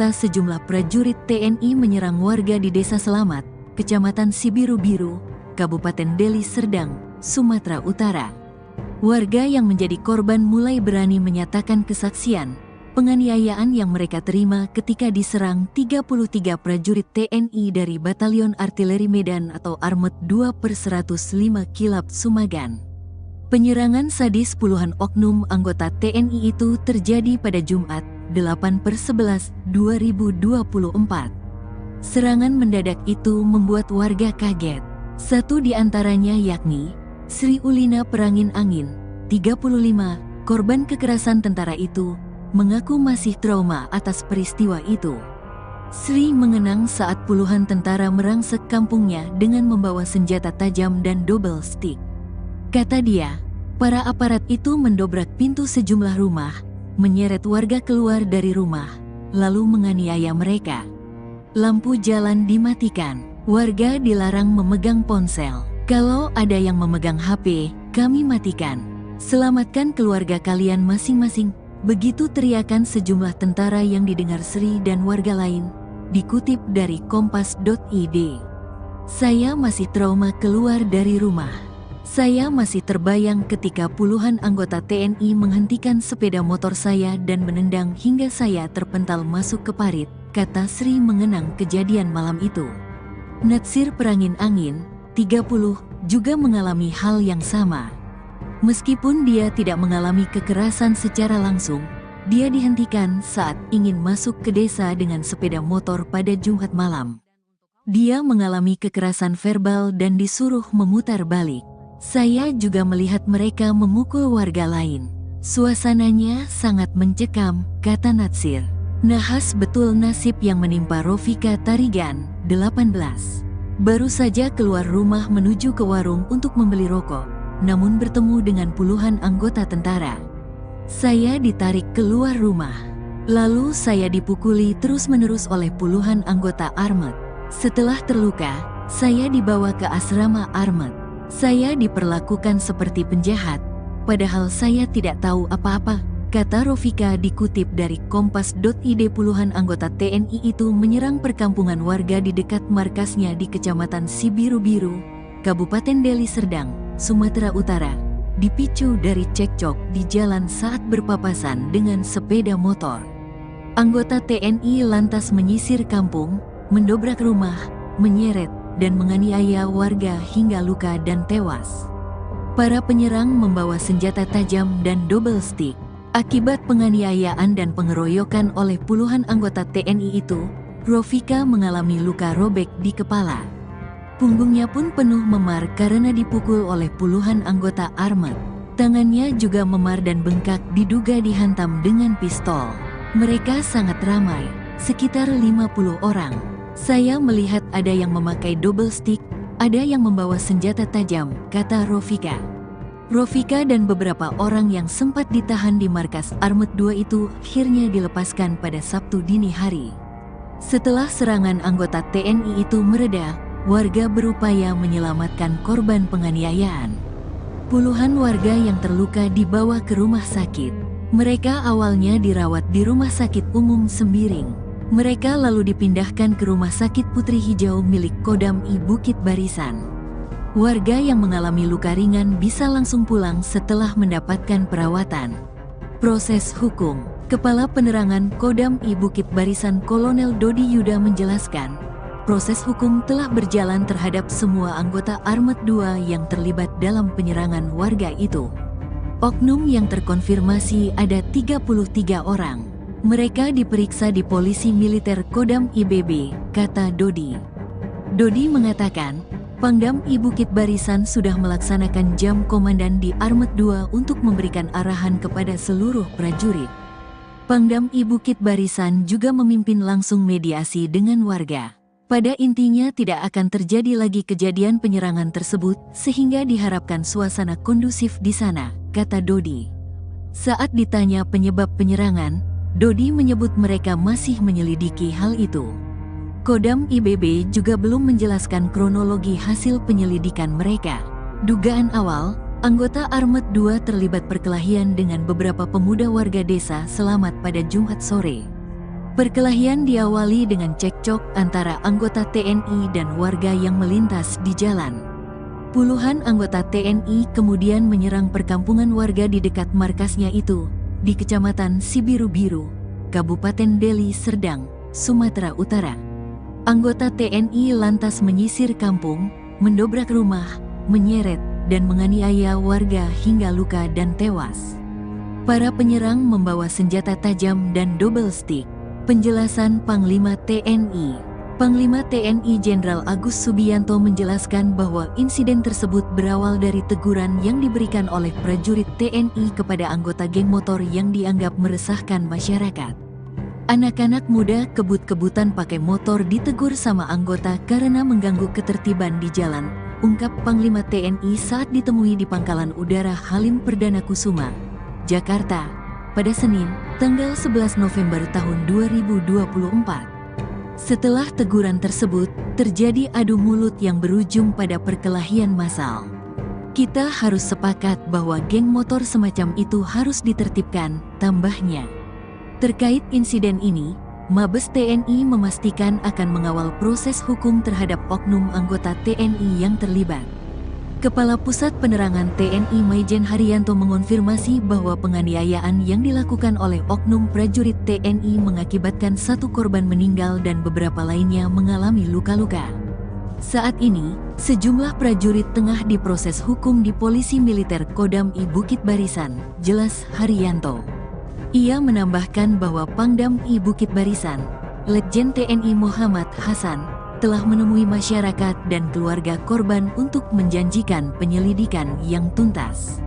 kata sejumlah prajurit TNI menyerang warga di Desa Selamat, Kecamatan Sibiru-Biru, Kabupaten Deli Serdang, Sumatera Utara. Warga yang menjadi korban mulai berani menyatakan kesaksian penganiayaan yang mereka terima ketika diserang 33 prajurit TNI dari Batalion Artileri Medan atau Armet 2/105 Kilap Sumagan. Penyerangan sadis puluhan oknum anggota TNI itu terjadi pada Jumat, 8/11/2024. Serangan mendadak itu membuat warga kaget. Satu di antaranya yakni Sri Ulina Perangin Angin, 35, korban kekerasan tentara itu, mengaku masih trauma atas peristiwa itu. Sri mengenang saat puluhan tentara merangsek kampungnya dengan membawa senjata tajam dan double stick. Kata dia, para aparat itu mendobrak pintu sejumlah rumah, menyeret warga keluar dari rumah, lalu menganiaya mereka. Lampu jalan dimatikan, warga dilarang memegang ponsel. Kalau ada yang memegang HP, kami matikan. Selamatkan keluarga kalian masing-masing. Begitu teriakan sejumlah tentara yang didengar Sri dan warga lain, dikutip dari kompas.id. Saya masih trauma keluar dari rumah. Saya masih terbayang ketika puluhan anggota TNI menghentikan sepeda motor saya dan menendang hingga saya terpental masuk ke parit, kata Sri mengenang kejadian malam itu. Natsir Perangin Angin, 30, juga mengalami hal yang sama. Meskipun dia tidak mengalami kekerasan secara langsung, dia dihentikan saat ingin masuk ke desa dengan sepeda motor pada Jumat malam. Dia mengalami kekerasan verbal dan disuruh memutar balik. Saya juga melihat mereka memukul warga lain. Suasananya sangat mencekam, kata Natsir. Nahas betul nasib yang menimpa Rofika Tarigan, 18. Baru saja keluar rumah menuju ke warung untuk membeli rokok, namun bertemu dengan puluhan anggota tentara. Saya ditarik keluar rumah. Lalu saya dipukuli terus-menerus oleh puluhan anggota Armet. Setelah terluka, saya dibawa ke asrama Armet. Saya diperlakukan seperti penjahat, padahal saya tidak tahu apa-apa, kata Rofika dikutip dari kompas.id. Puluhan anggota TNI itu menyerang perkampungan warga di dekat markasnya di Kecamatan Sibiru-Biru, Kabupaten Deli Serdang, Sumatera Utara, dipicu dari cekcok di jalan saat berpapasan dengan sepeda motor. Anggota TNI lantas menyisir kampung, mendobrak rumah, menyeret, dan menganiaya warga hingga luka dan tewas. Para penyerang membawa senjata tajam dan double stick. Akibat penganiayaan dan pengeroyokan oleh puluhan anggota TNI itu, Rofika mengalami luka robek di kepala. Punggungnya pun penuh memar karena dipukul oleh puluhan anggota Armet. Tangannya juga memar dan bengkak diduga dihantam dengan pistol. Mereka sangat ramai, sekitar 50 orang. Saya melihat ada yang memakai double stick, ada yang membawa senjata tajam, kata Rofika. Rofika dan beberapa orang yang sempat ditahan di markas Armet 2 itu akhirnya dilepaskan pada Sabtu dini hari. Setelah serangan anggota TNI itu mereda, warga berupaya menyelamatkan korban penganiayaan. Puluhan warga yang terluka dibawa ke rumah sakit. Mereka awalnya dirawat di Rumah Sakit Umum Sembiring. Mereka lalu dipindahkan ke Rumah Sakit Putri Hijau milik Kodam I Bukit Barisan. Warga yang mengalami luka ringan bisa langsung pulang setelah mendapatkan perawatan. Proses hukum. Kepala Penerangan Kodam I Bukit Barisan Kolonel Dodi Yuda menjelaskan, proses hukum telah berjalan terhadap semua anggota Armet 2 yang terlibat dalam penyerangan warga itu. Oknum yang terkonfirmasi ada 33 orang. Mereka diperiksa di Polisi Militer Kodam IBB, kata Dodi. Dodi mengatakan, Pangdam I Bukit Barisan sudah melaksanakan jam komandan di Armet 2 untuk memberikan arahan kepada seluruh prajurit. Pangdam I Bukit Barisan juga memimpin langsung mediasi dengan warga. Pada intinya tidak akan terjadi lagi kejadian penyerangan tersebut sehingga diharapkan suasana kondusif di sana, kata Dodi. Saat ditanya penyebab penyerangan, Dodi menyebut mereka masih menyelidiki hal itu. Kodam IBB juga belum menjelaskan kronologi hasil penyelidikan mereka. Dugaan awal, anggota Armet 2 terlibat perkelahian dengan beberapa pemuda warga desa Selamat pada Jumat sore. Perkelahian diawali dengan cekcok antara anggota TNI dan warga yang melintas di jalan. Puluhan anggota TNI kemudian menyerang perkampungan warga di dekat markasnya itu, di Kecamatan Sibiru-Biru, Kabupaten Deli Serdang, Sumatera Utara. Anggota TNI lantas menyisir kampung, mendobrak rumah, menyeret, dan menganiaya warga hingga luka dan tewas. Para penyerang membawa senjata tajam dan double stick. Penjelasan Panglima TNI. Panglima TNI Jenderal Agus Subianto menjelaskan bahwa insiden tersebut berawal dari teguran yang diberikan oleh prajurit TNI kepada anggota geng motor yang dianggap meresahkan masyarakat. Anak-anak muda kebut-kebutan pakai motor ditegur sama anggota karena mengganggu ketertiban di jalan, ungkap Panglima TNI saat ditemui di Pangkalan Udara Halim Perdana Kusuma, Jakarta, pada Senin, tanggal 11 November tahun 2024. Setelah teguran tersebut, terjadi adu mulut yang berujung pada perkelahian massal. Kita harus sepakat bahwa geng motor semacam itu harus ditertibkan, tambahnya. Terkait insiden ini, Mabes TNI memastikan akan mengawal proses hukum terhadap oknum anggota TNI yang terlibat. Kepala Pusat Penerangan TNI Maijen Haryanto mengonfirmasi bahwa penganiayaan yang dilakukan oleh oknum prajurit TNI mengakibatkan 1 korban meninggal dan beberapa lainnya mengalami luka-luka. Saat ini, sejumlah prajurit tengah diproses hukum di Polisi Militer Kodam I Bukit Barisan, jelas Haryanto. Ia menambahkan bahwa Pangdam I Bukit Barisan, Letjen TNI Muhammad Hasan, telah menemui masyarakat dan keluarga korban untuk menjanjikan penyelidikan yang tuntas.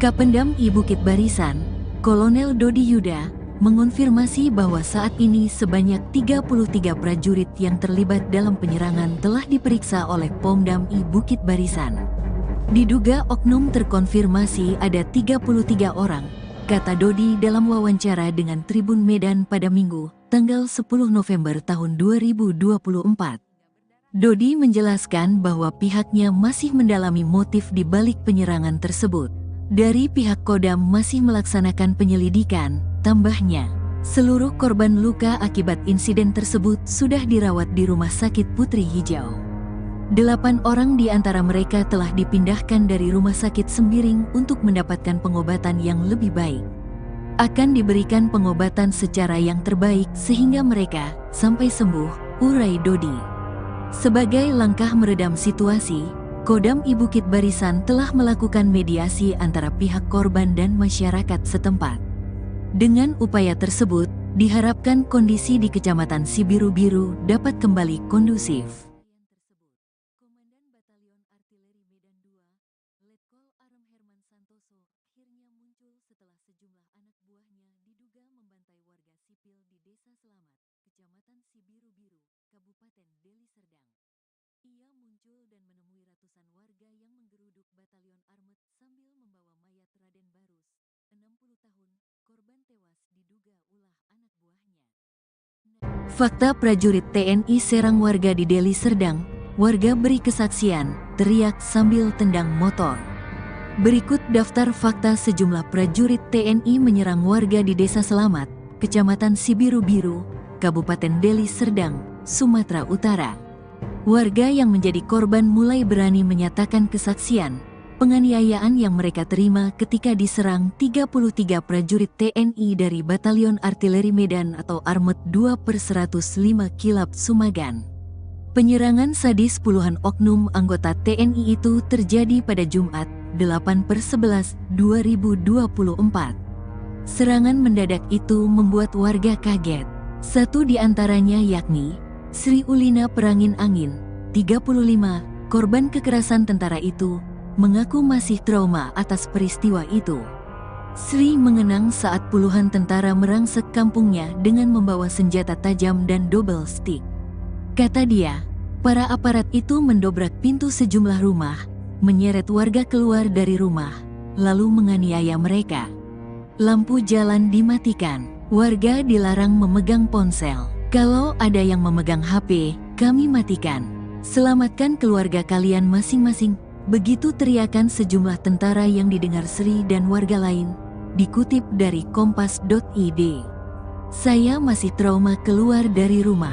Kapendam I Bukit Barisan, Kolonel Dodi Yuda, mengonfirmasi bahwa saat ini sebanyak 33 prajurit yang terlibat dalam penyerangan telah diperiksa oleh Pomdam I Bukit Barisan. Diduga oknum terkonfirmasi ada 33 orang, kata Dodi dalam wawancara dengan Tribun Medan pada Minggu, tanggal 10 November tahun 2024. Dodi menjelaskan bahwa pihaknya masih mendalami motif di balik penyerangan tersebut. Dari pihak Kodam masih melaksanakan penyelidikan, tambahnya. Seluruh korban luka akibat insiden tersebut sudah dirawat di Rumah Sakit Putri Hijau. 8 orang di antara mereka telah dipindahkan dari Rumah Sakit Sembiring untuk mendapatkan pengobatan yang lebih baik. Akan diberikan pengobatan secara yang terbaik sehingga mereka sampai sembuh, urai Dodi. Sebagai langkah meredam situasi, Kodam I Bukit Barisan telah melakukan mediasi antara pihak korban dan masyarakat setempat. Dengan upaya tersebut, diharapkan kondisi di Kecamatan Sibiru-Biru dapat kembali kondusif. Komandan Batalion Artileri Medan II, Letkol Arem Herman Santoso, akhirnya muncul setelah sejumlah anak buahnya diduga membantai warga sipil di Desa Selamat, Kecamatan Sibiru-Biru, Kabupaten Deli Serdang. Ia muncul dan menemui ratusan warga yang menggeruduk Batalion Armet sambil membawa mayat Raden Barus, 60 tahun, korban tewas diduga ulah anak buahnya. Fakta prajurit TNI serang warga di Deli Serdang, warga beri kesaksian, teriak sambil tendang motor. Berikut daftar fakta sejumlah prajurit TNI menyerang warga di Desa Selamat, Kecamatan Sibiru-Biru, Kabupaten Deli Serdang, Sumatera Utara. Warga yang menjadi korban mulai berani menyatakan kesaksian, penganiayaan yang mereka terima ketika diserang 33 prajurit TNI dari Batalion Artileri Medan atau Armet 2/105 Kilap Sumagan. Penyerangan sadis puluhan oknum anggota TNI itu terjadi pada Jumat, 8/11/2024. Serangan mendadak itu membuat warga kaget. Satu di antaranya yakni Sri Ulina Perangin Angin, 35, korban kekerasan tentara itu, mengaku masih trauma atas peristiwa itu. Sri mengenang saat puluhan tentara merangsek kampungnya dengan membawa senjata tajam dan double stick. Kata dia, para aparat itu mendobrak pintu sejumlah rumah, menyeret warga keluar dari rumah, lalu menganiaya mereka. Lampu jalan dimatikan, warga dilarang memegang ponsel. Kalau ada yang memegang HP, kami matikan. Selamatkan keluarga kalian masing-masing. Begitu teriakan sejumlah tentara yang didengar Sri dan warga lain, dikutip dari kompas.id. Saya masih trauma keluar dari rumah.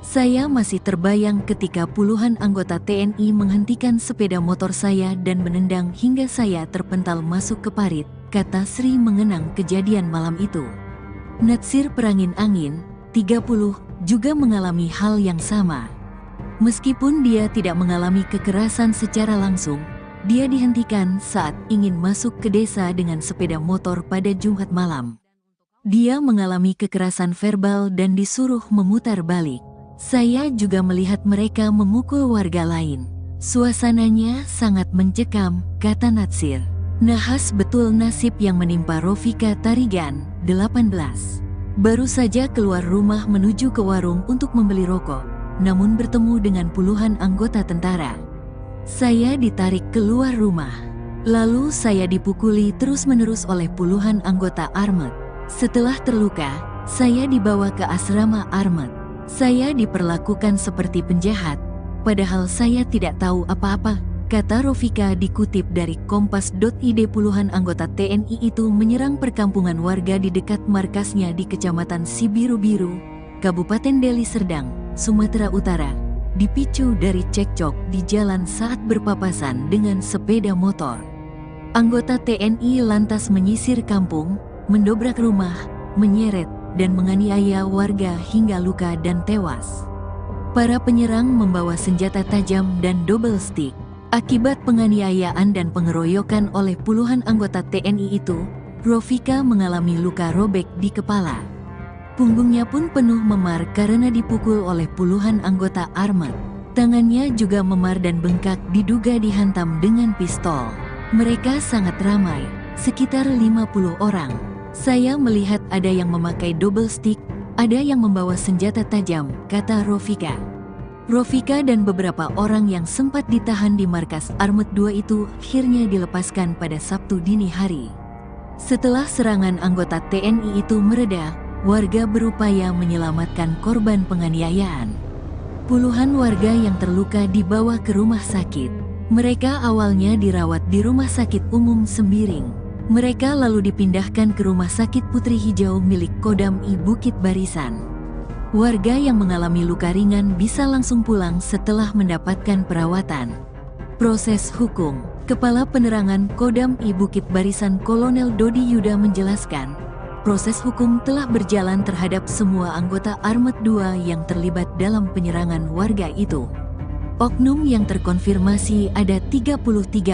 Saya masih terbayang ketika puluhan anggota TNI menghentikan sepeda motor saya dan menendang hingga saya terpental masuk ke parit, kata Sri mengenang kejadian malam itu. Natsir Perangin Angin, 30, juga mengalami hal yang sama. Meskipun dia tidak mengalami kekerasan secara langsung, dia dihentikan saat ingin masuk ke desa dengan sepeda motor pada Jumat malam. Dia mengalami kekerasan verbal dan disuruh memutar balik. Saya juga melihat mereka memukul warga lain. Suasananya sangat mencekam, kata Natsir. Nahas betul nasib yang menimpa Rofika Tarigan, 18. Baru saja keluar rumah menuju ke warung untuk membeli rokok, namun bertemu dengan puluhan anggota tentara. Saya ditarik keluar rumah. Lalu saya dipukuli terus-menerus oleh puluhan anggota armet. Setelah terluka, saya dibawa ke asrama armet. Saya diperlakukan seperti penjahat, padahal saya tidak tahu apa-apa, kata Rofika dikutip dari Kompas.id. Puluhan anggota TNI itu menyerang perkampungan warga di dekat markasnya di Kecamatan Sibiru-Biru, Kabupaten Deli Serdang, Sumatera Utara, dipicu dari cekcok di jalan saat berpapasan dengan sepeda motor. Anggota TNI lantas menyisir kampung, mendobrak rumah, menyeret, dan menganiaya warga hingga luka dan tewas. Para penyerang membawa senjata tajam dan double stick. Akibat penganiayaan dan pengeroyokan oleh puluhan anggota TNI itu, Rofika mengalami luka robek di kepala. Punggungnya pun penuh memar karena dipukul oleh puluhan anggota armet. Tangannya juga memar dan bengkak diduga dihantam dengan pistol. Mereka sangat ramai, sekitar 50 orang. Saya melihat ada yang memakai double stick, ada yang membawa senjata tajam, kata Rofika. Rofika dan beberapa orang yang sempat ditahan di markas Armet 2 itu akhirnya dilepaskan pada Sabtu dini hari. Setelah serangan anggota TNI itu mereda, warga berupaya menyelamatkan korban penganiayaan. Puluhan warga yang terluka dibawa ke rumah sakit. Mereka awalnya dirawat di Rumah Sakit Umum Sembiring. Mereka lalu dipindahkan ke Rumah Sakit Putri Hijau milik Kodam I Bukit Barisan. Warga yang mengalami luka ringan bisa langsung pulang setelah mendapatkan perawatan. Proses hukum. Kepala Penerangan Kodam I Bukit Barisan Kolonel Dodi Yuda menjelaskan, proses hukum telah berjalan terhadap semua anggota Armet 2 yang terlibat dalam penyerangan warga itu. Oknum yang terkonfirmasi ada 33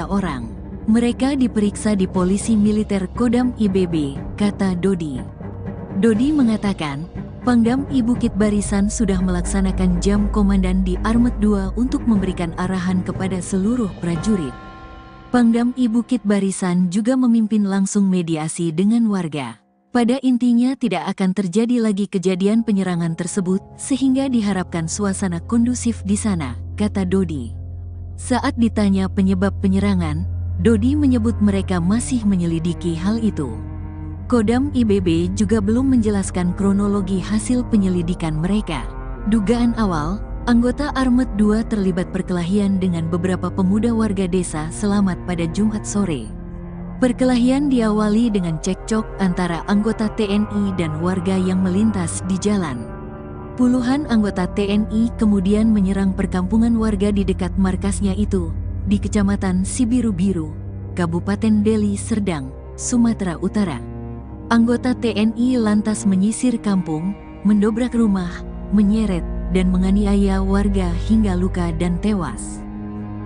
orang. Mereka diperiksa di Polisi Militer Kodam IBB, kata Dodi. Dodi mengatakan, Pangdam I Bukit Barisan sudah melaksanakan jam komandan di Armet 2 untuk memberikan arahan kepada seluruh prajurit. Pangdam I Bukit Barisan juga memimpin langsung mediasi dengan warga. Pada intinya tidak akan terjadi lagi kejadian penyerangan tersebut, sehingga diharapkan suasana kondusif di sana, kata Dodi. Saat ditanya penyebab penyerangan, Dodi menyebut mereka masih menyelidiki hal itu. Kodam IBB juga belum menjelaskan kronologi hasil penyelidikan mereka. Dugaan awal, anggota Armet 2 terlibat perkelahian dengan beberapa pemuda warga desa Selamat pada Jumat sore. Perkelahian diawali dengan cekcok antara anggota TNI dan warga yang melintas di jalan. Puluhan anggota TNI kemudian menyerang perkampungan warga di dekat markasnya itu, di Kecamatan Sibiru-Biru, Kabupaten Deli Serdang, Sumatera Utara. Anggota TNI lantas menyisir kampung, mendobrak rumah, menyeret, dan menganiaya warga hingga luka dan tewas.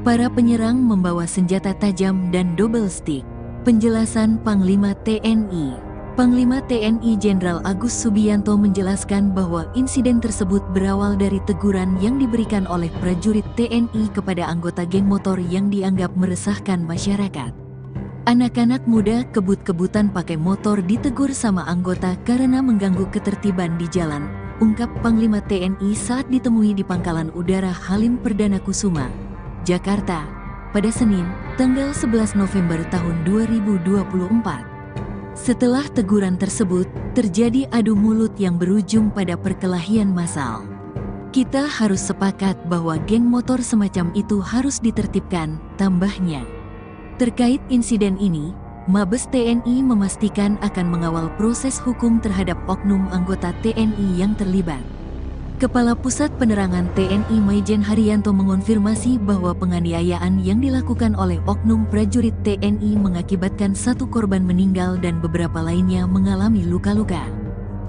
Para penyerang membawa senjata tajam dan double stick. Penjelasan Panglima TNI. Panglima TNI Jenderal Agus Subianto menjelaskan bahwa insiden tersebut berawal dari teguran yang diberikan oleh prajurit TNI kepada anggota geng motor yang dianggap meresahkan masyarakat. Anak-anak muda kebut-kebutan pakai motor ditegur sama anggota karena mengganggu ketertiban di jalan, ungkap Panglima TNI saat ditemui di Pangkalan Udara Halim Perdana Kusuma, Jakarta, pada Senin, tanggal 11 November tahun 2024. Setelah teguran tersebut, terjadi adu mulut yang berujung pada perkelahian massal. Kita harus sepakat bahwa geng motor semacam itu harus ditertibkan, tambahnya. Terkait insiden ini, Mabes TNI memastikan akan mengawal proses hukum terhadap oknum anggota TNI yang terlibat. Kepala Pusat Penerangan TNI Maijen Haryanto mengonfirmasi bahwa penganiayaan yang dilakukan oleh oknum prajurit TNI mengakibatkan 1 korban meninggal dan beberapa lainnya mengalami luka-luka.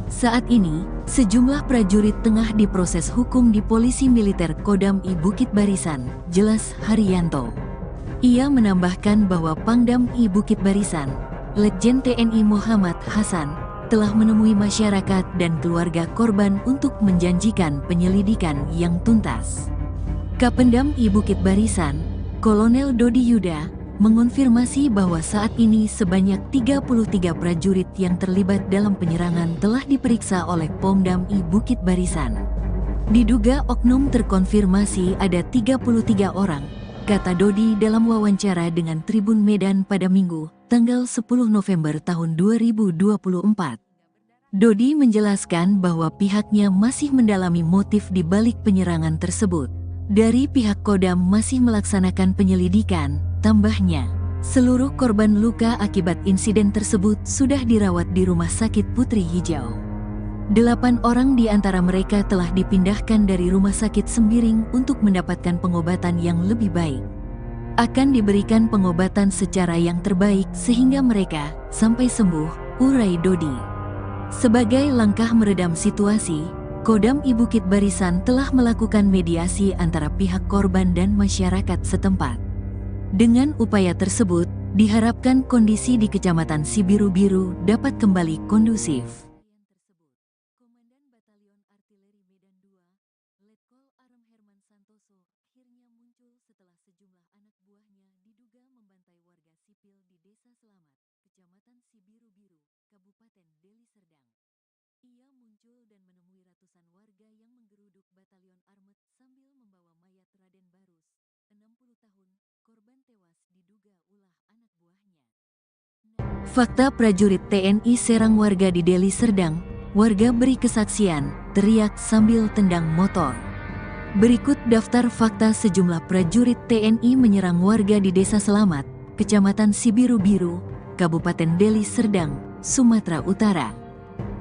Saat ini, sejumlah prajurit tengah diproses hukum di Polisi Militer Kodam I Bukit Barisan, jelas Haryanto. Ia menambahkan bahwa Pangdam I Bukit Barisan, Letjen TNI Muhammad Hasan, telah menemui masyarakat dan keluarga korban untuk menjanjikan penyelidikan yang tuntas. Kapendam I Bukit Barisan, Kolonel Dodi Yuda, mengonfirmasi bahwa saat ini sebanyak 33 prajurit yang terlibat dalam penyerangan telah diperiksa oleh Pomdam I Bukit Barisan. Diduga oknum terkonfirmasi ada 33 orang, kata Dodi dalam wawancara dengan Tribun Medan pada Minggu, tanggal 10 November tahun 2024. Dodi menjelaskan bahwa pihaknya masih mendalami motif di balik penyerangan tersebut. Dari pihak Kodam masih melaksanakan penyelidikan, tambahnya. Seluruh korban luka akibat insiden tersebut sudah dirawat di Rumah Sakit Putri Hijau. 8 orang di antara mereka telah dipindahkan dari Rumah Sakit Sembiring untuk mendapatkan pengobatan yang lebih baik. Akan diberikan pengobatan secara yang terbaik sehingga mereka sampai sembuh, urai Dodi. Sebagai langkah meredam situasi, Kodam I Bukit Barisan telah melakukan mediasi antara pihak korban dan masyarakat setempat. Dengan upaya tersebut, diharapkan kondisi di Kecamatan Sibiru-Biru dapat kembali kondusif. Komandan Batalion Artileri Medan II, Letkol Arem Herman Santoso, akhirnya muncul setelah sejumlah anak buahnya diduga membantai warga sipil di Desa Selamat, Kecamatan Sibiru-Biru, Kabupaten Deli Serdang. Ia muncul dan menemui ratusan warga yang menggeruduk Batalion Armet sambil membawa mayat Raden Barus, 60 tahun, korban tewas diduga ulah anak buahnya. Fakta prajurit TNI serang warga di Deli Serdang, warga beri kesaksian, teriak sambil tendang motor. Berikut daftar fakta sejumlah prajurit TNI menyerang warga di Desa Selamat, Kecamatan Sibiru-Biru, Kabupaten Deli Serdang, Sumatera Utara.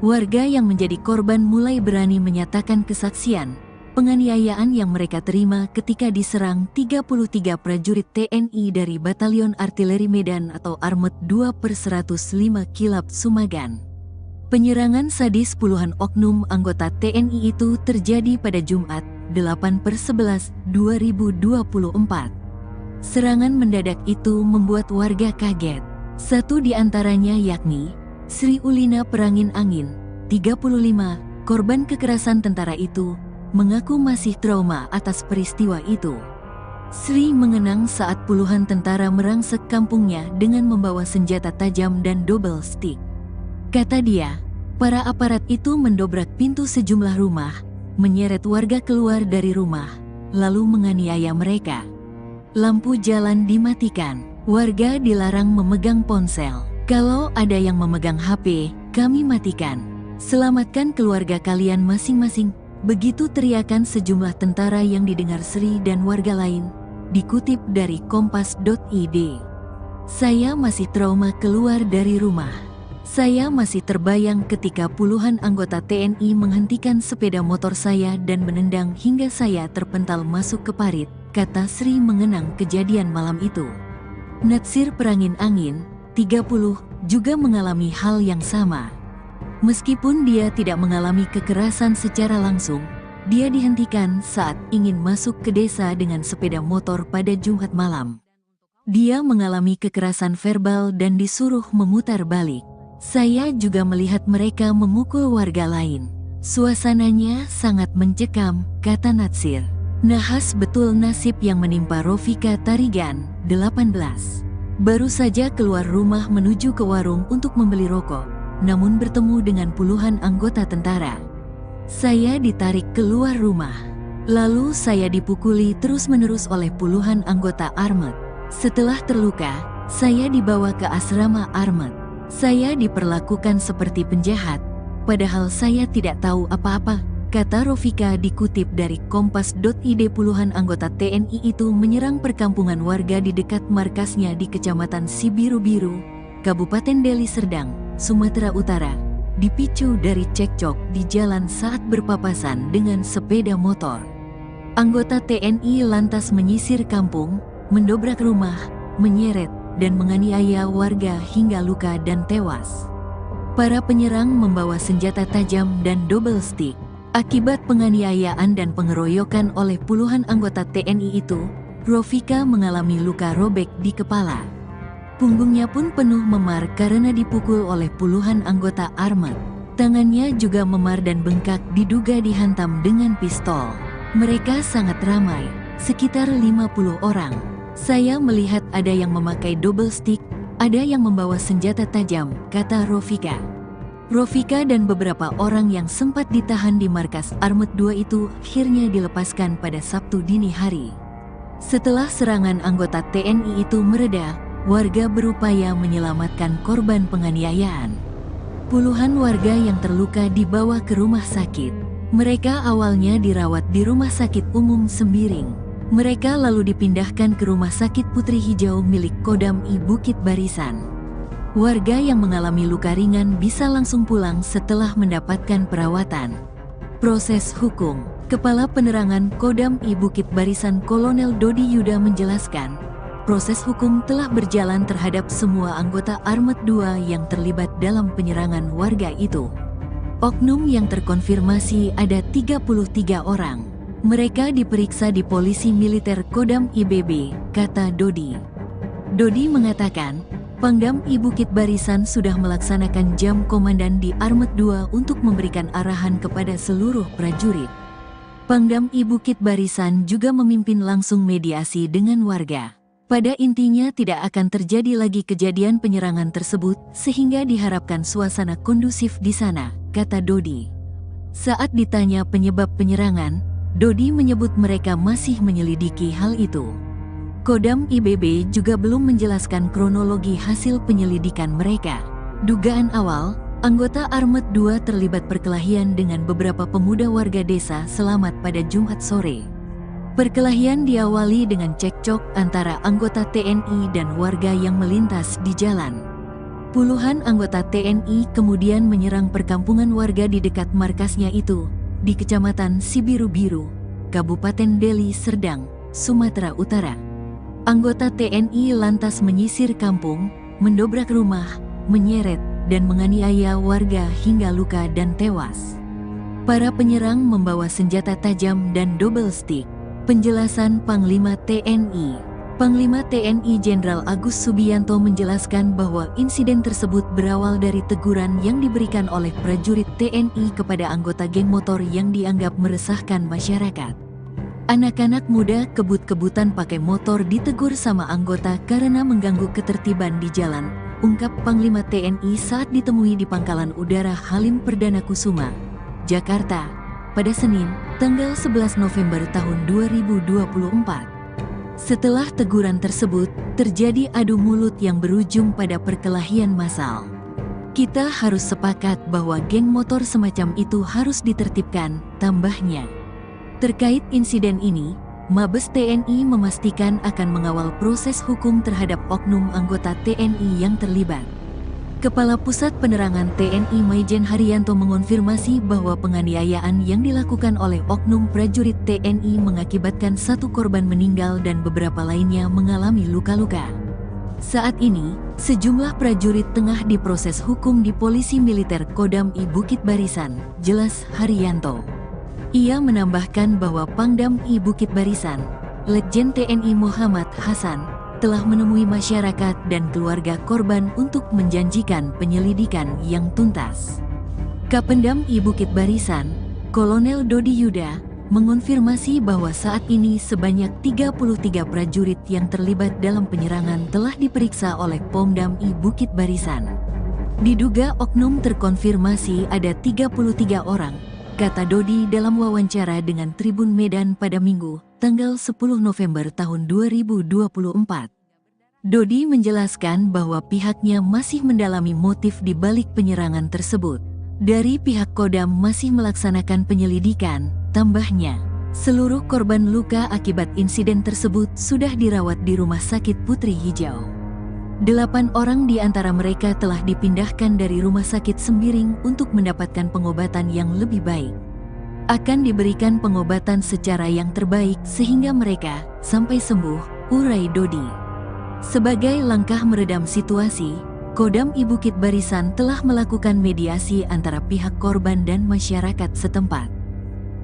Warga yang menjadi korban mulai berani menyatakan kesaksian, penganiayaan yang mereka terima ketika diserang 33 prajurit TNI dari Batalion Artileri Medan atau Armet 2/105 Kilap Sumagan. Penyerangan sadis puluhan oknum anggota TNI itu terjadi pada Jumat, 8/11/2024. Serangan mendadak itu membuat warga kaget. Satu di antaranya yakni Sri Ulina Perangin Angin, 35, korban kekerasan tentara itu, mengaku masih trauma atas peristiwa itu. Sri mengenang saat puluhan tentara merangsek kampungnya dengan membawa senjata tajam dan double stick. Kata dia, para aparat itu mendobrak pintu sejumlah rumah, menyeret warga keluar dari rumah, lalu menganiaya mereka. Lampu jalan dimatikan, warga dilarang memegang ponsel. Kalau ada yang memegang HP, kami matikan. Selamatkan keluarga kalian masing-masing. Begitu teriakan sejumlah tentara yang didengar Sri dan warga lain. Dikutip dari kompas.id. Saya masih trauma keluar dari rumah. Saya masih terbayang ketika puluhan anggota TNI menghentikan sepeda motor saya dan menendang hingga saya terpental masuk ke parit, kata Sri mengenang kejadian malam itu. Natsir Perangin Angin, 30, juga mengalami hal yang sama. Meskipun dia tidak mengalami kekerasan secara langsung, dia dihentikan saat ingin masuk ke desa dengan sepeda motor pada Jumat malam. Dia mengalami kekerasan verbal dan disuruh memutar balik. Saya juga melihat mereka memukul warga lain. Suasananya sangat mencekam, kata Natsir. Nahas betul nasib yang menimpa Rofika Tarigan, 18. Baru saja keluar rumah menuju ke warung untuk membeli rokok, namun bertemu dengan puluhan anggota tentara. Saya ditarik keluar rumah. Lalu saya dipukuli terus-menerus oleh puluhan anggota Armet. Setelah terluka, saya dibawa ke asrama Armet. Saya diperlakukan seperti penjahat, padahal saya tidak tahu apa-apa, kata Rofika dikutip dari kompas.id. Puluhan anggota TNI itu menyerang perkampungan warga di dekat markasnya di Kecamatan Sibiru-Biru, Kabupaten Deli Serdang, Sumatera Utara, dipicu dari cekcok di jalan saat berpapasan dengan sepeda motor. Anggota TNI lantas menyisir kampung, mendobrak rumah, menyeret, dan menganiaya warga hingga luka dan tewas. Para penyerang membawa senjata tajam dan double stick. Akibat penganiayaan dan pengeroyokan oleh puluhan anggota TNI itu, Rofika mengalami luka robek di kepala. Punggungnya pun penuh memar karena dipukul oleh puluhan anggota armet. Tangannya juga memar dan bengkak diduga dihantam dengan pistol. Mereka sangat ramai, sekitar 50 orang. Saya melihat ada yang memakai double stick, ada yang membawa senjata tajam, kata Rofika. Rofika dan beberapa orang yang sempat ditahan di markas Armet 2 itu akhirnya dilepaskan pada Sabtu dini hari. Setelah serangan anggota TNI itu mereda, warga berupaya menyelamatkan korban penganiayaan. Puluhan warga yang terluka dibawa ke rumah sakit. Mereka awalnya dirawat di Rumah Sakit Umum Sembiring. Mereka lalu dipindahkan ke Rumah Sakit Putri Hijau milik Kodam I Bukit Barisan. Warga yang mengalami luka ringan bisa langsung pulang setelah mendapatkan perawatan. Proses hukum. Kepala Penerangan Kodam I Bukit Barisan Kolonel Dodi Yuda menjelaskan, proses hukum telah berjalan terhadap semua anggota Armet 2 yang terlibat dalam penyerangan warga itu. Oknum yang terkonfirmasi ada 33 orang. Mereka diperiksa di Polisi Militer Kodam IBB, kata Dodi. Dodi mengatakan, Pangdam I Bukit Barisan sudah melaksanakan jam komandan di Armet 2 untuk memberikan arahan kepada seluruh prajurit. Pangdam I Bukit Barisan juga memimpin langsung mediasi dengan warga. Pada intinya tidak akan terjadi lagi kejadian penyerangan tersebut sehingga diharapkan suasana kondusif di sana, kata Dodi. Saat ditanya penyebab penyerangan, Dodi menyebut mereka masih menyelidiki hal itu. Kodam IBB juga belum menjelaskan kronologi hasil penyelidikan mereka. Dugaan awal, anggota Armet 2 terlibat perkelahian dengan beberapa pemuda warga desa Selamat pada Jumat sore. Perkelahian diawali dengan cekcok antara anggota TNI dan warga yang melintas di jalan. Puluhan anggota TNI kemudian menyerang perkampungan warga di dekat markasnya itu, di Kecamatan Sibiru-Biru, Kabupaten Deli Serdang, Sumatera Utara. Anggota TNI lantas menyisir kampung, mendobrak rumah, menyeret, dan menganiaya warga hingga luka dan tewas. Para penyerang membawa senjata tajam dan double stick. Penjelasan Panglima TNI. Panglima TNI Jenderal Agus Subianto menjelaskan bahwa insiden tersebut berawal dari teguran yang diberikan oleh prajurit TNI kepada anggota geng motor yang dianggap meresahkan masyarakat. Anak-anak muda kebut-kebutan pakai motor ditegur sama anggota karena mengganggu ketertiban di jalan, ungkap Panglima TNI saat ditemui di Pangkalan Udara Halim Perdana Kusuma, Jakarta, pada Senin, tanggal 11 November tahun 2024. Setelah teguran tersebut, terjadi adu mulut yang berujung pada perkelahian massal. Kita harus sepakat bahwa geng motor semacam itu harus ditertibkan, tambahnya. Terkait insiden ini, Mabes TNI memastikan akan mengawal proses hukum terhadap oknum anggota TNI yang terlibat. Kepala Pusat Penerangan TNI Maijen Haryanto mengonfirmasi bahwa penganiayaan yang dilakukan oleh oknum prajurit TNI mengakibatkan satu korban meninggal dan beberapa lainnya mengalami luka-luka. Saat ini, sejumlah prajurit tengah diproses hukum di Polisi Militer Kodam I Bukit Barisan, jelas Haryanto. Ia menambahkan bahwa Pangdam I Bukit Barisan, Letjen TNI Muhammad Hasan, telah menemui masyarakat dan keluarga korban untuk menjanjikan penyelidikan yang tuntas. Kapendam I Bukit Barisan, Kolonel Dodi Yuda, mengonfirmasi bahwa saat ini sebanyak 33 prajurit yang terlibat dalam penyerangan telah diperiksa oleh Pomdam I Bukit Barisan. Diduga oknum terkonfirmasi ada 33 orang, kata Dodi dalam wawancara dengan Tribun Medan pada Minggu, tanggal 10 November tahun 2024. Dodi menjelaskan bahwa pihaknya masih mendalami motif di balik penyerangan tersebut. Dari pihak Kodam masih melaksanakan penyelidikan, tambahnya. Seluruh korban luka akibat insiden tersebut sudah dirawat di Rumah Sakit Putri Hijau. 8 orang di antara mereka telah dipindahkan dari rumah sakit Sembiring untuk mendapatkan pengobatan yang lebih baik. Akan diberikan pengobatan secara yang terbaik sehingga mereka sampai sembuh, urai Dodi. Sebagai langkah meredam situasi, Kodam I Bukit Barisan telah melakukan mediasi antara pihak korban dan masyarakat setempat.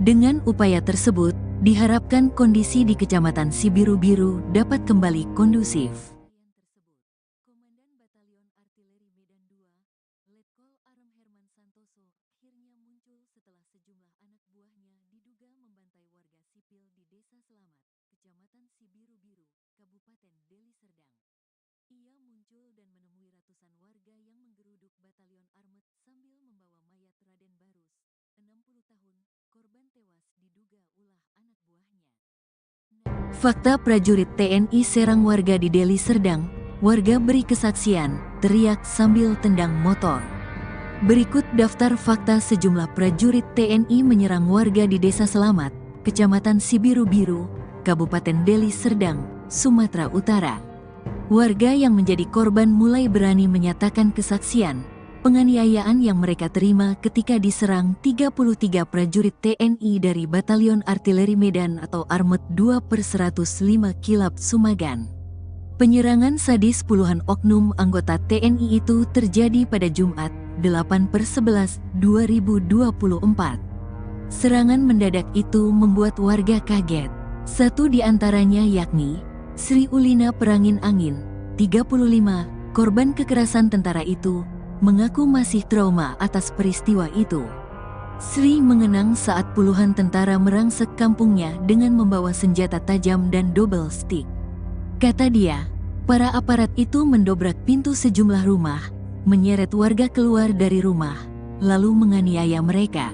Dengan upaya tersebut, diharapkan kondisi di Kecamatan Sibiru-Biru dapat kembali kondusif. Komandan Batalion Artileri Medan 2, Letkol Arem Herman Santoso, akhirnya muncul setelah sejumlah anak buahnya diduga membantai warga sipil di Desa Selamat, Kecamatan Sibiru-Biru, Kabupaten Deli Serdang. Ia muncul dan menemui ratusan warga yang menggeruduk Batalion Armet sambil membawa mayat Raden Barus, 60 tahun, korban tewas diduga ulah anak buahnya. Fakta prajurit TNI serang warga di Deli Serdang, warga beri kesaksian, teriak sambil tendang motor. Berikut daftar fakta sejumlah prajurit TNI menyerang warga di Desa Selamat, Kecamatan Sibiru-Biru, Kabupaten Deli Serdang, Sumatera Utara. Warga yang menjadi korban mulai berani menyatakan kesaksian penganiayaan yang mereka terima ketika diserang 33 prajurit TNI dari Batalion Artileri Medan atau Armet 2/105 Kilap Sumagan. Penyerangan sadis puluhan oknum anggota TNI itu terjadi pada Jumat, 8/11/2024. Serangan mendadak itu membuat warga kaget. Satu di antaranya yakni Sri Ulina Perangin Angin, 35, korban kekerasan tentara itu, mengaku masih trauma atas peristiwa itu. Sri mengenang saat puluhan tentara merangsek kampungnya dengan membawa senjata tajam dan double stick. Kata dia, para aparat itu mendobrak pintu sejumlah rumah, menyeret warga keluar dari rumah, lalu menganiaya mereka.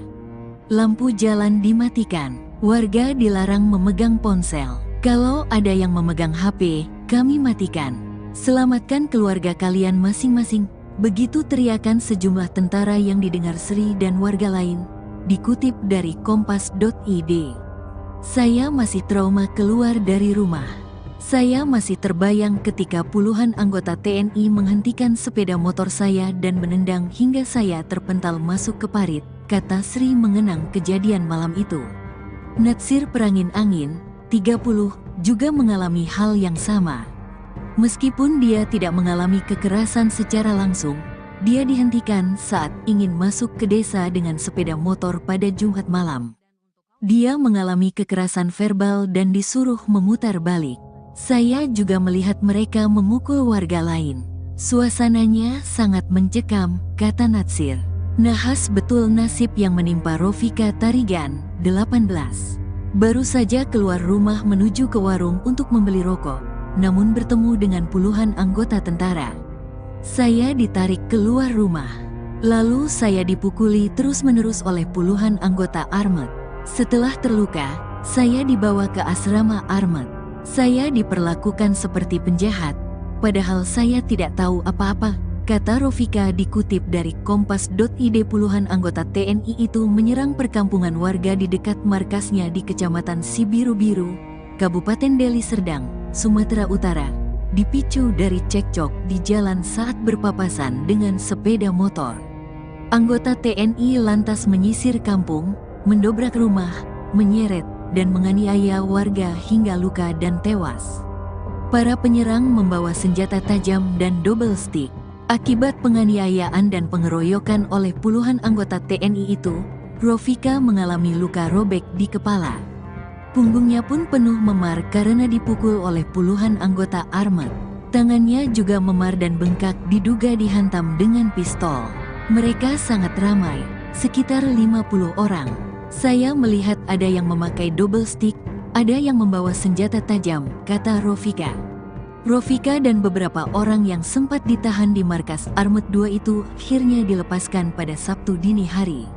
Lampu jalan dimatikan, warga dilarang memegang ponsel. Kalau ada yang memegang HP, kami matikan. Selamatkan keluarga kalian masing-masing. Begitu teriakan sejumlah tentara yang didengar Sri dan warga lain. Dikutip dari kompas.id. Saya masih trauma keluar dari rumah. Saya masih terbayang ketika puluhan anggota TNI menghentikan sepeda motor saya dan menendang hingga saya terpental masuk ke parit, kata Sri mengenang kejadian malam itu. Natsir Perangin Angin, 30, juga mengalami hal yang sama. Meskipun dia tidak mengalami kekerasan secara langsung, dia dihentikan saat ingin masuk ke desa dengan sepeda motor pada Jumat malam. Dia mengalami kekerasan verbal dan disuruh memutar balik. Saya juga melihat mereka memukul warga lain. Suasananya sangat mencekam, kata Natsir. Nahas betul nasib yang menimpa Rofika Tarigan, 18. Baru saja keluar rumah menuju ke warung untuk membeli rokok, namun bertemu dengan puluhan anggota tentara. Saya ditarik keluar rumah. Lalu saya dipukuli terus-menerus oleh puluhan anggota Armet. Setelah terluka, saya dibawa ke asrama Armet. Saya diperlakukan seperti penjahat, padahal saya tidak tahu apa-apa, kata Rofika dikutip dari kompas.id. Puluhan anggota TNI itu menyerang perkampungan warga di dekat markasnya di Kecamatan Sibiru-Biru, Kabupaten Deli Serdang, Sumatera Utara, dipicu dari cekcok di jalan saat berpapasan dengan sepeda motor. Anggota TNI lantas menyisir kampung, mendobrak rumah, menyeret, dan menganiaya warga hingga luka dan tewas. Para penyerang membawa senjata tajam dan double stick. Akibat penganiayaan dan pengeroyokan oleh puluhan anggota TNI itu, Rofika mengalami luka robek di kepala. Punggungnya pun penuh memar karena dipukul oleh puluhan anggota Armet. Tangannya juga memar dan bengkak diduga dihantam dengan pistol. Mereka sangat ramai, sekitar 50 orang. Saya melihat ada yang memakai double stick, ada yang membawa senjata tajam, kata Rofika. Rofika dan beberapa orang yang sempat ditahan di markas Armet 2 itu akhirnya dilepaskan pada Sabtu dini hari.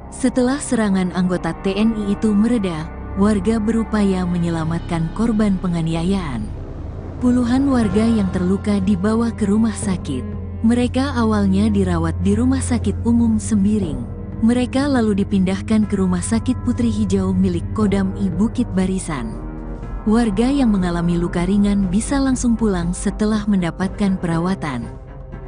Setelah serangan anggota TNI itu mereda, warga berupaya menyelamatkan korban penganiayaan. Puluhan warga yang terluka dibawa ke rumah sakit. Mereka awalnya dirawat di Rumah Sakit Umum Sembiring. Mereka lalu dipindahkan ke Rumah Sakit Putri Hijau milik Kodam I Bukit Barisan. Warga yang mengalami luka ringan bisa langsung pulang setelah mendapatkan perawatan.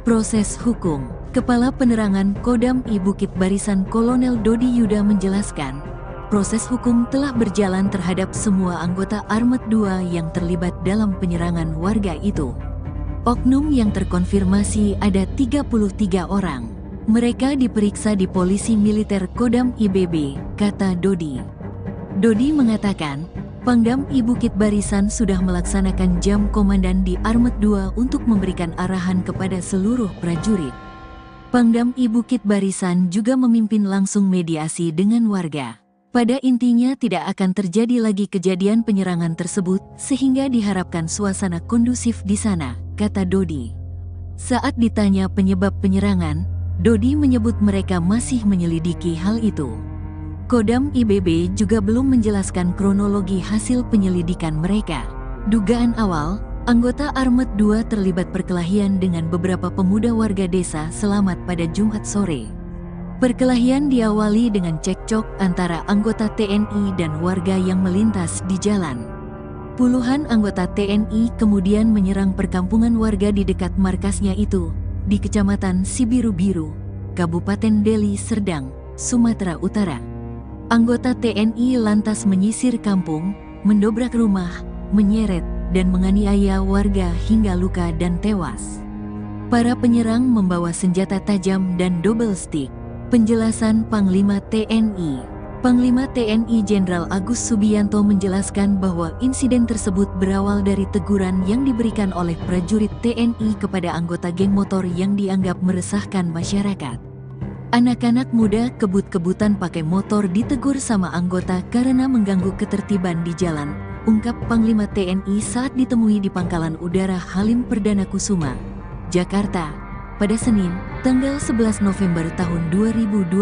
Proses hukum. Kepala Penerangan Kodam I Bukit Barisan Kolonel Dodi Yuda menjelaskan, proses hukum telah berjalan terhadap semua anggota Armet 2 yang terlibat dalam penyerangan warga itu. Oknum yang terkonfirmasi ada 33 orang. Mereka diperiksa di Polisi Militer Kodam IBB, kata Dodi. Dodi mengatakan, Pangdam I Bukit Barisan sudah melaksanakan jam komandan di Armet 2 untuk memberikan arahan kepada seluruh prajurit. Pangdam I Bukit Barisan juga memimpin langsung mediasi dengan warga. Pada intinya tidak akan terjadi lagi kejadian penyerangan tersebut sehingga diharapkan suasana kondusif di sana, kata Dodi. Saat ditanya penyebab penyerangan, Dodi menyebut mereka masih menyelidiki hal itu. Kodam IBB juga belum menjelaskan kronologi hasil penyelidikan mereka. Dugaan awal, anggota Armet 2 terlibat perkelahian dengan beberapa pemuda warga desa Selamat pada Jumat sore. Perkelahian diawali dengan cekcok antara anggota TNI dan warga yang melintas di jalan. Puluhan anggota TNI kemudian menyerang perkampungan warga di dekat markasnya itu, di Kecamatan Sibiru-Biru, Kabupaten Deli Serdang, Sumatera Utara. Anggota TNI lantas menyisir kampung, mendobrak rumah, menyeret, dan menganiaya warga hingga luka dan tewas. Para penyerang membawa senjata tajam dan double stick. Penjelasan Panglima TNI. Panglima TNI Jenderal Agus Subianto menjelaskan bahwa insiden tersebut berawal dari teguran yang diberikan oleh prajurit TNI kepada anggota geng motor yang dianggap meresahkan masyarakat. Anak-anak muda kebut-kebutan pakai motor ditegur sama anggota karena mengganggu ketertiban di jalan, ungkap Panglima TNI saat ditemui di Pangkalan Udara Halim Perdana Kusuma, Jakarta, pada Senin, tanggal 11 November tahun 2024.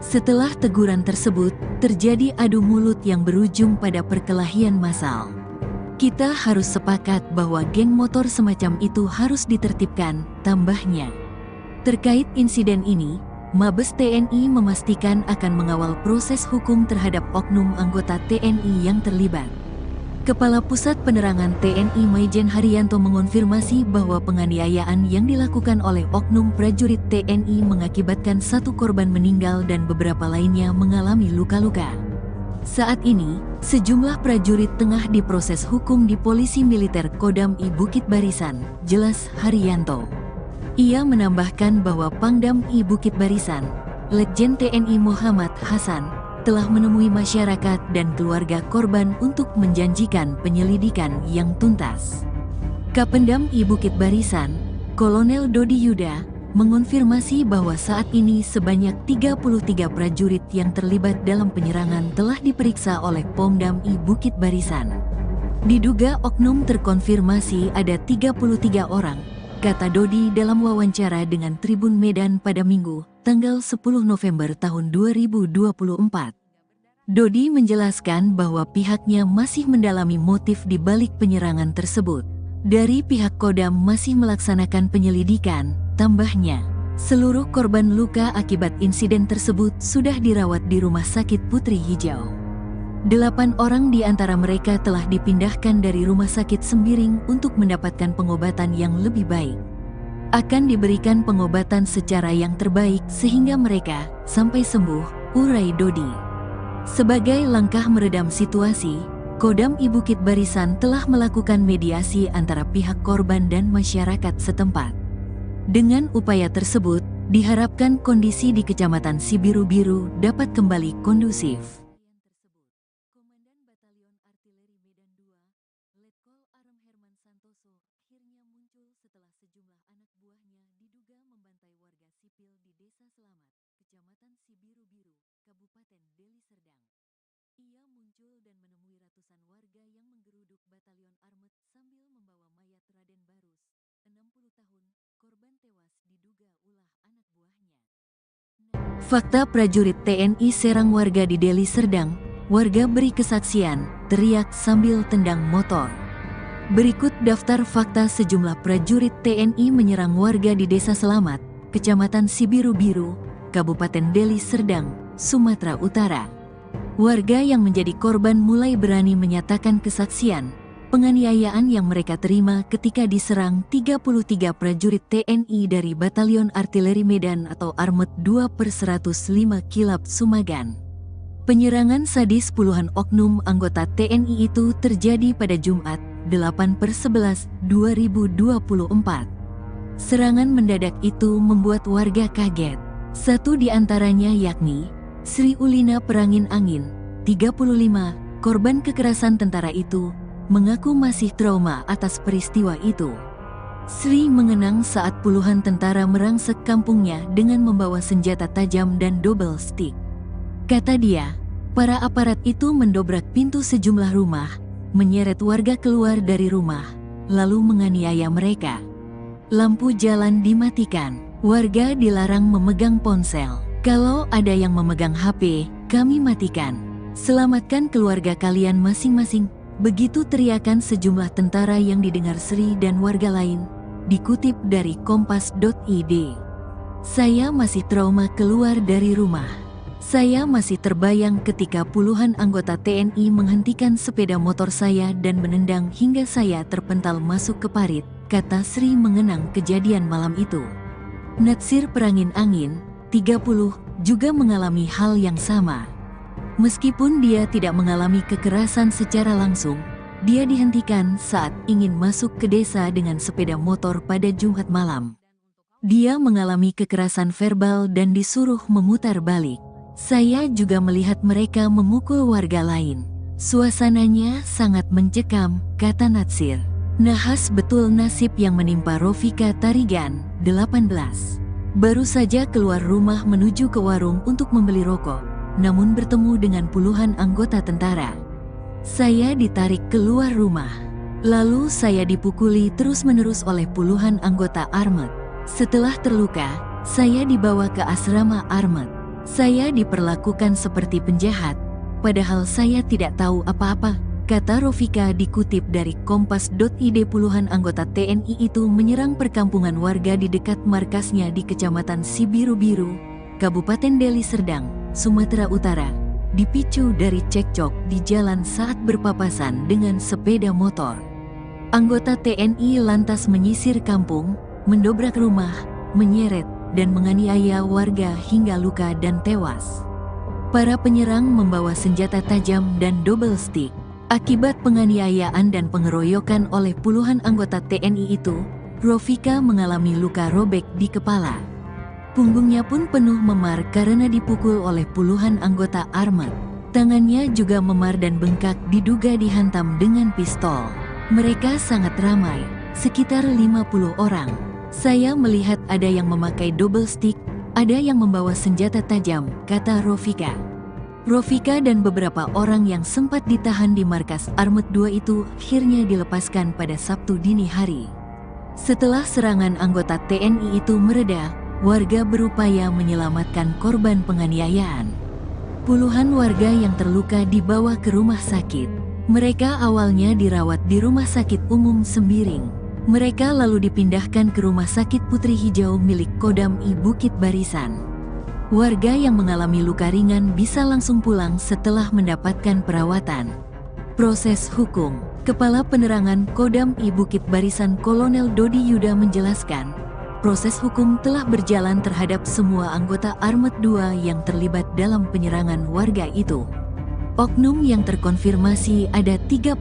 Setelah teguran tersebut, terjadi adu mulut yang berujung pada perkelahian massal. Kita harus sepakat bahwa geng motor semacam itu harus ditertibkan, tambahnya. Terkait insiden ini, Mabes TNI memastikan akan mengawal proses hukum terhadap oknum anggota TNI yang terlibat. Kepala Pusat Penerangan TNI Maijen Haryanto mengonfirmasi bahwa penganiayaan yang dilakukan oleh oknum prajurit TNI mengakibatkan satu korban meninggal dan beberapa lainnya mengalami luka-luka. Saat ini, sejumlah prajurit tengah diproses hukum di Polisi Militer Kodam I Bukit Barisan, jelas Haryanto. Ia menambahkan bahwa Pangdam I Bukit Barisan, Letjen TNI Muhammad Hasan, telah menemui masyarakat dan keluarga korban untuk menjanjikan penyelidikan yang tuntas. Kapendam I Bukit Barisan, Kolonel Dodi Yuda, mengonfirmasi bahwa saat ini sebanyak 33 prajurit yang terlibat dalam penyerangan telah diperiksa oleh Pomdam I Bukit Barisan. Diduga oknum terkonfirmasi ada 33 orang, kata Dodi dalam wawancara dengan Tribun Medan pada Minggu, tanggal 10 November tahun 2024. Dodi menjelaskan bahwa pihaknya masih mendalami motif di balik penyerangan tersebut. Dari pihak Kodam masih melaksanakan penyelidikan, tambahnya. Seluruh korban luka akibat insiden tersebut sudah dirawat di Rumah Sakit Putri Hijau. 8 orang di antara mereka telah dipindahkan dari Rumah Sakit Sembiring untuk mendapatkan pengobatan yang lebih baik. Akan diberikan pengobatan secara yang terbaik sehingga mereka sampai sembuh, urai Dodi. Sebagai langkah meredam situasi, Kodam I Bukit Barisan telah melakukan mediasi antara pihak korban dan masyarakat setempat. Dengan upaya tersebut, diharapkan kondisi di Kecamatan Sibiru-Biru dapat kembali kondusif. Komandan Batalion Artileri Medan 2, Letkol Arem Herman Santoso, akhirnya muncul setelah sejumlah anak buahnya diduga membantai warga sipil di Desa Selamat, Kecamatan Sibiru-Biru, Kabupaten Deli Serdang. Ia muncul dan menemui ratusan warga yang menggeruduk Batalion Armet sambil membawa mayat Raden Barus, 60 tahun, korban tewas diduga ulah anak buahnya. Fakta prajurit TNI serang warga di Deli Serdang, warga beri kesaksian, teriak sambil tendang motor. Berikut daftar fakta sejumlah prajurit TNI menyerang warga di Desa Selamat, Kecamatan Sibiru-Biru, Kabupaten Deli Serdang, Sumatera Utara. Warga yang menjadi korban mulai berani menyatakan kesaksian penganiayaan yang mereka terima ketika diserang 33 prajurit TNI dari Batalion Artileri Medan atau Armet 2/105 Kilap Sumagan. Penyerangan sadis puluhan oknum anggota TNI itu terjadi pada Jumat, 8/11/2024. Serangan mendadak itu membuat warga kaget. Satu di antaranya yakni Sri Ulina Perangin Angin, 35, korban kekerasan tentara itu, mengaku masih trauma atas peristiwa itu. Sri mengenang saat puluhan tentara merangsek kampungnya dengan membawa senjata tajam dan double stick. Kata dia, para aparat itu mendobrak pintu sejumlah rumah, menyeret warga keluar dari rumah, lalu menganiaya mereka. Lampu jalan dimatikan, warga dilarang memegang ponsel. Kalau ada yang memegang HP, kami matikan. Selamatkan keluarga kalian masing-masing. Begitu teriakan sejumlah tentara yang didengar Sri dan warga lain, dikutip dari kompas.id. Saya masih trauma keluar dari rumah. Saya masih terbayang ketika puluhan anggota TNI menghentikan sepeda motor saya dan menendang hingga saya terpental masuk ke parit, kata Sri mengenang kejadian malam itu. Natsir Perangin Angin, 30, juga mengalami hal yang sama. Meskipun dia tidak mengalami kekerasan secara langsung, dia dihentikan saat ingin masuk ke desa dengan sepeda motor pada Jumat malam. Dia mengalami kekerasan verbal dan disuruh memutar balik. Saya juga melihat mereka memukul warga lain. Suasananya sangat mencekam, kata Natsir. Nahas betul nasib yang menimpa Rofika Tarigan, 18. Baru saja keluar rumah menuju ke warung untuk membeli rokok, namun bertemu dengan puluhan anggota tentara. Saya ditarik keluar rumah. Lalu saya dipukuli terus-menerus oleh puluhan anggota Armet. Setelah terluka, saya dibawa ke asrama Armet. Saya diperlakukan seperti penjahat, padahal saya tidak tahu apa-apa, kata Rofika dikutip dari kompas.id. Puluhan anggota TNI itu menyerang perkampungan warga di dekat markasnya di Kecamatan Sibiru-Biru, Kabupaten Deli Serdang, Sumatera Utara, dipicu dari cekcok di jalan saat berpapasan dengan sepeda motor. Anggota TNI lantas menyisir kampung, mendobrak rumah, menyeret, dan menganiaya warga hingga luka dan tewas. Para penyerang membawa senjata tajam dan double stick. Akibat penganiayaan dan pengeroyokan oleh puluhan anggota TNI itu, Rofika mengalami luka robek di kepala. Punggungnya pun penuh memar karena dipukul oleh puluhan anggota Armet. Tangannya juga memar dan bengkak diduga dihantam dengan pistol. Mereka sangat ramai, sekitar 50 orang. Saya melihat ada yang memakai double stick, ada yang membawa senjata tajam, kata Rofika. Rofika dan beberapa orang yang sempat ditahan di markas Armet 2 itu akhirnya dilepaskan pada Sabtu dini hari. Setelah serangan anggota TNI itu mereda, warga berupaya menyelamatkan korban penganiayaan. Puluhan warga yang terluka dibawa ke rumah sakit. Mereka awalnya dirawat di Rumah Sakit Umum Sembiring. Mereka lalu dipindahkan ke Rumah Sakit Putri Hijau milik Kodam I Bukit Barisan. Warga yang mengalami luka ringan bisa langsung pulang setelah mendapatkan perawatan. Proses hukum. Kepala Penerangan Kodam I Bukit Barisan Kolonel Dodi Yuda menjelaskan, proses hukum telah berjalan terhadap semua anggota Armet 2 yang terlibat dalam penyerangan warga itu. Oknum yang terkonfirmasi ada 33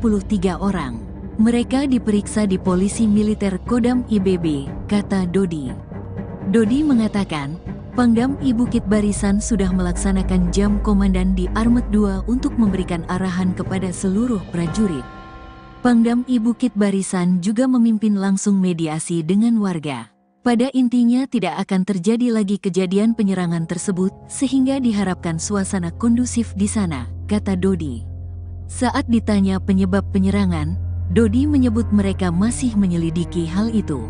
orang. Mereka diperiksa di Polisi Militer Kodam IBB, kata Dodi. Dodi mengatakan, Pangdam I Bukit Barisan sudah melaksanakan jam komandan di Armet 2 untuk memberikan arahan kepada seluruh prajurit. Pangdam I Bukit Barisan juga memimpin langsung mediasi dengan warga. Pada intinya tidak akan terjadi lagi kejadian penyerangan tersebut sehingga diharapkan suasana kondusif di sana, kata Dodi. Saat ditanya penyebab penyerangan, Dodi menyebut mereka masih menyelidiki hal itu.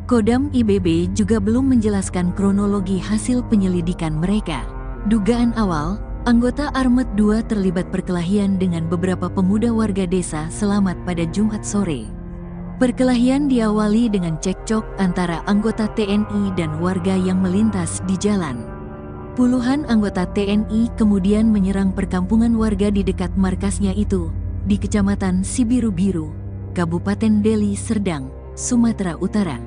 Kodam IBB juga belum menjelaskan kronologi hasil penyelidikan mereka. Dugaan awal, anggota Armet 2 terlibat perkelahian dengan beberapa pemuda warga desa Selamat pada Jumat sore. Perkelahian diawali dengan cekcok antara anggota TNI dan warga yang melintas di jalan. Puluhan anggota TNI kemudian menyerang perkampungan warga di dekat markasnya itu, di Kecamatan Sibiru-Biru, Kabupaten Deli Serdang, Sumatera Utara.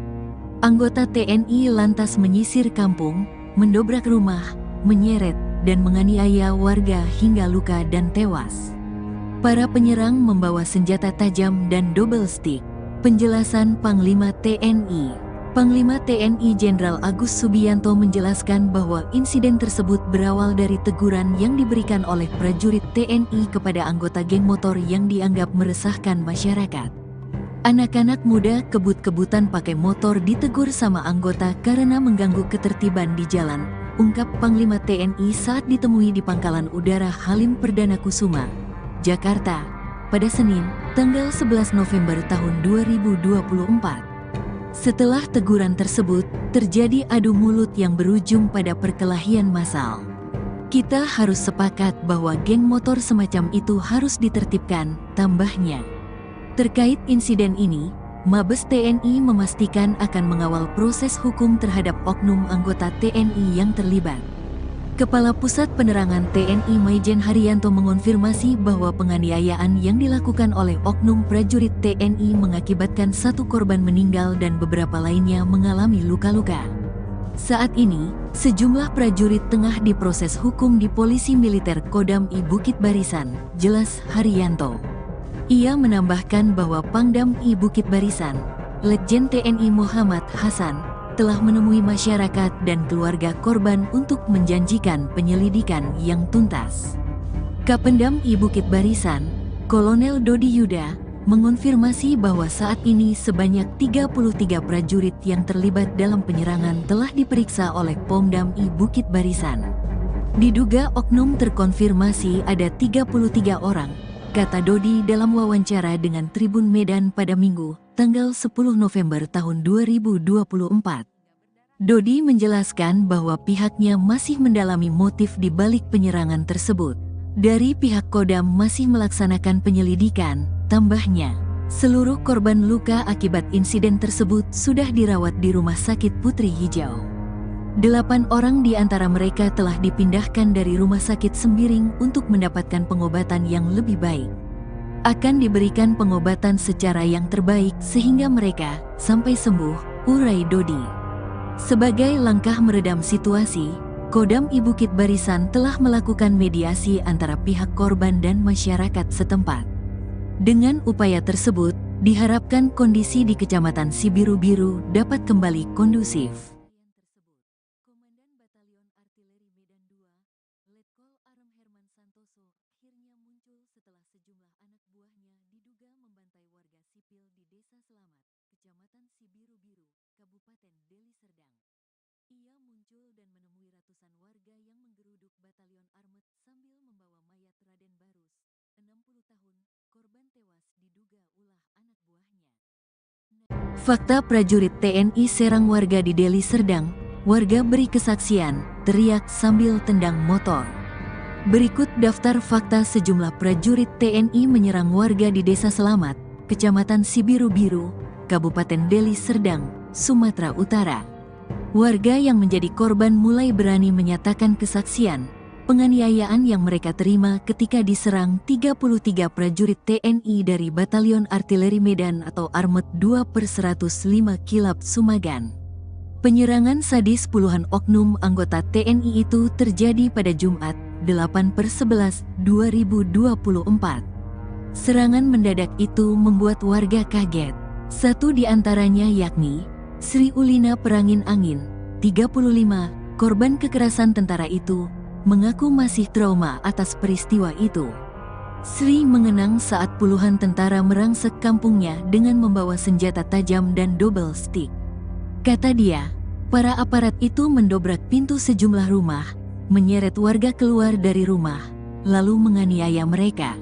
Anggota TNI lantas menyisir kampung, mendobrak rumah, menyeret, dan menganiaya warga hingga luka dan tewas. Para penyerang membawa senjata tajam dan double stick. Penjelasan Panglima TNI. Panglima TNI Jenderal Agus Subianto menjelaskan bahwa insiden tersebut berawal dari teguran yang diberikan oleh prajurit TNI kepada anggota geng motor yang dianggap meresahkan masyarakat. Anak-anak muda kebut-kebutan pakai motor ditegur sama anggota karena mengganggu ketertiban di jalan, ungkap Panglima TNI saat ditemui di Pangkalan Udara Halim Perdana Kusuma, Jakarta, pada Senin, tanggal 11 November tahun 2024. Setelah teguran tersebut, terjadi adu mulut yang berujung pada perkelahian massal. Kita harus sepakat bahwa geng motor semacam itu harus ditertibkan, tambahnya. Terkait insiden ini, Mabes TNI memastikan akan mengawal proses hukum terhadap oknum anggota TNI yang terlibat. Kepala Pusat Penerangan TNI Maijen Haryanto mengonfirmasi bahwa penganiayaan yang dilakukan oleh oknum prajurit TNI mengakibatkan 1 korban meninggal dan beberapa lainnya mengalami luka-luka. Saat ini, sejumlah prajurit tengah diproses hukum di Polisi Militer Kodam I Bukit Barisan, jelas Haryanto. Ia menambahkan bahwa Pangdam I Bukit Barisan, Letjen TNI Muhammad Hasan, telah menemui masyarakat dan keluarga korban untuk menjanjikan penyelidikan yang tuntas. Kapendam I Bukit Barisan, Kolonel Dodi Yuda, mengonfirmasi bahwa saat ini sebanyak 33 prajurit yang terlibat dalam penyerangan telah diperiksa oleh Pomdam I Bukit Barisan. Diduga oknum terkonfirmasi ada 33 orang, kata Dodi dalam wawancara dengan Tribun Medan pada Minggu, tanggal 10 November tahun 2024. Dodi menjelaskan bahwa pihaknya masih mendalami motif di balik penyerangan tersebut. Dari pihak Kodam masih melaksanakan penyelidikan, tambahnya. Seluruh korban luka akibat insiden tersebut sudah dirawat di Rumah Sakit Putri Hijau. 8 orang di antara mereka telah dipindahkan dari Rumah Sakit Sembiring untuk mendapatkan pengobatan yang lebih baik. Akan diberikan pengobatan secara yang terbaik sehingga mereka sampai sembuh, urai Dodi. Sebagai langkah meredam situasi, Kodam I Bukit Barisan telah melakukan mediasi antara pihak korban dan masyarakat setempat. Dengan upaya tersebut, diharapkan kondisi di Kecamatan Sibiru-Biru dapat kembali kondusif. Komandan Batalion Artileri Medan II, Letkol Arem Herman Santoso, akhirnya muncul setelah sejumlah anak buahnya diduga membantai warga sipil di Desa Selamat, Kecamatan Sibiru-Biru, Kabupaten Deli Serdang. Ia muncul dan menemui ratusan warga yang menggeruduk Batalion Armet sambil membawa mayat Raden Barus, 60 tahun, korban tewas diduga ulah anak buahnya. Fakta prajurit TNI serang warga di Deli Serdang, warga beri kesaksian, teriak sambil tendang motor. Berikut daftar fakta sejumlah prajurit TNI menyerang warga di Desa Selamat, Kecamatan Sibiru-Biru, Kabupaten Deli Serdang, Sumatera Utara. Warga yang menjadi korban mulai berani menyatakan kesaksian, penganiayaan yang mereka terima ketika diserang 33 prajurit TNI dari Batalion Artileri Medan atau Armet 2/105 Kilap Sumagan. Penyerangan sadis puluhan oknum anggota TNI itu terjadi pada Jumat, 8/11/2024. Serangan mendadak itu membuat warga kaget. Satu di antaranya yakni Sri Ulina Perangin Angin, 35, korban kekerasan tentara itu, mengaku masih trauma atas peristiwa itu. Sri mengenang saat puluhan tentara merangsek kampungnya dengan membawa senjata tajam dan double stick. Kata dia, para aparat itu mendobrak pintu sejumlah rumah, menyeret warga keluar dari rumah, lalu menganiaya mereka.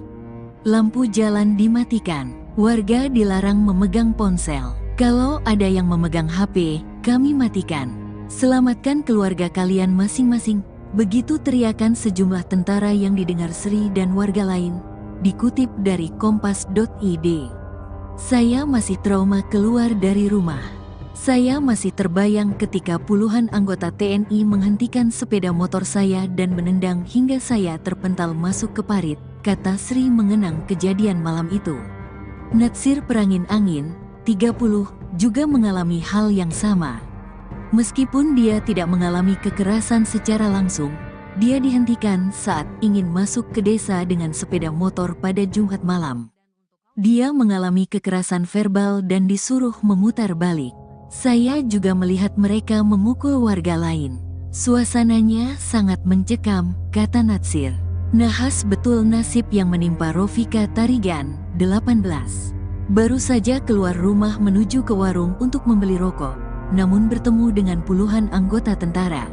Lampu jalan dimatikan, warga dilarang memegang ponsel. Kalau ada yang memegang HP, kami matikan. Selamatkan keluarga kalian masing-masing. Begitu teriakan sejumlah tentara yang didengar Sri dan warga lain. Dikutip dari kompas.id. Saya masih trauma keluar dari rumah. Saya masih terbayang ketika puluhan anggota TNI menghentikan sepeda motor saya dan menendang hingga saya terpental masuk ke parit, kata Sri mengenang kejadian malam itu. Natsir Perangin Angin, 30, juga mengalami hal yang sama. Meskipun dia tidak mengalami kekerasan secara langsung, dia dihentikan saat ingin masuk ke desa dengan sepeda motor pada Jumat malam. Dia mengalami kekerasan verbal dan disuruh memutar balik. Saya juga melihat mereka memukul warga lain. Suasananya sangat mencekam, kata Natsir. Nahas betul nasib yang menimpa Rofika Tarigan, 18. Baru saja keluar rumah menuju ke warung untuk membeli rokok, namun bertemu dengan puluhan anggota tentara.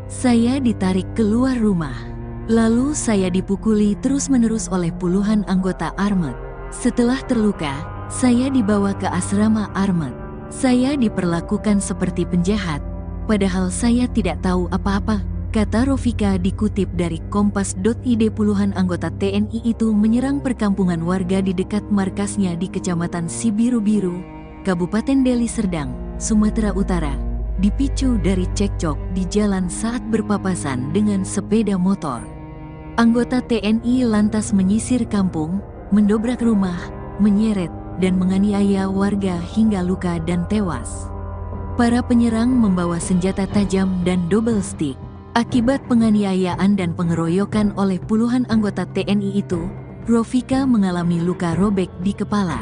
Saya ditarik keluar rumah. Lalu saya dipukuli terus-menerus oleh puluhan anggota Armet. Setelah terluka, saya dibawa ke asrama Armet. Saya diperlakukan seperti penjahat, padahal saya tidak tahu apa-apa, kata Rofika dikutip dari Kompas.id. Puluhan anggota TNI itu menyerang perkampungan warga di dekat markasnya di Kecamatan Sibiru-Biru, Kabupaten Deli Serdang, Sumatera Utara, dipicu dari cekcok di jalan saat berpapasan dengan sepeda motor. Anggota TNI lantas menyisir kampung, mendobrak rumah, menyeret, dan menganiaya warga hingga luka dan tewas. Para penyerang membawa senjata tajam dan double stick. Akibat penganiayaan dan pengeroyokan oleh puluhan anggota TNI itu, Rofika mengalami luka robek di kepala.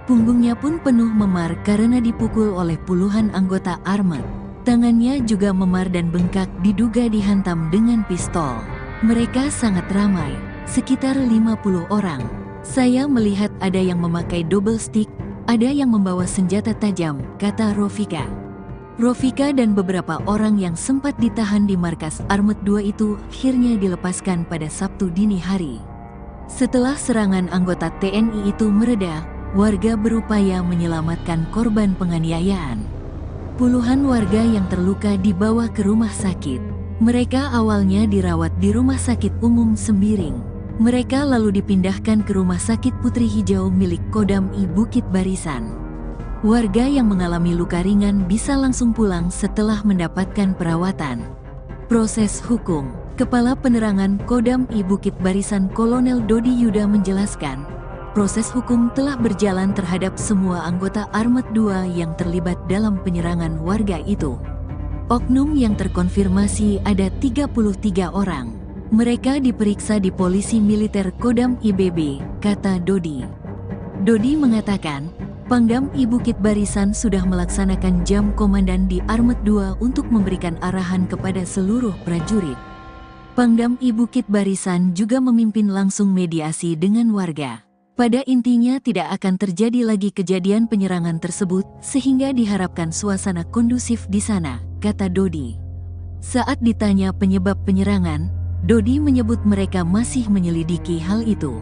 Punggungnya pun penuh memar karena dipukul oleh puluhan anggota Armet. Tangannya juga memar dan bengkak diduga dihantam dengan pistol. Mereka sangat ramai, sekitar 50 orang. Saya melihat ada yang memakai double stick, ada yang membawa senjata tajam, kata Rofika. Rofika dan beberapa orang yang sempat ditahan di markas Armet 2 itu akhirnya dilepaskan pada Sabtu dini hari. Setelah serangan anggota TNI itu mereda, warga berupaya menyelamatkan korban penganiayaan. Puluhan warga yang terluka dibawa ke rumah sakit. Mereka awalnya dirawat di Rumah Sakit Umum Sembiring. Mereka lalu dipindahkan ke Rumah Sakit Putri Hijau milik Kodam I Bukit Barisan. Warga yang mengalami luka ringan bisa langsung pulang setelah mendapatkan perawatan. Proses hukum. Kepala Penerangan Kodam I Bukit Barisan Kolonel Dodi Yuda menjelaskan, proses hukum telah berjalan terhadap semua anggota Armet 2 yang terlibat dalam penyerangan warga itu. Oknum yang terkonfirmasi ada 33 orang. Mereka diperiksa di Polisi Militer Kodam IBB, kata Dodi. Dodi mengatakan, Pangdam I Bukit Barisan sudah melaksanakan jam komandan di Armet 2 untuk memberikan arahan kepada seluruh prajurit. Pangdam I Bukit Barisan juga memimpin langsung mediasi dengan warga. Pada intinya tidak akan terjadi lagi kejadian penyerangan tersebut sehingga diharapkan suasana kondusif di sana, kata Dodi. Saat ditanya penyebab penyerangan, Dodi menyebut mereka masih menyelidiki hal itu.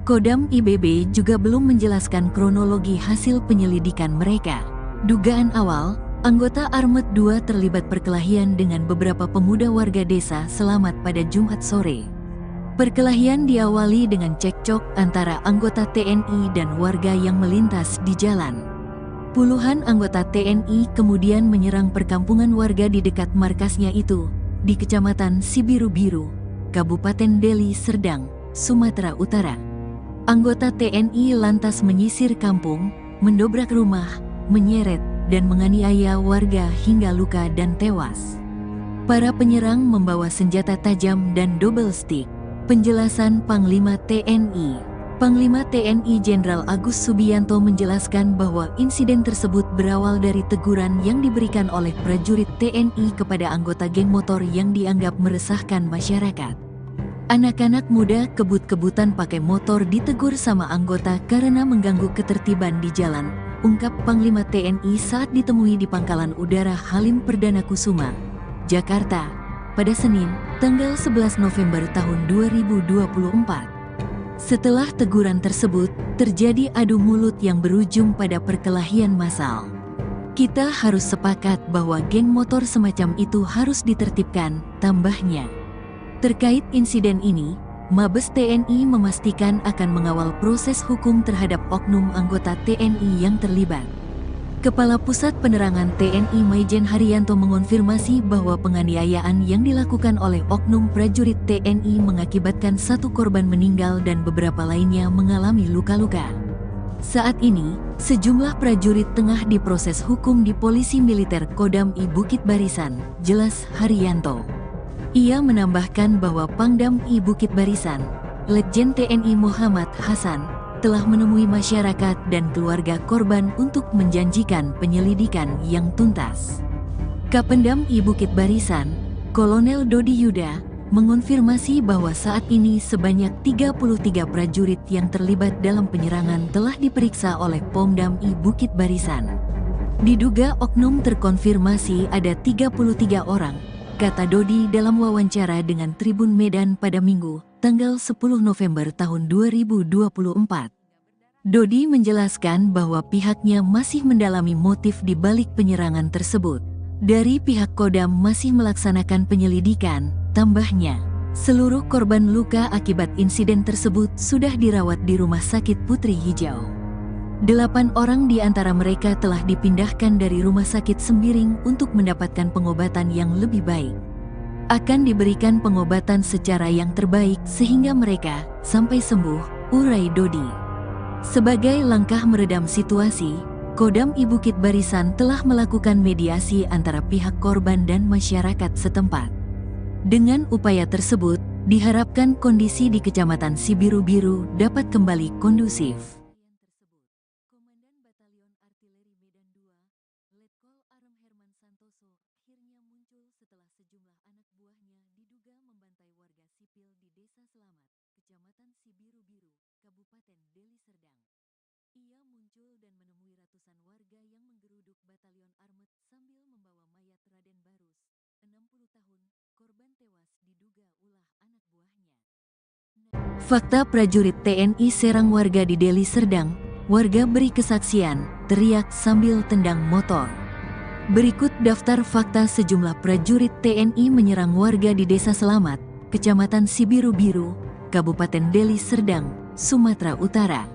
Kodam IBB juga belum menjelaskan kronologi hasil penyelidikan mereka. Dugaan awal, anggota Armet 2 terlibat perkelahian dengan beberapa pemuda warga desa Selamat pada Jumat sore. Perkelahian diawali dengan cekcok antara anggota TNI dan warga yang melintas di jalan. Puluhan anggota TNI kemudian menyerang perkampungan warga di dekat markasnya itu, di Kecamatan Sibiru-Biru, Kabupaten Deli Serdang, Sumatera Utara. Anggota TNI lantas menyisir kampung, mendobrak rumah, menyeret, dan menganiaya warga hingga luka dan tewas. Para penyerang membawa senjata tajam dan double stick. Penjelasan Panglima TNI. Panglima TNI Jenderal Agus Subianto menjelaskan bahwa insiden tersebut berawal dari teguran yang diberikan oleh prajurit TNI kepada anggota geng motor yang dianggap meresahkan masyarakat. Anak-anak muda kebut-kebutan pakai motor ditegur sama anggota karena mengganggu ketertiban di jalan, ungkap Panglima TNI saat ditemui di Pangkalan Udara Halim Perdana Kusuma, Jakarta, pada Senin, tanggal 11 November tahun 2024. Setelah teguran tersebut, terjadi adu mulut yang berujung pada perkelahian massal. Kita harus sepakat bahwa geng motor semacam itu harus ditertibkan, tambahnya. Terkait insiden ini, Mabes TNI memastikan akan mengawal proses hukum terhadap oknum anggota TNI yang terlibat. Kepala Pusat Penerangan TNI Maijen Haryanto mengonfirmasi bahwa penganiayaan yang dilakukan oleh oknum prajurit TNI mengakibatkan 1 korban meninggal dan beberapa lainnya mengalami luka-luka. Saat ini, sejumlah prajurit tengah diproses hukum di Polisi Militer Kodam I Bukit Barisan, jelas Haryanto. Ia menambahkan bahwa Pangdam I Bukit Barisan, Letjen TNI Muhammad Hasan, telah menemui masyarakat dan keluarga korban untuk menjanjikan penyelidikan yang tuntas. Kapendam I Bukit Barisan, Kolonel Dodi Yuda, mengonfirmasi bahwa saat ini sebanyak 33 prajurit yang terlibat dalam penyerangan telah diperiksa oleh Pomdam I Bukit Barisan. Diduga oknum terkonfirmasi ada 33 orang, kata Dodi dalam wawancara dengan Tribun Medan pada Minggu, tanggal 10 November tahun 2024. Dodi menjelaskan bahwa pihaknya masih mendalami motif di balik penyerangan tersebut. Dari pihak Kodam masih melaksanakan penyelidikan, tambahnya. Seluruh korban luka akibat insiden tersebut sudah dirawat di Rumah Sakit Putri Hijau. 8 orang di antara mereka telah dipindahkan dari Rumah Sakit Sembiring untuk mendapatkan pengobatan yang lebih baik. Akan diberikan pengobatan secara yang terbaik sehingga mereka sampai sembuh, urai Dodi. Sebagai langkah meredam situasi, Kodam I Bukit Barisan telah melakukan mediasi antara pihak korban dan masyarakat setempat. Dengan upaya tersebut, diharapkan kondisi di Kecamatan Sibiru-Biru dapat kembali kondusif. Komandan Batalion Artileri Medan II, Letkol Arem Herman Santoso, akhirnya muncul setelah sejumlah anak buahnya diduga membantai warga sipil di Desa Selamat, Kecamatan Sibiru-Biru, Kabupaten Deli Serdang. Ia muncul dan menemui ratusan warga yang menggeruduk Batalion Armet sambil membawa mayat Raden Barus, 60 tahun, korban tewas diduga ulah anak buahnya. Fakta prajurit TNI serang warga di Deli Serdang, warga beri kesaksian, teriak sambil tendang motor. Berikut daftar fakta sejumlah prajurit TNI menyerang warga di Desa Selamat, Kecamatan Sibiru-Biru, Kabupaten Deli Serdang, Sumatera Utara.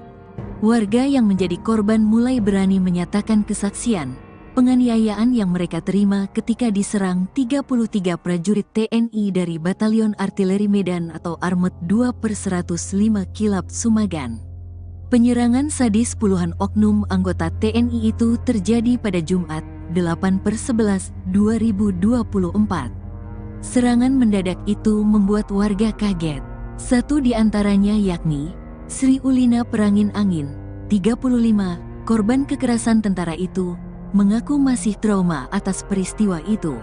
Warga yang menjadi korban mulai berani menyatakan kesaksian, penganiayaan yang mereka terima ketika diserang 33 prajurit TNI dari Batalion Artileri Medan atau Armet 2/105 Kilap Sumagan. Penyerangan sadis puluhan oknum anggota TNI itu terjadi pada Jumat, 8/11/2024. Serangan mendadak itu membuat warga kaget. 1 di antaranya yakni Sri Ulina Perangin Angin, 35, korban kekerasan tentara itu, mengaku masih trauma atas peristiwa itu.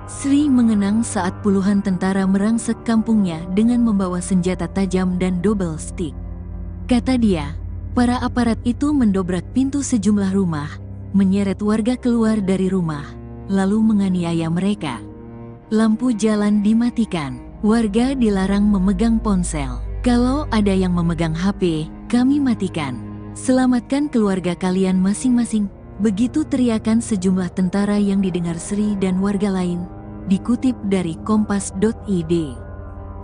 Sri mengenang saat puluhan tentara merangsek kampungnya dengan membawa senjata tajam dan double stick. Kata dia, para aparat itu mendobrak pintu sejumlah rumah, menyeret warga keluar dari rumah, lalu menganiaya mereka. Lampu jalan dimatikan, warga dilarang memegang ponsel. Kalau ada yang memegang HP, kami matikan. Selamatkan keluarga kalian masing-masing. Begitu teriakan sejumlah tentara yang didengar Sri dan warga lain. Dikutip dari kompas.id.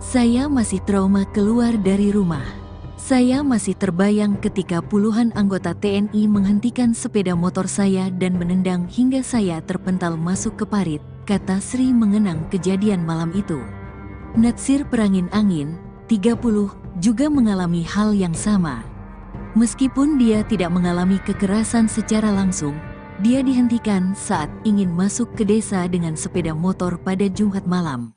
Saya masih trauma keluar dari rumah. Saya masih terbayang ketika puluhan anggota TNI menghentikan sepeda motor saya dan menendang hingga saya terpental masuk ke parit, kata Sri mengenang kejadian malam itu. Natsir Perangin Angin, 30, juga mengalami hal yang sama. Meskipun dia tidak mengalami kekerasan secara langsung, dia dihentikan saat ingin masuk ke desa dengan sepeda motor pada Jumat malam.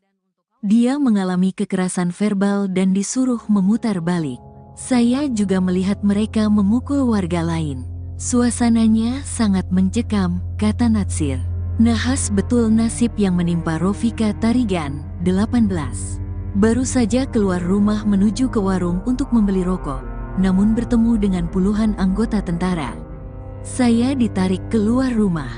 Dia mengalami kekerasan verbal dan disuruh memutar balik. Saya juga melihat mereka memukul warga lain. Suasananya sangat mencekam, kata Natsir. Nahas betul nasib yang menimpa Rofika Tarigan, 18. Baru saja keluar rumah menuju ke warung untuk membeli rokok, namun bertemu dengan puluhan anggota tentara. Saya ditarik keluar rumah.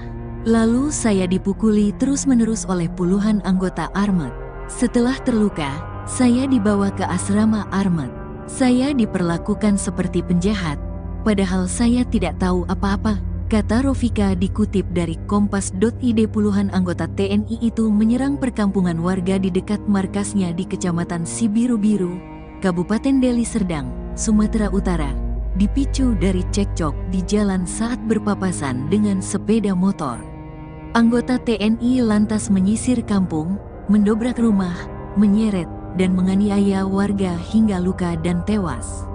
Lalu saya dipukuli terus-menerus oleh puluhan anggota Armet. Setelah terluka, saya dibawa ke asrama Armet. Saya diperlakukan seperti penjahat, padahal saya tidak tahu apa-apa, kata Rofika dikutip dari kompas.id. Puluhan anggota TNI itu menyerang perkampungan warga di dekat markasnya di Kecamatan Sibiru-Biru, Kabupaten Deli Serdang, Sumatera Utara, dipicu dari cekcok di jalan saat berpapasan dengan sepeda motor. Anggota TNI lantas menyisir kampung, mendobrak rumah, menyeret, dan menganiaya warga hingga luka dan tewas.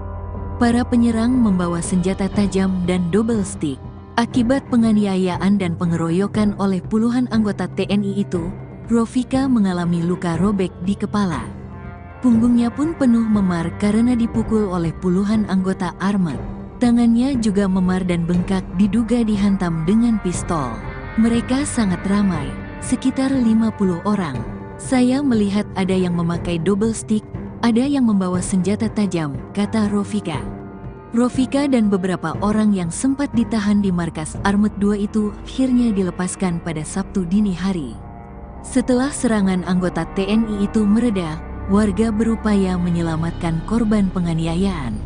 Para penyerang membawa senjata tajam dan double stick. Akibat penganiayaan dan pengeroyokan oleh puluhan anggota TNI itu, Rofika mengalami luka robek di kepala. Punggungnya pun penuh memar karena dipukul oleh puluhan anggota armet. Tangannya juga memar dan bengkak diduga dihantam dengan pistol. Mereka sangat ramai, sekitar 50 orang. Saya melihat ada yang memakai double stick, ada yang membawa senjata tajam, kata Rofika. Rofika dan beberapa orang yang sempat ditahan di markas Armet 2 itu akhirnya dilepaskan pada Sabtu dini hari. Setelah serangan anggota TNI itu mereda, warga berupaya menyelamatkan korban penganiayaan.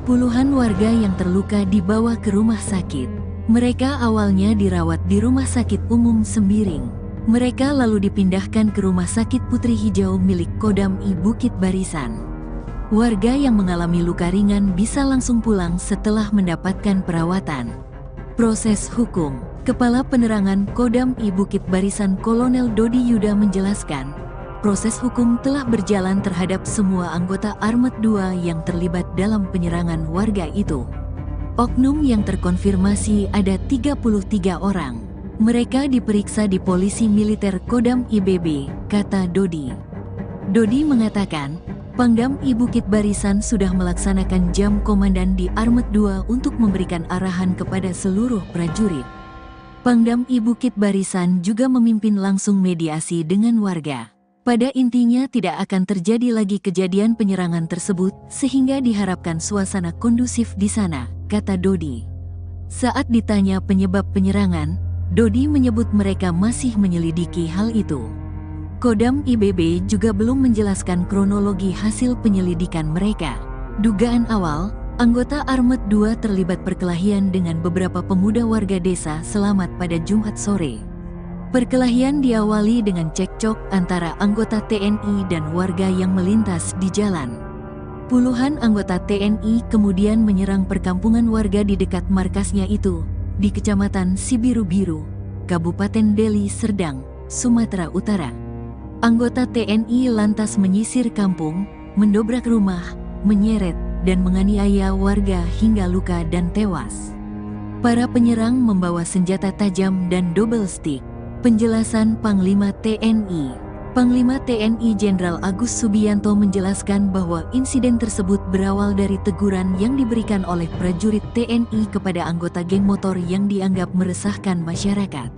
Puluhan warga yang terluka dibawa ke rumah sakit. Mereka awalnya dirawat di Rumah Sakit Umum Sembiring. Mereka lalu dipindahkan ke Rumah Sakit Putri Hijau milik Kodam I Bukit Barisan. Warga yang mengalami luka ringan bisa langsung pulang setelah mendapatkan perawatan. Proses hukum. Kepala Penerangan Kodam I Bukit Barisan Kolonel Dodi Yuda menjelaskan, proses hukum telah berjalan terhadap semua anggota Armet 2 yang terlibat dalam penyerangan warga itu. Oknum yang terkonfirmasi ada 33 orang. Mereka diperiksa di Polisi Militer Kodam IBB, kata Dodi. Dodi mengatakan, Pangdam I Bukit Barisan sudah melaksanakan jam komandan di Armet 2 untuk memberikan arahan kepada seluruh prajurit. Pangdam I Bukit Barisan juga memimpin langsung mediasi dengan warga. Pada intinya tidak akan terjadi lagi kejadian penyerangan tersebut sehingga diharapkan suasana kondusif di sana, kata Dodi. Saat ditanya penyebab penyerangan, Dodi menyebut mereka masih menyelidiki hal itu. Kodam IBB juga belum menjelaskan kronologi hasil penyelidikan mereka. Dugaan awal, anggota Armet 2 terlibat perkelahian dengan beberapa pemuda warga desa Selamat pada Jumat sore. Perkelahian diawali dengan cekcok antara anggota TNI dan warga yang melintas di jalan. Puluhan anggota TNI kemudian menyerang perkampungan warga di dekat markasnya itu, di Kecamatan Sibiru-Biru, Kabupaten Deli Serdang, Sumatera Utara. Anggota TNI lantas menyisir kampung, mendobrak rumah, menyeret, dan menganiaya warga hingga luka dan tewas. Para penyerang membawa senjata tajam dan double stick. Penjelasan Panglima TNI. Panglima TNI Jenderal Agus Subianto menjelaskan bahwa insiden tersebut berawal dari teguran yang diberikan oleh prajurit TNI kepada anggota geng motor yang dianggap meresahkan masyarakat.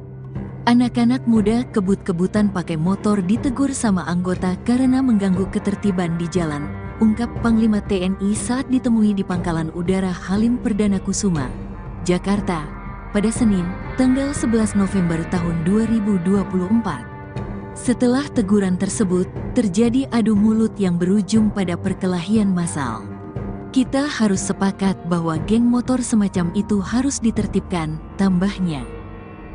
Anak-anak muda kebut-kebutan pakai motor ditegur sama anggota karena mengganggu ketertiban di jalan, ungkap Panglima TNI saat ditemui di Pangkalan Udara Halim Perdana Kusuma, Jakarta, pada Senin, tanggal 11 November tahun 2024. Setelah teguran tersebut, terjadi adu mulut yang berujung pada perkelahian massal. Kita harus sepakat bahwa geng motor semacam itu harus ditertibkan, tambahnya.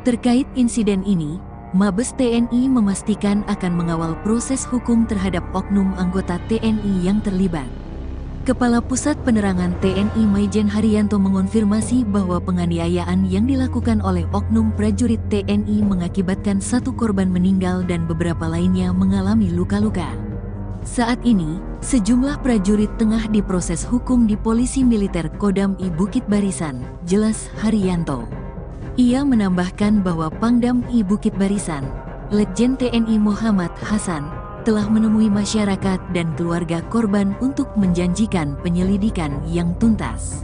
Terkait insiden ini, Mabes TNI memastikan akan mengawal proses hukum terhadap oknum anggota TNI yang terlibat. Kepala Pusat Penerangan TNI Maijen Haryanto mengonfirmasi bahwa penganiayaan yang dilakukan oleh oknum prajurit TNI mengakibatkan 1 korban meninggal dan beberapa lainnya mengalami luka-luka. Saat ini, sejumlah prajurit tengah diproses hukum di Polisi Militer Kodam I Bukit Barisan, jelas Haryanto. Ia menambahkan bahwa Pangdam I Bukit Barisan, Letjen TNI Muhammad Hasan, telah menemui masyarakat dan keluarga korban untuk menjanjikan penyelidikan yang tuntas.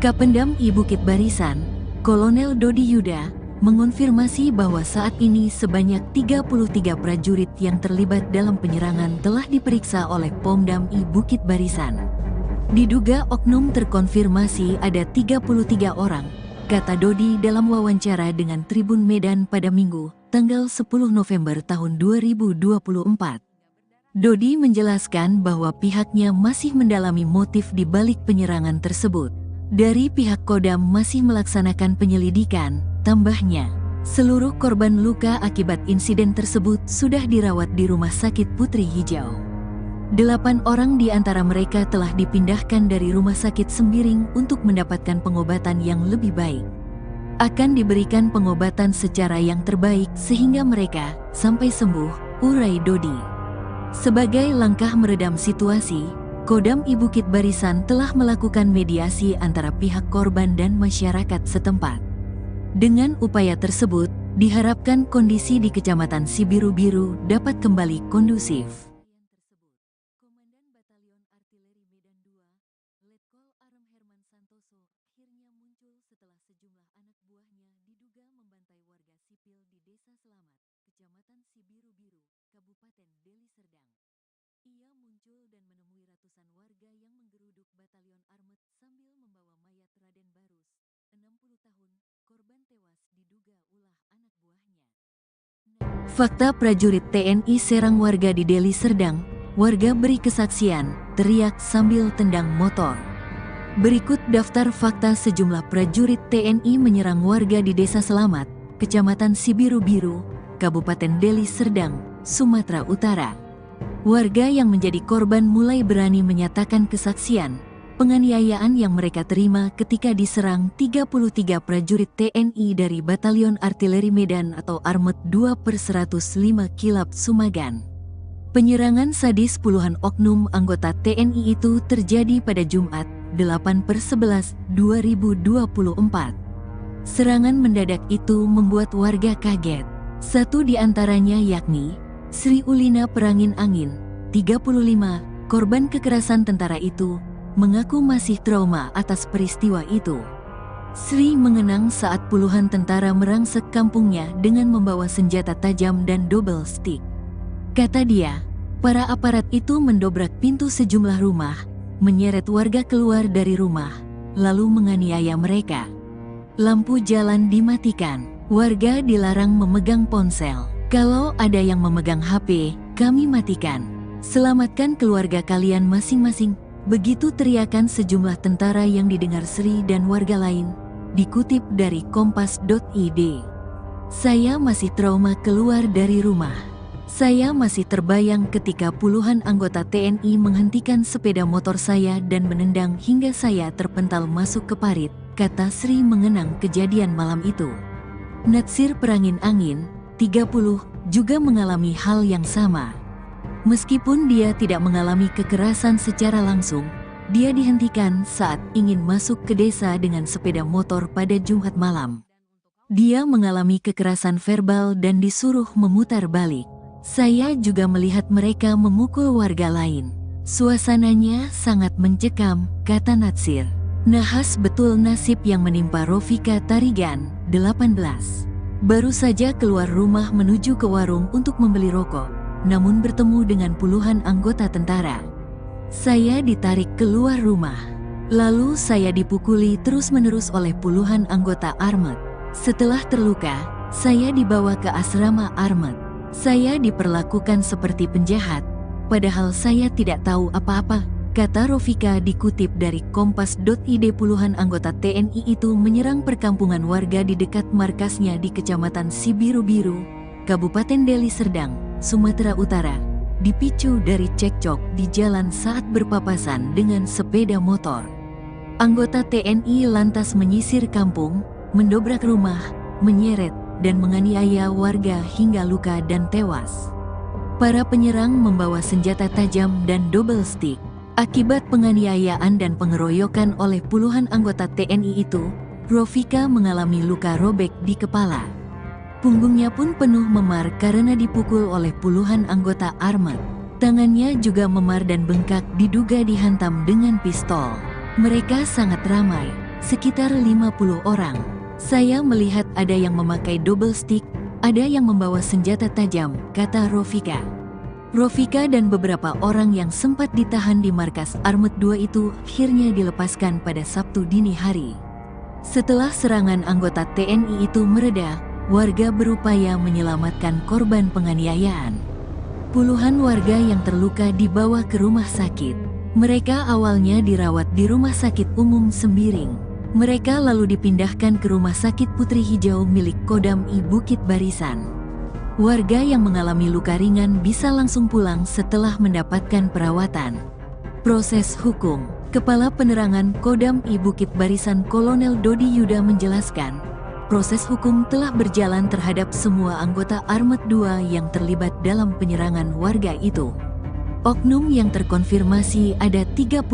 Kapendam I Bukit Barisan, Kolonel Dodi Yuda, mengonfirmasi bahwa saat ini sebanyak 33 prajurit yang terlibat dalam penyerangan telah diperiksa oleh Pomdam I Bukit Barisan. Diduga oknum terkonfirmasi ada 33 orang, kata Dodi dalam wawancara dengan Tribun Medan pada Minggu, tanggal 10 November tahun 2024. Dodi menjelaskan bahwa pihaknya masih mendalami motif di balik penyerangan tersebut. Dari pihak Kodam masih melaksanakan penyelidikan, tambahnya. Seluruh korban luka akibat insiden tersebut sudah dirawat di Rumah Sakit Putri Hijau. 8 orang di antara mereka telah dipindahkan dari Rumah Sakit Sembiring untuk mendapatkan pengobatan yang lebih baik. Akan diberikan pengobatan secara yang terbaik sehingga mereka sampai sembuh, urai Dodi. Sebagai langkah meredam situasi, Kodam I Bukit Barisan telah melakukan mediasi antara pihak korban dan masyarakat setempat. Dengan upaya tersebut, diharapkan kondisi di Kecamatan Sibiru-Biru dapat kembali kondusif. Komandan Batalion Artileri Medan II, Letkol Arem Herman Santoso, akhirnya muncul setelah sejumlah anak buahnya diduga membantai warga sipil di Desa Selamat, Kecamatan Sibiru-Biru, Kabupaten Deli Serdang. Ia muncul dan menemui ratusan warga yang menggeruduk Batalion Armet sambil membawa mayat Raden Barus, 60 tahun, korban tewas diduga ulah anak buahnya. Fakta prajurit TNI serang warga di Deli Serdang, warga beri kesaksian, teriak sambil tendang motor. Berikut daftar fakta sejumlah prajurit TNI menyerang warga di Desa Selamat, Kecamatan Sibiru-Biru, Kabupaten Deli Serdang, Sumatera Utara. Warga yang menjadi korban mulai berani menyatakan kesaksian penganiayaan yang mereka terima ketika diserang 33 prajurit TNI dari Batalion Artileri Medan atau Armet 2/105 Kilap Sumagan. Penyerangan sadis puluhan oknum anggota TNI itu terjadi pada Jumat, 8/11/2024. Serangan mendadak itu membuat warga kaget. Satu di antaranya yakni Sri Ulina Perangin Angin, 35, korban kekerasan tentara itu, mengaku masih trauma atas peristiwa itu. Sri mengenang saat puluhan tentara merangsek kampungnya dengan membawa senjata tajam dan double stick. Kata dia, para aparat itu mendobrak pintu sejumlah rumah, menyeret warga keluar dari rumah, lalu menganiaya mereka. Lampu jalan dimatikan, warga dilarang memegang ponsel. Kalau ada yang memegang HP, kami matikan. Selamatkan keluarga kalian masing-masing. Begitu teriakan sejumlah tentara yang didengar Sri dan warga lain, dikutip dari kompas.id. Saya masih trauma keluar dari rumah. Saya masih terbayang ketika puluhan anggota TNI menghentikan sepeda motor saya dan menendang hingga saya terpental masuk ke parit, kata Sri mengenang kejadian malam itu. Natsir Perangin Angin, 30, juga mengalami hal yang sama. Meskipun dia tidak mengalami kekerasan secara langsung, dia dihentikan saat ingin masuk ke desa dengan sepeda motor pada Jumat malam. Dia mengalami kekerasan verbal dan disuruh memutar balik. Saya juga melihat mereka memukul warga lain. Suasananya sangat mencekam, kata Natsir. Nahas betul nasib yang menimpa Rofika Tarigan, 18. Baru saja keluar rumah menuju ke warung untuk membeli rokok, namun bertemu dengan puluhan anggota tentara. Saya ditarik keluar rumah. Lalu saya dipukuli terus-menerus oleh puluhan anggota Armet. Setelah terluka, saya dibawa ke asrama Armet. Saya diperlakukan seperti penjahat, padahal saya tidak tahu apa-apa, kata Rofika dikutip dari kompas.id. Puluhan anggota TNI itu menyerang perkampungan warga di dekat markasnya di Kecamatan Sibiru-Biru, Kabupaten Deli Serdang, Sumatera Utara, dipicu dari cekcok di jalan saat berpapasan dengan sepeda motor. Anggota TNI lantas menyisir kampung, mendobrak rumah, menyeret, dan menganiaya warga hingga luka dan tewas. Para penyerang membawa senjata tajam dan double stick. Akibat penganiayaan dan pengeroyokan oleh puluhan anggota TNI itu, Rofika mengalami luka robek di kepala. Punggungnya pun penuh memar karena dipukul oleh puluhan anggota Armet. Tangannya juga memar dan bengkak diduga dihantam dengan pistol. Mereka sangat ramai, sekitar 50 orang. Saya melihat ada yang memakai double stick, ada yang membawa senjata tajam, kata Rofika. Rofika dan beberapa orang yang sempat ditahan di markas Armet 2 itu akhirnya dilepaskan pada Sabtu dini hari. Setelah serangan anggota TNI itu mereda, warga berupaya menyelamatkan korban penganiayaan. Puluhan warga yang terluka dibawa ke rumah sakit. Mereka awalnya dirawat di Rumah Sakit Umum Sembiring. Mereka lalu dipindahkan ke Rumah Sakit Putri Hijau milik Kodam I Bukit Barisan. Warga yang mengalami luka ringan bisa langsung pulang setelah mendapatkan perawatan. Proses hukum. Kepala Penerangan Kodam I Bukit Barisan Kolonel Dodi Yuda menjelaskan, proses hukum telah berjalan terhadap semua anggota Armet 2 yang terlibat dalam penyerangan warga itu. Oknum yang terkonfirmasi ada 33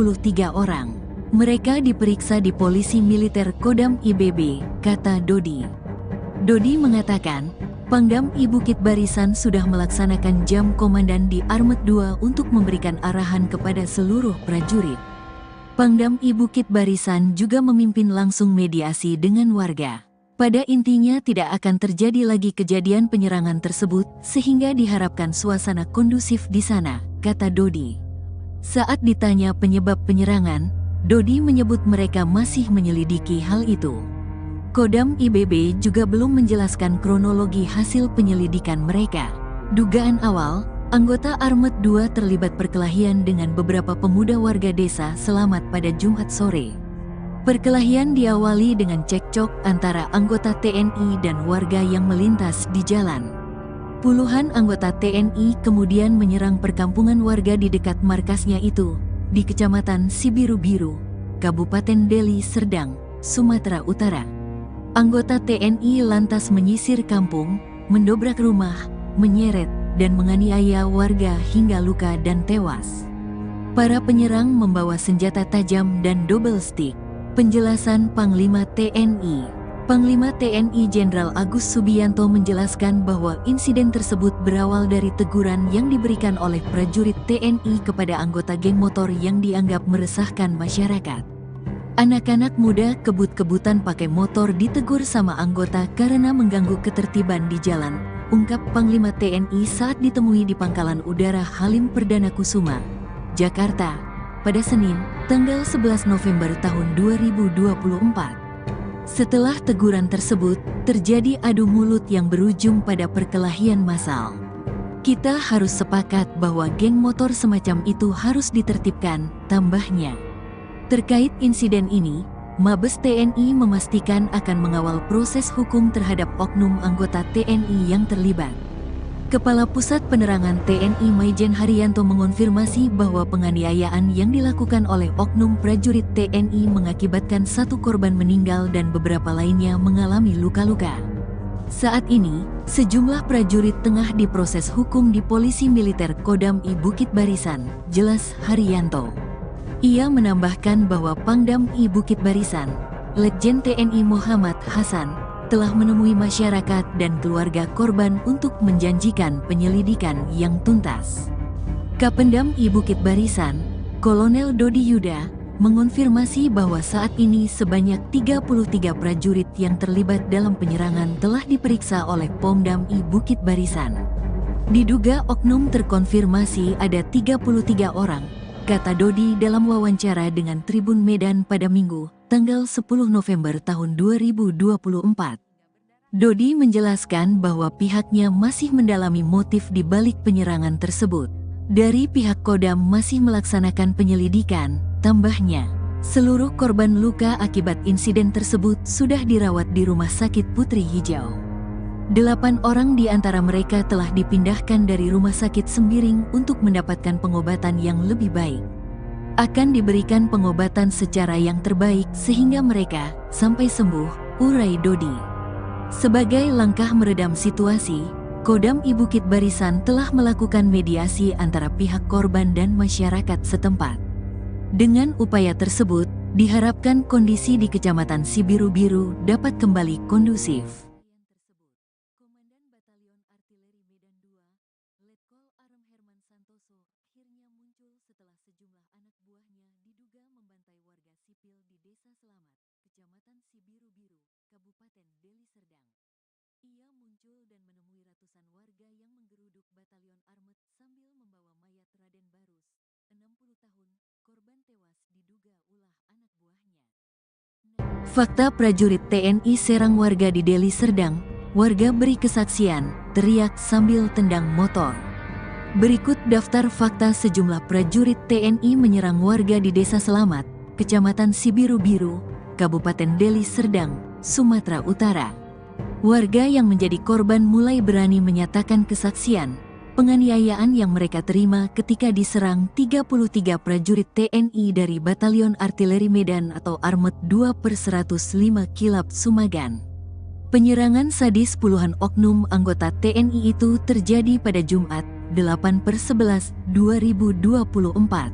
orang. Mereka diperiksa di Polisi Militer Kodam IBB, kata Dodi. Dodi mengatakan, Pangdam I Bukit Barisan sudah melaksanakan jam komandan di Armet 2 untuk memberikan arahan kepada seluruh prajurit. Pangdam I Bukit Barisan juga memimpin langsung mediasi dengan warga. Pada intinya tidak akan terjadi lagi kejadian penyerangan tersebut sehingga diharapkan suasana kondusif di sana, kata Dodi. Saat ditanya penyebab penyerangan, Dodi menyebut mereka masih menyelidiki hal itu. Kodam IBB juga belum menjelaskan kronologi hasil penyelidikan mereka. Dugaan awal, anggota Armet 2 terlibat perkelahian dengan beberapa pemuda warga desa Selamat pada Jumat sore. Perkelahian diawali dengan cekcok antara anggota TNI dan warga yang melintas di jalan. Puluhan anggota TNI kemudian menyerang perkampungan warga di dekat markasnya itu, di Kecamatan Sibiru-Biru, Kabupaten Deli Serdang, Sumatera Utara. Anggota TNI lantas menyisir kampung, mendobrak rumah, menyeret, dan menganiaya warga hingga luka dan tewas. Para penyerang membawa senjata tajam dan double stick. Penjelasan Panglima TNI. Panglima TNI Jenderal Agus Subianto menjelaskan bahwa insiden tersebut berawal dari teguran yang diberikan oleh prajurit TNI kepada anggota geng motor yang dianggap meresahkan masyarakat. Anak-anak muda kebut-kebutan pakai motor ditegur sama anggota karena mengganggu ketertiban di jalan, ungkap Panglima TNI saat ditemui di Pangkalan Udara Halim Perdana Kusuma, Jakarta, pada Senin, tanggal 11 November tahun 2024. Setelah teguran tersebut, terjadi adu mulut yang berujung pada perkelahian massal. Kita harus sepakat bahwa geng motor semacam itu harus ditertibkan, tambahnya. Terkait insiden ini, Mabes TNI memastikan akan mengawal proses hukum terhadap oknum anggota TNI yang terlibat. Kepala Pusat Penerangan TNI Maijen Haryanto mengonfirmasi bahwa penganiayaan yang dilakukan oleh oknum prajurit TNI mengakibatkan satu korban meninggal dan beberapa lainnya mengalami luka-luka. Saat ini, sejumlah prajurit tengah diproses hukum di Polisi Militer Kodam I Bukit Barisan, jelas Haryanto. Ia menambahkan bahwa Pangdam I Bukit Barisan, Letjen TNI Muhammad Hasan, telah menemui masyarakat dan keluarga korban untuk menjanjikan penyelidikan yang tuntas. Kapendam I Bukit Barisan, Kolonel Dodi Yuda, mengonfirmasi bahwa saat ini sebanyak 33 prajurit yang terlibat dalam penyerangan telah diperiksa oleh Pomdam I Bukit Barisan. Diduga oknum terkonfirmasi ada 33 orang, kata Dodi dalam wawancara dengan Tribun Medan pada Minggu, tanggal 10 November tahun 2024. Dodi menjelaskan bahwa pihaknya masih mendalami motif di balik penyerangan tersebut. Dari pihak Kodam masih melaksanakan penyelidikan, tambahnya. Seluruh korban luka akibat insiden tersebut sudah dirawat di Rumah Sakit Putri Hijau. 8 orang di antara mereka telah dipindahkan dari Rumah Sakit Sembiring untuk mendapatkan pengobatan yang lebih baik. Akan diberikan pengobatan secara yang terbaik sehingga mereka sampai sembuh, urai Dodi. Sebagai langkah meredam situasi, Kodam I Bukit Barisan telah melakukan mediasi antara pihak korban dan masyarakat setempat. Dengan upaya tersebut, diharapkan kondisi di Kecamatan Sibiru-Biru dapat kembali kondusif. Setelah sejumlah anak buahnya diduga membantai warga sipil di Desa Selamat, Kecamatan Sibiru-Biru, Kabupaten Deli Serdang. Ia muncul dan menemui ratusan warga yang menggeruduk Batalion Armet sambil membawa mayat Raden Barus, 60 tahun, korban tewas diduga ulah anak buahnya. Fakta prajurit TNI serang warga di Deli Serdang, warga beri kesaksian, teriak sambil tendang motor. Berikut daftar fakta sejumlah prajurit TNI menyerang warga di Desa Selamat, Kecamatan Sibiru-Biru, Kabupaten Deli Serdang, Sumatera Utara. Warga yang menjadi korban mulai berani menyatakan kesaksian penganiayaan yang mereka terima ketika diserang 33 prajurit TNI dari Batalion Artileri Medan atau Armet 2/105 Kilap Sumagan. Penyerangan sadis puluhan oknum anggota TNI itu terjadi pada Jumat, 8/11/2024.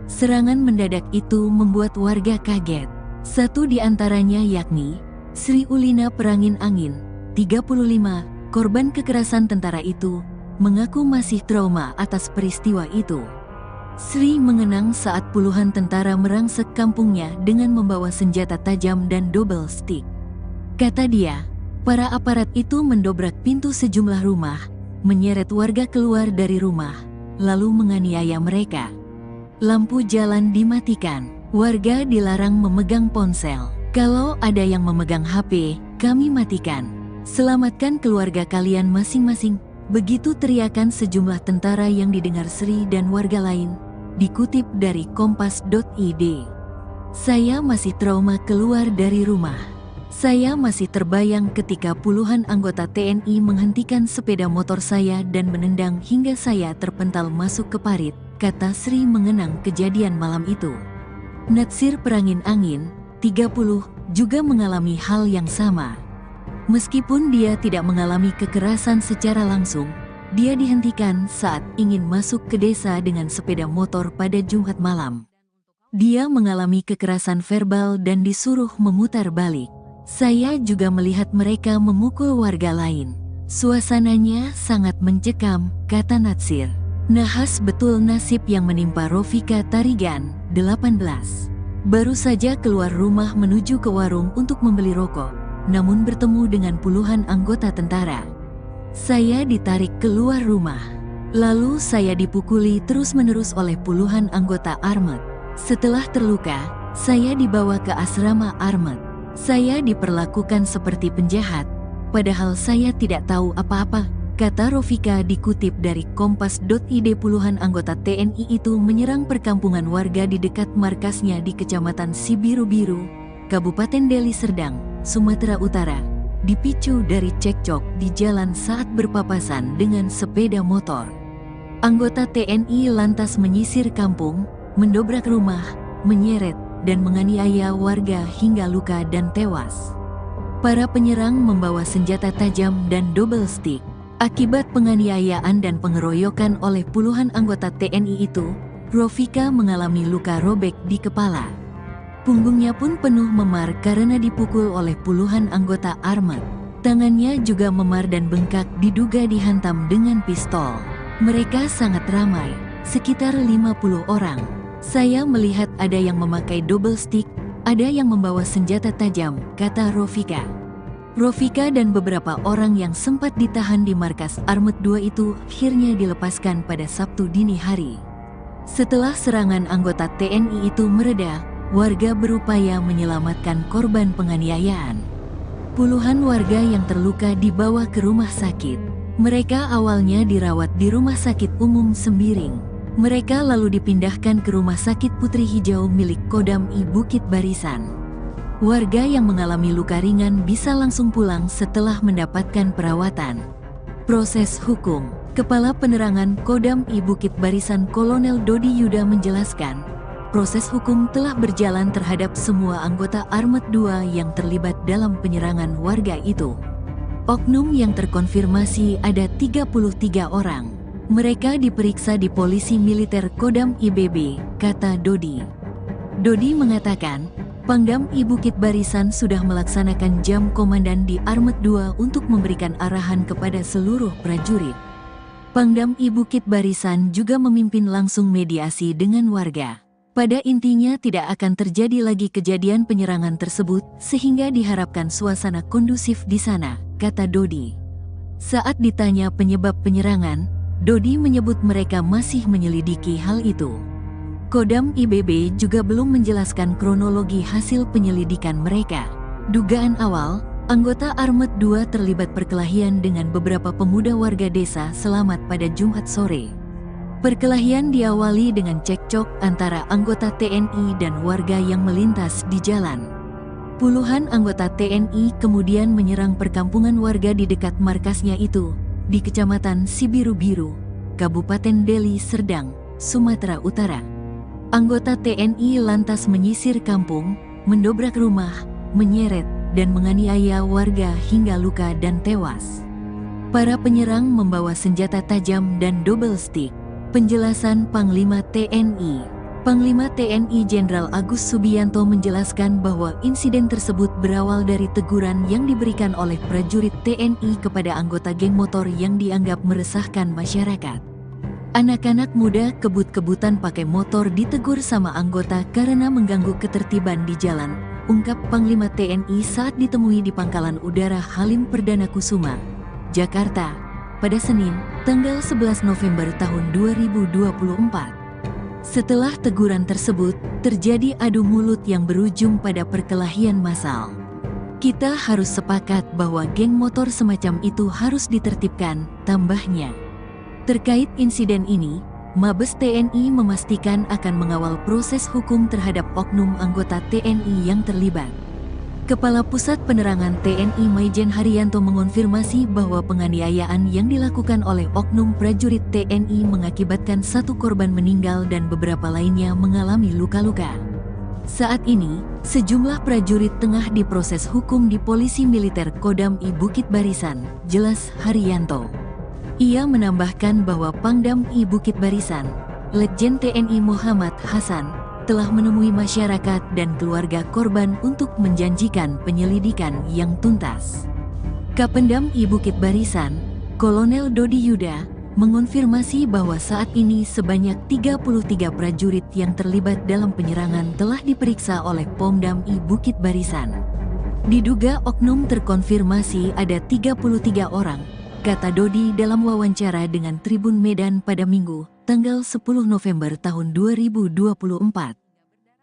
Serangan mendadak itu membuat warga kaget. Satu di antaranya yakni Sri Ulina Perangin Angin, 35, korban kekerasan tentara itu, mengaku masih trauma atas peristiwa itu. Sri mengenang saat puluhan tentara merangsek kampungnya dengan membawa senjata tajam dan double stick. Kata dia, para aparat itu mendobrak pintu sejumlah rumah, menyeret warga keluar dari rumah, lalu menganiaya mereka. Lampu jalan dimatikan, warga dilarang memegang ponsel. Kalau ada yang memegang HP, kami matikan. Selamatkan keluarga kalian masing-masing. Begitu teriakan sejumlah tentara yang didengar Sri dan warga lain, dikutip dari kompas.id. Saya masih trauma keluar dari rumah. Saya masih terbayang ketika puluhan anggota TNI menghentikan sepeda motor saya dan menendang hingga saya terpental masuk ke parit, kata Sri mengenang kejadian malam itu. Natsir Perangin Angin, 30, juga mengalami hal yang sama. Meskipun dia tidak mengalami kekerasan secara langsung, dia dihentikan saat ingin masuk ke desa dengan sepeda motor pada Jumat malam. Dia mengalami kekerasan verbal dan disuruh memutar balik. Saya juga melihat mereka memukul warga lain. Suasananya sangat mencekam, kata Natsir. Nahas betul nasib yang menimpa Rofika Tarigan, 18. Baru saja keluar rumah menuju ke warung untuk membeli rokok, namun bertemu dengan puluhan anggota tentara. Saya ditarik keluar rumah. Lalu saya dipukuli terus-menerus oleh puluhan anggota Armet. Setelah terluka, saya dibawa ke asrama Armet. Saya diperlakukan seperti penjahat, padahal saya tidak tahu apa-apa, kata Rofika dikutip dari kompas.id. Puluhan anggota TNI itu menyerang perkampungan warga di dekat markasnya di Kecamatan Sibiru-Biru, Kabupaten Deli Serdang, Sumatera Utara, dipicu dari cekcok di jalan saat berpapasan dengan sepeda motor. Anggota TNI lantas menyisir kampung, mendobrak rumah, menyeret, dan menganiaya warga hingga luka dan tewas. Para penyerang membawa senjata tajam dan double stick. Akibat penganiayaan dan pengeroyokan oleh puluhan anggota TNI itu, Rofika mengalami luka robek di kepala. Punggungnya pun penuh memar karena dipukul oleh puluhan anggota Armet. Tangannya juga memar dan bengkak diduga dihantam dengan pistol. Mereka sangat ramai, sekitar 50 orang. Saya melihat ada yang memakai double stick, ada yang membawa senjata tajam, kata Rofika. Rofika dan beberapa orang yang sempat ditahan di markas Armet 2 itu akhirnya dilepaskan pada Sabtu dini hari. Setelah serangan anggota TNI itu mereda, warga berupaya menyelamatkan korban penganiayaan. Puluhan warga yang terluka dibawa ke rumah sakit. Mereka awalnya dirawat di Rumah Sakit Umum Sembiring. Mereka lalu dipindahkan ke Rumah Sakit Putri Hijau milik Kodam I Bukit Barisan. Warga yang mengalami luka ringan bisa langsung pulang setelah mendapatkan perawatan. Proses hukum. Kepala Penerangan Kodam I Bukit Barisan Kolonel Dodi Yuda menjelaskan, proses hukum telah berjalan terhadap semua anggota Armet 2 yang terlibat dalam penyerangan warga itu. Oknum yang terkonfirmasi ada 33 orang. Mereka diperiksa di Polisi Militer Kodam IBB, kata Dodi. Dodi mengatakan, Pangdam I Bukit Barisan sudah melaksanakan jam komandan di Armet 2 untuk memberikan arahan kepada seluruh prajurit. Pangdam I Bukit Barisan juga memimpin langsung mediasi dengan warga. Pada intinya tidak akan terjadi lagi kejadian penyerangan tersebut sehingga diharapkan suasana kondusif di sana, kata Dodi. Saat ditanya penyebab penyerangan, Dodi menyebut mereka masih menyelidiki hal itu. Kodam IBB juga belum menjelaskan kronologi hasil penyelidikan mereka. Dugaan awal, anggota Armet 2 terlibat perkelahian dengan beberapa pemuda warga desa Selamat pada Jumat sore. Perkelahian diawali dengan cekcok antara anggota TNI dan warga yang melintas di jalan. Puluhan anggota TNI kemudian menyerang perkampungan warga di dekat markasnya itu, di Kecamatan Sibiru-Biru, Kabupaten Deli Serdang, Sumatera Utara. Anggota TNI lantas menyisir kampung, mendobrak rumah, menyeret, dan menganiaya warga hingga luka dan tewas. Para penyerang membawa senjata tajam dan double stick. Penjelasan Panglima TNI. Panglima TNI Jenderal Agus Subianto menjelaskan bahwa insiden tersebut berawal dari teguran yang diberikan oleh prajurit TNI kepada anggota geng motor yang dianggap meresahkan masyarakat. Anak-anak muda kebut-kebutan pakai motor ditegur sama anggota karena mengganggu ketertiban di jalan, ungkap Panglima TNI saat ditemui di Pangkalan Udara Halim Perdana Kusuma, Jakarta, pada Senin, tanggal 11 November tahun 2024. Setelah teguran tersebut, terjadi adu mulut yang berujung pada perkelahian massal. Kita harus sepakat bahwa geng motor semacam itu harus ditertibkan, tambahnya. Terkait insiden ini, Mabes TNI memastikan akan mengawal proses hukum terhadap oknum anggota TNI yang terlibat. Kepala Pusat Penerangan TNI Maijen Haryanto mengonfirmasi bahwa penganiayaan yang dilakukan oleh oknum prajurit TNI mengakibatkan satu korban meninggal dan beberapa lainnya mengalami luka-luka. Saat ini, sejumlah prajurit tengah diproses hukum di Polisi Militer Kodam I Bukit Barisan, jelas Haryanto. Ia menambahkan bahwa Pangdam I Bukit Barisan, Letjen TNI Muhammad Hasan, telah menemui masyarakat dan keluarga korban untuk menjanjikan penyelidikan yang tuntas. Kapendam I Bukit Barisan, Kolonel Dodi Yuda, mengonfirmasi bahwa saat ini sebanyak 33 prajurit yang terlibat dalam penyerangan telah diperiksa oleh Pomdam I Bukit Barisan. Diduga oknum terkonfirmasi ada 33 orang, kata Dodi dalam wawancara dengan Tribun Medan pada Minggu, tanggal 10 November tahun 2024.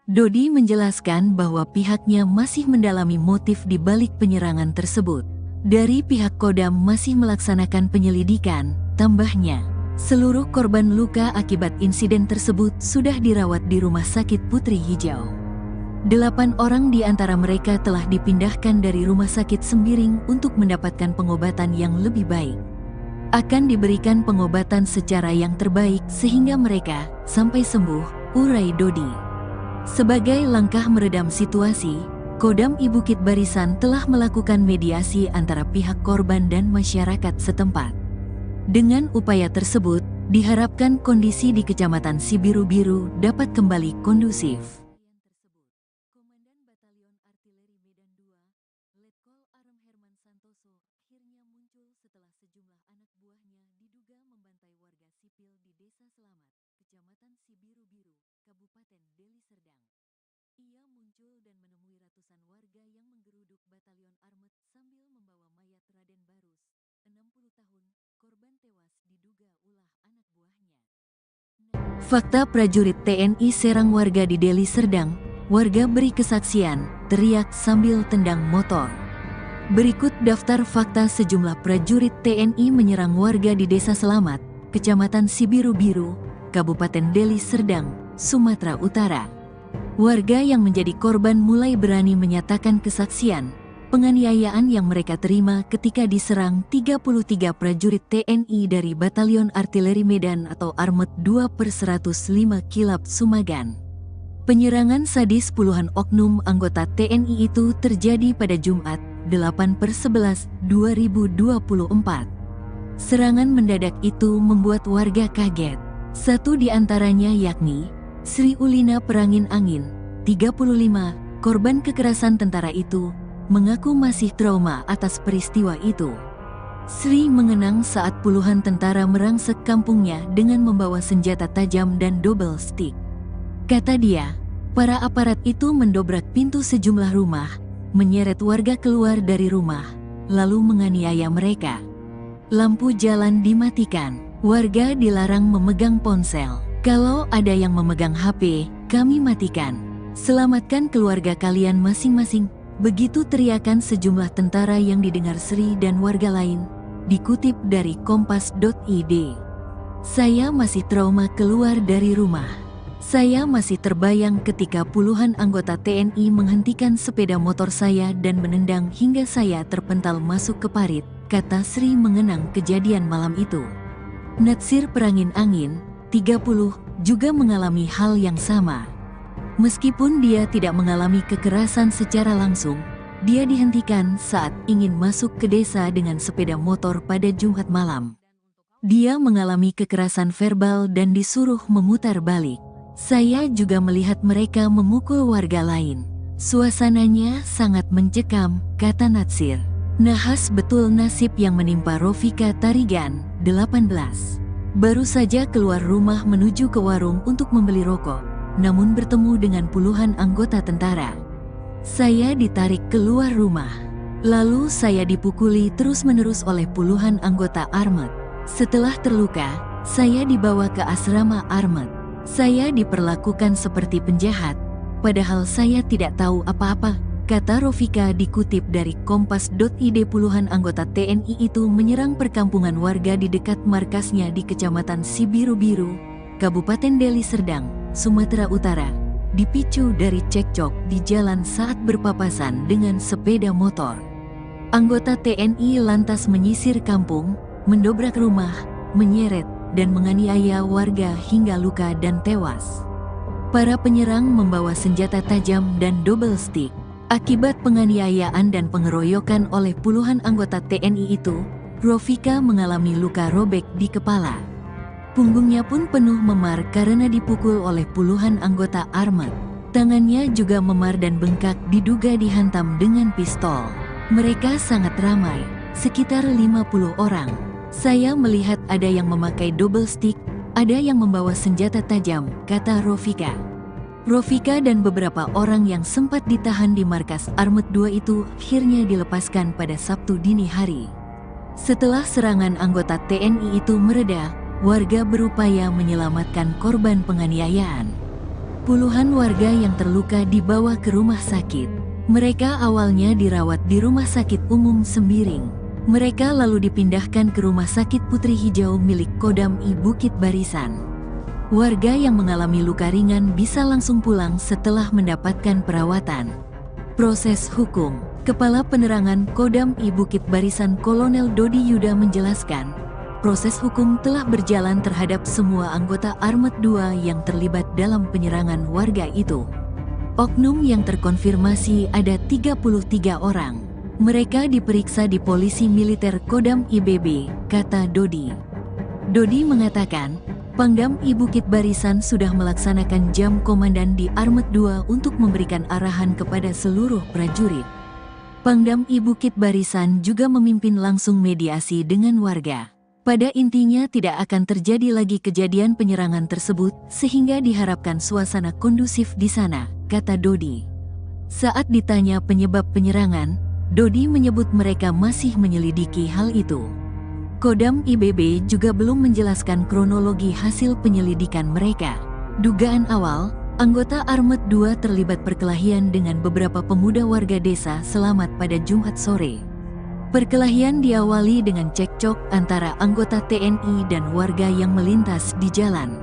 Dodi menjelaskan bahwa pihaknya masih mendalami motif di balik penyerangan tersebut. Dari pihak Kodam masih melaksanakan penyelidikan, tambahnya. Seluruh korban luka akibat insiden tersebut sudah dirawat di Rumah Sakit Putri Hijau. 8 orang di antara mereka telah dipindahkan dari Rumah Sakit Sembiring untuk mendapatkan pengobatan yang lebih baik. Akan diberikan pengobatan secara yang terbaik sehingga mereka sampai sembuh, urai Dodi. Sebagai langkah meredam situasi, Kodam I Bukit Barisan telah melakukan mediasi antara pihak korban dan masyarakat setempat. Dengan upaya tersebut, diharapkan kondisi di Kecamatan Sibiru-Biru dapat kembali kondusif. Sejumlah anak buahnya diduga membantai warga sipil di Desa Selamat, Kecamatan Sibiru-Biru, Kabupaten Deli Serdang. Ia muncul dan menemui ratusan warga yang menggeruduk Batalion Armet sambil membawa mayat Raden Barus, 60 tahun, korban tewas diduga ulah anak buahnya. Fakta prajurit TNI serang warga di Deli Serdang, warga beri kesaksian, teriak sambil tendang motor. Berikut daftar fakta sejumlah prajurit TNI menyerang warga di Desa Selamat, Kecamatan Sibiru-Biru, Kabupaten Deli Serdang, Sumatera Utara. Warga yang menjadi korban mulai berani menyatakan kesaksian, penganiayaan yang mereka terima ketika diserang 33 prajurit TNI dari Batalion Artileri Medan atau Armet 2/105 Kilap Sumagan. Penyerangan sadis puluhan oknum anggota TNI itu terjadi pada Jumat, 8/11/2024. Serangan mendadak itu membuat warga kaget. Satu di antaranya yakni Sri Ulina Perangin Angin, 35, korban kekerasan tentara itu, mengaku masih trauma atas peristiwa itu. Sri mengenang saat puluhan tentara merangsek kampungnya dengan membawa senjata tajam dan double stick. Kata dia, para aparat itu mendobrak pintu sejumlah rumah, menyeret warga keluar dari rumah, lalu menganiaya mereka. Lampu jalan dimatikan, warga dilarang memegang ponsel. Kalau ada yang memegang HP, kami matikan. Selamatkan keluarga kalian masing-masing. Begitu teriakan sejumlah tentara yang didengar Sri dan warga lain, dikutip dari kompas.id. Saya masih trauma keluar dari rumah. Saya masih terbayang ketika puluhan anggota TNI menghentikan sepeda motor saya dan menendang hingga saya terpental masuk ke parit, kata Sri mengenang kejadian malam itu. Natsir Perangin Angin, 30, juga mengalami hal yang sama. Meskipun dia tidak mengalami kekerasan secara langsung, dia dihentikan saat ingin masuk ke desa dengan sepeda motor pada Jumat malam. Dia mengalami kekerasan verbal dan disuruh memutar balik. Saya juga melihat mereka memukul warga lain. Suasananya sangat mencekam, kata Natsir. Nahas betul nasib yang menimpa Rofika Tarigan, 18. Baru saja keluar rumah menuju ke warung untuk membeli rokok, namun bertemu dengan puluhan anggota tentara. Saya ditarik keluar rumah. Lalu saya dipukuli terus-menerus oleh puluhan anggota Armet. Setelah terluka, saya dibawa ke asrama Armet. Saya diperlakukan seperti penjahat, padahal saya tidak tahu apa-apa, kata Rofika dikutip dari Kompas.id. Puluhan anggota TNI itu menyerang perkampungan warga di dekat markasnya di Kecamatan Sibiru-Biru, Kabupaten Deli Serdang, Sumatera Utara, dipicu dari cekcok di jalan saat berpapasan dengan sepeda motor. Anggota TNI lantas menyisir kampung, mendobrak rumah, menyeret, dan menganiaya warga hingga luka dan tewas. Para penyerang membawa senjata tajam dan double stick. Akibat penganiayaan dan pengeroyokan oleh puluhan anggota TNI itu, Rofika mengalami luka robek di kepala. Punggungnya pun penuh memar karena dipukul oleh puluhan anggota Armet. Tangannya juga memar dan bengkak diduga dihantam dengan pistol. Mereka sangat ramai, sekitar 50 orang. Saya melihat ada yang memakai double stick, ada yang membawa senjata tajam, kata Rofika. Rofika dan beberapa orang yang sempat ditahan di markas Armet 2 itu akhirnya dilepaskan pada Sabtu dini hari. Setelah serangan anggota TNI itu mereda, warga berupaya menyelamatkan korban penganiayaan. Puluhan warga yang terluka dibawa ke rumah sakit. Mereka awalnya dirawat di Rumah Sakit Umum Sembiring. Mereka lalu dipindahkan ke Rumah Sakit Putri Hijau milik Kodam I Bukit Barisan. Warga yang mengalami luka ringan bisa langsung pulang setelah mendapatkan perawatan. Proses hukum. Kepala Penerangan Kodam I Bukit Barisan Kolonel Dodi Yuda menjelaskan, proses hukum telah berjalan terhadap semua anggota Armet 2 yang terlibat dalam penyerangan warga itu. Oknum yang terkonfirmasi ada 33 orang. Mereka diperiksa di Polisi Militer Kodam IBB, kata Dodi. Dodi mengatakan, Pangdam I Bukit Barisan sudah melaksanakan jam komandan di Armet 2 untuk memberikan arahan kepada seluruh prajurit. Pangdam I Bukit Barisan juga memimpin langsung mediasi dengan warga. Pada intinya tidak akan terjadi lagi kejadian penyerangan tersebut, sehingga diharapkan suasana kondusif di sana, kata Dodi. Saat ditanya penyebab penyerangan, Dodi menyebut mereka masih menyelidiki hal itu. Kodam IBB juga belum menjelaskan kronologi hasil penyelidikan mereka. Dugaan awal, anggota Armet 2 terlibat perkelahian dengan beberapa pemuda warga desa Selamat pada Jumat sore. Perkelahian diawali dengan cekcok antara anggota TNI dan warga yang melintas di jalan.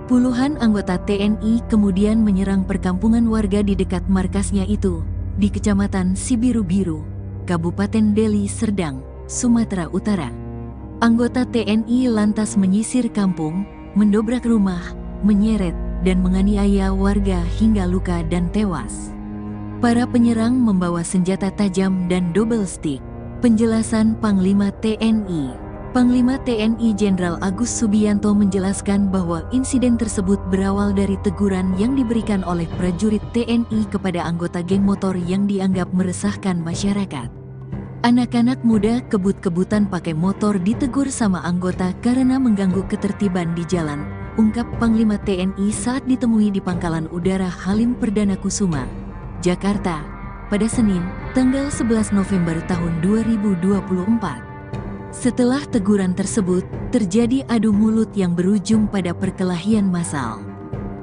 Puluhan anggota TNI kemudian menyerang perkampungan warga di dekat markasnya itu, di Kecamatan Sibiru-Biru, Kabupaten Deli Serdang, Sumatera Utara. Anggota TNI lantas menyisir kampung, mendobrak rumah, menyeret, dan menganiaya warga hingga luka dan tewas. Para penyerang membawa senjata tajam dan double stick. Penjelasan Panglima TNI. Panglima TNI Jenderal Agus Subianto menjelaskan bahwa insiden tersebut berawal dari teguran yang diberikan oleh prajurit TNI kepada anggota geng motor yang dianggap meresahkan masyarakat. Anak-anak muda kebut-kebutan pakai motor ditegur sama anggota karena mengganggu ketertiban di jalan, ungkap Panglima TNI saat ditemui di Pangkalan Udara Halim Perdana Kusuma, Jakarta, pada Senin, tanggal 11 November tahun 2024. Setelah teguran tersebut, terjadi adu mulut yang berujung pada perkelahian massal.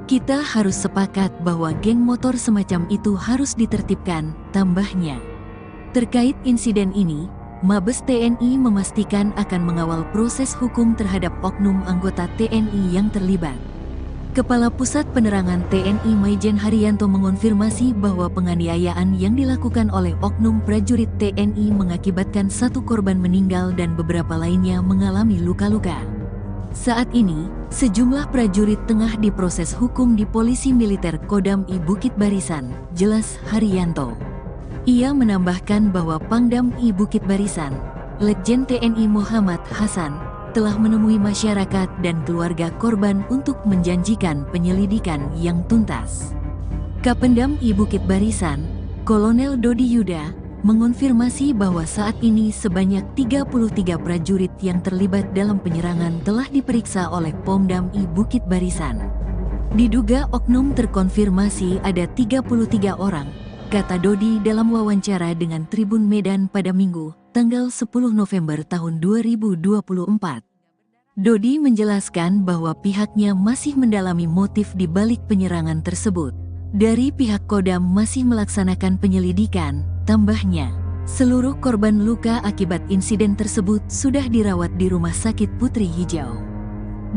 Kita harus sepakat bahwa geng motor semacam itu harus ditertibkan, tambahnya. Terkait insiden ini, Mabes TNI memastikan akan mengawal proses hukum terhadap oknum anggota TNI yang terlibat. Kepala Pusat Penerangan TNI Maijen Haryanto mengonfirmasi bahwa penganiayaan yang dilakukan oleh oknum prajurit TNI mengakibatkan 1 korban meninggal dan beberapa lainnya mengalami luka-luka. Saat ini, sejumlah prajurit tengah diproses hukum di Polisi Militer Kodam I Bukit Barisan, jelas Haryanto. Ia menambahkan bahwa Pangdam I Bukit Barisan, Letjen TNI Muhammad Hasan, telah menemui masyarakat dan keluarga korban untuk menjanjikan penyelidikan yang tuntas. Kapendam I Bukit Barisan, Kolonel Dodi Yuda, mengonfirmasi bahwa saat ini sebanyak 33 prajurit yang terlibat dalam penyerangan telah diperiksa oleh Pomdam I Bukit Barisan. Diduga oknum terkonfirmasi ada 33 orang, kata Dodi dalam wawancara dengan Tribun Medan pada Minggu, tanggal 10 November tahun 2024. Dodi menjelaskan bahwa pihaknya masih mendalami motif di balik penyerangan tersebut. Dari pihak Kodam masih melaksanakan penyelidikan, tambahnya. Seluruh korban luka akibat insiden tersebut sudah dirawat di Rumah Sakit Putri Hijau.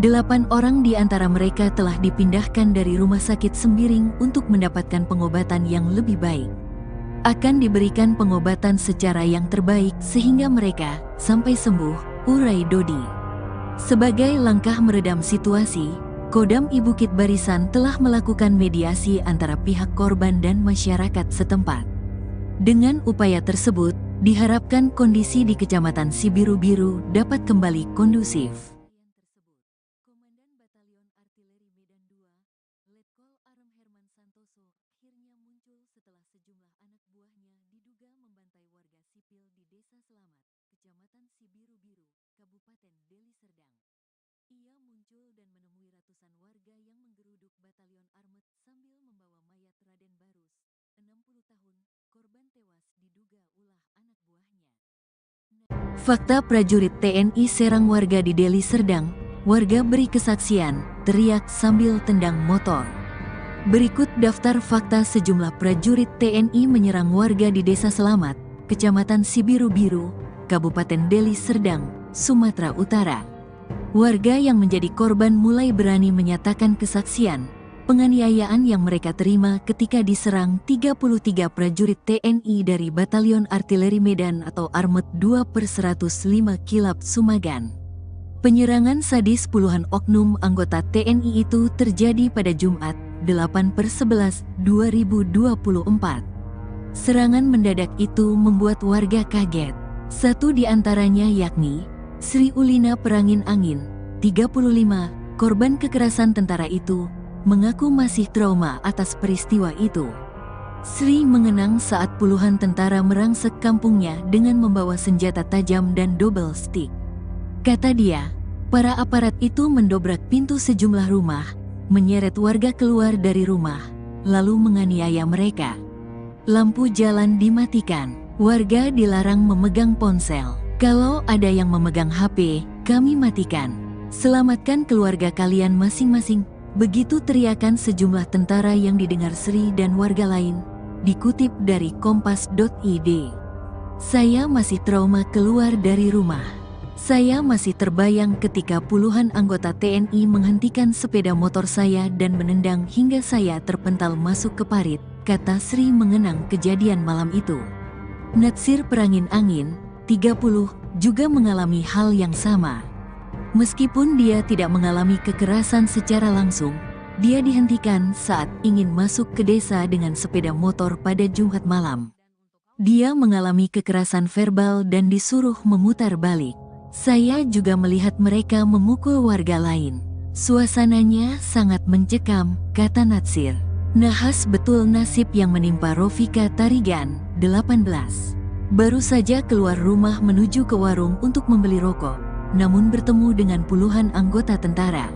8 orang di antara mereka telah dipindahkan dari Rumah Sakit Sembiring untuk mendapatkan pengobatan yang lebih baik. Akan diberikan pengobatan secara yang terbaik sehingga mereka sampai sembuh, urai Dodi. Sebagai langkah meredam situasi, Kodam I Bukit Barisan telah melakukan mediasi antara pihak korban dan masyarakat setempat. Dengan upaya tersebut, diharapkan kondisi di Kecamatan Sibiru-Biru dapat kembali kondusif. Komandan Batalion Artileri Medan II, Letkol Arem Herman Santoso, akhirnya muncul setelah sejumlah anak buahnya diduga membantai warga sipil di Desa Selamat, Kecamatan Sibiru-Biru, Kabupaten Deli Serdang. Ia muncul dan menemui ratusan warga yang menggeruduk Batalion Armet sambil membawa mayat Raden Barus, 60 tahun, korban tewas diduga ulah anak buahnya. Fakta prajurit TNI serang warga di Deli Serdang, warga beri kesaksian, teriak sambil tendang motor. Berikut daftar fakta sejumlah prajurit TNI menyerang warga di Desa Selamat, Kecamatan Sibiru-Biru, Kabupaten Deli Serdang, Sumatera Utara. Warga yang menjadi korban mulai berani menyatakan kesaksian, penganiayaan yang mereka terima ketika diserang 33 prajurit TNI dari Batalion Artileri Medan atau Armet 2/105 Kilap Sumagan. Penyerangan sadis puluhan oknum anggota TNI itu terjadi pada Jumat, 8/11/2024. Serangan mendadak itu membuat warga kaget. Satu di antaranya yakni Sri Ulina Perangin Angin, 35, korban kekerasan tentara itu, mengaku masih trauma atas peristiwa itu. Sri mengenang saat puluhan tentara merangsek kampungnya dengan membawa senjata tajam dan double stick. Kata dia, para aparat itu mendobrak pintu sejumlah rumah, menyeret warga keluar dari rumah, lalu menganiaya mereka. Lampu jalan dimatikan, warga dilarang memegang ponsel. Kalau ada yang memegang HP, kami matikan. Selamatkan keluarga kalian masing-masing. Begitu teriakan sejumlah tentara yang didengar Sri dan warga lain. Dikutip dari kompas.id. Saya masih trauma keluar dari rumah. Saya masih terbayang ketika puluhan anggota TNI menghentikan sepeda motor saya dan menendang hingga saya terpental masuk ke parit, kata Sri mengenang kejadian malam itu. Natsir Perangin Angin, 30, juga mengalami hal yang sama. Meskipun dia tidak mengalami kekerasan secara langsung, dia dihentikan saat ingin masuk ke desa dengan sepeda motor pada Jumat malam. Dia mengalami kekerasan verbal dan disuruh memutar balik. Saya juga melihat mereka memukul warga lain. Suasananya sangat mencekam, kata Natsir. Nahas betul nasib yang menimpa Rofika Tarigan, 18. Baru saja keluar rumah menuju ke warung untuk membeli rokok, namun bertemu dengan puluhan anggota tentara.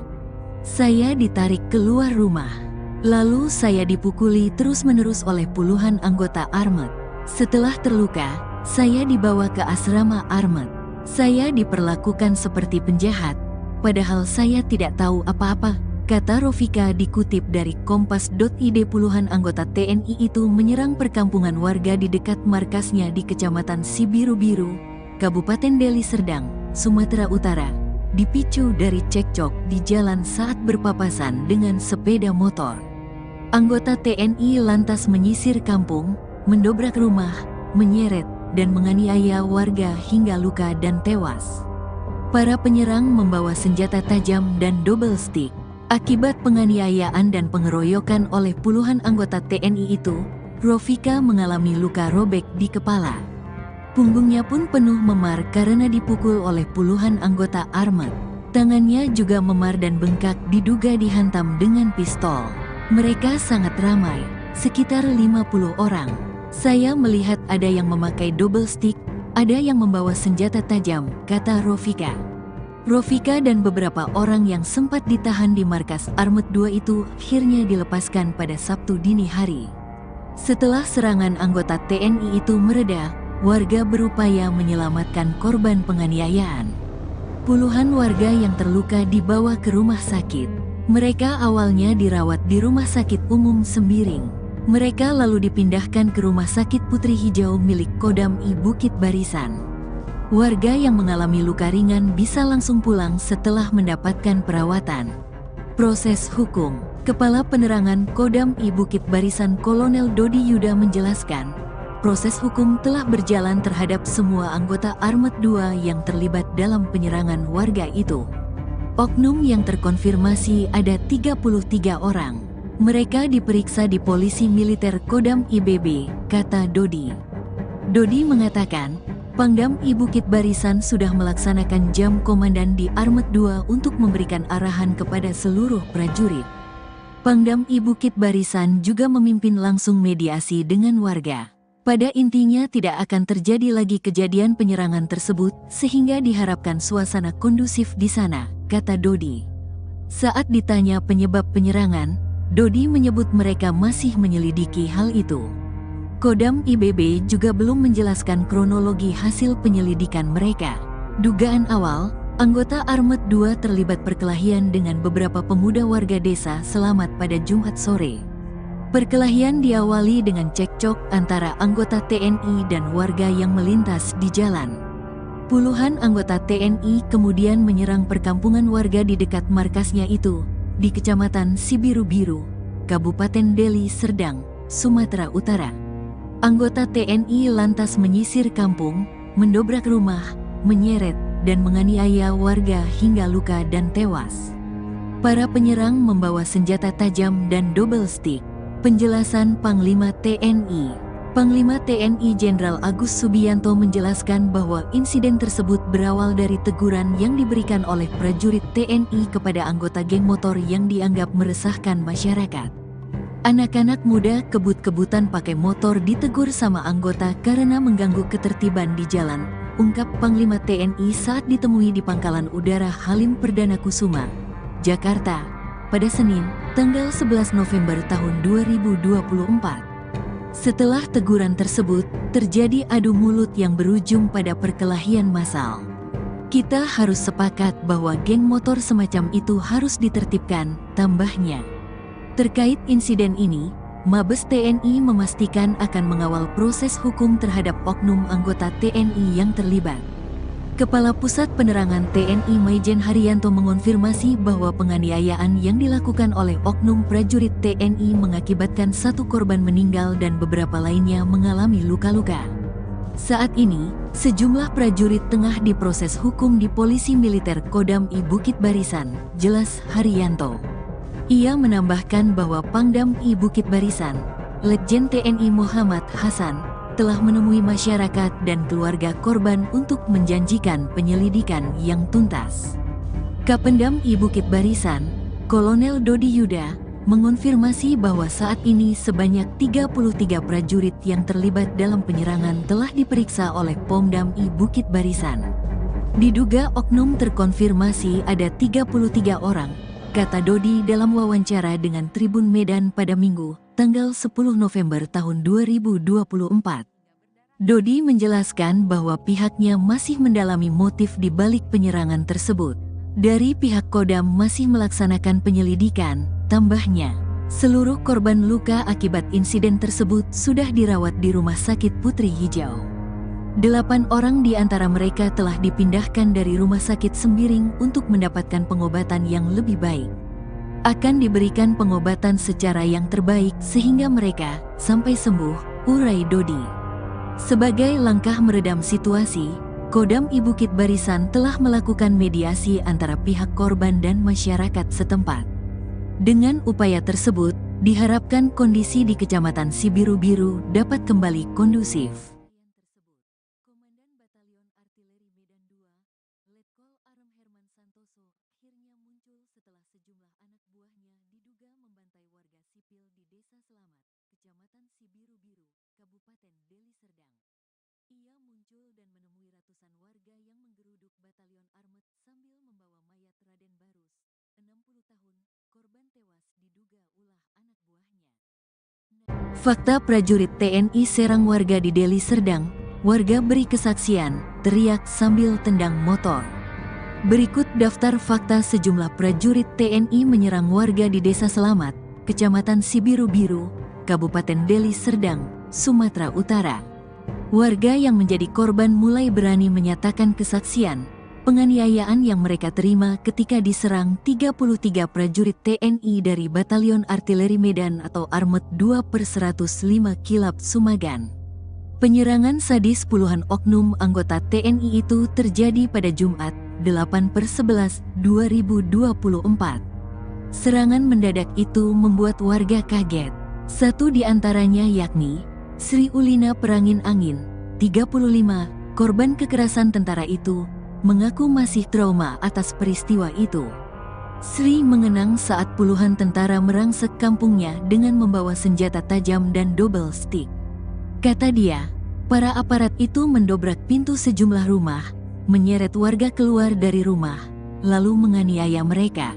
Saya ditarik keluar rumah. Lalu saya dipukuli terus-menerus oleh puluhan anggota Armet. Setelah terluka, saya dibawa ke asrama Armet. Saya diperlakukan seperti penjahat, padahal saya tidak tahu apa-apa, kata Rofika dikutip dari kompas.id. Puluhan anggota TNI itu menyerang perkampungan warga di dekat markasnya di Kecamatan Sibiru-Biru, Kabupaten Deli Serdang, Sumatera Utara, dipicu dari cekcok di jalan saat berpapasan dengan sepeda motor. Anggota TNI lantas menyisir kampung, mendobrak rumah, menyeret, dan menganiaya warga hingga luka dan tewas. Para penyerang membawa senjata tajam dan double stick. Akibat penganiayaan dan pengeroyokan oleh puluhan anggota TNI itu, Rofika mengalami luka robek di kepala. Punggungnya pun penuh memar karena dipukul oleh puluhan anggota armet. Tangannya juga memar dan bengkak diduga dihantam dengan pistol. Mereka sangat ramai, sekitar 50 orang. Saya melihat ada yang memakai double stick, ada yang membawa senjata tajam, kata Rofika. Rofika dan beberapa orang yang sempat ditahan di markas Armet 2 itu akhirnya dilepaskan pada Sabtu dini hari. Setelah serangan anggota TNI itu mereda, warga berupaya menyelamatkan korban penganiayaan. Puluhan warga yang terluka dibawa ke rumah sakit. Mereka awalnya dirawat di Rumah Sakit Umum Sembiring. Mereka lalu dipindahkan ke Rumah Sakit Putri Hijau milik Kodam I Bukit Barisan. Warga yang mengalami luka ringan bisa langsung pulang setelah mendapatkan perawatan. Proses hukum. Kepala Penerangan Kodam I Bukit Barisan Kolonel Dodi Yuda menjelaskan, proses hukum telah berjalan terhadap semua anggota Armet 2 yang terlibat dalam penyerangan warga itu. Oknum yang terkonfirmasi ada 33 orang. Mereka diperiksa di Polisi Militer Kodam IBB, kata Dodi. Dodi mengatakan, Pangdam I Bukit Barisan sudah melaksanakan jam komandan di Armet 2 untuk memberikan arahan kepada seluruh prajurit. Pangdam I Bukit Barisan juga memimpin langsung mediasi dengan warga. Pada intinya tidak akan terjadi lagi kejadian penyerangan tersebut sehingga diharapkan suasana kondusif di sana, kata Dodi. Saat ditanya penyebab penyerangan, Dodi menyebut mereka masih menyelidiki hal itu. Kodam IBB juga belum menjelaskan kronologi hasil penyelidikan mereka. Dugaan awal, anggota Armet 2 terlibat perkelahian dengan beberapa pemuda warga desa Selamat pada Jumat sore. Perkelahian diawali dengan cekcok antara anggota TNI dan warga yang melintas di jalan. Puluhan anggota TNI kemudian menyerang perkampungan warga di dekat markasnya itu, di Kecamatan Sibiru-Biru, Kabupaten Deli Serdang, Sumatera Utara. Anggota TNI lantas menyisir kampung, mendobrak rumah, menyeret, dan menganiaya warga hingga luka dan tewas. Para penyerang membawa senjata tajam dan double stick. Penjelasan Panglima TNI. Panglima TNI Jenderal Agus Subianto menjelaskan bahwa insiden tersebut berawal dari teguran yang diberikan oleh prajurit TNI kepada anggota geng motor yang dianggap meresahkan masyarakat. Anak-anak muda kebut-kebutan pakai motor ditegur sama anggota karena mengganggu ketertiban di jalan, ungkap Panglima TNI saat ditemui di Pangkalan Udara Halim Perdana Kusuma, Jakarta, pada Senin, tanggal 11 November tahun 2024. Setelah teguran tersebut, terjadi adu mulut yang berujung pada perkelahian massal. Kita harus sepakat bahwa geng motor semacam itu harus ditertibkan, tambahnya. Terkait insiden ini, Mabes TNI memastikan akan mengawal proses hukum terhadap oknum anggota TNI yang terlibat. Kepala Pusat Penerangan TNI Maijen Haryanto mengonfirmasi bahwa penganiayaan yang dilakukan oleh oknum prajurit TNI mengakibatkan satu korban meninggal dan beberapa lainnya mengalami luka-luka. Saat ini, sejumlah prajurit tengah diproses hukum di Polisi Militer Kodam I Bukit Barisan, jelas Haryanto. Ia menambahkan bahwa Pangdam I Bukit Barisan, Letjen TNI Muhammad Hasan, telah menemui masyarakat dan keluarga korban untuk menjanjikan penyelidikan yang tuntas. Kapendam I Bukit Barisan, Kolonel Dodi Yuda, mengonfirmasi bahwa saat ini sebanyak 33 prajurit yang terlibat dalam penyerangan telah diperiksa oleh Pomdam I Bukit Barisan. Diduga oknum terkonfirmasi ada 33 orang, kata Dodi dalam wawancara dengan Tribun Medan pada Minggu, tanggal 10 November tahun 2024. Dodi menjelaskan bahwa pihaknya masih mendalami motif di balik penyerangan tersebut. Dari pihak Kodam masih melaksanakan penyelidikan, tambahnya. Seluruh korban luka akibat insiden tersebut sudah dirawat di Rumah Sakit Putri Hijau. 8 orang di antara mereka telah dipindahkan dari Rumah Sakit Sembiring untuk mendapatkan pengobatan yang lebih baik. Akan diberikan pengobatan secara yang terbaik sehingga mereka sampai sembuh, urai Dodi. Sebagai langkah meredam situasi, Kodam I Bukit Barisan telah melakukan mediasi antara pihak korban dan masyarakat setempat. Dengan upaya tersebut, diharapkan kondisi di Kecamatan Sibiru-Biru dapat kembali kondusif. Komandan Batalion Artileri Medan II, Letkol Arem Herman Santoso, akhirnya muncul setelah sejumlah anak buahnya diduga membantai warga sipil di Desa Selamat, Kecamatan Sibiru-Biru, Kabupaten Deli Serdang. Ia muncul dan menemui ratusan warga yang menggeruduk Batalion Armet sambil membawa mayat Raden Barus, 60 tahun, korban tewas diduga ulah anak buahnya. Fakta prajurit TNI serang warga di Deli Serdang, warga beri kesaksian, teriak sambil tendang motor. Berikut daftar fakta sejumlah prajurit TNI menyerang warga di Desa Selamat, Kecamatan Sibiru-Biru, Kabupaten Deli Serdang, Sumatera Utara. Warga yang menjadi korban mulai berani menyatakan kesaksian penganiayaan yang mereka terima ketika diserang 33 prajurit TNI dari Batalion Artileri Medan atau Armet 2/105 Kilap Sumagan. Penyerangan sadis puluhan oknum anggota TNI itu terjadi pada Jumat, 8/11/2024. Serangan mendadak itu membuat warga kaget. Satu di antaranya yakni Sri Ulina Perangin Angin, 35, korban kekerasan tentara itu, mengaku masih trauma atas peristiwa itu. Sri mengenang saat puluhan tentara merangsek kampungnya dengan membawa senjata tajam dan double stick. Kata dia, para aparat itu mendobrak pintu sejumlah rumah, menyeret warga keluar dari rumah, lalu menganiaya mereka.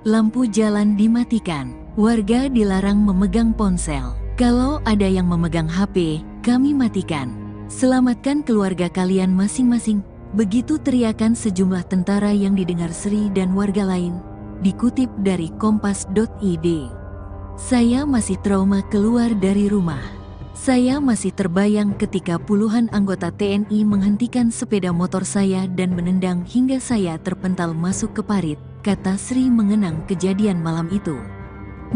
Lampu jalan dimatikan, warga dilarang memegang ponsel. Kalau ada yang memegang HP, kami matikan. Selamatkan keluarga kalian masing-masing. Begitu teriakan sejumlah tentara yang didengar Sri dan warga lain. Dikutip dari kompas.id. Saya masih trauma keluar dari rumah. Saya masih terbayang ketika puluhan anggota TNI menghentikan sepeda motor saya dan menendang hingga saya terpental masuk ke parit, kata Sri mengenang kejadian malam itu.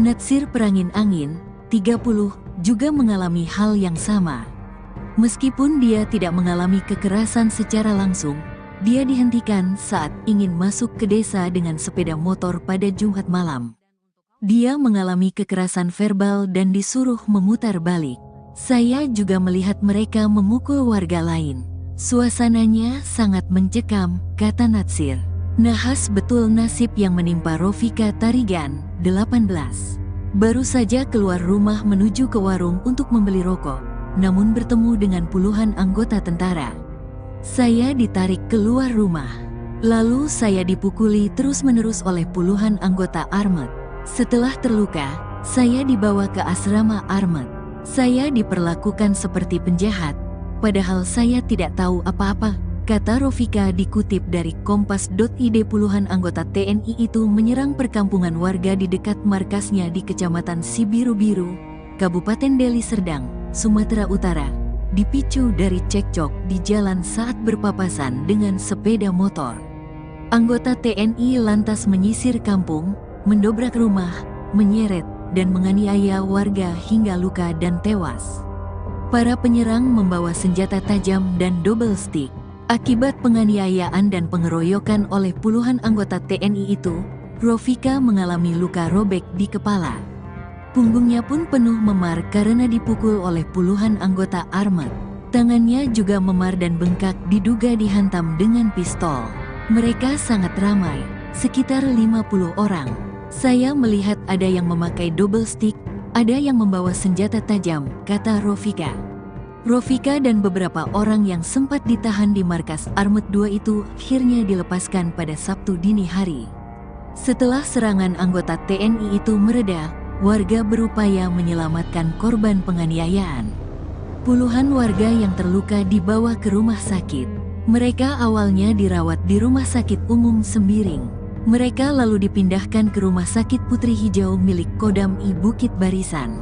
Natsir Perangin Angin, 30, juga mengalami hal yang sama. Meskipun dia tidak mengalami kekerasan secara langsung, dia dihentikan saat ingin masuk ke desa dengan sepeda motor pada Jumat malam. Dia mengalami kekerasan verbal dan disuruh memutar balik. Saya juga melihat mereka memukul warga lain. Suasananya sangat mencekam, kata Natsir. Nahas betul nasib yang menimpa Rofika Tarigan, 18. Baru saja keluar rumah menuju ke warung untuk membeli rokok, namun bertemu dengan puluhan anggota tentara. Saya ditarik keluar rumah. Lalu saya dipukuli terus-menerus oleh puluhan anggota Armet. Setelah terluka, saya dibawa ke asrama Armet. Saya diperlakukan seperti penjahat, padahal saya tidak tahu apa-apa, kata Rofika dikutip dari kompas.id. Puluhan anggota TNI itu menyerang perkampungan warga di dekat markasnya di Kecamatan Sibiru-Biru, Kabupaten Deli Serdang, Sumatera Utara, dipicu dari cekcok di jalan saat berpapasan dengan sepeda motor. Anggota TNI lantas menyisir kampung, mendobrak rumah, menyeret, dan menganiaya warga hingga luka dan tewas. Para penyerang membawa senjata tajam dan double stick. Akibat penganiayaan dan pengeroyokan oleh puluhan anggota TNI itu, Rofika mengalami luka robek di kepala. Punggungnya pun penuh memar karena dipukul oleh puluhan anggota Armet. Tangannya juga memar dan bengkak diduga dihantam dengan pistol. Mereka sangat ramai, sekitar 50 orang. Saya melihat ada yang memakai double stick, ada yang membawa senjata tajam, kata Rofika. Rofika dan beberapa orang yang sempat ditahan di markas Armet 2 itu akhirnya dilepaskan pada Sabtu dini hari. Setelah serangan anggota TNI itu mereda, warga berupaya menyelamatkan korban penganiayaan. Puluhan warga yang terluka dibawa ke rumah sakit. Mereka awalnya dirawat di Rumah Sakit Umum Sembiring. Mereka lalu dipindahkan ke Rumah Sakit Putri Hijau milik Kodam I Bukit Barisan.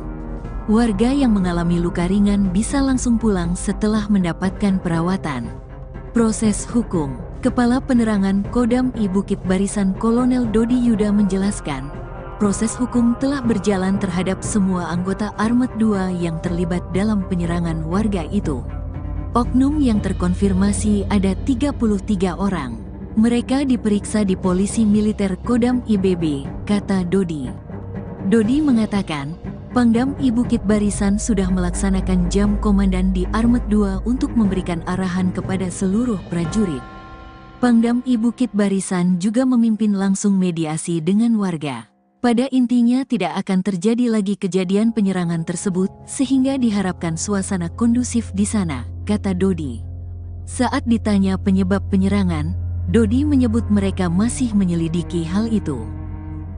Warga yang mengalami luka ringan bisa langsung pulang setelah mendapatkan perawatan. Proses hukum. Kepala Penerangan Kodam I Bukit Barisan Kolonel Dodi Yuda menjelaskan, proses hukum telah berjalan terhadap semua anggota Armet 2 yang terlibat dalam penyerangan warga itu. Oknum yang terkonfirmasi ada 33 orang. Mereka diperiksa di Polisi Militer Kodam IBB, kata Dodi. Dodi mengatakan, Pangdam I Bukit Barisan sudah melaksanakan jam komandan di Armet 2 untuk memberikan arahan kepada seluruh prajurit. Pangdam I Bukit Barisan juga memimpin langsung mediasi dengan warga. Pada intinya tidak akan terjadi lagi kejadian penyerangan tersebut sehingga diharapkan suasana kondusif di sana, kata Dodi. Saat ditanya penyebab penyerangan, Dodi menyebut mereka masih menyelidiki hal itu.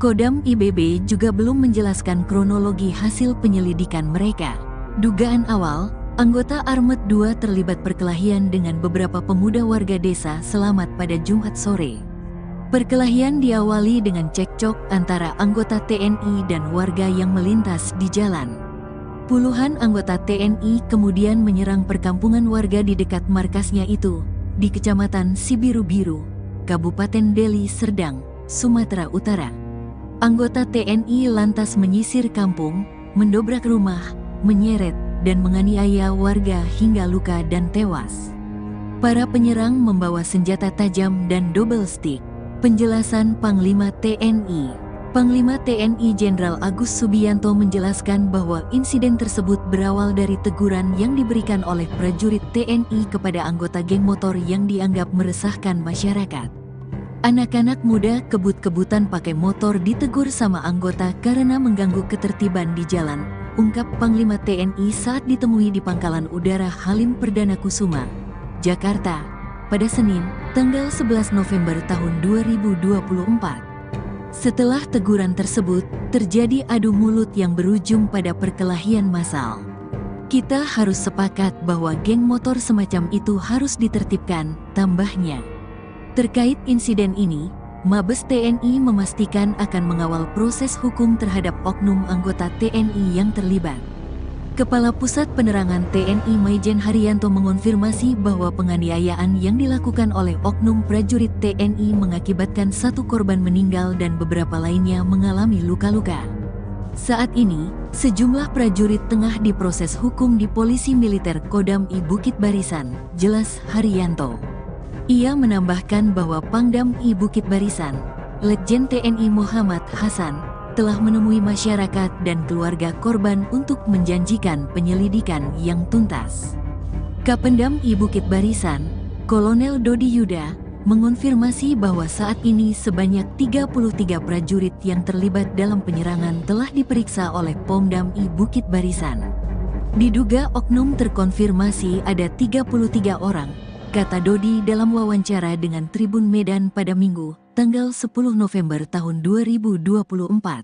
Kodam IBB juga belum menjelaskan kronologi hasil penyelidikan mereka. Dugaan awal, anggota Armet 2 terlibat perkelahian dengan beberapa pemuda warga desa Selamat pada Jumat sore. Perkelahian diawali dengan cekcok antara anggota TNI dan warga yang melintas di jalan. Puluhan anggota TNI kemudian menyerang perkampungan warga di dekat markasnya itu, di Kecamatan Sibiru-Biru, Kabupaten Deli Serdang, Sumatera Utara. Anggota TNI lantas menyisir kampung, mendobrak rumah, menyeret, dan menganiaya warga hingga luka dan tewas. Para penyerang membawa senjata tajam dan double stick. Penjelasan Panglima TNI. Panglima TNI Jenderal Agus Subianto menjelaskan bahwa insiden tersebut berawal dari teguran yang diberikan oleh prajurit TNI kepada anggota geng motor yang dianggap meresahkan masyarakat. Anak-anak muda kebut-kebutan pakai motor ditegur sama anggota karena mengganggu ketertiban di jalan, ungkap Panglima TNI saat ditemui di Pangkalan Udara Halim Perdana Kusuma, Jakarta, pada Senin, tanggal 11 November tahun 2024. Setelah teguran tersebut, terjadi adu mulut yang berujung pada perkelahian massal. Kita harus sepakat bahwa geng motor semacam itu harus ditertibkan, tambahnya. Terkait insiden ini, Mabes TNI memastikan akan mengawal proses hukum terhadap oknum anggota TNI yang terlibat. Kepala Pusat Penerangan TNI Maijen Haryanto mengonfirmasi bahwa penganiayaan yang dilakukan oleh oknum prajurit TNI mengakibatkan 1 korban meninggal dan beberapa lainnya mengalami luka-luka. Saat ini, sejumlah prajurit tengah diproses hukum di Polisi Militer Kodam I Bukit Barisan, jelas Haryanto. Ia menambahkan bahwa Pangdam I Bukit Barisan, Letjen TNI Muhammad Hasan, telah menemui masyarakat dan keluarga korban untuk menjanjikan penyelidikan yang tuntas. Kapendam I Bukit Barisan, Kolonel Dodi Yuda, mengonfirmasi bahwa saat ini sebanyak 33 prajurit yang terlibat dalam penyerangan telah diperiksa oleh Pomdam I Bukit Barisan. Diduga oknum terkonfirmasi ada 33 orang, kata Dodi dalam wawancara dengan Tribun Medan pada Minggu, tanggal 10 November tahun 2024.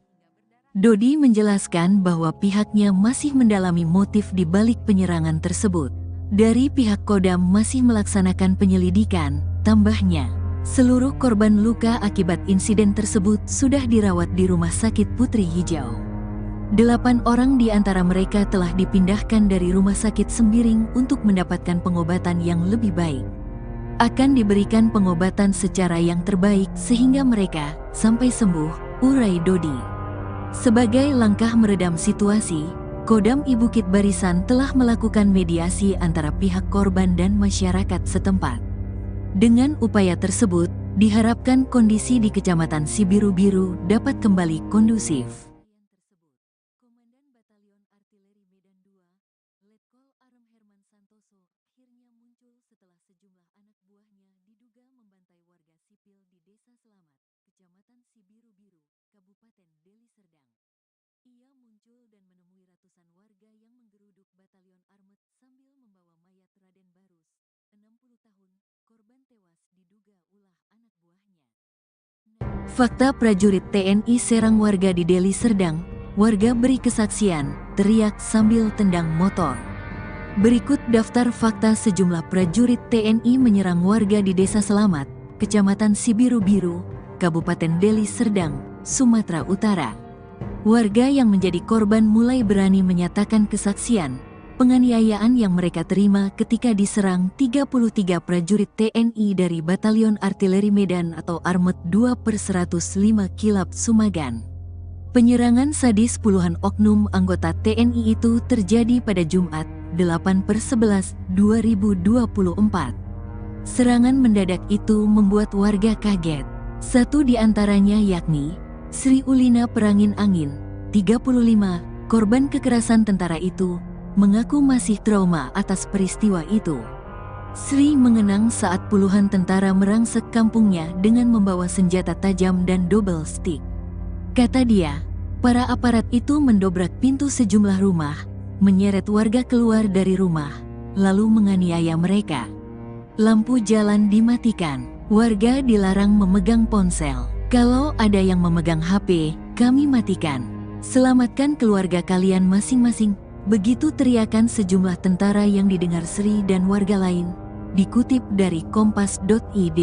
Dodi menjelaskan bahwa pihaknya masih mendalami motif di balik penyerangan tersebut. Dari pihak Kodam masih melaksanakan penyelidikan, tambahnya. Seluruh korban luka akibat insiden tersebut sudah dirawat di Rumah Sakit Putri Hijau. 8 orang di antara mereka telah dipindahkan dari Rumah Sakit Sembiring untuk mendapatkan pengobatan yang lebih baik. Akan diberikan pengobatan secara yang terbaik sehingga mereka sampai sembuh, urai Dodi. Sebagai langkah meredam situasi, Kodam I Bukit Barisan telah melakukan mediasi antara pihak korban dan masyarakat setempat. Dengan upaya tersebut, diharapkan kondisi di Kecamatan Sibiru-Biru dapat kembali kondusif. Kecamatan Sibiru-Biru, Kabupaten Deli Serdang. Ia muncul dan menemui ratusan warga yang menggeruduk Batalion Armet sambil membawa mayat Raden Barus, 60 tahun, korban tewas diduga ulah anak buahnya. Fakta prajurit TNI serang warga di Deli Serdang, warga beri kesaksian, teriak sambil tendang motor. Berikut daftar fakta sejumlah prajurit TNI menyerang warga di Desa Selamat, Kecamatan Sibiru-Biru, Kabupaten Deli Serdang, Sumatera Utara. Warga yang menjadi korban mulai berani menyatakan kesaksian penganiayaan yang mereka terima ketika diserang 33 prajurit TNI dari Batalion Artileri Medan atau Armet 2/105 Kilap Sumagan. Penyerangan sadis puluhan oknum anggota TNI itu terjadi pada Jumat, 8/11/2024. Serangan mendadak itu membuat warga kaget. Satu di antaranya yakni Sri Ulina Perangin Angin, 35, korban kekerasan tentara itu, mengaku masih trauma atas peristiwa itu. Sri mengenang saat puluhan tentara merangsek kampungnya dengan membawa senjata tajam dan double stick. Kata dia, para aparat itu mendobrak pintu sejumlah rumah, menyeret warga keluar dari rumah, lalu menganiaya mereka. Lampu jalan dimatikan, warga dilarang memegang ponsel. Kalau ada yang memegang HP, kami matikan. Selamatkan keluarga kalian masing-masing. Begitu teriakan sejumlah tentara yang didengar Sri dan warga lain. Dikutip dari kompas.id.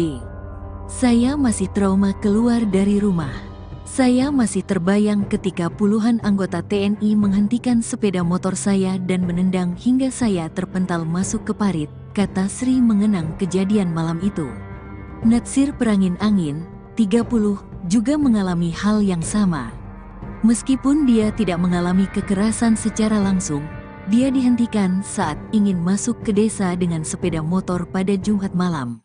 Saya masih trauma keluar dari rumah. Saya masih terbayang ketika puluhan anggota TNI menghentikan sepeda motor saya dan menendang hingga saya terpental masuk ke parit, kata Sri mengenang kejadian malam itu. Natsir Perangin Angin, 30, juga mengalami hal yang sama. Meskipun dia tidak mengalami kekerasan secara langsung, dia dihentikan saat ingin masuk ke desa dengan sepeda motor pada Jumat malam.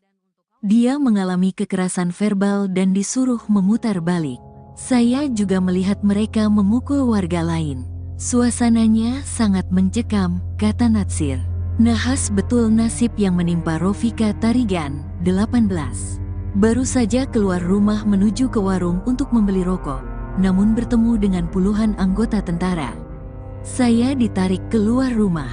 Dia mengalami kekerasan verbal dan disuruh memutar balik. Saya juga melihat mereka memukul warga lain. Suasananya sangat mencekam, kata Natsir. Nahas betul nasib yang menimpa Rofika Tarigan, 18. Baru saja keluar rumah menuju ke warung untuk membeli rokok, namun bertemu dengan puluhan anggota tentara. Saya ditarik keluar rumah.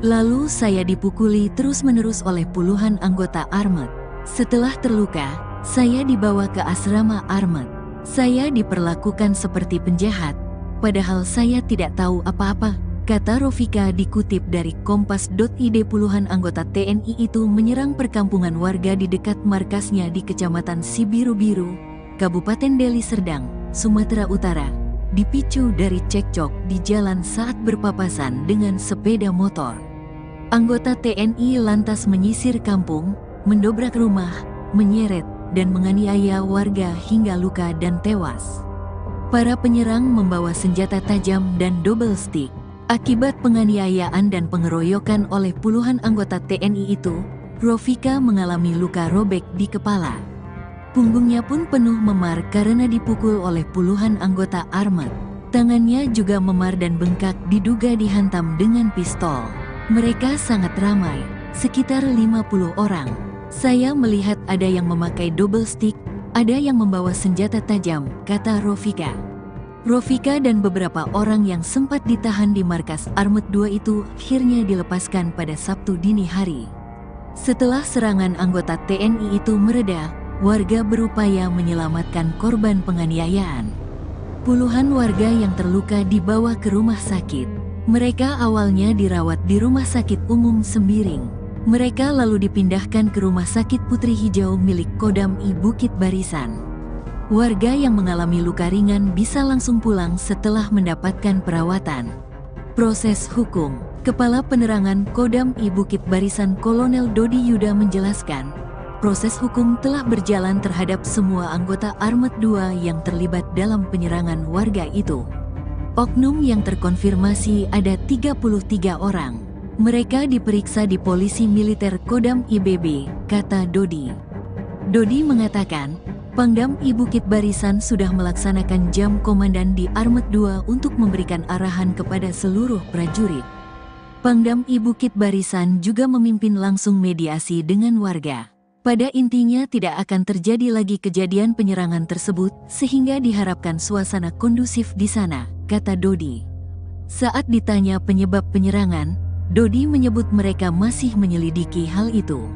Lalu saya dipukuli terus-menerus oleh puluhan anggota Armet. Setelah terluka, saya dibawa ke asrama Armet. Saya diperlakukan seperti penjahat, padahal saya tidak tahu apa-apa, kata Rofika dikutip dari kompas.id. Puluhan anggota TNI itu menyerang perkampungan warga di dekat markasnya di Kecamatan Sibiru-Biru, Kabupaten Deli Serdang, Sumatera Utara, dipicu dari cekcok di jalan saat berpapasan dengan sepeda motor. Anggota TNI lantas menyisir kampung, mendobrak rumah, menyeret, dan menganiaya warga hingga luka dan tewas. Para penyerang membawa senjata tajam dan double stick. Akibat penganiayaan dan pengeroyokan oleh puluhan anggota TNI itu, Rofika mengalami luka robek di kepala. Punggungnya pun penuh memar karena dipukul oleh puluhan anggota Armet. Tangannya juga memar dan bengkak diduga dihantam dengan pistol. Mereka sangat ramai, sekitar 50 orang. Saya melihat ada yang memakai double stick, ada yang membawa senjata tajam, kata Rofika. Rofika dan beberapa orang yang sempat ditahan di markas Armet 2 itu akhirnya dilepaskan pada Sabtu dini hari. Setelah serangan anggota TNI itu mereda, warga berupaya menyelamatkan korban penganiayaan. Puluhan warga yang terluka dibawa ke rumah sakit. Mereka awalnya dirawat di Rumah Sakit Umum Sembiring. Mereka lalu dipindahkan ke Rumah Sakit Putri Hijau milik Kodam I Bukit Barisan. Warga yang mengalami luka ringan bisa langsung pulang setelah mendapatkan perawatan. Proses hukum. Kepala Penerangan Kodam I Bukit Barisan Kolonel Dodi Yuda menjelaskan, proses hukum telah berjalan terhadap semua anggota Armet 2 yang terlibat dalam penyerangan warga itu. Oknum yang terkonfirmasi ada 33 orang. Mereka diperiksa di Polisi Militer Kodam IBB, kata Dodi. Dodi mengatakan, Pangdam I Bukit Barisan sudah melaksanakan jam komandan di Armet 2 untuk memberikan arahan kepada seluruh prajurit. Pangdam I Bukit Barisan juga memimpin langsung mediasi dengan warga. Pada intinya tidak akan terjadi lagi kejadian penyerangan tersebut, sehingga diharapkan suasana kondusif di sana, kata Dodi. Saat ditanya penyebab penyerangan, Dodi menyebut mereka masih menyelidiki hal itu.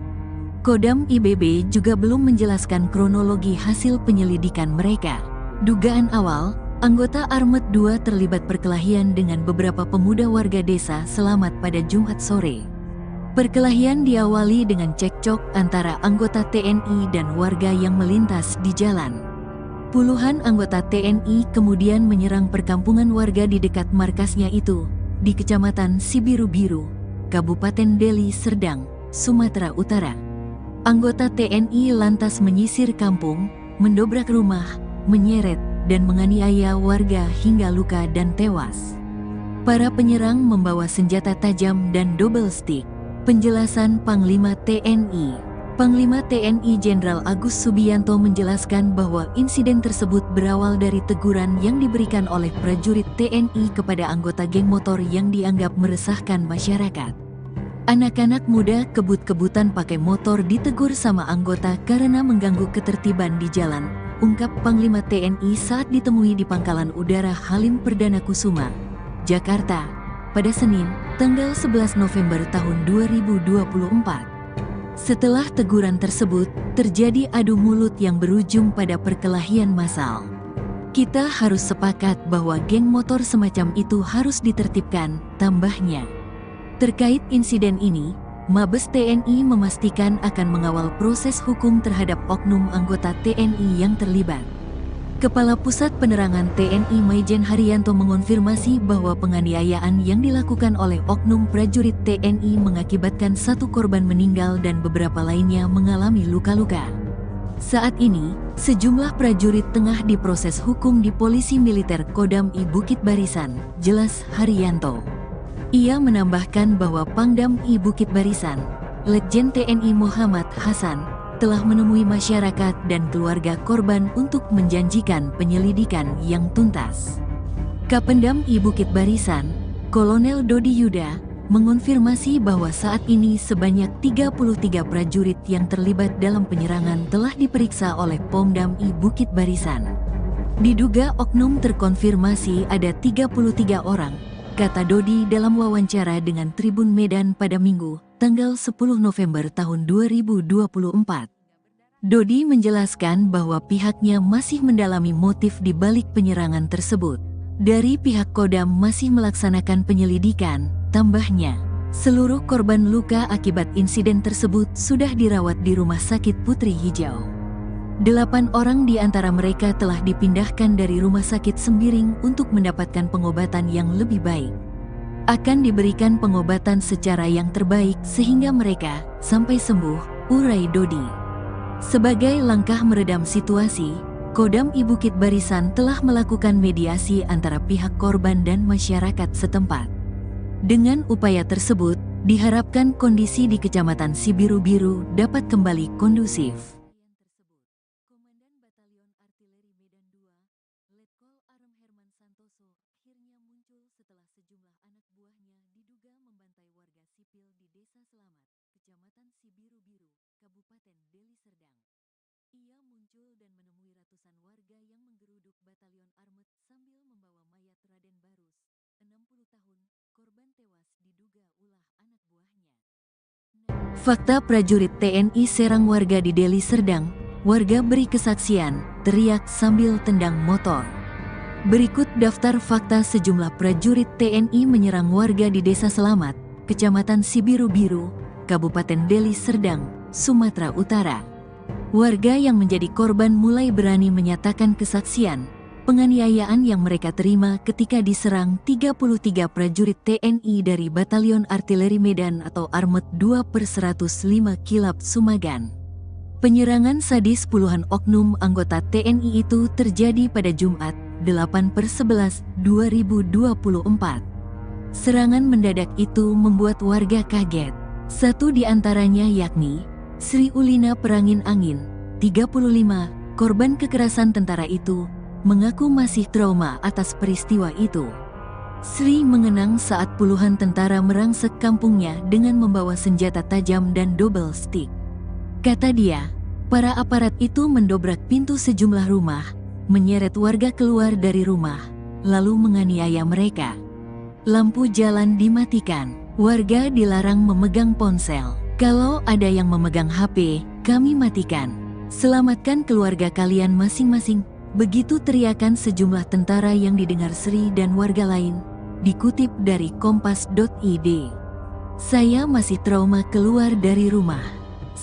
Kodam IBB juga belum menjelaskan kronologi hasil penyelidikan mereka. Dugaan awal, anggota Armet 2 terlibat perkelahian dengan beberapa pemuda warga desa Selamat pada Jumat sore. Perkelahian diawali dengan cekcok antara anggota TNI dan warga yang melintas di jalan. Puluhan anggota TNI kemudian menyerang perkampungan warga di dekat markasnya itu, di Kecamatan Sibiru-Biru, Kabupaten Deli Serdang, Sumatera Utara. Anggota TNI lantas menyisir kampung, mendobrak rumah, menyeret, dan menganiaya warga hingga luka dan tewas. Para penyerang membawa senjata tajam dan double stick. Penjelasan Panglima TNI. Panglima TNI Jenderal Agus Subianto menjelaskan bahwa insiden tersebut berawal dari teguran yang diberikan oleh prajurit TNI kepada anggota geng motor yang dianggap meresahkan masyarakat. Anak-anak muda kebut-kebutan pakai motor ditegur sama anggota karena mengganggu ketertiban di jalan, ungkap Panglima TNI saat ditemui di Pangkalan Udara Halim Perdana Kusuma, Jakarta, pada Senin, tanggal 11 November tahun 2024. Setelah teguran tersebut, terjadi adu mulut yang berujung pada perkelahian massal. Kita harus sepakat bahwa geng motor semacam itu harus ditertibkan, tambahnya. Terkait insiden ini, Mabes TNI memastikan akan mengawal proses hukum terhadap oknum anggota TNI yang terlibat. Kepala Pusat Penerangan TNI Maijen Haryanto mengonfirmasi bahwa penganiayaan yang dilakukan oleh oknum prajurit TNI mengakibatkan 1 korban meninggal dan beberapa lainnya mengalami luka-luka. Saat ini, sejumlah prajurit tengah diproses hukum di Polisi Militer Kodam I Bukit Barisan, jelas Haryanto. Ia menambahkan bahwa Pangdam I Bukit Barisan, Letjen TNI Muhammad Hasan, telah menemui masyarakat dan keluarga korban untuk menjanjikan penyelidikan yang tuntas. Kapendam I Bukit Barisan, Kolonel Dodi Yuda, mengonfirmasi bahwa saat ini sebanyak 33 prajurit yang terlibat dalam penyerangan telah diperiksa oleh Pomdam I Bukit Barisan. Diduga oknum terkonfirmasi ada 33 orang, kata Dodi dalam wawancara dengan Tribun Medan pada Minggu, tanggal 10 November tahun 2024. Dodi menjelaskan bahwa pihaknya masih mendalami motif di balik penyerangan tersebut. Dari pihak Kodam masih melaksanakan penyelidikan, tambahnya. Seluruh korban luka akibat insiden tersebut sudah dirawat di Rumah Sakit Putri Hijau. 8 orang di antara mereka telah dipindahkan dari Rumah Sakit Sembiring untuk mendapatkan pengobatan yang lebih baik. Akan diberikan pengobatan secara yang terbaik sehingga mereka sampai sembuh, urai Dodi. Sebagai langkah meredam situasi, Kodam I Bukit Barisan telah melakukan mediasi antara pihak korban dan masyarakat setempat. Dengan upaya tersebut, diharapkan kondisi di Kecamatan Sibiru-Biru dapat kembali kondusif. Komandan Batalion Artileri Medan II, Letkol Arem Herman Santoso, akhirnya muncul setelah sejumlah anak buahnya diduga membantai warga sipil di Desa Selamat, Kecamatan Sibiru-Biru, Kabupaten Deli Serdang. Ia muncul dan menemui ratusan warga yang menggeruduk Batalion Armet sambil membawa mayat Raden Barus, 60 tahun, korban tewas diduga ulah anak buahnya. Fakta prajurit TNI serang warga di Deli Serdang, warga beri kesaksian, teriak sambil tendang motor. Berikut daftar fakta sejumlah prajurit TNI menyerang warga di Desa Selamat, Kecamatan Sibiru-Biru, Kabupaten Deli Serdang, Sumatera Utara. Warga yang menjadi korban mulai berani menyatakan kesaksian, penganiayaan yang mereka terima ketika diserang 33 prajurit TNI dari Batalion Artileri Medan atau Armet 2/105 Kilap Sumagan. Penyerangan sadis puluhan oknum anggota TNI itu terjadi pada Jumat, 8/11/2024. Serangan mendadak itu membuat warga kaget. Satu di antaranya yakni Sri Ulina Perangin Angin, 35, korban kekerasan tentara itu, mengaku masih trauma atas peristiwa itu. Sri mengenang saat puluhan tentara merangsek kampungnya dengan membawa senjata tajam dan double stick. Kata dia, para aparat itu mendobrak pintu sejumlah rumah, menyeret warga keluar dari rumah, lalu menganiaya mereka. Lampu jalan dimatikan, warga dilarang memegang ponsel. Kalau ada yang memegang HP, kami matikan. Selamatkan keluarga kalian masing-masing. Begitu teriakan sejumlah tentara yang didengar Sri dan warga lain. Dikutip dari kompas.id. Saya masih trauma keluar dari rumah.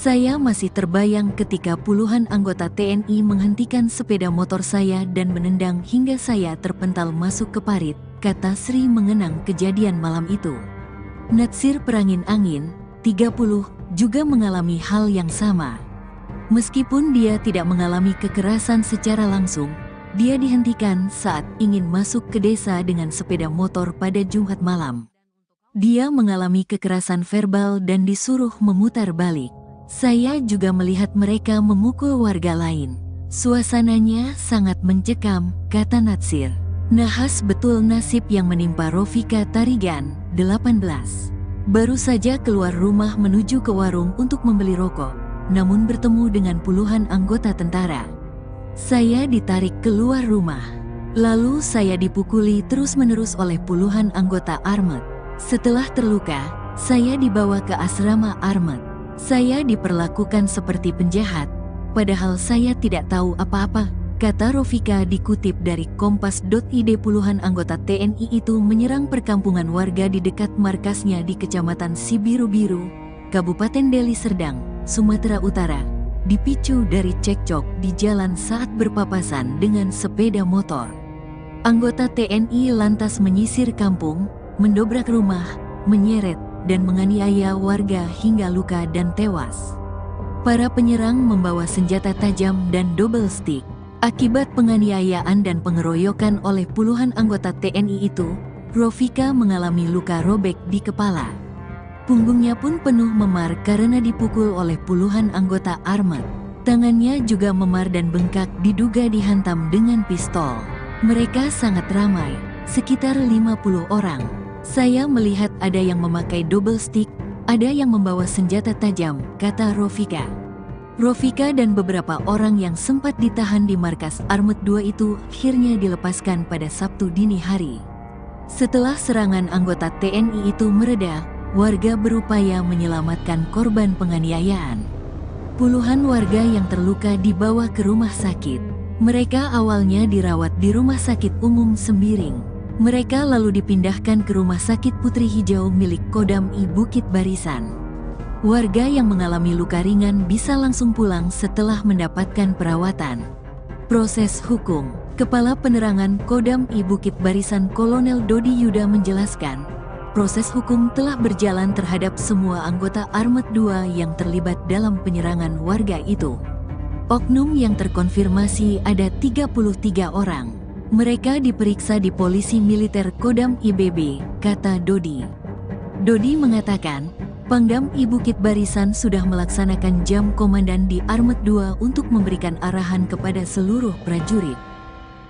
Saya masih terbayang ketika puluhan anggota TNI menghentikan sepeda motor saya dan menendang hingga saya terpental masuk ke parit, kata Sri mengenang kejadian malam itu. Natsir Perangin Angin, 30, juga mengalami hal yang sama. Meskipun dia tidak mengalami kekerasan secara langsung, dia dihentikan saat ingin masuk ke desa dengan sepeda motor pada Jumat malam. Dia mengalami kekerasan verbal dan disuruh memutar balik. Saya juga melihat mereka memukul warga lain. Suasananya sangat mencekam, kata Natsir. Nahas betul nasib yang menimpa Rofika Tarigan, 18. Baru saja keluar rumah menuju ke warung untuk membeli rokok, namun bertemu dengan puluhan anggota tentara. Saya ditarik keluar rumah. Lalu saya dipukuli terus-menerus oleh puluhan anggota Armet. Setelah terluka, saya dibawa ke asrama Armet. Saya diperlakukan seperti penjahat, padahal saya tidak tahu apa-apa, kata Rofika dikutip dari Kompas.id. Puluhan anggota TNI itu menyerang perkampungan warga di dekat markasnya di Kecamatan Sibiru-Biru, Kabupaten Deli Serdang, Sumatera Utara, dipicu dari cekcok di jalan saat berpapasan dengan sepeda motor. Anggota TNI lantas menyisir kampung, mendobrak rumah, menyeret, dan menganiaya warga hingga luka dan tewas. Para penyerang membawa senjata tajam dan double stick. Akibat penganiayaan dan pengeroyokan oleh puluhan anggota TNI itu, Rofika mengalami luka robek di kepala. Punggungnya pun penuh memar karena dipukul oleh puluhan anggota Armet. Tangannya juga memar dan bengkak diduga dihantam dengan pistol. Mereka sangat ramai, sekitar 50 orang. Saya melihat ada yang memakai double stick, ada yang membawa senjata tajam, kata Rofika. Rofika dan beberapa orang yang sempat ditahan di markas Armet 2 itu akhirnya dilepaskan pada Sabtu dini hari. Setelah serangan anggota TNI itu mereda, warga berupaya menyelamatkan korban penganiayaan. Puluhan warga yang terluka dibawa ke rumah sakit. Mereka awalnya dirawat di Rumah Sakit Umum Sembiring. Mereka lalu dipindahkan ke Rumah Sakit Putri Hijau milik Kodam I Bukit Barisan. Warga yang mengalami luka ringan bisa langsung pulang setelah mendapatkan perawatan. Proses hukum. Kepala Penerangan Kodam I Bukit Barisan Kolonel Dodi Yuda menjelaskan, proses hukum telah berjalan terhadap semua anggota Armet 2 yang terlibat dalam penyerangan warga itu. Oknum yang terkonfirmasi ada 33 orang. Mereka diperiksa di Polisi Militer Kodam IBB, kata Dodi. Dodi mengatakan, Pangdam I Bukit Barisan sudah melaksanakan jam komandan di Armet 2 untuk memberikan arahan kepada seluruh prajurit.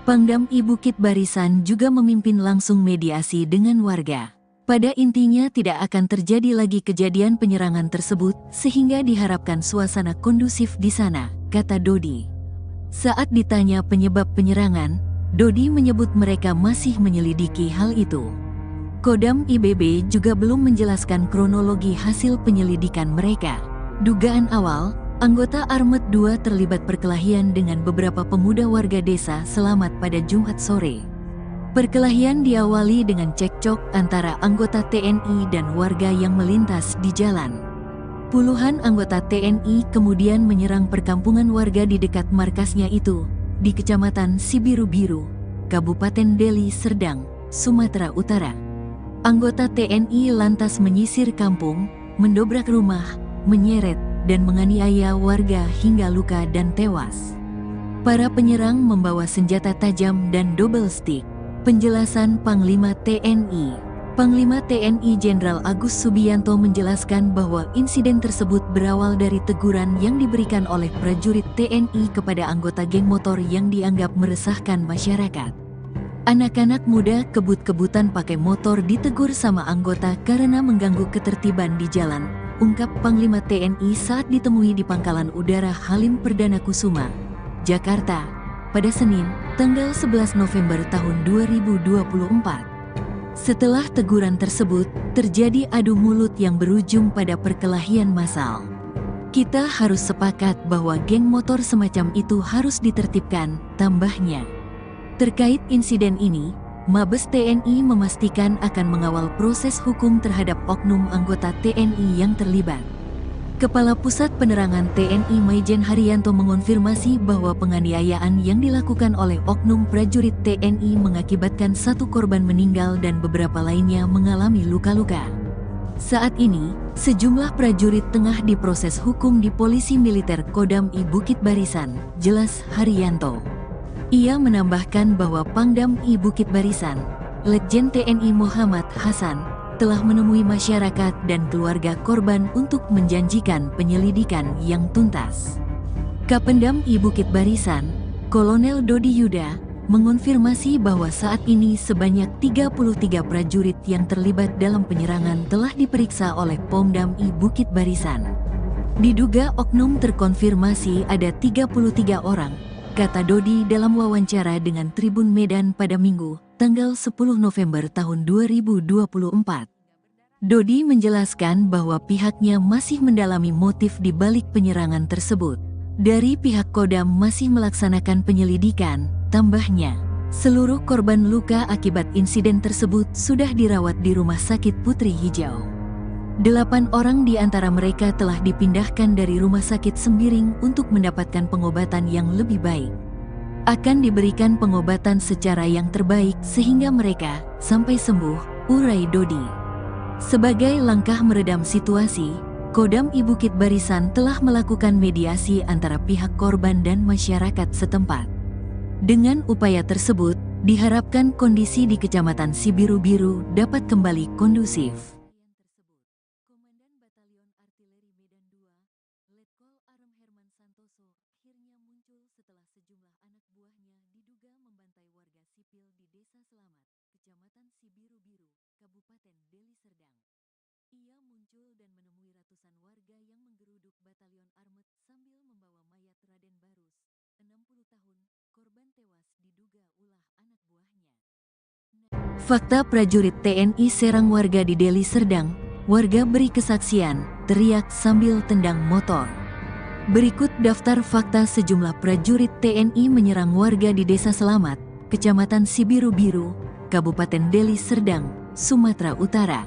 Pangdam I Bukit Barisan juga memimpin langsung mediasi dengan warga. Pada intinya tidak akan terjadi lagi kejadian penyerangan tersebut, sehingga diharapkan suasana kondusif di sana, kata Dodi. Saat ditanya penyebab penyerangan, Dodi menyebut mereka masih menyelidiki hal itu. Kodam IBB juga belum menjelaskan kronologi hasil penyelidikan mereka. Dugaan awal, anggota Armet 2 terlibat perkelahian dengan beberapa pemuda warga desa Selamat pada Jumat sore. Perkelahian diawali dengan cekcok antara anggota TNI dan warga yang melintas di jalan. Puluhan anggota TNI kemudian menyerang perkampungan warga di dekat markasnya itu, di Kecamatan Sibiru-Biru, Kabupaten Deli Serdang, Sumatera Utara. Anggota TNI lantas menyisir kampung, mendobrak rumah, menyeret, dan menganiaya warga hingga luka dan tewas. Para penyerang membawa senjata tajam dan double stick. Penjelasan Panglima TNI. Panglima TNI Jenderal Agus Subianto menjelaskan bahwa insiden tersebut berawal dari teguran yang diberikan oleh prajurit TNI kepada anggota geng motor yang dianggap meresahkan masyarakat. Anak-anak muda kebut-kebutan pakai motor ditegur sama anggota karena mengganggu ketertiban di jalan, ungkap Panglima TNI saat ditemui di Pangkalan Udara Halim Perdana Kusuma, Jakarta, pada Senin, tanggal 11 November tahun 2024. Setelah teguran tersebut, terjadi adu mulut yang berujung pada perkelahian massal. Kita harus sepakat bahwa geng motor semacam itu harus ditertibkan, tambahnya. Terkait insiden ini, Mabes TNI memastikan akan mengawal proses hukum terhadap oknum anggota TNI yang terlibat. Kepala Pusat Penerangan TNI Maijen Haryanto mengonfirmasi bahwa penganiayaan yang dilakukan oleh oknum prajurit TNI mengakibatkan 1 korban meninggal dan beberapa lainnya mengalami luka-luka. Saat ini, sejumlah prajurit tengah diproses hukum di Polisi Militer Kodam I Bukit Barisan, jelas Haryanto. Ia menambahkan bahwa Pangdam I Bukit Barisan, Letjen TNI Muhammad Hasan, telah menemui masyarakat dan keluarga korban untuk menjanjikan penyelidikan yang tuntas. Kapendam I Bukit Barisan, Kolonel Dodi Yuda, mengonfirmasi bahwa saat ini sebanyak 33 prajurit yang terlibat dalam penyerangan telah diperiksa oleh Pomdam I Bukit Barisan. Diduga oknum terkonfirmasi ada 33 orang, kata Dodi dalam wawancara dengan Tribun Medan pada Minggu, tanggal 10 November tahun 2024. Dodi menjelaskan bahwa pihaknya masih mendalami motif di balik penyerangan tersebut. Dari pihak Kodam masih melaksanakan penyelidikan, tambahnya. Seluruh korban luka akibat insiden tersebut sudah dirawat di Rumah Sakit Putri Hijau. 8 orang di antara mereka telah dipindahkan dari Rumah Sakit Sembiring untuk mendapatkan pengobatan yang lebih baik. Akan diberikan pengobatan secara yang terbaik sehingga mereka sampai sembuh, urai Dodi. Sebagai langkah meredam situasi, Kodam I Bukit Barisan telah melakukan mediasi antara pihak korban dan masyarakat setempat. Dengan upaya tersebut, diharapkan kondisi di Kecamatan Sibiru-Biru dapat kembali kondusif. Komandan Batalion Artileri Medan II, Letkol Arem Herman Santoso, akhirnya muncul setelah sejumlah anak buahnya diduga membantai warga sipil di Desa Selamat, Kecamatan Sibiru-Biru, Kabupaten Deli Serdang. Ia muncul dan menemui ratusan warga yang menggeruduk Batalion Armet sambil membawa mayat Raden Barus, 60 tahun, korban tewas diduga ulah anak buahnya. Fakta prajurit TNI serang warga di Deli Serdang, warga beri kesaksian, teriak sambil tendang motor. Berikut daftar fakta sejumlah prajurit TNI menyerang warga di Desa Selamat, Kecamatan Sibiru-Biru, Kabupaten Deli Serdang, Sumatera Utara.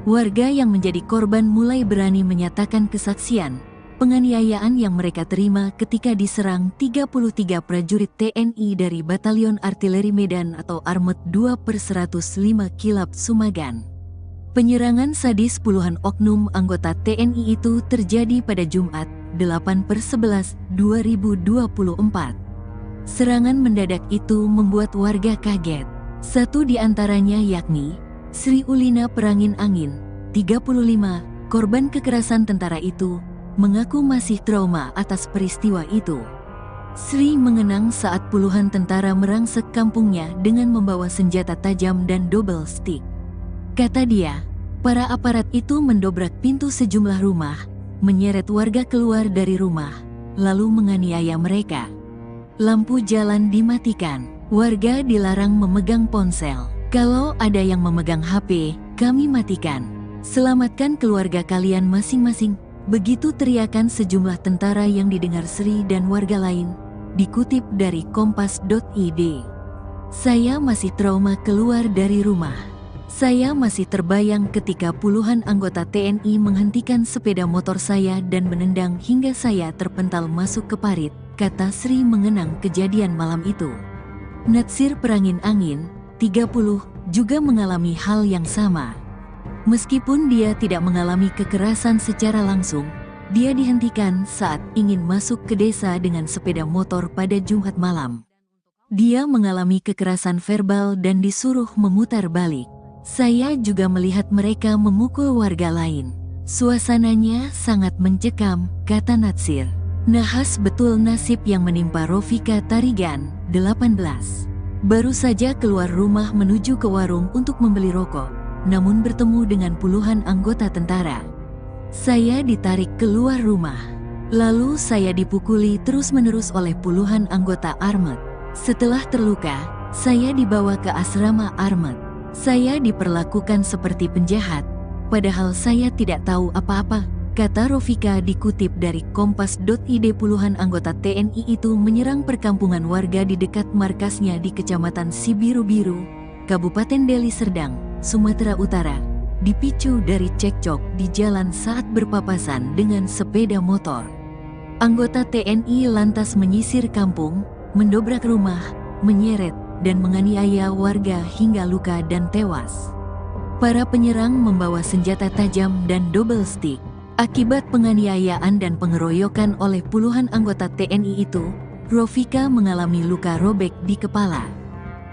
Warga yang menjadi korban mulai berani menyatakan kesaksian, penganiayaan yang mereka terima ketika diserang 33 prajurit TNI dari Batalion Artileri Medan atau Armet 2/105 Kilap Sumagan. Penyerangan sadis puluhan oknum anggota TNI itu terjadi pada Jumat, 8/11/2024. Serangan mendadak itu membuat warga kaget. Satu di antaranya yakni Sri Ulina Perangin Angin, 35, korban kekerasan tentara itu, mengaku masih trauma atas peristiwa itu. Sri mengenang saat puluhan tentara merangsek kampungnya dengan membawa senjata tajam dan double stick. Kata dia, para aparat itu mendobrak pintu sejumlah rumah, menyeret warga keluar dari rumah, lalu menganiaya mereka. Lampu jalan dimatikan, warga dilarang memegang ponsel. Kalau ada yang memegang HP, kami matikan. Selamatkan keluarga kalian masing-masing. Begitu teriakan sejumlah tentara yang didengar Sri dan warga lain. Dikutip dari kompas.id. Saya masih trauma keluar dari rumah. Saya masih terbayang ketika puluhan anggota TNI menghentikan sepeda motor saya dan menendang hingga saya terpental masuk ke parit, kata Sri mengenang kejadian malam itu. Natsir Perangin Angin, 30, juga mengalami hal yang sama. Meskipun dia tidak mengalami kekerasan secara langsung, dia dihentikan saat ingin masuk ke desa dengan sepeda motor pada Jumat malam. Dia mengalami kekerasan verbal dan disuruh memutar balik. Saya juga melihat mereka memukul warga lain. Suasananya sangat mencekam, kata Natsir. Nahas betul nasib yang menimpa Rofika Tarigan, 18. Baru saja keluar rumah menuju ke warung untuk membeli rokok, namun bertemu dengan puluhan anggota tentara. Saya ditarik keluar rumah. Lalu saya dipukuli terus-menerus oleh puluhan anggota Armet. Setelah terluka, saya dibawa ke asrama Armet. Saya diperlakukan seperti penjahat, padahal saya tidak tahu apa-apa, kata Rofika dikutip dari kompas.id. Puluhan anggota TNI itu menyerang perkampungan warga di dekat markasnya di Kecamatan Sibiru-Biru, Kabupaten Deli Serdang, Sumatera Utara, dipicu dari cekcok di jalan saat berpapasan dengan sepeda motor. Anggota TNI lantas menyisir kampung, mendobrak rumah, menyeret, dan menganiaya warga hingga luka dan tewas. Para penyerang membawa senjata tajam dan double stick. Akibat penganiayaan dan pengeroyokan oleh puluhan anggota TNI itu, Rofika mengalami luka robek di kepala.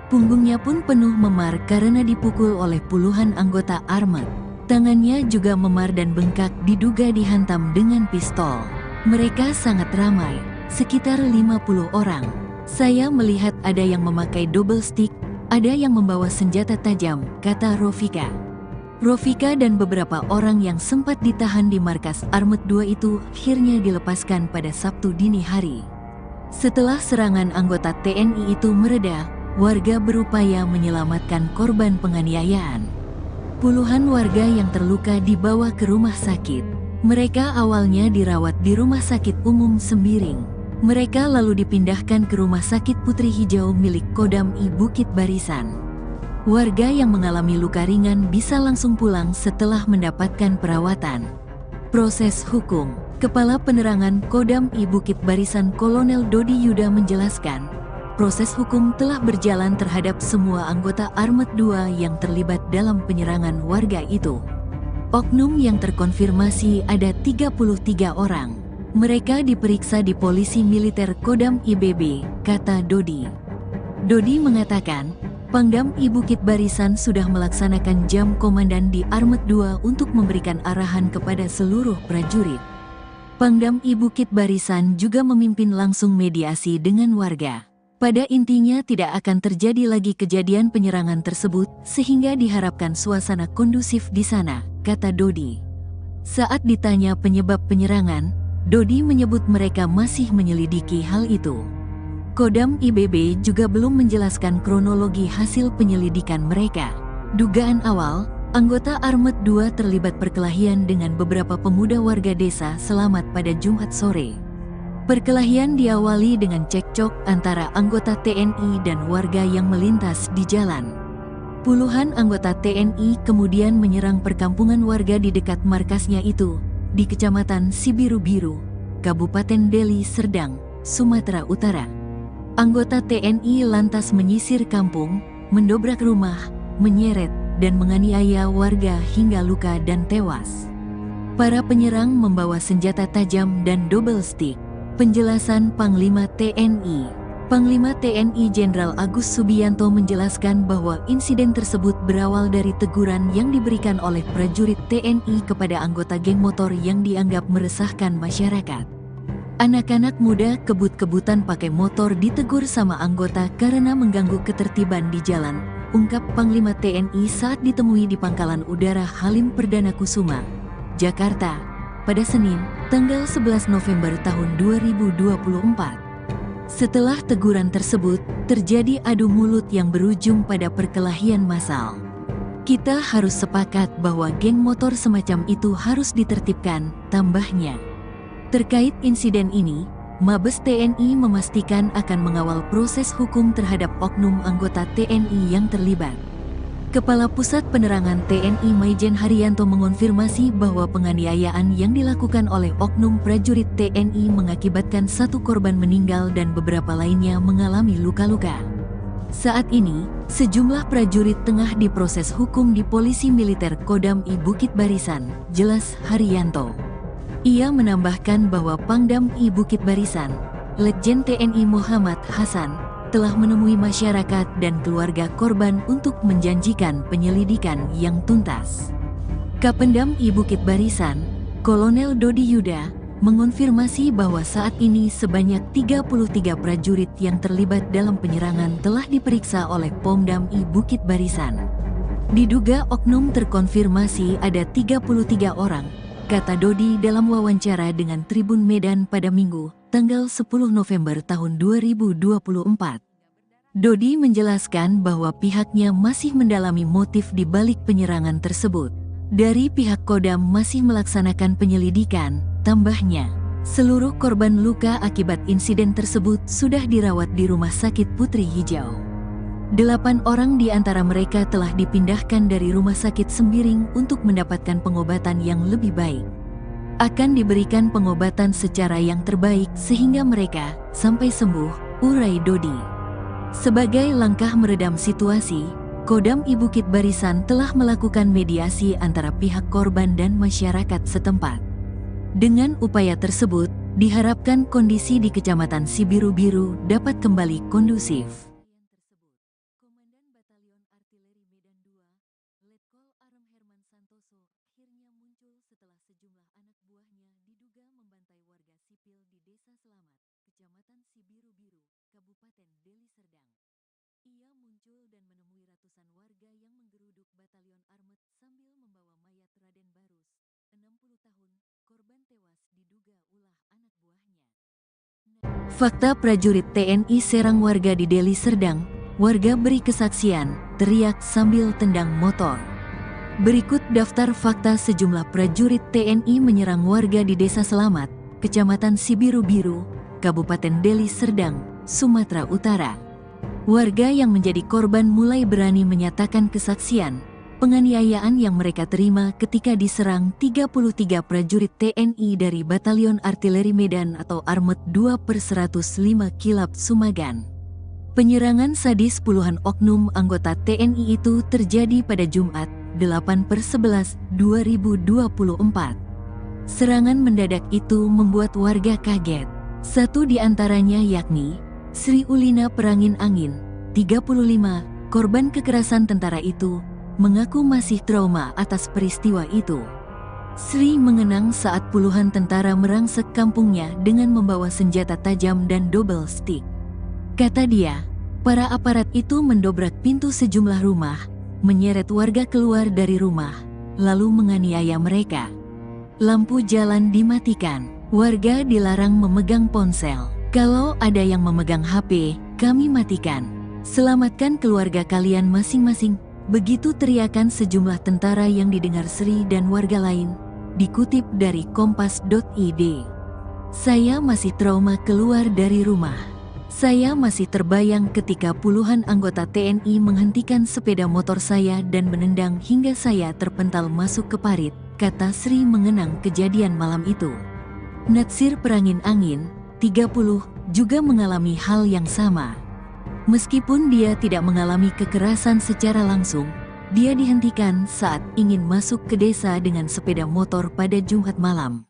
Punggungnya pun penuh memar karena dipukul oleh puluhan anggota armet. Tangannya juga memar dan bengkak diduga dihantam dengan pistol. Mereka sangat ramai, sekitar 50 orang. Saya melihat ada yang memakai double stick, ada yang membawa senjata tajam, kata Rofika. Rofika dan beberapa orang yang sempat ditahan di markas Armet 2 itu akhirnya dilepaskan pada Sabtu dini hari. Setelah serangan anggota TNI itu mereda, warga berupaya menyelamatkan korban penganiayaan. Puluhan warga yang terluka dibawa ke rumah sakit. Mereka awalnya dirawat di Rumah Sakit Umum Sembiring. Mereka lalu dipindahkan ke Rumah Sakit Putri Hijau milik Kodam I Bukit Barisan. Warga yang mengalami luka ringan bisa langsung pulang setelah mendapatkan perawatan. Proses hukum. Kepala Penerangan Kodam I Bukit Barisan Kolonel Dodi Yuda menjelaskan, proses hukum telah berjalan terhadap semua anggota Armet 2 yang terlibat dalam penyerangan warga itu. Oknum yang terkonfirmasi ada 33 orang. Mereka diperiksa di Polisi Militer Kodam IBB, kata Dodi. Dodi mengatakan, Pangdam I Bukit Barisan sudah melaksanakan jam komandan di Armet 2 untuk memberikan arahan kepada seluruh prajurit. Pangdam I Bukit Barisan juga memimpin langsung mediasi dengan warga. Pada intinya tidak akan terjadi lagi kejadian penyerangan tersebut sehingga diharapkan suasana kondusif di sana, kata Dodi. Saat ditanya penyebab penyerangan, Dodi menyebut mereka masih menyelidiki hal itu. Kodam IBB juga belum menjelaskan kronologi hasil penyelidikan mereka. Dugaan awal, anggota Armet 2 terlibat perkelahian dengan beberapa pemuda warga desa Selamat pada Jumat sore. Perkelahian diawali dengan cekcok antara anggota TNI dan warga yang melintas di jalan. Puluhan anggota TNI kemudian menyerang perkampungan warga di dekat markasnya itu, di Kecamatan Sibiru-Biru, Kabupaten Deli Serdang, Sumatera Utara. Anggota TNI lantas menyisir kampung, mendobrak rumah, menyeret, dan menganiaya warga hingga luka dan tewas. Para penyerang membawa senjata tajam dan double stick. Penjelasan Panglima TNI. Panglima TNI Jenderal Agus Subianto menjelaskan bahwa insiden tersebut berawal dari teguran yang diberikan oleh prajurit TNI kepada anggota geng motor yang dianggap meresahkan masyarakat. Anak-anak muda kebut-kebutan pakai motor ditegur sama anggota karena mengganggu ketertiban di jalan, ungkap Panglima TNI saat ditemui di Pangkalan Udara Halim Perdana Kusuma, Jakarta, pada Senin, tanggal 11 November tahun 2024. Setelah teguran tersebut, terjadi adu mulut yang berujung pada perkelahian massal. Kita harus sepakat bahwa geng motor semacam itu harus ditertibkan, tambahnya. Terkait insiden ini, Mabes TNI memastikan akan mengawal proses hukum terhadap oknum anggota TNI yang terlibat. Kepala Pusat Penerangan TNI Maijen Haryanto mengonfirmasi bahwa penganiayaan yang dilakukan oleh oknum prajurit TNI mengakibatkan satu korban meninggal dan beberapa lainnya mengalami luka-luka. Saat ini, sejumlah prajurit tengah diproses hukum di Polisi Militer Kodam I Bukit Barisan, jelas Haryanto. Ia menambahkan bahwa Pangdam I Bukit Barisan, Letjen TNI Muhammad Hasan, telah menemui masyarakat dan keluarga korban untuk menjanjikan penyelidikan yang tuntas. Kapendam I Bukit Barisan, Kolonel Dodi Yuda, mengonfirmasi bahwa saat ini sebanyak 33 prajurit yang terlibat dalam penyerangan telah diperiksa oleh Pomdam I Bukit Barisan. Diduga oknum terkonfirmasi ada 33 orang, kata Dodi dalam wawancara dengan Tribun Medan pada Minggu, tanggal 10 November tahun 2024. Dodi menjelaskan bahwa pihaknya masih mendalami motif di balik penyerangan tersebut. Dari pihak Kodam masih melaksanakan penyelidikan, tambahnya. Seluruh korban luka akibat insiden tersebut sudah dirawat di Rumah Sakit Putri Hijau. 8 orang di antara mereka telah dipindahkan dari rumah sakit Sembiring untuk mendapatkan pengobatan yang lebih baik. Akan diberikan pengobatan secara yang terbaik sehingga mereka sampai sembuh, urai Dodi. Sebagai langkah meredam situasi, Kodam I Bukit Barisan telah melakukan mediasi antara pihak korban dan masyarakat setempat. Dengan upaya tersebut, diharapkan kondisi di Kecamatan Sibiru-Biru dapat kembali kondusif. Komandan Batalion Artileri Medan II, Letkol Arem Herman Santoso, akhirnya muncul setelah sejumlah anak buahnya diduga membantai warga sipil di Desa Selamat, Kecamatan Sibiru-Biru, Kabupaten Deli Serdang. Ia muncul dan menemui ratusan warga yang menggeruduk Batalion Armet sambil membawa mayat Raden Barus, 60 tahun, korban tewas diduga ulah anak buahnya. Fakta prajurit TNI serang warga di Deli Serdang, warga beri kesaksian, teriak sambil tendang motor. Berikut daftar fakta sejumlah prajurit TNI menyerang warga di Desa Selamat, Kecamatan Sibiru-Biru, Kabupaten Deli Serdang, Sumatera Utara. Warga yang menjadi korban mulai berani menyatakan kesaksian, penganiayaan yang mereka terima ketika diserang 33 prajurit TNI dari Batalion Artileri Medan atau Armet 2/105 Kilap Sumagan. Penyerangan sadis puluhan oknum anggota TNI itu terjadi pada Jumat, 8/11/2024. Serangan mendadak itu membuat warga kaget. Satu di antaranya yakni Sri Ulina Perangin Angin, 35, korban kekerasan tentara itu, mengaku masih trauma atas peristiwa itu. Sri mengenang saat puluhan tentara merangsek kampungnya dengan membawa senjata tajam dan double stick. Kata dia, para aparat itu mendobrak pintu sejumlah rumah, menyeret warga keluar dari rumah, lalu menganiaya mereka. Lampu jalan dimatikan, warga dilarang memegang ponsel. Kalau ada yang memegang HP, kami matikan. Selamatkan keluarga kalian masing-masing. Begitu teriakan sejumlah tentara yang didengar Sri dan warga lain. Dikutip dari kompas.id. Saya masih trauma keluar dari rumah. Saya masih terbayang ketika puluhan anggota TNI menghentikan sepeda motor saya dan menendang hingga saya terpental masuk ke parit, kata Sri mengenang kejadian malam itu. Natsir Perangin Angin, 30, juga mengalami hal yang sama. Meskipun dia tidak mengalami kekerasan secara langsung, dia dihentikan saat ingin masuk ke desa dengan sepeda motor pada Jumat malam.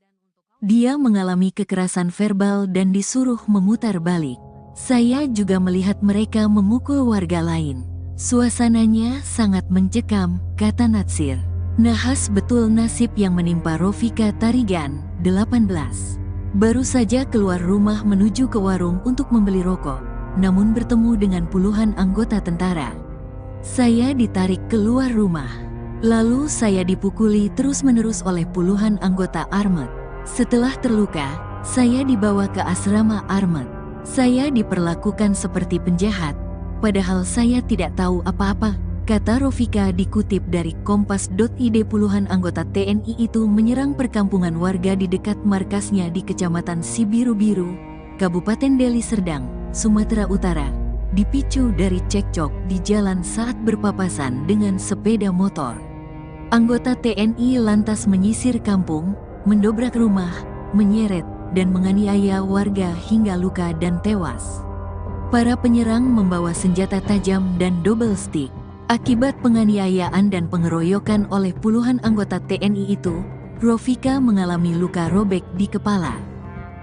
Dia mengalami kekerasan verbal dan disuruh memutar balik. Saya juga melihat mereka memukul warga lain. Suasananya sangat mencekam, kata Natsir. Nahas betul nasib yang menimpa Rofika Tarigan, 18. Baru saja keluar rumah menuju ke warung untuk membeli rokok, namun bertemu dengan puluhan anggota tentara. Saya ditarik keluar rumah. Lalu saya dipukuli terus-menerus oleh puluhan anggota Armet. Setelah terluka, saya dibawa ke asrama Armet. Saya diperlakukan seperti penjahat, padahal saya tidak tahu apa-apa, kata Rofika dikutip dari kompas.id. Puluhan anggota TNI itu menyerang perkampungan warga di dekat markasnya di Kecamatan Sibiru-Biru, Kabupaten Deli Serdang, Sumatera Utara, dipicu dari cekcok di jalan saat berpapasan dengan sepeda motor. Anggota TNI lantas menyisir kampung, mendobrak rumah, menyeret, dan menganiaya warga hingga luka dan tewas. Para penyerang membawa senjata tajam dan double stick. Akibat penganiayaan dan pengeroyokan oleh puluhan anggota TNI itu, Rofika mengalami luka robek di kepala.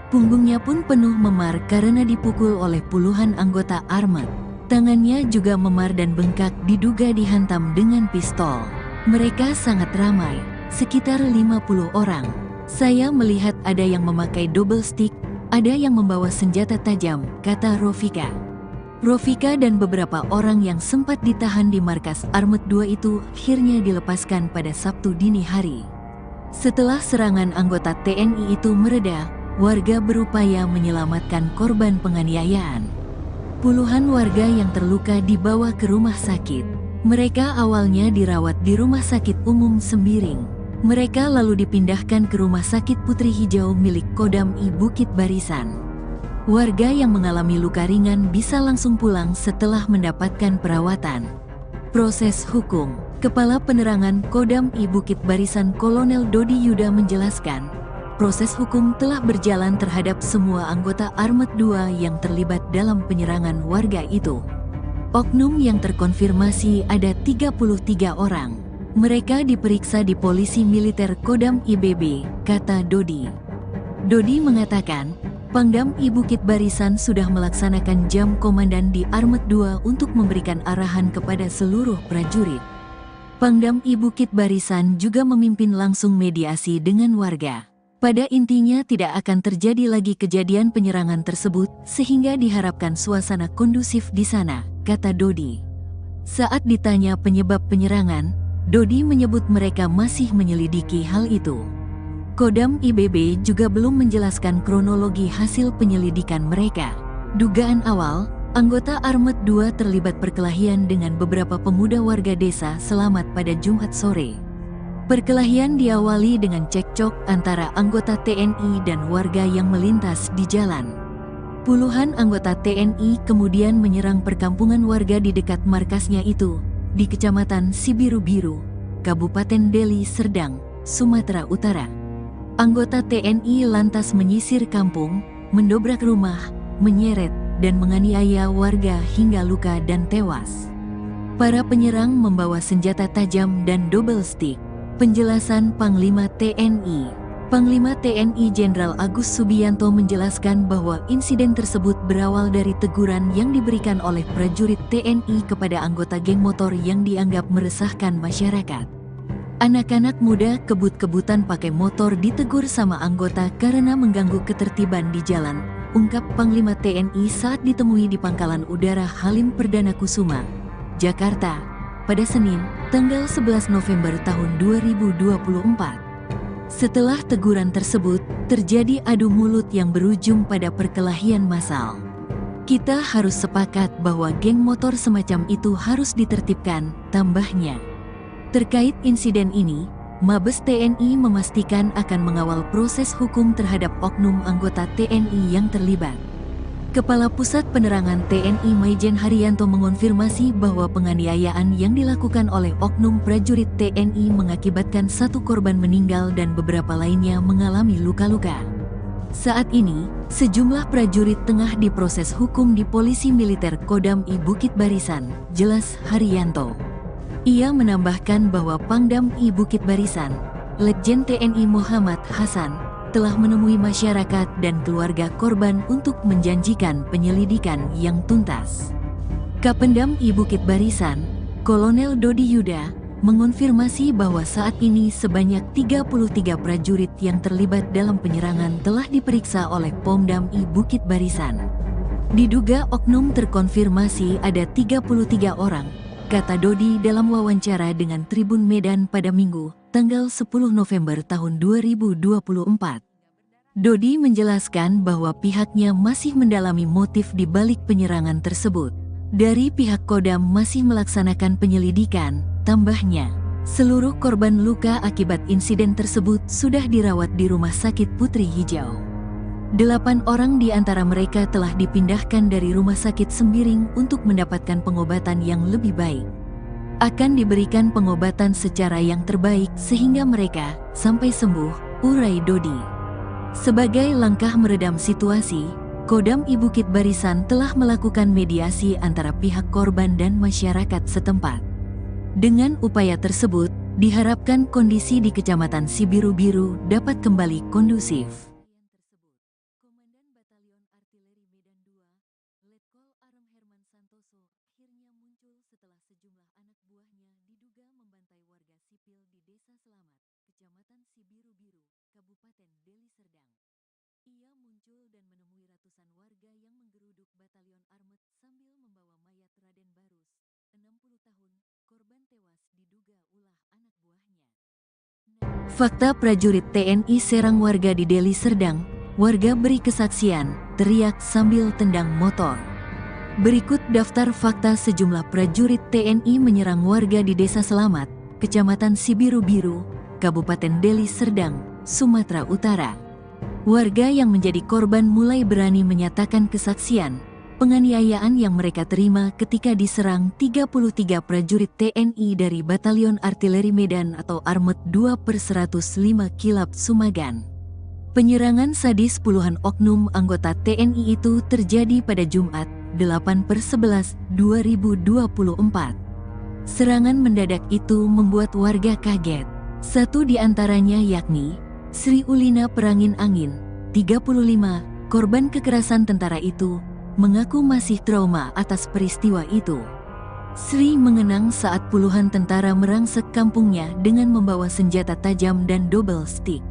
Punggungnya pun penuh memar karena dipukul oleh puluhan anggota Armet. Tangannya juga memar dan bengkak diduga dihantam dengan pistol. Mereka sangat ramai, sekitar 50 orang. Saya melihat ada yang memakai double stick, ada yang membawa senjata tajam, kata Rofika. Rofika dan beberapa orang yang sempat ditahan di markas Armet 2 itu akhirnya dilepaskan pada Sabtu dini hari. Setelah serangan anggota TNI itu mereda, warga berupaya menyelamatkan korban penganiayaan. Puluhan warga yang terluka dibawa ke rumah sakit. Mereka awalnya dirawat di Rumah Sakit Umum Sembiring. Mereka lalu dipindahkan ke Rumah Sakit Putri Hijau milik Kodam I Bukit Barisan. Warga yang mengalami luka ringan bisa langsung pulang setelah mendapatkan perawatan. Proses hukum. Kepala Penerangan Kodam I Bukit Barisan Kolonel Dodi Yuda menjelaskan, proses hukum telah berjalan terhadap semua anggota Armet 2 yang terlibat dalam penyerangan warga itu. Oknum yang terkonfirmasi ada 33 orang. Mereka diperiksa di Polisi Militer Kodam IBB, kata Dodi. Dodi mengatakan, Pangdam I Bukit Barisan sudah melaksanakan jam komandan di Armet 2 untuk memberikan arahan kepada seluruh prajurit. Pangdam I Bukit Barisan juga memimpin langsung mediasi dengan warga. Pada intinya tidak akan terjadi lagi kejadian penyerangan tersebut sehingga diharapkan suasana kondusif di sana, kata Dodi. Saat ditanya penyebab penyerangan, Dodi menyebut mereka masih menyelidiki hal itu. Kodam IBB juga belum menjelaskan kronologi hasil penyelidikan mereka. Dugaan awal, anggota Armet 2 terlibat perkelahian dengan beberapa pemuda warga desa Selamat pada Jumat sore. Perkelahian diawali dengan cekcok antara anggota TNI dan warga yang melintas di jalan. Puluhan anggota TNI kemudian menyerang perkampungan warga di dekat markasnya itu, di Kecamatan Sibiru-Biru, Kabupaten Deli Serdang, Sumatera Utara. Anggota TNI lantas menyisir kampung, mendobrak rumah, menyeret, dan menganiaya warga hingga luka dan tewas. Para penyerang membawa senjata tajam dan double stick. Penjelasan Panglima TNI. Panglima TNI Jenderal Agus Subianto menjelaskan bahwa insiden tersebut berawal dari teguran yang diberikan oleh prajurit TNI kepada anggota geng motor yang dianggap meresahkan masyarakat. Anak-anak muda kebut-kebutan pakai motor ditegur sama anggota karena mengganggu ketertiban di jalan, ungkap Panglima TNI saat ditemui di Pangkalan Udara Halim Perdana Kusuma, Jakarta, pada Senin, tanggal 11 November tahun 2024. Setelah teguran tersebut, terjadi adu mulut yang berujung pada perkelahian massal. Kita harus sepakat bahwa geng motor semacam itu harus ditertibkan, tambahnya. Terkait insiden ini, Mabes TNI memastikan akan mengawal proses hukum terhadap oknum anggota TNI yang terlibat. Kepala Pusat Penerangan TNI Maijen Haryanto mengonfirmasi bahwa penganiayaan yang dilakukan oleh oknum prajurit TNI mengakibatkan 1 korban meninggal dan beberapa lainnya mengalami luka-luka. Saat ini, sejumlah prajurit tengah diproses hukum di Polisi Militer Kodam I Bukit Barisan, jelas Haryanto. Ia menambahkan bahwa Pangdam I Bukit Barisan, Letjen TNI Muhammad Hasan, telah menemui masyarakat dan keluarga korban untuk menjanjikan penyelidikan yang tuntas. Kapendam I Bukit Barisan, Kolonel Dodi Yuda, mengonfirmasi bahwa saat ini sebanyak 33 prajurit yang terlibat dalam penyerangan telah diperiksa oleh Pomdam I Bukit Barisan. Diduga oknum terkonfirmasi ada 33 orang, kata Dodi dalam wawancara dengan Tribun Medan pada Minggu, tanggal 10 November tahun 2024. Dodi menjelaskan bahwa pihaknya masih mendalami motif di balik penyerangan tersebut. Dari pihak Kodam masih melaksanakan penyelidikan, tambahnya. Seluruh korban luka akibat insiden tersebut sudah dirawat di Rumah Sakit Putri Hijau. 8 orang di antara mereka telah dipindahkan dari Rumah Sakit Sembiring untuk mendapatkan pengobatan yang lebih baik. Akan diberikan pengobatan secara yang terbaik sehingga mereka sampai sembuh, urai Dodi. Sebagai langkah meredam situasi, Kodam I Bukit Barisan telah melakukan mediasi antara pihak korban dan masyarakat setempat. Dengan upaya tersebut, diharapkan kondisi di Kecamatan Sibiru-Biru dapat kembali kondusif. Setelah sejumlah anak buahnya diduga membantai warga sipil di Desa Selamat, Kecamatan Sibiru-Biru, Kabupaten Deli Serdang. Ia muncul dan menemui ratusan warga yang menggeruduk Batalion Armet sambil membawa mayat Raden Barus, 60 tahun, korban tewas diduga ulah anak buahnya. Fakta prajurit TNI serang warga di Deli Serdang, warga beri kesaksian, teriak sambil tendang motor. Berikut daftar fakta sejumlah prajurit TNI menyerang warga di Desa Selamat, Kecamatan Sibiru-Biru, Kabupaten Deli Serdang, Sumatera Utara. Warga yang menjadi korban mulai berani menyatakan kesaksian penganiayaan yang mereka terima ketika diserang 33 prajurit TNI dari Batalion Artileri Medan atau Armet 2/105 Kilap Sumagan. Penyerangan sadis puluhan oknum anggota TNI itu terjadi pada Jumat, 8/11/2024. Serangan mendadak itu membuat warga kaget. Satu di antaranya yakni Sri Ulina Perangin Angin, 35, korban kekerasan tentara itu, mengaku masih trauma atas peristiwa itu. Sri mengenang saat puluhan tentara merangsek kampungnya dengan membawa senjata tajam dan double stick.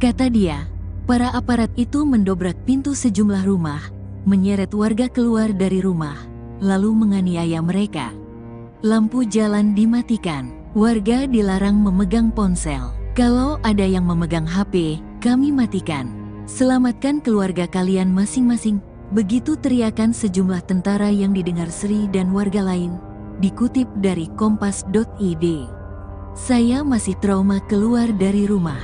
Kata dia, para aparat itu mendobrak pintu sejumlah rumah, menyeret warga keluar dari rumah, lalu menganiaya mereka. Lampu jalan dimatikan, warga dilarang memegang ponsel. Kalau ada yang memegang HP, kami matikan. Selamatkan keluarga kalian masing-masing. Begitu teriakan sejumlah tentara yang didengar Sri dan warga lain. Dikutip dari kompas.id. Saya masih trauma keluar dari rumah.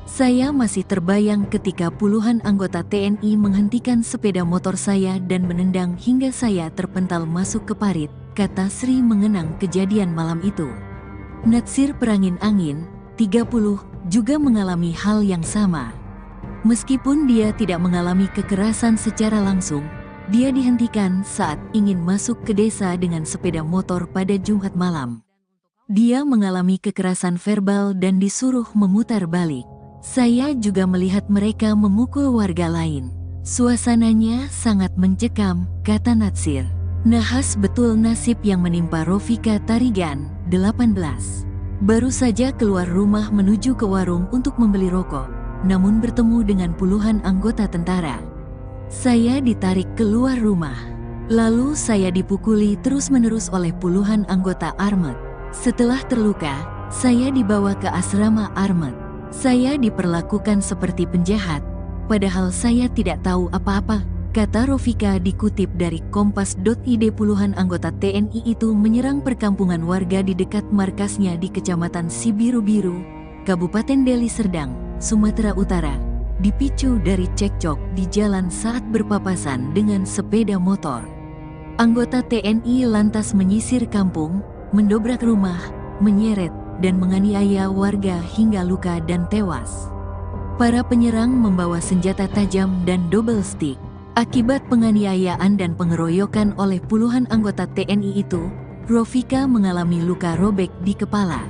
Saya masih terbayang ketika puluhan anggota TNI menghentikan sepeda motor saya dan menendang hingga saya terpental masuk ke parit, kata Sri mengenang kejadian malam itu. Natsir Perangin Angin, 30, juga mengalami hal yang sama. Meskipun dia tidak mengalami kekerasan secara langsung, dia dihentikan saat ingin masuk ke desa dengan sepeda motor pada Jumat malam. Dia mengalami kekerasan verbal dan disuruh memutar balik. Saya juga melihat mereka memukul warga lain. Suasananya sangat mencekam, kata Natsir. Nahas betul nasib yang menimpa Rofika Tarigan, 18. Baru saja keluar rumah menuju ke warung untuk membeli rokok, namun bertemu dengan puluhan anggota tentara. Saya ditarik keluar rumah. Lalu saya dipukuli terus-menerus oleh puluhan anggota Armet. Setelah terluka, saya dibawa ke asrama Armet. Saya diperlakukan seperti penjahat, padahal saya tidak tahu apa-apa, kata Rofika dikutip dari kompas.id. Puluhan anggota TNI itu menyerang perkampungan warga di dekat markasnya di Kecamatan Sibiru-Biru, Kabupaten Deli Serdang, Sumatera Utara, dipicu dari cekcok di jalan saat berpapasan dengan sepeda motor. Anggota TNI lantas menyisir kampung, mendobrak rumah, menyeret, dan menganiaya warga hingga luka dan tewas. Para penyerang membawa senjata tajam dan double stick. Akibat penganiayaan dan pengeroyokan oleh puluhan anggota TNI itu, Rofika mengalami luka robek di kepala.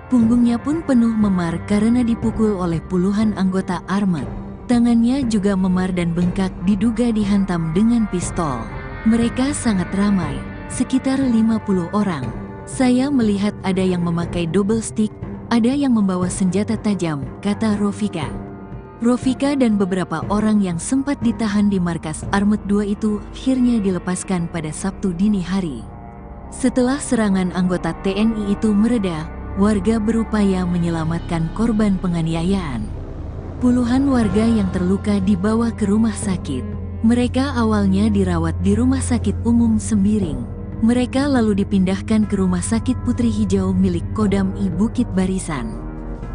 Punggungnya pun penuh memar karena dipukul oleh puluhan anggota Armet. Tangannya juga memar dan bengkak diduga dihantam dengan pistol. Mereka sangat ramai, sekitar 50 orang. Saya melihat ada yang memakai double stick, ada yang membawa senjata tajam, kata Rofika. Rofika dan beberapa orang yang sempat ditahan di markas Armet 2 itu akhirnya dilepaskan pada Sabtu dini hari. Setelah serangan anggota TNI itu mereda, warga berupaya menyelamatkan korban penganiayaan. Puluhan warga yang terluka dibawa ke rumah sakit. Mereka awalnya dirawat di Rumah Sakit Umum Sembiring. Mereka lalu dipindahkan ke Rumah Sakit Putri Hijau milik Kodam I Bukit Barisan.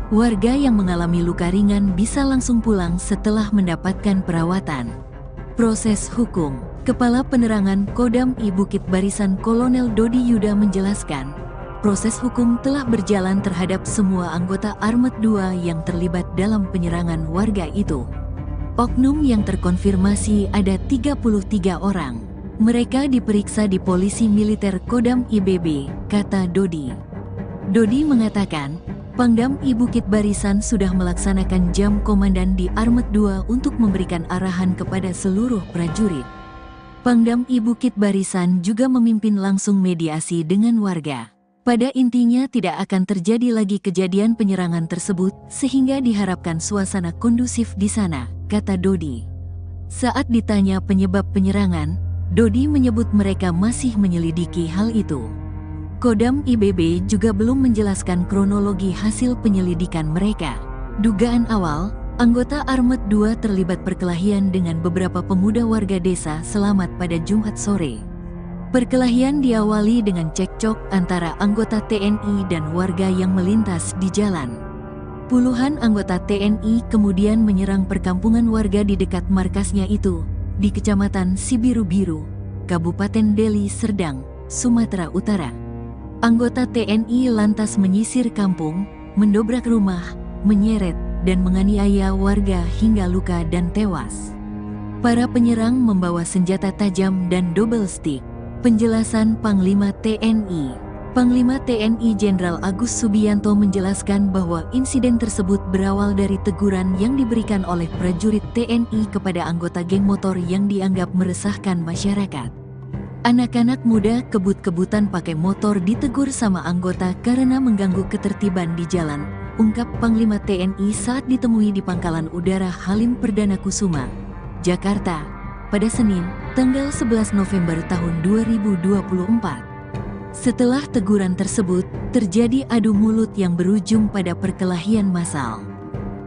Warga yang mengalami luka ringan bisa langsung pulang setelah mendapatkan perawatan. Proses hukum. Kepala Penerangan Kodam I Bukit Barisan Kolonel Dodi Yuda menjelaskan, proses hukum telah berjalan terhadap semua anggota Armet 2 yang terlibat dalam penyerangan warga itu. Oknum yang terkonfirmasi ada 33 orang. Mereka diperiksa di Polisi Militer Kodam IBB, kata Dodi. Dodi mengatakan, Pangdam I Bukit Barisan sudah melaksanakan jam komandan di Armet 2 untuk memberikan arahan kepada seluruh prajurit. Pangdam I Bukit Barisan juga memimpin langsung mediasi dengan warga. Pada intinya tidak akan terjadi lagi kejadian penyerangan tersebut sehingga diharapkan suasana kondusif di sana, kata Dodi. Saat ditanya penyebab penyerangan, Dodi menyebut mereka masih menyelidiki hal itu. Kodam IBB juga belum menjelaskan kronologi hasil penyelidikan mereka. Dugaan awal, anggota Armet 2 terlibat perkelahian dengan beberapa pemuda warga desa Selamat pada Jumat sore. Perkelahian diawali dengan cekcok antara anggota TNI dan warga yang melintas di jalan. Puluhan anggota TNI kemudian menyerang perkampungan warga di dekat markasnya itu, di Kecamatan Sibiru-Biru, Kabupaten Deli Serdang, Sumatera Utara. Anggota TNI lantas menyisir kampung, mendobrak rumah, menyeret, dan menganiaya warga hingga luka dan tewas. Para penyerang membawa senjata tajam dan double stick. Penjelasan Panglima TNI. Panglima TNI Jenderal Agus Subianto menjelaskan bahwa insiden tersebut berawal dari teguran yang diberikan oleh prajurit TNI kepada anggota geng motor yang dianggap meresahkan masyarakat. Anak-anak muda kebut-kebutan pakai motor ditegur sama anggota karena mengganggu ketertiban di jalan, ungkap Panglima TNI saat ditemui di Pangkalan Udara Halim Perdana Kusuma, Jakarta, pada Senin, tanggal 11 November tahun 2024. Setelah teguran tersebut, terjadi adu mulut yang berujung pada perkelahian massal.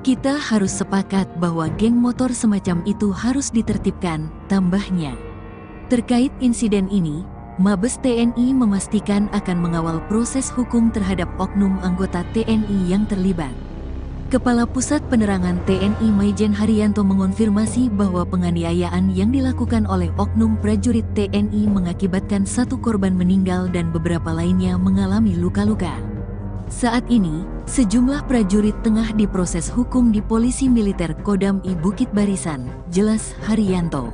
Kita harus sepakat bahwa geng motor semacam itu harus ditertibkan, tambahnya. Terkait insiden ini, Mabes TNI memastikan akan mengawal proses hukum terhadap oknum anggota TNI yang terlibat. Kepala Pusat Penerangan TNI Maijen Haryanto mengonfirmasi bahwa penganiayaan yang dilakukan oleh oknum prajurit TNI mengakibatkan 1 korban meninggal dan beberapa lainnya mengalami luka-luka. Saat ini, sejumlah prajurit tengah diproses hukum di Polisi Militer Kodam I Bukit Barisan, jelas Haryanto.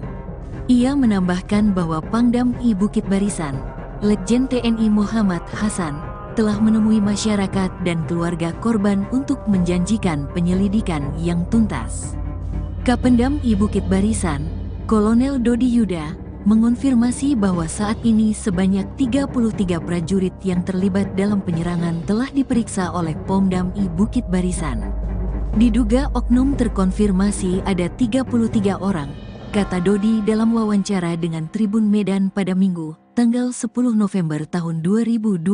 Ia menambahkan bahwa Pangdam I Bukit Barisan, Letjen TNI Muhammad Hasan, telah menemui masyarakat dan keluarga korban untuk menjanjikan penyelidikan yang tuntas. Kapendam I Bukit Barisan, Kolonel Dodi Yuda, mengonfirmasi bahwa saat ini sebanyak 33 prajurit yang terlibat dalam penyerangan telah diperiksa oleh Pomdam I Bukit Barisan. Diduga oknum terkonfirmasi ada 33 orang, kata Dodi dalam wawancara dengan Tribun Medan pada Minggu, tanggal 10 November tahun 2024.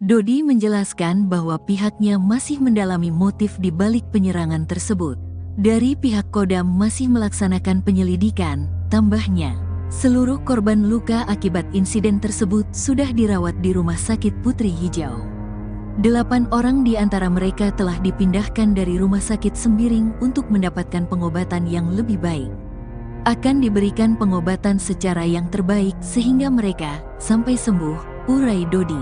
Dodi menjelaskan bahwa pihaknya masih mendalami motif di balik penyerangan tersebut. Dari pihak Kodam masih melaksanakan penyelidikan, tambahnya. Seluruh korban luka akibat insiden tersebut sudah dirawat di Rumah Sakit Putri Hijau. 8 orang di antara mereka telah dipindahkan dari Rumah Sakit Sembiring untuk mendapatkan pengobatan yang lebih baik. Akan diberikan pengobatan secara yang terbaik sehingga mereka sampai sembuh, urai Dodi.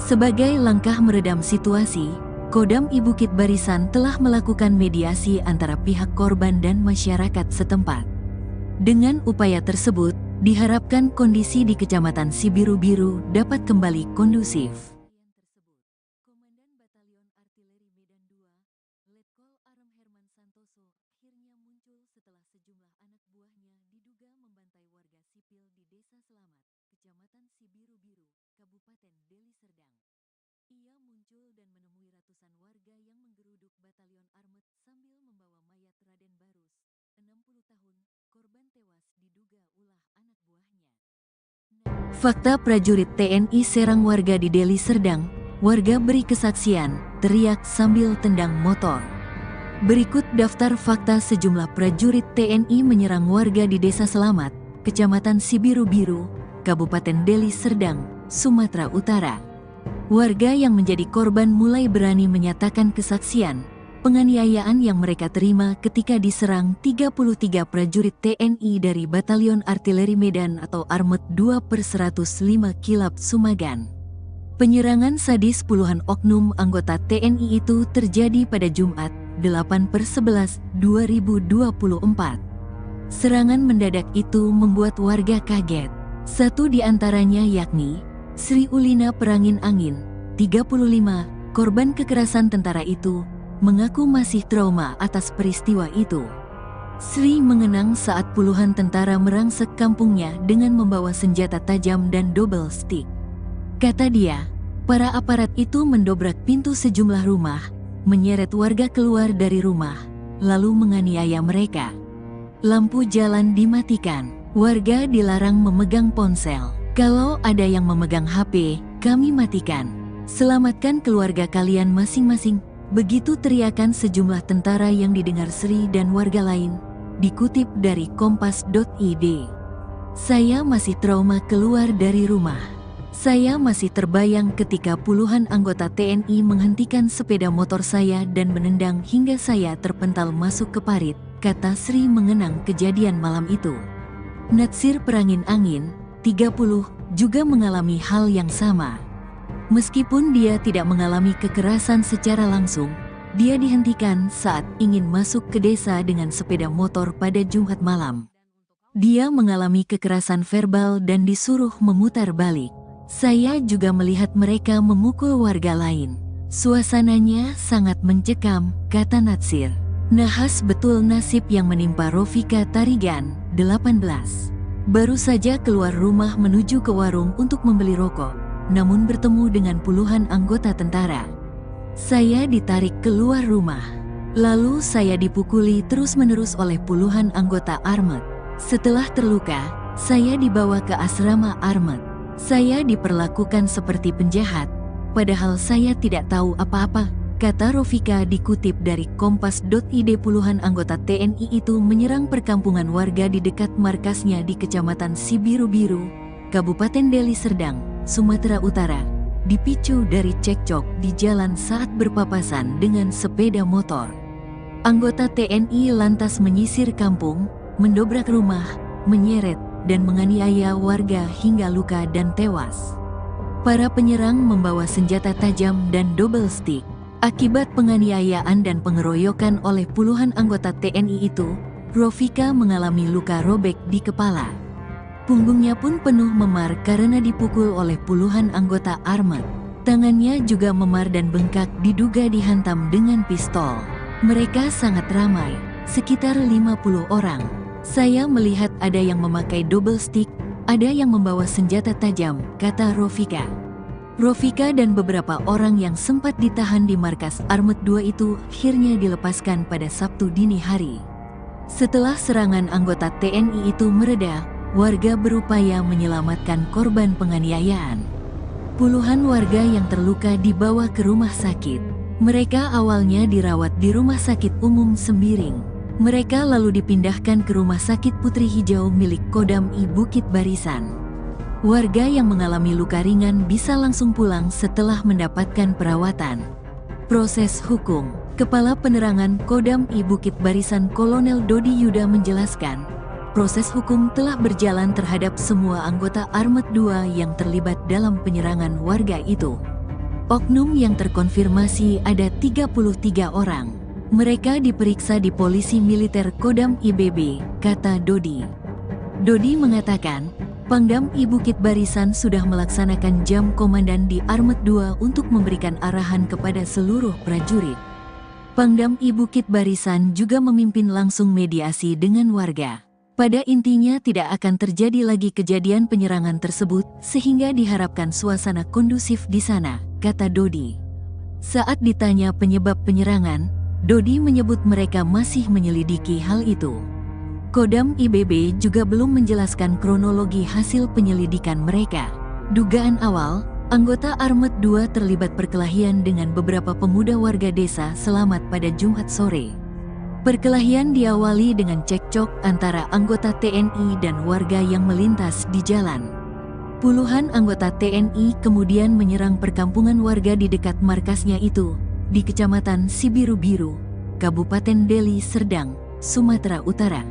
Sebagai langkah meredam situasi, Kodam I Bukit Barisan telah melakukan mediasi antara pihak korban dan masyarakat setempat. Dengan upaya tersebut, diharapkan kondisi di Kecamatan Sibiru-Biru dapat kembali kondusif. Setelah sejumlah anak buahnya diduga membantai warga sipil di Desa Selamat, Kecamatan Sibiru-Biru, Kabupaten Deli Serdang. Ia muncul dan menemui ratusan warga yang menggeruduk Batalion Armet sambil membawa mayat Raden Barus, 60 tahun, korban tewas diduga ulah anak buahnya. Fakta prajurit TNI serang warga di Deli Serdang, warga beri kesaksian, teriak sambil tendang motor. Berikut daftar fakta sejumlah prajurit TNI menyerang warga di Desa Selamat, Kecamatan Sibiru-Biru, Kabupaten Deli Serdang, Sumatera Utara. Warga yang menjadi korban mulai berani menyatakan kesaksian, penganiayaan yang mereka terima ketika diserang 33 prajurit TNI dari Batalion Artileri Medan atau Armet 2/105 Kilap Sumagan. Penyerangan sadis puluhan oknum anggota TNI itu terjadi pada Jumat, 8/11/2024. Serangan mendadak itu membuat warga kaget. 1 di antaranya yakni Sri Ulina Perangin Angin, 35, korban kekerasan tentara itu, mengaku masih trauma atas peristiwa itu. Sri mengenang saat puluhan tentara merangsek kampungnya dengan membawa senjata tajam dan double stick. Kata dia, para aparat itu mendobrak pintu sejumlah rumah, menyeret warga keluar dari rumah, lalu menganiaya mereka. Lampu jalan dimatikan, warga dilarang memegang ponsel. Kalau ada yang memegang HP, kami matikan. Selamatkan keluarga kalian masing-masing. Begitu teriakan sejumlah tentara yang didengar Sri dan warga lain, dikutip dari kompas.id. Saya masih trauma keluar dari rumah. Saya masih terbayang ketika puluhan anggota TNI menghentikan sepeda motor saya dan menendang hingga saya terpental masuk ke parit, kata Sri mengenang kejadian malam itu. Natsir Perangin Angin, 30, juga mengalami hal yang sama. Meskipun dia tidak mengalami kekerasan secara langsung, dia dihentikan saat ingin masuk ke desa dengan sepeda motor pada Jumat malam. Dia mengalami kekerasan verbal dan disuruh memutar balik. Saya juga melihat mereka memukul warga lain. Suasananya sangat mencekam, kata Natsir. Nahas betul nasib yang menimpa Rofika Tarigan, 18. Baru saja keluar rumah menuju ke warung untuk membeli rokok, namun bertemu dengan puluhan anggota tentara. Saya ditarik keluar rumah. Lalu saya dipukuli terus-menerus oleh puluhan anggota Armet. Setelah terluka, saya dibawa ke asrama Armet. Saya diperlakukan seperti penjahat, padahal saya tidak tahu apa-apa, kata Rofika dikutip dari Kompas.id. Puluhan anggota TNI itu menyerang perkampungan warga di dekat markasnya di Kecamatan Sibiru-Biru, Kabupaten Deli Serdang, Sumatera Utara, dipicu dari cekcok di jalan saat berpapasan dengan sepeda motor. Anggota TNI lantas menyisir kampung, mendobrak rumah, menyeret, dan menganiaya warga hingga luka dan tewas. Para penyerang membawa senjata tajam dan double stick. Akibat penganiayaan dan pengeroyokan oleh puluhan anggota TNI itu, Rofika mengalami luka robek di kepala. Punggungnya pun penuh memar karena dipukul oleh puluhan anggota Armet. Tangannya juga memar dan bengkak diduga dihantam dengan pistol. Mereka sangat ramai, sekitar 50 orang. Saya melihat ada yang memakai double stick, ada yang membawa senjata tajam, kata Rofika. Rofika dan beberapa orang yang sempat ditahan di markas Armet 2 itu akhirnya dilepaskan pada Sabtu dini hari. Setelah serangan anggota TNI itu mereda, warga berupaya menyelamatkan korban penganiayaan. Puluhan warga yang terluka dibawa ke rumah sakit. Mereka awalnya dirawat di Rumah Sakit Umum Sembiring. Mereka lalu dipindahkan ke Rumah Sakit Putri Hijau milik Kodam I Bukit Barisan. Warga yang mengalami luka ringan bisa langsung pulang setelah mendapatkan perawatan. Proses hukum. Kepala Penerangan Kodam I Bukit Barisan Kolonel Dodi Yuda menjelaskan, proses hukum telah berjalan terhadap semua anggota Armet 2 yang terlibat dalam penyerangan warga itu. Oknum yang terkonfirmasi ada 33 orang. Mereka diperiksa di Polisi Militer Kodam IBB, kata Dodi. Dodi mengatakan, Pangdam I Bukit Barisan sudah melaksanakan jam komandan di Armet 2 untuk memberikan arahan kepada seluruh prajurit. Pangdam I Bukit Barisan juga memimpin langsung mediasi dengan warga. Pada intinya tidak akan terjadi lagi kejadian penyerangan tersebut, sehingga diharapkan suasana kondusif di sana, kata Dodi. Saat ditanya penyebab penyerangan, Dodi menyebut mereka masih menyelidiki hal itu. Kodam IBB juga belum menjelaskan kronologi hasil penyelidikan mereka. Dugaan awal, anggota Armet 2 terlibat perkelahian dengan beberapa pemuda warga desa Selamat pada Jumat sore. Perkelahian diawali dengan cekcok antara anggota TNI dan warga yang melintas di jalan. Puluhan anggota TNI kemudian menyerang perkampungan warga di dekat markasnya itu, di Kecamatan Sibiru-Biru, Kabupaten Deli Serdang, Sumatera Utara.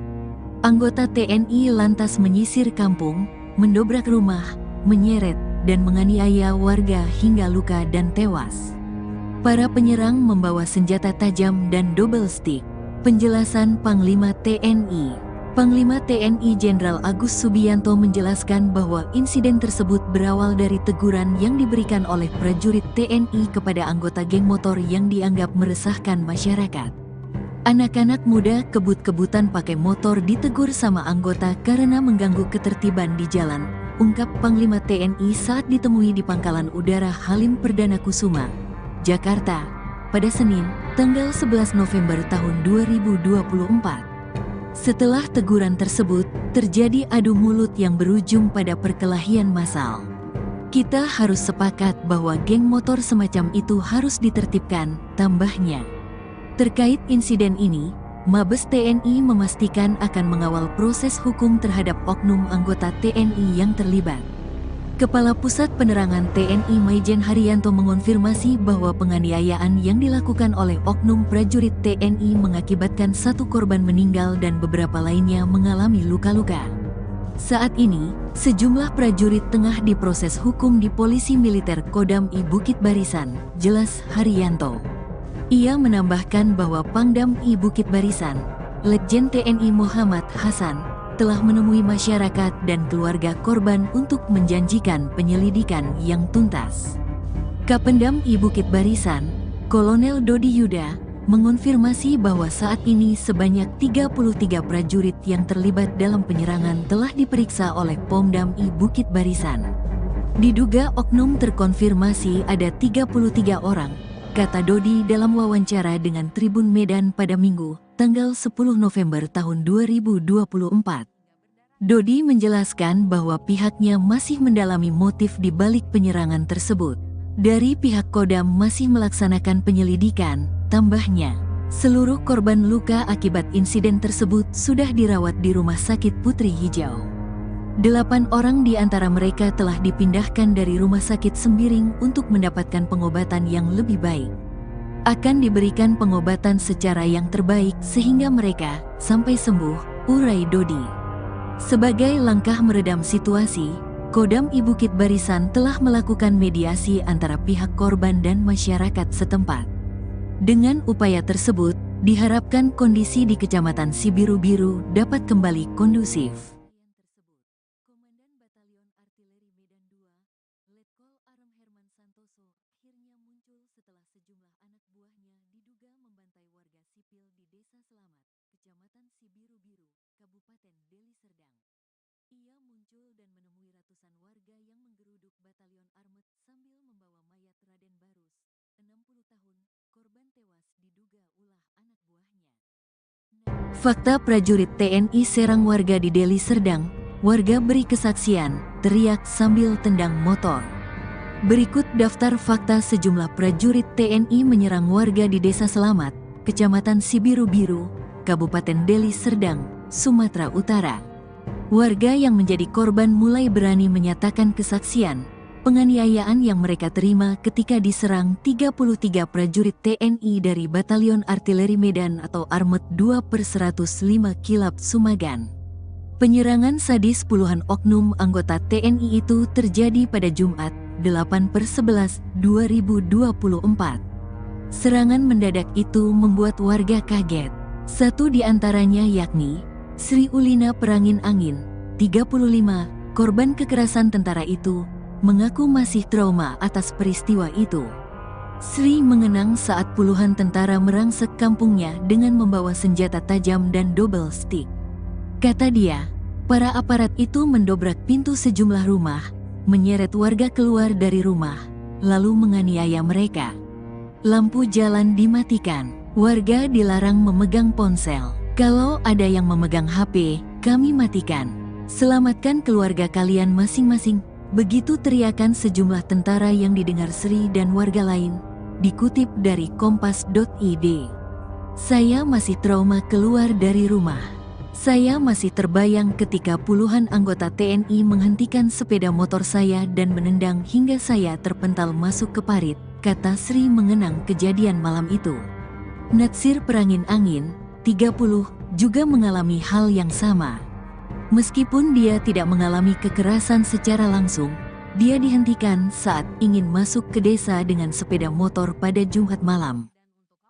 Anggota TNI lantas menyisir kampung, mendobrak rumah, menyeret, dan menganiaya warga hingga luka dan tewas. Para penyerang membawa senjata tajam dan double stick. Penjelasan Panglima TNI. Panglima TNI Jenderal Agus Subianto menjelaskan bahwa insiden tersebut berawal dari teguran yang diberikan oleh prajurit TNI kepada anggota geng motor yang dianggap meresahkan masyarakat. Anak-anak muda kebut-kebutan pakai motor ditegur sama anggota karena mengganggu ketertiban di jalan, ungkap Panglima TNI saat ditemui di Pangkalan Udara Halim Perdana Kusuma, Jakarta, pada Senin, tanggal 11 November tahun 2024. Setelah teguran tersebut, terjadi adu mulut yang berujung pada perkelahian massal. Kita harus sepakat bahwa geng motor semacam itu harus ditertibkan, tambahnya. Terkait insiden ini, Mabes TNI memastikan akan mengawal proses hukum terhadap oknum anggota TNI yang terlibat. Kepala Pusat Penerangan TNI Maijen Haryanto mengonfirmasi bahwa penganiayaan yang dilakukan oleh oknum prajurit TNI mengakibatkan 1 korban meninggal dan beberapa lainnya mengalami luka-luka. Saat ini, sejumlah prajurit tengah diproses hukum di Polisi Militer Kodam I Bukit Barisan, jelas Haryanto. Ia menambahkan bahwa Pangdam I Bukit Barisan, Letjen TNI Muhammad Hasan, telah menemui masyarakat dan keluarga korban untuk menjanjikan penyelidikan yang tuntas. Kapendam I Bukit Barisan, Kolonel Dodi Yuda, mengonfirmasi bahwa saat ini sebanyak 33 prajurit yang terlibat dalam penyerangan telah diperiksa oleh Pomdam I Bukit Barisan. Diduga oknum terkonfirmasi ada 33 orang, kata Dodi dalam wawancara dengan Tribun Medan pada Minggu, tanggal 10 November tahun 2024. Dodi menjelaskan bahwa pihaknya masih mendalami motif di balik penyerangan tersebut. Dari pihak Kodam masih melaksanakan penyelidikan, tambahnya. Seluruh korban luka akibat insiden tersebut sudah dirawat di Rumah Sakit Putri Hijau. 8 orang di antara mereka telah dipindahkan dari Rumah Sakit Sembiring untuk mendapatkan pengobatan yang lebih baik. Akan diberikan pengobatan secara yang terbaik sehingga mereka sampai sembuh, urai Dodi. Sebagai langkah meredam situasi, Kodam I Bukit Barisan telah melakukan mediasi antara pihak korban dan masyarakat setempat. Dengan upaya tersebut, diharapkan kondisi di Kecamatan Sibiru-Biru dapat kembali kondusif. Komandan Batalion Artileri Medan II, Letkol Arem Herman Santoso, akhirnya muncul setelah sejumlah anak buahnya diduga membantai warga sipil di Desa Selamat, Kecamatan Sibiru-Biru, Kabupaten Deli Serdang. Ia muncul dan menemui ratusan warga yang menggeruduk Batalion Armet sambil membawa mayat Raden Barus, 60 tahun, korban tewas diduga ulah anak buahnya. Fakta prajurit TNI serang warga di Deli Serdang, warga beri kesaksian, teriak sambil tendang motor. Berikut daftar fakta sejumlah prajurit TNI menyerang warga di Desa Selamat, Kecamatan Sibiru-Biru, Kabupaten Deli Serdang, Sumatera Utara. Warga yang menjadi korban mulai berani menyatakan kesaksian, penganiayaan yang mereka terima ketika diserang 33 prajurit TNI dari Batalion Artileri Medan atau Armet 2/105 Kilap Sumagan. Penyerangan sadis puluhan oknum anggota TNI itu terjadi pada Jumat, 8/11/2024. Serangan mendadak itu membuat warga kaget. Satu di antaranya yakni Sri Ulina Perangin Angin, 35, korban kekerasan tentara itu, mengaku masih trauma atas peristiwa itu. Sri mengenang saat puluhan tentara merangsek kampungnya dengan membawa senjata tajam dan double stick. Kata dia, para aparat itu mendobrak pintu sejumlah rumah, menyeret warga keluar dari rumah, lalu menganiaya mereka. Lampu jalan dimatikan, warga dilarang memegang ponsel. Kalau ada yang memegang HP, kami matikan. Selamatkan keluarga kalian masing-masing. Begitu teriakan sejumlah tentara yang didengar Sri dan warga lain. Dikutip dari kompas.id. Saya masih trauma keluar dari rumah. Saya masih terbayang ketika puluhan anggota TNI menghentikan sepeda motor saya dan menendang hingga saya terpental masuk ke parit, kata Sri mengenang kejadian malam itu. Natsir Perangin Angin, 30, juga mengalami hal yang sama. Meskipun dia tidak mengalami kekerasan secara langsung, dia dihentikan saat ingin masuk ke desa dengan sepeda motor pada Jumat malam.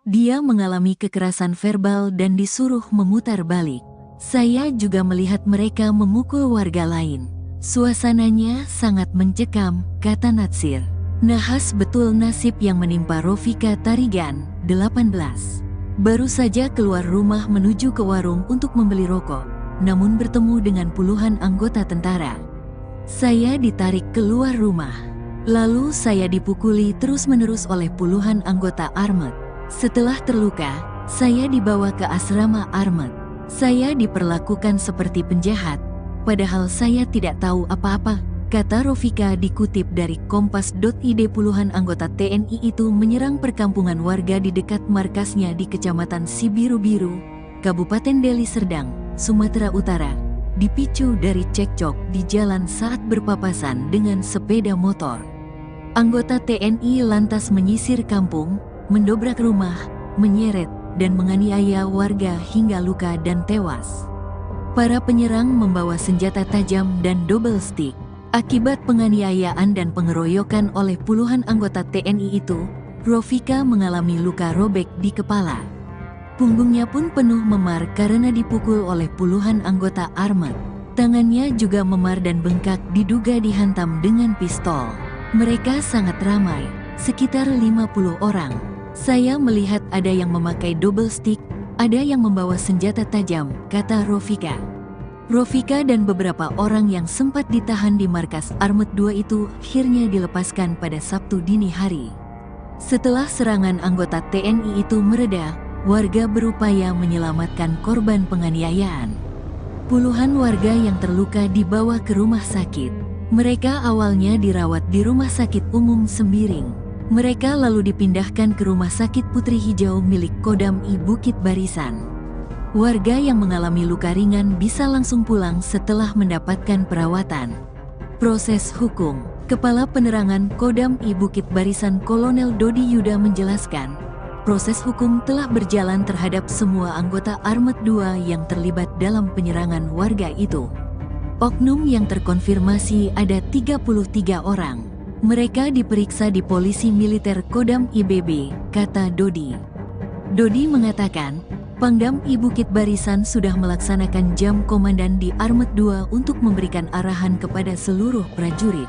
Dia mengalami kekerasan verbal dan disuruh memutar balik. Saya juga melihat mereka memukul warga lain. Suasananya sangat mencekam, kata Natsir. Nahas betul nasib yang menimpa Rofika Tarigan, 18. Baru saja keluar rumah menuju ke warung untuk membeli rokok, namun bertemu dengan puluhan anggota tentara. Saya ditarik keluar rumah. Lalu saya dipukuli terus-menerus oleh puluhan anggota Armet. Setelah terluka, saya dibawa ke asrama Armet. Saya diperlakukan seperti penjahat, padahal saya tidak tahu apa-apa, kata Rofika dikutip dari kompas.id. Puluhan anggota TNI itu menyerang perkampungan warga di dekat markasnya di Kecamatan Sibiru-Biru, Kabupaten Deli Serdang, Sumatera Utara, dipicu dari cekcok di jalan saat berpapasan dengan sepeda motor. Anggota TNI lantas menyisir kampung, mendobrak rumah, menyeret, dan menganiaya warga hingga luka dan tewas. Para penyerang membawa senjata tajam dan double stick. Akibat penganiayaan dan pengeroyokan oleh puluhan anggota TNI itu, Rofika mengalami luka robek di kepala. Punggungnya pun penuh memar karena dipukul oleh puluhan anggota armet. Tangannya juga memar dan bengkak diduga dihantam dengan pistol. Mereka sangat ramai, sekitar 50 orang. Saya melihat ada yang memakai double stick, ada yang membawa senjata tajam, kata Rofika. Rofika dan beberapa orang yang sempat ditahan di markas Armet 2 itu akhirnya dilepaskan pada Sabtu dini hari. Setelah serangan anggota TNI itu mereda, warga berupaya menyelamatkan korban penganiayaan. Puluhan warga yang terluka dibawa ke rumah sakit. Mereka awalnya dirawat di Rumah Sakit Umum Sembiring. Mereka lalu dipindahkan ke Rumah Sakit Putri Hijau milik Kodam I Bukit Barisan. Warga yang mengalami luka ringan bisa langsung pulang setelah mendapatkan perawatan. Proses hukum. Kepala Penerangan Kodam I Bukit Barisan Kolonel Dodi Yuda menjelaskan, proses hukum telah berjalan terhadap semua anggota Armet 2 yang terlibat dalam penyerangan warga itu. Oknum yang terkonfirmasi ada 33 orang. Mereka diperiksa di Polisi Militer Kodam IBB, kata Dodi. Dodi mengatakan, Pangdam I Bukit Barisan sudah melaksanakan jam komandan di Armet 2 untuk memberikan arahan kepada seluruh prajurit.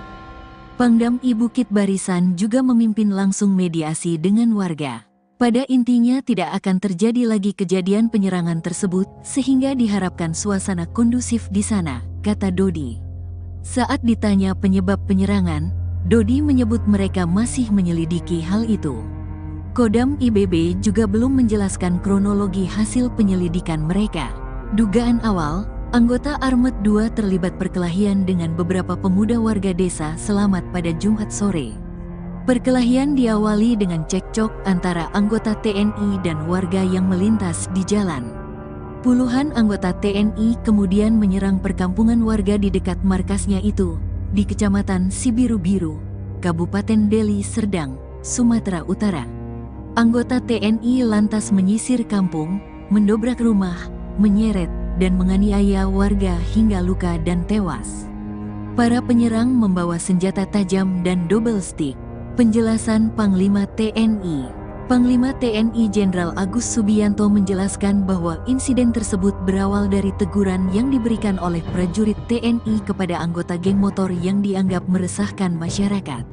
Pangdam I Bukit Barisan juga memimpin langsung mediasi dengan warga. Pada intinya tidak akan terjadi lagi kejadian penyerangan tersebut sehingga diharapkan suasana kondusif di sana, kata Dodi. Saat ditanya penyebab penyerangan, Dodi menyebut mereka masih menyelidiki hal itu. Kodam IBB juga belum menjelaskan kronologi hasil penyelidikan mereka. Dugaan awal, anggota Armet 2 terlibat perkelahian dengan beberapa pemuda warga desa Selamat pada Jumat sore. Perkelahian diawali dengan cekcok antara anggota TNI dan warga yang melintas di jalan. Puluhan anggota TNI kemudian menyerang perkampungan warga di dekat markasnya itu, di Kecamatan Sibiru-Biru, Kabupaten Deli Serdang, Sumatera Utara. Anggota TNI lantas menyisir kampung, mendobrak rumah, menyeret, dan menganiaya warga hingga luka dan tewas. Para penyerang membawa senjata tajam dan double stick. Penjelasan Panglima TNI. Panglima TNI Jenderal Agus Subianto menjelaskan bahwa insiden tersebut berawal dari teguran yang diberikan oleh prajurit TNI kepada anggota geng motor yang dianggap meresahkan masyarakat.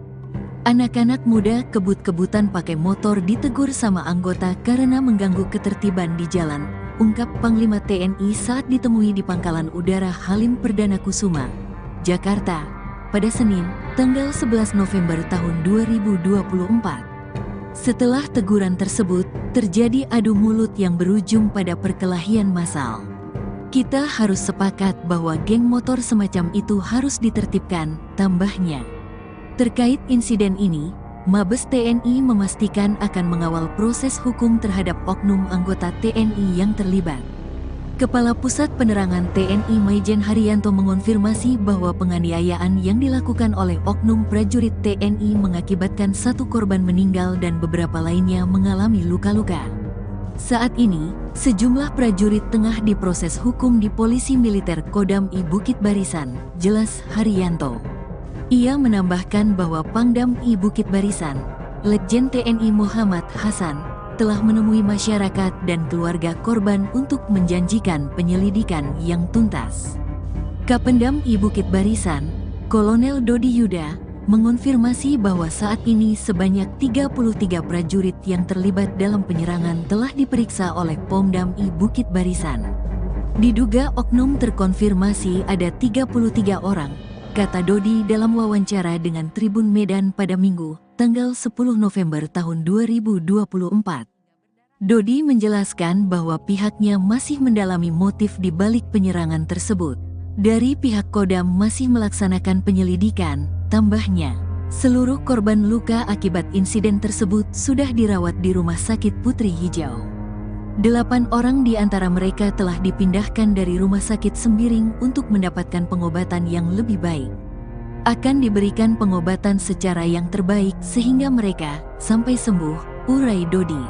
Anak-anak muda kebut-kebutan pakai motor ditegur sama anggota karena mengganggu ketertiban di jalan, ungkap Panglima TNI saat ditemui di Pangkalan Udara Halim Perdana Kusuma, Jakarta, pada Senin, tanggal 11 November tahun 2024. Setelah teguran tersebut, terjadi adu mulut yang berujung pada perkelahian massal. Kita harus sepakat bahwa geng motor semacam itu harus ditertibkan, tambahnya. Terkait insiden ini, Mabes TNI memastikan akan mengawal proses hukum terhadap oknum anggota TNI yang terlibat. Kepala Pusat Penerangan TNI Maijen Haryanto mengonfirmasi bahwa penganiayaan yang dilakukan oleh oknum prajurit TNI mengakibatkan satu korban meninggal dan beberapa lainnya mengalami luka-luka. Saat ini, sejumlah prajurit tengah diproses hukum di Polisi Militer Kodam I Bukit Barisan, jelas Haryanto. Ia menambahkan bahwa Pangdam I Bukit Barisan, Letjen TNI Muhammad Hasan, telah menemui masyarakat dan keluarga korban untuk menjanjikan penyelidikan yang tuntas. Kapendam I Bukit Barisan, Kolonel Dodi Yuda, mengonfirmasi bahwa saat ini sebanyak 33 prajurit yang terlibat dalam penyerangan telah diperiksa oleh Pomdam I Bukit Barisan. Diduga oknum terkonfirmasi ada 33 orang, kata Dodi dalam wawancara dengan Tribun Medan pada Minggu, tanggal 10 November tahun 2024. Dodi menjelaskan bahwa pihaknya masih mendalami motif di balik penyerangan tersebut. Dari pihak Kodam masih melaksanakan penyelidikan, tambahnya. Seluruh korban luka akibat insiden tersebut sudah dirawat di Rumah Sakit Putri Hijau. 8 orang di antara mereka telah dipindahkan dari Rumah Sakit Sembiring untuk mendapatkan pengobatan yang lebih baik. Akan diberikan pengobatan secara yang terbaik sehingga mereka sampai sembuh, urai Dodi.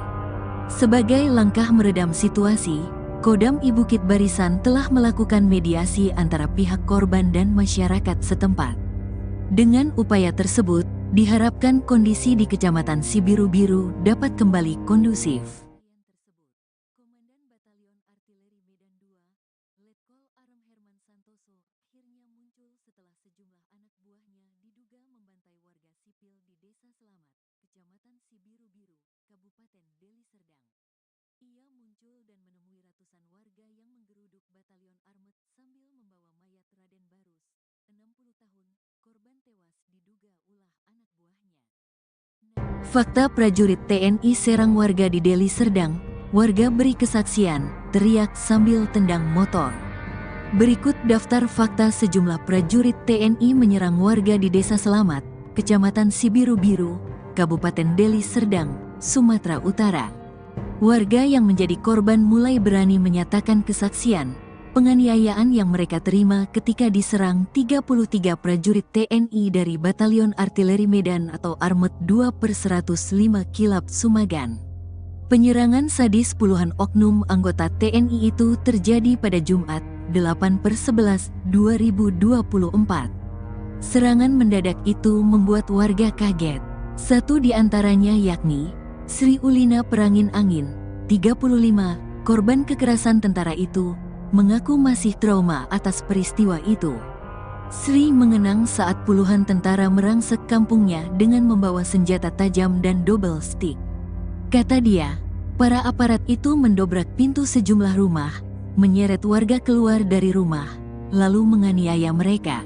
Sebagai langkah meredam situasi, Kodam I Bukit Barisan telah melakukan mediasi antara pihak korban dan masyarakat setempat. Dengan upaya tersebut, diharapkan kondisi di Kecamatan Sibiru-Biru dapat kembali kondusif. Komandan Batalion Artileri Medan 2, Letkol Arem Herman Santoso, akhirnya muncul setelah sejumlah anak buahnya diduga membantai warga sipil di Desa Selamat, Kecamatan Sibiru-Biru, Kabupaten Deli Serdang. Ia muncul dan menemui ratusan warga yang menggeruduk Batalion Armet sambil membawa mayat Raden Barus, 60 tahun, korban tewas diduga ulah anak buahnya. Fakta prajurit TNI serang warga di Deli Serdang, warga beri kesaksian, teriak sambil tendang motor. Berikut daftar fakta sejumlah prajurit TNI menyerang warga di Desa Selamat, Kecamatan Sibiru-Biru, Kabupaten Deli Serdang, Sumatera Utara. Warga yang menjadi korban mulai berani menyatakan kesaksian penganiayaan yang mereka terima ketika diserang 33 prajurit TNI dari Batalion Artileri Medan atau Armet 2/105 Kilap Sumagan. Penyerangan sadis puluhan oknum anggota TNI itu terjadi pada Jumat, 8/11/2024. Serangan mendadak itu membuat warga kaget. Satu di antaranya yakni Sri Ulina Perangin Angin, 35, korban kekerasan tentara itu, mengaku masih trauma atas peristiwa itu. Sri mengenang saat puluhan tentara merangsek kampungnya dengan membawa senjata tajam dan double stick. Kata dia, para aparat itu mendobrak pintu sejumlah rumah, menyeret warga keluar dari rumah, lalu menganiaya mereka.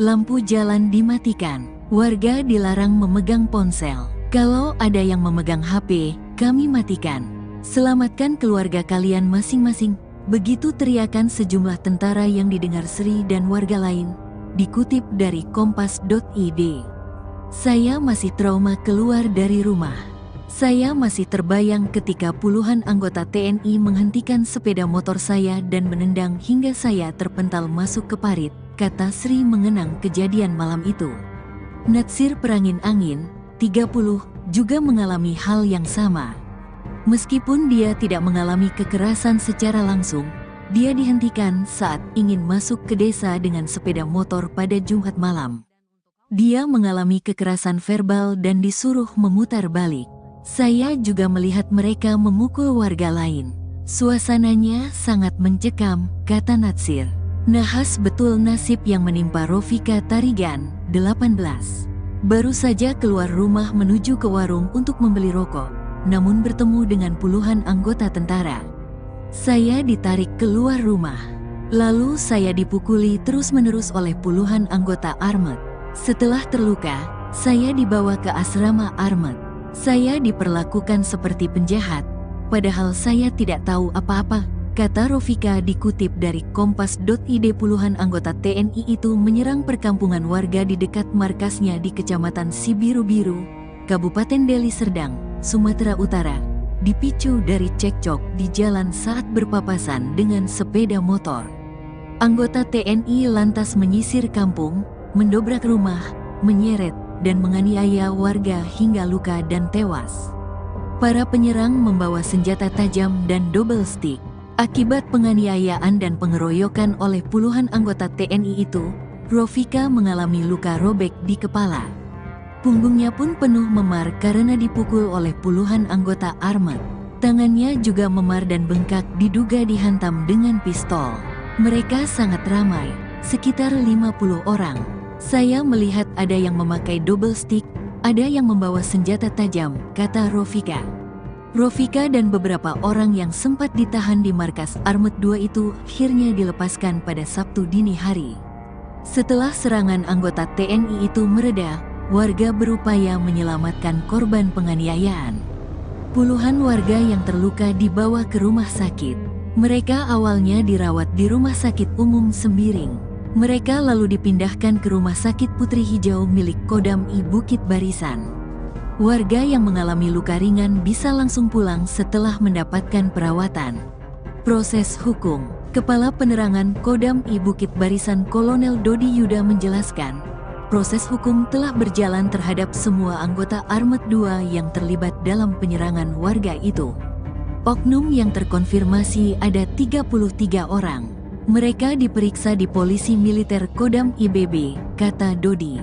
Lampu jalan dimatikan, warga dilarang memegang ponsel. Kalau ada yang memegang HP, kami matikan. Selamatkan keluarga kalian masing-masing. Begitu teriakan sejumlah tentara yang didengar Sri dan warga lain. Dikutip dari kompas.id. Saya masih trauma keluar dari rumah. Saya masih terbayang ketika puluhan anggota TNI menghentikan sepeda motor saya dan menendang hingga saya terpental masuk ke parit, kata Sri mengenang kejadian malam itu. Natsir Perangin Angin, 30, juga mengalami hal yang sama. Meskipun dia tidak mengalami kekerasan secara langsung, dia dihentikan saat ingin masuk ke desa dengan sepeda motor pada Jumat malam. Dia mengalami kekerasan verbal dan disuruh memutar balik. Saya juga melihat mereka memukul warga lain. Suasananya sangat mencekam, kata Natsir. Nahas betul nasib yang menimpa Rofika Tarigan, 18. Baru saja keluar rumah menuju ke warung untuk membeli rokok, namun bertemu dengan puluhan anggota tentara. Saya ditarik keluar rumah. Lalu saya dipukuli terus-menerus oleh puluhan anggota Armet. Setelah terluka, saya dibawa ke asrama Armet. Saya diperlakukan seperti penjahat, padahal saya tidak tahu apa-apa, kata Rofika dikutip dari kompas.id. Puluhan anggota TNI itu menyerang perkampungan warga di dekat markasnya di Kecamatan Sibiru-Biru, Kabupaten Deli Serdang, Sumatera Utara, dipicu dari cekcok di jalan saat berpapasan dengan sepeda motor. Anggota TNI lantas menyisir kampung, mendobrak rumah, menyeret, dan menganiaya warga hingga luka dan tewas. Para penyerang membawa senjata tajam dan double stick. Akibat penganiayaan dan pengeroyokan oleh puluhan anggota TNI itu, Rofika mengalami luka robek di kepala. Punggungnya pun penuh memar karena dipukul oleh puluhan anggota Armet. Tangannya juga memar dan bengkak diduga dihantam dengan pistol. Mereka sangat ramai, sekitar 50 orang. Saya melihat ada yang memakai double stick, ada yang membawa senjata tajam, kata Rofika. Rofika dan beberapa orang yang sempat ditahan di markas Armet 2 itu akhirnya dilepaskan pada Sabtu dini hari. Setelah serangan anggota TNI itu mereda, warga berupaya menyelamatkan korban penganiayaan. Puluhan warga yang terluka dibawa ke rumah sakit. Mereka awalnya dirawat di Rumah Sakit Umum Sembiring. Mereka lalu dipindahkan ke Rumah Sakit Putri Hijau milik Kodam I Bukit Barisan. Warga yang mengalami luka ringan bisa langsung pulang setelah mendapatkan perawatan. Proses hukum. Kepala Penerangan Kodam I Bukit Barisan Kolonel Dodi Yuda menjelaskan, proses hukum telah berjalan terhadap semua anggota Armet 2 yang terlibat dalam penyerangan warga itu. Oknum yang terkonfirmasi ada 33 orang. Mereka diperiksa di Polisi Militer Kodam IBB, kata Dodi.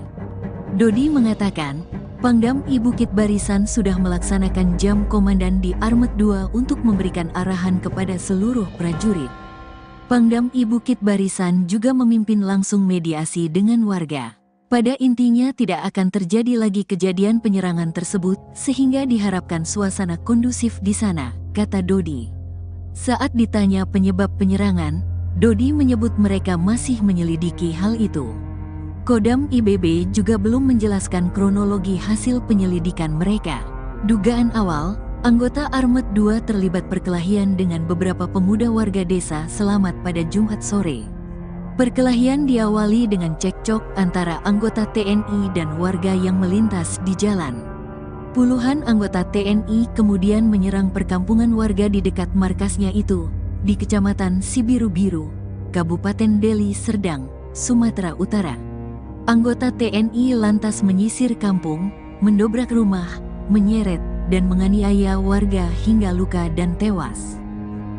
Dodi mengatakan, Pangdam I Bukit Barisan sudah melaksanakan jam komandan di Armet 2 untuk memberikan arahan kepada seluruh prajurit. Pangdam I Bukit Barisan juga memimpin langsung mediasi dengan warga. Pada intinya tidak akan terjadi lagi kejadian penyerangan tersebut sehingga diharapkan suasana kondusif di sana, kata Dodi. Saat ditanya penyebab penyerangan, Dodi menyebut mereka masih menyelidiki hal itu. Kodam IBB juga belum menjelaskan kronologi hasil penyelidikan mereka. Dugaan awal, anggota Armet 2 terlibat perkelahian dengan beberapa pemuda warga desa Selamat pada Jumat sore. Perkelahian diawali dengan cekcok antara anggota TNI dan warga yang melintas di jalan. Puluhan anggota TNI kemudian menyerang perkampungan warga di dekat markasnya itu, di Kecamatan Sibiru-Biru, Kabupaten Deli Serdang, Sumatera Utara. Anggota TNI lantas menyisir kampung, mendobrak rumah, menyeret, dan menganiaya warga hingga luka dan tewas.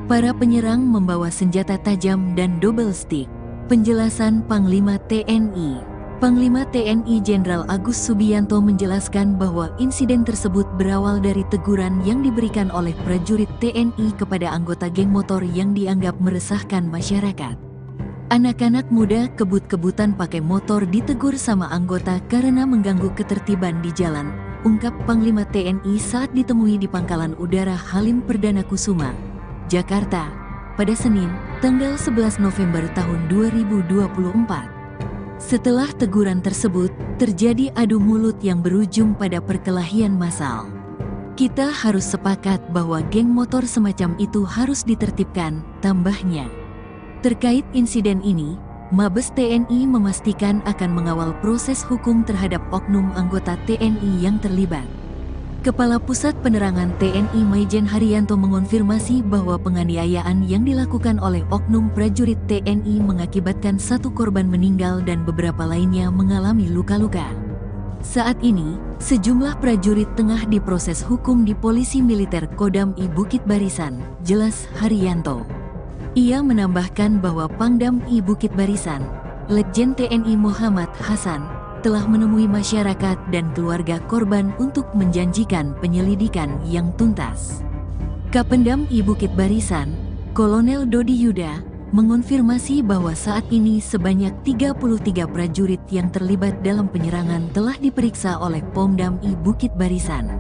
Para penyerang membawa senjata tajam dan double stick. Penjelasan Panglima TNI. Panglima TNI Jenderal Agus Subianto menjelaskan bahwa insiden tersebut berawal dari teguran yang diberikan oleh prajurit TNI kepada anggota geng motor yang dianggap meresahkan masyarakat. Anak-anak muda kebut-kebutan pakai motor ditegur sama anggota karena mengganggu ketertiban di jalan, ungkap Panglima TNI saat ditemui di Pangkalan Udara Halim Perdana Kusuma, Jakarta, pada Senin, tanggal 11 November tahun 2024. Setelah teguran tersebut, terjadi adu mulut yang berujung pada perkelahian massal. Kita harus sepakat bahwa geng motor semacam itu harus ditertibkan, tambahnya. Terkait insiden ini, Mabes TNI memastikan akan mengawal proses hukum terhadap oknum anggota TNI yang terlibat. Kepala Pusat Penerangan TNI Maijen Haryanto mengonfirmasi bahwa penganiayaan yang dilakukan oleh oknum prajurit TNI mengakibatkan satu korban meninggal dan beberapa lainnya mengalami luka-luka. Saat ini, sejumlah prajurit tengah diproses hukum di Polisi Militer Kodam I Bukit Barisan, jelas Haryanto. Ia menambahkan bahwa Pangdam I Bukit Barisan, Letjen TNI Muhammad Hasan, telah menemui masyarakat dan keluarga korban untuk menjanjikan penyelidikan yang tuntas. Kapendam I Bukit Barisan, Kolonel Dodi Yuda, mengonfirmasi bahwa saat ini sebanyak 33 prajurit yang terlibat dalam penyerangan telah diperiksa oleh Pomdam I Bukit Barisan.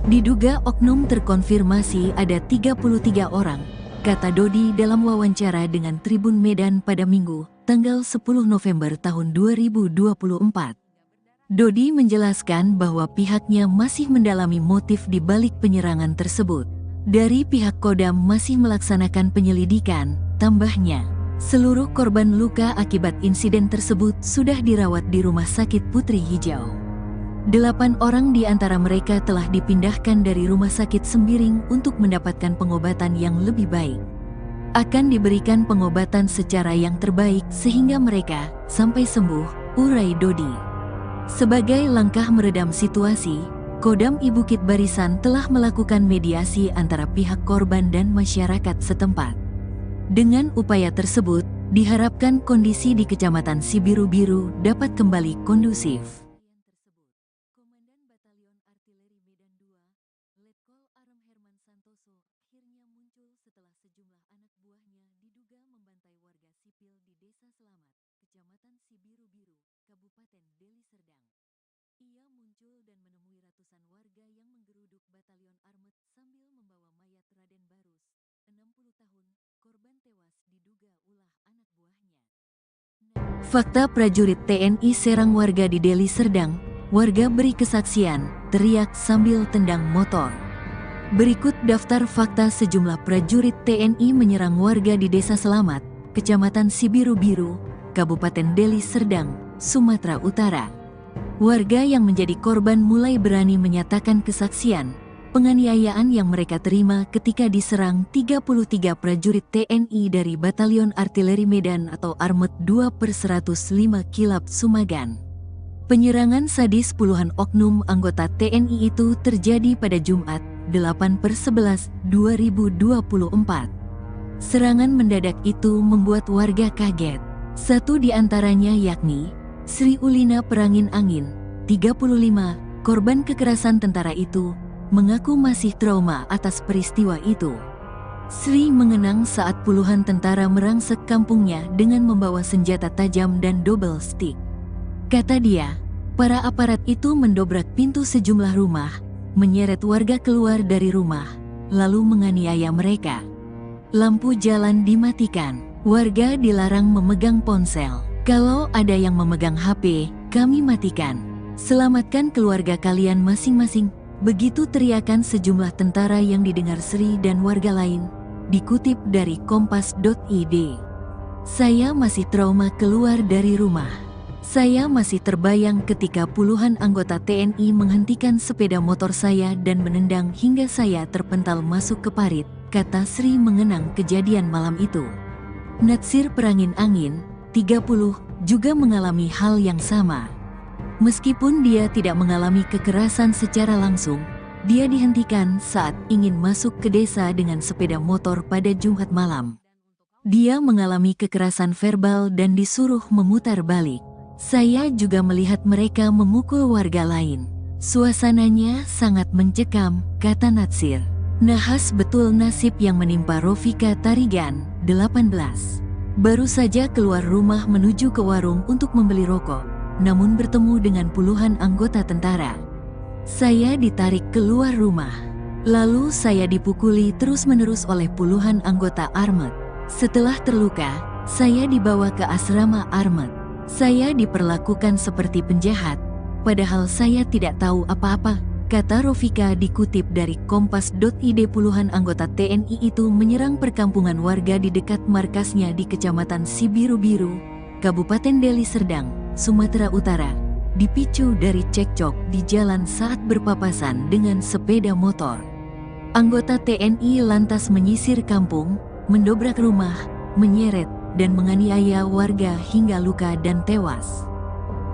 Diduga oknum terkonfirmasi ada 33 orang, kata Dodi dalam wawancara dengan Tribun Medan pada Minggu, tanggal 10 November tahun 2024. Dodi menjelaskan bahwa pihaknya masih mendalami motif di balik penyerangan tersebut. Dari pihak Kodam masih melaksanakan penyelidikan, tambahnya. Seluruh korban luka akibat insiden tersebut sudah dirawat di Rumah Sakit Putri Hijau. 8 orang di antara mereka telah dipindahkan dari Rumah Sakit Sembiring untuk mendapatkan pengobatan yang lebih baik. Akan diberikan pengobatan secara yang terbaik sehingga mereka sampai sembuh, urai Dodi. Sebagai langkah meredam situasi, Kodam I Bukit Barisan telah melakukan mediasi antara pihak korban dan masyarakat setempat. Dengan upaya tersebut, diharapkan kondisi di Kecamatan Sibiru-Biru dapat kembali kondusif. Setelah sejumlah anak buahnya diduga membantai warga sipil di Desa Selamat, Kecamatan Sibiru-Biru, Kabupaten Deli Serdang. Ia muncul dan menemui ratusan warga yang menggeruduk Batalion Armet sambil membawa mayat Raden Barus, 60 tahun, korban tewas diduga ulah anak buahnya. Fakta prajurit TNI serang warga di Deli Serdang, warga beri kesaksian, teriak sambil tendang motor. Berikut daftar fakta sejumlah prajurit TNI menyerang warga di Desa Selamat, Kecamatan Sibiru-Biru, Kabupaten Deli Serdang, Sumatera Utara. Warga yang menjadi korban mulai berani menyatakan kesaksian penganiayaan yang mereka terima ketika diserang 33 prajurit TNI dari Batalion Artileri Medan atau Armet 2/105 Kilap Sumagan. Penyerangan sadis puluhan oknum anggota TNI itu terjadi pada Jumat, 8/11/2024. Serangan mendadak itu membuat warga kaget. Satu di antaranya yakni Sri Ulina Perangin Angin, 35, korban kekerasan tentara itu, mengaku masih trauma atas peristiwa itu. Sri mengenang saat puluhan tentara merangsek kampungnya dengan membawa senjata tajam dan double stick. Kata dia, para aparat itu mendobrak pintu sejumlah rumah, menyeret warga keluar dari rumah, lalu menganiaya mereka. Lampu jalan dimatikan, warga dilarang memegang ponsel. Kalau ada yang memegang HP, kami matikan. Selamatkan keluarga kalian masing-masing. Begitu teriakan sejumlah tentara yang didengar Sri dan warga lain, dikutip dari kompas.id. Saya masih trauma keluar dari rumah. Saya masih terbayang ketika puluhan anggota TNI menghentikan sepeda motor saya dan menendang hingga saya terpental masuk ke parit, kata Sri mengenang kejadian malam itu. Natsir Perangin Angin, 30, juga mengalami hal yang sama. Meskipun dia tidak mengalami kekerasan secara langsung, dia dihentikan saat ingin masuk ke desa dengan sepeda motor pada Jumat malam. Dia mengalami kekerasan verbal dan disuruh memutar balik. Saya juga melihat mereka memukul warga lain. Suasananya sangat mencekam, kata Natsir. Nahas betul nasib yang menimpa Rofika Tarigan, 18. Baru saja keluar rumah menuju ke warung untuk membeli rokok, namun bertemu dengan puluhan anggota tentara. Saya ditarik keluar rumah. Lalu saya dipukuli terus-menerus oleh puluhan anggota Armet. Setelah terluka, saya dibawa ke asrama Armet. Saya diperlakukan seperti penjahat, padahal saya tidak tahu apa-apa, kata Rofika dikutip dari kompas.id. Puluhan anggota TNI itu menyerang perkampungan warga di dekat markasnya di Kecamatan Sibiru-Biru, Kabupaten Deli Serdang, Sumatera Utara, dipicu dari cekcok di jalan saat berpapasan dengan sepeda motor. Anggota TNI lantas menyisir kampung, mendobrak rumah, menyeret, dan menganiaya warga hingga luka dan tewas.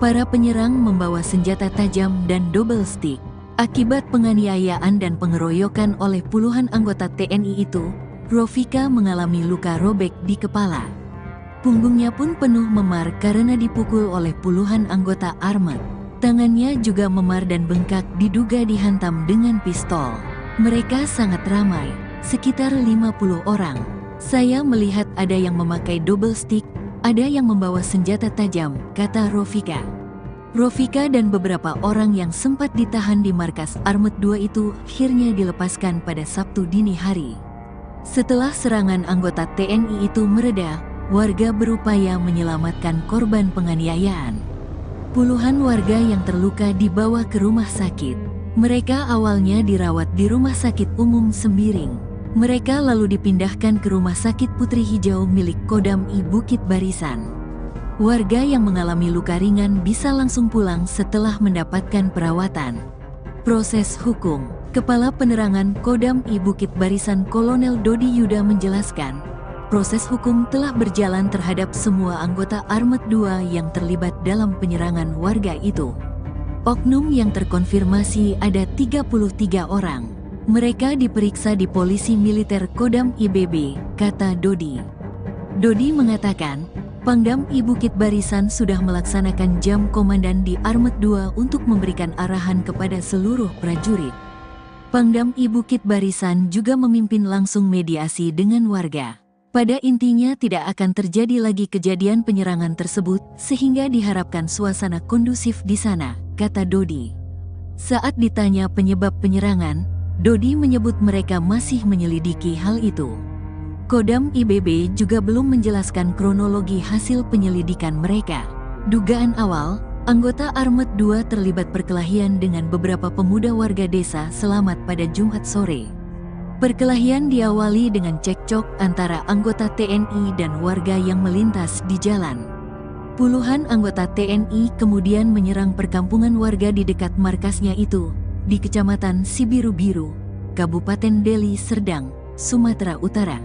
Para penyerang membawa senjata tajam dan double stick. Akibat penganiayaan dan pengeroyokan oleh puluhan anggota TNI itu, Rofika mengalami luka robek di kepala. Punggungnya pun penuh memar karena dipukul oleh puluhan anggota Armet. Tangannya juga memar dan bengkak diduga dihantam dengan pistol. Mereka sangat ramai, sekitar 50 orang. Saya melihat ada yang memakai double stick, ada yang membawa senjata tajam, kata Rofika. Rofika dan beberapa orang yang sempat ditahan di markas Armet 2 itu akhirnya dilepaskan pada Sabtu dini hari. Setelah serangan anggota TNI itu mereda, warga berupaya menyelamatkan korban penganiayaan. Puluhan warga yang terluka dibawa ke rumah sakit. Mereka awalnya dirawat di Rumah Sakit Umum Sembiring. Mereka lalu dipindahkan ke Rumah Sakit Putri Hijau milik Kodam I Bukit Barisan. Warga yang mengalami luka ringan bisa langsung pulang setelah mendapatkan perawatan. Proses hukum. Kepala Penerangan Kodam I Bukit Barisan Kolonel Dodi Yuda menjelaskan, proses hukum telah berjalan terhadap semua anggota Armet 2 yang terlibat dalam penyerangan warga itu. Oknum yang terkonfirmasi ada 33 orang. Mereka diperiksa di Polisi Militer Kodam IBB, kata Dodi. Dodi mengatakan, Pangdam I Bukit Barisan sudah melaksanakan jam komandan di Armet 2 untuk memberikan arahan kepada seluruh prajurit. Pangdam I Bukit Barisan juga memimpin langsung mediasi dengan warga. Pada intinya tidak akan terjadi lagi kejadian penyerangan tersebut sehingga diharapkan suasana kondusif di sana, kata Dodi. Saat ditanya penyebab penyerangan, Dodi menyebut mereka masih menyelidiki hal itu. Kodam IBB juga belum menjelaskan kronologi hasil penyelidikan mereka. Dugaan awal, anggota Armet 2 terlibat perkelahian dengan beberapa pemuda warga desa Selamat pada Jumat sore. Perkelahian diawali dengan cekcok antara anggota TNI dan warga yang melintas di jalan. Puluhan anggota TNI kemudian menyerang perkampungan warga di dekat markasnya itu, di Kecamatan Sibiru-Biru, Kabupaten Deli Serdang, Sumatera Utara.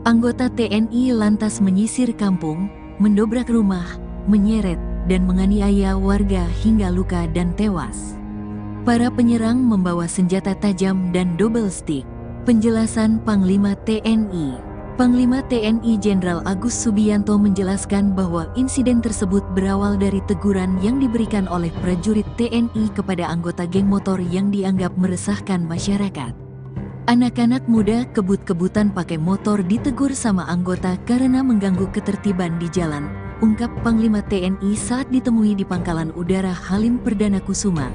Anggota TNI lantas menyisir kampung, mendobrak rumah, menyeret, dan menganiaya warga hingga luka dan tewas. Para penyerang membawa senjata tajam dan double stick. Penjelasan Panglima TNI. Panglima TNI Jenderal Agus Subianto menjelaskan bahwa insiden tersebut berawal dari teguran yang diberikan oleh prajurit TNI kepada anggota geng motor yang dianggap meresahkan masyarakat. Anak-anak muda kebut-kebutan pakai motor ditegur sama anggota karena mengganggu ketertiban di jalan, ungkap Panglima TNI saat ditemui di Pangkalan Udara Halim Perdana Kusuma,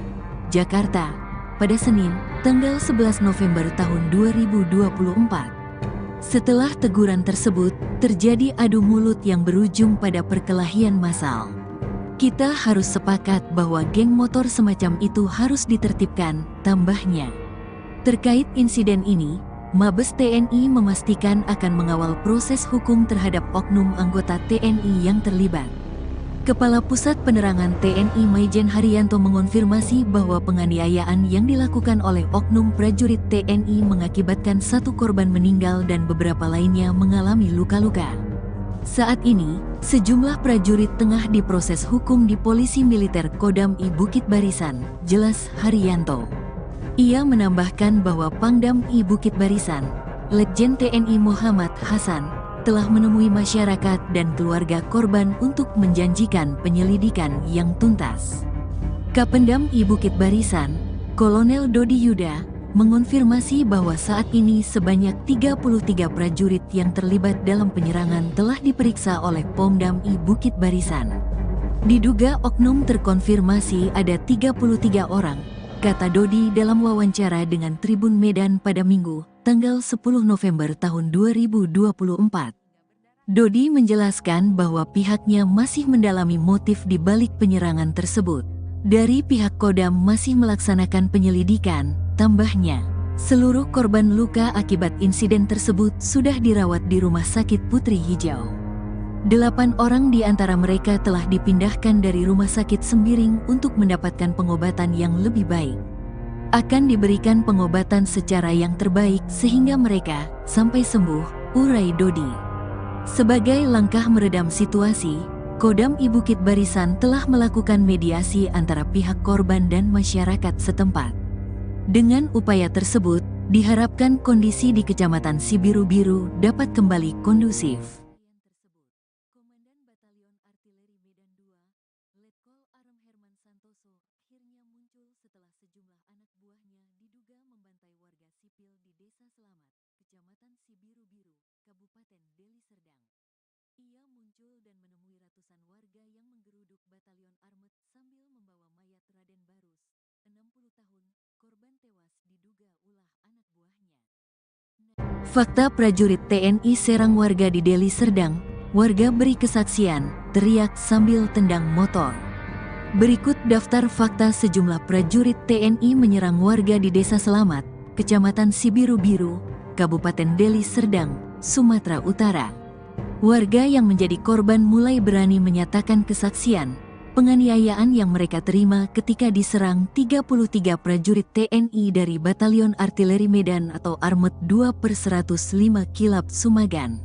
Jakarta, pada Senin, tanggal 11 November tahun 2024. Setelah teguran tersebut, terjadi adu mulut yang berujung pada perkelahian massal. Kita harus sepakat bahwa geng motor semacam itu harus ditertibkan, tambahnya. Terkait insiden ini, Mabes TNI memastikan akan mengawal proses hukum terhadap oknum anggota TNI yang terlibat. Kepala Pusat Penerangan TNI Maijen Haryanto mengonfirmasi bahwa penganiayaan yang dilakukan oleh oknum prajurit TNI mengakibatkan 1 korban meninggal dan beberapa lainnya mengalami luka-luka. Saat ini, sejumlah prajurit tengah diproses hukum di Polisi Militer Kodam I Bukit Barisan, jelas Haryanto. Ia menambahkan bahwa Pangdam I Bukit Barisan, Letjen TNI Muhammad Hasan, telah menemui masyarakat dan keluarga korban untuk menjanjikan penyelidikan yang tuntas. Kapendam I Bukit Barisan, Kolonel Dodi Yuda, mengonfirmasi bahwa saat ini sebanyak 33 prajurit yang terlibat dalam penyerangan telah diperiksa oleh Pomdam I Bukit Barisan. Diduga oknum terkonfirmasi ada 33 orang, kata Dodi dalam wawancara dengan Tribun Medan pada Minggu, tanggal 10 November tahun 2024. Dodi menjelaskan bahwa pihaknya masih mendalami motif di balik penyerangan tersebut. Dari pihak Kodam masih melaksanakan penyelidikan, tambahnya. Seluruh korban luka akibat insiden tersebut sudah dirawat di Rumah Sakit Putri Hijau. 8 orang di antara mereka telah dipindahkan dari Rumah Sakit Sembiring untuk mendapatkan pengobatan yang lebih baik. Akan diberikan pengobatan secara yang terbaik sehingga mereka sampai sembuh, urai Dodi. Sebagai langkah meredam situasi, Kodam I Bukit Barisan telah melakukan mediasi antara pihak korban dan masyarakat setempat. Dengan upaya tersebut, diharapkan kondisi di Kecamatan Sibiru-Biru dapat kembali kondusif. Komandan Batalion Artileri Medan II, Letkol Arem Herman Santoso, akhirnya muncul setelah sejumlah anak buahnya diduga membantai warga sipil di Desa Selamat, Kecamatan Sibiru-Biru, Kabupaten Deli Serdang. Ia muncul dan menemui ratusan warga yang menggeruduk Batalion Armet sambil membawa mayat Raden Barus, 60 tahun, korban tewas diduga ulah anak buahnya. Fakta prajurit TNI serang warga di Deli Serdang, warga beri kesaksian, teriak sambil tendang motor. Berikut daftar fakta sejumlah prajurit TNI menyerang warga di Desa Selamat, Kecamatan Sibiru-Biru, Kabupaten Deli Serdang, Sumatera Utara. Warga yang menjadi korban mulai berani menyatakan kesaksian, penganiayaan yang mereka terima ketika diserang 33 prajurit TNI dari Batalion Artileri Medan atau Armet 2/105 Kilap Sumagan.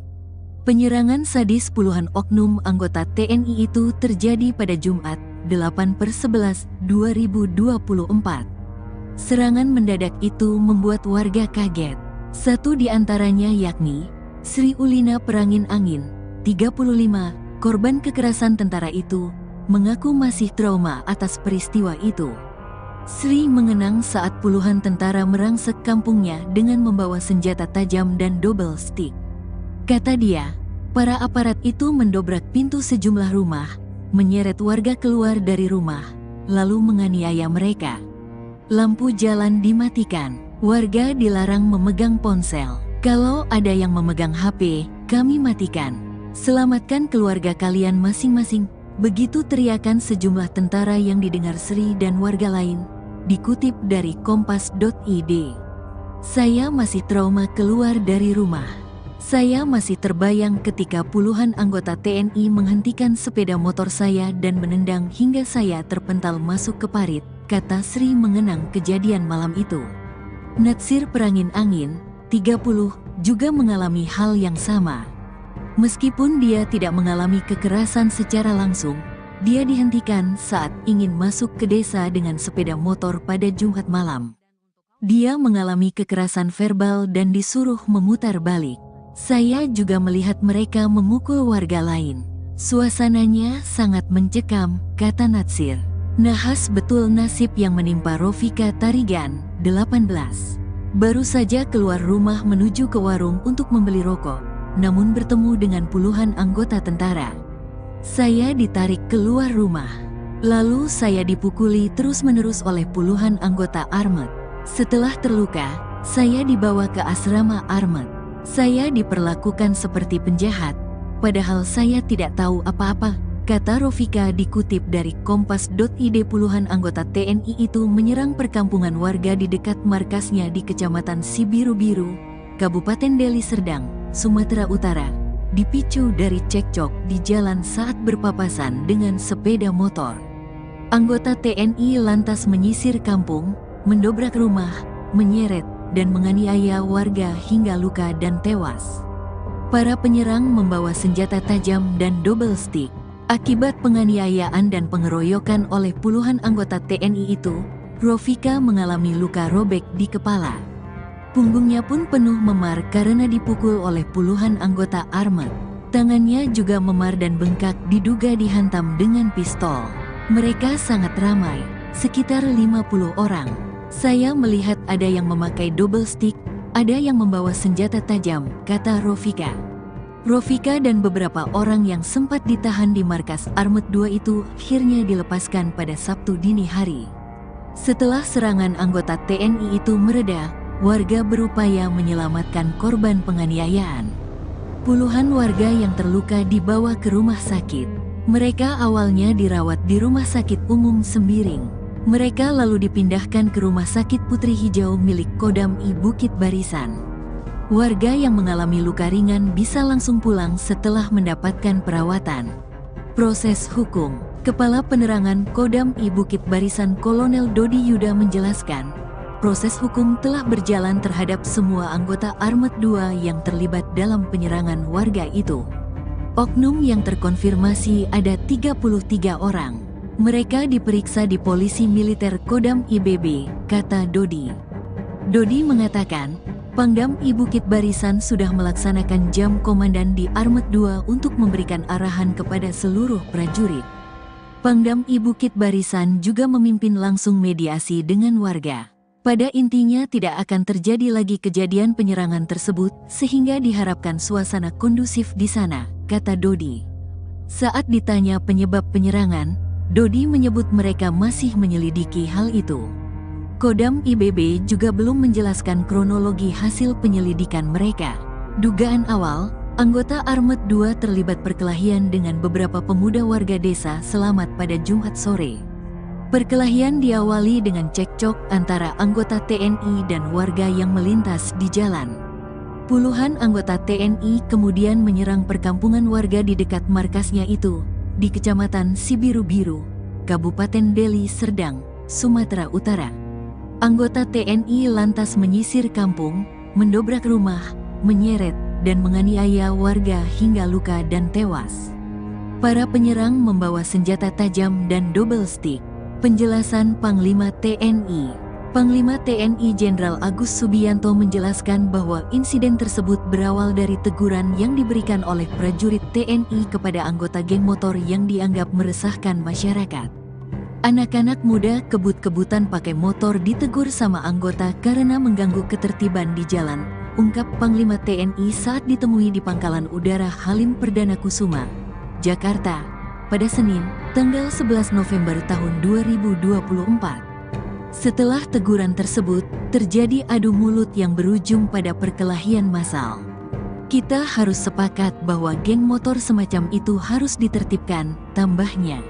Penyerangan sadis puluhan oknum anggota TNI itu terjadi pada Jumat, 8/11/2024. Serangan mendadak itu membuat warga kaget. Satu di antaranya yakni Sri Ulina Perangin Angin, 35, korban kekerasan tentara itu, mengaku masih trauma atas peristiwa itu. Sri mengenang saat puluhan tentara merangsek kampungnya dengan membawa senjata tajam dan double stick. Kata dia, para aparat itu mendobrak pintu sejumlah rumah, menyeret warga keluar dari rumah, lalu menganiaya mereka. Lampu jalan dimatikan, warga dilarang memegang ponsel. Kalau ada yang memegang HP, kami matikan. Selamatkan keluarga kalian masing-masing. Begitu teriakan sejumlah tentara yang didengar Sri dan warga lain. Dikutip dari kompas.id. Saya masih trauma keluar dari rumah. Saya masih terbayang ketika puluhan anggota TNI menghentikan sepeda motor saya dan menendang hingga saya terpental masuk ke parit, kata Sri mengenang kejadian malam itu. Natsir Perangin Angin, 30, juga mengalami hal yang sama. Meskipun dia tidak mengalami kekerasan secara langsung, dia dihentikan saat ingin masuk ke desa dengan sepeda motor pada Jumat malam. Dia mengalami kekerasan verbal dan disuruh memutar balik. Saya juga melihat mereka memukul warga lain. Suasananya sangat mencekam, kata Natsir. Nahas betul nasib yang menimpa Rofika Tarigan, 18. Baru saja keluar rumah menuju ke warung untuk membeli rokok, namun bertemu dengan puluhan anggota tentara. Saya ditarik keluar rumah. Lalu saya dipukuli terus-menerus oleh puluhan anggota Armet. Setelah terluka, saya dibawa ke asrama Armet. Saya diperlakukan seperti penjahat, padahal saya tidak tahu apa-apa, kata Rofika dikutip dari Kompas.id. Puluhan anggota TNI itu menyerang perkampungan warga di dekat markasnya di Kecamatan Sibiru-Biru, Kabupaten Deli Serdang, Sumatera Utara, dipicu dari cekcok di jalan saat berpapasan dengan sepeda motor. Anggota TNI lantas menyisir kampung, mendobrak rumah, menyeret, dan menganiaya warga hingga luka dan tewas. Para penyerang membawa senjata tajam dan double stick. Akibat penganiayaan dan pengeroyokan oleh puluhan anggota TNI itu, Rofika mengalami luka robek di kepala. Punggungnya pun penuh memar karena dipukul oleh puluhan anggota Armet. Tangannya juga memar dan bengkak diduga dihantam dengan pistol. Mereka sangat ramai, sekitar 50 orang. Saya melihat ada yang memakai double stick, ada yang membawa senjata tajam, kata Rofika. Rofika dan beberapa orang yang sempat ditahan di markas Armet 2 itu akhirnya dilepaskan pada Sabtu dini hari. Setelah serangan anggota TNI itu mereda, warga berupaya menyelamatkan korban penganiayaan. Puluhan warga yang terluka dibawa ke rumah sakit. Mereka awalnya dirawat di Rumah Sakit Umum Sembiring. Mereka lalu dipindahkan ke Rumah Sakit Putri Hijau milik Kodam I Bukit Barisan. Warga yang mengalami luka ringan bisa langsung pulang setelah mendapatkan perawatan. Proses hukum. Kepala Penerangan Kodam I Bukit Barisan Kolonel Dodi Yuda menjelaskan, proses hukum telah berjalan terhadap semua anggota Armet 2 yang terlibat dalam penyerangan warga itu. Oknum yang terkonfirmasi ada 33 orang. Mereka diperiksa di Polisi Militer Kodam IBB, kata Dodi. Dodi mengatakan, Pangdam I Bukit Barisan sudah melaksanakan jam komandan di Armet 2 untuk memberikan arahan kepada seluruh prajurit. Pangdam I Bukit Barisan juga memimpin langsung mediasi dengan warga. Pada intinya tidak akan terjadi lagi kejadian penyerangan tersebut, sehingga diharapkan suasana kondusif di sana, kata Dodi. Saat ditanya penyebab penyerangan, Dodi menyebut mereka masih menyelidiki hal itu. Kodam IBB juga belum menjelaskan kronologi hasil penyelidikan mereka. Dugaan awal, anggota Armet 2 terlibat perkelahian dengan beberapa pemuda warga desa Selamat pada Jumat sore. Perkelahian diawali dengan cekcok antara anggota TNI dan warga yang melintas di jalan. Puluhan anggota TNI kemudian menyerang perkampungan warga di dekat markasnya itu, di Kecamatan Sibiru-Biru, Kabupaten Deli Serdang, Sumatera Utara. Anggota TNI lantas menyisir kampung, mendobrak rumah, menyeret, dan menganiaya warga hingga luka dan tewas. Para penyerang membawa senjata tajam dan double stick. Penjelasan Panglima TNI. Panglima TNI Jenderal Agus Subianto menjelaskan bahwa insiden tersebut berawal dari teguran yang diberikan oleh prajurit TNI kepada anggota geng motor yang dianggap meresahkan masyarakat. Anak-anak muda kebut-kebutan pakai motor ditegur sama anggota karena mengganggu ketertiban di jalan, ungkap Panglima TNI saat ditemui di Pangkalan Udara Halim Perdana Kusuma, Jakarta, pada Senin, tanggal 11 November tahun 2024. Setelah teguran tersebut, terjadi adu mulut yang berujung pada perkelahian massal. Kita harus sepakat bahwa geng motor semacam itu harus ditertibkan, tambahnya.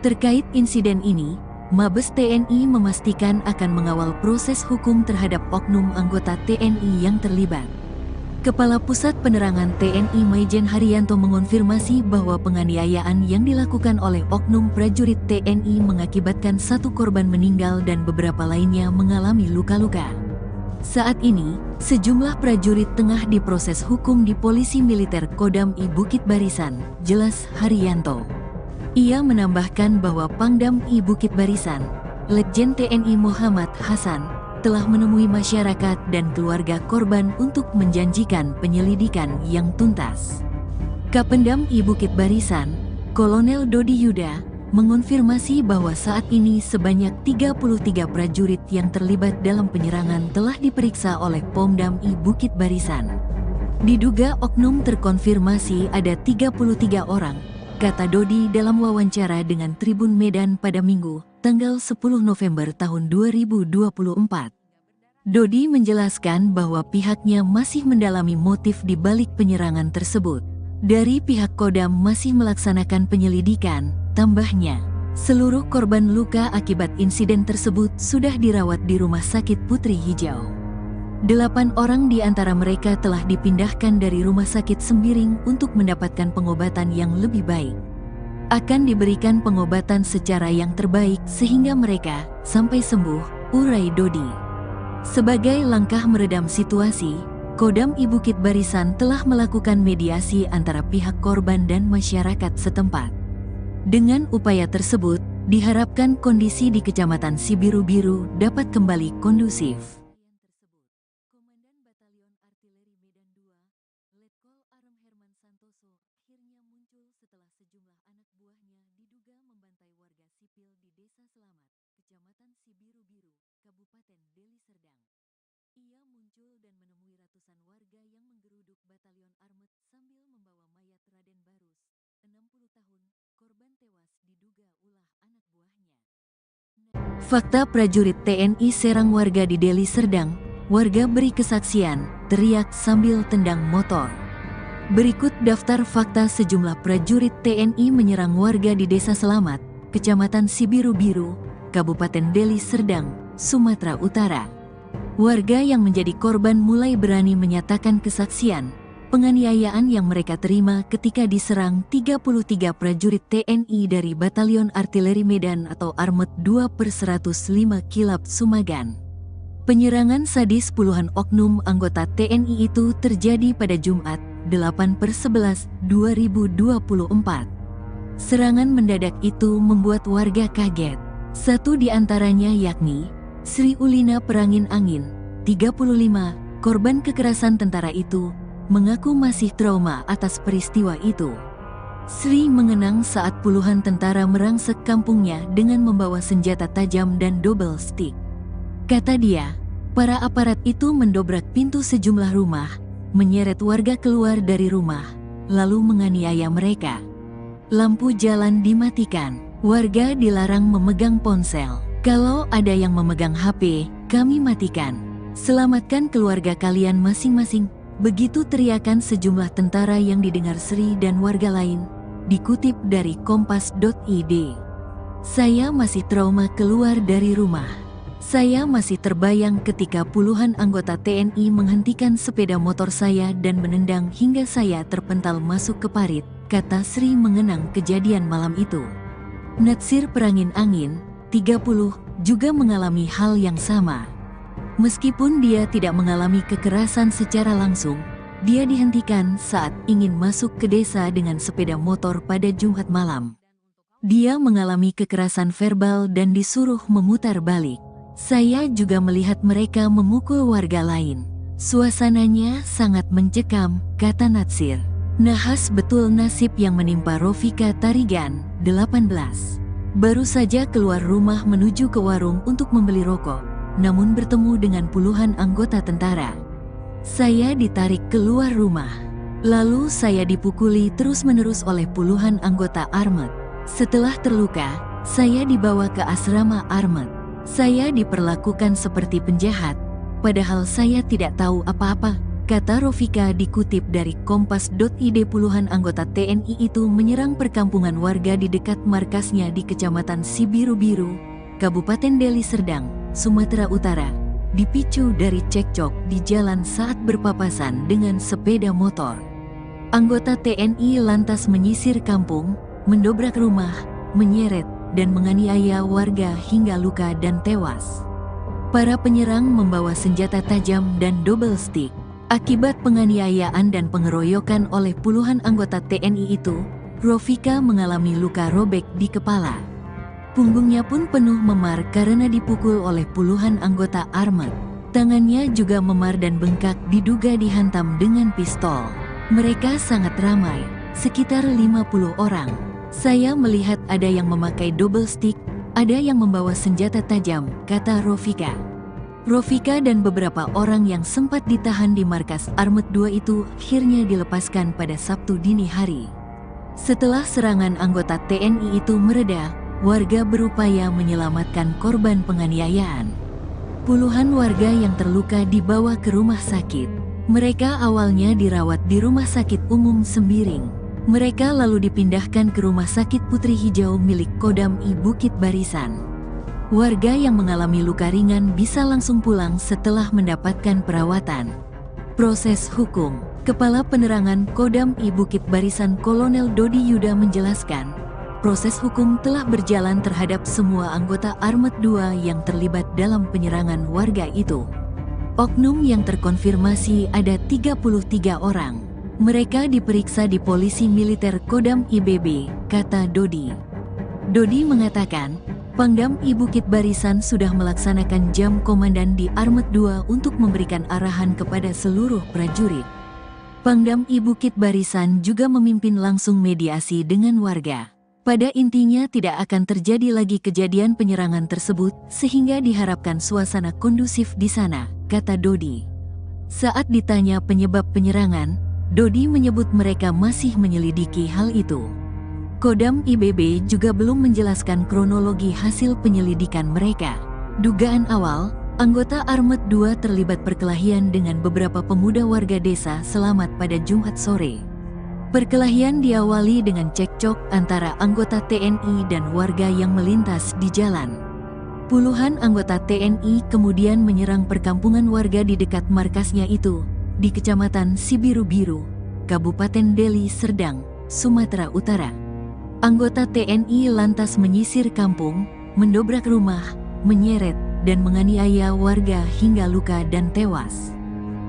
Terkait insiden ini, Mabes TNI memastikan akan mengawal proses hukum terhadap oknum anggota TNI yang terlibat. Kepala Pusat Penerangan TNI Maijen Haryanto mengonfirmasi bahwa penganiayaan yang dilakukan oleh oknum prajurit TNI mengakibatkan 1 korban meninggal dan beberapa lainnya mengalami luka-luka. Saat ini, sejumlah prajurit tengah diproses hukum di Polisi Militer Kodam I Bukit Barisan, jelas Haryanto. Ia menambahkan bahwa Pangdam I Bukit Barisan, Letjen TNI Muhammad Hasan, telah menemui masyarakat dan keluarga korban untuk menjanjikan penyelidikan yang tuntas. Kapendam I Bukit Barisan, Kolonel Dodi Yuda, mengonfirmasi bahwa saat ini sebanyak 33 prajurit yang terlibat dalam penyerangan telah diperiksa oleh Pomdam I Bukit Barisan. Diduga oknum terkonfirmasi ada 33 orang, kata Dodi dalam wawancara dengan Tribun Medan pada Minggu, tanggal 10 November tahun 2024. Dodi menjelaskan bahwa pihaknya masih mendalami motif di balik penyerangan tersebut. Dari pihak Kodam masih melaksanakan penyelidikan, tambahnya. Seluruh korban luka akibat insiden tersebut sudah dirawat di Rumah Sakit Putri Hijau. 8 orang di antara mereka telah dipindahkan dari Rumah Sakit Sembiring untuk mendapatkan pengobatan yang lebih baik. Akan diberikan pengobatan secara yang terbaik sehingga mereka sampai sembuh, urai Dodi. Sebagai langkah meredam situasi, Kodam I Bukit Barisan telah melakukan mediasi antara pihak korban dan masyarakat setempat. Dengan upaya tersebut, diharapkan kondisi di Kecamatan Sibiru-Biru dapat kembali kondusif. Komandan Batalion Artileri Medan II, Letkol Arem Herman Santoso, akhirnya muncul setelah sejumlah anak buahnya diduga membantai warga sipil di Desa Selamat, Kecamatan Sibiru-Biru, Kabupaten Deli Serdang. Ia muncul dan menemui ratusan warga yang menggeruduk Batalion Armet sambil membawa mayat Raden Barus, 60 tahun, korban tewas diduga ulah anak buahnya. Fakta prajurit TNI serang warga di Deli Serdang, warga beri kesaksian, teriak sambil tendang motor. Berikut daftar fakta sejumlah prajurit TNI menyerang warga di Desa Selamat, Kecamatan Sibiru-Biru, Kabupaten Deli Serdang, Sumatera Utara. Warga yang menjadi korban mulai berani menyatakan kesaksian, penganiayaan yang mereka terima ketika diserang 33 prajurit TNI dari Batalion Artileri Medan atau Armet 2/105 Kilap Sumagan. Penyerangan sadis puluhan oknum anggota TNI itu terjadi pada Jumat, 8/11/2024. Serangan mendadak itu membuat warga kaget. Satu di antaranya yakni Sri Ulina Perangin Angin, 35, korban kekerasan tentara itu, mengaku masih trauma atas peristiwa itu. Sri mengenang saat puluhan tentara merangsek kampungnya dengan membawa senjata tajam dan double stick. Kata dia, para aparat itu mendobrak pintu sejumlah rumah, menyeret warga keluar dari rumah, lalu menganiaya mereka. Lampu jalan dimatikan, warga dilarang memegang ponsel. Kalau ada yang memegang HP, kami matikan. Selamatkan keluarga kalian masing-masing. Begitu teriakan sejumlah tentara yang didengar Sri dan warga lain. Dikutip dari kompas.id. Saya masih trauma keluar dari rumah. Saya masih terbayang ketika puluhan anggota TNI menghentikan sepeda motor saya dan menendang hingga saya terpental masuk ke parit, kata Sri mengenang kejadian malam itu. Natsir Perangin Angin, 30, juga mengalami hal yang sama. Meskipun dia tidak mengalami kekerasan secara langsung, dia dihentikan saat ingin masuk ke desa dengan sepeda motor pada Jumat malam. Dia mengalami kekerasan verbal dan disuruh memutar balik. Saya juga melihat mereka memukul warga lain. Suasananya sangat mencekam, kata Natsir. Nahas betul nasib yang menimpa Rofika Tarigan, 18. Baru saja keluar rumah menuju ke warung untuk membeli rokok, namun bertemu dengan puluhan anggota tentara. Saya ditarik keluar rumah. Lalu saya dipukuli terus-menerus oleh puluhan anggota Armet. Setelah terluka, saya dibawa ke asrama Armet. Saya diperlakukan seperti penjahat, padahal saya tidak tahu apa-apa, kata Rofika dikutip dari kompas.id. Puluhan anggota TNI itu menyerang perkampungan warga di dekat markasnya di Kecamatan Sibiru-Biru, Kabupaten Deli Serdang, Sumatera Utara, dipicu dari cekcok di jalan saat berpapasan dengan sepeda motor. Anggota TNI lantas menyisir kampung, mendobrak rumah, menyeret, dan menganiaya warga hingga luka dan tewas. Para penyerang membawa senjata tajam dan double stick. Akibat penganiayaan dan pengeroyokan oleh puluhan anggota TNI itu, Rofika mengalami luka robek di kepala. Punggungnya pun penuh memar karena dipukul oleh puluhan anggota armet. Tangannya juga memar dan bengkak diduga dihantam dengan pistol. Mereka sangat ramai, sekitar 50 orang. Saya melihat ada yang memakai double stick, ada yang membawa senjata tajam, kata Rofika. Rofika dan beberapa orang yang sempat ditahan di markas Armet 2 itu akhirnya dilepaskan pada Sabtu dini hari. Setelah serangan anggota TNI itu mereda, warga berupaya menyelamatkan korban penganiayaan. Puluhan warga yang terluka dibawa ke rumah sakit. Mereka awalnya dirawat di Rumah Sakit Umum Sembiring. Mereka lalu dipindahkan ke Rumah Sakit Putri Hijau milik Kodam I Bukit Barisan. Warga yang mengalami luka ringan bisa langsung pulang setelah mendapatkan perawatan. Proses hukum. Kepala Penerangan Kodam I Bukit Barisan Kolonel Dodi Yuda menjelaskan, proses hukum telah berjalan terhadap semua anggota Armet 2 yang terlibat dalam penyerangan warga itu. Oknum yang terkonfirmasi ada 33 orang. Mereka diperiksa di Polisi Militer Kodam IBB, kata Dodi. Dodi mengatakan, Pangdam I Bukit Barisan sudah melaksanakan jam komandan di Armet 2 untuk memberikan arahan kepada seluruh prajurit. Pangdam I Bukit Barisan juga memimpin langsung mediasi dengan warga. Pada intinya tidak akan terjadi lagi kejadian penyerangan tersebut sehingga diharapkan suasana kondusif di sana, kata Dodi. Saat ditanya penyebab penyerangan, Dodi menyebut mereka masih menyelidiki hal itu. Kodam IBB juga belum menjelaskan kronologi hasil penyelidikan mereka. Dugaan awal, anggota Armet 2 terlibat perkelahian dengan beberapa pemuda warga desa Selamat pada Jumat sore. Perkelahian diawali dengan cekcok antara anggota TNI dan warga yang melintas di jalan. Puluhan anggota TNI kemudian menyerang perkampungan warga di dekat markasnya itu, di Kecamatan Sibiru-Biru, Kabupaten Deli Serdang, Sumatera Utara. Anggota TNI lantas menyisir kampung, mendobrak rumah, menyeret, dan menganiaya warga hingga luka dan tewas.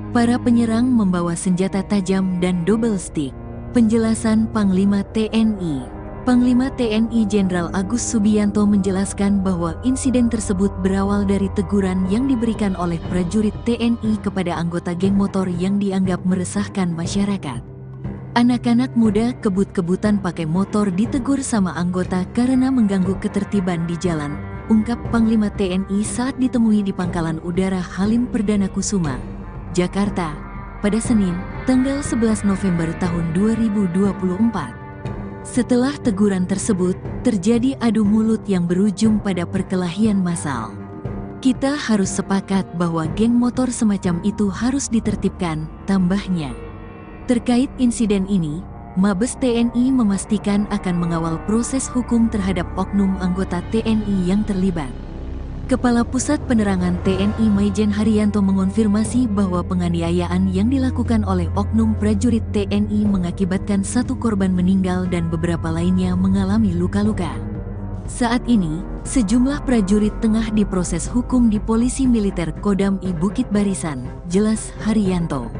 Para penyerang membawa senjata tajam dan double stick. Penjelasan Panglima TNI. Panglima TNI Jenderal Agus Subianto menjelaskan bahwa insiden tersebut berawal dari teguran yang diberikan oleh prajurit TNI kepada anggota geng motor yang dianggap meresahkan masyarakat. Anak-anak muda kebut-kebutan pakai motor ditegur sama anggota karena mengganggu ketertiban di jalan, ungkap Panglima TNI saat ditemui di Pangkalan Udara Halim Perdana Kusuma, Jakarta, pada Senin, tanggal 11 November tahun 2024. Setelah teguran tersebut, terjadi adu mulut yang berujung pada perkelahian massal. Kita harus sepakat bahwa geng motor semacam itu harus ditertibkan, tambahnya. Terkait insiden ini, Mabes TNI memastikan akan mengawal proses hukum terhadap oknum anggota TNI yang terlibat. Kepala Pusat Penerangan TNI Maijen Haryanto mengonfirmasi bahwa penganiayaan yang dilakukan oleh oknum prajurit TNI mengakibatkan 1 korban meninggal dan beberapa lainnya mengalami luka-luka. Saat ini, sejumlah prajurit tengah diproses hukum di Polisi Militer Kodam I Bukit Barisan, jelas Haryanto.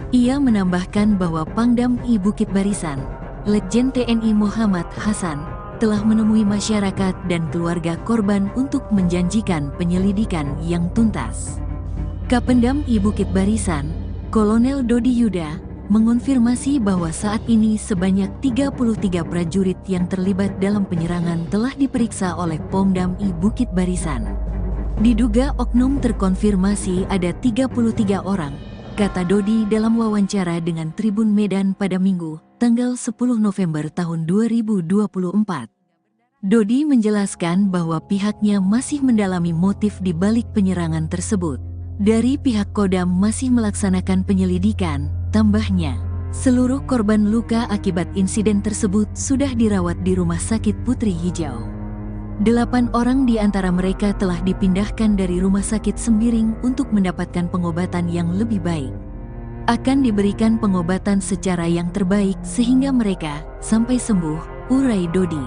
Ia menambahkan bahwa Pangdam I Bukit Barisan, Letjen TNI Muhammad Hasan, telah menemui masyarakat dan keluarga korban untuk menjanjikan penyelidikan yang tuntas. Kapendam I Bukit Barisan, Kolonel Dodi Yuda, mengonfirmasi bahwa saat ini sebanyak 33 prajurit yang terlibat dalam penyerangan telah diperiksa oleh Pomdam I Bukit Barisan. Diduga oknum terkonfirmasi ada 33 orang, kata Dodi dalam wawancara dengan Tribun Medan pada Minggu, tanggal 10 November tahun 2024. Dodi menjelaskan bahwa pihaknya masih mendalami motif di balik penyerangan tersebut. Dari pihak Kodam masih melaksanakan penyelidikan, tambahnya. Seluruh korban luka akibat insiden tersebut sudah dirawat di Rumah Sakit Putri Hijau. 8 orang di antara mereka telah dipindahkan dari Rumah Sakit Sembiring untuk mendapatkan pengobatan yang lebih baik. Akan diberikan pengobatan secara yang terbaik sehingga mereka sampai sembuh, urai Dodi.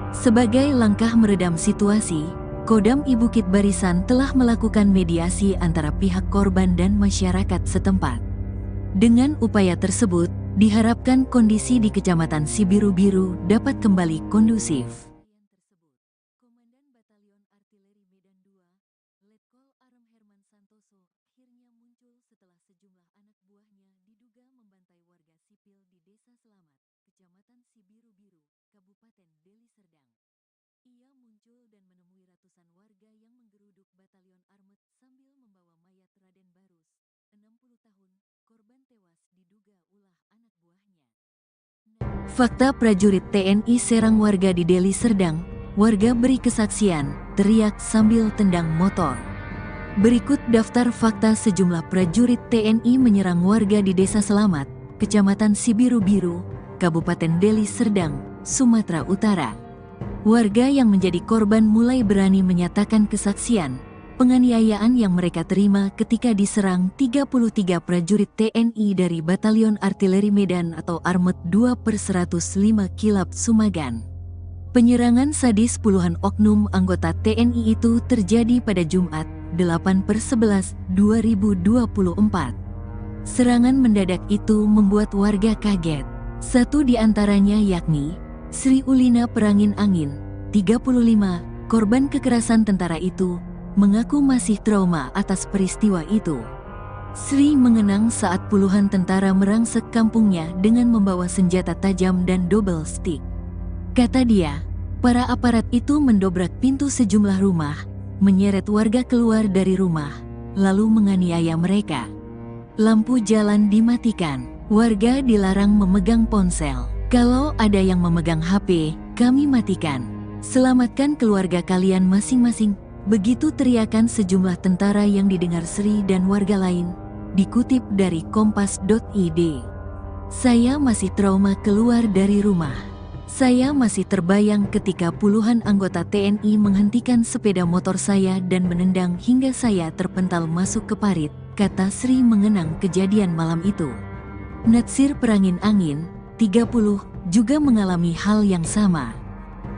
Sebagai langkah meredam situasi, Kodam I Bukit Barisan telah melakukan mediasi antara pihak korban dan masyarakat setempat. Dengan upaya tersebut, diharapkan kondisi di Kecamatan Sibiru-Biru dapat kembali kondusif. Komandan Batalion Artileri Medan II, Letkol Arem Herman Santoso, akhirnya muncul setelah sejumlah anak buahnya diduga membantai warga sipil di Desa Selamat, Kecamatan Sibiru-Biru, Kabupaten Deli Serdang. Ia muncul dan menemui ratusan warga yang menggeruduk Batalion Armet sambil membawa mayat Raden Barus, 60 tahun, korban tewas diduga ulah anak buahnya. Fakta prajurit TNI serang warga di Deli Serdang, warga beri kesaksian, teriak sambil tendang motor. Berikut daftar fakta sejumlah prajurit TNI menyerang warga di Desa Selamat, Kecamatan Sibiru-Biru, Kabupaten Deli Serdang, Sumatera Utara. Warga yang menjadi korban mulai berani menyatakan kesaksian penganiayaan yang mereka terima ketika diserang 33 prajurit TNI dari Batalion Artileri Medan atau Armet 2/105 Kilap Sumagan. Penyerangan sadis puluhan oknum anggota TNI itu terjadi pada Jumat, 8/11/2024. Serangan mendadak itu membuat warga kaget. Satu di antaranya yakni Sri Ulina Perangin Angin, 35, korban kekerasan tentara itu, mengaku masih trauma atas peristiwa itu. Sri mengenang saat puluhan tentara merangsek kampungnya dengan membawa senjata tajam dan double stick. Kata dia, para aparat itu mendobrak pintu sejumlah rumah, menyeret warga keluar dari rumah, lalu menganiaya mereka. Lampu jalan dimatikan, warga dilarang memegang ponsel. Kalau ada yang memegang HP, kami matikan. Selamatkan keluarga kalian masing-masing. Begitu teriakan sejumlah tentara yang didengar Sri dan warga lain, dikutip dari kompas.id. Saya masih trauma keluar dari rumah. Saya masih terbayang ketika puluhan anggota TNI menghentikan sepeda motor saya dan menendang hingga saya terpental masuk ke parit, kata Sri mengenang kejadian malam itu. Natsir Perangin Angin, 30, juga mengalami hal yang sama.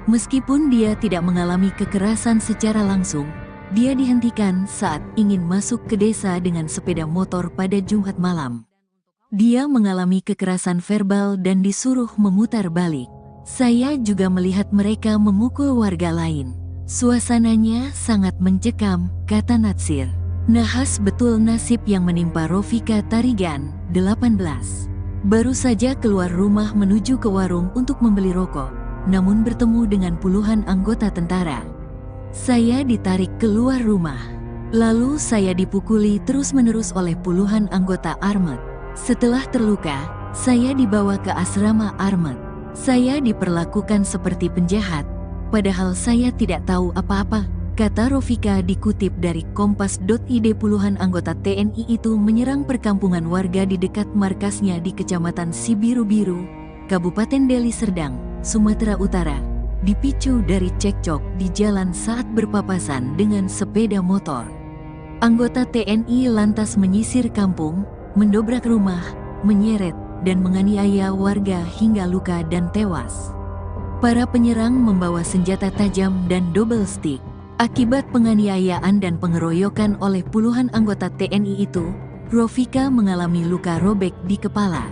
Meskipun dia tidak mengalami kekerasan secara langsung, dia dihentikan saat ingin masuk ke desa dengan sepeda motor pada Jumat malam. Dia mengalami kekerasan verbal dan disuruh memutar balik. Saya juga melihat mereka memukul warga lain. Suasananya sangat mencekam, kata Natsir. Nahas betul nasib yang menimpa Rofika Tarigan, 18. Baru saja keluar rumah menuju ke warung untuk membeli rokok, namun bertemu dengan puluhan anggota tentara. Saya ditarik keluar rumah. Lalu saya dipukuli terus-menerus oleh puluhan anggota Armet. Setelah terluka, saya dibawa ke asrama Armet. Saya diperlakukan seperti penjahat, padahal saya tidak tahu apa-apa, kata Rofika dikutip dari kompas.id. Puluhan anggota TNI itu menyerang perkampungan warga di dekat markasnya di Kecamatan Sibiru-Biru, Kabupaten Deli Serdang, Sumatera Utara, dipicu dari cekcok di jalan saat berpapasan dengan sepeda motor. Anggota TNI lantas menyisir kampung, mendobrak rumah, menyeret, dan menganiaya warga hingga luka dan tewas. Para penyerang membawa senjata tajam dan double stick. Akibat penganiayaan dan pengeroyokan oleh puluhan anggota TNI itu, Rofika mengalami luka robek di kepala.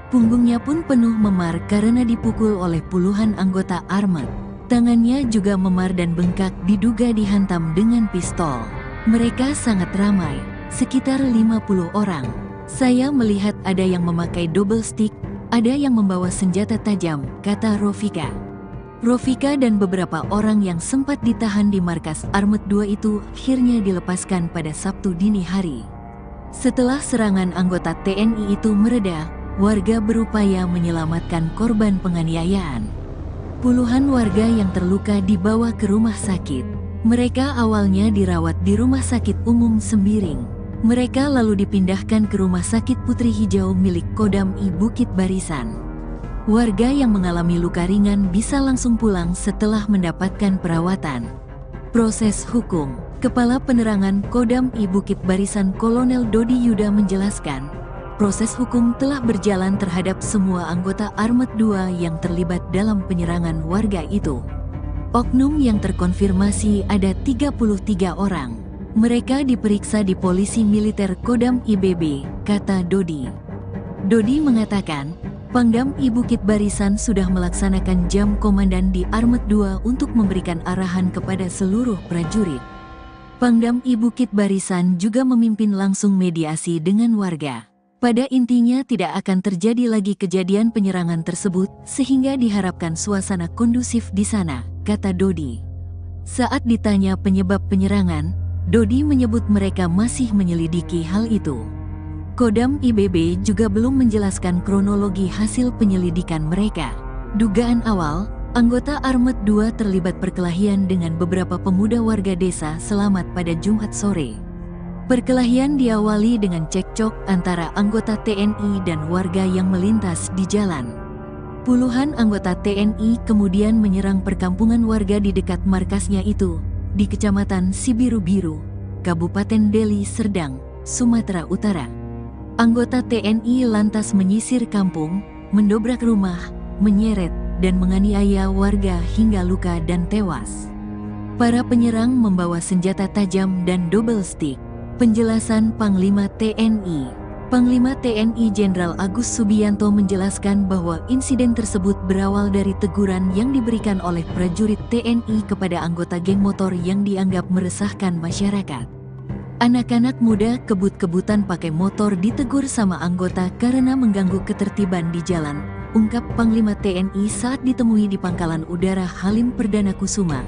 Punggungnya pun penuh memar karena dipukul oleh puluhan anggota Armet. Tangannya juga memar dan bengkak diduga dihantam dengan pistol. Mereka sangat ramai, sekitar 50 orang. Saya melihat ada yang memakai double stick, ada yang membawa senjata tajam, kata Rofika. Rofika dan beberapa orang yang sempat ditahan di markas Armet 2 itu akhirnya dilepaskan pada Sabtu dini hari. Setelah serangan anggota TNI itu mereda, warga berupaya menyelamatkan korban penganiayaan. Puluhan warga yang terluka dibawa ke rumah sakit. Mereka awalnya dirawat di Rumah Sakit Umum Sembiring. Mereka lalu dipindahkan ke Rumah Sakit Putri Hijau milik Kodam I Bukit Barisan. Warga yang mengalami luka ringan bisa langsung pulang setelah mendapatkan perawatan. Proses hukum. Kepala Penerangan Kodam I Bukit Barisan Kolonel Dodi Yuda menjelaskan, proses hukum telah berjalan terhadap semua anggota Armet 2 yang terlibat dalam penyerangan warga itu. Oknum yang terkonfirmasi ada 33 orang. Mereka diperiksa di Polisi Militer Kodam IBB, kata Dodi. Dodi mengatakan, Pangdam I Bukit Barisan sudah melaksanakan jam komandan di Armet 2 untuk memberikan arahan kepada seluruh prajurit. Pangdam I Bukit Barisan juga memimpin langsung mediasi dengan warga. Pada intinya tidak akan terjadi lagi kejadian penyerangan tersebut sehingga diharapkan suasana kondusif di sana, kata Dodi. Saat ditanya penyebab penyerangan, Dodi menyebut mereka masih menyelidiki hal itu. Kodam IBB juga belum menjelaskan kronologi hasil penyelidikan mereka. Dugaan awal, anggota Armet 2 terlibat perkelahian dengan beberapa pemuda warga desa Selamat pada Jumat sore. Perkelahian diawali dengan cekcok antara anggota TNI dan warga yang melintas di jalan. Puluhan anggota TNI kemudian menyerang perkampungan warga di dekat markasnya itu, di Kecamatan Sibiru-Biru, Kabupaten Deli Serdang, Sumatera Utara. Anggota TNI lantas menyisir kampung, mendobrak rumah, menyeret, dan menganiaya warga hingga luka dan tewas. Para penyerang membawa senjata tajam dan double stick. Penjelasan Panglima TNI. Panglima TNI Jenderal Agus Subianto menjelaskan bahwa insiden tersebut berawal dari teguran yang diberikan oleh prajurit TNI kepada anggota geng motor yang dianggap meresahkan masyarakat. Anak-anak muda kebut-kebutan pakai motor ditegur sama anggota karena mengganggu ketertiban di jalan, ungkap Panglima TNI saat ditemui di Pangkalan Udara Halim Perdana Kusuma,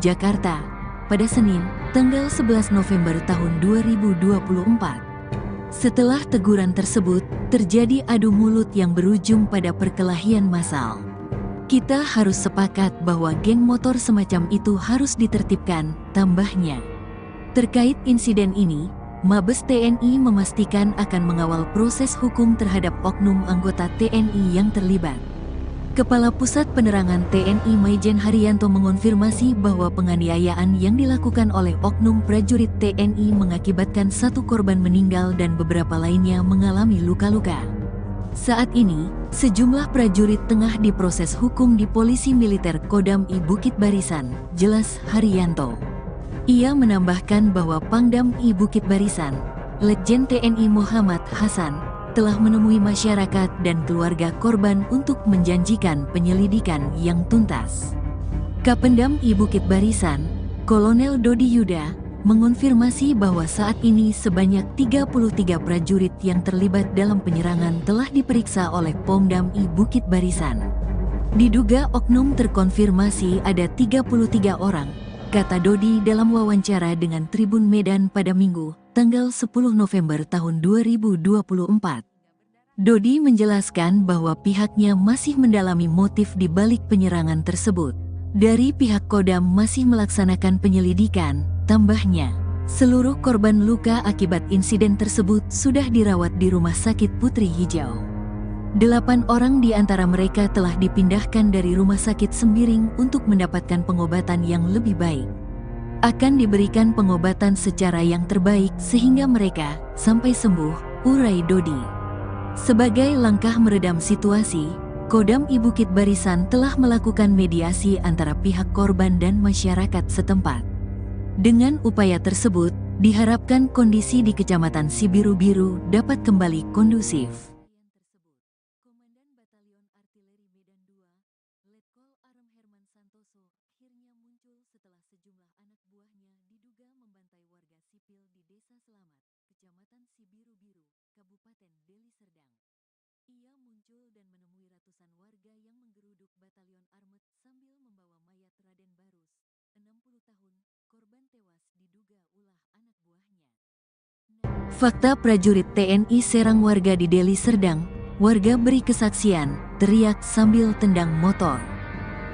Jakarta, pada Senin, tanggal 11 November tahun 2024. Setelah teguran tersebut, terjadi adu mulut yang berujung pada perkelahian massal. Kita harus sepakat bahwa geng motor semacam itu harus ditertibkan, tambahnya. Terkait insiden ini, Mabes TNI memastikan akan mengawal proses hukum terhadap oknum anggota TNI yang terlibat. Kepala Pusat Penerangan TNI Maijen Haryanto mengonfirmasi bahwa penganiayaan yang dilakukan oleh oknum prajurit TNI mengakibatkan satu korban meninggal dan beberapa lainnya mengalami luka-luka. Saat ini, sejumlah prajurit tengah diproses hukum di Polisi Militer Kodam I Bukit Barisan, jelas Haryanto. Ia menambahkan bahwa Pangdam I Bukit Barisan, Letjen TNI Muhammad Hasan, telah menemui masyarakat dan keluarga korban untuk menjanjikan penyelidikan yang tuntas. Kapendam I Bukit Barisan, Kolonel Dodi Yuda, mengonfirmasi bahwa saat ini sebanyak 33 prajurit yang terlibat dalam penyerangan telah diperiksa oleh Pomdam I Bukit Barisan. Diduga oknum terkonfirmasi ada 33 orang, kata Dodi dalam wawancara dengan Tribun Medan pada Minggu, tanggal 10 November tahun 2024. Dodi menjelaskan bahwa pihaknya masih mendalami motif di balik penyerangan tersebut. Dari pihak Kodam masih melaksanakan penyelidikan, tambahnya. Seluruh korban luka akibat insiden tersebut sudah dirawat di Rumah Sakit Putri Hijau. 8 orang di antara mereka telah dipindahkan dari Rumah Sakit Sembiring untuk mendapatkan pengobatan yang lebih baik. Akan diberikan pengobatan secara yang terbaik sehingga mereka sampai sembuh, urai Dodi. Sebagai langkah meredam situasi, Kodam I Bukit Barisan telah melakukan mediasi antara pihak korban dan masyarakat setempat. Dengan upaya tersebut, diharapkan kondisi di Kecamatan Sibiru-Biru dapat kembali kondusif. Setelah sejumlah anak buahnya diduga membantai warga sipil di Desa Selamat, Kecamatan Sibiru-Biru, Kabupaten Deli Serdang. Ia muncul dan menemui ratusan warga yang menggeruduk Batalion Armet sambil membawa mayat Raden Barus, 60 tahun, korban tewas diduga ulah anak buahnya. Fakta prajurit TNI serang warga di Deli Serdang, warga beri kesaksian, teriak sambil tendang motor.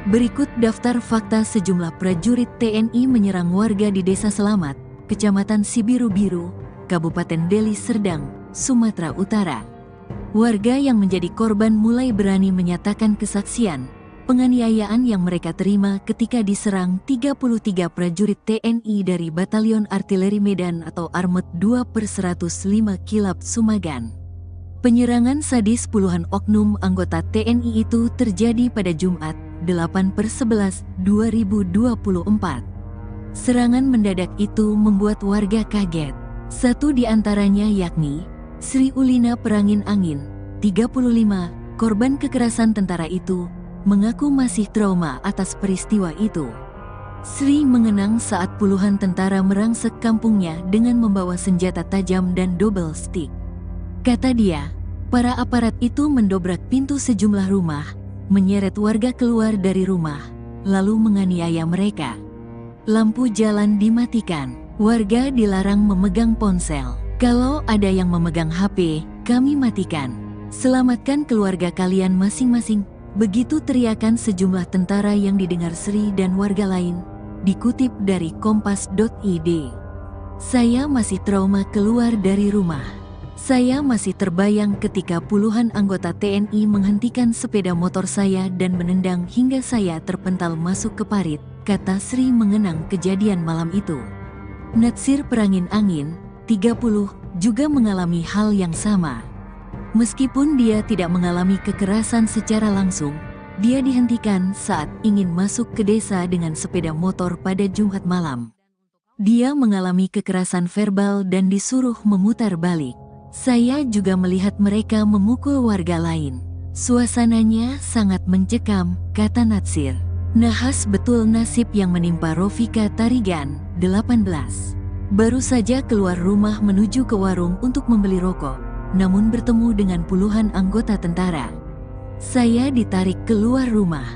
Berikut daftar fakta sejumlah prajurit TNI menyerang warga di Desa Selamat, Kecamatan Sibiru-Biru, Kabupaten Deli Serdang, Sumatera Utara. Warga yang menjadi korban mulai berani menyatakan kesaksian penganiayaan yang mereka terima ketika diserang 33 prajurit TNI dari Batalion Artileri Medan atau Armet 2/105 Kilap Sumagan. Penyerangan sadis puluhan oknum anggota TNI itu terjadi pada Jumat, 8/11/2024. Serangan mendadak itu membuat warga kaget. Satu di antaranya yakni Sri Ulina Perangin Angin, 35, korban kekerasan tentara itu, mengaku masih trauma atas peristiwa itu. Sri mengenang saat puluhan tentara merangsek kampungnya dengan membawa senjata tajam dan double stick. Kata dia, para aparat itu mendobrak pintu sejumlah rumah, menyeret warga keluar dari rumah, lalu menganiaya mereka. Lampu jalan dimatikan, warga dilarang memegang ponsel. Kalau ada yang memegang HP, kami matikan. Selamatkan keluarga kalian masing-masing. Begitu teriakan sejumlah tentara yang didengar Sri dan warga lain, dikutip dari kompas.id. Saya masih trauma keluar dari rumah. Saya masih terbayang ketika puluhan anggota TNI menghentikan sepeda motor saya dan menendang hingga saya terpental masuk ke parit, kata Sri mengenang kejadian malam itu. Natsir Perangin Angin, 30, juga mengalami hal yang sama. Meskipun dia tidak mengalami kekerasan secara langsung, dia dihentikan saat ingin masuk ke desa dengan sepeda motor pada Jumat malam. Dia mengalami kekerasan verbal dan disuruh memutar balik. Saya juga melihat mereka memukul warga lain. Suasananya sangat mencekam, kata Natsir. Nahas betul nasib yang menimpa Rofika Tarigan, 18. Baru saja keluar rumah menuju ke warung untuk membeli rokok, namun bertemu dengan puluhan anggota tentara. Saya ditarik keluar rumah.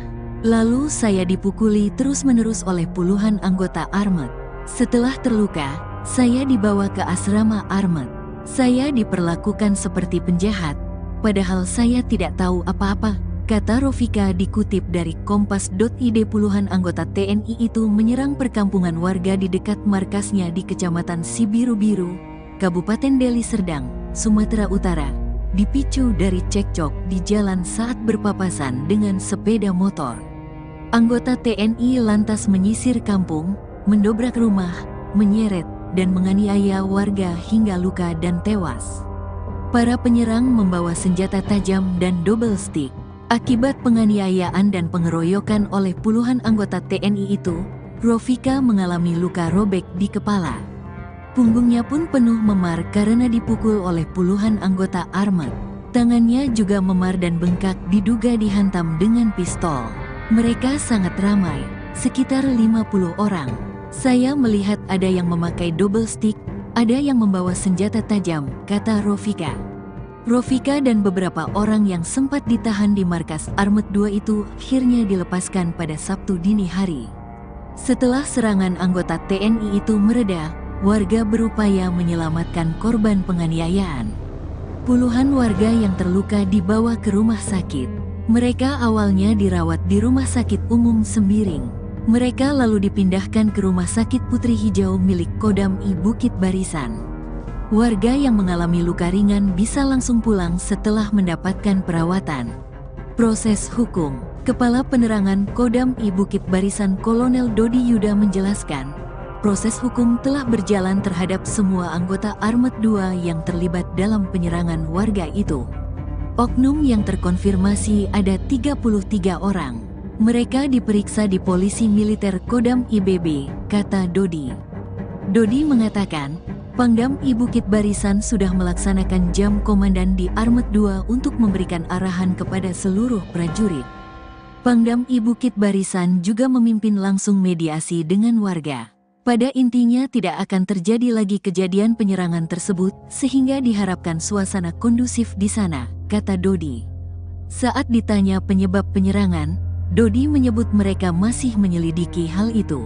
Lalu saya dipukuli terus-menerus oleh puluhan anggota Armet. Setelah terluka, saya dibawa ke asrama Armet. Saya diperlakukan seperti penjahat, padahal saya tidak tahu apa-apa, kata Rofika dikutip dari kompas.id. Puluhan anggota TNI itu menyerang perkampungan warga di dekat markasnya di Kecamatan Sibiru-Biru, Kabupaten Deli Serdang, Sumatera Utara, dipicu dari cekcok di jalan saat berpapasan dengan sepeda motor. Anggota TNI lantas menyisir kampung, mendobrak rumah, menyeret, dan menganiaya warga hingga luka dan tewas. Para penyerang membawa senjata tajam dan double stick. Akibat penganiayaan dan pengeroyokan oleh puluhan anggota TNI itu, Rofika mengalami luka robek di kepala. Punggungnya pun penuh memar karena dipukul oleh puluhan anggota Armet. Tangannya juga memar dan bengkak diduga dihantam dengan pistol. Mereka sangat ramai, sekitar 50 orang. Saya melihat ada yang memakai double stick, ada yang membawa senjata tajam, kata Rofika. Rofika dan beberapa orang yang sempat ditahan di markas Armet 2 itu akhirnya dilepaskan pada Sabtu dini hari. Setelah serangan anggota TNI itu mereda, warga berupaya menyelamatkan korban penganiayaan. Puluhan warga yang terluka dibawa ke rumah sakit. Mereka awalnya dirawat di Rumah Sakit Umum Sembiring. Mereka lalu dipindahkan ke Rumah Sakit Putri Hijau milik Kodam I Bukit Barisan. Warga yang mengalami luka ringan bisa langsung pulang setelah mendapatkan perawatan. Proses hukum. Kepala Penerangan Kodam I Bukit Barisan Kolonel Dodi Yuda menjelaskan, proses hukum telah berjalan terhadap semua anggota Armet 2 yang terlibat dalam penyerangan warga itu. Oknum yang terkonfirmasi ada 33 orang. Mereka diperiksa di Polisi Militer Kodam IBB, kata Dodi. Dodi mengatakan, Pangdam I Bukit Barisan sudah melaksanakan jam komandan di Armet 2 untuk memberikan arahan kepada seluruh prajurit. Pangdam I Bukit Barisan juga memimpin langsung mediasi dengan warga. Pada intinya tidak akan terjadi lagi kejadian penyerangan tersebut sehingga diharapkan suasana kondusif di sana, kata Dodi. Saat ditanya penyebab penyerangan, Dodi menyebut mereka masih menyelidiki hal itu.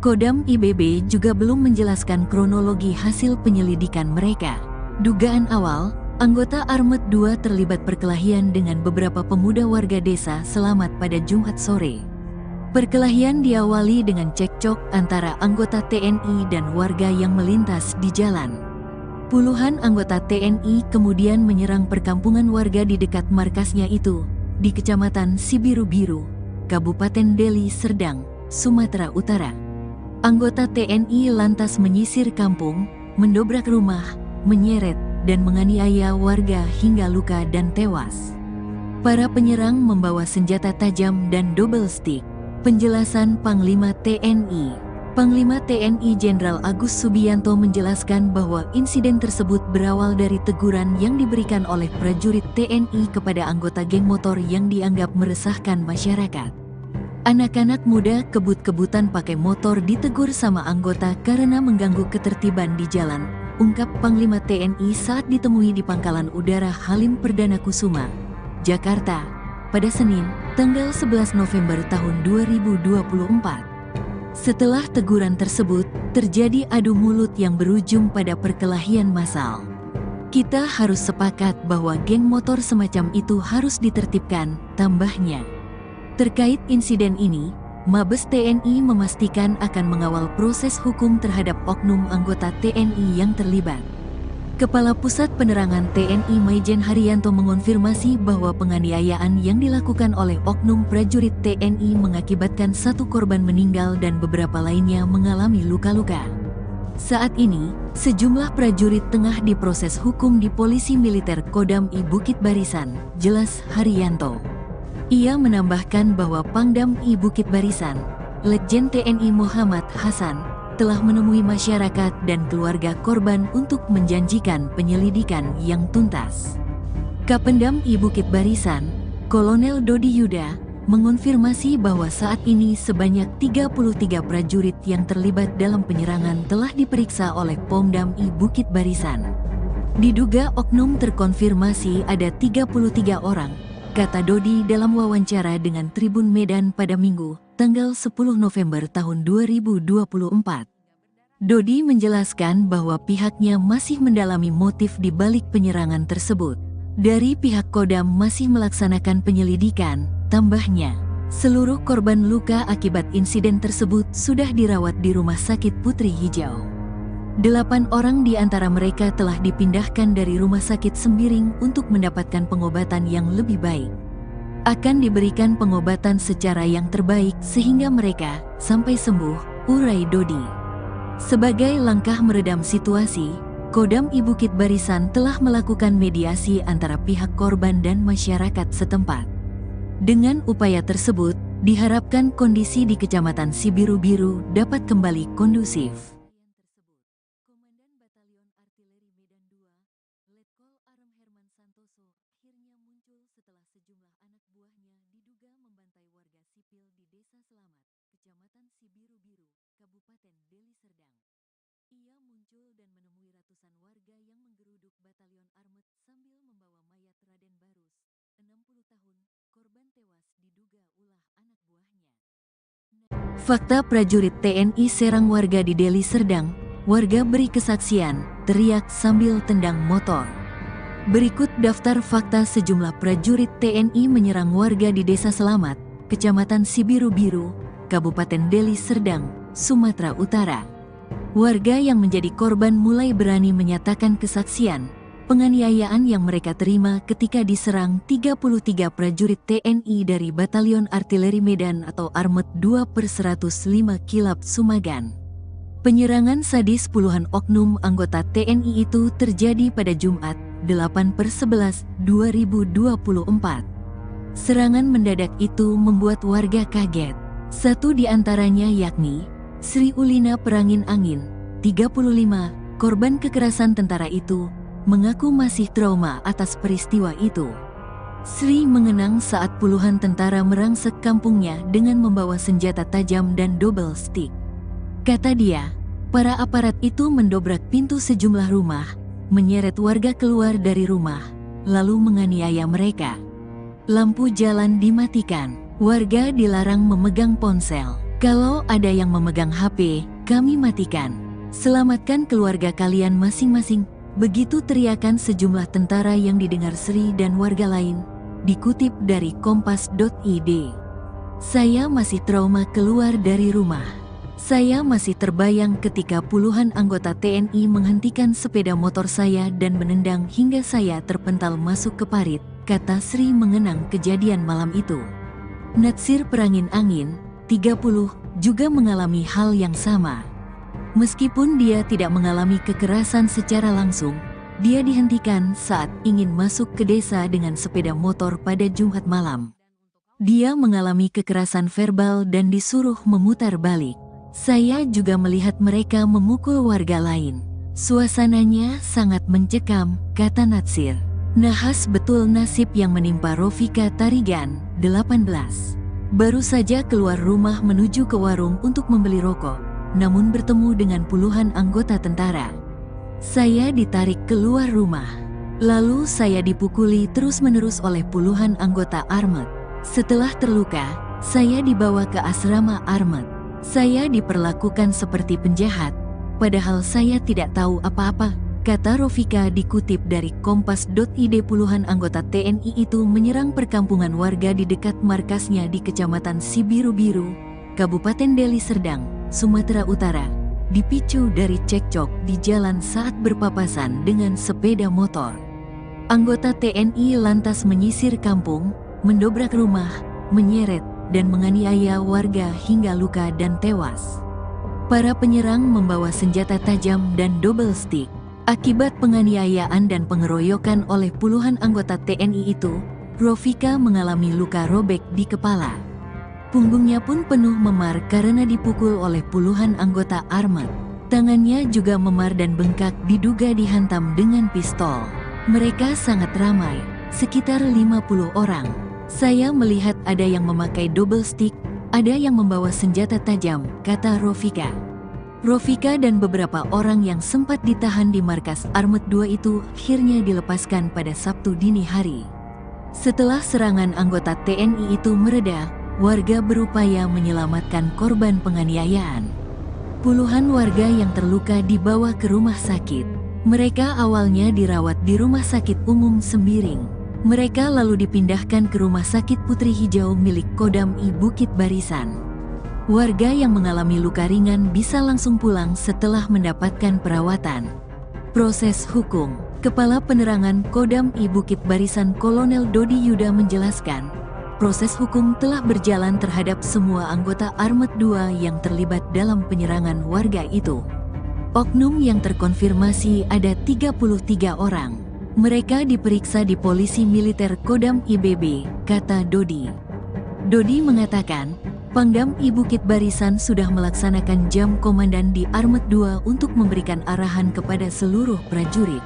Kodam IBB juga belum menjelaskan kronologi hasil penyelidikan mereka. Dugaan awal, anggota Armet 2 terlibat perkelahian dengan beberapa pemuda warga desa Selamat pada Jumat sore. Perkelahian diawali dengan cekcok antara anggota TNI dan warga yang melintas di jalan. Puluhan anggota TNI kemudian menyerang perkampungan warga di dekat markasnya itu, di Kecamatan Sibiru-Biru, Kabupaten Deli Serdang, Sumatera Utara. Anggota TNI lantas menyisir kampung, mendobrak rumah, menyeret, dan menganiaya warga hingga luka dan tewas. Para penyerang membawa senjata tajam dan double stick. Penjelasan Panglima TNI. Panglima TNI Jenderal Agus Subianto menjelaskan bahwa insiden tersebut berawal dari teguran yang diberikan oleh prajurit TNI kepada anggota geng motor yang dianggap meresahkan masyarakat. Anak-anak muda kebut-kebutan pakai motor ditegur sama anggota karena mengganggu ketertiban di jalan, ungkap Panglima TNI saat ditemui di Pangkalan Udara Halim Perdana Kusuma, Jakarta, pada Senin, tanggal 11 November tahun 2024. Setelah teguran tersebut, terjadi adu mulut yang berujung pada perkelahian massal. Kita harus sepakat bahwa geng motor semacam itu harus ditertibkan, tambahnya. Terkait insiden ini, Mabes TNI memastikan akan mengawal proses hukum terhadap oknum anggota TNI yang terlibat. Kepala Pusat Penerangan TNI Maijen Haryanto mengonfirmasi bahwa penganiayaan yang dilakukan oleh oknum prajurit TNI mengakibatkan satu korban meninggal dan beberapa lainnya mengalami luka-luka. Saat ini, sejumlah prajurit tengah diproses hukum di Polisi Militer Kodam I Bukit Barisan, jelas Haryanto. Ia menambahkan bahwa Pangdam I Bukit Barisan, Letjen TNI Muhammad Hasan, telah menemui masyarakat dan keluarga korban untuk menjanjikan penyelidikan yang tuntas. Kapendam I Bukit Barisan, Kolonel Dodi Yuda, mengonfirmasi bahwa saat ini sebanyak 33 prajurit yang terlibat dalam penyerangan telah diperiksa oleh Pomdam I Bukit Barisan. Diduga oknum terkonfirmasi ada 33 orang, kata Dodi dalam wawancara dengan Tribun Medan pada Minggu, tanggal 10 November tahun 2024. Dodi menjelaskan bahwa pihaknya masih mendalami motif di balik penyerangan tersebut. Dari pihak Kodam masih melaksanakan penyelidikan, tambahnya. Seluruh korban luka akibat insiden tersebut sudah dirawat di Rumah Sakit Putri Hijau. 8 orang di antara mereka telah dipindahkan dari Rumah Sakit Sembiring untuk mendapatkan pengobatan yang lebih baik. Akan diberikan pengobatan secara yang terbaik sehingga mereka sampai sembuh, urai Dodi. Sebagai langkah meredam situasi, Kodam I Bukit Barisan telah melakukan mediasi antara pihak korban dan masyarakat setempat. Dengan upaya tersebut, diharapkan kondisi di Kecamatan Sibiru-Biru dapat kembali kondusif. Sejumlah anak buahnya diduga membantai warga sipil di Desa Selamat, Kecamatan Sibiru-Biru, Kabupaten Deli Serdang. Ia muncul dan menemui ratusan warga yang menggeruduk Batalion Armet sambil membawa mayat Raden Barus, 60 tahun, korban tewas diduga ulah anak buahnya. Fakta prajurit TNI serang warga di Deli Serdang, warga beri kesaksian, teriak sambil tendang motor. Berikut daftar fakta sejumlah prajurit TNI menyerang warga di Desa Selamat, Kecamatan Sibiru-Biru, Kabupaten Deli Serdang, Sumatera Utara. Warga yang menjadi korban mulai berani menyatakan kesaksian, penganiayaan yang mereka terima ketika diserang 33 prajurit TNI dari Batalion Artileri Medan atau Armet 2/105 Kilap Sumagan. Penyerangan sadis puluhan oknum anggota TNI itu terjadi pada Jumat, 8/11/2024. Serangan mendadak itu membuat warga kaget. Satu di antaranya yakni Sri Ulina Perangin Angin, 35, korban kekerasan tentara itu, mengaku masih trauma atas peristiwa itu. Sri mengenang saat puluhan tentara merangsek kampungnya dengan membawa senjata tajam dan double stick. Kata dia, para aparat itu mendobrak pintu sejumlah rumah, menyeret warga keluar dari rumah, lalu menganiaya mereka. Lampu jalan dimatikan, warga dilarang memegang ponsel. Kalau ada yang memegang HP, kami matikan. Selamatkan keluarga kalian masing-masing. Begitu teriakan sejumlah tentara yang didengar Sri dan warga lain. Dikutip dari kompas.id. Saya masih trauma keluar dari rumah. Saya masih terbayang ketika puluhan anggota TNI menghentikan sepeda motor saya dan menendang hingga saya terpental masuk ke parit, kata Sri mengenang kejadian malam itu. Natsir Perangin Angin, 30, juga mengalami hal yang sama. Meskipun dia tidak mengalami kekerasan secara langsung, dia dihentikan saat ingin masuk ke desa dengan sepeda motor pada Jumat malam. Dia mengalami kekerasan verbal dan disuruh memutar balik. Saya juga melihat mereka memukul warga lain. Suasananya sangat mencekam, kata Natsir. Nahas betul nasib yang menimpa Rofika Tarigan, 18. Baru saja keluar rumah menuju ke warung untuk membeli rokok, namun bertemu dengan puluhan anggota tentara. Saya ditarik keluar rumah. Lalu saya dipukuli terus-menerus oleh puluhan anggota Armet. Setelah terluka, saya dibawa ke asrama Armet. Saya diperlakukan seperti penjahat, padahal saya tidak tahu apa-apa, kata Rofika dikutip dari Kompas.id. Puluhan anggota TNI itu menyerang perkampungan warga di dekat markasnya di Kecamatan Sibiru-Biru, Kabupaten Deli Serdang, Sumatera Utara, dipicu dari cekcok di jalan saat berpapasan dengan sepeda motor. Anggota TNI lantas menyisir kampung, mendobrak rumah, menyeret, dan menganiaya warga hingga luka dan tewas. Para penyerang membawa senjata tajam dan double stick. Akibat penganiayaan dan pengeroyokan oleh puluhan anggota TNI itu, Rofika mengalami luka robek di kepala. Punggungnya pun penuh memar karena dipukul oleh puluhan anggota Armet. Tangannya juga memar dan bengkak diduga dihantam dengan pistol. Mereka sangat ramai, sekitar 50 orang. Saya melihat ada yang memakai double stick, ada yang membawa senjata tajam, kata Rofika. Rofika dan beberapa orang yang sempat ditahan di markas Armet 2 itu akhirnya dilepaskan pada Sabtu dini hari. Setelah serangan anggota TNI itu mereda, warga berupaya menyelamatkan korban penganiayaan. Puluhan warga yang terluka dibawa ke rumah sakit. Mereka awalnya dirawat di Rumah Sakit Umum Sembiring. Mereka lalu dipindahkan ke Rumah Sakit Putri Hijau milik Kodam I Bukit Barisan. Warga yang mengalami luka ringan bisa langsung pulang setelah mendapatkan perawatan. Proses hukum. Kepala Penerangan Kodam I Bukit Barisan Kolonel Dodi Yuda menjelaskan, proses hukum telah berjalan terhadap semua anggota Armet 2 yang terlibat dalam penyerangan warga itu. Oknum yang terkonfirmasi ada 33 orang. Mereka diperiksa di Polisi Militer Kodam IBB, kata Dodi. Dodi mengatakan, Pangdam I Bukit Barisan sudah melaksanakan jam komandan di Armet 2 untuk memberikan arahan kepada seluruh prajurit.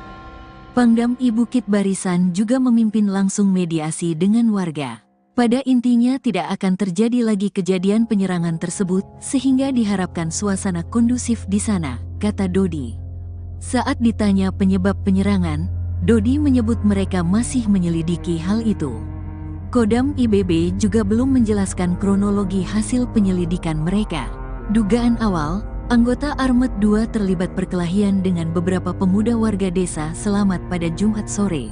Pangdam I Bukit Barisan juga memimpin langsung mediasi dengan warga. Pada intinya tidak akan terjadi lagi kejadian penyerangan tersebut sehingga diharapkan suasana kondusif di sana, kata Dodi. Saat ditanya penyebab penyerangan, Dodi menyebut mereka masih menyelidiki hal itu. Kodam IBB juga belum menjelaskan kronologi hasil penyelidikan mereka. Dugaan awal, anggota Armet 2 terlibat perkelahian dengan beberapa pemuda warga desa Selamat pada Jumat sore.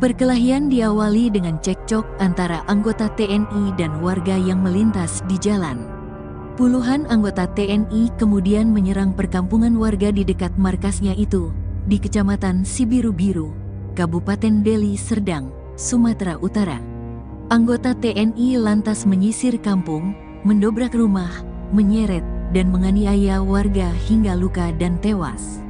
Perkelahian diawali dengan cekcok antara anggota TNI dan warga yang melintas di jalan. Puluhan anggota TNI kemudian menyerang perkampungan warga di dekat markasnya itu, di Kecamatan Sibiru-Biru, Kabupaten Deli Serdang, Sumatera Utara. Anggota TNI lantas menyisir kampung, mendobrak rumah, menyeret, dan menganiaya warga hingga luka dan tewas.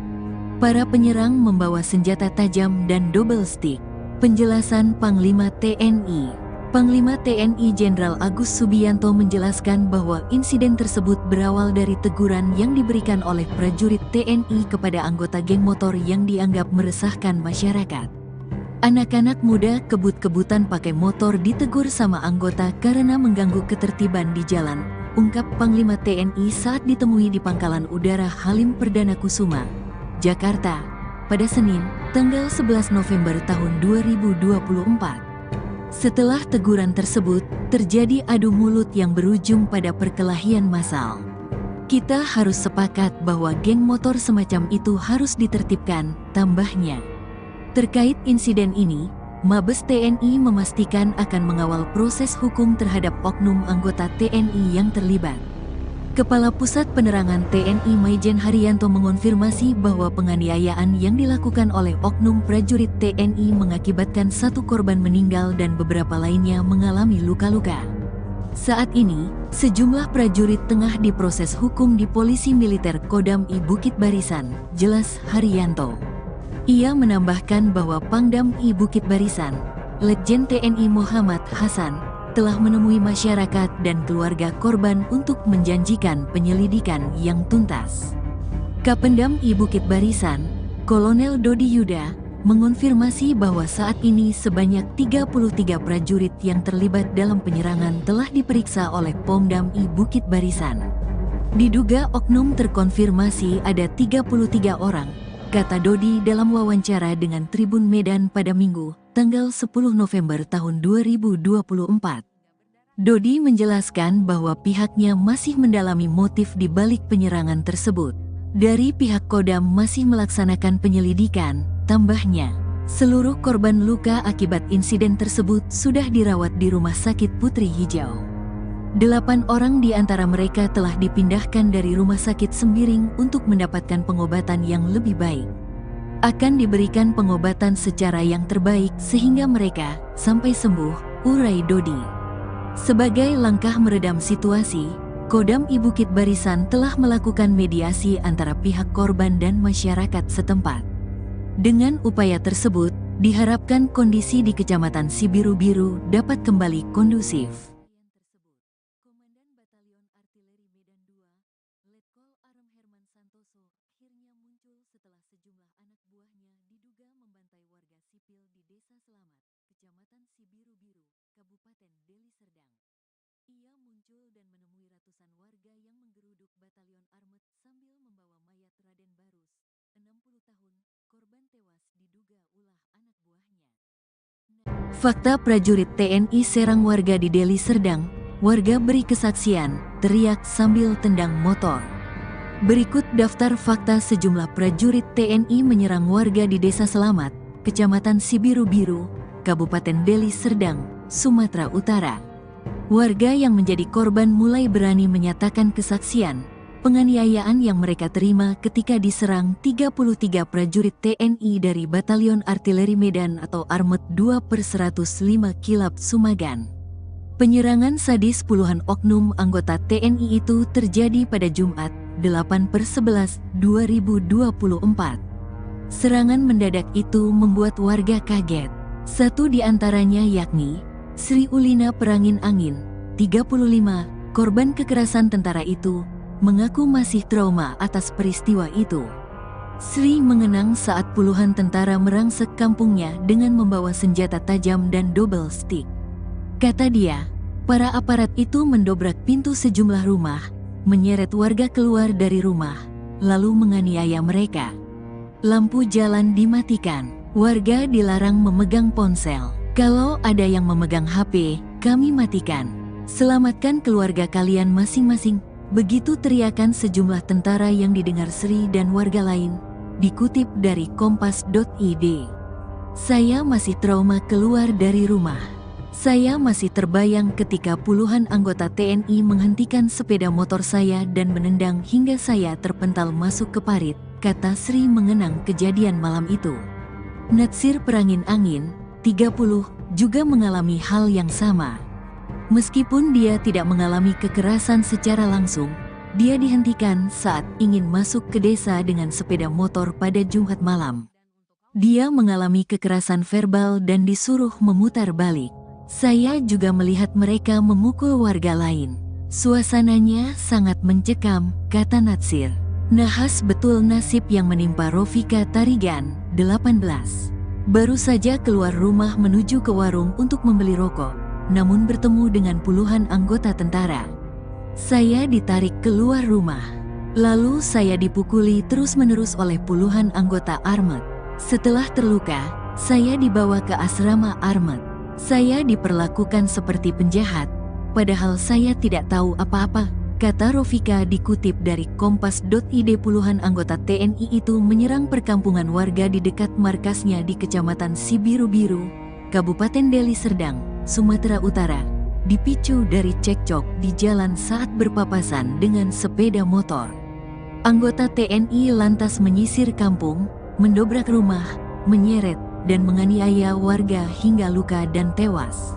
Para penyerang membawa senjata tajam dan double stick. Penjelasan Panglima TNI. Panglima TNI Jenderal Agus Subianto menjelaskan bahwa insiden tersebut berawal dari teguran yang diberikan oleh prajurit TNI kepada anggota geng motor yang dianggap meresahkan masyarakat. Anak-anak muda kebut-kebutan pakai motor ditegur sama anggota karena mengganggu ketertiban di jalan, ungkap Panglima TNI saat ditemui di Pangkalan Udara Halim Perdana Kusuma, Jakarta, pada Senin, tanggal 11 November tahun 2024. Setelah teguran tersebut, terjadi adu mulut yang berujung pada perkelahian massal. Kita harus sepakat bahwa geng motor semacam itu harus ditertibkan, tambahnya. Terkait insiden ini, Mabes TNI memastikan akan mengawal proses hukum terhadap oknum anggota TNI yang terlibat. Kepala Pusat Penerangan TNI Maijen Haryanto mengonfirmasi bahwa penganiayaan yang dilakukan oleh oknum prajurit TNI mengakibatkan 1 korban meninggal dan beberapa lainnya mengalami luka-luka. Saat ini, sejumlah prajurit tengah diproses hukum di Polisi Militer Kodam I Bukit Barisan, jelas Haryanto. Ia menambahkan bahwa Pangdam I Bukit Barisan, Letjen TNI Muhammad Hasan, telah menemui masyarakat dan keluarga korban untuk menjanjikan penyelidikan yang tuntas. Kapendam I Bukit Barisan, Kolonel Dodi Yuda, mengonfirmasi bahwa saat ini sebanyak 33 prajurit yang terlibat dalam penyerangan telah diperiksa oleh Pomdam I Bukit Barisan. Diduga oknum terkonfirmasi ada 33 orang, kata Dodi dalam wawancara dengan Tribun Medan pada Minggu, tanggal 10 November tahun 2024. Dodi menjelaskan bahwa pihaknya masih mendalami motif di balik penyerangan tersebut. Dari pihak Kodam masih melaksanakan penyelidikan, tambahnya. Seluruh korban luka akibat insiden tersebut sudah dirawat di Rumah Sakit Putri Hijau. 8 orang di antara mereka telah dipindahkan dari Rumah Sakit Sembiring untuk mendapatkan pengobatan yang lebih baik. Akan diberikan pengobatan secara yang terbaik sehingga mereka sampai sembuh, urai Dodi. Sebagai langkah meredam situasi, Kodam I Bukit Barisan telah melakukan mediasi antara pihak korban dan masyarakat setempat. Dengan upaya tersebut, diharapkan kondisi di Kecamatan Sibiru-Biru dapat kembali kondusif. Komandan Batalion Artileri Medan II, Letkol Arem Herman Santoso, akhirnya muncul setelah sejumlah anak buahnya diduga membantai warga sipil di Desa Selamat, Kecamatan Sibiru-Biru, Kabupaten Deli Serdang. Ia muncul dan menemui ratusan warga yang menggeruduk Batalion Armet sambil membawa mayat Raden Barus, 60 tahun, korban tewas diduga ulah anak buahnya. Fakta prajurit TNI serang warga di Deli Serdang, warga beri kesaksian, teriak sambil tendang motor. Berikut daftar fakta sejumlah prajurit TNI menyerang warga di Desa Selamat, Kecamatan Sibiru-Biru, Kabupaten Deli Serdang, Sumatera Utara. Warga yang menjadi korban mulai berani menyatakan kesaksian, penganiayaan yang mereka terima ketika diserang 33 prajurit TNI dari Batalion Artileri Medan atau Armet 2/105 Kilap Sumagan. Penyerangan sadis puluhan oknum anggota TNI itu terjadi pada Jumat, 8/11/2024. Serangan mendadak itu membuat warga kaget. 1 di antaranya yakni Sri Ulina Perangin Angin, 35, korban kekerasan tentara itu, mengaku masih trauma atas peristiwa itu. Sri mengenang saat puluhan tentara merangsek kampungnya dengan membawa senjata tajam dan double stick. Kata dia, para aparat itu mendobrak pintu sejumlah rumah, menyeret warga keluar dari rumah, lalu menganiaya mereka. Lampu jalan dimatikan, warga dilarang memegang ponsel. Kalau ada yang memegang HP, kami matikan. Selamatkan keluarga kalian masing-masing. Begitu teriakan sejumlah tentara yang didengar Sri dan warga lain. Dikutip dari kompas.id. Saya masih trauma keluar dari rumah. Saya masih terbayang ketika puluhan anggota TNI menghentikan sepeda motor saya dan menendang hingga saya terpental masuk ke parit, kata Sri mengenang kejadian malam itu. Natsir Perangin Angin, 30, juga mengalami hal yang sama. Meskipun dia tidak mengalami kekerasan secara langsung, dia dihentikan saat ingin masuk ke desa dengan sepeda motor pada Jumat malam. Dia mengalami kekerasan verbal dan disuruh memutar balik. Saya juga melihat mereka memukul warga lain. Suasananya sangat mencekam, kata Natsir. Nahas betul nasib yang menimpa Rofika Tarigan, 18. Baru saja keluar rumah menuju ke warung untuk membeli rokok, namun bertemu dengan puluhan anggota tentara. Saya ditarik keluar rumah. Lalu saya dipukuli terus-menerus oleh puluhan anggota Armet. Setelah terluka, saya dibawa ke asrama Armet. Saya diperlakukan seperti penjahat, padahal saya tidak tahu apa-apa, kata Rofika dikutip dari kompas.id. Puluhan anggota TNI itu menyerang perkampungan warga di dekat markasnya di Kecamatan Sibiru-Biru, Kabupaten Deli Serdang, Sumatera Utara, dipicu dari cekcok di jalan saat berpapasan dengan sepeda motor. Anggota TNI lantas menyisir kampung, mendobrak rumah, menyeret, dan menganiaya warga hingga luka dan tewas.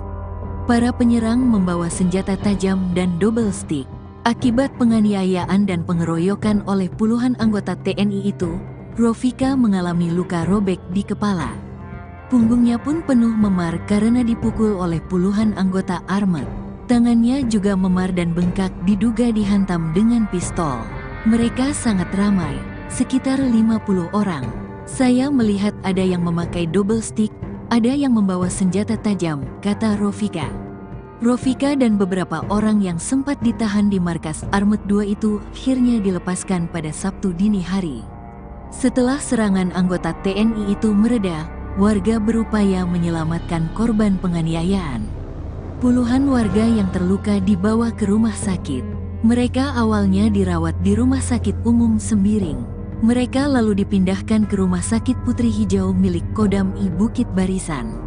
Para penyerang membawa senjata tajam dan double stick. Akibat penganiayaan dan pengeroyokan oleh puluhan anggota TNI itu, Rofika mengalami luka robek di kepala. Punggungnya pun penuh memar karena dipukul oleh puluhan anggota armet. Tangannya juga memar dan bengkak diduga dihantam dengan pistol. Mereka sangat ramai, sekitar 50 orang. Saya melihat ada yang memakai double stick, ada yang membawa senjata tajam, kata Rofika. Rofika dan beberapa orang yang sempat ditahan di markas Armet 2 itu akhirnya dilepaskan pada Sabtu dini hari. Setelah serangan anggota TNI itu mereda, warga berupaya menyelamatkan korban penganiayaan. Puluhan warga yang terluka dibawa ke rumah sakit. Mereka awalnya dirawat di Rumah Sakit Umum Sembiring. Mereka lalu dipindahkan ke Rumah Sakit Putri Hijau milik Kodam I Bukit Barisan.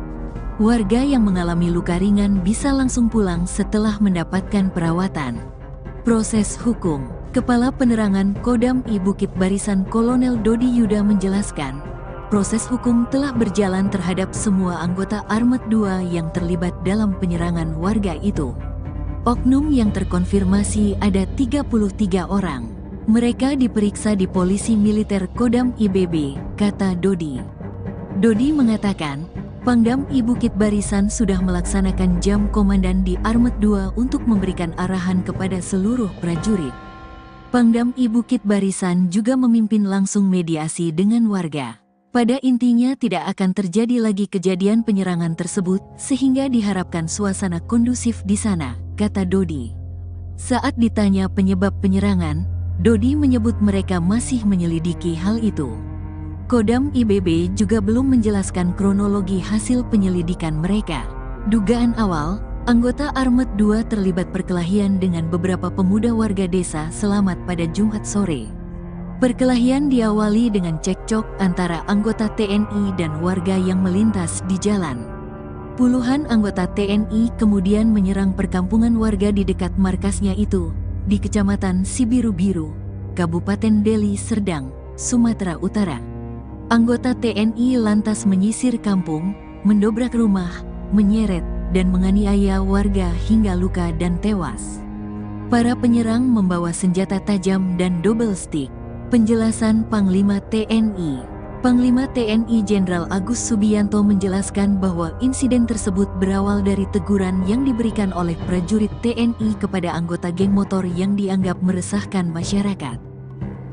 Warga yang mengalami luka ringan bisa langsung pulang setelah mendapatkan perawatan. Proses hukum. Kepala Penerangan Kodam I Bukit Barisan Kolonel Dodi Yuda menjelaskan, proses hukum telah berjalan terhadap semua anggota Armet 2 yang terlibat dalam penyerangan warga itu. Oknum yang terkonfirmasi ada 33 orang. Mereka diperiksa di Polisi Militer Kodam IBB, kata Dodi. Dodi mengatakan, Pangdam I Bukit Barisan sudah melaksanakan jam komandan di Armet 2 untuk memberikan arahan kepada seluruh prajurit. Pangdam I Bukit Barisan juga memimpin langsung mediasi dengan warga. Pada intinya tidak akan terjadi lagi kejadian penyerangan tersebut sehingga diharapkan suasana kondusif di sana, kata Dodi. Saat ditanya penyebab penyerangan, Dodi menyebut mereka masih menyelidiki hal itu. Kodam IBB juga belum menjelaskan kronologi hasil penyelidikan mereka. Dugaan awal, anggota Armet 2 terlibat perkelahian dengan beberapa pemuda warga desa Selamat pada Jumat sore. Perkelahian diawali dengan cekcok antara anggota TNI dan warga yang melintas di jalan. Puluhan anggota TNI kemudian menyerang perkampungan warga di dekat markasnya itu, di Kecamatan Sibiru-Biru, Kabupaten Deli Serdang, Sumatera Utara. Anggota TNI lantas menyisir kampung, mendobrak rumah, menyeret, dan menganiaya warga hingga luka dan tewas. Para penyerang membawa senjata tajam dan double stick. Penjelasan Panglima TNI. Panglima TNI Jenderal Agus Subianto menjelaskan bahwa insiden tersebut berawal dari teguran yang diberikan oleh prajurit TNI kepada anggota geng motor yang dianggap meresahkan masyarakat.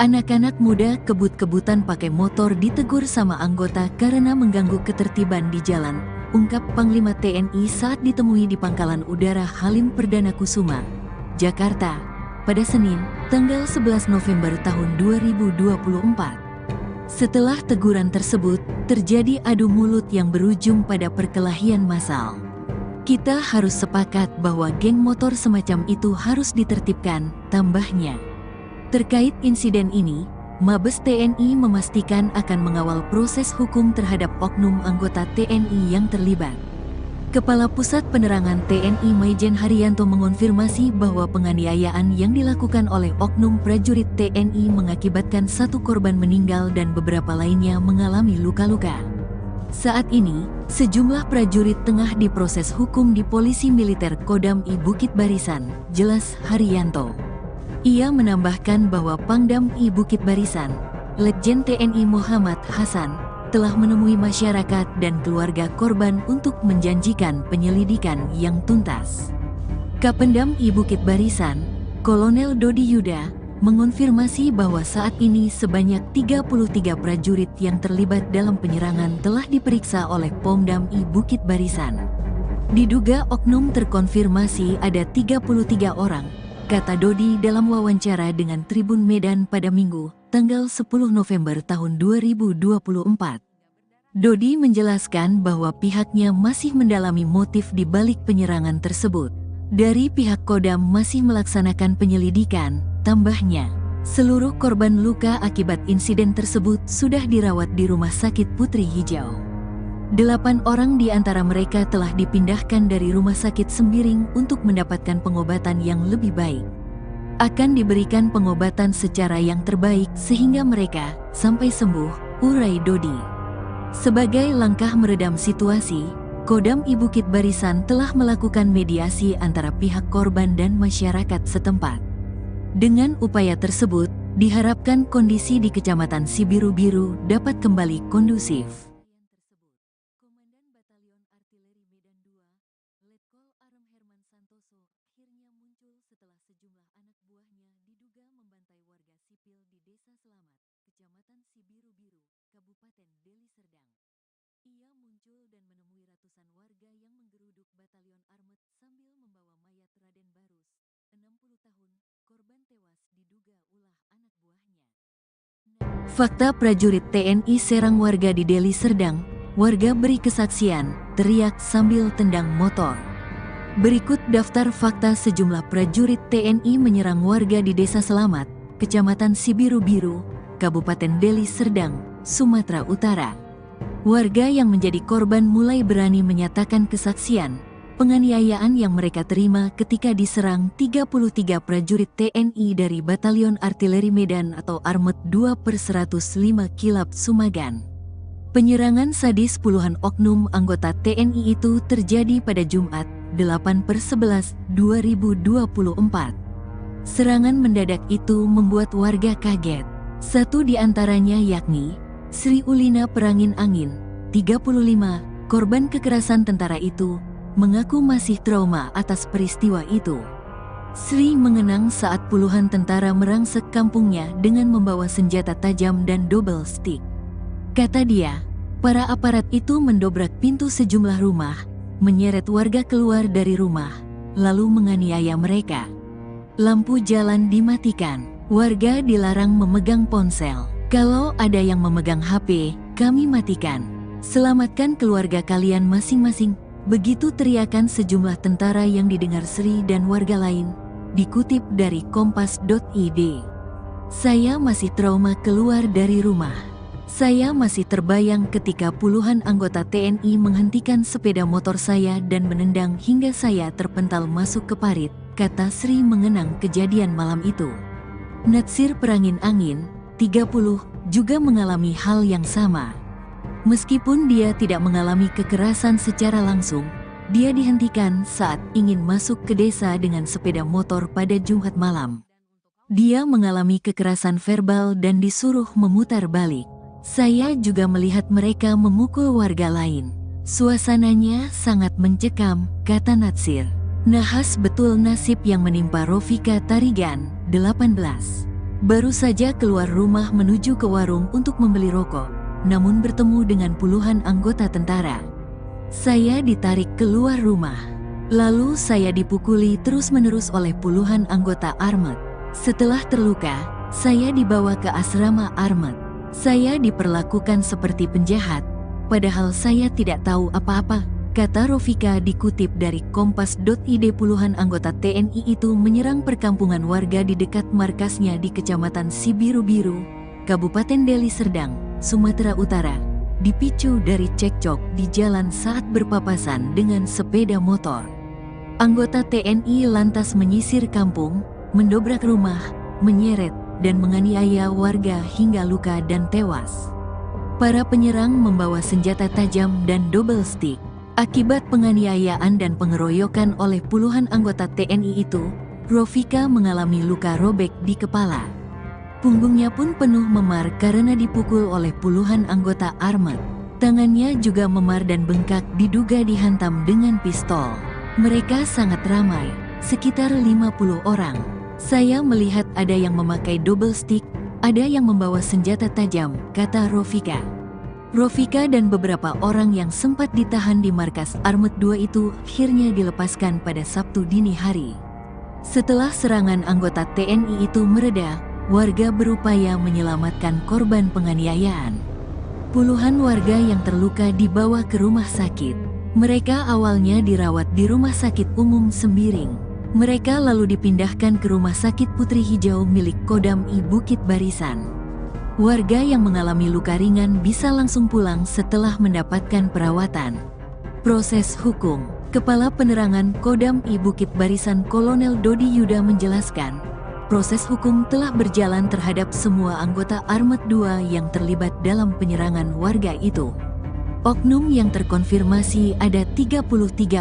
Anak-anak muda kebut-kebutan pakai motor ditegur sama anggota karena mengganggu ketertiban di jalan, ungkap Panglima TNI saat ditemui di Pangkalan Udara Halim Perdana Kusuma, Jakarta, pada Senin, tanggal 11 November tahun 2024. Setelah teguran tersebut, terjadi adu mulut yang berujung pada perkelahian massal. Kita harus sepakat bahwa geng motor semacam itu harus ditertibkan, tambahnya. Terkait insiden ini, Mabes TNI memastikan akan mengawal proses hukum terhadap oknum anggota TNI yang terlibat. Kepala Pusat Penerangan TNI Maijen Haryanto mengonfirmasi bahwa penganiayaan yang dilakukan oleh oknum prajurit TNI mengakibatkan satu korban meninggal dan beberapa lainnya mengalami luka-luka. Saat ini, sejumlah prajurit tengah diproses hukum di Polisi Militer Kodam I Bukit Barisan, jelas Haryanto. Ia menambahkan bahwa Pangdam I Bukit Barisan, Letjen TNI Muhammad Hasan, telah menemui masyarakat dan keluarga korban untuk menjanjikan penyelidikan yang tuntas. Kapendam I Bukit Barisan, Kolonel Dodi Yuda, mengonfirmasi bahwa saat ini sebanyak 33 prajurit yang terlibat dalam penyerangan telah diperiksa oleh Pomdam I Bukit Barisan. Diduga oknum terkonfirmasi ada 33 orang, kata Dodi dalam wawancara dengan Tribun Medan pada Minggu, tanggal 10 November tahun 2024. Dodi menjelaskan bahwa pihaknya masih mendalami motif di balik penyerangan tersebut. Dari pihak Kodam masih melaksanakan penyelidikan, tambahnya. Seluruh korban luka akibat insiden tersebut sudah dirawat di Rumah Sakit Putri Hijau. 8 orang di antara mereka telah dipindahkan dari Rumah Sakit Sembiring untuk mendapatkan pengobatan yang lebih baik. Akan diberikan pengobatan secara yang terbaik sehingga mereka sampai sembuh, urai Dodi. Sebagai langkah meredam situasi, Kodam I Bukit Barisan telah melakukan mediasi antara pihak korban dan masyarakat setempat. Dengan upaya tersebut, diharapkan kondisi di Kecamatan Sibiru-Biru dapat kembali kondusif. Komandan Batalion Artileri Medan II, Letkol Arem Herman Santoso, akhirnya muncul setelah sejumlah anak buahnya diduga membantai warga sipil di Desa Selamat, Kecamatan Sibiru-Biru, Kabupaten Deli Serdang. Ia muncul dan menemui ratusan warga yang menggeruduk Batalion Armet sambil membawa mayat Raden Barus, 60 tahun, korban tewas diduga ulah anak buahnya. Fakta prajurit TNI serang warga di Deli Serdang, warga beri kesaksian, teriak sambil tendang motor. Berikut daftar fakta sejumlah prajurit TNI menyerang warga di Desa Selamat, Kecamatan Sibiru-Biru, Kabupaten Deli Serdang, Sumatera Utara. Warga yang menjadi korban mulai berani menyatakan kesaksian, penganiayaan yang mereka terima ketika diserang 33 prajurit TNI dari Batalion Artileri Medan atau Armet 2/105 Kilap Sumagan. Penyerangan sadis puluhan oknum anggota TNI itu terjadi pada Jumat, 8/11/2024. Serangan mendadak itu membuat warga kaget. Satu di antaranya yakni Sri Ulina Perangin Angin, 35, korban kekerasan tentara itu, mengaku masih trauma atas peristiwa itu. Sri mengenang saat puluhan tentara merangsek kampungnya dengan membawa senjata tajam dan double stick. Kata dia, para aparat itu mendobrak pintu sejumlah rumah, menyeret warga keluar dari rumah, lalu menganiaya mereka. Lampu jalan dimatikan, warga dilarang memegang ponsel. Kalau ada yang memegang HP, kami matikan. Selamatkan keluarga kalian masing-masing. Begitu teriakan sejumlah tentara yang didengar Sri dan warga lain. Dikutip dari kompas.id. Saya masih trauma keluar dari rumah. Saya masih terbayang ketika puluhan anggota TNI menghentikan sepeda motor saya dan menendang hingga saya terpental masuk ke parit, kata Sri mengenang kejadian malam itu. Natsir Perangin Angin, 30, juga mengalami hal yang sama. Meskipun dia tidak mengalami kekerasan secara langsung, dia dihentikan saat ingin masuk ke desa dengan sepeda motor pada Jumat malam. Dia mengalami kekerasan verbal dan disuruh memutar balik. Saya juga melihat mereka memukul warga lain. Suasananya sangat mencekam, kata Natsir. Nahas betul nasib yang menimpa Rofika Tarigan, 18. Baru saja keluar rumah menuju ke warung untuk membeli rokok, namun bertemu dengan puluhan anggota tentara. Saya ditarik keluar rumah. Lalu saya dipukuli terus-menerus oleh puluhan anggota Armet. Setelah terluka, saya dibawa ke asrama Armet. Saya diperlakukan seperti penjahat, padahal saya tidak tahu apa-apa, kata Rofika dikutip dari kompas.id. Puluhan anggota TNI itu menyerang perkampungan warga di dekat markasnya di Kecamatan Sibiru-Biru, Kabupaten Deli Serdang, Sumatera Utara, dipicu dari cekcok di jalan saat berpapasan dengan sepeda motor. Anggota TNI lantas menyisir kampung, mendobrak rumah, menyeret, dan menganiaya warga hingga luka dan tewas. Para penyerang membawa senjata tajam dan double stick. Akibat penganiayaan dan pengeroyokan oleh puluhan anggota TNI itu, Rofika mengalami luka robek di kepala. Punggungnya pun penuh memar karena dipukul oleh puluhan anggota Armet. Tangannya juga memar dan bengkak diduga dihantam dengan pistol. Mereka sangat ramai, sekitar 50 orang. Saya melihat ada yang memakai double stick, ada yang membawa senjata tajam, kata Rofika. Rofika dan beberapa orang yang sempat ditahan di markas Armet 2 itu akhirnya dilepaskan pada Sabtu dini hari. Setelah serangan anggota TNI itu mereda, warga berupaya menyelamatkan korban penganiayaan. Puluhan warga yang terluka dibawa ke rumah sakit. Mereka awalnya dirawat di Rumah Sakit Umum Sembiring. Mereka lalu dipindahkan ke Rumah Sakit Putri Hijau milik Kodam I Bukit Barisan. Warga yang mengalami luka ringan bisa langsung pulang setelah mendapatkan perawatan. Proses hukum. Kepala Penerangan Kodam I Bukit Barisan Kolonel Dodi Yuda menjelaskan, proses hukum telah berjalan terhadap semua anggota Armet 2 yang terlibat dalam penyerangan warga itu. Oknum yang terkonfirmasi ada 33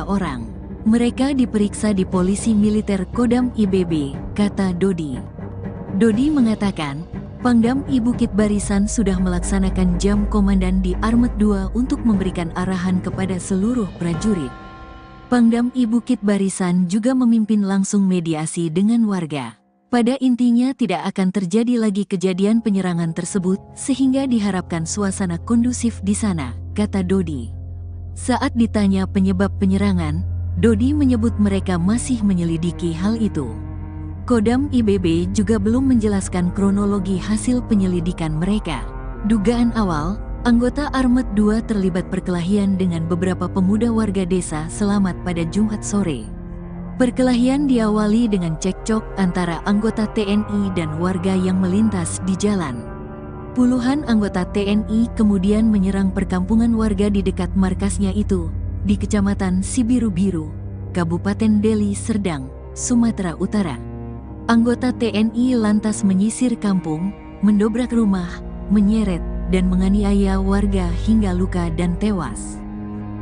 orang. Mereka diperiksa di Polisi Militer Kodam IBB, kata Dodi. Dodi mengatakan, Pangdam I Bukit Barisan sudah melaksanakan jam komandan di Armet 2 untuk memberikan arahan kepada seluruh prajurit. Pangdam I Bukit Barisan juga memimpin langsung mediasi dengan warga. Pada intinya tidak akan terjadi lagi kejadian penyerangan tersebut sehingga diharapkan suasana kondusif di sana, kata Dodi. Saat ditanya penyebab penyerangan, Dodi menyebut mereka masih menyelidiki hal itu. Kodam IBB juga belum menjelaskan kronologi hasil penyelidikan mereka. Dugaan awal, anggota Armet 2 terlibat perkelahian dengan beberapa pemuda warga desa Selamat pada Jumat sore. Perkelahian diawali dengan cekcok antara anggota TNI dan warga yang melintas di jalan. Puluhan anggota TNI kemudian menyerang perkampungan warga di dekat markasnya itu, di Kecamatan Sibiru-Biru, Kabupaten Deli Serdang, Sumatera Utara. Anggota TNI lantas menyisir kampung, mendobrak rumah, menyeret, dan menganiaya warga hingga luka dan tewas.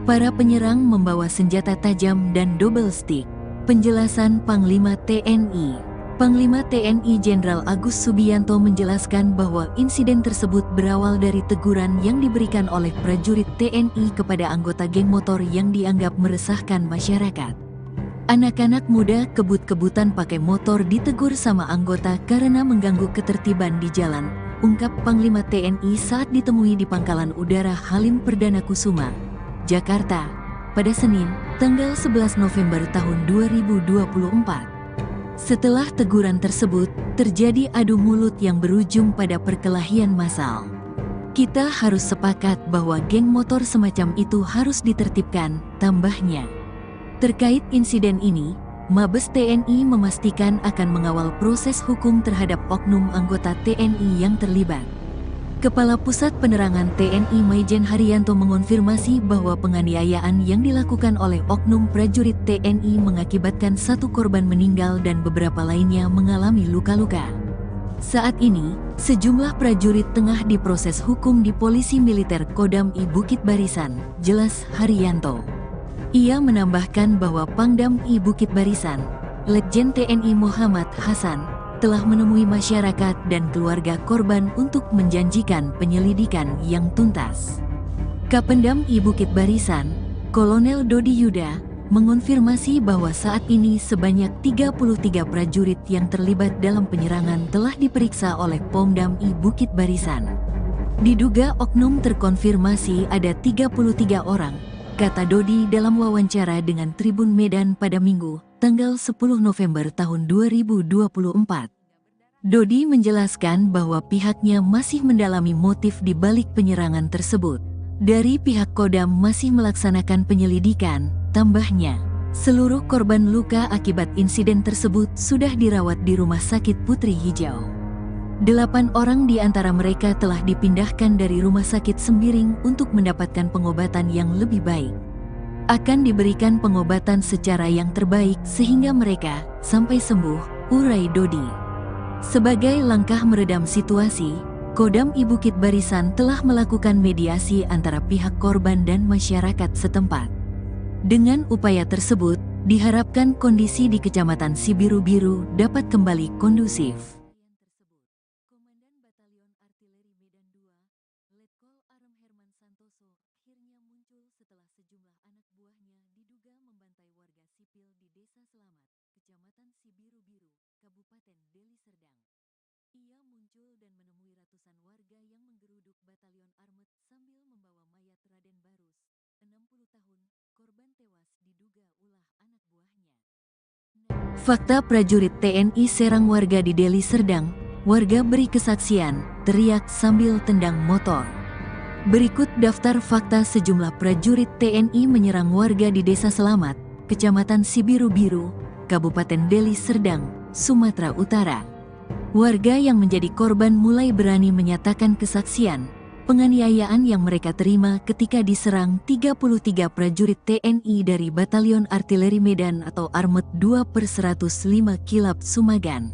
Para penyerang membawa senjata tajam dan double stick. Penjelasan Panglima TNI. Panglima TNI Jenderal Agus Subianto menjelaskan bahwa insiden tersebut berawal dari teguran yang diberikan oleh prajurit TNI kepada anggota geng motor yang dianggap meresahkan masyarakat. Anak-anak muda kebut-kebutan pakai motor ditegur sama anggota karena mengganggu ketertiban di jalan, ungkap Panglima TNI saat ditemui di Pangkalan Udara Halim Perdana Kusuma, Jakarta, pada Senin, tanggal 11 November tahun 2024. Setelah teguran tersebut, terjadi adu mulut yang berujung pada perkelahian massal. Kita harus sepakat bahwa geng motor semacam itu harus ditertibkan, tambahnya. Terkait insiden ini, Mabes TNI memastikan akan mengawal proses hukum terhadap oknum anggota TNI yang terlibat. Kepala Pusat Penerangan TNI Maijen Haryanto mengonfirmasi bahwa penganiayaan yang dilakukan oleh oknum prajurit TNI mengakibatkan 1 korban meninggal dan beberapa lainnya mengalami luka-luka. Saat ini, sejumlah prajurit tengah diproses hukum di Polisi Militer Kodam I Bukit Barisan, jelas Haryanto. Ia menambahkan bahwa Pangdam I Bukit Barisan, Letjen TNI Muhammad Hasan, telah menemui masyarakat dan keluarga korban untuk menjanjikan penyelidikan yang tuntas. Kapendam I Bukit Barisan, Kolonel Dodi Yuda, mengonfirmasi bahwa saat ini sebanyak 33 prajurit yang terlibat dalam penyerangan telah diperiksa oleh Pomdam I Bukit Barisan. Diduga oknum terkonfirmasi ada 33 orang, kata Dodi dalam wawancara dengan Tribun Medan pada Minggu, tanggal 10 November tahun 2024. Dodi menjelaskan bahwa pihaknya masih mendalami motif di balik penyerangan tersebut. Dari pihak Kodam masih melaksanakan penyelidikan, tambahnya. Seluruh korban luka akibat insiden tersebut sudah dirawat di Rumah Sakit Putri Hijau. 8 orang di antara mereka telah dipindahkan dari Rumah Sakit Sembiring untuk mendapatkan pengobatan yang lebih baik. Akan diberikan pengobatan secara yang terbaik sehingga mereka sampai sembuh, urai Dodi. Sebagai langkah meredam situasi, Kodam I Bukit Barisan telah melakukan mediasi antara pihak korban dan masyarakat setempat. Dengan upaya tersebut, diharapkan kondisi di Kecamatan Sibiru-Biru dapat kembali kondusif. Kabupaten Deli Serdang. Ia muncul dan menemui ratusan warga yang menggeruduk Batalion Armet sambil membawa mayat Raden Barus, 60 tahun, korban tewas diduga ulah anak buahnya. Fakta prajurit TNI serang warga di Deli Serdang, warga beri kesaksian, teriak sambil tendang motor. Berikut daftar fakta sejumlah prajurit TNI menyerang warga di Desa Selamat, Kecamatan Sibiru-Biru, Kabupaten Deli Serdang, Sumatera Utara. Warga yang menjadi korban mulai berani menyatakan kesaksian penganiayaan yang mereka terima ketika diserang 33 prajurit TNI dari Batalion Artileri Medan atau Armet 2/105 Kilap Sumagan.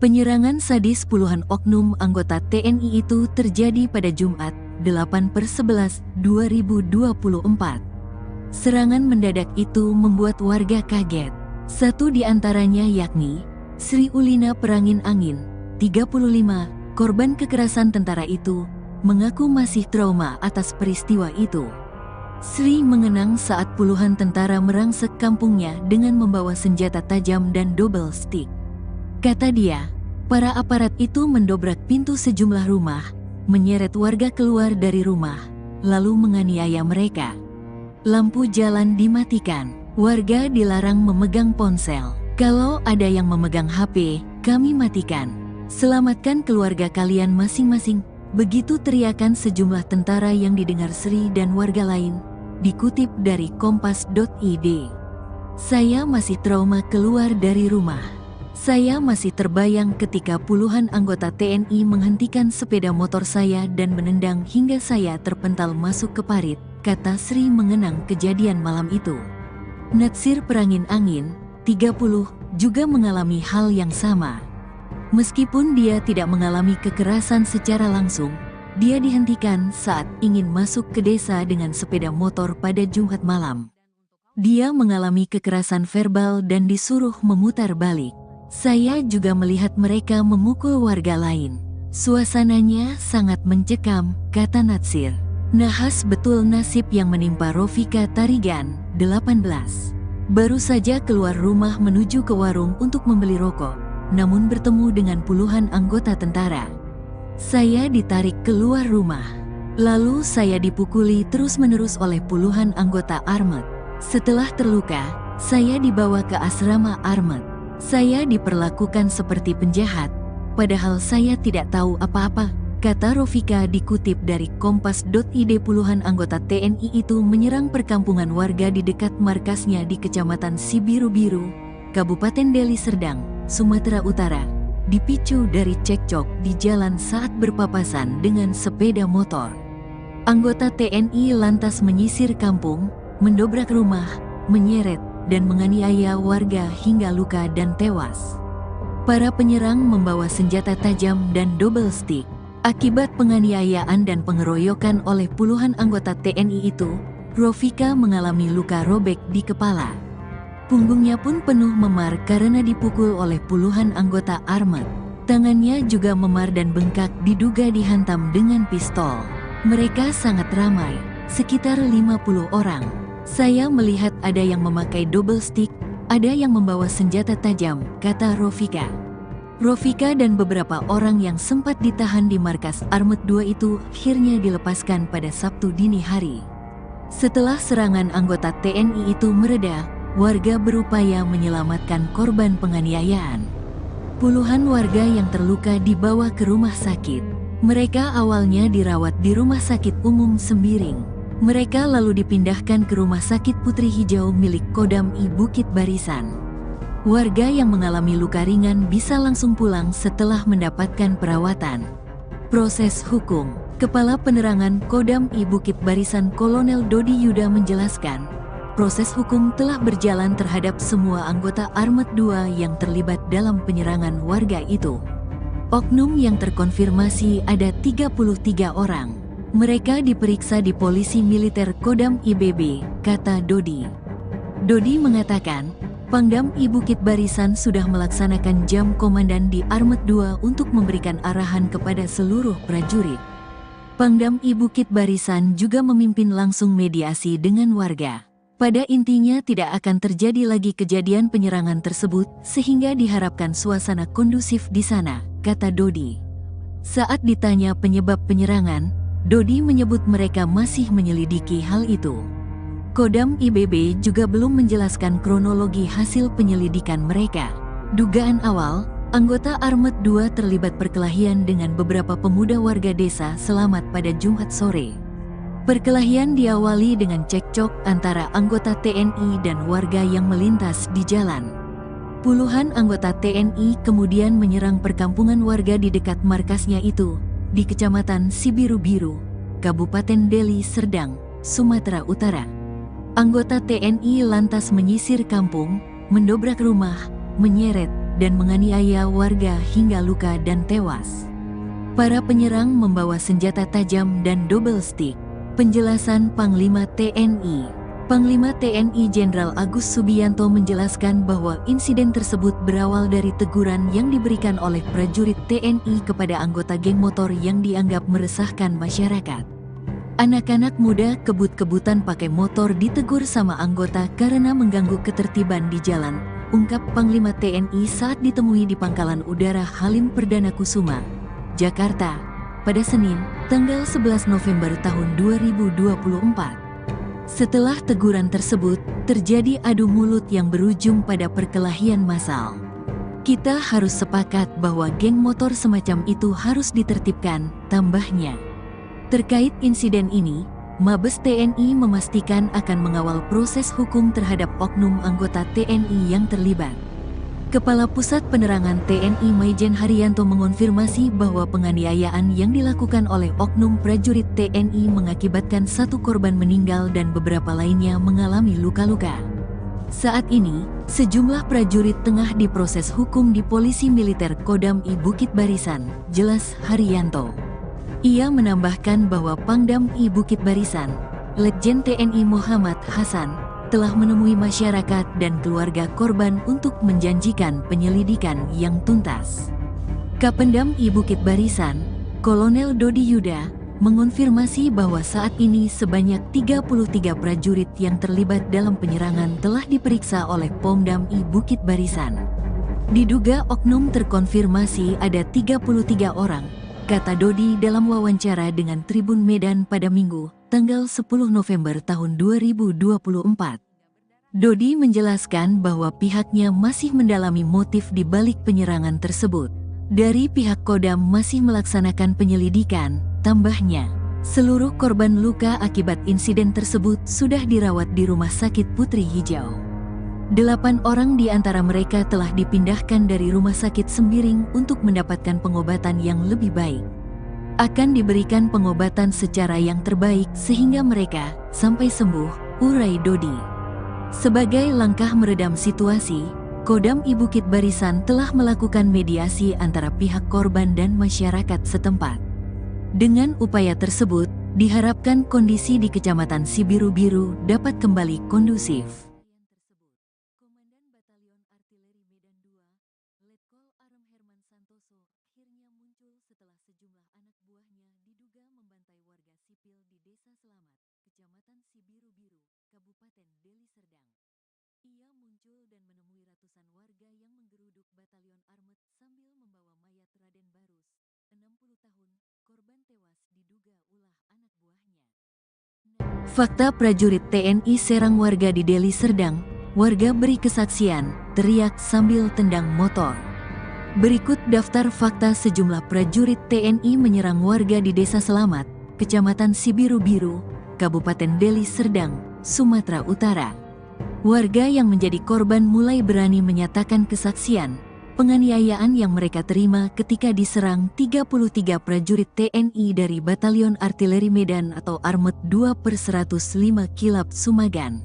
Penyerangan sadis puluhan oknum anggota TNI itu terjadi pada Jumat, 8/11/2024. Serangan mendadak itu membuat warga kaget. Satu di antaranya yakni Sri Ulina Perangin Angin, 35, korban kekerasan tentara itu, mengaku masih trauma atas peristiwa itu. Sri mengenang saat puluhan tentara merangsek kampungnya dengan membawa senjata tajam dan double stick. Kata dia, para aparat itu mendobrak pintu sejumlah rumah, menyeret warga keluar dari rumah, lalu menganiaya mereka. Lampu jalan dimatikan, warga dilarang memegang ponsel. Kalau ada yang memegang HP, kami matikan. Selamatkan keluarga kalian masing-masing. Begitu teriakan sejumlah tentara yang didengar Sri dan warga lain. Dikutip dari kompas.id. Saya masih trauma keluar dari rumah. Saya masih terbayang ketika puluhan anggota TNI menghentikan sepeda motor saya dan menendang hingga saya terpental masuk ke parit, kata Sri mengenang kejadian malam itu. Natsir Perangin Angin, 30, juga mengalami hal yang sama. Meskipun dia tidak mengalami kekerasan secara langsung, dia dihentikan saat ingin masuk ke desa dengan sepeda motor pada Jumat malam. Dia mengalami kekerasan verbal dan disuruh memutar balik. Saya juga melihat mereka memukul warga lain. Suasananya sangat mencekam, kata Natsir. Nahas betul nasib yang menimpa Rofika Tarigan, 18. Baru saja keluar rumah menuju ke warung untuk membeli rokok, namun bertemu dengan puluhan anggota tentara. Saya ditarik keluar rumah. Lalu saya dipukuli terus-menerus oleh puluhan anggota Armet. Setelah terluka, saya dibawa ke asrama Armet. Saya diperlakukan seperti penjahat, padahal saya tidak tahu apa-apa, kata Rofika dikutip dari kompas.id. Puluhan anggota TNI itu menyerang perkampungan warga di dekat markasnya di Kecamatan Sibiru-Biru, Kabupaten Deli Serdang, Sumatera Utara, dipicu dari cekcok di jalan saat berpapasan dengan sepeda motor. Anggota TNI lantas menyisir kampung, mendobrak rumah, menyeret, dan menganiaya warga hingga luka dan tewas. Para penyerang membawa senjata tajam dan double stick. Akibat penganiayaan dan pengeroyokan oleh puluhan anggota TNI itu, Rofika mengalami luka robek di kepala. Punggungnya pun penuh memar karena dipukul oleh puluhan anggota Armet. Tangannya juga memar dan bengkak diduga dihantam dengan pistol. Mereka sangat ramai, sekitar 50 orang. Saya melihat ada yang memakai double stick, ada yang membawa senjata tajam, kata Rofika. Rofika dan beberapa orang yang sempat ditahan di markas Armet 2 itu akhirnya dilepaskan pada Sabtu dini hari. Setelah serangan anggota TNI itu mereda, warga berupaya menyelamatkan korban penganiayaan. Puluhan warga yang terluka dibawa ke rumah sakit. Mereka awalnya dirawat di Rumah Sakit Umum Sembiring. Mereka lalu dipindahkan ke Rumah Sakit Putri Hijau milik Kodam I Bukit Barisan. Warga yang mengalami luka ringan bisa langsung pulang setelah mendapatkan perawatan. Proses hukum. Kepala Penerangan Kodam I Bukit Barisan Kolonel Dodi Yuda menjelaskan, proses hukum telah berjalan terhadap semua anggota Armet 2 yang terlibat dalam penyerangan warga itu. Oknum yang terkonfirmasi ada 33 orang. Mereka diperiksa di Polisi Militer Kodam IBB, kata Dodi. Dodi mengatakan, Pangdam I Bukit Barisan sudah melaksanakan jam komandan di Armet 2 untuk memberikan arahan kepada seluruh prajurit. Pangdam I Bukit Barisan juga memimpin langsung mediasi dengan warga. Pada intinya tidak akan terjadi lagi kejadian penyerangan tersebut, sehingga diharapkan suasana kondusif di sana, kata Dodi. Saat ditanya penyebab penyerangan, Dodi menyebut mereka masih menyelidiki hal itu. Kodam IBB juga belum menjelaskan kronologi hasil penyelidikan mereka. Dugaan awal, anggota Armet 2 terlibat perkelahian dengan beberapa pemuda warga desa Selamat pada Jumat sore. Perkelahian diawali dengan cekcok antara anggota TNI dan warga yang melintas di jalan. Puluhan anggota TNI kemudian menyerang perkampungan warga di dekat markasnya itu, di Kecamatan Sibiru-Biru, Kabupaten Deli Serdang, Sumatera Utara. Anggota TNI lantas menyisir kampung, mendobrak rumah, menyeret, dan menganiaya warga hingga luka dan tewas. Para penyerang membawa senjata tajam dan double stick. Penjelasan Panglima TNI. Panglima TNI Jenderal Agus Subianto menjelaskan bahwa insiden tersebut berawal dari teguran yang diberikan oleh prajurit TNI kepada anggota geng motor yang dianggap meresahkan masyarakat. Anak-anak muda kebut-kebutan pakai motor ditegur sama anggota karena mengganggu ketertiban di jalan, ungkap Panglima TNI saat ditemui di Pangkalan Udara Halim Perdana Kusuma, Jakarta, pada Senin, tanggal 11 November tahun 2024. Setelah teguran tersebut, terjadi adu mulut yang berujung pada perkelahian massal. Kita harus sepakat bahwa geng motor semacam itu harus ditertibkan, tambahnya. Terkait insiden ini, Mabes TNI memastikan akan mengawal proses hukum terhadap oknum anggota TNI yang terlibat. Kepala Pusat Penerangan TNI Maijen Haryanto mengonfirmasi bahwa penganiayaan yang dilakukan oleh oknum prajurit TNI mengakibatkan 1 korban meninggal dan beberapa lainnya mengalami luka-luka. Saat ini, sejumlah prajurit tengah diproses hukum di Polisi Militer Kodam I Bukit Barisan, jelas Haryanto. Ia menambahkan bahwa Pangdam I Bukit Barisan, Letjen TNI Muhammad Hasan, telah menemui masyarakat dan keluarga korban untuk menjanjikan penyelidikan yang tuntas. Kapendam I Bukit Barisan, Kolonel Dodi Yuda, mengonfirmasi bahwa saat ini sebanyak 33 prajurit yang terlibat dalam penyerangan telah diperiksa oleh Pomdam I Bukit Barisan. Diduga oknum terkonfirmasi ada 33 orang, kata Dodi dalam wawancara dengan Tribun Medan pada Minggu, tanggal 10 November tahun 2024. Dodi menjelaskan bahwa pihaknya masih mendalami motif di balik penyerangan tersebut. Dari pihak Kodam masih melaksanakan penyelidikan, tambahnya. Seluruh korban luka akibat insiden tersebut sudah dirawat di Rumah Sakit Putri Hijau. 8 orang di antara mereka telah dipindahkan dari Rumah Sakit Sembiring untuk mendapatkan pengobatan yang lebih baik. Akan diberikan pengobatan secara yang terbaik sehingga mereka sampai sembuh, urai Dodi. Sebagai langkah meredam situasi, Kodam I Bukit Barisan telah melakukan mediasi antara pihak korban dan masyarakat setempat. Dengan upaya tersebut, diharapkan kondisi di Kecamatan Sibiru-Biru dapat kembali kondusif. Komandan Batalion Artileri Medan II, Letkol Arem Herman Santoso, akhirnya muncul setelah sejumlah anak buahnya diduga membantai warga sipil di Desa Selamat, Kecamatan Sibiru-Biru, Kabupaten Deli Serdang. Ia muncul dan menemui ratusan warga yang menggeruduk Batalion Armet sambil membawa mayat Raden Barus, 60 tahun, korban tewas diduga ulah anak buahnya. Fakta prajurit TNI serang warga di Deli Serdang, warga beri kesaksian, teriak sambil tendang motor. Berikut daftar fakta sejumlah prajurit TNI menyerang warga di Desa Selamat, Kecamatan Sibiru-Biru, Kabupaten Deli Serdang, Sumatera Utara. Warga yang menjadi korban mulai berani menyatakan kesaksian, penganiayaan yang mereka terima ketika diserang 33 prajurit TNI dari Batalion Artileri Medan atau Armet 2/105 Kilap Sumagan.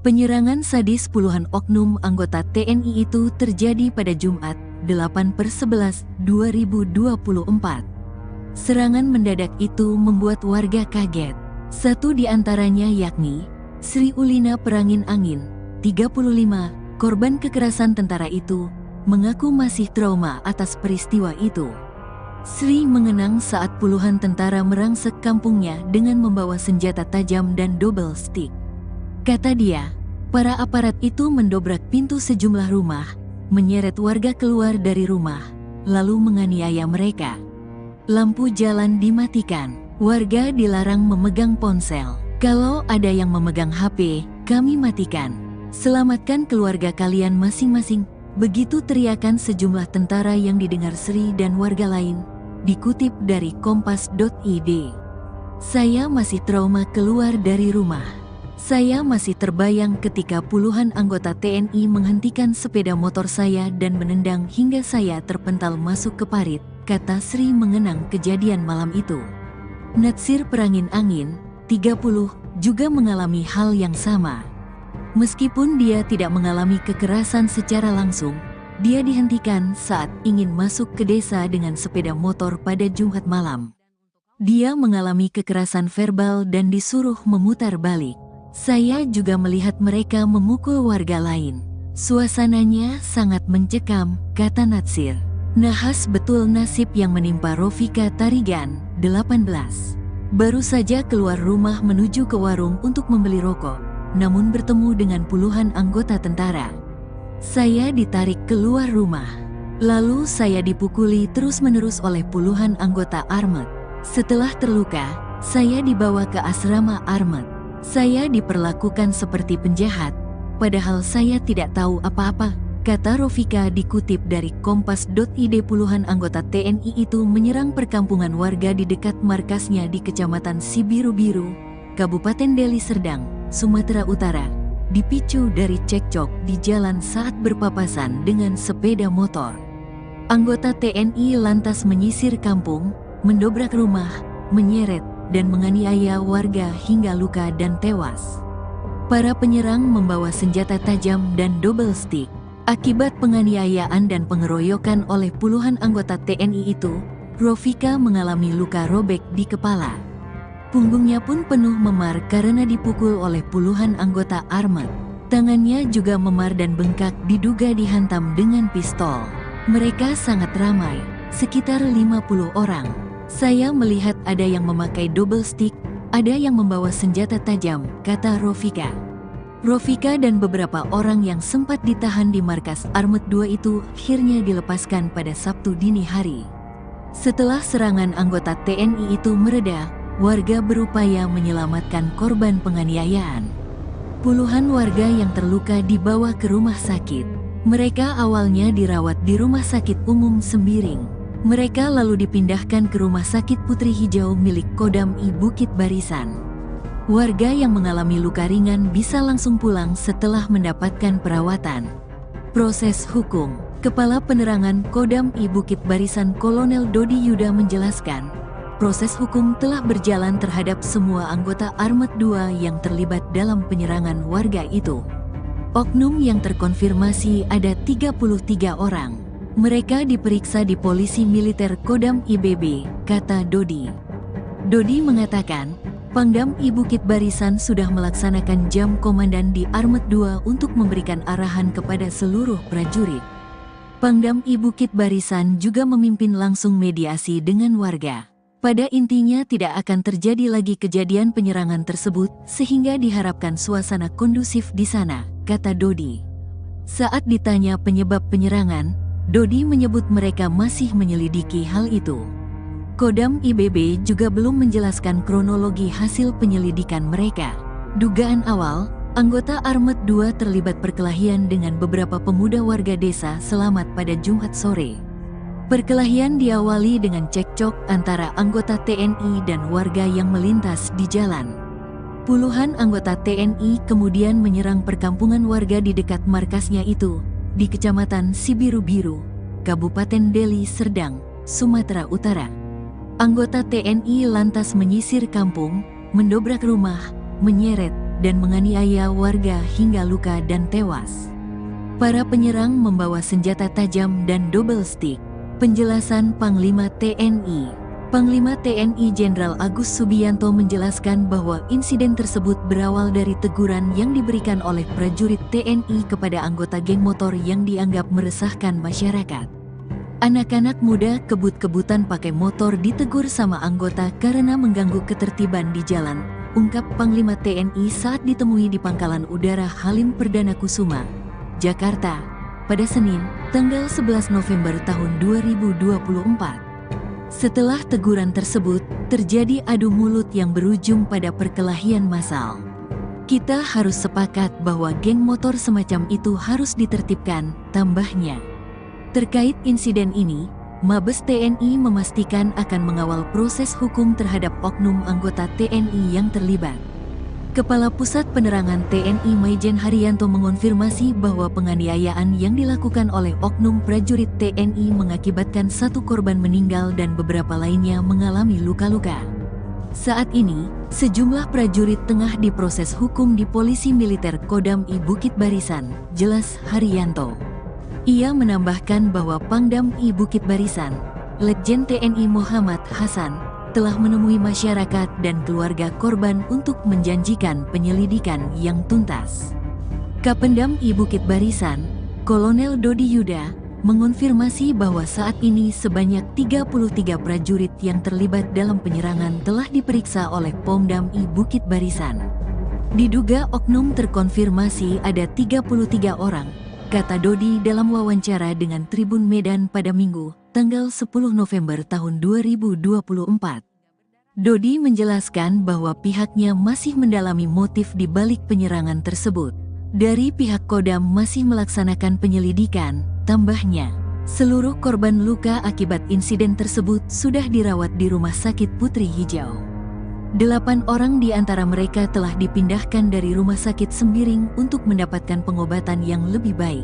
Penyerangan sadis puluhan oknum anggota TNI itu terjadi pada Jumat, 8/11/2024. Serangan mendadak itu membuat warga kaget. Satu di antaranya yakni Sri Ulina Perangin Angin, 35, korban kekerasan tentara itu, mengaku masih trauma atas peristiwa itu. Sri mengenang saat puluhan tentara merangsek kampungnya dengan membawa senjata tajam dan double stick. Kata dia, para aparat itu mendobrak pintu sejumlah rumah, menyeret warga keluar dari rumah, lalu menganiaya mereka. Lampu jalan dimatikan, warga dilarang memegang ponsel. Kalau ada yang memegang HP, kami matikan. Selamatkan keluarga kalian masing-masing. Begitu teriakan sejumlah tentara yang didengar Sri dan warga lain. Dikutip dari kompas.id. Saya masih trauma keluar dari rumah. Saya masih terbayang ketika puluhan anggota TNI menghentikan sepeda motor saya dan menendang hingga saya terpental masuk ke parit, kata Sri mengenang kejadian malam itu. Natsir Perangin Angin, 30, juga mengalami hal yang sama. Meskipun dia tidak mengalami kekerasan secara langsung, dia dihentikan saat ingin masuk ke desa dengan sepeda motor pada Jumat malam. Dia mengalami kekerasan verbal dan disuruh memutar balik. Saya juga melihat mereka memukul warga lain. Suasananya sangat mencekam, kata Natsir. Nahas betul nasib yang menimpa Rofika Tarigan, 18. Baru saja keluar rumah menuju ke warung untuk membeli rokok, namun bertemu dengan puluhan anggota tentara. Saya ditarik keluar rumah. Lalu saya dipukuli terus-menerus oleh puluhan anggota Armet. Setelah terluka, saya dibawa ke asrama Armet. Saya diperlakukan seperti penjahat, padahal saya tidak tahu apa-apa, kata Rofika dikutip dari Kompas.id. Puluhan anggota TNI itu menyerang perkampungan warga di dekat markasnya di Kecamatan Sibiru-Biru, Kabupaten Deli Serdang, Sumatera Utara, dipicu dari cekcok di jalan saat berpapasan dengan sepeda motor. Anggota TNI lantas menyisir kampung, mendobrak rumah, menyeret, dan menganiaya warga hingga luka dan tewas. Para penyerang membawa senjata tajam dan double stick. Akibat penganiayaan dan pengeroyokan oleh puluhan anggota TNI itu, Rofika mengalami luka robek di kepala. Punggungnya pun penuh memar karena dipukul oleh puluhan anggota Armet. Tangannya juga memar dan bengkak diduga dihantam dengan pistol. Mereka sangat ramai, sekitar 50 orang. Saya melihat ada yang memakai double stick, ada yang membawa senjata tajam, kata Rofika. Rofika dan beberapa orang yang sempat ditahan di markas Armet 2 itu akhirnya dilepaskan pada Sabtu dini hari. Setelah serangan anggota TNI itu mereda, warga berupaya menyelamatkan korban penganiayaan. Puluhan warga yang terluka dibawa ke rumah sakit. Mereka awalnya dirawat di Rumah Sakit Umum Sembiring. Mereka lalu dipindahkan ke Rumah Sakit Putri Hijau milik Kodam I Bukit Barisan. Warga yang mengalami luka ringan bisa langsung pulang setelah mendapatkan perawatan. Proses hukum. Kepala Penerangan Kodam I Bukit Barisan Kolonel Dodi Yuda menjelaskan, proses hukum telah berjalan terhadap semua anggota Armet 2 yang terlibat dalam penyerangan warga itu. Oknum yang terkonfirmasi ada 33 orang. Mereka diperiksa di Polisi Militer Kodam IBB, kata Dodi. Dodi mengatakan, Pangdam I Bukit Barisan sudah melaksanakan jam komandan di Armet 2 untuk memberikan arahan kepada seluruh prajurit. Pangdam I Bukit Barisan juga memimpin langsung mediasi dengan warga. Pada intinya tidak akan terjadi lagi kejadian penyerangan tersebut sehingga diharapkan suasana kondusif di sana, kata Dodi. Saat ditanya penyebab penyerangan, Dodi menyebut mereka masih menyelidiki hal itu. Kodam IBB juga belum menjelaskan kronologi hasil penyelidikan mereka. Dugaan awal, anggota Armet 2 terlibat perkelahian dengan beberapa pemuda warga desa Selamat pada Jumat sore. Perkelahian diawali dengan cekcok antara anggota TNI dan warga yang melintas di jalan. Puluhan anggota TNI kemudian menyerang perkampungan warga di dekat markasnya itu, di Kecamatan Sibiru-Biru, Kabupaten Deli Serdang, Sumatera Utara. Anggota TNI lantas menyisir kampung, mendobrak rumah, menyeret, dan menganiaya warga hingga luka dan tewas. Para penyerang membawa senjata tajam dan double stick. Penjelasan Panglima TNI. Panglima TNI Jenderal Agus Subianto menjelaskan bahwa insiden tersebut berawal dari teguran yang diberikan oleh prajurit TNI kepada anggota geng motor yang dianggap meresahkan masyarakat. Anak-anak muda kebut-kebutan pakai motor ditegur sama anggota karena mengganggu ketertiban di jalan, ungkap Panglima TNI saat ditemui di Pangkalan Udara Halim Perdana Kusuma, Jakarta, pada Senin, tanggal 11 November tahun 2024. Setelah teguran tersebut, terjadi adu mulut yang berujung pada perkelahian massal. Kita harus sepakat bahwa geng motor semacam itu harus ditertibkan, tambahnya. Terkait insiden ini, Mabes TNI memastikan akan mengawal proses hukum terhadap oknum anggota TNI yang terlibat. Kepala Pusat Penerangan TNI Maijen Haryanto mengonfirmasi bahwa penganiayaan yang dilakukan oleh oknum prajurit TNI mengakibatkan 1 korban meninggal dan beberapa lainnya mengalami luka-luka. Saat ini, sejumlah prajurit tengah diproses hukum di Polisi Militer Kodam I Bukit Barisan, jelas Haryanto. Ia menambahkan bahwa Pangdam I Bukit Barisan, Letjen TNI Muhammad Hasan, telah menemui masyarakat dan keluarga korban untuk menjanjikan penyelidikan yang tuntas. Kapendam I Bukit Barisan, Kolonel Dodi Yuda, mengonfirmasi bahwa saat ini sebanyak 33 prajurit yang terlibat dalam penyerangan telah diperiksa oleh Pomdam I Bukit Barisan. Diduga oknum terkonfirmasi ada 33 orang, kata Dodi dalam wawancara dengan Tribun Medan pada Minggu, tanggal 10 November tahun 2024. Dodi menjelaskan bahwa pihaknya masih mendalami motif di balik penyerangan tersebut. Dari pihak Kodam masih melaksanakan penyelidikan, tambahnya. Seluruh korban luka akibat insiden tersebut sudah dirawat di Rumah Sakit Putri Hijau. 8 orang di antara mereka telah dipindahkan dari Rumah Sakit Sembiring untuk mendapatkan pengobatan yang lebih baik.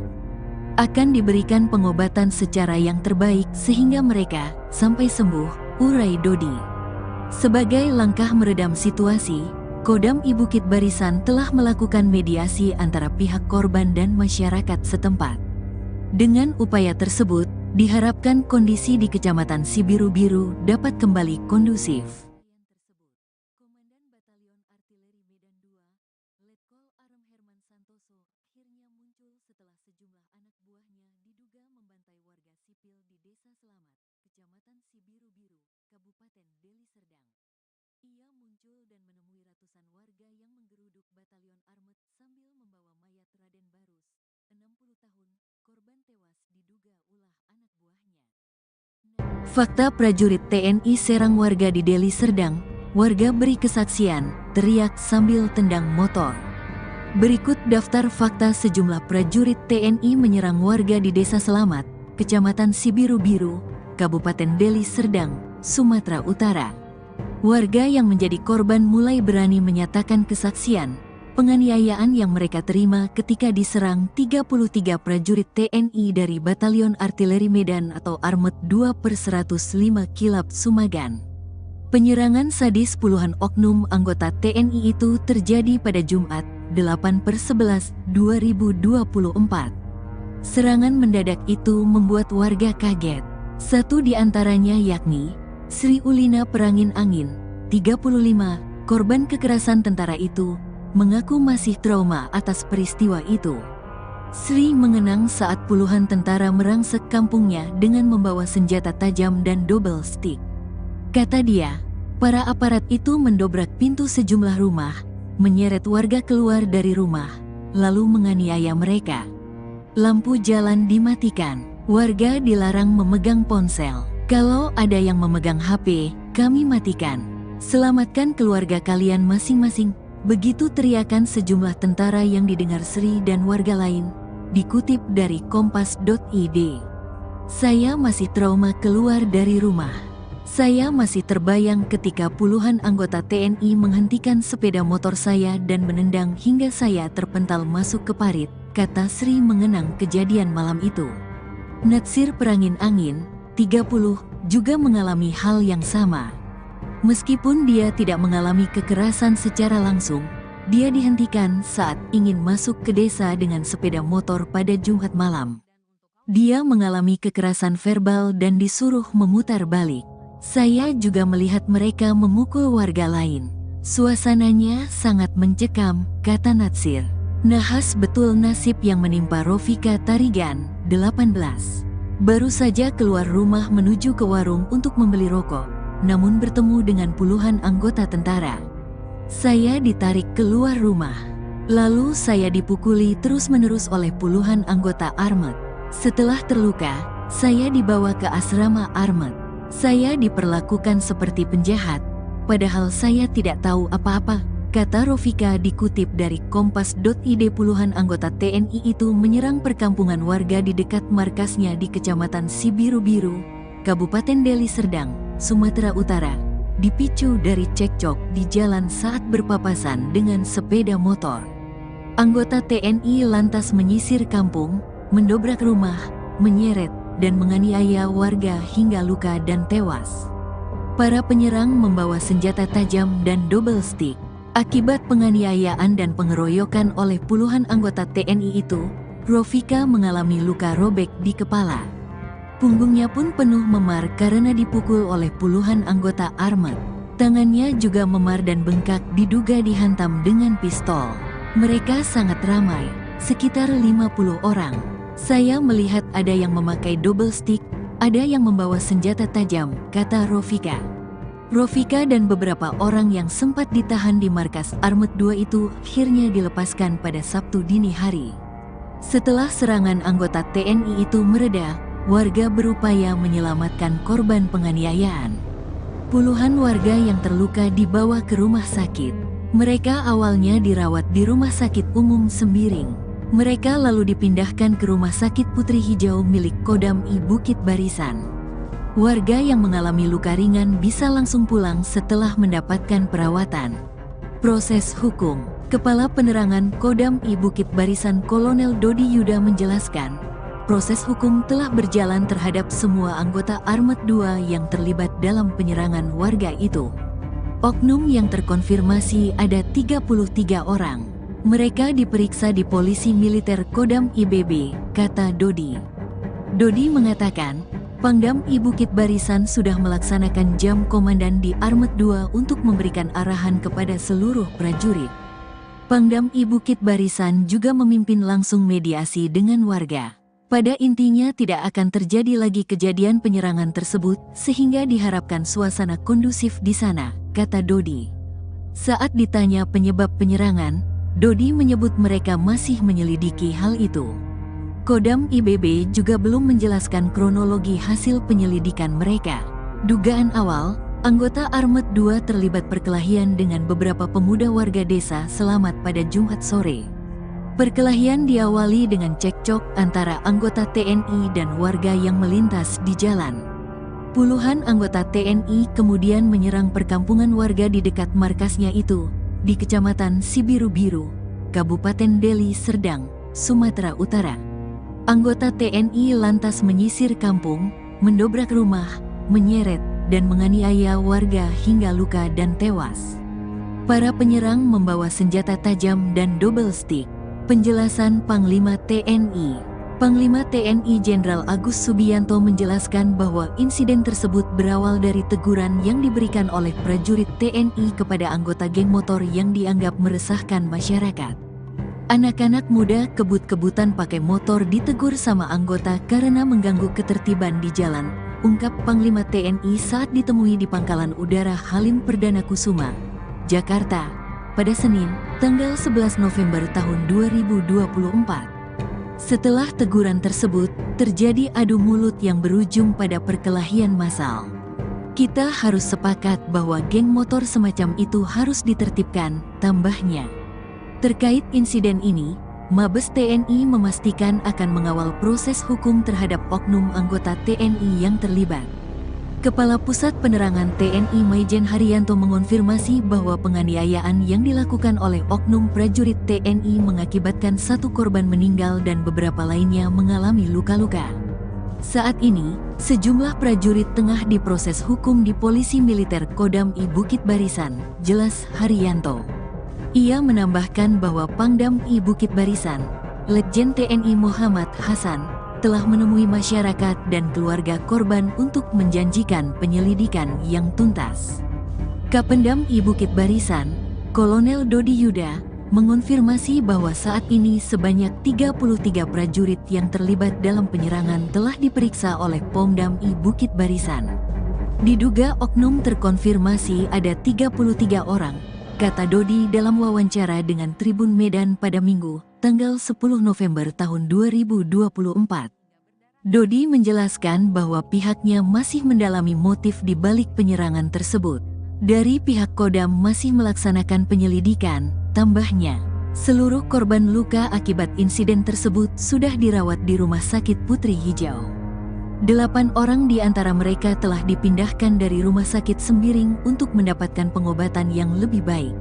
Akan diberikan pengobatan secara yang terbaik sehingga mereka sampai sembuh, urai Dodi. Sebagai langkah meredam situasi, Kodam I Bukit Barisan telah melakukan mediasi antara pihak korban dan masyarakat setempat. Dengan upaya tersebut, diharapkan kondisi di Kecamatan Sibiru-Biru dapat kembali kondusif. Komandan Batalion Artileri Medan II, Letkol Arem Herman Santoso, akhirnya muncul setelah sejumlah anak buahnya diduga membantai warga sipil di Desa Selamat, Kecamatan Sibiru-Biru, Kabupaten Deli Serdang. Ia muncul dan menemui ratusan warga yang menggeruduk Batalion Armet sambil membawa mayat Raden Barus, 60 tahun, korban tewas diduga ulah anak buahnya. Fakta prajurit TNI serang warga di Deli Serdang, warga beri kesaksian, teriak sambil tendang motor. Berikut daftar fakta sejumlah prajurit TNI menyerang warga di Desa Selamat, Kecamatan Sibiru-Biru, Kabupaten Deli Serdang, Sumatera Utara. Warga yang menjadi korban mulai berani menyatakan kesaksian, penganiayaan yang mereka terima ketika diserang 33 prajurit TNI dari Batalion Artileri Medan atau Armet 2/105 Kilap Sumagan. Penyerangan sadis puluhan oknum anggota TNI itu terjadi pada Jumat, 8/11/2024. Serangan mendadak itu membuat warga kaget. 1 di antaranya yakni Sri Ulina Perangin Angin, 35, korban kekerasan tentara itu, mengaku masih trauma atas peristiwa itu. Sri mengenang saat puluhan tentara merangsek kampungnya dengan membawa senjata tajam dan double stick. Kata dia, para aparat itu mendobrak pintu sejumlah rumah, menyeret warga keluar dari rumah, lalu menganiaya mereka. Lampu jalan dimatikan, warga dilarang memegang ponsel. Kalau ada yang memegang HP, kami matikan. Selamatkan keluarga kalian masing-masing. Begitu teriakan sejumlah tentara yang didengar Sri dan warga lain. Dikutip dari kompas.id. Saya masih trauma keluar dari rumah. Saya masih terbayang ketika puluhan anggota TNI menghentikan sepeda motor saya dan menendang hingga saya terpental masuk ke parit, kata Sri mengenang kejadian malam itu. Natsir Perangin Angin, 30, juga mengalami hal yang sama. Meskipun dia tidak mengalami kekerasan secara langsung, dia dihentikan saat ingin masuk ke desa dengan sepeda motor pada Jumat malam. Dia mengalami kekerasan verbal dan disuruh memutar balik. Saya juga melihat mereka memukul warga lain. Suasananya sangat mencekam, kata Natsir. Nahas betul nasib yang menimpa Rofika Tarigan, 18. Baru saja keluar rumah menuju ke warung untuk membeli rokok, namun bertemu dengan puluhan anggota tentara. Saya ditarik keluar rumah. Lalu saya dipukuli terus-menerus oleh puluhan anggota Armet. Setelah terluka, saya dibawa ke asrama Armet. Saya diperlakukan seperti penjahat, padahal saya tidak tahu apa-apa, kata Rofika dikutip dari kompas.id. Puluhan anggota TNI itu menyerang perkampungan warga di dekat markasnya di Kecamatan Sibiru-Biru, Kabupaten Deli Serdang, Sumatera Utara, dipicu dari cekcok di jalan saat berpapasan dengan sepeda motor. Anggota TNI lantas menyisir kampung, mendobrak rumah, menyeret, dan menganiaya warga hingga luka dan tewas. Para penyerang membawa senjata tajam dan double stick. Akibat penganiayaan dan pengeroyokan oleh puluhan anggota TNI itu, Rofika mengalami luka robek di kepala. Punggungnya pun penuh memar karena dipukul oleh puluhan anggota armet. Tangannya juga memar dan bengkak diduga dihantam dengan pistol. Mereka sangat ramai, sekitar 50 orang. Saya melihat ada yang memakai double stick, ada yang membawa senjata tajam, kata Rofika. Rofika dan beberapa orang yang sempat ditahan di markas Armet 2 itu akhirnya dilepaskan pada Sabtu dini hari. Setelah serangan anggota TNI itu mereda, warga berupaya menyelamatkan korban penganiayaan. Puluhan warga yang terluka dibawa ke rumah sakit. Mereka awalnya dirawat di Rumah Sakit Umum Sembiring. Mereka lalu dipindahkan ke Rumah Sakit Putri Hijau milik Kodam I Bukit Barisan. Warga yang mengalami luka ringan bisa langsung pulang setelah mendapatkan perawatan. Proses hukum. Kepala Penerangan Kodam I Bukit Barisan Kolonel Dodi Yuda menjelaskan, proses hukum telah berjalan terhadap semua anggota Armet 2 yang terlibat dalam penyerangan warga itu. Oknum yang terkonfirmasi ada 33 orang. Mereka diperiksa di Polisi Militer Kodam IBB, kata Dodi. Dodi mengatakan, Pangdam I Bukit Barisan sudah melaksanakan jam komandan di Armet 2 untuk memberikan arahan kepada seluruh prajurit. Pangdam I Bukit Barisan juga memimpin langsung mediasi dengan warga. Pada intinya tidak akan terjadi lagi kejadian penyerangan tersebut sehingga diharapkan suasana kondusif di sana, kata Dodi. Saat ditanya penyebab penyerangan, Dodi menyebut mereka masih menyelidiki hal itu. Kodam IBB juga belum menjelaskan kronologi hasil penyelidikan mereka. Dugaan awal, anggota Armet 2 terlibat perkelahian dengan beberapa pemuda warga desa Selamat pada Jumat sore. Perkelahian diawali dengan cekcok antara anggota TNI dan warga yang melintas di jalan. Puluhan anggota TNI kemudian menyerang perkampungan warga di dekat markasnya itu, di Kecamatan Sibiru-Biru, Kabupaten Deli Serdang, Sumatera Utara. Anggota TNI lantas menyisir kampung, mendobrak rumah, menyeret, dan menganiaya warga hingga luka dan tewas. Para penyerang membawa senjata tajam dan double stick. Penjelasan Panglima TNI. Panglima TNI Jenderal Agus Subianto menjelaskan bahwa insiden tersebut berawal dari teguran yang diberikan oleh prajurit TNI kepada anggota geng motor yang dianggap meresahkan masyarakat. Anak-anak muda kebut-kebutan pakai motor ditegur sama anggota karena mengganggu ketertiban di jalan, ungkap Panglima TNI saat ditemui di Pangkalan Udara Halim Perdana Kusuma, Jakarta, pada Senin, tanggal 11 November tahun 2024. Setelah teguran tersebut, terjadi adu mulut yang berujung pada perkelahian massal. Kita harus sepakat bahwa geng motor semacam itu harus ditertibkan, tambahnya. Terkait insiden ini, Mabes TNI memastikan akan mengawal proses hukum terhadap oknum anggota TNI yang terlibat. Kepala Pusat Penerangan TNI Maijen Haryanto mengonfirmasi bahwa penganiayaan yang dilakukan oleh oknum prajurit TNI mengakibatkan satu korban meninggal dan beberapa lainnya mengalami luka-luka. Saat ini, sejumlah prajurit tengah diproses hukum di Polisi Militer Kodam I Bukit Barisan, jelas Haryanto. Ia menambahkan bahwa Pangdam I Bukit Barisan, Letjen TNI Muhammad Hasan, telah menemui masyarakat dan keluarga korban untuk menjanjikan penyelidikan yang tuntas. Kapendam I Bukit Barisan, Kolonel Dodi Yuda, mengonfirmasi bahwa saat ini sebanyak 33 prajurit yang terlibat dalam penyerangan telah diperiksa oleh Pangdam I Bukit Barisan. Diduga oknum terkonfirmasi ada 33 orang, kata Dodi dalam wawancara dengan Tribun Medan pada Minggu, tanggal 10 November tahun 2024. Dodi menjelaskan bahwa pihaknya masih mendalami motif di balik penyerangan tersebut. Dari pihak Kodam masih melaksanakan penyelidikan, tambahnya. Seluruh korban luka akibat insiden tersebut sudah dirawat di Rumah Sakit Putri Hijau. 8 orang di antara mereka telah dipindahkan dari Rumah Sakit Sembiring untuk mendapatkan pengobatan yang lebih baik.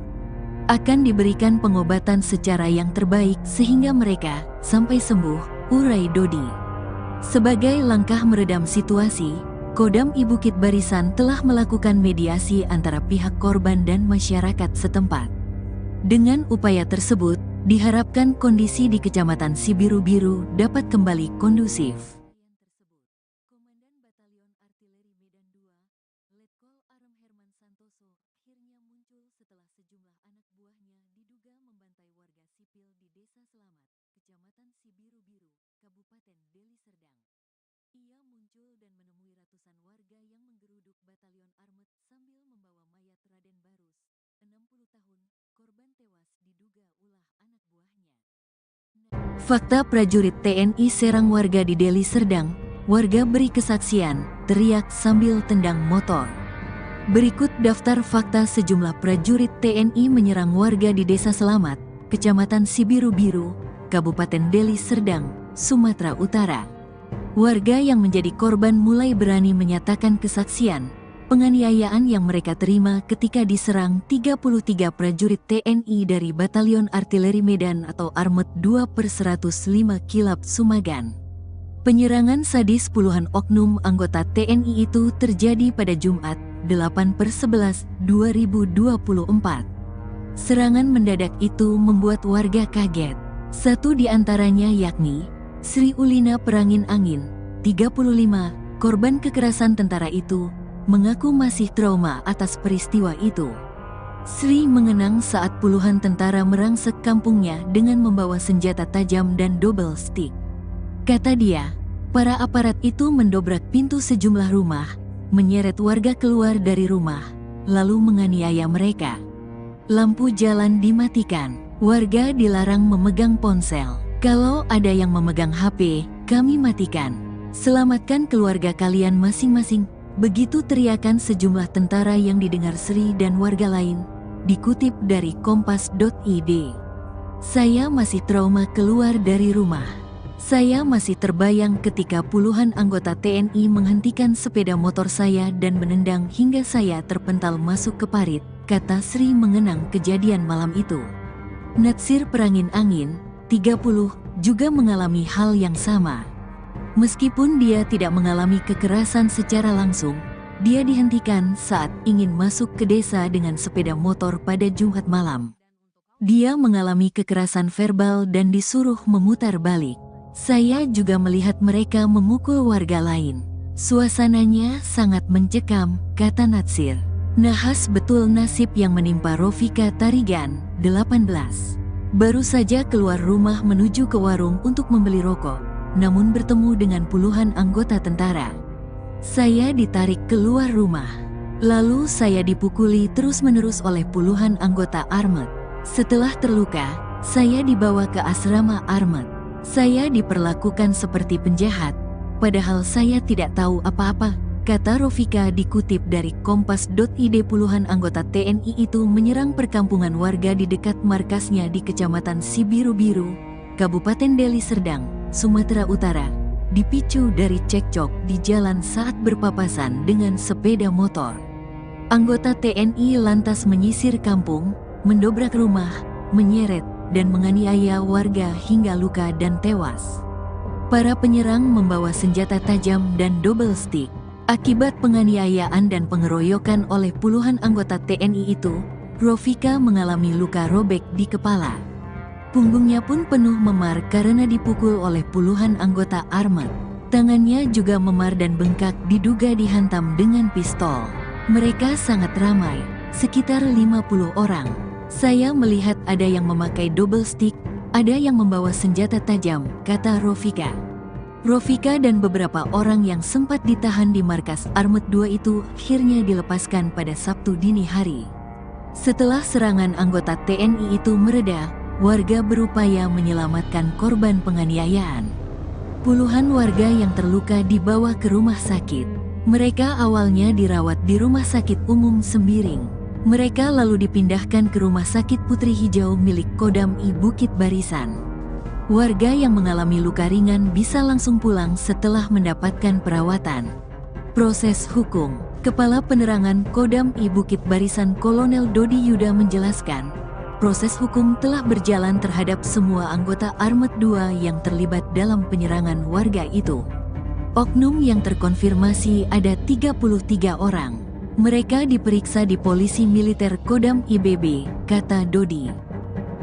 Akan diberikan pengobatan secara yang terbaik sehingga mereka sampai sembuh, urai Dodi. Sebagai langkah meredam situasi, Kodam I Bukit Barisan telah melakukan mediasi antara pihak korban dan masyarakat setempat. Dengan upaya tersebut, diharapkan kondisi di Kecamatan Sibiru-Biru dapat kembali kondusif. Komandan Batalion Artileri Medan II, Letkol Arem Herman Santoso, akhirnya muncul setelah sejumlah anak buahnya diduga membantai warga sipil di Desa Selamat, Kecamatan Sibiru-Biru, Kabupaten Deli Serdang. Ia muncul dan menemui ratusan warga yang menggeruduk Batalion Armet sambil membawa mayat Raden Barus, 60 tahun, korban tewas diduga ulah anak buahnya. Fakta prajurit TNI serang warga di Deli Serdang, warga beri kesaksian, teriak sambil tendang motor. Berikut daftar fakta sejumlah prajurit TNI menyerang warga di Desa Selamat, Kecamatan Sibiru-Biru, Kabupaten Deli Serdang, Sumatera Utara. Warga yang menjadi korban mulai berani menyatakan kesaksian penganiayaan yang mereka terima ketika diserang 33 prajurit TNI dari Batalion Artileri Medan atau Armet 2/105 Kilap Sumagan. Penyerangan sadis puluhan oknum anggota TNI itu terjadi pada Jumat, 8/11/2024. Serangan mendadak itu membuat warga kaget. Satu di antaranya yakni Sri Ulina Perangin Angin, 35, korban kekerasan tentara itu, mengaku masih trauma atas peristiwa itu. Sri mengenang saat puluhan tentara merangsek kampungnya dengan membawa senjata tajam dan double stick. Kata dia, para aparat itu mendobrak pintu sejumlah rumah, menyeret warga keluar dari rumah, lalu menganiaya mereka. Lampu jalan dimatikan, warga dilarang memegang ponsel. Kalau ada yang memegang HP, kami matikan. Selamatkan keluarga kalian masing-masing. Begitu teriakan sejumlah tentara yang didengar Sri dan warga lain. Dikutip dari kompas.id. Saya masih trauma keluar dari rumah. Saya masih terbayang ketika puluhan anggota TNI menghentikan sepeda motor saya dan menendang hingga saya terpental masuk ke parit, kata Sri mengenang kejadian malam itu. Natsir Perangin Angin, 30, juga mengalami hal yang sama. Meskipun dia tidak mengalami kekerasan secara langsung, dia dihentikan saat ingin masuk ke desa dengan sepeda motor pada Jumat malam. Dia mengalami kekerasan verbal dan disuruh memutar balik. Saya juga melihat mereka memukul warga lain. Suasananya sangat mencekam, kata Natsir. Nahas betul nasib yang menimpa Rofika Tarigan, 18. Baru saja keluar rumah menuju ke warung untuk membeli rokok, namun bertemu dengan puluhan anggota tentara. Saya ditarik keluar rumah. Lalu saya dipukuli terus-menerus oleh puluhan anggota Armet. Setelah terluka, saya dibawa ke asrama Armet. Saya diperlakukan seperti penjahat, padahal saya tidak tahu apa-apa, kata Rofika dikutip dari kompas.id. Puluhan anggota TNI itu menyerang perkampungan warga di dekat markasnya di Kecamatan Sibiru-Biru, Kabupaten Deli Serdang, Sumatera Utara, dipicu dari cekcok di jalan saat berpapasan dengan sepeda motor. Anggota TNI lantas menyisir kampung, mendobrak rumah, menyeret, dan menganiaya warga hingga luka dan tewas. Para penyerang membawa senjata tajam dan double stick. Akibat penganiayaan dan pengeroyokan oleh puluhan anggota TNI itu, Rofika mengalami luka robek di kepala. Punggungnya pun penuh memar karena dipukul oleh puluhan anggota Armet. Tangannya juga memar dan bengkak diduga dihantam dengan pistol. Mereka sangat ramai, sekitar 50 orang. Saya melihat ada yang memakai double stick, ada yang membawa senjata tajam, kata Rofika. Rofika dan beberapa orang yang sempat ditahan di markas Armet 2 itu akhirnya dilepaskan pada Sabtu dini hari. Setelah serangan anggota TNI itu mereda, warga berupaya menyelamatkan korban penganiayaan. Puluhan warga yang terluka dibawa ke rumah sakit. Mereka awalnya dirawat di Rumah Sakit Umum Sembiring. Mereka lalu dipindahkan ke Rumah Sakit Putri Hijau milik Kodam I Bukit Barisan. Warga yang mengalami luka ringan bisa langsung pulang setelah mendapatkan perawatan. Proses hukum. Kepala Penerangan Kodam I Bukit Barisan Kolonel Dodi Yuda menjelaskan, proses hukum telah berjalan terhadap semua anggota Armet 2 yang terlibat dalam penyerangan warga itu. Oknum yang terkonfirmasi ada 33 orang. Mereka diperiksa di Polisi Militer Kodam IBB, kata Dodi.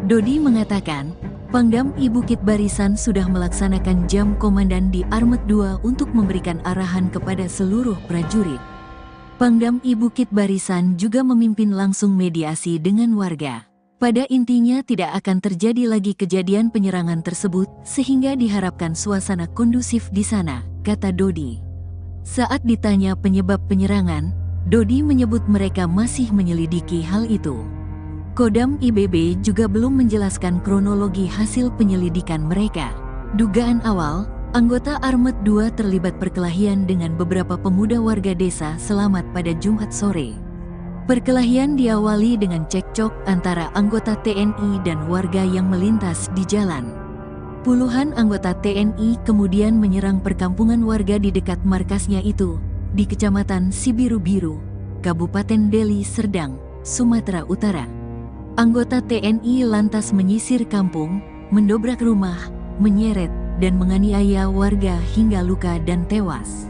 Dodi mengatakan, Pangdam I Bukit Barisan sudah melaksanakan jam komandan di Armet 2 untuk memberikan arahan kepada seluruh prajurit. Pangdam I Bukit Barisan juga memimpin langsung mediasi dengan warga. Pada intinya tidak akan terjadi lagi kejadian penyerangan tersebut sehingga diharapkan suasana kondusif di sana, kata Dodi. Saat ditanya penyebab penyerangan, Dodi menyebut mereka masih menyelidiki hal itu. Kodam IBB juga belum menjelaskan kronologi hasil penyelidikan mereka. Dugaan awal, anggota Armet 2 terlibat perkelahian dengan beberapa pemuda warga desa Selamat pada Jumat sore. Perkelahian diawali dengan cekcok antara anggota TNI dan warga yang melintas di jalan. Puluhan anggota TNI kemudian menyerang perkampungan warga di dekat markasnya itu, di Kecamatan Sibiru-Biru, Kabupaten Deli Serdang, Sumatera Utara. Anggota TNI lantas menyisir kampung, mendobrak rumah, menyeret, dan menganiaya warga hingga luka dan tewas.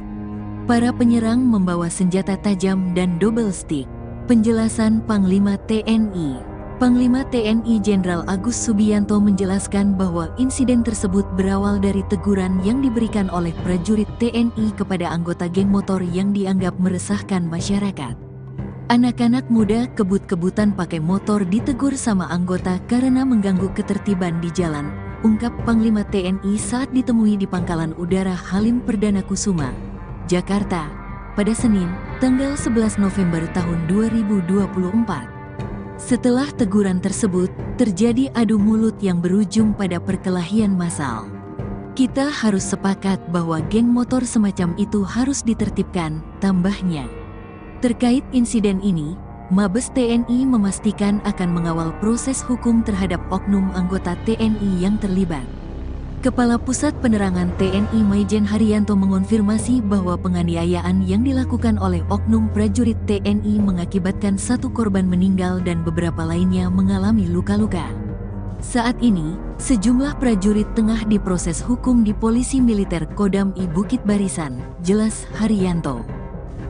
Para penyerang membawa senjata tajam dan double stick. Penjelasan Panglima TNI. Panglima TNI Jenderal Agus Subianto menjelaskan bahwa insiden tersebut berawal dari teguran yang diberikan oleh prajurit TNI kepada anggota geng motor yang dianggap meresahkan masyarakat. Anak-anak muda kebut-kebutan pakai motor ditegur sama anggota karena mengganggu ketertiban di jalan, ungkap Panglima TNI saat ditemui di Pangkalan Udara Halim Perdana Kusuma, Jakarta, pada Senin, tanggal 11 November tahun 2024. Setelah teguran tersebut, terjadi adu mulut yang berujung pada perkelahian massal. Kita harus sepakat bahwa geng motor semacam itu harus ditertibkan, tambahnya. Terkait insiden ini, Mabes TNI memastikan akan mengawal proses hukum terhadap oknum anggota TNI yang terlibat. Kepala Pusat Penerangan TNI Maijen Haryanto mengonfirmasi bahwa penganiayaan yang dilakukan oleh oknum prajurit TNI mengakibatkan satu korban meninggal dan beberapa lainnya mengalami luka-luka. Saat ini, sejumlah prajurit tengah diproses hukum di Polisi Militer Kodam I Bukit Barisan, jelas Haryanto.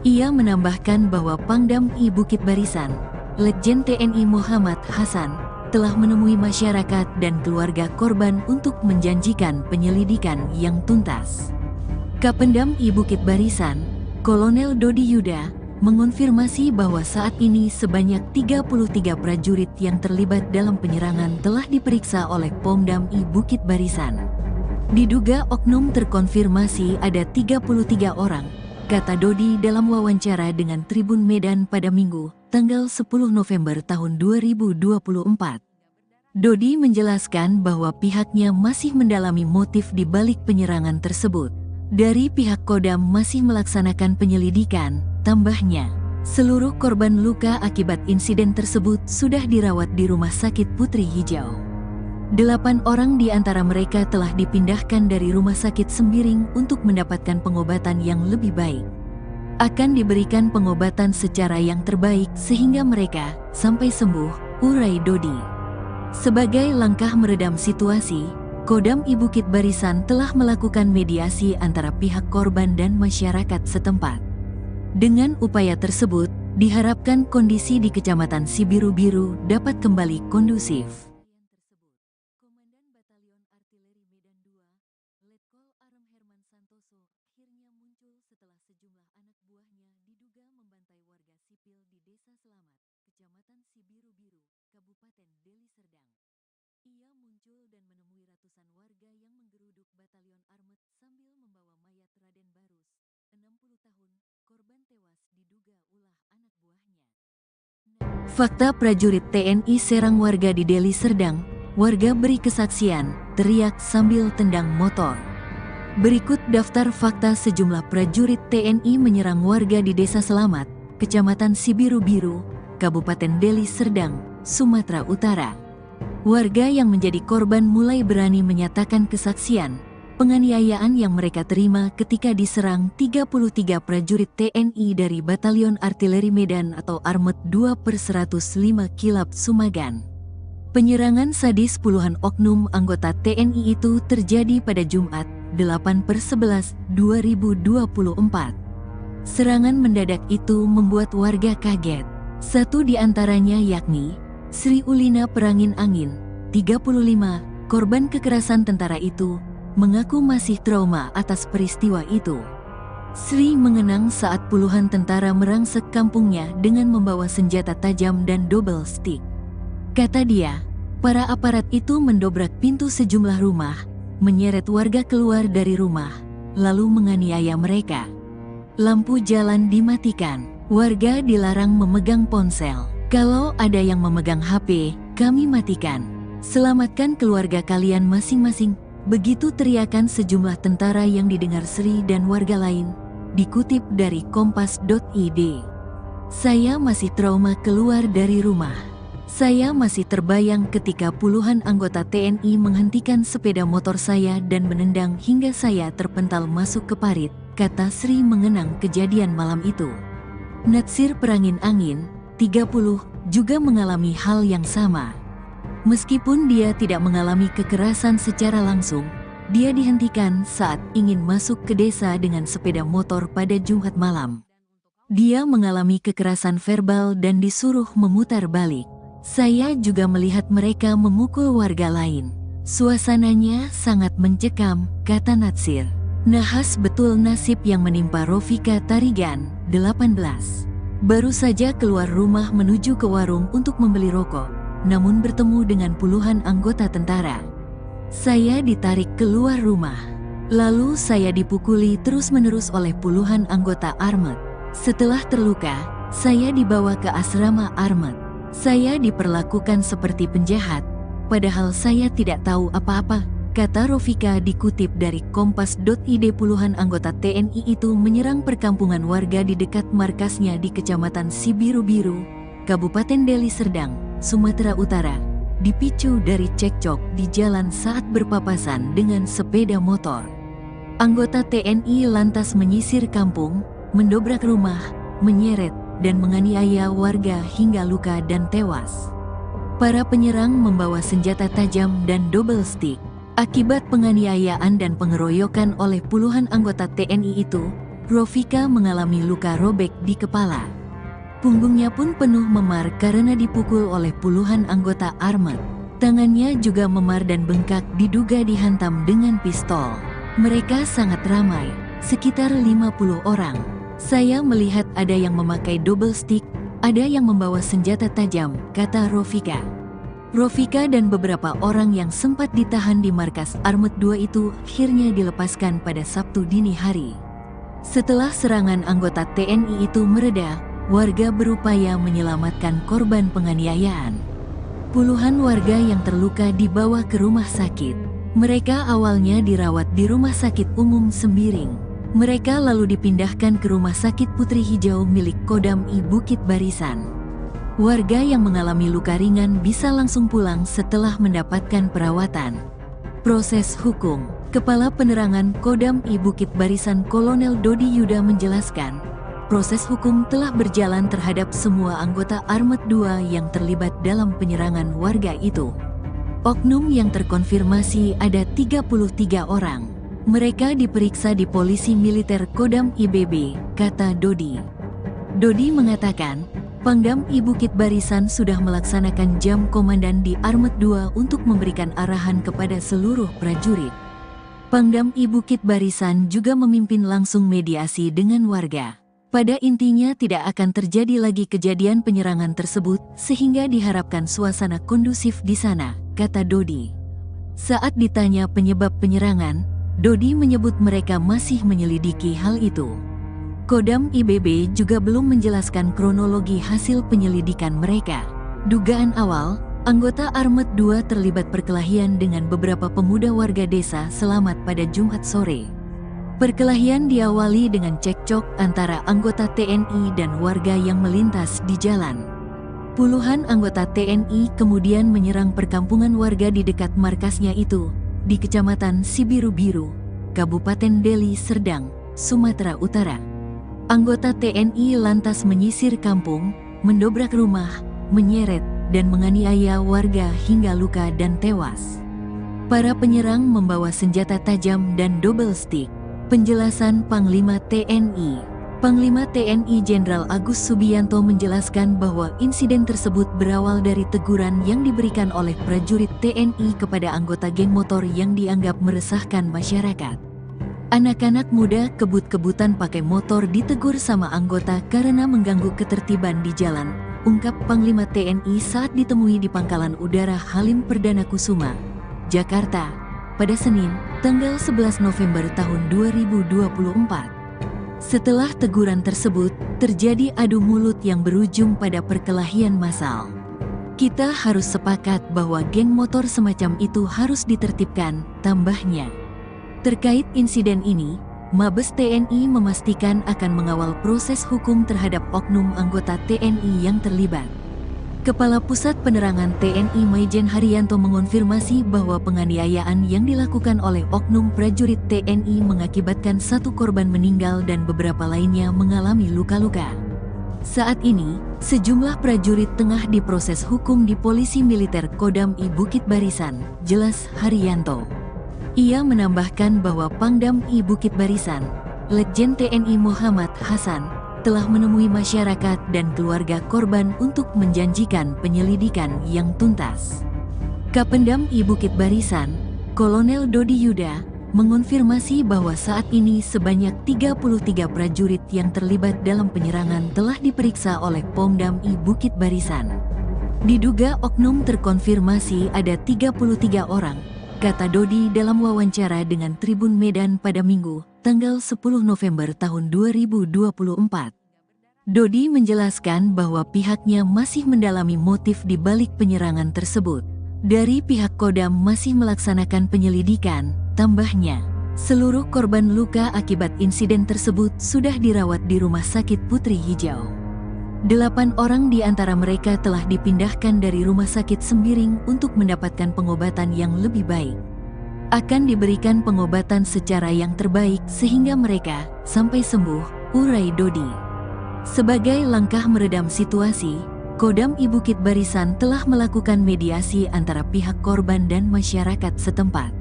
Ia menambahkan bahwa Pangdam I Bukit Barisan, Letjen TNI Muhammad Hasan, telah menemui masyarakat dan keluarga korban untuk menjanjikan penyelidikan yang tuntas. Kapendam I Bukit Barisan, Kolonel Dodi Yuda, mengonfirmasi bahwa saat ini sebanyak 33 prajurit yang terlibat dalam penyerangan telah diperiksa oleh Pomdam I Bukit Barisan. Diduga oknum terkonfirmasi ada 33 orang, kata Dodi dalam wawancara dengan Tribun Medan pada Minggu, tanggal 10 November tahun 2024. Dodi menjelaskan bahwa pihaknya masih mendalami motif di balik penyerangan tersebut. Dari pihak Kodam masih melaksanakan penyelidikan, tambahnya. Seluruh korban luka akibat insiden tersebut sudah dirawat di Rumah Sakit Putri Hijau. 8 orang di antara mereka telah dipindahkan dari Rumah Sakit Sembiring untuk mendapatkan pengobatan yang lebih baik. Akan diberikan pengobatan secara yang terbaik sehingga mereka sampai sembuh, urai Dodi. Sebagai langkah meredam situasi, Kodam I Bukit Barisan telah melakukan mediasi antara pihak korban dan masyarakat setempat. Dengan upaya tersebut, diharapkan kondisi di Kecamatan Sibiru-Biru dapat kembali kondusif. Komandan Batalion Artileri Medan 2, Letkol Arem Herman Santoso, akhirnya muncul setelah sejumlah anak buahnya diduga membantai warga sipil di Desa Selamat, Kecamatan Sibiru-Biru, Kabupaten Deli Serdang. Ia muncul dan menemui ratusan warga yang menggeruduk Batalion Armet sambil membawa mayat Raden Barus, 60 tahun, korban tewas diduga ulah anak buahnya. Fakta prajurit TNI serang warga di Deli Serdang, warga beri kesaksian, teriak sambil tendang motor. Berikut daftar fakta sejumlah prajurit TNI menyerang warga di Desa Selamat, Kecamatan Sibiru-Biru, Kabupaten Deli Serdang, Sumatera Utara. Warga yang menjadi korban mulai berani menyatakan kesaksian penganiayaan yang mereka terima ketika diserang 33 prajurit TNI dari Batalion Artileri Medan atau Armet 2/105 Kilap Sumagan. Penyerangan sadis puluhan oknum anggota TNI itu terjadi pada Jumat, 8/11/2024. Serangan mendadak itu membuat warga kaget. Satu di antaranya yakni Sri Ulina Perangin Angin, 35, korban kekerasan tentara itu, mengaku masih trauma atas peristiwa itu. Sri mengenang saat puluhan tentara merangsek kampungnya dengan membawa senjata tajam dan double stick. Kata dia, para aparat itu mendobrak pintu sejumlah rumah, menyeret warga keluar dari rumah, lalu menganiaya mereka. Lampu jalan dimatikan, warga dilarang memegang ponsel. Kalau ada yang memegang HP, kami matikan. Selamatkan keluarga kalian masing-masing. Begitu teriakan sejumlah tentara yang didengar Sri dan warga lain. Dikutip dari kompas.id. Saya masih trauma keluar dari rumah. Saya masih terbayang ketika puluhan anggota TNI menghentikan sepeda motor saya dan menendang hingga saya terpental masuk ke parit, kata Sri mengenang kejadian malam itu. Natsir Perangin Angin, 30, juga mengalami hal yang sama. Meskipun dia tidak mengalami kekerasan secara langsung, dia dihentikan saat ingin masuk ke desa dengan sepeda motor pada Jumat malam. Dia mengalami kekerasan verbal dan disuruh memutar balik. Saya juga melihat mereka memukul warga lain. Suasananya sangat mencekam, kata Natsir. Nahas betul nasib yang menimpa Rofika Tarigan, 18. Baru saja keluar rumah menuju ke warung untuk membeli rokok, namun bertemu dengan puluhan anggota tentara. Saya ditarik keluar rumah. Lalu saya dipukuli terus-menerus oleh puluhan anggota Armet. Setelah terluka, saya dibawa ke asrama Armet. Saya diperlakukan seperti penjahat, padahal saya tidak tahu apa-apa, kata Rofika dikutip dari kompas.id. Puluhan anggota TNI itu menyerang perkampungan warga di dekat markasnya di Kecamatan Sibiru-Biru, Kabupaten Deli Serdang, Sumatera Utara, dipicu dari cekcok di jalan saat berpapasan dengan sepeda motor. Anggota TNI lantas menyisir kampung, mendobrak rumah, menyeret, dan menganiaya warga hingga luka dan tewas. Para penyerang membawa senjata tajam dan double stick. Akibat penganiayaan dan pengeroyokan oleh puluhan anggota TNI itu, Rofika mengalami luka robek di kepala. Punggungnya pun penuh memar karena dipukul oleh puluhan anggota Armet. Tangannya juga memar dan bengkak diduga dihantam dengan pistol. Mereka sangat ramai, sekitar 50 orang. Saya melihat ada yang memakai double stick, ada yang membawa senjata tajam, kata Rofika. Rofika dan beberapa orang yang sempat ditahan di markas Armet 2 itu akhirnya dilepaskan pada Sabtu dini hari. Setelah serangan anggota TNI itu mereda, warga berupaya menyelamatkan korban penganiayaan. Puluhan warga yang terluka dibawa ke rumah sakit. Mereka awalnya dirawat di Rumah Sakit Umum Sembiring. Mereka lalu dipindahkan ke Rumah Sakit Putri Hijau milik Kodam I Bukit Barisan. Warga yang mengalami luka ringan bisa langsung pulang setelah mendapatkan perawatan. Proses hukum. Kepala Penerangan Kodam I Bukit Barisan Kolonel Dodi Yuda menjelaskan, proses hukum telah berjalan terhadap semua anggota Armet 2 yang terlibat dalam penyerangan warga itu. Oknum yang terkonfirmasi ada 33 orang. Mereka diperiksa di Polisi Militer Kodam IBB, kata Dodi. Dodi mengatakan, Pangdam I Bukit Barisan sudah melaksanakan jam komandan di Armet 2 untuk memberikan arahan kepada seluruh prajurit. Pangdam I Bukit Barisan juga memimpin langsung mediasi dengan warga. Pada intinya tidak akan terjadi lagi kejadian penyerangan tersebut, sehingga diharapkan suasana kondusif di sana, kata Dodi. Saat ditanya penyebab penyerangan, Dodi menyebut mereka masih menyelidiki hal itu. Kodam IBB juga belum menjelaskan kronologi hasil penyelidikan mereka. Dugaan awal, anggota Armet 2 terlibat perkelahian dengan beberapa pemuda warga desa Selamat pada Jumat sore. Perkelahian diawali dengan cekcok antara anggota TNI dan warga yang melintas di jalan. Puluhan anggota TNI kemudian menyerang perkampungan warga di dekat markasnya itu, di Kecamatan Sibiru-Biru, Kabupaten Deli Serdang, Sumatera Utara. Anggota TNI lantas menyisir kampung, mendobrak rumah, menyeret, dan menganiaya warga hingga luka dan tewas. Para penyerang membawa senjata tajam dan double stick. Penjelasan Panglima TNI. Panglima TNI Jenderal Agus Subianto menjelaskan bahwa insiden tersebut berawal dari teguran yang diberikan oleh prajurit TNI kepada anggota geng motor yang dianggap meresahkan masyarakat. Anak-anak muda kebut-kebutan pakai motor ditegur sama anggota karena mengganggu ketertiban di jalan, ungkap Panglima TNI saat ditemui di Pangkalan Udara Halim Perdana Kusuma, Jakarta, pada Senin, tanggal 11 November tahun 2024. Setelah teguran tersebut, terjadi adu mulut yang berujung pada perkelahian massal. Kita harus sepakat bahwa geng motor semacam itu harus ditertibkan, tambahnya. Terkait insiden ini, Mabes TNI memastikan akan mengawal proses hukum terhadap oknum anggota TNI yang terlibat. Kepala Pusat Penerangan TNI Maijen Haryanto mengonfirmasi bahwa penganiayaan yang dilakukan oleh oknum prajurit TNI mengakibatkan 1 korban meninggal dan beberapa lainnya mengalami luka-luka. Saat ini, sejumlah prajurit tengah diproses hukum di Polisi Militer Kodam I Bukit Barisan, jelas Haryanto. Ia menambahkan bahwa Pangdam I Bukit Barisan, Letjen TNI Muhammad Hasan, telah menemui masyarakat dan keluarga korban untuk menjanjikan penyelidikan yang tuntas. Kapendam I Bukit Barisan, Kolonel Dodi Yuda, mengonfirmasi bahwa saat ini sebanyak 33 prajurit yang terlibat dalam penyerangan telah diperiksa oleh Pomdam I Bukit Barisan. Diduga oknum terkonfirmasi ada 33 orang, kata Dodi dalam wawancara dengan Tribun Medan pada Minggu, tanggal 10 November tahun 2024. Dodi menjelaskan bahwa pihaknya masih mendalami motif di balik penyerangan tersebut. Dari pihak Kodam masih melaksanakan penyelidikan, tambahnya. Seluruh korban luka akibat insiden tersebut sudah dirawat di Rumah Sakit Putri Hijau. 8 orang di antara mereka telah dipindahkan dari Rumah Sakit Sembiring untuk mendapatkan pengobatan yang lebih baik. Akan diberikan pengobatan secara yang terbaik sehingga mereka sampai sembuh, urai Dodi. Sebagai langkah meredam situasi, Kodam I Bukit Barisan telah melakukan mediasi antara pihak korban dan masyarakat setempat.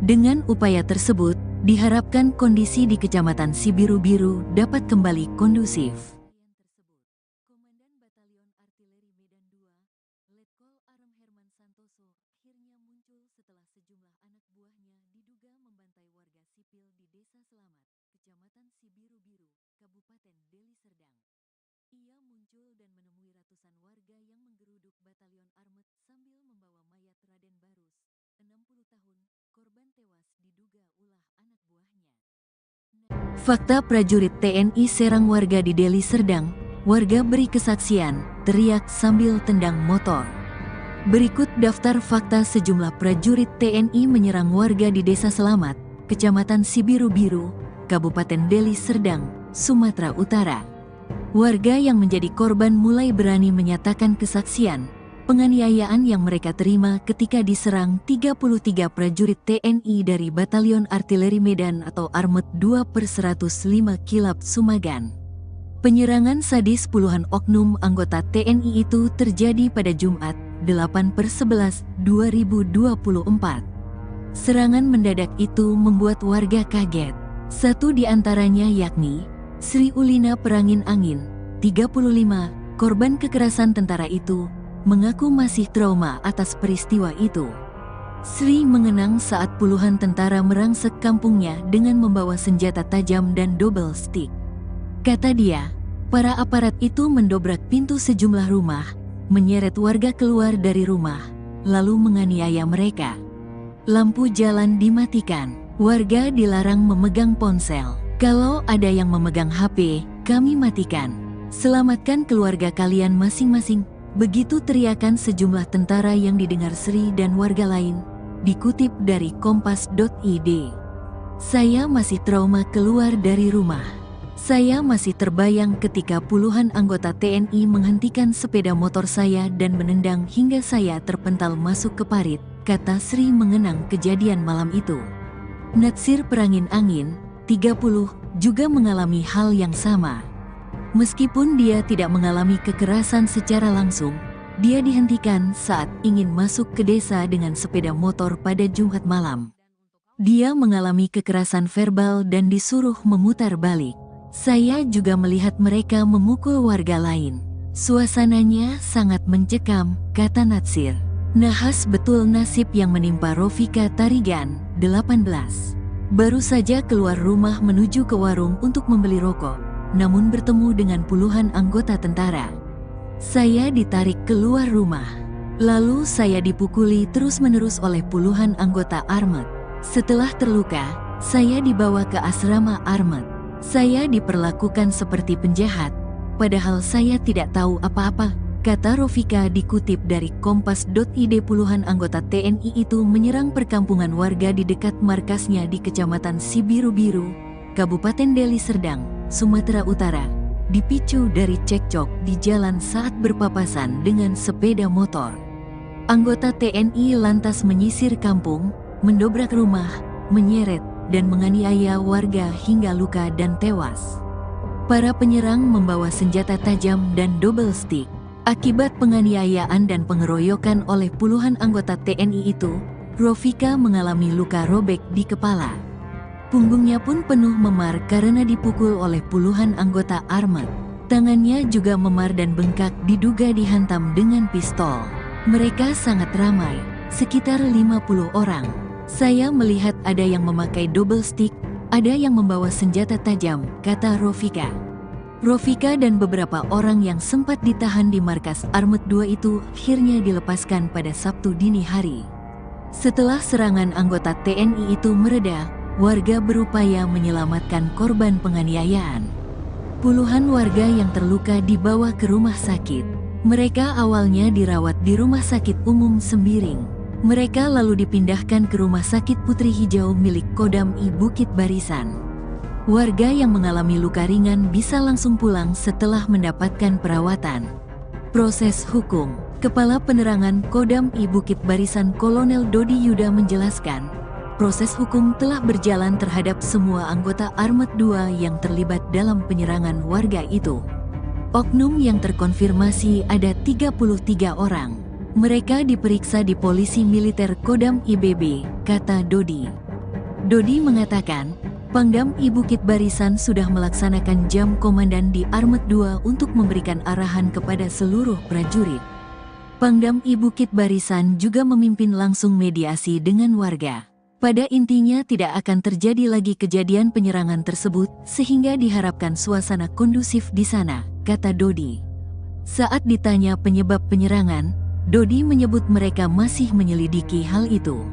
Dengan upaya tersebut, diharapkan kondisi di Kecamatan Sibiru-Biru dapat kembali kondusif. Komandan Batalion Artileri Medan II, Letkol Arem Herman Santoso, akhirnya muncul setelah sejumlah anak buahnya diduga membantai warga sipil di Desa Selamat, Kecamatan Sibiru-Biru, Kabupaten Deli Serdang. Ia muncul dan menemui ratusan warga yang menggeruduk Batalion Armet sambil membawa mayat Raden Barus, 60 tahun, korban tewas diduga ulah anak buahnya. Fakta prajurit TNI serang warga di Deli Serdang, warga beri kesaksian, teriak sambil tendang motor. Berikut daftar fakta sejumlah prajurit TNI menyerang warga di Desa Selamat, Kecamatan Sibiru-Biru, Kabupaten Deli Serdang, Sumatera Utara. Warga yang menjadi korban mulai berani menyatakan kesaksian, penganiayaan yang mereka terima ketika diserang 33 prajurit TNI dari Batalion Artileri Medan atau Armet 2/105 Kilap Sumagan. Penyerangan sadis puluhan oknum anggota TNI itu terjadi pada Jumat, 8/11/2024. Serangan mendadak itu membuat warga kaget. Satu di antaranya yakni Sri Ulina Perangin Angin, 35, korban kekerasan tentara itu, mengaku masih trauma atas peristiwa itu. Sri mengenang saat puluhan tentara merangsek kampungnya dengan membawa senjata tajam dan double stick. Kata dia, para aparat itu mendobrak pintu sejumlah rumah, menyeret warga keluar dari rumah, lalu menganiaya mereka. Lampu jalan dimatikan, warga dilarang memegang ponsel. Kalau ada yang memegang HP, kami matikan. Selamatkan keluarga kalian masing-masing. Begitu teriakan sejumlah tentara yang didengar Sri dan warga lain. Dikutip dari kompas.id. Saya masih trauma keluar dari rumah. Saya masih terbayang ketika puluhan anggota TNI menghentikan sepeda motor saya dan menendang hingga saya terpental masuk ke parit, kata Sri mengenang kejadian malam itu. Natsir Perangin Angin, 30, juga mengalami hal yang sama. Meskipun dia tidak mengalami kekerasan secara langsung, dia dihentikan saat ingin masuk ke desa dengan sepeda motor pada Jumat malam. Dia mengalami kekerasan verbal dan disuruh memutar balik. Saya juga melihat mereka memukul warga lain. Suasananya sangat mencekam, kata Natsir. Nahas betul nasib yang menimpa Rofika Tarigan, 18. Baru saja keluar rumah menuju ke warung untuk membeli rokok, namun bertemu dengan puluhan anggota tentara. Saya ditarik keluar rumah. Lalu saya dipukuli terus-menerus oleh puluhan anggota Armet. Setelah terluka, saya dibawa ke asrama Armet. Saya diperlakukan seperti penjahat, padahal saya tidak tahu apa-apa, kata Rofika dikutip dari Kompas.id. Puluhan anggota TNI itu menyerang perkampungan warga di dekat markasnya di Kecamatan Sibiru-Biru, Kabupaten Deli Serdang, Sumatera Utara, dipicu dari cekcok di jalan saat berpapasan dengan sepeda motor. Anggota TNI lantas menyisir kampung, mendobrak rumah, menyeret, dan menganiaya warga hingga luka dan tewas. Para penyerang membawa senjata tajam dan double stick. Akibat penganiayaan dan pengeroyokan oleh puluhan anggota TNI itu, Rofika mengalami luka robek di kepala. Punggungnya pun penuh memar karena dipukul oleh puluhan anggota Armet. Tangannya juga memar dan bengkak diduga dihantam dengan pistol. Mereka sangat ramai, sekitar 50 orang. Saya melihat ada yang memakai double stick, ada yang membawa senjata tajam, kata Rofika. Rofika dan beberapa orang yang sempat ditahan di markas Armet 2 itu akhirnya dilepaskan pada Sabtu dini hari. Setelah serangan anggota TNI itu mereda, warga berupaya menyelamatkan korban penganiayaan. Puluhan warga yang terluka dibawa ke rumah sakit. Mereka awalnya dirawat di Rumah Sakit Umum Sembiring. Mereka lalu dipindahkan ke Rumah Sakit Putri Hijau milik Kodam I Bukit Barisan. Warga yang mengalami luka ringan bisa langsung pulang setelah mendapatkan perawatan. Proses hukum. Kepala Penerangan Kodam I Bukit Barisan Kolonel Dodi Yuda menjelaskan, proses hukum telah berjalan terhadap semua anggota Armet 2 yang terlibat dalam penyerangan warga itu. Oknum yang terkonfirmasi ada 33 orang. Mereka diperiksa di Polisi Militer Kodam IBB, kata Dodi. Dodi mengatakan, Pangdam I Bukit Barisan sudah melaksanakan jam komandan di Armet 2 untuk memberikan arahan kepada seluruh prajurit. Pangdam I Bukit Barisan juga memimpin langsung mediasi dengan warga. Pada intinya tidak akan terjadi lagi kejadian penyerangan tersebut sehingga diharapkan suasana kondusif di sana, kata Dodi. Saat ditanya penyebab penyerangan, Dodi menyebut mereka masih menyelidiki hal itu.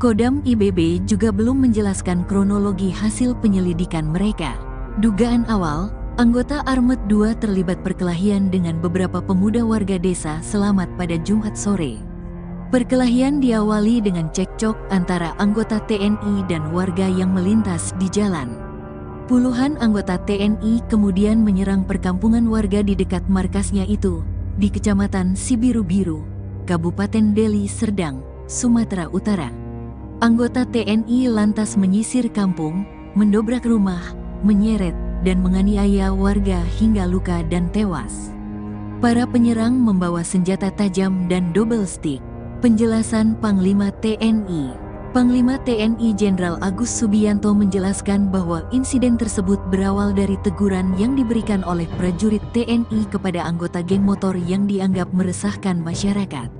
Kodam IBB juga belum menjelaskan kronologi hasil penyelidikan mereka. Dugaan awal, anggota Armet 2 terlibat perkelahian dengan beberapa pemuda warga desa Selamat pada Jumat sore. Perkelahian diawali dengan cekcok antara anggota TNI dan warga yang melintas di jalan. Puluhan anggota TNI kemudian menyerang perkampungan warga di dekat markasnya itu, di Kecamatan Sibiru-Biru, Kabupaten Deli Serdang, Sumatera Utara. Anggota TNI lantas menyisir kampung, mendobrak rumah, menyeret, dan menganiaya warga hingga luka dan tewas. Para penyerang membawa senjata tajam dan double stick. Penjelasan Panglima TNI. Panglima TNI Jenderal Agus Subianto menjelaskan bahwa insiden tersebut berawal dari teguran yang diberikan oleh prajurit TNI kepada anggota geng motor yang dianggap meresahkan masyarakat.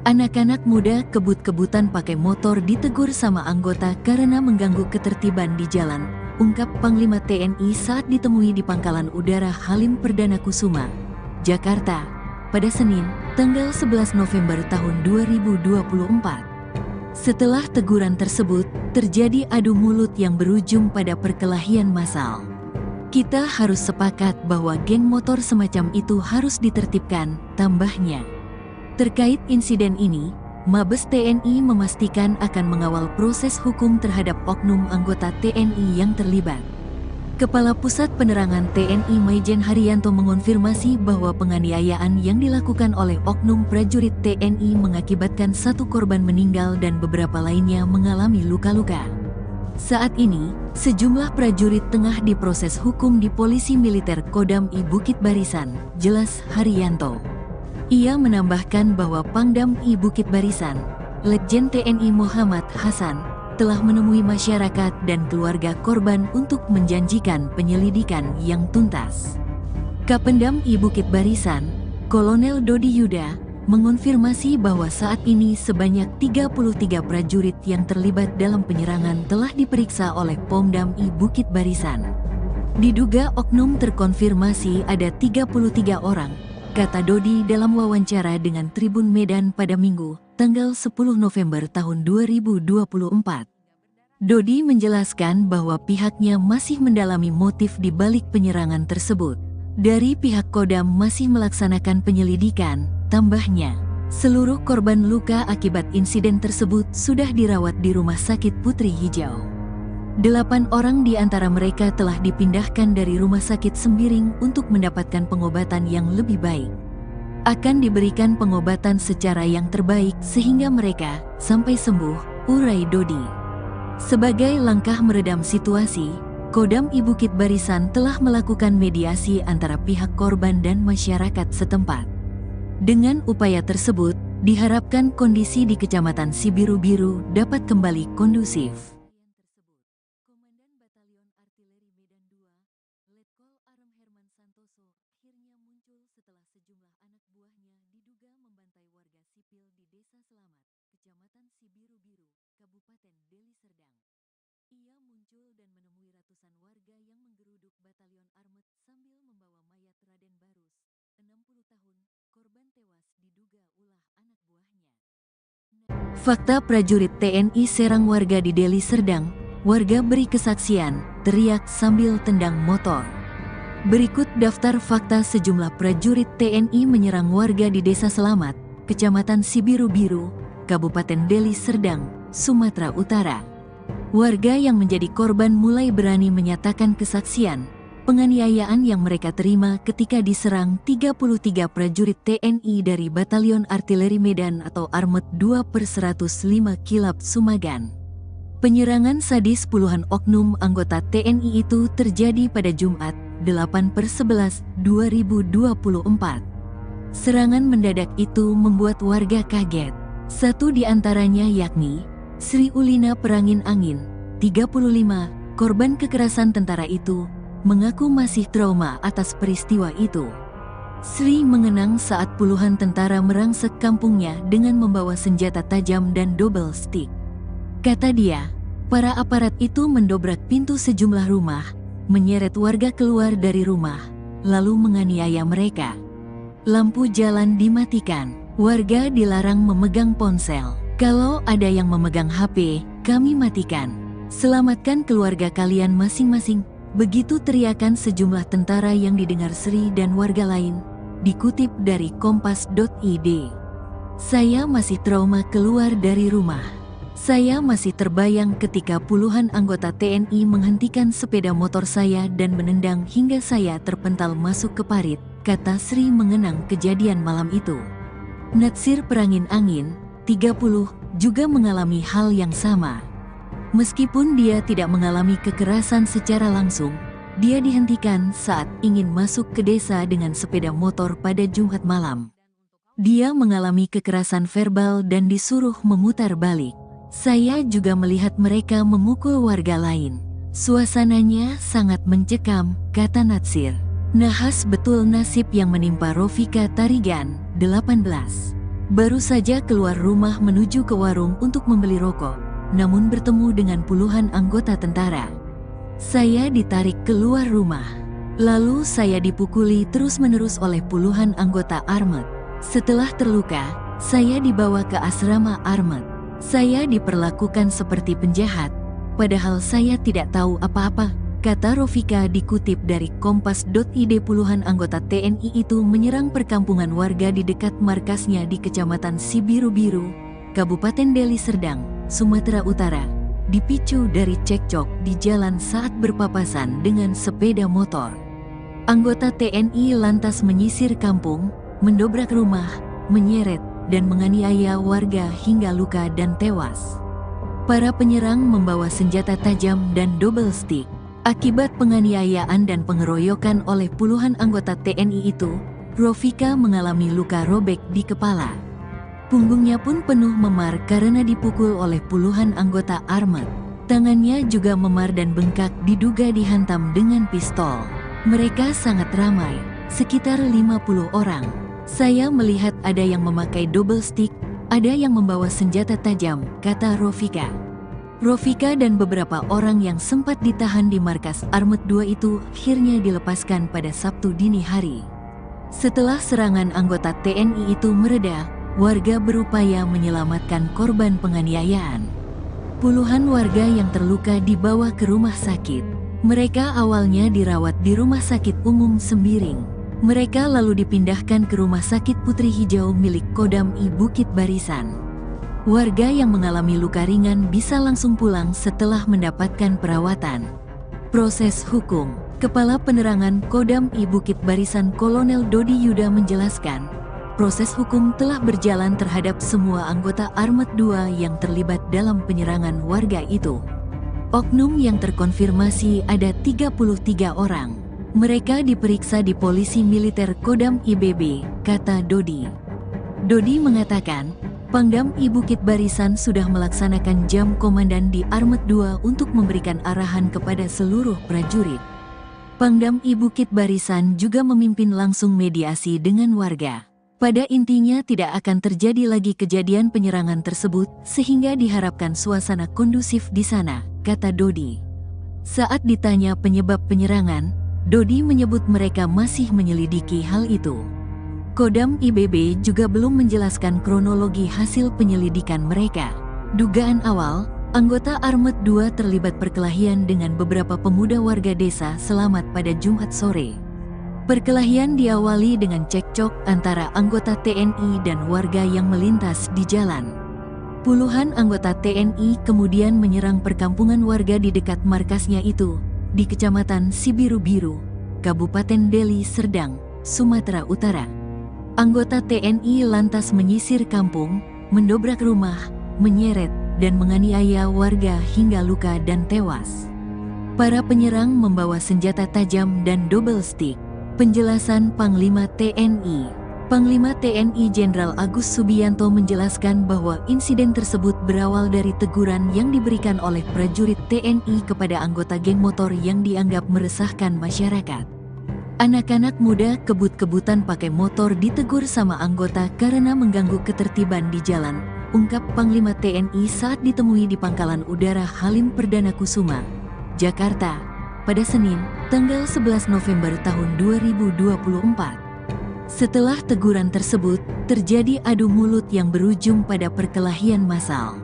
Anak-anak muda kebut-kebutan pakai motor ditegur sama anggota karena mengganggu ketertiban di jalan, ungkap Panglima TNI saat ditemui di Pangkalan Udara Halim Perdana Kusuma, Jakarta, pada Senin, tanggal 11 November tahun 2024. Setelah teguran tersebut, terjadi adu mulut yang berujung pada perkelahian massal. Kita harus sepakat bahwa geng motor semacam itu harus ditertibkan, tambahnya. Terkait insiden ini, Mabes TNI memastikan akan mengawal proses hukum terhadap oknum anggota TNI yang terlibat. Kepala Pusat Penerangan TNI Maijen Haryanto mengonfirmasi bahwa penganiayaan yang dilakukan oleh oknum prajurit TNI mengakibatkan 1 korban meninggal dan beberapa lainnya mengalami luka-luka. Saat ini, sejumlah prajurit tengah diproses hukum di Polisi Militer Kodam I Bukit Barisan, jelas Haryanto. Ia menambahkan bahwa Pangdam I Bukit Barisan, Letjen TNI Muhammad Hasan, telah menemui masyarakat dan keluarga korban untuk menjanjikan penyelidikan yang tuntas. Kapendam I Bukit Barisan, Kolonel Dodi Yuda, mengonfirmasi bahwa saat ini sebanyak 33 prajurit yang terlibat dalam penyerangan telah diperiksa oleh Pomdam I Bukit Barisan. Diduga oknum terkonfirmasi ada 33 orang, kata Dodi dalam wawancara dengan Tribun Medan pada Minggu, tanggal 10 November tahun 2024. Dodi menjelaskan bahwa pihaknya masih mendalami motif di balik penyerangan tersebut. Dari pihak Kodam masih melaksanakan penyelidikan, tambahnya. Seluruh korban luka akibat insiden tersebut sudah dirawat di Rumah Sakit Putri Hijau. 8 orang di antara mereka telah dipindahkan dari Rumah Sakit Sembiring untuk mendapatkan pengobatan yang lebih baik. Akan diberikan pengobatan secara yang terbaik sehingga mereka sampai sembuh, urai Dodi. Sebagai langkah meredam situasi, Kodam I Bukit Barisan telah melakukan mediasi antara pihak korban dan masyarakat setempat. Dengan upaya tersebut, diharapkan kondisi di Kecamatan Sibiru-Biru dapat kembali kondusif. Komandan Batalion Artileri Medan II, Letkol Arem Herman Santoso, akhirnya muncul setelah sejumlah anak buahnya diduga membantai warga sipil di Desa Selamat, Kecamatan Sibiru-Biru, Kabupaten Deli Serdang. Ia muncul dan menemui ratusan warga yang menggeruduk Batalion Armet sambil membawa mayat Raden Barus, 60 tahun, korban tewas diduga ulah anak buahnya. Fakta prajurit TNI serang warga di Deli Serdang, warga beri kesaksian, teriak sambil tendang motor. Berikut daftar fakta sejumlah prajurit TNI menyerang warga di Desa Selamat, Kecamatan Sibiru-Biru, Kabupaten Deli Serdang, Sumatera Utara. Warga yang menjadi korban mulai berani menyatakan kesaksian, penganiayaan yang mereka terima ketika diserang 33 prajurit TNI dari Batalion Artileri Medan atau Armet 2/105 Kilap Sumagan. Penyerangan sadis puluhan oknum anggota TNI itu terjadi pada Jumat, 8/11/2024. Serangan mendadak itu membuat warga kaget. 1 di antaranya yakni Sri Ulina Perangin Angin, 35, korban kekerasan tentara itu, mengaku masih trauma atas peristiwa itu. Sri mengenang saat puluhan tentara merangsek kampungnya dengan membawa senjata tajam dan double stick. Kata dia, para aparat itu mendobrak pintu sejumlah rumah, menyeret warga keluar dari rumah, lalu menganiaya mereka. Lampu jalan dimatikan, warga dilarang memegang ponsel. Kalau ada yang memegang HP, kami matikan. Selamatkan keluarga kalian masing-masing. Begitu teriakan sejumlah tentara yang didengar Sri dan warga lain. Dikutip dari kompas.id. Saya masih trauma keluar dari rumah. Saya masih terbayang ketika puluhan anggota TNI menghentikan sepeda motor saya dan menendang hingga saya terpental masuk ke parit, kata Sri mengenang kejadian malam itu. Natsir Perangin Angin, 30, juga mengalami hal yang sama. Meskipun dia tidak mengalami kekerasan secara langsung, dia dihentikan saat ingin masuk ke desa dengan sepeda motor pada Jumat malam. Dia mengalami kekerasan verbal dan disuruh memutar balik. Saya juga melihat mereka memukul warga lain. Suasananya sangat mencekam, kata Natsir. Nahas betul nasib yang menimpa Rofika Tarigan, 18. Baru saja keluar rumah menuju ke warung untuk membeli rokok, namun bertemu dengan puluhan anggota tentara. Saya ditarik keluar rumah. Lalu saya dipukuli terus-menerus oleh puluhan anggota Armet. Setelah terluka, saya dibawa ke asrama Armet. Saya diperlakukan seperti penjahat, padahal saya tidak tahu apa-apa, kata Rofika dikutip dari kompas.id. Puluhan anggota TNI itu menyerang perkampungan warga di dekat markasnya di Kecamatan Sibiru-Biru, Kabupaten Deli Serdang, Sumatera Utara, dipicu dari cekcok di jalan saat berpapasan dengan sepeda motor. Anggota TNI lantas menyisir kampung, mendobrak rumah, menyeret, dan menganiaya warga hingga luka dan tewas. Para penyerang membawa senjata tajam dan double stick. Akibat penganiayaan dan pengeroyokan oleh puluhan anggota TNI itu, Rofika mengalami luka robek di kepala. Punggungnya pun penuh memar karena dipukul oleh puluhan anggota armet. Tangannya juga memar dan bengkak diduga dihantam dengan pistol. Mereka sangat ramai, sekitar 50 orang. Saya melihat ada yang memakai double stick, ada yang membawa senjata tajam, kata Rofika. Rofika dan beberapa orang yang sempat ditahan di markas Armet 2 itu akhirnya dilepaskan pada Sabtu dini hari. Setelah serangan anggota TNI itu mereda, warga berupaya menyelamatkan korban penganiayaan. Puluhan warga yang terluka dibawa ke rumah sakit. Mereka awalnya dirawat di Rumah Sakit Umum Sembiring. Mereka lalu dipindahkan ke Rumah Sakit Putri Hijau milik Kodam I Bukit Barisan. Warga yang mengalami luka ringan bisa langsung pulang setelah mendapatkan perawatan. Proses hukum. Kepala Penerangan Kodam I Bukit Barisan Kolonel Dodi Yuda menjelaskan, proses hukum telah berjalan terhadap semua anggota Armet 2 yang terlibat dalam penyerangan warga itu. Oknum yang terkonfirmasi ada 33 orang. Mereka diperiksa di Polisi Militer Kodam IBB, kata Dodi. Dodi mengatakan, Pangdam I Bukit Barisan sudah melaksanakan jam komandan di Armet 2 untuk memberikan arahan kepada seluruh prajurit. Pangdam I Bukit Barisan juga memimpin langsung mediasi dengan warga. Pada intinya tidak akan terjadi lagi kejadian penyerangan tersebut sehingga diharapkan suasana kondusif di sana, kata Dodi. Saat ditanya penyebab penyerangan, Dodi menyebut mereka masih menyelidiki hal itu. Kodam IBB juga belum menjelaskan kronologi hasil penyelidikan mereka. Dugaan awal, anggota Armet 2 terlibat perkelahian dengan beberapa pemuda warga desa Selamat pada Jumat sore. Perkelahian diawali dengan cekcok antara anggota TNI dan warga yang melintas di jalan. Puluhan anggota TNI kemudian menyerang perkampungan warga di dekat markasnya itu, di Kecamatan Sibiru-Biru, Kabupaten Deli Serdang, Sumatera Utara. Anggota TNI lantas menyisir kampung, mendobrak rumah, menyeret, dan menganiaya warga hingga luka dan tewas. Para penyerang membawa senjata tajam dan double stick. Penjelasan Panglima TNI. Panglima TNI Jenderal Agus Subianto menjelaskan bahwa insiden tersebut berawal dari teguran yang diberikan oleh prajurit TNI kepada anggota geng motor yang dianggap meresahkan masyarakat. Anak-anak muda kebut-kebutan pakai motor ditegur sama anggota karena mengganggu ketertiban di jalan, ungkap Panglima TNI saat ditemui di Pangkalan Udara Halim Perdana Kusuma, Jakarta, pada Senin, tanggal 11 November tahun 2024. Setelah teguran tersebut, terjadi adu mulut yang berujung pada perkelahian massal.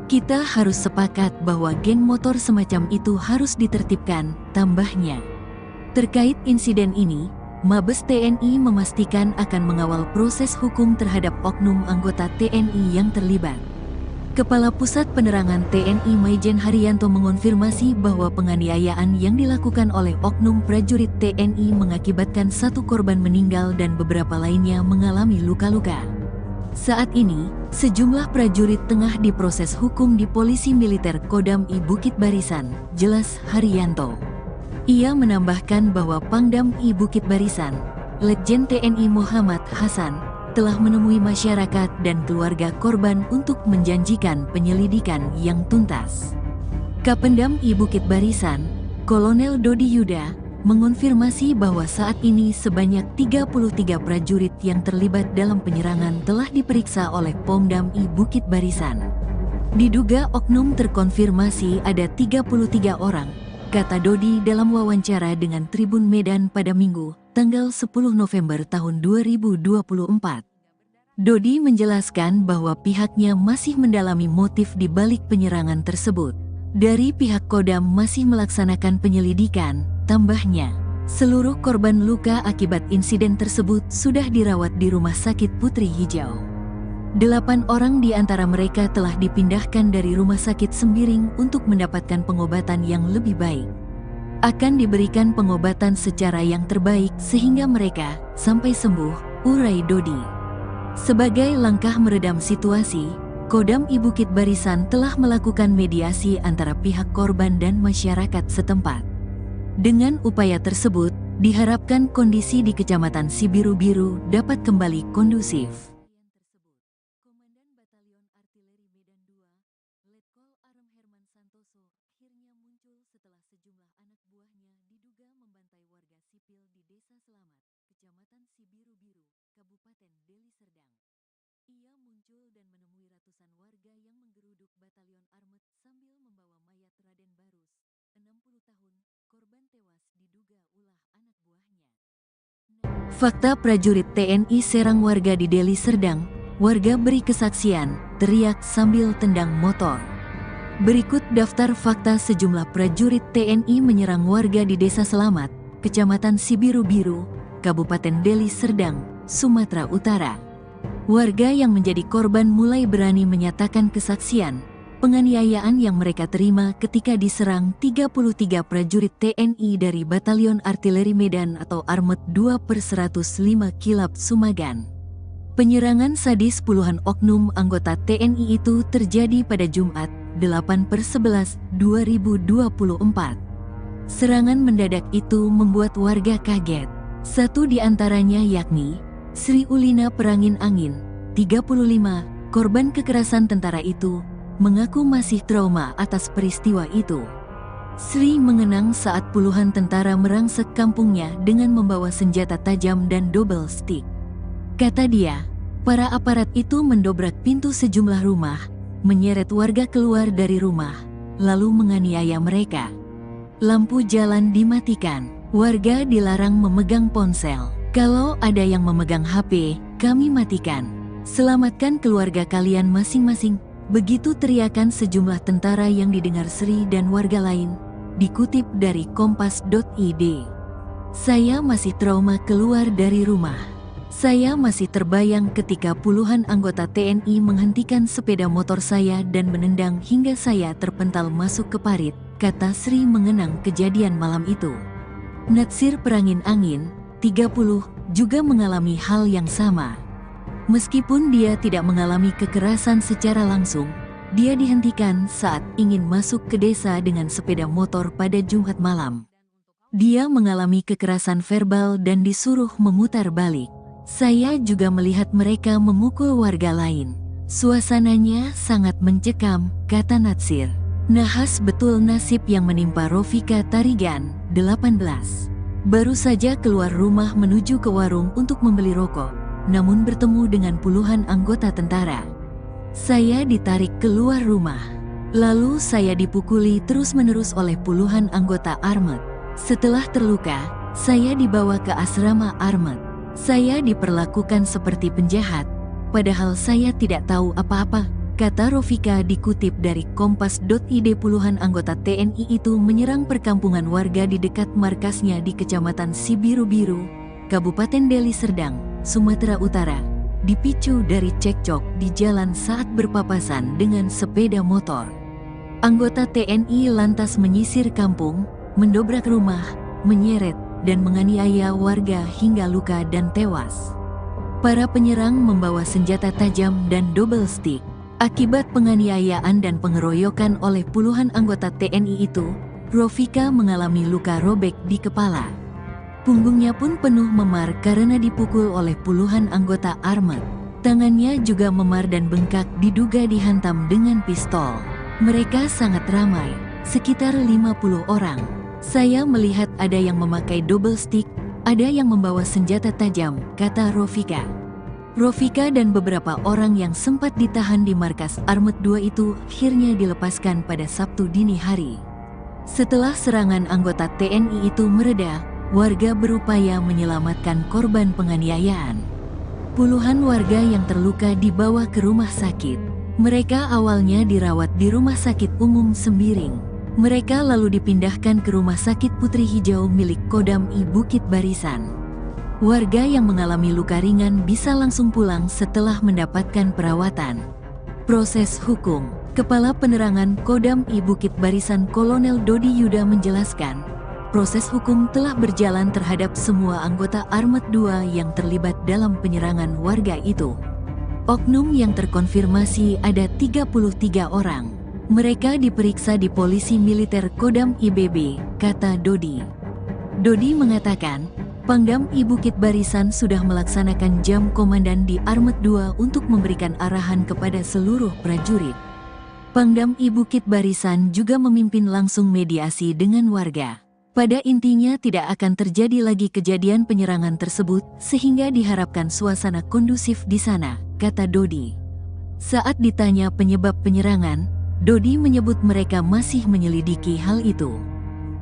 Kita harus sepakat bahwa geng motor semacam itu harus ditertibkan, tambahnya. Terkait insiden ini, Mabes TNI memastikan akan mengawal proses hukum terhadap oknum anggota TNI yang terlibat. Kepala Pusat Penerangan TNI Maijen Haryanto mengonfirmasi bahwa penganiayaan yang dilakukan oleh oknum prajurit TNI mengakibatkan 1 korban meninggal dan beberapa lainnya mengalami luka-luka. Saat ini, sejumlah prajurit tengah diproses hukum di Polisi Militer Kodam I Bukit Barisan, jelas Haryanto. Ia menambahkan bahwa Pangdam I Bukit Barisan, Letjen TNI Muhammad Hasan, telah menemui masyarakat dan keluarga korban untuk menjanjikan penyelidikan yang tuntas. Kapendam I Bukit Barisan, Kolonel Dodi Yuda, mengonfirmasi bahwa saat ini sebanyak 33 prajurit yang terlibat dalam penyerangan telah diperiksa oleh Pomdam I Bukit Barisan. Diduga oknum terkonfirmasi ada 33 orang, kata Dodi dalam wawancara dengan Tribun Medan pada Minggu, tanggal 10 November tahun 2024. Dodi menjelaskan bahwa pihaknya masih mendalami motif di balik penyerangan tersebut. Dari pihak Kodam masih melaksanakan penyelidikan, tambahnya. Seluruh korban luka akibat insiden tersebut sudah dirawat di Rumah Sakit Putri Hijau. 8 orang di antara mereka telah dipindahkan dari Rumah Sakit Sembiring untuk mendapatkan pengobatan yang lebih baik. Akan diberikan pengobatan secara yang terbaik sehingga mereka sampai sembuh, urai Dodi. Sebagai langkah meredam situasi, Kodam I Bukit Barisan telah melakukan mediasi antara pihak korban dan masyarakat setempat. Dengan upaya tersebut, diharapkan kondisi di Kecamatan Sibiru-Biru dapat kembali kondusif. Komandan Batalion Artileri Medan II, Letkol Arem Herman Santoso, akhirnya muncul setelah sejumlah anak buahnya diduga membantai warga sipil di Desa Selamat, Kecamatan Sibiru-Biru, Kabupaten Deli Serdang. Ia muncul dan menemui ratusan warga yang menggeruduk Batalion Armet sambil membawa mayat Raden Barus, 60 tahun, korban tewas diduga ulah anak buahnya. Fakta prajurit TNI serang warga di Deli Serdang, warga beri kesaksian, teriak sambil tendang motor. Berikut daftar fakta sejumlah prajurit TNI menyerang warga di Desa Selamat, Kecamatan Sibiru-Biru, Kabupaten Deli Serdang, Sumatera Utara. Warga yang menjadi korban mulai berani menyatakan kesaksian penganiayaan yang mereka terima ketika diserang 33 prajurit TNI dari Batalion Artileri Medan atau Armet 2/105 Kilap Sumagan. Penyerangan sadis puluhan oknum anggota TNI itu terjadi pada Jumat, 8/11/2024. Serangan mendadak itu membuat warga kaget. Satu di antaranya yakni Sri Ulina Perangin Angin, 35, korban kekerasan tentara itu, mengaku masih trauma atas peristiwa itu. Sri mengenang saat puluhan tentara merangsek kampungnya dengan membawa senjata tajam dan double stick. Kata dia, para aparat itu mendobrak pintu sejumlah rumah, menyeret warga keluar dari rumah, lalu menganiaya mereka. Lampu jalan dimatikan, warga dilarang memegang ponsel. Kalau ada yang memegang HP, kami matikan. Selamatkan keluarga kalian masing-masing. Begitu teriakan sejumlah tentara yang didengar Sri dan warga lain. Dikutip dari kompas.id. Saya masih trauma keluar dari rumah. Saya masih terbayang ketika puluhan anggota TNI menghentikan sepeda motor saya dan menendang hingga saya terpental masuk ke parit, kata Sri mengenang kejadian malam itu. Natsir Perangin Angin, 30, juga mengalami hal yang sama. Meskipun dia tidak mengalami kekerasan secara langsung, dia dihentikan saat ingin masuk ke desa dengan sepeda motor pada Jumat malam. Dia mengalami kekerasan verbal dan disuruh memutar balik. Saya juga melihat mereka memukul warga lain. Suasananya sangat mencekam, kata Natsir. Nahas betul nasib yang menimpa Rofika Tarigan, 18. Baru saja keluar rumah menuju ke warung untuk membeli rokok, namun bertemu dengan puluhan anggota tentara. Saya ditarik keluar rumah. Lalu saya dipukuli terus-menerus oleh puluhan anggota Armet. Setelah terluka, saya dibawa ke asrama Armet. Saya diperlakukan seperti penjahat, padahal saya tidak tahu apa-apa, kata Rofika dikutip dari kompas.id. Puluhan anggota TNI itu menyerang perkampungan warga di dekat markasnya di Kecamatan Sibiru-Biru, Kabupaten Deli Serdang, Sumatera Utara, dipicu dari cekcok di jalan saat berpapasan dengan sepeda motor. Anggota TNI lantas menyisir kampung, mendobrak rumah, menyeret, dan menganiaya warga hingga luka dan tewas. Para penyerang membawa senjata tajam dan double stick. Akibat penganiayaan dan pengeroyokan oleh puluhan anggota TNI itu, Rofika mengalami luka robek di kepala. Punggungnya pun penuh memar karena dipukul oleh puluhan anggota Armet. Tangannya juga memar dan bengkak diduga dihantam dengan pistol. Mereka sangat ramai, sekitar 50 orang. Saya melihat ada yang memakai double stick, ada yang membawa senjata tajam, kata Rofika. Rofika dan beberapa orang yang sempat ditahan di markas Armet 2 itu akhirnya dilepaskan pada Sabtu dini hari. Setelah serangan anggota TNI itu mereda, warga berupaya menyelamatkan korban penganiayaan. Puluhan warga yang terluka dibawa ke rumah sakit. Mereka awalnya dirawat di Rumah Sakit Umum Sembiring. Mereka lalu dipindahkan ke Rumah Sakit Putri Hijau milik Kodam I Bukit Barisan. Warga yang mengalami luka ringan bisa langsung pulang setelah mendapatkan perawatan. Proses hukum. Kepala Penerangan Kodam I Bukit Barisan Kolonel Dodi Yuda menjelaskan, proses hukum telah berjalan terhadap semua anggota Armet 2 yang terlibat dalam penyerangan warga itu. Oknum yang terkonfirmasi ada 33 orang. Mereka diperiksa di Polisi Militer Kodam IBB, kata Dodi. Dodi mengatakan, Pangdam I Bukit Barisan sudah melaksanakan jam komandan di Armet 2 untuk memberikan arahan kepada seluruh prajurit. Pangdam I Bukit Barisan juga memimpin langsung mediasi dengan warga. Pada intinya tidak akan terjadi lagi kejadian penyerangan tersebut sehingga diharapkan suasana kondusif di sana, kata Dodi. Saat ditanya penyebab penyerangan, Dodi menyebut mereka masih menyelidiki hal itu.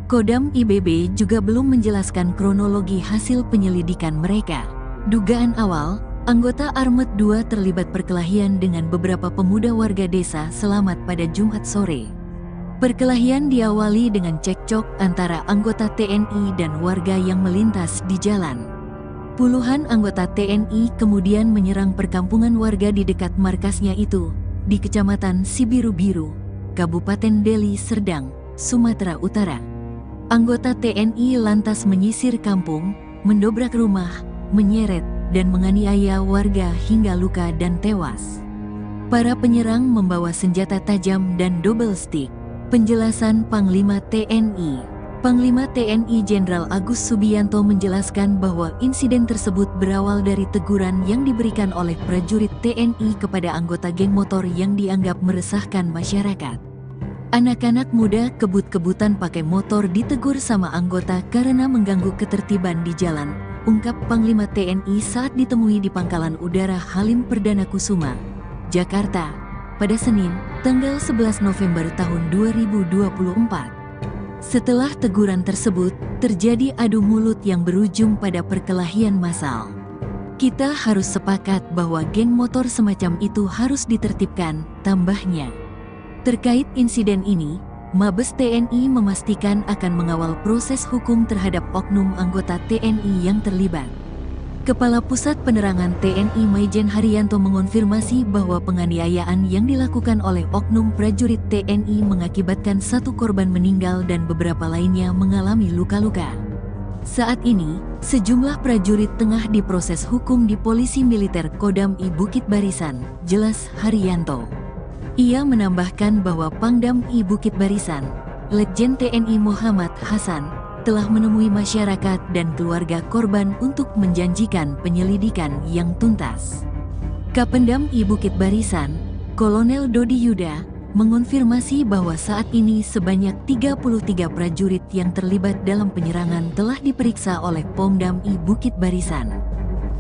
Kodam IBB juga belum menjelaskan kronologi hasil penyelidikan mereka. Dugaan awal, anggota Armet 2 terlibat perkelahian dengan beberapa pemuda warga desa Selamat pada Jumat sore. Perkelahian diawali dengan cekcok antara anggota TNI dan warga yang melintas di jalan. Puluhan anggota TNI kemudian menyerang perkampungan warga di dekat markasnya itu, di Kecamatan Sibiru-Biru, Kabupaten Deli Serdang, Sumatera Utara. Anggota TNI lantas menyisir kampung, mendobrak rumah, menyeret, dan menganiaya warga hingga luka dan tewas. Para penyerang membawa senjata tajam dan double stick. Penjelasan Panglima TNI. Panglima TNI Jenderal Agus Subianto menjelaskan bahwa insiden tersebut berawal dari teguran yang diberikan oleh prajurit TNI kepada anggota geng motor yang dianggap meresahkan masyarakat. Anak-anak muda kebut-kebutan pakai motor ditegur sama anggota karena mengganggu ketertiban di jalan, ungkap Panglima TNI saat ditemui di Pangkalan Udara Halim Perdana Kusuma, Jakarta, pada Senin, tanggal 11 November tahun 2024. Setelah teguran tersebut, terjadi adu mulut yang berujung pada perkelahian massal. Kita harus sepakat bahwa geng motor semacam itu harus ditertibkan, tambahnya. Terkait insiden ini, Mabes TNI memastikan akan mengawal proses hukum terhadap oknum anggota TNI yang terlibat. Kepala Pusat Penerangan TNI Maijen Haryanto mengonfirmasi bahwa penganiayaan yang dilakukan oleh oknum prajurit TNI mengakibatkan satu korban meninggal dan beberapa lainnya mengalami luka-luka. Saat ini, sejumlah prajurit tengah diproses hukum di Polisi Militer Kodam I Bukit Barisan, jelas Haryanto. Ia menambahkan bahwa Pangdam I Bukit Barisan, Letjen TNI Muhammad Hasan, telah menemui masyarakat dan keluarga korban untuk menjanjikan penyelidikan yang tuntas. Kapendam I Bukit Barisan, Kolonel Dodi Yuda, mengonfirmasi bahwa saat ini sebanyak 33 prajurit yang terlibat dalam penyerangan telah diperiksa oleh Pomdam I Bukit Barisan.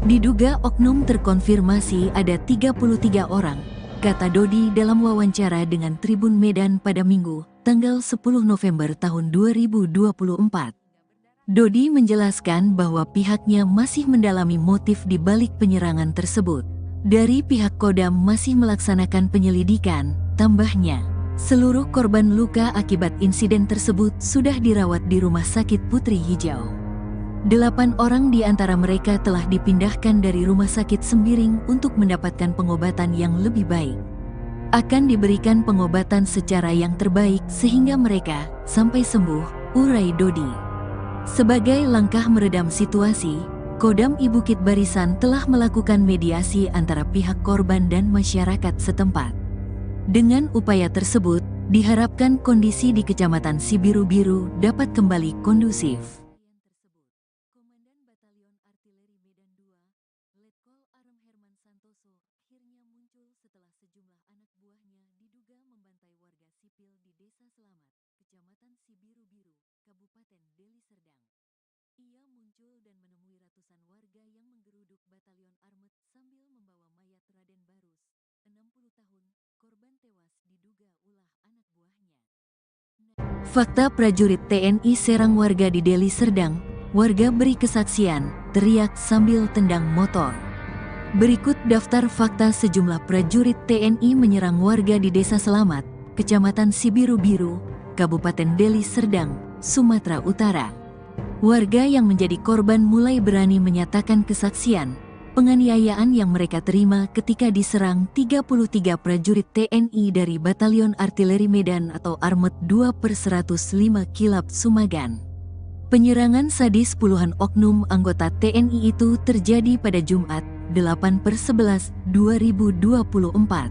Diduga oknum terkonfirmasi ada 33 orang, kata Dodi dalam wawancara dengan Tribun Medan pada Minggu, tanggal 10 November tahun 2024. Dodi menjelaskan bahwa pihaknya masih mendalami motif di balik penyerangan tersebut. Dari pihak Kodam masih melaksanakan penyelidikan, tambahnya. Seluruh korban luka akibat insiden tersebut sudah dirawat di Rumah Sakit Putri Hijau. 8 orang di antara mereka telah dipindahkan dari Rumah Sakit Sembiring untuk mendapatkan pengobatan yang lebih baik. Akan diberikan pengobatan secara yang terbaik sehingga mereka sampai sembuh, urai Dodi. Sebagai langkah meredam situasi, Kodam I Bukit Barisan telah melakukan mediasi antara pihak korban dan masyarakat setempat. Dengan upaya tersebut, diharapkan kondisi di Kecamatan Sibiru-Biru dapat kembali kondusif. Komandan Batalion Artileri Medan 2, Letkol Arem Herman Santoso, akhirnya muncul setelah sejumlah anak buahnya diduga membantai warga sipil di Desa Selamat, Kecamatan Sibiru-Biru, Kabupaten Deli Serdang. Ia muncul dan menemui ratusan warga yang menggeruduk Batalion Armet sambil membawa mayat Raden Barus, 60 tahun, korban tewas diduga ulah anak buahnya. Fakta prajurit TNI serang warga di Deli Serdang, warga beri kesaksian, teriak sambil tendang motor. Berikut daftar fakta sejumlah prajurit TNI menyerang warga di Desa Selamat, Kecamatan Sibiru-Biru, Kabupaten Deli Serdang, Sumatera Utara. Warga yang menjadi korban mulai berani menyatakan kesaksian penganiayaan yang mereka terima ketika diserang 33 prajurit TNI dari Batalion Artileri Medan atau Armet 2/105 Kilap Sumagan. Penyerangan sadis puluhan oknum anggota TNI itu terjadi pada Jumat, 8/11/2024.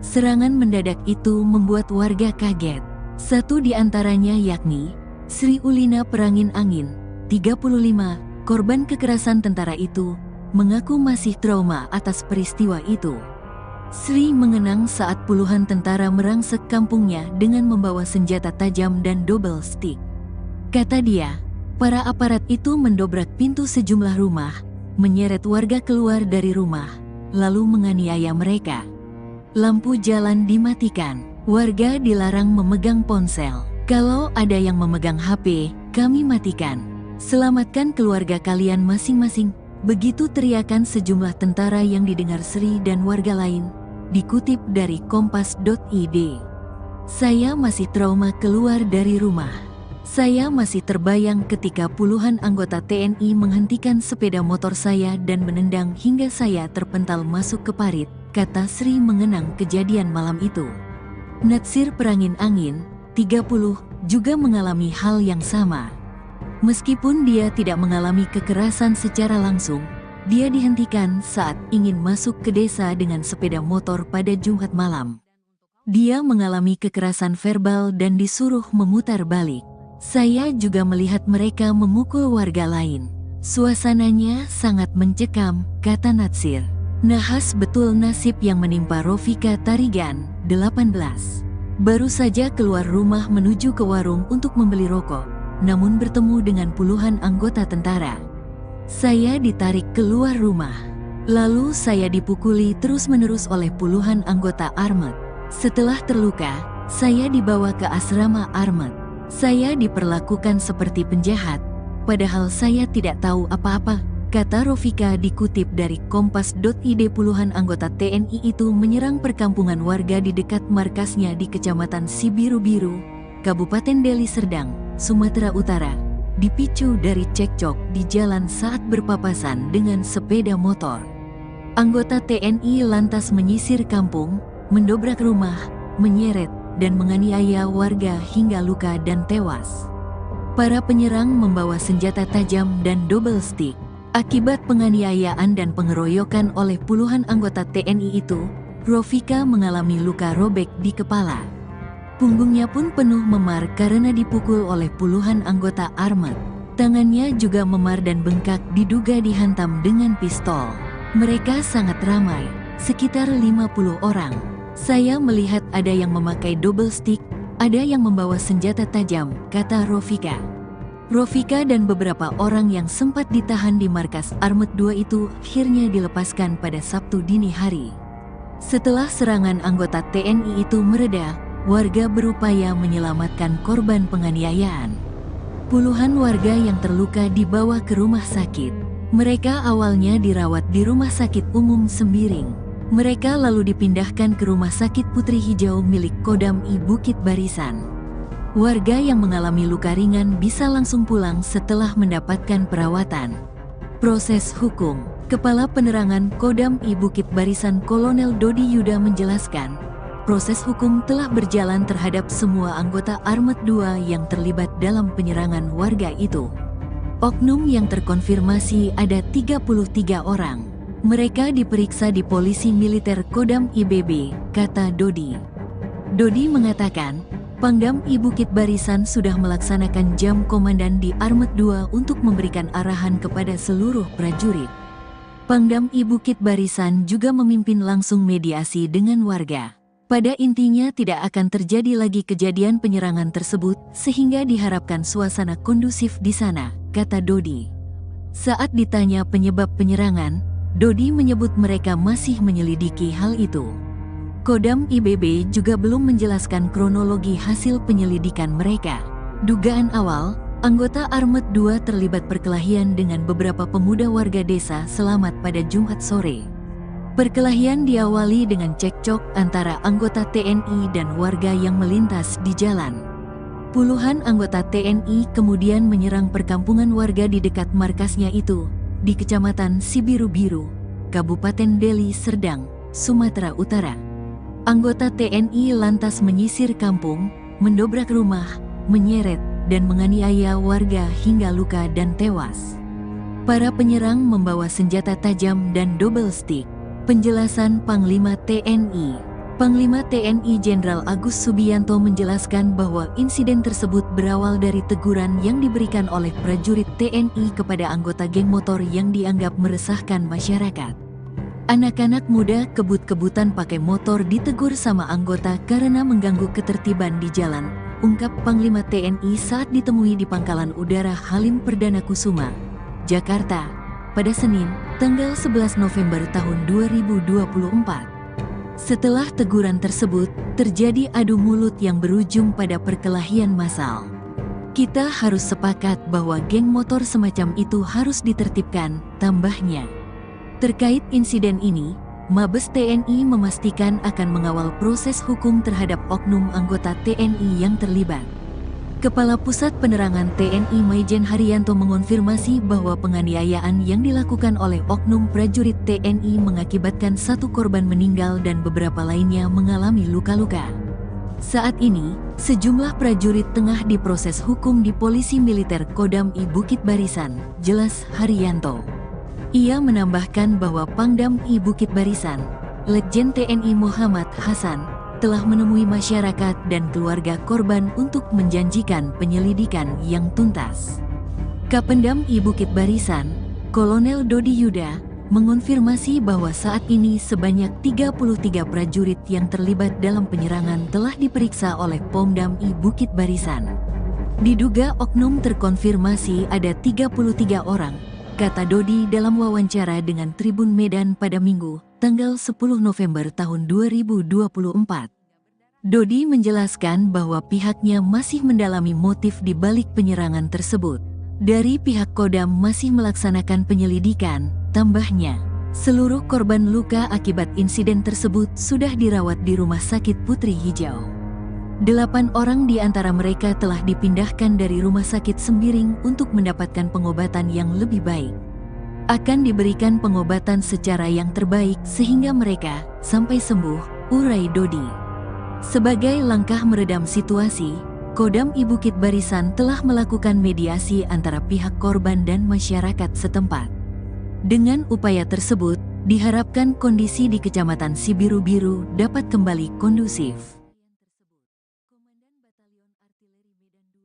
Serangan mendadak itu membuat warga kaget. Satu di antaranya yakni Sri Ulina Perangin Angin, 35, korban kekerasan tentara itu, mengaku masih trauma atas peristiwa itu. Sri mengenang saat puluhan tentara merangsek kampungnya dengan membawa senjata tajam dan double stick. Kata dia, para aparat itu mendobrak pintu sejumlah rumah, menyeret warga keluar dari rumah, lalu menganiaya mereka. Lampu jalan dimatikan, warga dilarang memegang ponsel. Kalau ada yang memegang HP, kami matikan. Selamatkan keluarga kalian masing-masing. Begitu teriakan sejumlah tentara yang didengar Sri dan warga lain, dikutip dari kompas.id. Saya masih trauma keluar dari rumah. Saya masih terbayang ketika puluhan anggota TNI menghentikan sepeda motor saya dan menendang hingga saya terpental masuk ke parit, kata Sri mengenang kejadian malam itu. Natsir Perangin Angin, 30, juga mengalami hal yang sama. Meskipun dia tidak mengalami kekerasan secara langsung, dia dihentikan saat ingin masuk ke desa dengan sepeda motor pada Jumat malam. Dia mengalami kekerasan verbal dan disuruh memutar balik. Saya juga melihat mereka memukul warga lain. Suasananya sangat mencekam, kata Natsir. Nahas betul nasib yang menimpa Rofika Tarigan, 18. Baru saja keluar rumah menuju ke warung untuk membeli rokok, namun bertemu dengan puluhan anggota tentara. Saya ditarik keluar rumah. Lalu saya dipukuli terus-menerus oleh puluhan anggota Armet. Setelah terluka, saya dibawa ke asrama Armet. Saya diperlakukan seperti penjahat, padahal saya tidak tahu apa-apa, kata Rofika dikutip dari kompas.id. Puluhan anggota TNI itu menyerang perkampungan warga di dekat markasnya di Kecamatan Sibiru-Biru, Kabupaten Deli Serdang, Sumatera Utara, dipicu dari cekcok di jalan saat berpapasan dengan sepeda motor. Anggota TNI lantas menyisir kampung, mendobrak rumah, menyeret, dan menganiaya warga hingga luka dan tewas. Para penyerang membawa senjata tajam dan double stick. Akibat penganiayaan dan pengeroyokan oleh puluhan anggota TNI itu, Rofika mengalami luka robek di kepala. Punggungnya pun penuh memar karena dipukul oleh puluhan anggota Armet. Tangannya juga memar dan bengkak diduga dihantam dengan pistol. Mereka sangat ramai, sekitar 50 orang. Saya melihat ada yang memakai double stick, ada yang membawa senjata tajam, kata Rofika. Rofika dan beberapa orang yang sempat ditahan di markas Armet 2 itu akhirnya dilepaskan pada Sabtu dini hari. Setelah serangan anggota TNI itu mereda, warga berupaya menyelamatkan korban penganiayaan. Puluhan warga yang terluka dibawa ke rumah sakit. Mereka awalnya dirawat di Rumah Sakit Umum Sembiring. Mereka lalu dipindahkan ke Rumah Sakit Putri Hijau milik Kodam I Bukit Barisan. Warga yang mengalami luka ringan bisa langsung pulang setelah mendapatkan perawatan. Proses hukum. Kepala Penerangan Kodam I Bukit Barisan Kolonel Dodi Yuda menjelaskan, proses hukum telah berjalan terhadap semua anggota Armet 2 yang terlibat dalam penyerangan warga itu. Oknum yang terkonfirmasi ada 33 orang. Mereka diperiksa di Polisi Militer Kodam IBB, kata Dodi. Dodi mengatakan, Pangdam I Bukit Barisan sudah melaksanakan jam komandan di Armet 2 untuk memberikan arahan kepada seluruh prajurit. Pangdam I Bukit Barisan juga memimpin langsung mediasi dengan warga. Pada intinya tidak akan terjadi lagi kejadian penyerangan tersebut sehingga diharapkan suasana kondusif di sana, kata Dodi. Saat ditanya penyebab penyerangan, Dodi menyebut mereka masih menyelidiki hal itu. Kodam IBB juga belum menjelaskan kronologi hasil penyelidikan mereka. Dugaan awal, anggota Armet 2 terlibat perkelahian dengan beberapa pemuda warga desa Selamat pada Jumat sore. Perkelahian diawali dengan cekcok antara anggota TNI dan warga yang melintas di jalan. Puluhan anggota TNI kemudian menyerang perkampungan warga di dekat markasnya itu, di Kecamatan Sibiru-Biru, Kabupaten Deli Serdang, Sumatera Utara. Anggota TNI lantas menyisir kampung, mendobrak rumah, menyeret, dan menganiaya warga hingga luka dan tewas. Para penyerang membawa senjata tajam dan double stick. Penjelasan Panglima TNI. Panglima TNI Jenderal Agus Subianto menjelaskan bahwa insiden tersebut berawal dari teguran yang diberikan oleh prajurit TNI kepada anggota geng motor yang dianggap meresahkan masyarakat. Anak-anak muda kebut-kebutan pakai motor ditegur sama anggota karena mengganggu ketertiban di jalan, ungkap Panglima TNI saat ditemui di Pangkalan Udara Halim Perdana Kusuma, Jakarta, pada Senin, tanggal 11 November tahun 2024. Setelah teguran tersebut, terjadi adu mulut yang berujung pada perkelahian massal. Kita harus sepakat bahwa geng motor semacam itu harus ditertibkan, tambahnya. Terkait insiden ini, Mabes TNI memastikan akan mengawal proses hukum terhadap oknum anggota TNI yang terlibat. Kepala Pusat Penerangan TNI Maijen Haryanto mengonfirmasi bahwa penganiayaan yang dilakukan oleh oknum prajurit TNI mengakibatkan satu korban meninggal dan beberapa lainnya mengalami luka-luka. Saat ini, sejumlah prajurit tengah diproses hukum di Polisi Militer Kodam I Bukit Barisan, jelas Haryanto. Ia menambahkan bahwa Pangdam I Bukit Barisan, Letjen TNI Muhammad Hasan, telah menemui masyarakat dan keluarga korban untuk menjanjikan penyelidikan yang tuntas. Kapendam I Bukit Barisan, Kolonel Dodi Yuda, mengonfirmasi bahwa saat ini sebanyak 33 prajurit yang terlibat dalam penyerangan telah diperiksa oleh Pomdam I Bukit Barisan. Diduga oknum terkonfirmasi ada 33 orang, kata Dodi dalam wawancara dengan Tribun Medan pada Minggu, tanggal 10 November tahun 2024. Dodi menjelaskan bahwa pihaknya masih mendalami motif di balik penyerangan tersebut. Dari pihak Kodam masih melaksanakan penyelidikan, tambahnya. Seluruh korban luka akibat insiden tersebut sudah dirawat di Rumah Sakit Putri Hijau. 8 orang di antara mereka telah dipindahkan dari Rumah Sakit Sembiring untuk mendapatkan pengobatan yang lebih baik. Akan diberikan pengobatan secara yang terbaik sehingga mereka sampai sembuh, urai Dodi. Sebagai langkah meredam situasi, Kodam I Bukit Barisan telah melakukan mediasi antara pihak korban dan masyarakat setempat. Dengan upaya tersebut, diharapkan kondisi di Kecamatan Sibiru-Biru dapat kembali kondusif. Komandan Batalion Artileri Medan II,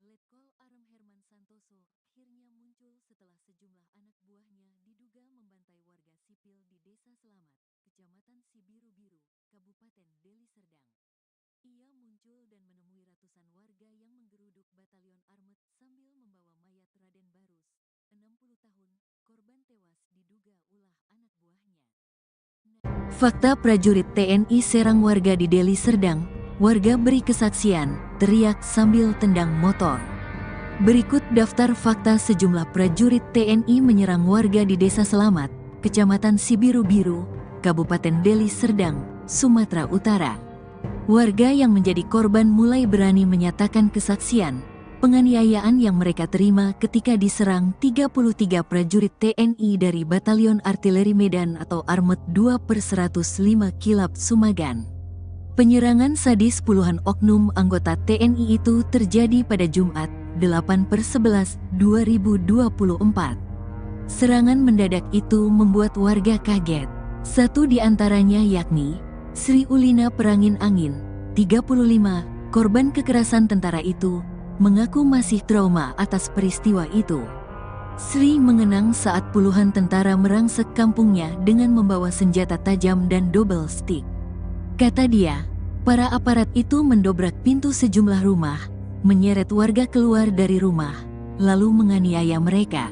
Letkol Arem Herman Santoso, akhirnya muncul setelah sejumlah anak buahnya diduga membantai warga sipil di Desa Selamat, Kecamatan Sibiru-Biru, Kabupaten Deli Serdang. Ia muncul dan menemui ratusan warga yang menggeruduk Batalion Armet sambil membawa mayat Raden Barus, 60 tahun, korban tewas diduga ulah anak buahnya. Fakta prajurit TNI serang warga di Deli Serdang, warga beri kesaksian, teriak sambil tendang motor. Berikut daftar fakta sejumlah prajurit TNI menyerang warga di Desa Selamat, Kecamatan Sibiru-Biru, Kabupaten Deli Serdang, Sumatera Utara. Warga yang menjadi korban mulai berani menyatakan kesaksian, penganiayaan yang mereka terima ketika diserang 33 prajurit TNI dari Batalion Artileri Medan atau Armet 2/105 Kilap Sumagan. Penyerangan sadis puluhan oknum anggota TNI itu terjadi pada Jumat, 8/11/2024. Serangan mendadak itu membuat warga kaget. Satu di antaranya yakni Sri Ulina Perangin Angin, 35, korban kekerasan tentara itu, mengaku masih trauma atas peristiwa itu. Sri mengenang saat puluhan tentara merangsek kampungnya dengan membawa senjata tajam dan double stick. Kata dia, para aparat itu mendobrak pintu sejumlah rumah, menyeret warga keluar dari rumah, lalu menganiaya mereka.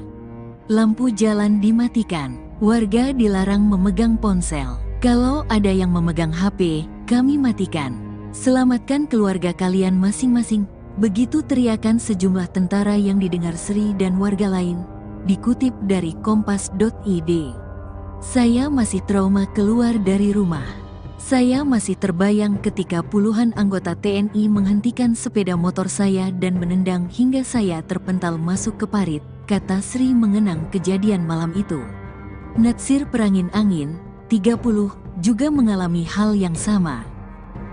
Lampu jalan dimatikan, warga dilarang memegang ponsel. Kalau ada yang memegang HP, kami matikan. Selamatkan keluarga kalian masing-masing. Begitu teriakan sejumlah tentara yang didengar Sri dan warga lain. Dikutip dari kompas.id. Saya masih trauma keluar dari rumah. Saya masih terbayang ketika puluhan anggota TNI menghentikan sepeda motor saya dan menendang hingga saya terpental masuk ke parit, kata Sri mengenang kejadian malam itu. Natsir Perangin Angin, 30, juga mengalami hal yang sama.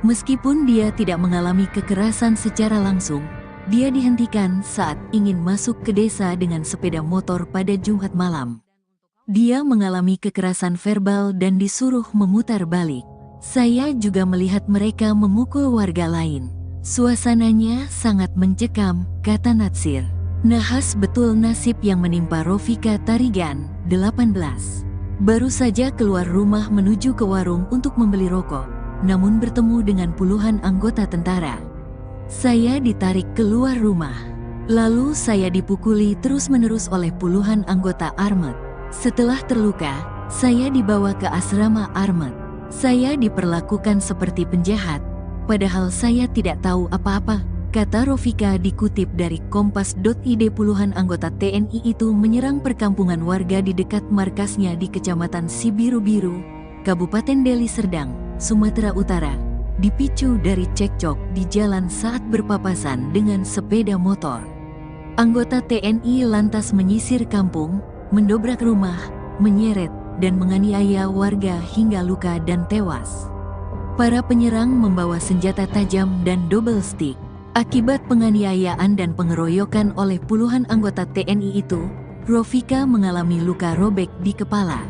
Meskipun dia tidak mengalami kekerasan secara langsung, dia dihentikan saat ingin masuk ke desa dengan sepeda motor pada Jumat malam. Dia mengalami kekerasan verbal dan disuruh memutar balik. Saya juga melihat mereka memukul warga lain. Suasananya sangat mencekam, kata Natsir. Nahas betul nasib yang menimpa Rofika Tarigan, 18. Baru saja keluar rumah menuju ke warung untuk membeli rokok, namun bertemu dengan puluhan anggota tentara. Saya ditarik keluar rumah. Lalu saya dipukuli terus-menerus oleh puluhan anggota Armet. Setelah terluka, saya dibawa ke asrama Armet. Saya diperlakukan seperti penjahat, padahal saya tidak tahu apa-apa, kata Rofika dikutip dari Kompas.id. Puluhan anggota TNI itu menyerang perkampungan warga di dekat markasnya di Kecamatan Sibiru-Biru, Kabupaten Deli Serdang, Sumatera Utara, dipicu dari cekcok di jalan saat berpapasan dengan sepeda motor. Anggota TNI lantas menyisir kampung, mendobrak rumah, menyeret, dan menganiaya warga hingga luka dan tewas. Para penyerang membawa senjata tajam dan double stick. Akibat penganiayaan dan pengeroyokan oleh puluhan anggota TNI itu, Rofika mengalami luka robek di kepala.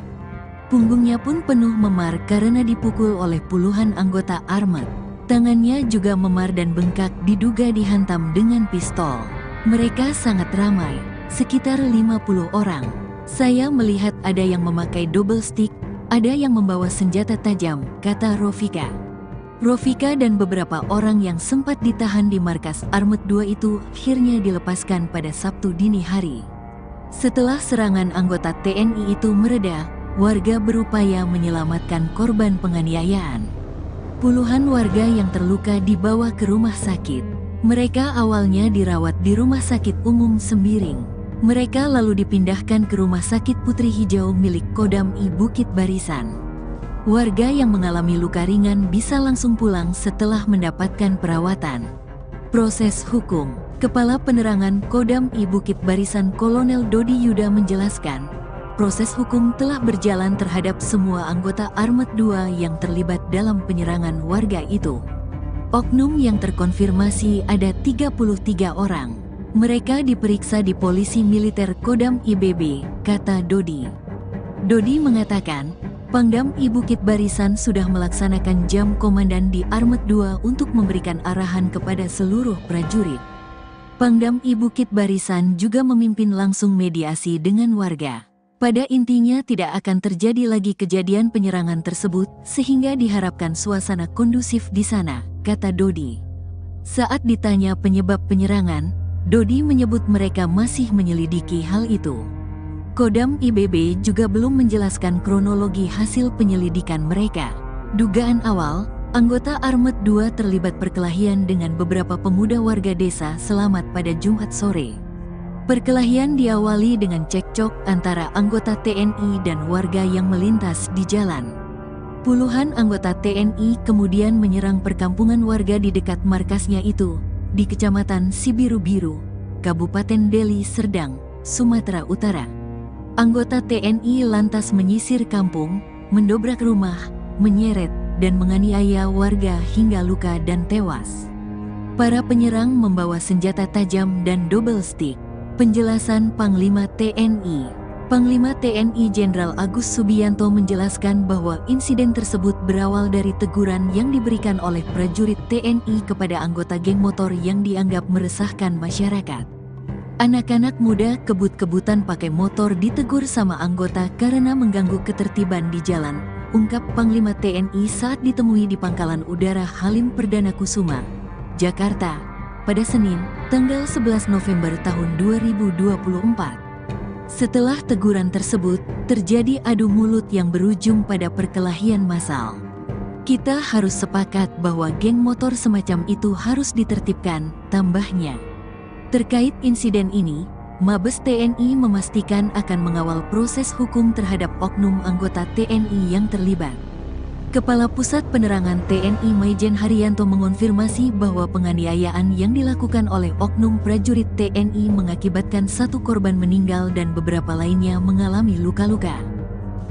Punggungnya pun penuh memar karena dipukul oleh puluhan anggota Armet. Tangannya juga memar dan bengkak diduga dihantam dengan pistol. Mereka sangat ramai, sekitar 50 orang. Saya melihat ada yang memakai double stick, ada yang membawa senjata tajam, kata Rofika. Rofika dan beberapa orang yang sempat ditahan di markas Armet 2 itu akhirnya dilepaskan pada Sabtu dini hari. Setelah serangan anggota TNI itu mereda, warga berupaya menyelamatkan korban penganiayaan. Puluhan warga yang terluka dibawa ke rumah sakit. Mereka awalnya dirawat di Rumah Sakit Umum Sembiring. Mereka lalu dipindahkan ke Rumah Sakit Putri Hijau milik Kodam I Bukit Barisan. Warga yang mengalami luka ringan bisa langsung pulang setelah mendapatkan perawatan. Proses hukum. Kepala Penerangan Kodam I Bukit Barisan Kolonel Dodi Yuda menjelaskan, proses hukum telah berjalan terhadap semua anggota Armet 2 yang terlibat dalam penyerangan warga itu. Oknum yang terkonfirmasi ada 33 orang. Mereka diperiksa di Polisi Militer Kodam IBB, kata Dodi. Dodi mengatakan, Pangdam I Bukit Barisan sudah melaksanakan jam komandan di Armet 2 untuk memberikan arahan kepada seluruh prajurit. Pangdam I Bukit Barisan juga memimpin langsung mediasi dengan warga. Pada intinya tidak akan terjadi lagi kejadian penyerangan tersebut, sehingga diharapkan suasana kondusif di sana, kata Dodi. Saat ditanya penyebab penyerangan, Dodi menyebut mereka masih menyelidiki hal itu. Kodam IBB juga belum menjelaskan kronologi hasil penyelidikan mereka. Dugaan awal, anggota Armet 2 terlibat perkelahian dengan beberapa pemuda warga desa Selamat pada Jumat sore. Perkelahian diawali dengan cekcok antara anggota TNI dan warga yang melintas di jalan. Puluhan anggota TNI kemudian menyerang perkampungan warga di dekat markasnya itu, di Kecamatan Sibiru-Biru, Kabupaten Deli Serdang, Sumatera Utara. Anggota TNI lantas menyisir kampung, mendobrak rumah, menyeret, dan menganiaya warga hingga luka dan tewas. Para penyerang membawa senjata tajam dan double stick. Penjelasan Panglima TNI. Panglima TNI Jenderal Agus Subianto menjelaskan bahwa insiden tersebut berawal dari teguran yang diberikan oleh prajurit TNI kepada anggota geng motor yang dianggap meresahkan masyarakat. Anak-anak muda kebut-kebutan pakai motor ditegur sama anggota karena mengganggu ketertiban di jalan, ungkap Panglima TNI saat ditemui di Pangkalan Udara Halim Perdana Kusuma, Jakarta, pada Senin, tanggal 11 November tahun 2024. Setelah teguran tersebut, terjadi adu mulut yang berujung pada perkelahian massal. Kita harus sepakat bahwa geng motor semacam itu harus ditertibkan, tambahnya. Terkait insiden ini, Mabes TNI memastikan akan mengawal proses hukum terhadap oknum anggota TNI yang terlibat. Kepala Pusat Penerangan TNI Maijen Haryanto mengonfirmasi bahwa penganiayaan yang dilakukan oleh oknum prajurit TNI mengakibatkan 1 korban meninggal dan beberapa lainnya mengalami luka-luka.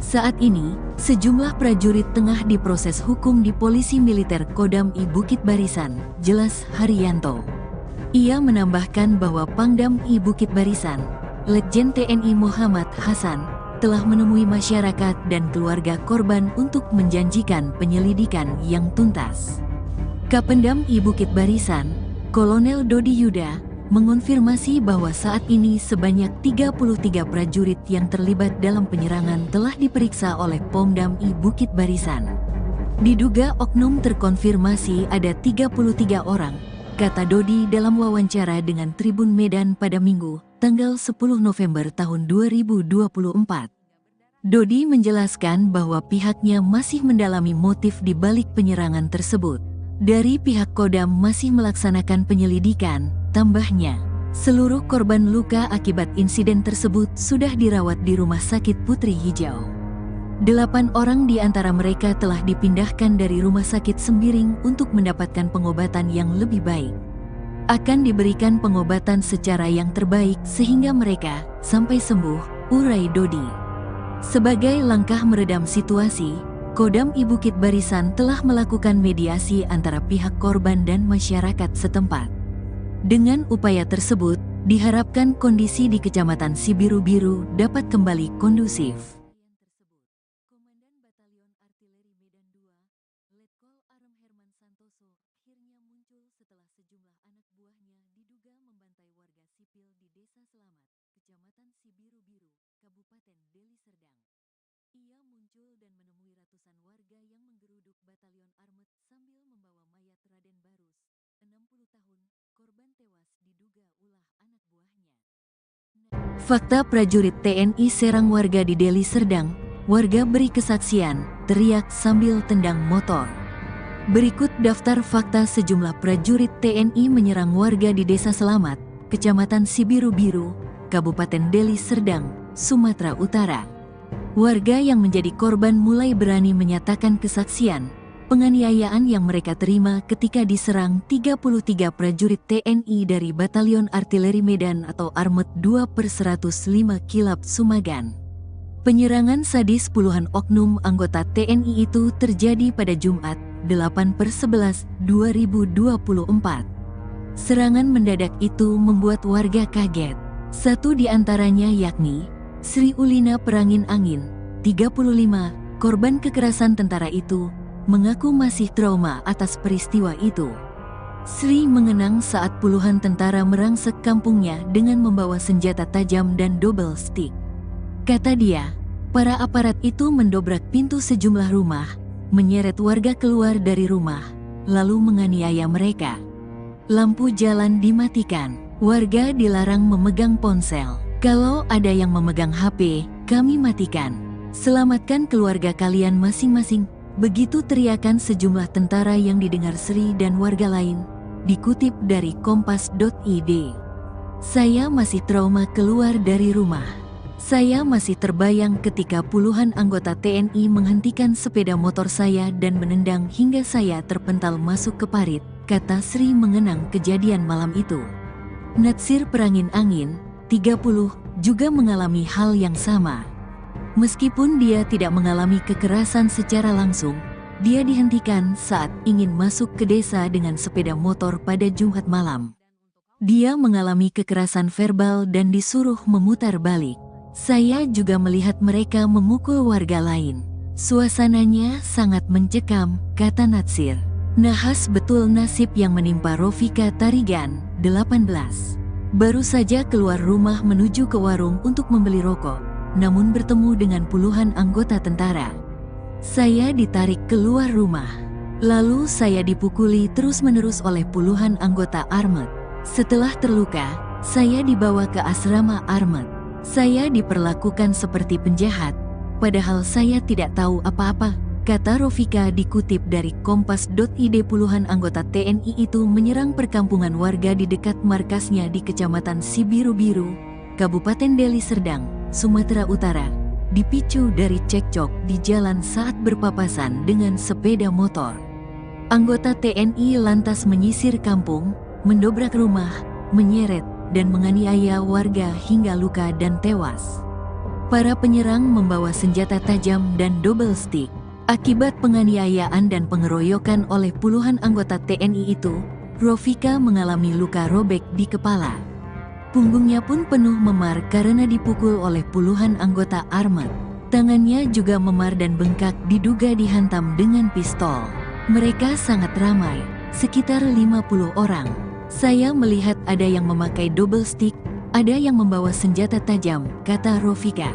Saat ini, sejumlah prajurit tengah diproses hukum di Polisi Militer Kodam I Bukit Barisan, jelas Haryanto. Ia menambahkan bahwa Pangdam I Bukit Barisan, Letjen TNI Muhammad Hasan, telah menemui masyarakat dan keluarga korban untuk menjanjikan penyelidikan yang tuntas. Kapendam I Bukit Barisan, Kolonel Dodi Yuda, mengonfirmasi bahwa saat ini sebanyak 33 prajurit yang terlibat dalam penyerangan telah diperiksa oleh Pomdam I Bukit Barisan. Diduga oknum terkonfirmasi ada 33 orang, kata Dodi dalam wawancara dengan Tribun Medan pada Minggu, tanggal 10 November tahun 2024. Dodi menjelaskan bahwa pihaknya masih mendalami motif di balik penyerangan tersebut. Dari pihak Kodam masih melaksanakan penyelidikan, tambahnya. Seluruh korban luka akibat insiden tersebut sudah dirawat di Rumah Sakit Putri Hijau. 8 orang di antara mereka telah dipindahkan dari Rumah Sakit Sembiring untuk mendapatkan pengobatan yang lebih baik. Akan diberikan pengobatan secara yang terbaik sehingga mereka sampai sembuh, urai Dodi. Sebagai langkah meredam situasi, Kodam I Bukit Barisan telah melakukan mediasi antara pihak korban dan masyarakat setempat. Dengan upaya tersebut, diharapkan kondisi di Kecamatan Sibiru-Biru dapat kembali kondusif. Komandan Batalion Artileri Medan II, Letkol Arem Herman Santoso, akhirnya muncul setelah sejumlah anak buahnya diduga membantai warga sipil di Desa Selamat, Kecamatan Sibiru-Biru, Kabupaten Deli Serdang. Ia muncul dan menemui ratusan warga yang menggeruduk Batalion Armet sambil membawa mayat Raden Barus, 60 tahun, korban tewas diduga ulah anak buahnya. Fakta prajurit TNI serang warga di Deli Serdang, warga beri kesaksian, teriak sambil tendang motor. Berikut daftar fakta sejumlah prajurit TNI menyerang warga di Desa Selamat, Kecamatan Sibiru-Biru, Kabupaten Deli Serdang, Sumatera Utara. Warga yang menjadi korban mulai berani menyatakan kesaksian, penganiayaan yang mereka terima ketika diserang 33 prajurit TNI dari Batalion Artileri Medan atau Armet 2/105 Kilap Sumagan. Penyerangan sadis puluhan oknum anggota TNI itu terjadi pada Jumat, 8/11/2024. Serangan mendadak itu membuat warga kaget. 1 di antaranya yakni Sri Ulina Perangin Angin, 35, korban kekerasan tentara itu, mengaku masih trauma atas peristiwa itu. Sri mengenang saat puluhan tentara merangsek kampungnya dengan membawa senjata tajam dan double stick. Kata dia, para aparat itu mendobrak pintu sejumlah rumah, menyeret warga keluar dari rumah, lalu menganiaya mereka. Lampu jalan dimatikan, warga dilarang memegang ponsel. Kalau ada yang memegang HP, kami matikan. Selamatkan keluarga kalian masing-masing. Begitu teriakan sejumlah tentara yang didengar Sri dan warga lain. Dikutip dari kompas.id. Saya masih trauma keluar dari rumah. Saya masih terbayang ketika puluhan anggota TNI menghentikan sepeda motor saya dan menendang hingga saya terpental masuk ke parit, kata Sri mengenang kejadian malam itu. Natsir Perangin Angin, 30, juga mengalami hal yang sama. Meskipun dia tidak mengalami kekerasan secara langsung, dia dihentikan saat ingin masuk ke desa dengan sepeda motor pada Jumat malam. Dia mengalami kekerasan verbal dan disuruh memutar balik. Saya juga melihat mereka memukul warga lain. Suasananya sangat mencekam, kata Natsir. Nahas betul nasib yang menimpa Rofika Tarigan, 18. Baru saja keluar rumah menuju ke warung untuk membeli rokok, namun bertemu dengan puluhan anggota tentara. Saya ditarik keluar rumah. Lalu saya dipukuli terus-menerus oleh puluhan anggota Armet. Setelah terluka, saya dibawa ke asrama Armet. Saya diperlakukan seperti penjahat, padahal saya tidak tahu apa-apa, kata Rofika dikutip dari kompas.id. Puluhan anggota TNI itu menyerang perkampungan warga di dekat markasnya di Kecamatan Sibiru-Biru, Kabupaten Deli Serdang, Sumatera Utara, dipicu dari cekcok di jalan saat berpapasan dengan sepeda motor. Anggota TNI lantas menyisir kampung, mendobrak rumah, menyeret, dan menganiaya warga hingga luka dan tewas. Para penyerang membawa senjata tajam dan double stick. Akibat penganiayaan dan pengeroyokan oleh puluhan anggota TNI itu, Rofika mengalami luka robek di kepala. Punggungnya pun penuh memar karena dipukul oleh puluhan anggota armet. Tangannya juga memar dan bengkak diduga dihantam dengan pistol. Mereka sangat ramai, sekitar 50 orang. Saya melihat ada yang memakai double stick, ada yang membawa senjata tajam, kata Rofika.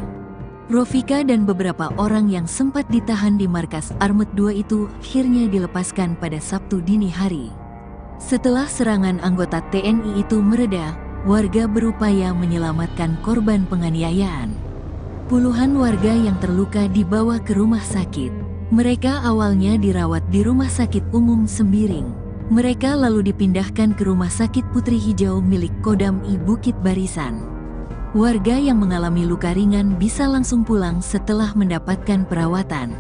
Rofika dan beberapa orang yang sempat ditahan di markas Armet 2 itu akhirnya dilepaskan pada Sabtu dini hari. Setelah serangan anggota TNI itu mereda, warga berupaya menyelamatkan korban penganiayaan. Puluhan warga yang terluka dibawa ke rumah sakit. Mereka awalnya dirawat di Rumah Sakit Umum Sembiring. Mereka lalu dipindahkan ke Rumah Sakit Putri Hijau milik Kodam I Bukit Barisan. Warga yang mengalami luka ringan bisa langsung pulang setelah mendapatkan perawatan.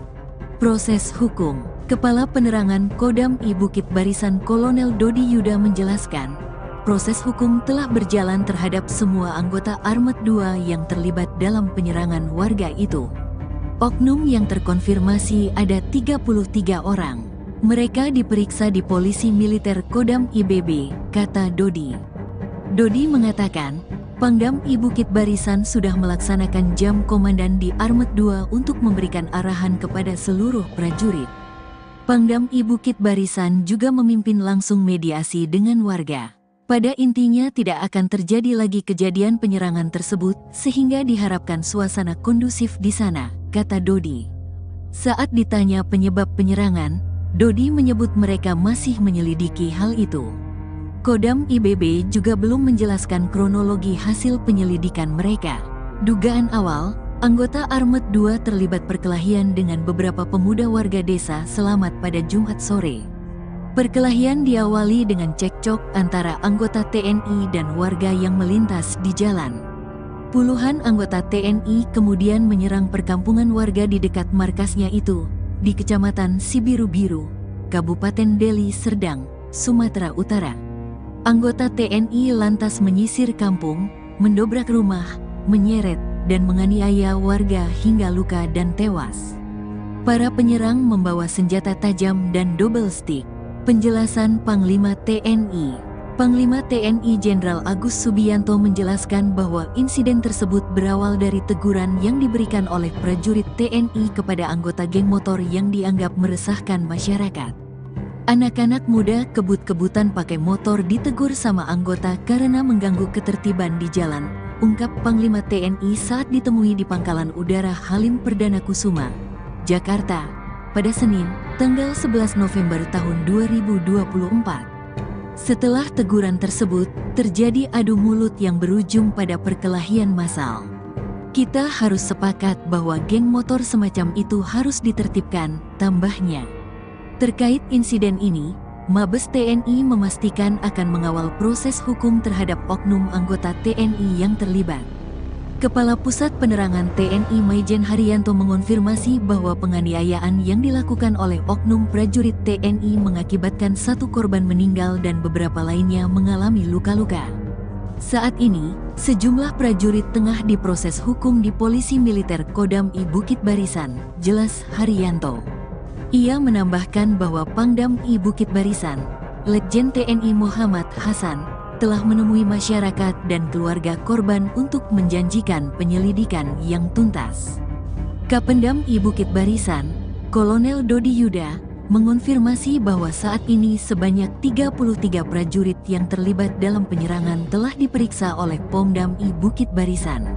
Proses hukum. Kepala Penerangan Kodam I Bukit Barisan Kolonel Dodi Yuda menjelaskan, proses hukum telah berjalan terhadap semua anggota Armet 2 yang terlibat dalam penyerangan warga itu. Oknum yang terkonfirmasi ada 33 orang. Mereka diperiksa di Polisi Militer Kodam IBB, kata Dodi. Dodi mengatakan, Pangdam I Bukit Barisan sudah melaksanakan jam komandan di Armet 2 untuk memberikan arahan kepada seluruh prajurit. Pangdam I Bukit Barisan juga memimpin langsung mediasi dengan warga. Pada intinya tidak akan terjadi lagi kejadian penyerangan tersebut sehingga diharapkan suasana kondusif di sana, kata Dodi. Saat ditanya penyebab penyerangan, Dodi menyebut mereka masih menyelidiki hal itu. Kodam IBB juga belum menjelaskan kronologi hasil penyelidikan mereka. Dugaan awal, anggota Armet 2 terlibat perkelahian dengan beberapa pemuda warga desa Selamat pada Jumat sore. Perkelahian diawali dengan cekcok antara anggota TNI dan warga yang melintas di jalan. Puluhan anggota TNI kemudian menyerang perkampungan warga di dekat markasnya itu, di Kecamatan Sibiru-Biru, Kabupaten Deli Serdang, Sumatera Utara. Anggota TNI lantas menyisir kampung, mendobrak rumah, menyeret, dan menganiaya warga hingga luka dan tewas. Para penyerang membawa senjata tajam dan double stick. Penjelasan Panglima TNI. Panglima TNI Jenderal Agus Subianto menjelaskan bahwa insiden tersebut berawal dari teguran yang diberikan oleh prajurit TNI kepada anggota geng motor yang dianggap meresahkan masyarakat. Anak-anak muda kebut-kebutan pakai motor ditegur sama anggota karena mengganggu ketertiban di jalan, ungkap Panglima TNI saat ditemui di Pangkalan Udara Halim Perdana Kusuma, Jakarta, pada Senin, tanggal 11 November tahun 2024. Setelah teguran tersebut, terjadi adu mulut yang berujung pada perkelahian massal. Kita harus sepakat bahwa geng motor semacam itu harus ditertibkan, tambahnya. Terkait insiden ini, Mabes TNI memastikan akan mengawal proses hukum terhadap oknum anggota TNI yang terlibat. Kepala Pusat Penerangan TNI Maijen Haryanto mengonfirmasi bahwa penganiayaan yang dilakukan oleh oknum prajurit TNI mengakibatkan satu korban meninggal dan beberapa lainnya mengalami luka-luka. Saat ini, sejumlah prajurit tengah diproses hukum di Polisi Militer Kodam I Bukit Barisan, jelas Haryanto. Ia menambahkan bahwa Pangdam I Bukit Barisan, Letjen TNI Muhammad Hasan, telah menemui masyarakat dan keluarga korban untuk menjanjikan penyelidikan yang tuntas. Kapendam I Bukit Barisan, Kolonel Dodi Yuda, mengonfirmasi bahwa saat ini sebanyak 33 prajurit yang terlibat dalam penyerangan telah diperiksa oleh Pomdam I Bukit Barisan.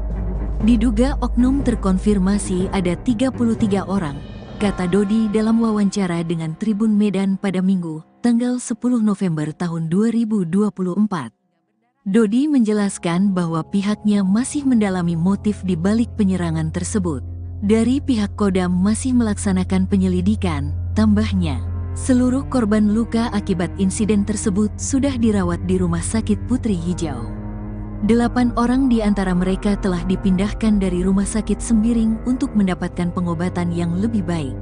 Diduga oknum terkonfirmasi ada 33 orang, kata Dodi dalam wawancara dengan Tribun Medan pada Minggu, tanggal 10 November tahun 2024. Dodi menjelaskan bahwa pihaknya masih mendalami motif di balik penyerangan tersebut. Dari pihak Kodam masih melaksanakan penyelidikan, tambahnya. Seluruh korban luka akibat insiden tersebut sudah dirawat di Rumah Sakit Putri Hijau. 8 orang di antara mereka telah dipindahkan dari Rumah Sakit Sembiring untuk mendapatkan pengobatan yang lebih baik.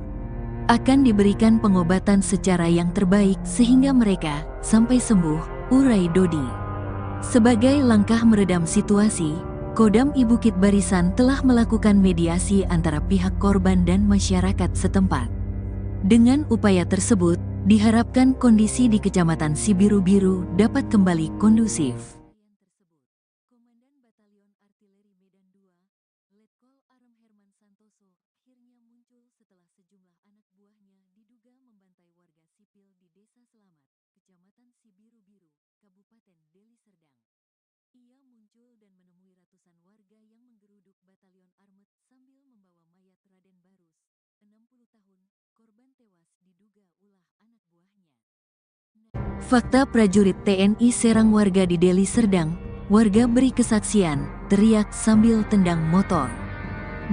Akan diberikan pengobatan secara yang terbaik sehingga mereka sampai sembuh, urai Dodi. Sebagai langkah meredam situasi, Kodam I Bukit Barisan telah melakukan mediasi antara pihak korban dan masyarakat setempat. Dengan upaya tersebut, diharapkan kondisi di Kecamatan Sibiru-Biru dapat kembali kondusif. Komandan Batalion Artileri Medan II, Letkol Arem Herman Santoso, akhirnya muncul setelah sejumlah anak buahnya diduga membantai warga sipil di Desa Selamat, Kecamatan Sibiru-Biru, Kabupaten Deli Serdang. Ia muncul dan menemui ratusan warga yang menggeruduk Batalion Armet sambil membawa mayat Raden Barus, 60 tahun, korban tewas diduga ulah anak buahnya. Fakta prajurit TNI serang warga di Deli Serdang, warga beri kesaksian, teriak sambil tendang motor.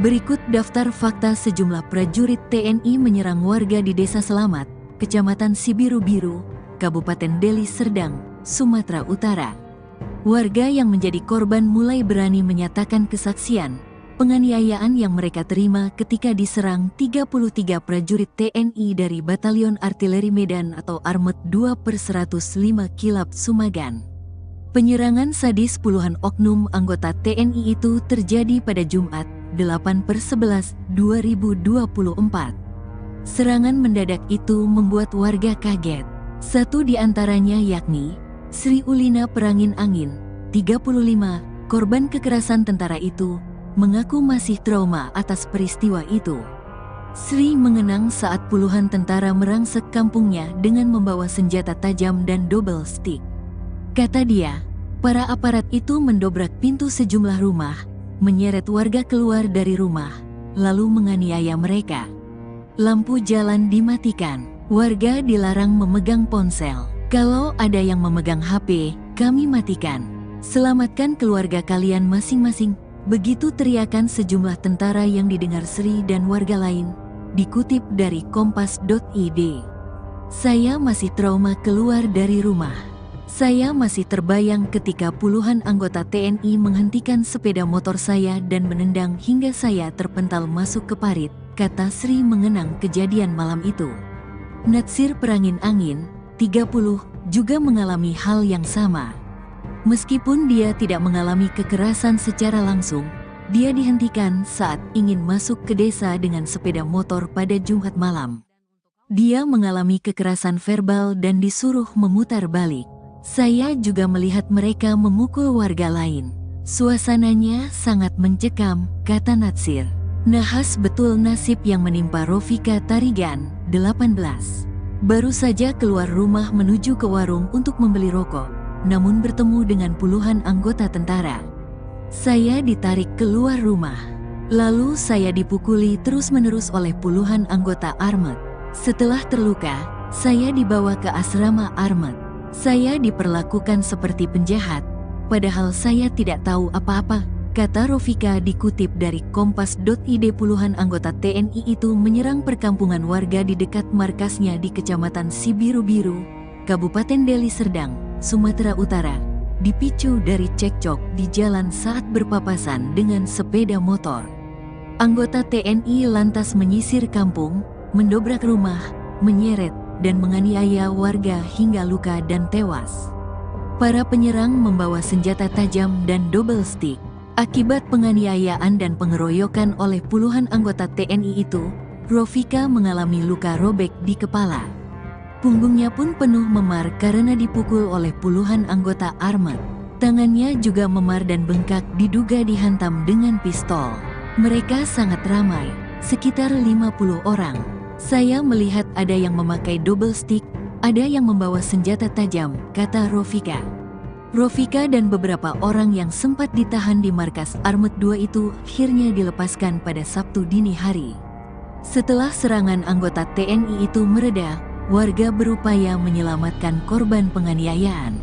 Berikut daftar fakta sejumlah prajurit TNI menyerang warga di Desa Selamat, Kecamatan Sibiru-Biru, Kabupaten Deli Serdang, Sumatera Utara. Warga yang menjadi korban mulai berani menyatakan kesaksian, penganiayaan yang mereka terima ketika diserang 33 prajurit TNI dari Batalion Artileri Medan atau Armet 2/105 Kilap Sumagan. Penyerangan sadis puluhan oknum anggota TNI itu terjadi pada Jumat, 8/11/2024. Serangan mendadak itu membuat warga kaget. Satu di antaranya yakni Sri Ulina Perangin Angin, 35, korban kekerasan tentara itu, mengaku masih trauma atas peristiwa itu. Sri mengenang saat puluhan tentara merangsek kampungnya dengan membawa senjata tajam dan double stick. Kata dia, para aparat itu mendobrak pintu sejumlah rumah, menyeret warga keluar dari rumah, lalu menganiaya mereka. Lampu jalan dimatikan, warga dilarang memegang ponsel. Kalau ada yang memegang HP, kami matikan. Selamatkan keluarga kalian masing-masing. Begitu teriakan sejumlah tentara yang didengar Sri dan warga lain. Dikutip dari kompas.id. Saya masih trauma keluar dari rumah. Saya masih terbayang ketika puluhan anggota TNI menghentikan sepeda motor saya dan menendang hingga saya terpental masuk ke parit, kata Sri mengenang kejadian malam itu. Natsir Perangin Angin, 30, juga mengalami hal yang sama. Meskipun dia tidak mengalami kekerasan secara langsung, dia dihentikan saat ingin masuk ke desa dengan sepeda motor pada Jumat malam. Dia mengalami kekerasan verbal dan disuruh memutar balik. Saya juga melihat mereka memukul warga lain. Suasananya sangat mencekam, kata Natsir. Nahas betul nasib yang menimpa Rofika Tarigan, 18. Baru saja keluar rumah menuju ke warung untuk membeli rokok, namun bertemu dengan puluhan anggota tentara. Saya ditarik keluar rumah. Lalu saya dipukuli terus-menerus oleh puluhan anggota Armet. Setelah terluka, saya dibawa ke asrama Armet. Saya diperlakukan seperti penjahat, padahal saya tidak tahu apa-apa, kata Rofika dikutip dari kompas.id. Puluhan anggota TNI itu menyerang perkampungan warga di dekat markasnya di Kecamatan Sibiru-Biru, Kabupaten Deli Serdang, Sumatera Utara, dipicu dari cekcok di jalan saat berpapasan dengan sepeda motor. Anggota TNI lantas menyisir kampung, mendobrak rumah, menyeret, dan menganiaya warga hingga luka dan tewas. Para penyerang membawa senjata tajam dan double stick. Akibat penganiayaan dan pengeroyokan oleh puluhan anggota TNI itu, Rofika mengalami luka robek di kepala. Punggungnya pun penuh memar karena dipukul oleh puluhan anggota Armet. Tangannya juga memar dan bengkak diduga dihantam dengan pistol. Mereka sangat ramai, sekitar 50 orang. Saya melihat ada yang memakai double stick, ada yang membawa senjata tajam, kata Rofika. Rofika dan beberapa orang yang sempat ditahan di markas Armet 2 itu akhirnya dilepaskan pada Sabtu dini hari. Setelah serangan anggota TNI itu mereda, warga berupaya menyelamatkan korban penganiayaan.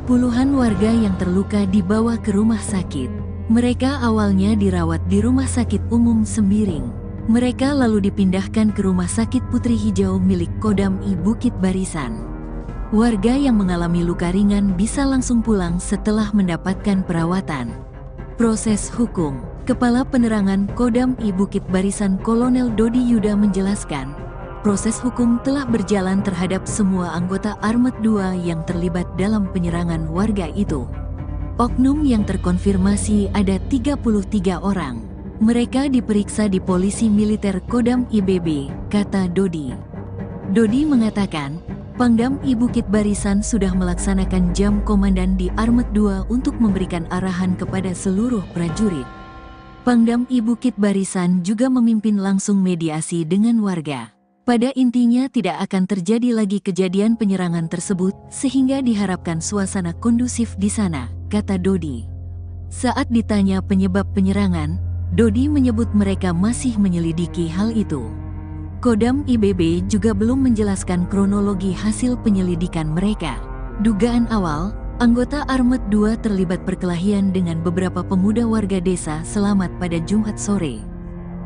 Puluhan warga yang terluka dibawa ke rumah sakit. Mereka awalnya dirawat di Rumah Sakit Umum Sembiring. Mereka lalu dipindahkan ke Rumah Sakit Putri Hijau milik Kodam I Bukit Barisan. Warga yang mengalami luka ringan bisa langsung pulang setelah mendapatkan perawatan. Proses hukum. Kepala Penerangan Kodam I Bukit Barisan Kolonel Dodi Yuda menjelaskan, proses hukum telah berjalan terhadap semua anggota Armet 2 yang terlibat dalam penyerangan warga itu. Oknum yang terkonfirmasi ada 33 orang. Mereka diperiksa di Polisi Militer Kodam IBB, kata Dodi. Dodi mengatakan, Pangdam I Bukit Barisan sudah melaksanakan jam komandan di Armet 2 untuk memberikan arahan kepada seluruh prajurit. Pangdam I Bukit Barisan juga memimpin langsung mediasi dengan warga. Pada intinya tidak akan terjadi lagi kejadian penyerangan tersebut sehingga diharapkan suasana kondusif di sana, kata Dodi. Saat ditanya penyebab penyerangan, Dodi menyebut mereka masih menyelidiki hal itu. Kodam IBB juga belum menjelaskan kronologi hasil penyelidikan mereka. Dugaan awal, anggota Armet 2 terlibat perkelahian dengan beberapa pemuda warga desa Selamat pada Jumat sore.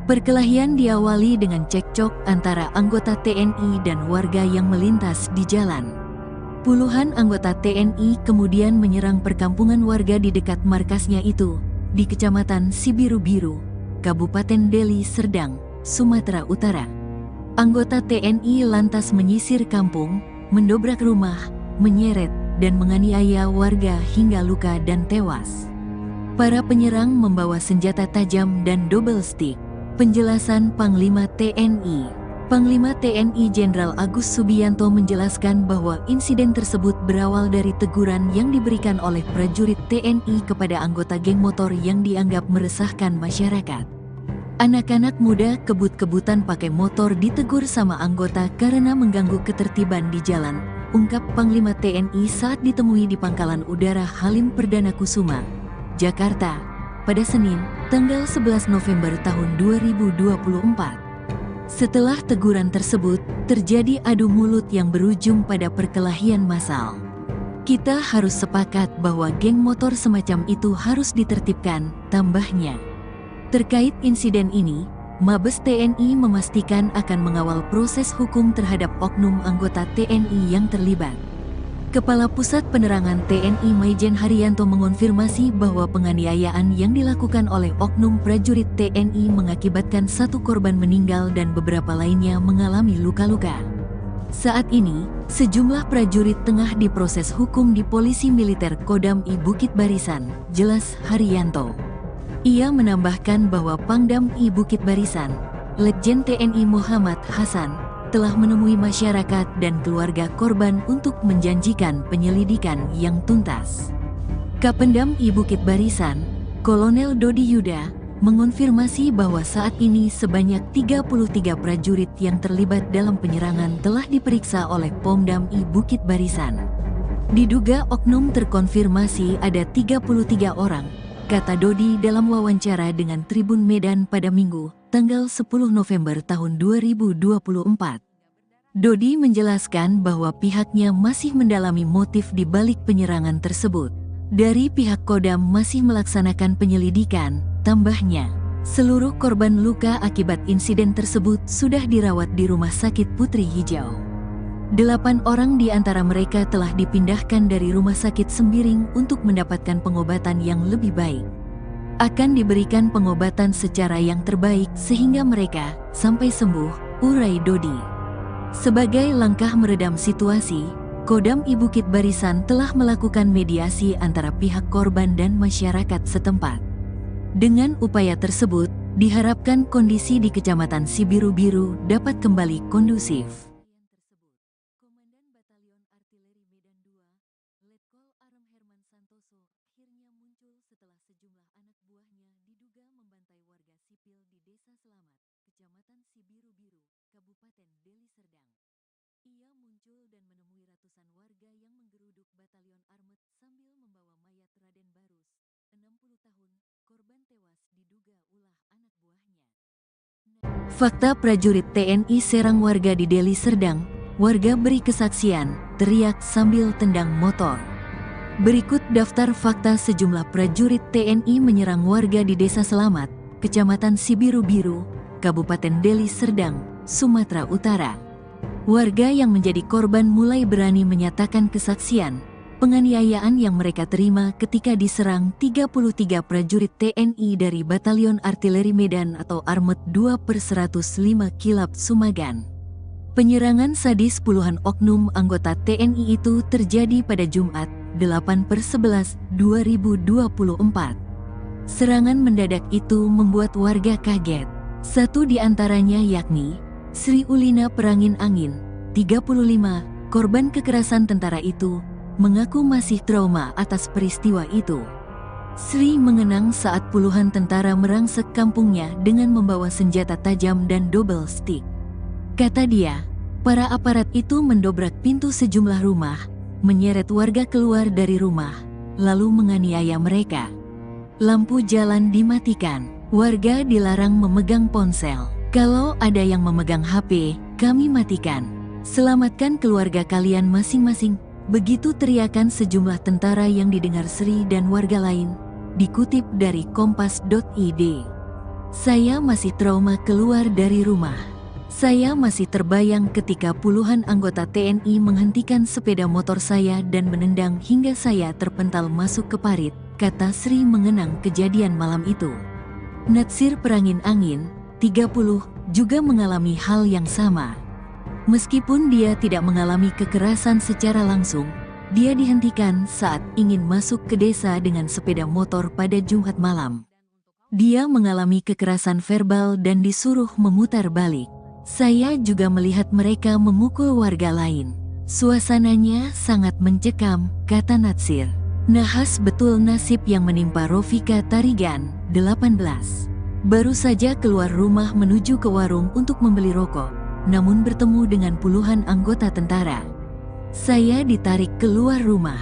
Perkelahian diawali dengan cekcok antara anggota TNI dan warga yang melintas di jalan. Puluhan anggota TNI kemudian menyerang perkampungan warga di dekat markasnya itu, di Kecamatan Sibiru-Biru, Kabupaten Deli Serdang, Sumatera Utara. Anggota TNI lantas menyisir kampung, mendobrak rumah, menyeret, dan menganiaya warga hingga luka dan tewas. Para penyerang membawa senjata tajam dan double stick. Penjelasan Panglima TNI. Panglima TNI Jenderal Agus Subianto menjelaskan bahwa insiden tersebut berawal dari teguran yang diberikan oleh prajurit TNI kepada anggota geng motor yang dianggap meresahkan masyarakat. Anak-anak muda kebut-kebutan pakai motor ditegur sama anggota karena mengganggu ketertiban di jalan, ungkap Panglima TNI saat ditemui di Pangkalan Udara Halim Perdana Kusuma, Jakarta, pada Senin, tanggal 11 November tahun 2024. Setelah teguran tersebut, terjadi adu mulut yang berujung pada perkelahian massal. Kita harus sepakat bahwa geng motor semacam itu harus ditertibkan, tambahnya. Terkait insiden ini, Mabes TNI memastikan akan mengawal proses hukum terhadap oknum anggota TNI yang terlibat. Kepala Pusat Penerangan TNI Maijen Haryanto mengonfirmasi bahwa penganiayaan yang dilakukan oleh oknum prajurit TNI mengakibatkan 1 korban meninggal dan beberapa lainnya mengalami luka-luka. Saat ini, sejumlah prajurit tengah diproses hukum di Polisi Militer Kodam I Bukit Barisan, jelas Haryanto. Ia menambahkan bahwa Pangdam I Bukit Barisan, Letjen TNI Muhammad Hasan, telah menemui masyarakat dan keluarga korban untuk menjanjikan penyelidikan yang tuntas. Kapendam I Bukit Barisan, Kolonel Dodi Yuda, mengonfirmasi bahwa saat ini sebanyak 33 prajurit yang terlibat dalam penyerangan telah diperiksa oleh Pomdam I Bukit Barisan. Diduga oknum terkonfirmasi ada 33 orang, kata Dodi dalam wawancara dengan Tribun Medan pada Minggu, tanggal 10 November tahun 2024. Dodi menjelaskan bahwa pihaknya masih mendalami motif di balik penyerangan tersebut. Dari pihak Kodam masih melaksanakan penyelidikan, tambahnya. Seluruh korban luka akibat insiden tersebut sudah dirawat di Rumah Sakit Putri Hijau. 8 orang di antara mereka telah dipindahkan dari Rumah Sakit Sembiring untuk mendapatkan pengobatan yang lebih baik. Akan diberikan pengobatan secara yang terbaik sehingga mereka sampai sembuh, urai Dodi. Sebagai langkah meredam situasi, Kodam I Bukit Barisan telah melakukan mediasi antara pihak korban dan masyarakat setempat. Dengan upaya tersebut, diharapkan kondisi di Kecamatan Sibiru-Biru dapat kembali kondusif. Komandan Batalion Artileri Medan 2, Letkol Arem Herman Santoso, akhirnya muncul setelah sejumlah anak buahnya diduga membantai warga sipil di Desa Selamat, Kecamatan Sibiru-Biru, Kabupaten Deli Serdang. Ia muncul dan menemui ratusan warga yang menggeruduk Batalion Armet sambil membawa mayat Raden Barus, 60 tahun, korban tewas diduga ulah anak buahnya. Fakta prajurit TNI serang warga di Deli Serdang, warga beri kesaksian, teriak sambil tendang motor. Berikut daftar fakta sejumlah prajurit TNI menyerang warga di Desa Selamat, Kecamatan Sibiru-Biru, Kabupaten Deli Serdang, Sumatera Utara. Warga yang menjadi korban mulai berani menyatakan kesaksian penganiayaan yang mereka terima ketika diserang 33 prajurit TNI dari Batalion Artileri Medan atau Armet 2/105 Kilap Sumagan. Penyerangan sadis puluhan oknum anggota TNI itu terjadi pada Jumat, 8/11/2024. Serangan mendadak itu membuat warga kaget. Satu di antaranya yakni Sri Ulina Perangin Angin, 35, korban kekerasan tentara itu, mengaku masih trauma atas peristiwa itu. Sri mengenang saat puluhan tentara merangsek kampungnya dengan membawa senjata tajam dan double stick. Kata dia, para aparat itu mendobrak pintu sejumlah rumah, menyeret warga keluar dari rumah, lalu menganiaya mereka. Lampu jalan dimatikan, warga dilarang memegang ponsel. Kalau ada yang memegang HP, kami matikan. Selamatkan keluarga kalian masing-masing. Begitu teriakan sejumlah tentara yang didengar Sri dan warga lain, dikutip dari kompas.id. Saya masih trauma keluar dari rumah. Saya masih terbayang ketika puluhan anggota TNI menghentikan sepeda motor saya dan menendang hingga saya terpental masuk ke parit, kata Sri mengenang kejadian malam itu. Natsir Perangin Angin, 30, juga mengalami hal yang sama. Meskipun dia tidak mengalami kekerasan secara langsung, dia dihentikan saat ingin masuk ke desa dengan sepeda motor pada Jumat malam. Dia mengalami kekerasan verbal dan disuruh memutar balik. Saya juga melihat mereka memukul warga lain. Suasananya sangat mencekam, kata Natsir. Nahas betul nasib yang menimpa Rofika Tarigan, 18. Baru saja keluar rumah menuju ke warung untuk membeli rokok, namun bertemu dengan puluhan anggota tentara. Saya ditarik keluar rumah.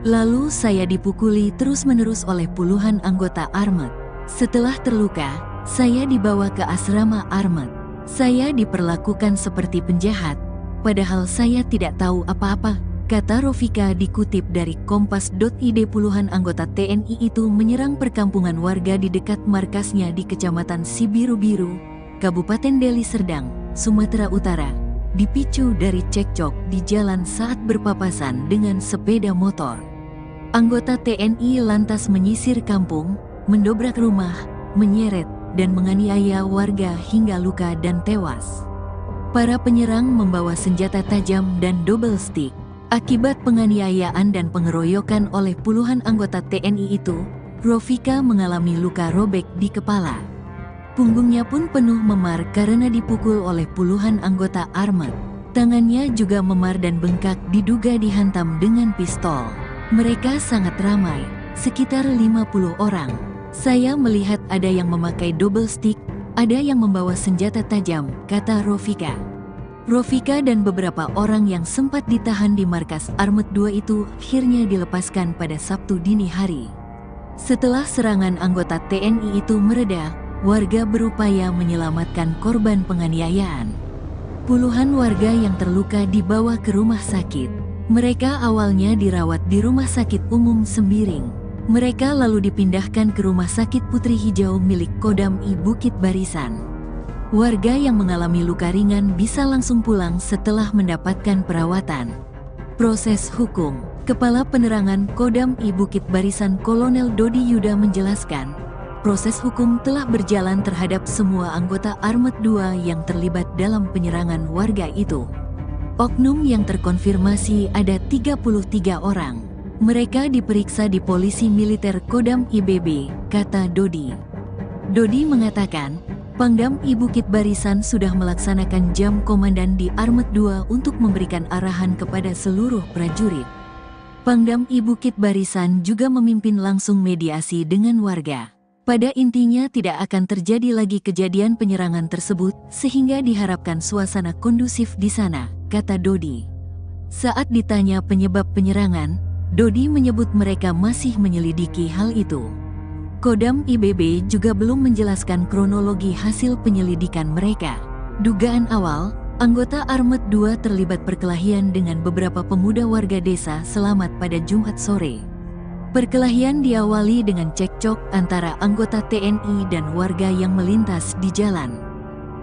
Lalu saya dipukuli terus-menerus oleh puluhan anggota Armet. Setelah terluka, saya dibawa ke asrama Armet. Saya diperlakukan seperti penjahat, padahal saya tidak tahu apa-apa, kata Rofika dikutip dari kompas.id. Puluhan anggota TNI itu menyerang perkampungan warga di dekat markasnya di Kecamatan Sibiru-Biru, Kabupaten Deli Serdang, Sumatera Utara, dipicu dari cekcok di jalan saat berpapasan dengan sepeda motor. Anggota TNI lantas menyisir kampung, mendobrak rumah, menyeret, dan menganiaya warga hingga luka dan tewas. Para penyerang membawa senjata tajam dan double stick. Akibat penganiayaan dan pengeroyokan oleh puluhan anggota TNI itu, Rofika mengalami luka robek di kepala. Punggungnya pun penuh memar karena dipukul oleh puluhan anggota Armet. Tangannya juga memar dan bengkak diduga dihantam dengan pistol. Mereka sangat ramai, sekitar 50 orang. Saya melihat ada yang memakai double stick, ada yang membawa senjata tajam, kata Rofika. Rofika dan beberapa orang yang sempat ditahan di markas Armet 2 itu akhirnya dilepaskan pada Sabtu dini hari. Setelah serangan anggota TNI itu mereda, warga berupaya menyelamatkan korban penganiayaan. Puluhan warga yang terluka dibawa ke rumah sakit. Mereka awalnya dirawat di Rumah Sakit Umum Sembiring. Mereka lalu dipindahkan ke Rumah Sakit Putri Hijau milik Kodam I Bukit Barisan. Warga yang mengalami luka ringan bisa langsung pulang setelah mendapatkan perawatan. Proses hukum. Kepala Penerangan Kodam I Bukit Barisan Kolonel Dodi Yuda menjelaskan, proses hukum telah berjalan terhadap semua anggota Armet 2 yang terlibat dalam penyerangan warga itu. Oknum yang terkonfirmasi ada 33 orang. Mereka diperiksa di Polisi Militer Kodam IBB, kata Dodi. Dodi mengatakan, Pangdam I Bukit Barisan sudah melaksanakan jam komandan di Armet 2 untuk memberikan arahan kepada seluruh prajurit. Pangdam I Bukit Barisan juga memimpin langsung mediasi dengan warga. Pada intinya tidak akan terjadi lagi kejadian penyerangan tersebut sehingga diharapkan suasana kondusif di sana, kata Dodi. Saat ditanya penyebab penyerangan, Dodi menyebut mereka masih menyelidiki hal itu. Kodam IBB juga belum menjelaskan kronologi hasil penyelidikan mereka. Dugaan awal, anggota Armet 2 terlibat perkelahian dengan beberapa pemuda warga desa Selamat pada Jumat sore. Perkelahian diawali dengan cekcok antara anggota TNI dan warga yang melintas di jalan.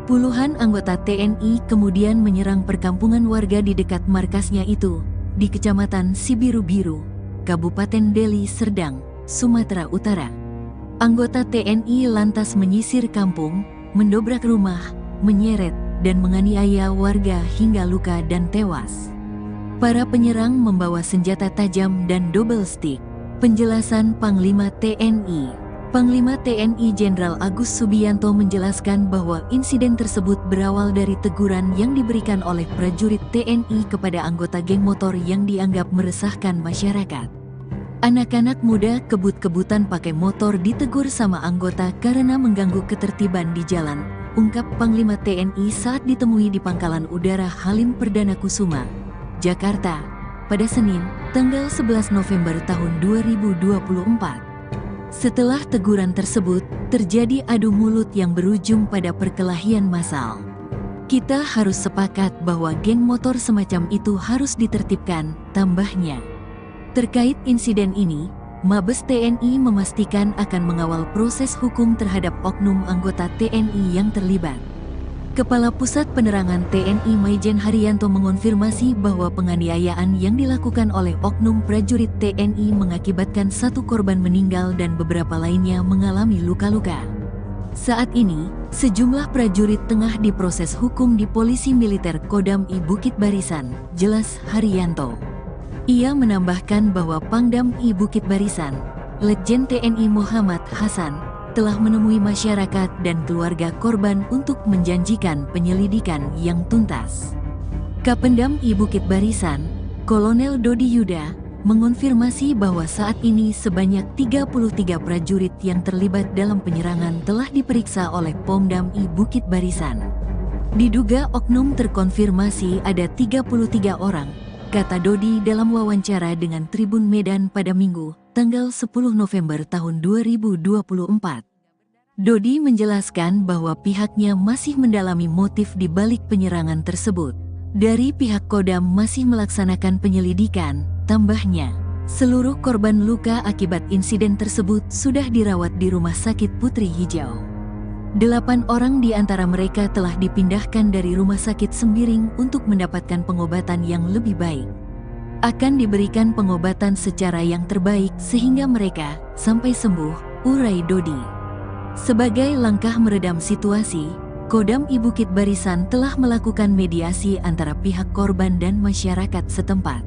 Puluhan anggota TNI kemudian menyerang perkampungan warga di dekat markasnya itu, di Kecamatan Sibiru-Biru, Kabupaten Deli Serdang, Sumatera Utara. Anggota TNI lantas menyisir kampung, mendobrak rumah, menyeret, dan menganiaya warga hingga luka dan tewas. Para penyerang membawa senjata tajam dan double stick. Penjelasan Panglima TNI. Panglima TNI Jenderal Agus Subianto menjelaskan bahwa insiden tersebut berawal dari teguran yang diberikan oleh prajurit TNI kepada anggota geng motor yang dianggap meresahkan masyarakat. Anak-anak muda kebut-kebutan pakai motor ditegur sama anggota karena mengganggu ketertiban di jalan, ungkap Panglima TNI saat ditemui di Pangkalan Udara Halim Perdana Kusuma, Jakarta, pada Senin, tanggal 11 November tahun 2024. Setelah teguran tersebut, terjadi adu mulut yang berujung pada perkelahian massal. Kita harus sepakat bahwa geng motor semacam itu harus ditertibkan, tambahnya. Terkait insiden ini, Mabes TNI memastikan akan mengawal proses hukum terhadap oknum anggota TNI yang terlibat. Kepala Pusat Penerangan TNI Maijen Haryanto mengonfirmasi bahwa penganiayaan yang dilakukan oleh oknum prajurit TNI mengakibatkan satu korban meninggal dan beberapa lainnya mengalami luka-luka. Saat ini, sejumlah prajurit tengah diproses hukum di Polisi Militer Kodam I Bukit Barisan, jelas Haryanto. Ia menambahkan bahwa Pangdam I Bukit Barisan, Letjen TNI Muhammad Hasan, telah menemui masyarakat dan keluarga korban untuk menjanjikan penyelidikan yang tuntas. Kapendam I Bukit Barisan, Kolonel Dodi Yuda, mengonfirmasi bahwa saat ini sebanyak 33 prajurit yang terlibat dalam penyerangan telah diperiksa oleh Pomdam I Bukit Barisan. Diduga oknum terkonfirmasi ada 33 orang, kata Dodi dalam wawancara dengan Tribun Medan pada Minggu, tanggal 10 November tahun 2024. Dodi menjelaskan bahwa pihaknya masih mendalami motif di balik penyerangan tersebut. Dari pihak Kodam masih melaksanakan penyelidikan, tambahnya. Seluruh korban luka akibat insiden tersebut sudah dirawat di Rumah Sakit Putri Hijau. 8 orang di antara mereka telah dipindahkan dari Rumah Sakit Sembiring untuk mendapatkan pengobatan yang lebih baik. Akan diberikan pengobatan secara yang terbaik sehingga mereka sampai sembuh, urai Dodi. Sebagai langkah meredam situasi, Kodam I Bukit Barisan telah melakukan mediasi antara pihak korban dan masyarakat setempat.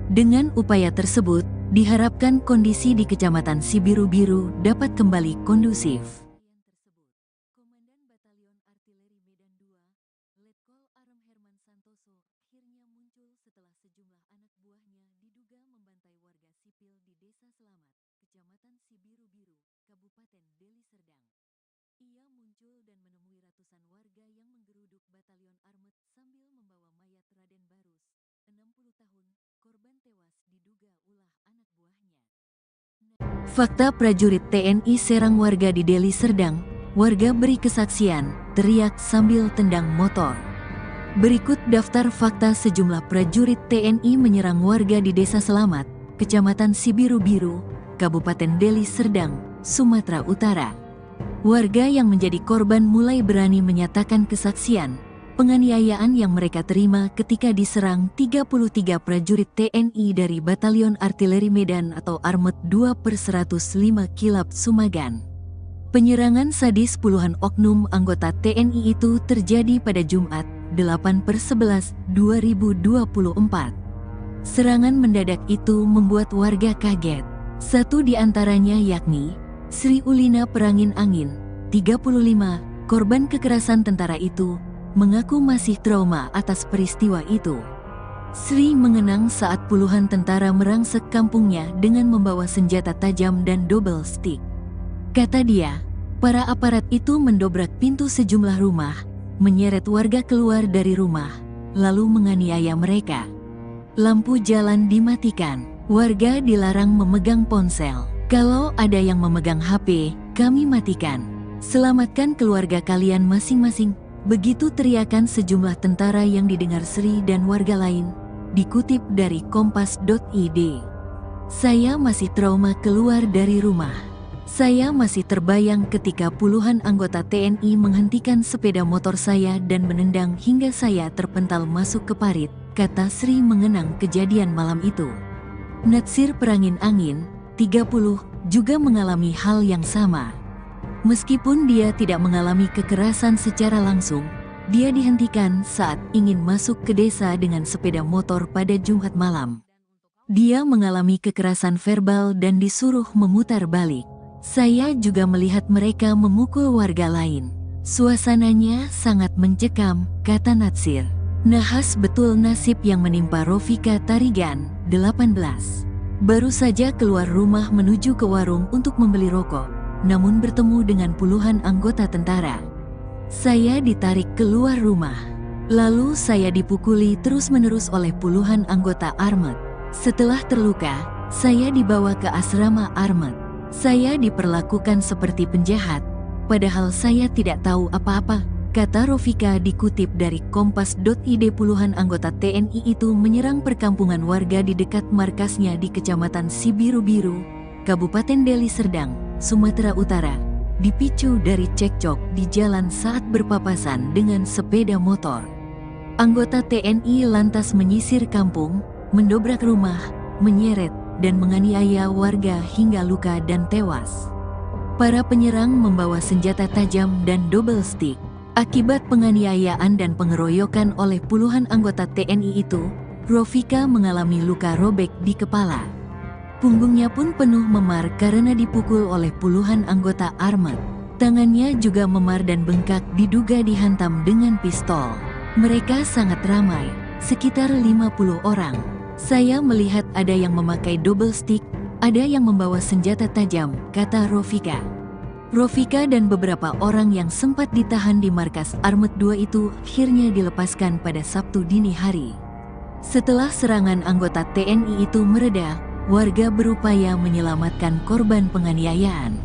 Dengan upaya tersebut, diharapkan kondisi di Kecamatan Sibiru-Biru dapat kembali kondusif. Komandan Batalion Artileri Medan II, Letkol Arem Herman Santoso, akhirnya muncul setelah sejumlah anak buahnya diduga membantai warga sipil di Desa Selamat, Kecamatan Sibiru-Biru, Kabupaten Deli Serdang. Ia muncul dan menemui ratusan warga yang menggeruduk Batalion Armet sambil membawa mayat Raden Barus, 60 tahun, korban tewas diduga ulah anak buahnya. Fakta prajurit TNI serang warga di Deli Serdang, warga beri kesaksian, teriak sambil tendang motor. Berikut daftar fakta sejumlah prajurit TNI menyerang warga di Desa Selamat, Kecamatan Sibiru-Biru, Kabupaten Deli Serdang, Sumatera Utara. Warga yang menjadi korban mulai berani menyatakan kesaksian, penganiayaan yang mereka terima ketika diserang 33 prajurit TNI dari Batalion Artileri Medan atau Armet 2/105 Kilap Sumagan. Penyerangan sadis puluhan oknum anggota TNI itu terjadi pada Jumat, 8/11/2024. Serangan mendadak itu membuat warga kaget. Satu di antaranya yakni Sri Ulina Perangin Angin, 35, korban kekerasan tentara itu, mengaku masih trauma atas peristiwa itu. Sri mengenang saat puluhan tentara merangsek kampungnya dengan membawa senjata tajam dan double stick. Kata dia, para aparat itu mendobrak pintu sejumlah rumah, menyeret warga keluar dari rumah, lalu menganiaya mereka. Lampu jalan dimatikan, warga dilarang memegang ponsel. Kalau ada yang memegang HP, kami matikan. Selamatkan keluarga kalian masing-masing. Begitu teriakan sejumlah tentara yang didengar Sri dan warga lain. Dikutip dari kompas.id. Saya masih trauma keluar dari rumah. Saya masih terbayang ketika puluhan anggota TNI menghentikan sepeda motor saya dan menendang hingga saya terpental masuk ke parit, kata Sri mengenang kejadian malam itu. Natsir Perangin Angin, 30, juga mengalami hal yang sama. Meskipun dia tidak mengalami kekerasan secara langsung, dia dihentikan saat ingin masuk ke desa dengan sepeda motor pada Jumat malam. Dia mengalami kekerasan verbal dan disuruh memutar balik. Saya juga melihat mereka memukul warga lain. Suasananya sangat mencekam, kata Natsir. Nahas betul nasib yang menimpa Rofika Tarigan, 18. Baru saja keluar rumah menuju ke warung untuk membeli rokok, namun bertemu dengan puluhan anggota tentara. Saya ditarik keluar rumah. Lalu saya dipukuli terus-menerus oleh puluhan anggota Armet. Setelah terluka, saya dibawa ke asrama Armet. Saya diperlakukan seperti penjahat, padahal saya tidak tahu apa-apa, kata Rofika dikutip dari Kompas.id. Puluhan anggota TNI itu menyerang perkampungan warga di dekat markasnya di Kecamatan Sibiru-Biru, Kabupaten Deli Serdang, Sumatera Utara, dipicu dari cekcok di jalan saat berpapasan dengan sepeda motor. Anggota TNI lantas menyisir kampung, mendobrak rumah, menyeret, dan menganiaya warga hingga luka dan tewas. Para penyerang membawa senjata tajam dan double stick. Akibat penganiayaan dan pengeroyokan oleh puluhan anggota TNI itu, Rofika mengalami luka robek di kepala. Punggungnya pun penuh memar karena dipukul oleh puluhan anggota Armet. Tangannya juga memar dan bengkak diduga dihantam dengan pistol. Mereka sangat ramai, sekitar 50 orang. Saya melihat ada yang memakai double stick, ada yang membawa senjata tajam, kata Rofika. Rofika dan beberapa orang yang sempat ditahan di markas Armet 2 itu akhirnya dilepaskan pada Sabtu dini hari. Setelah serangan anggota TNI itu mereda, warga berupaya menyelamatkan korban penganiayaan.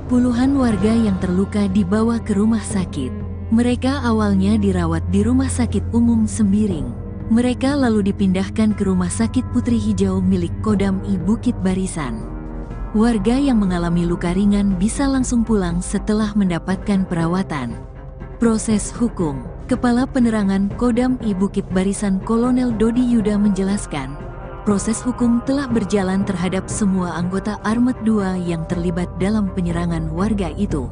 Puluhan warga yang terluka dibawa ke rumah sakit. Mereka awalnya dirawat di Rumah Sakit Umum Sembiring. Mereka lalu dipindahkan ke Rumah Sakit Putri Hijau milik Kodam I Bukit Barisan. Warga yang mengalami luka ringan bisa langsung pulang setelah mendapatkan perawatan. Proses hukum. Kepala Penerangan Kodam I Bukit Barisan Kolonel Dodi Yuda menjelaskan, proses hukum telah berjalan terhadap semua anggota Armet 2 yang terlibat dalam penyerangan warga itu.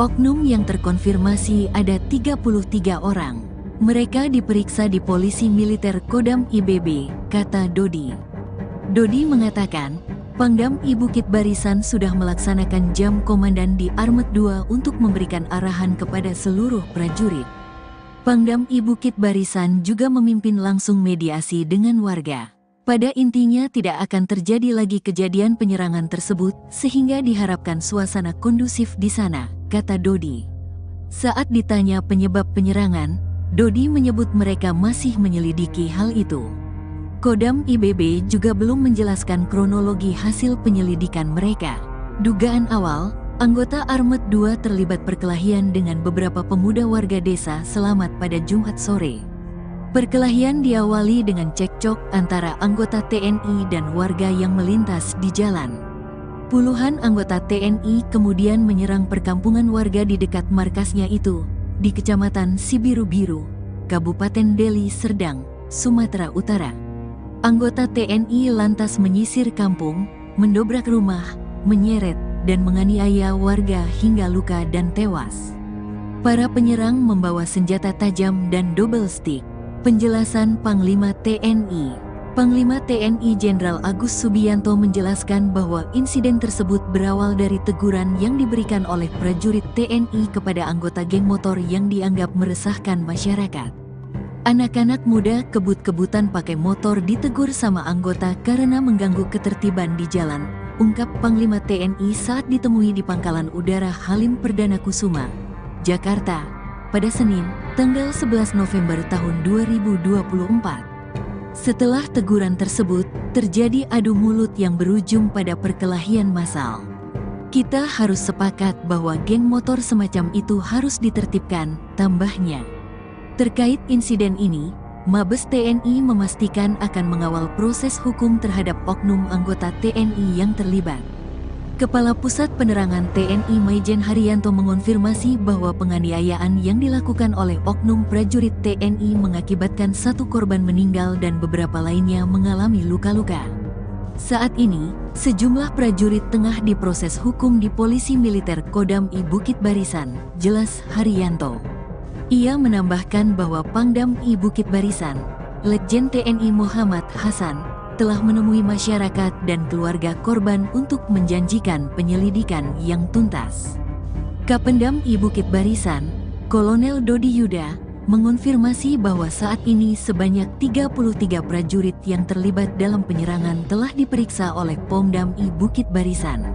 Oknum yang terkonfirmasi ada 33 orang. Mereka diperiksa di Polisi Militer Kodam IBB, kata Dodi. Dodi mengatakan, Pangdam I Bukit Barisan sudah melaksanakan jam komandan di Armet 2 untuk memberikan arahan kepada seluruh prajurit. Pangdam I Bukit Barisan juga memimpin langsung mediasi dengan warga. Pada intinya tidak akan terjadi lagi kejadian penyerangan tersebut sehingga diharapkan suasana kondusif di sana, kata Dodi. Saat ditanya penyebab penyerangan, Dodi menyebut mereka masih menyelidiki hal itu. Kodam IBB juga belum menjelaskan kronologi hasil penyelidikan mereka. Dugaan awal, anggota Armet 2 terlibat perkelahian dengan beberapa pemuda warga desa Selamat pada Jumat sore. Perkelahian diawali dengan cekcok antara anggota TNI dan warga yang melintas di jalan. Puluhan anggota TNI kemudian menyerang perkampungan warga di dekat markasnya itu, di Kecamatan Sibiru-Biru, Kabupaten Deli Serdang, Sumatera Utara. Anggota TNI lantas menyisir kampung, mendobrak rumah, menyeret, dan menganiaya warga hingga luka dan tewas. Para penyerang membawa senjata tajam dan double stick. Penjelasan Panglima TNI. Panglima TNI Jenderal Agus Subianto menjelaskan bahwa insiden tersebut berawal dari teguran yang diberikan oleh prajurit TNI kepada anggota geng motor yang dianggap meresahkan masyarakat. Anak-anak muda kebut-kebutan pakai motor ditegur sama anggota karena mengganggu ketertiban di jalan, ungkap Panglima TNI saat ditemui di Pangkalan Udara Halim Perdana Kusuma, Jakarta, pada Senin, tanggal 11 November tahun 2024. Setelah teguran tersebut, terjadi adu mulut yang berujung pada perkelahian massal. Kita harus sepakat bahwa geng motor semacam itu harus ditertibkan, tambahnya. Terkait insiden ini, Mabes TNI memastikan akan mengawal proses hukum terhadap oknum anggota TNI yang terlibat. Kepala Pusat Penerangan TNI Maijen Haryanto mengonfirmasi bahwa penganiayaan yang dilakukan oleh oknum prajurit TNI mengakibatkan 1 korban meninggal dan beberapa lainnya mengalami luka-luka. Saat ini, sejumlah prajurit tengah diproses hukum di Polisi Militer Kodam I Bukit Barisan, jelas Haryanto. Ia menambahkan bahwa Pangdam I Bukit Barisan, Letjen TNI Muhammad Hasan, telah menemui masyarakat dan keluarga korban untuk menjanjikan penyelidikan yang tuntas. Kapendam I Bukit Barisan, Kolonel Dodi Yuda, mengonfirmasi bahwa saat ini sebanyak 33 prajurit yang terlibat dalam penyerangan telah diperiksa oleh Pomdam I Bukit Barisan.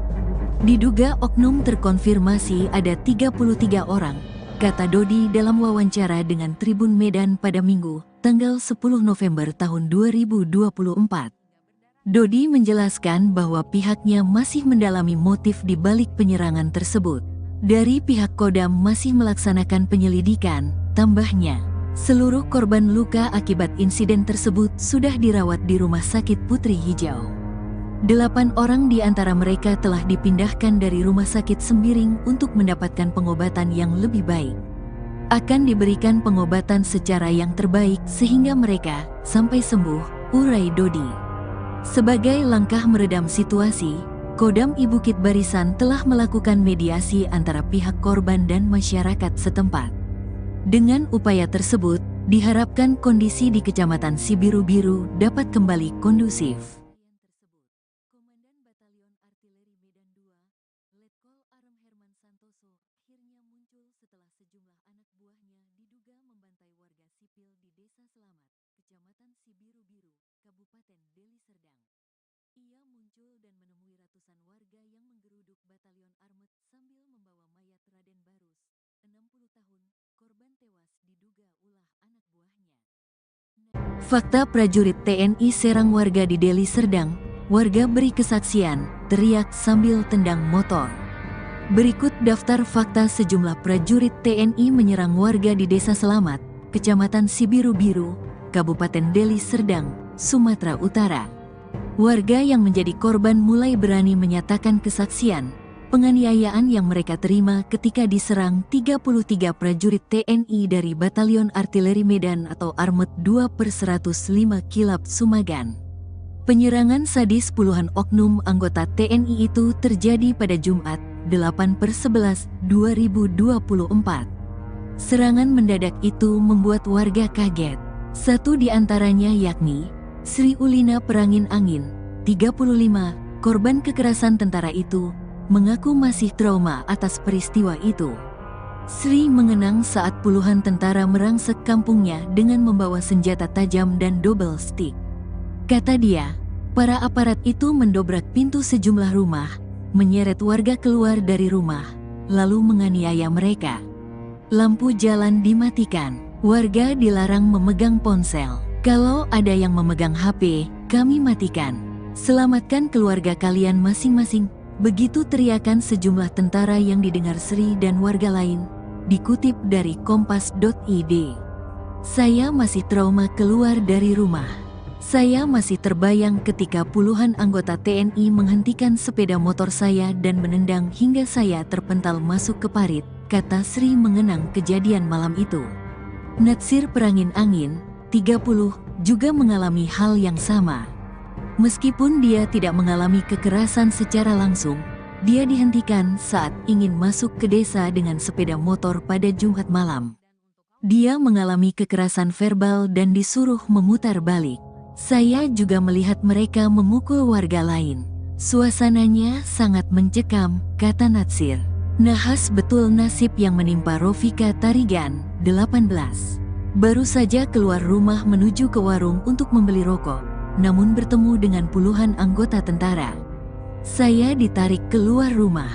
Diduga oknum terkonfirmasi ada 33 orang, kata Dodi dalam wawancara dengan Tribun Medan pada Minggu, tanggal 10 November tahun 2024. Dodi menjelaskan bahwa pihaknya masih mendalami motif di balik penyerangan tersebut. Dari pihak Kodam masih melaksanakan penyelidikan, tambahnya. Seluruh korban luka akibat insiden tersebut sudah dirawat di Rumah Sakit Putri Hijau. 8 orang di antara mereka telah dipindahkan dari Rumah Sakit Sembiring untuk mendapatkan pengobatan yang lebih baik. Akan diberikan pengobatan secara yang terbaik sehingga mereka sampai sembuh, urai Dodi. Sebagai langkah meredam situasi, Kodam I Bukit Barisan telah melakukan mediasi antara pihak korban dan masyarakat setempat. Dengan upaya tersebut, diharapkan kondisi di Kecamatan Sibiru-Biru dapat kembali kondusif. Komandan Batalion Artileri Medan II, Letkol Arem Herman Santoso, akhirnya muncul setelah sejumlah anak buahnya diduga membantai warga sipil di Desa Selamat, Kecamatan Sibiru-Biru, Kabupaten Deli Serdang. Ia muncul dan menemui ratusan warga yang menggeruduk Batalion Armet sambil membawa mayat Raden Barus, 60 tahun, korban tewas diduga ulah anak buahnya. Fakta prajurit TNI serang warga di Deli Serdang, warga beri kesaksian, teriak sambil tendang motor. Berikut daftar fakta sejumlah prajurit TNI menyerang warga di Desa Selamat, Kecamatan Sibiru-Biru, Kabupaten Deli Serdang, Sumatera Utara. Warga yang menjadi korban mulai berani menyatakan kesaksian, penganiayaan yang mereka terima ketika diserang 33 prajurit TNI dari Batalion Artileri Medan atau Armet 2/105 Kilap Sumagan. Penyerangan sadis puluhan oknum anggota TNI itu terjadi pada Jumat, 8/11/2024. Serangan mendadak itu membuat warga kaget. Satu di antaranya yakni Sri Ulina Perangin Angin, 35, korban kekerasan tentara itu, mengaku masih trauma atas peristiwa itu. Sri mengenang saat puluhan tentara merangsek kampungnya dengan membawa senjata tajam dan double stick. Kata dia, para aparat itu mendobrak pintu sejumlah rumah, menyeret warga keluar dari rumah, lalu menganiaya mereka. Lampu jalan dimatikan, warga dilarang memegang ponsel. Kalau ada yang memegang HP, kami matikan. Selamatkan keluarga kalian masing-masing. Begitu teriakan sejumlah tentara yang didengar Sri dan warga lain. Dikutip dari kompas.id. Saya masih trauma keluar dari rumah. Saya masih terbayang ketika puluhan anggota TNI menghentikan sepeda motor saya dan menendang hingga saya terpental masuk ke parit, kata Sri mengenang kejadian malam itu. Natsir Perangin Angin, 30, juga mengalami hal yang sama. Meskipun dia tidak mengalami kekerasan secara langsung, dia dihentikan saat ingin masuk ke desa dengan sepeda motor pada Jumat malam. Dia mengalami kekerasan verbal dan disuruh memutar balik. Saya juga melihat mereka memukul warga lain. Suasananya sangat mencekam, kata Natsir. Nahas betul nasib yang menimpa Rofika Tarigan, 18. Baru saja keluar rumah menuju ke warung untuk membeli rokok, namun bertemu dengan puluhan anggota tentara. Saya ditarik keluar rumah.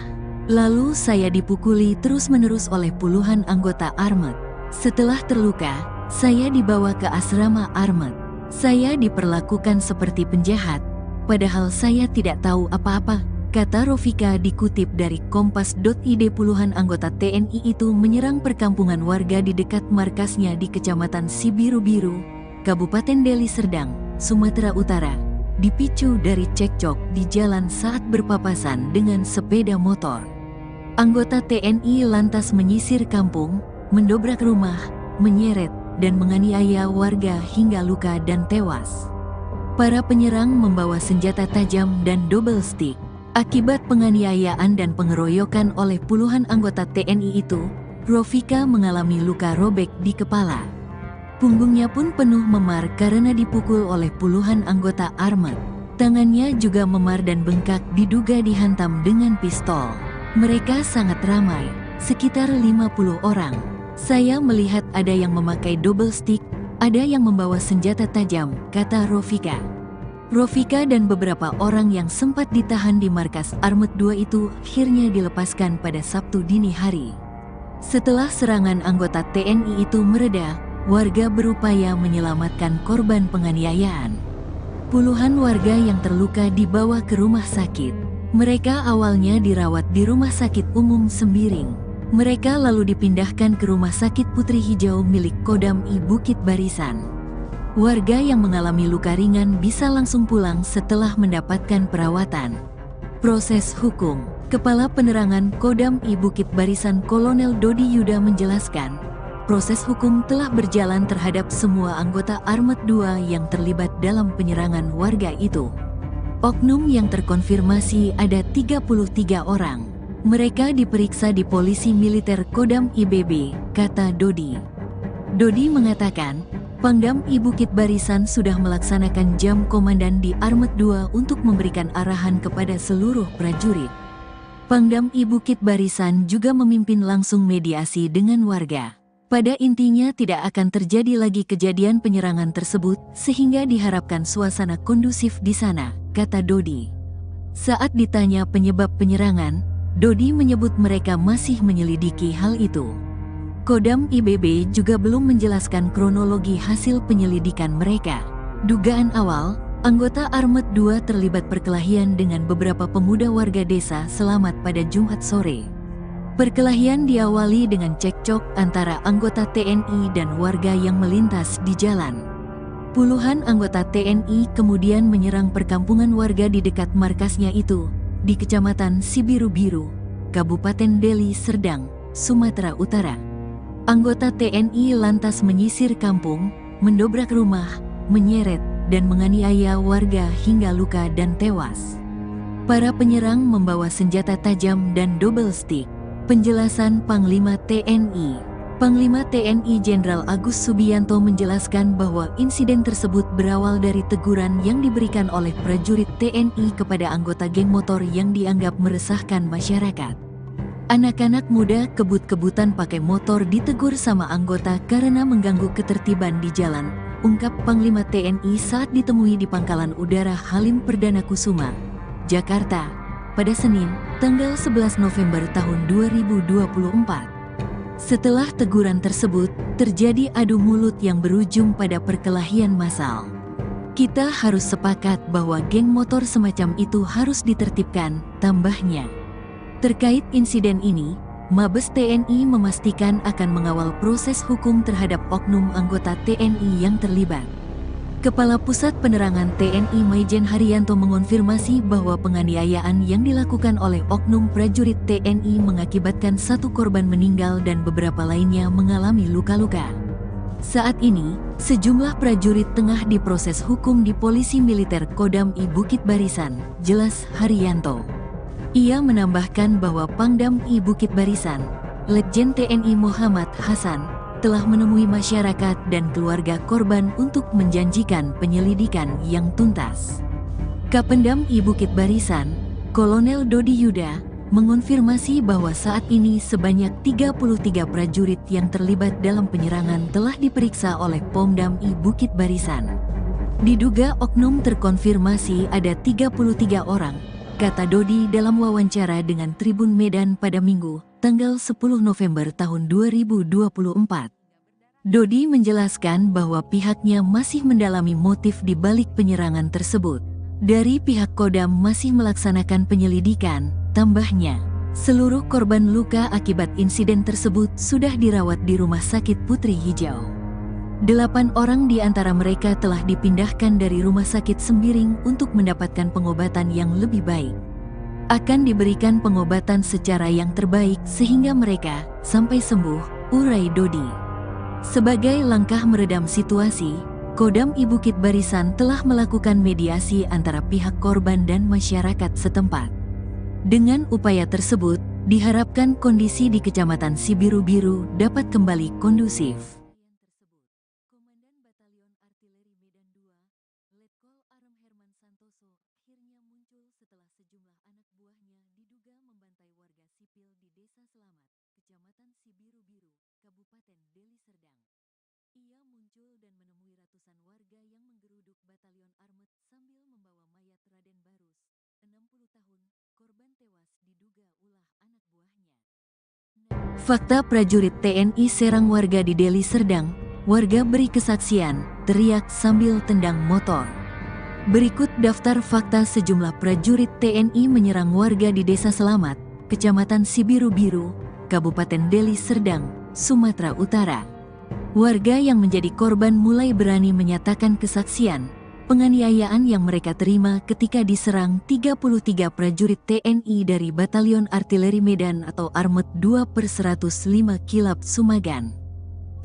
Lalu saya dipukuli terus-menerus oleh puluhan anggota Armet. Setelah terluka, saya dibawa ke asrama Armet. Saya diperlakukan seperti penjahat, padahal saya tidak tahu apa-apa, kata Rofika dikutip dari kompas.id. Puluhan anggota TNI itu menyerang perkampungan warga di dekat markasnya di Kecamatan Sibiru-Biru, Kabupaten Deli Serdang, Sumatera Utara, dipicu dari cekcok di jalan saat berpapasan dengan sepeda motor. Anggota TNI lantas menyisir kampung, mendobrak rumah, menyeret, dan menganiaya warga hingga luka dan tewas. Para penyerang membawa senjata tajam dan double stick. Akibat penganiayaan dan pengeroyokan oleh puluhan anggota TNI itu, Rofika mengalami luka robek di kepala. Punggungnya pun penuh memar karena dipukul oleh puluhan anggota armet. Tangannya juga memar dan bengkak diduga dihantam dengan pistol. Mereka sangat ramai, sekitar 50 orang. Saya melihat ada yang memakai double stick, ada yang membawa senjata tajam, kata Rofika. Rofika dan beberapa orang yang sempat ditahan di markas Armet 2 itu akhirnya dilepaskan pada Sabtu dini hari. Setelah serangan anggota TNI itu mereda, warga berupaya menyelamatkan korban penganiayaan. Puluhan warga yang terluka dibawa ke rumah sakit. Mereka awalnya dirawat di Rumah Sakit Umum Sembiring. Mereka lalu dipindahkan ke Rumah Sakit Putri Hijau milik Kodam I Bukit Barisan. Warga yang mengalami luka ringan bisa langsung pulang setelah mendapatkan perawatan. Proses hukum. Kepala Penerangan Kodam I Bukit Barisan Kolonel Dodi Yuda menjelaskan, proses hukum telah berjalan terhadap semua anggota Armet 2 yang terlibat dalam penyerangan warga itu. Oknum yang terkonfirmasi ada 33 orang. Mereka diperiksa di Polisi Militer Kodam IBB, kata Dodi. Dodi mengatakan, Pangdam I Bukit Barisan sudah melaksanakan jam komandan di Armet 2 untuk memberikan arahan kepada seluruh prajurit. Pangdam I Bukit Barisan juga memimpin langsung mediasi dengan warga. Pada intinya tidak akan terjadi lagi kejadian penyerangan tersebut sehingga diharapkan suasana kondusif di sana, kata Dodi. Saat ditanya penyebab penyerangan, Dodi menyebut mereka masih menyelidiki hal itu. Kodam IBB juga belum menjelaskan kronologi hasil penyelidikan mereka. Dugaan awal, anggota Armet 2 terlibat perkelahian dengan beberapa pemuda warga desa Selamat pada Jumat sore. Perkelahian diawali dengan cekcok antara anggota TNI dan warga yang melintas di jalan. Puluhan anggota TNI kemudian menyerang perkampungan warga di dekat markasnya itu, di Kecamatan Sibiru-Biru, Kabupaten Deli Serdang, Sumatera Utara. Anggota TNI lantas menyisir kampung, mendobrak rumah, menyeret, dan menganiaya warga hingga luka dan tewas. Para penyerang membawa senjata tajam dan double stick. Penjelasan Panglima TNI. Panglima TNI Jenderal Agus Subianto menjelaskan bahwa insiden tersebut berawal dari teguran yang diberikan oleh prajurit TNI kepada anggota geng motor yang dianggap meresahkan masyarakat. Anak-anak muda kebut-kebutan pakai motor ditegur sama anggota karena mengganggu ketertiban di jalan, ungkap Panglima TNI saat ditemui di Pangkalan Udara Halim Perdana Kusuma, Jakarta, pada Senin, tanggal 11 November tahun 2024. Setelah teguran tersebut, terjadi adu mulut yang berujung pada perkelahian massal. Kita harus sepakat bahwa geng motor semacam itu harus ditertibkan, tambahnya. Terkait insiden ini, Mabes TNI memastikan akan mengawal proses hukum terhadap oknum anggota TNI yang terlibat. Kepala Pusat Penerangan TNI Maijen Haryanto mengonfirmasi bahwa penganiayaan yang dilakukan oleh oknum prajurit TNI mengakibatkan satu korban meninggal dan beberapa lainnya mengalami luka-luka. Saat ini, sejumlah prajurit tengah diproses hukum di Polisi Militer Kodam I Bukit Barisan, jelas Haryanto. Ia menambahkan bahwa Pangdam I Bukit Barisan, Letjen TNI Muhammad Hasan, telah menemui masyarakat dan keluarga korban untuk menjanjikan penyelidikan yang tuntas. Kapendam I Bukit Barisan, Kolonel Dodi Yuda, mengonfirmasi bahwa saat ini sebanyak 33 prajurit yang terlibat dalam penyerangan telah diperiksa oleh Pomdam I Bukit Barisan. Diduga oknum terkonfirmasi ada 33 orang, kata Dodi dalam wawancara dengan Tribun Medan pada Minggu, tanggal 10 November tahun 2024. Dodi menjelaskan bahwa pihaknya masih mendalami motif di balik penyerangan tersebut. Dari pihak Kodam masih melaksanakan penyelidikan, tambahnya. Seluruh korban luka akibat insiden tersebut sudah dirawat di Rumah Sakit Putri Hijau. 8 orang di antara mereka telah dipindahkan dari Rumah Sakit Sembiring untuk mendapatkan pengobatan yang lebih baik. Akan diberikan pengobatan secara yang terbaik sehingga mereka sampai sembuh, urai Dodi. Sebagai langkah meredam situasi, Kodam I Bukit Barisan telah melakukan mediasi antara pihak korban dan masyarakat setempat. Dengan upaya tersebut, diharapkan kondisi di Kecamatan Sibiru-Biru dapat kembali kondusif. Komandan Batalion Artileri Medan II, Letkol Arem Herman Santoso, akhirnya muncul setelah sejumlah anak buahnya diduga membantai warga sipil di Desa Selamat, Kecamatan Sibiru-Biru, Kabupaten Deli Serdang. Ia muncul dan menemui ratusan warga yang menggeruduk Batalion Armet sambil membawa mayat Raden Barus, 60 tahun, korban tewas diduga ulah anak buahnya. Fakta prajurit TNI serang warga di Deli Serdang, warga beri kesaksian, teriak sambil tendang motor. Berikut daftar fakta sejumlah prajurit TNI menyerang warga di Desa Selamat, Kecamatan Sibiru-Biru, Kabupaten Deli Serdang, Sumatera Utara. Warga yang menjadi korban mulai berani menyatakan kesaksian, penganiayaan yang mereka terima ketika diserang 33 prajurit TNI dari Batalion Artileri Medan atau Armet 2/105 Kilap Sumagan.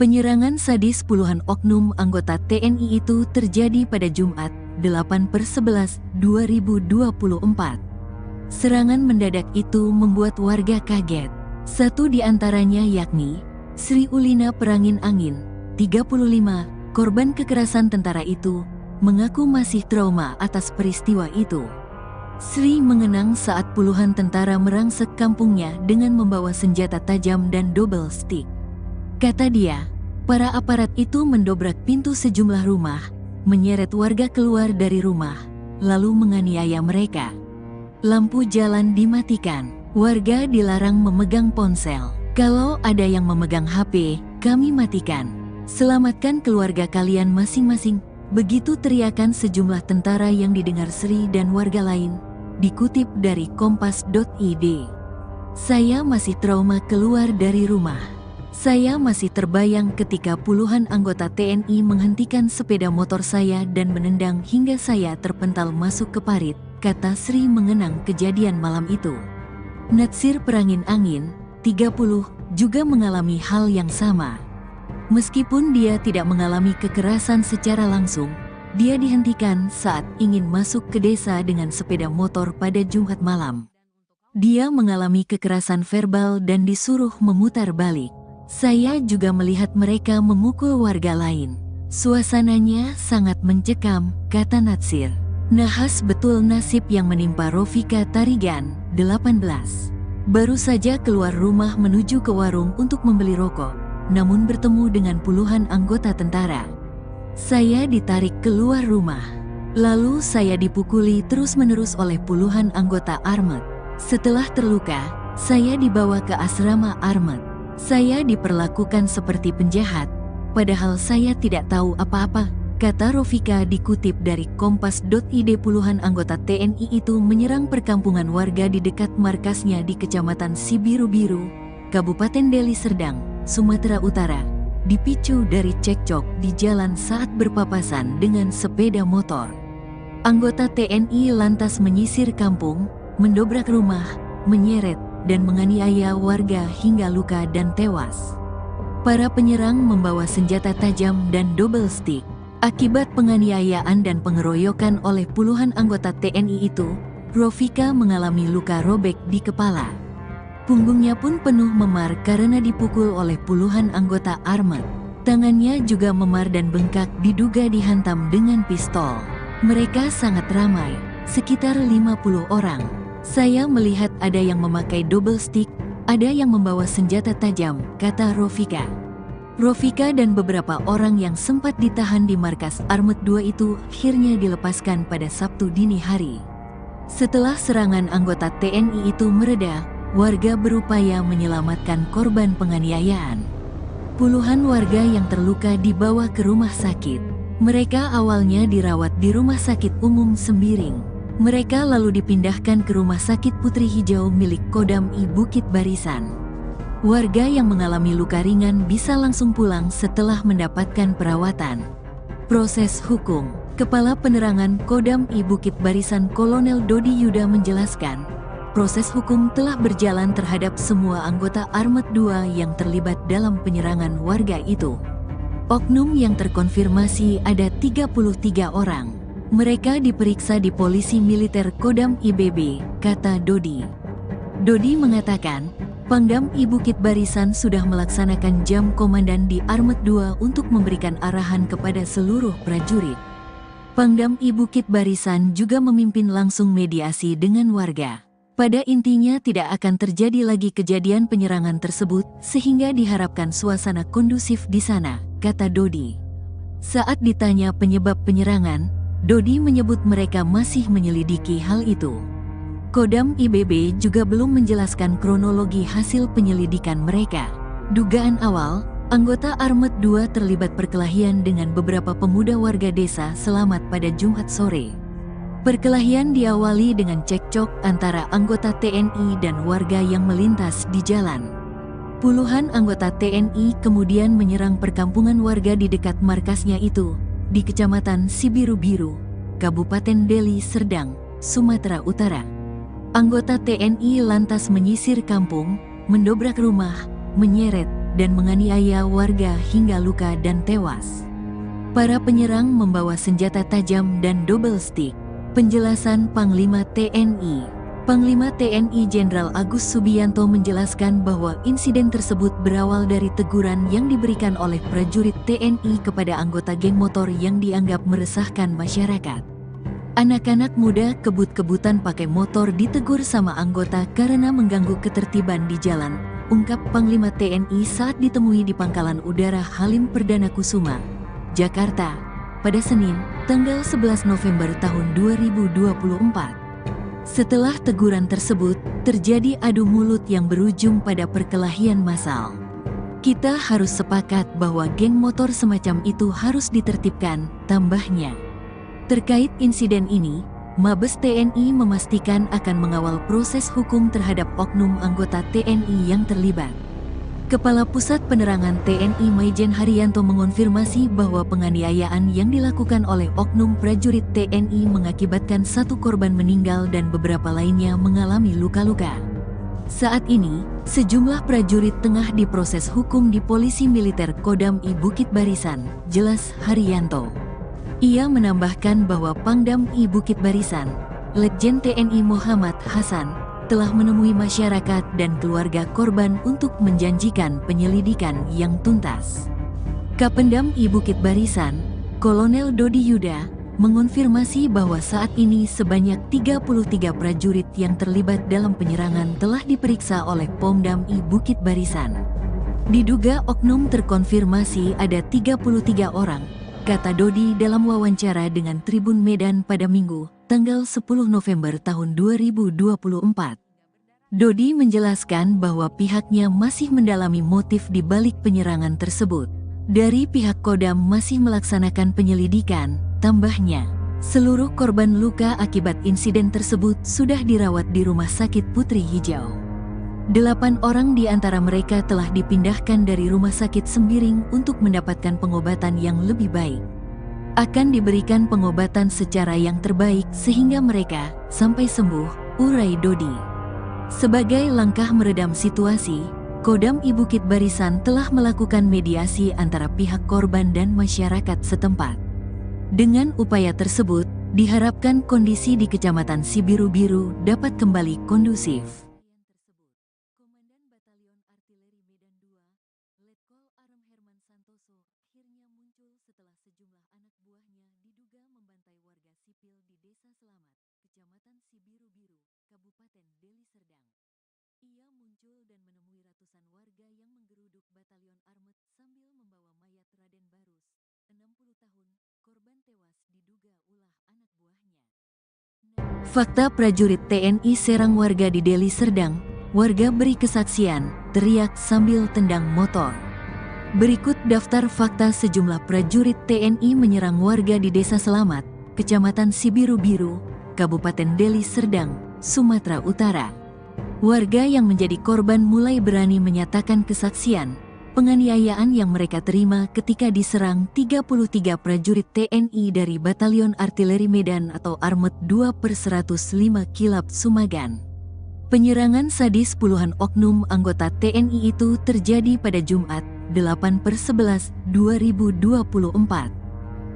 Penyerangan sadis puluhan oknum anggota TNI itu terjadi pada Jumat, 8/11/2024. Serangan mendadak itu membuat warga kaget. Satu di antaranya yakni Sri Ulina Perangin Angin, 35, korban kekerasan tentara itu, mengaku masih trauma atas peristiwa itu. Sri mengenang saat puluhan tentara merangsek kampungnya dengan membawa senjata tajam dan double stick. Kata dia, para aparat itu mendobrak pintu sejumlah rumah, menyeret warga keluar dari rumah, lalu menganiaya mereka. Lampu jalan dimatikan, warga dilarang memegang ponsel. Kalau ada yang memegang HP, kami matikan. Selamatkan keluarga kalian masing-masing. Begitu teriakan sejumlah tentara yang didengar Sri dan warga lain. Dikutip dari kompas.id. Saya masih trauma keluar dari rumah. Saya masih terbayang ketika puluhan anggota TNI menghentikan sepeda motor saya dan menendang hingga saya terpental masuk ke parit, kata Sri mengenang kejadian malam itu. Natsir Perangin Angin, 30, juga mengalami hal yang sama. Meskipun dia tidak mengalami kekerasan secara langsung, dia dihentikan saat ingin masuk ke desa dengan sepeda motor pada Jumat malam. Dia mengalami kekerasan verbal dan disuruh memutar balik. Saya juga melihat mereka memukul warga lain. Suasananya sangat mencekam, kata Natsir. Nahas betul nasib yang menimpa Rofika Tarigan, 18. Baru saja keluar rumah menuju ke warung untuk membeli rokok, namun bertemu dengan puluhan anggota tentara. Saya ditarik keluar rumah. Lalu saya dipukuli terus-menerus oleh puluhan anggota Armet. Setelah terluka, saya dibawa ke asrama Armet. Saya diperlakukan seperti penjahat, padahal saya tidak tahu apa-apa, kata Rofika dikutip dari kompas.id. Puluhan anggota TNI itu menyerang perkampungan warga di dekat markasnya di Kecamatan Sibiru-Biru, Kabupaten Deli Serdang, Sumatera Utara, dipicu dari cekcok di jalan saat berpapasan dengan sepeda motor. Anggota TNI lantas menyisir kampung, mendobrak rumah, menyeret, dan menganiaya warga hingga luka dan tewas. Para penyerang membawa senjata tajam dan double stick. Akibat penganiayaan dan pengeroyokan oleh puluhan anggota TNI itu, Rofika mengalami luka robek di kepala. Punggungnya pun penuh memar karena dipukul oleh puluhan anggota Armet. Tangannya juga memar dan bengkak diduga dihantam dengan pistol. Mereka sangat ramai, sekitar 50 orang. Saya melihat ada yang memakai double stick, ada yang membawa senjata tajam, kata Rofika. Rofika dan beberapa orang yang sempat ditahan di markas Armet 2 itu akhirnya dilepaskan pada Sabtu dini hari. Setelah serangan anggota TNI itu mereda, warga berupaya menyelamatkan korban penganiayaan. Puluhan warga yang terluka dibawa ke rumah sakit. Mereka awalnya dirawat di Rumah Sakit Umum Sembiring. Mereka lalu dipindahkan ke Rumah Sakit Putri Hijau milik Kodam I Bukit Barisan. Warga yang mengalami luka ringan bisa langsung pulang setelah mendapatkan perawatan. Proses hukum. Kepala Penerangan Kodam I Bukit Barisan Kolonel Dodi Yuda menjelaskan, proses hukum telah berjalan terhadap semua anggota Armet 2 yang terlibat dalam penyerangan warga itu. Oknum yang terkonfirmasi ada 33 orang. Mereka diperiksa di Polisi Militer Kodam IBB, kata Dodi. Dodi mengatakan, Pangdam I Bukit Barisan sudah melaksanakan jam komandan di Armet 2 untuk memberikan arahan kepada seluruh prajurit. Pangdam I Bukit Barisan juga memimpin langsung mediasi dengan warga. Pada intinya tidak akan terjadi lagi kejadian penyerangan tersebut sehingga diharapkan suasana kondusif di sana, kata Dodi. Saat ditanya penyebab penyerangan, Dodi menyebut mereka masih menyelidiki hal itu. Kodam IBB juga belum menjelaskan kronologi hasil penyelidikan mereka. Dugaan awal, anggota Armet 2 terlibat perkelahian dengan beberapa pemuda warga desa Selamat pada Jumat sore. Perkelahian diawali dengan cekcok antara anggota TNI dan warga yang melintas di jalan. Puluhan anggota TNI kemudian menyerang perkampungan warga di dekat markasnya itu, di Kecamatan Sibiru-Biru, Kabupaten Deli Serdang, Sumatera Utara. Anggota TNI lantas menyisir kampung, mendobrak rumah, menyeret, dan menganiaya warga hingga luka dan tewas. Para penyerang membawa senjata tajam dan double stick. Penjelasan Panglima TNI. Panglima TNI Jenderal Agus Subianto menjelaskan bahwa insiden tersebut berawal dari teguran yang diberikan oleh prajurit TNI kepada anggota geng motor yang dianggap meresahkan masyarakat. Anak-anak muda kebut-kebutan pakai motor ditegur sama anggota karena mengganggu ketertiban di jalan, ungkap Panglima TNI saat ditemui di Pangkalan Udara Halim Perdana Kusuma, Jakarta, pada Senin, tanggal 11 November tahun 2024. Setelah teguran tersebut, terjadi adu mulut yang berujung pada perkelahian massal. Kita harus sepakat bahwa geng motor semacam itu harus ditertibkan, tambahnya. Terkait insiden ini, Mabes TNI memastikan akan mengawal proses hukum terhadap oknum anggota TNI yang terlibat. Kepala Pusat Penerangan TNI Maijen Haryanto mengonfirmasi bahwa penganiayaan yang dilakukan oleh oknum prajurit TNI mengakibatkan 1 korban meninggal dan beberapa lainnya mengalami luka-luka. Saat ini, sejumlah prajurit tengah diproses hukum di Polisi Militer Kodam I Bukit Barisan, jelas Haryanto. Ia menambahkan bahwa Pangdam I Bukit Barisan, Letjen TNI Muhammad Hasan, telah menemui masyarakat dan keluarga korban untuk menjanjikan penyelidikan yang tuntas. Kapendam I Bukit Barisan, Kolonel Dodi Yuda, mengonfirmasi bahwa saat ini sebanyak 33 prajurit yang terlibat dalam penyerangan telah diperiksa oleh Pomdam I Bukit Barisan. Diduga oknum terkonfirmasi ada 33 orang, kata Dodi dalam wawancara dengan Tribun Medan pada Minggu, tanggal 10 November tahun 2024. Dodi menjelaskan bahwa pihaknya masih mendalami motif di balik penyerangan tersebut. Dari pihak Kodam masih melaksanakan penyelidikan, tambahnya. Seluruh korban luka akibat insiden tersebut sudah dirawat di Rumah Sakit Putri Hijau. 8 orang di antara mereka telah dipindahkan dari Rumah Sakit Sembiring untuk mendapatkan pengobatan yang lebih baik. Akan diberikan pengobatan secara yang terbaik sehingga mereka sampai sembuh, urai Dodi. Sebagai langkah meredam situasi, Kodam I Bukit Barisan telah melakukan mediasi antara pihak korban dan masyarakat setempat. Dengan upaya tersebut, diharapkan kondisi di Kecamatan Sibiru-Biru dapat kembali kondusif. Komandan Batalion Artileri Medan 2, Letkol Arem Herman Santoso, akhirnya muncul setelah sejumlah anak buahnya diduga membantai warga sipil di Desa Selamat, Kecamatan Sibiru-Biru, Kabupaten Deli Serdang. Ia muncul dan menemui ratusan warga yang menggeruduk Batalion Armet sambil membawa mayat Raden Barus, 60 tahun, korban tewas diduga ulah anak buahnya. Fakta prajurit TNI serang warga di Deli Serdang, warga beri kesaksian, teriak sambil tendang motor. Berikut daftar fakta sejumlah prajurit TNI menyerang warga di Desa Selamat, Kecamatan Sibiru-Biru, Kabupaten Deli Serdang, Sumatera Utara. Warga yang menjadi korban mulai berani menyatakan kesaksian penganiayaan yang mereka terima ketika diserang 33 prajurit TNI dari Batalion Artileri Medan atau Armet 2/105 Kilap Sumagan. Penyerangan sadis puluhan oknum anggota TNI itu terjadi pada Jumat, 8/11/2024.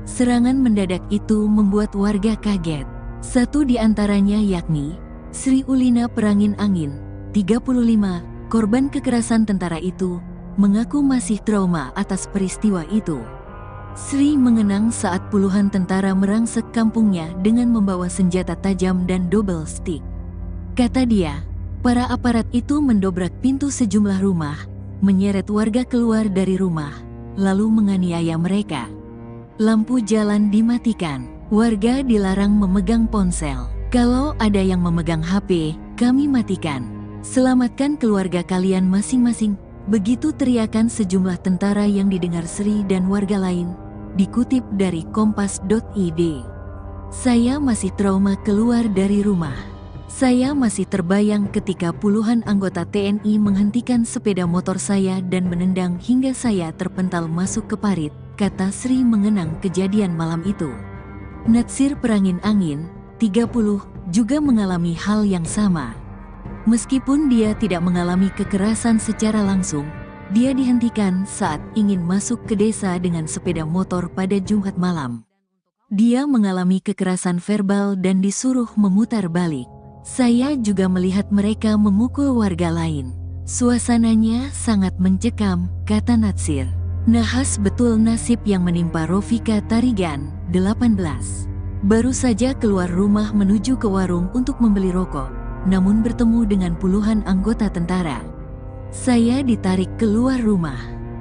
Serangan mendadak itu membuat warga kaget. Satu di antaranya yakni Sri Ulina Perangin Angin, 35, korban kekerasan tentara itu, mengaku masih trauma atas peristiwa itu. Sri mengenang saat puluhan tentara merangsek kampungnya dengan membawa senjata tajam dan double stick. Kata dia, para aparat itu mendobrak pintu sejumlah rumah, menyeret warga keluar dari rumah, lalu menganiaya mereka. Lampu jalan dimatikan, warga dilarang memegang ponsel. Kalau ada yang memegang HP, kami matikan. Selamatkan keluarga kalian masing-masing. Begitu teriakan sejumlah tentara yang didengar Sri dan warga lain. Dikutip dari kompas.id. Saya masih trauma keluar dari rumah. Saya masih terbayang ketika puluhan anggota TNI menghentikan sepeda motor saya dan menendang hingga saya terpental masuk ke parit, kata Sri mengenang kejadian malam itu. Natsir Perangin Angin, 30, juga mengalami hal yang sama. Meskipun dia tidak mengalami kekerasan secara langsung, dia dihentikan saat ingin masuk ke desa dengan sepeda motor pada Jumat malam. Dia mengalami kekerasan verbal dan disuruh memutar balik. Saya juga melihat mereka memukul warga lain. Suasananya sangat mencekam, kata Natsir. Nahas betul nasib yang menimpa Rofika Tarigan, 18. Baru saja keluar rumah menuju ke warung untuk membeli rokok, namun bertemu dengan puluhan anggota tentara. Saya ditarik keluar rumah.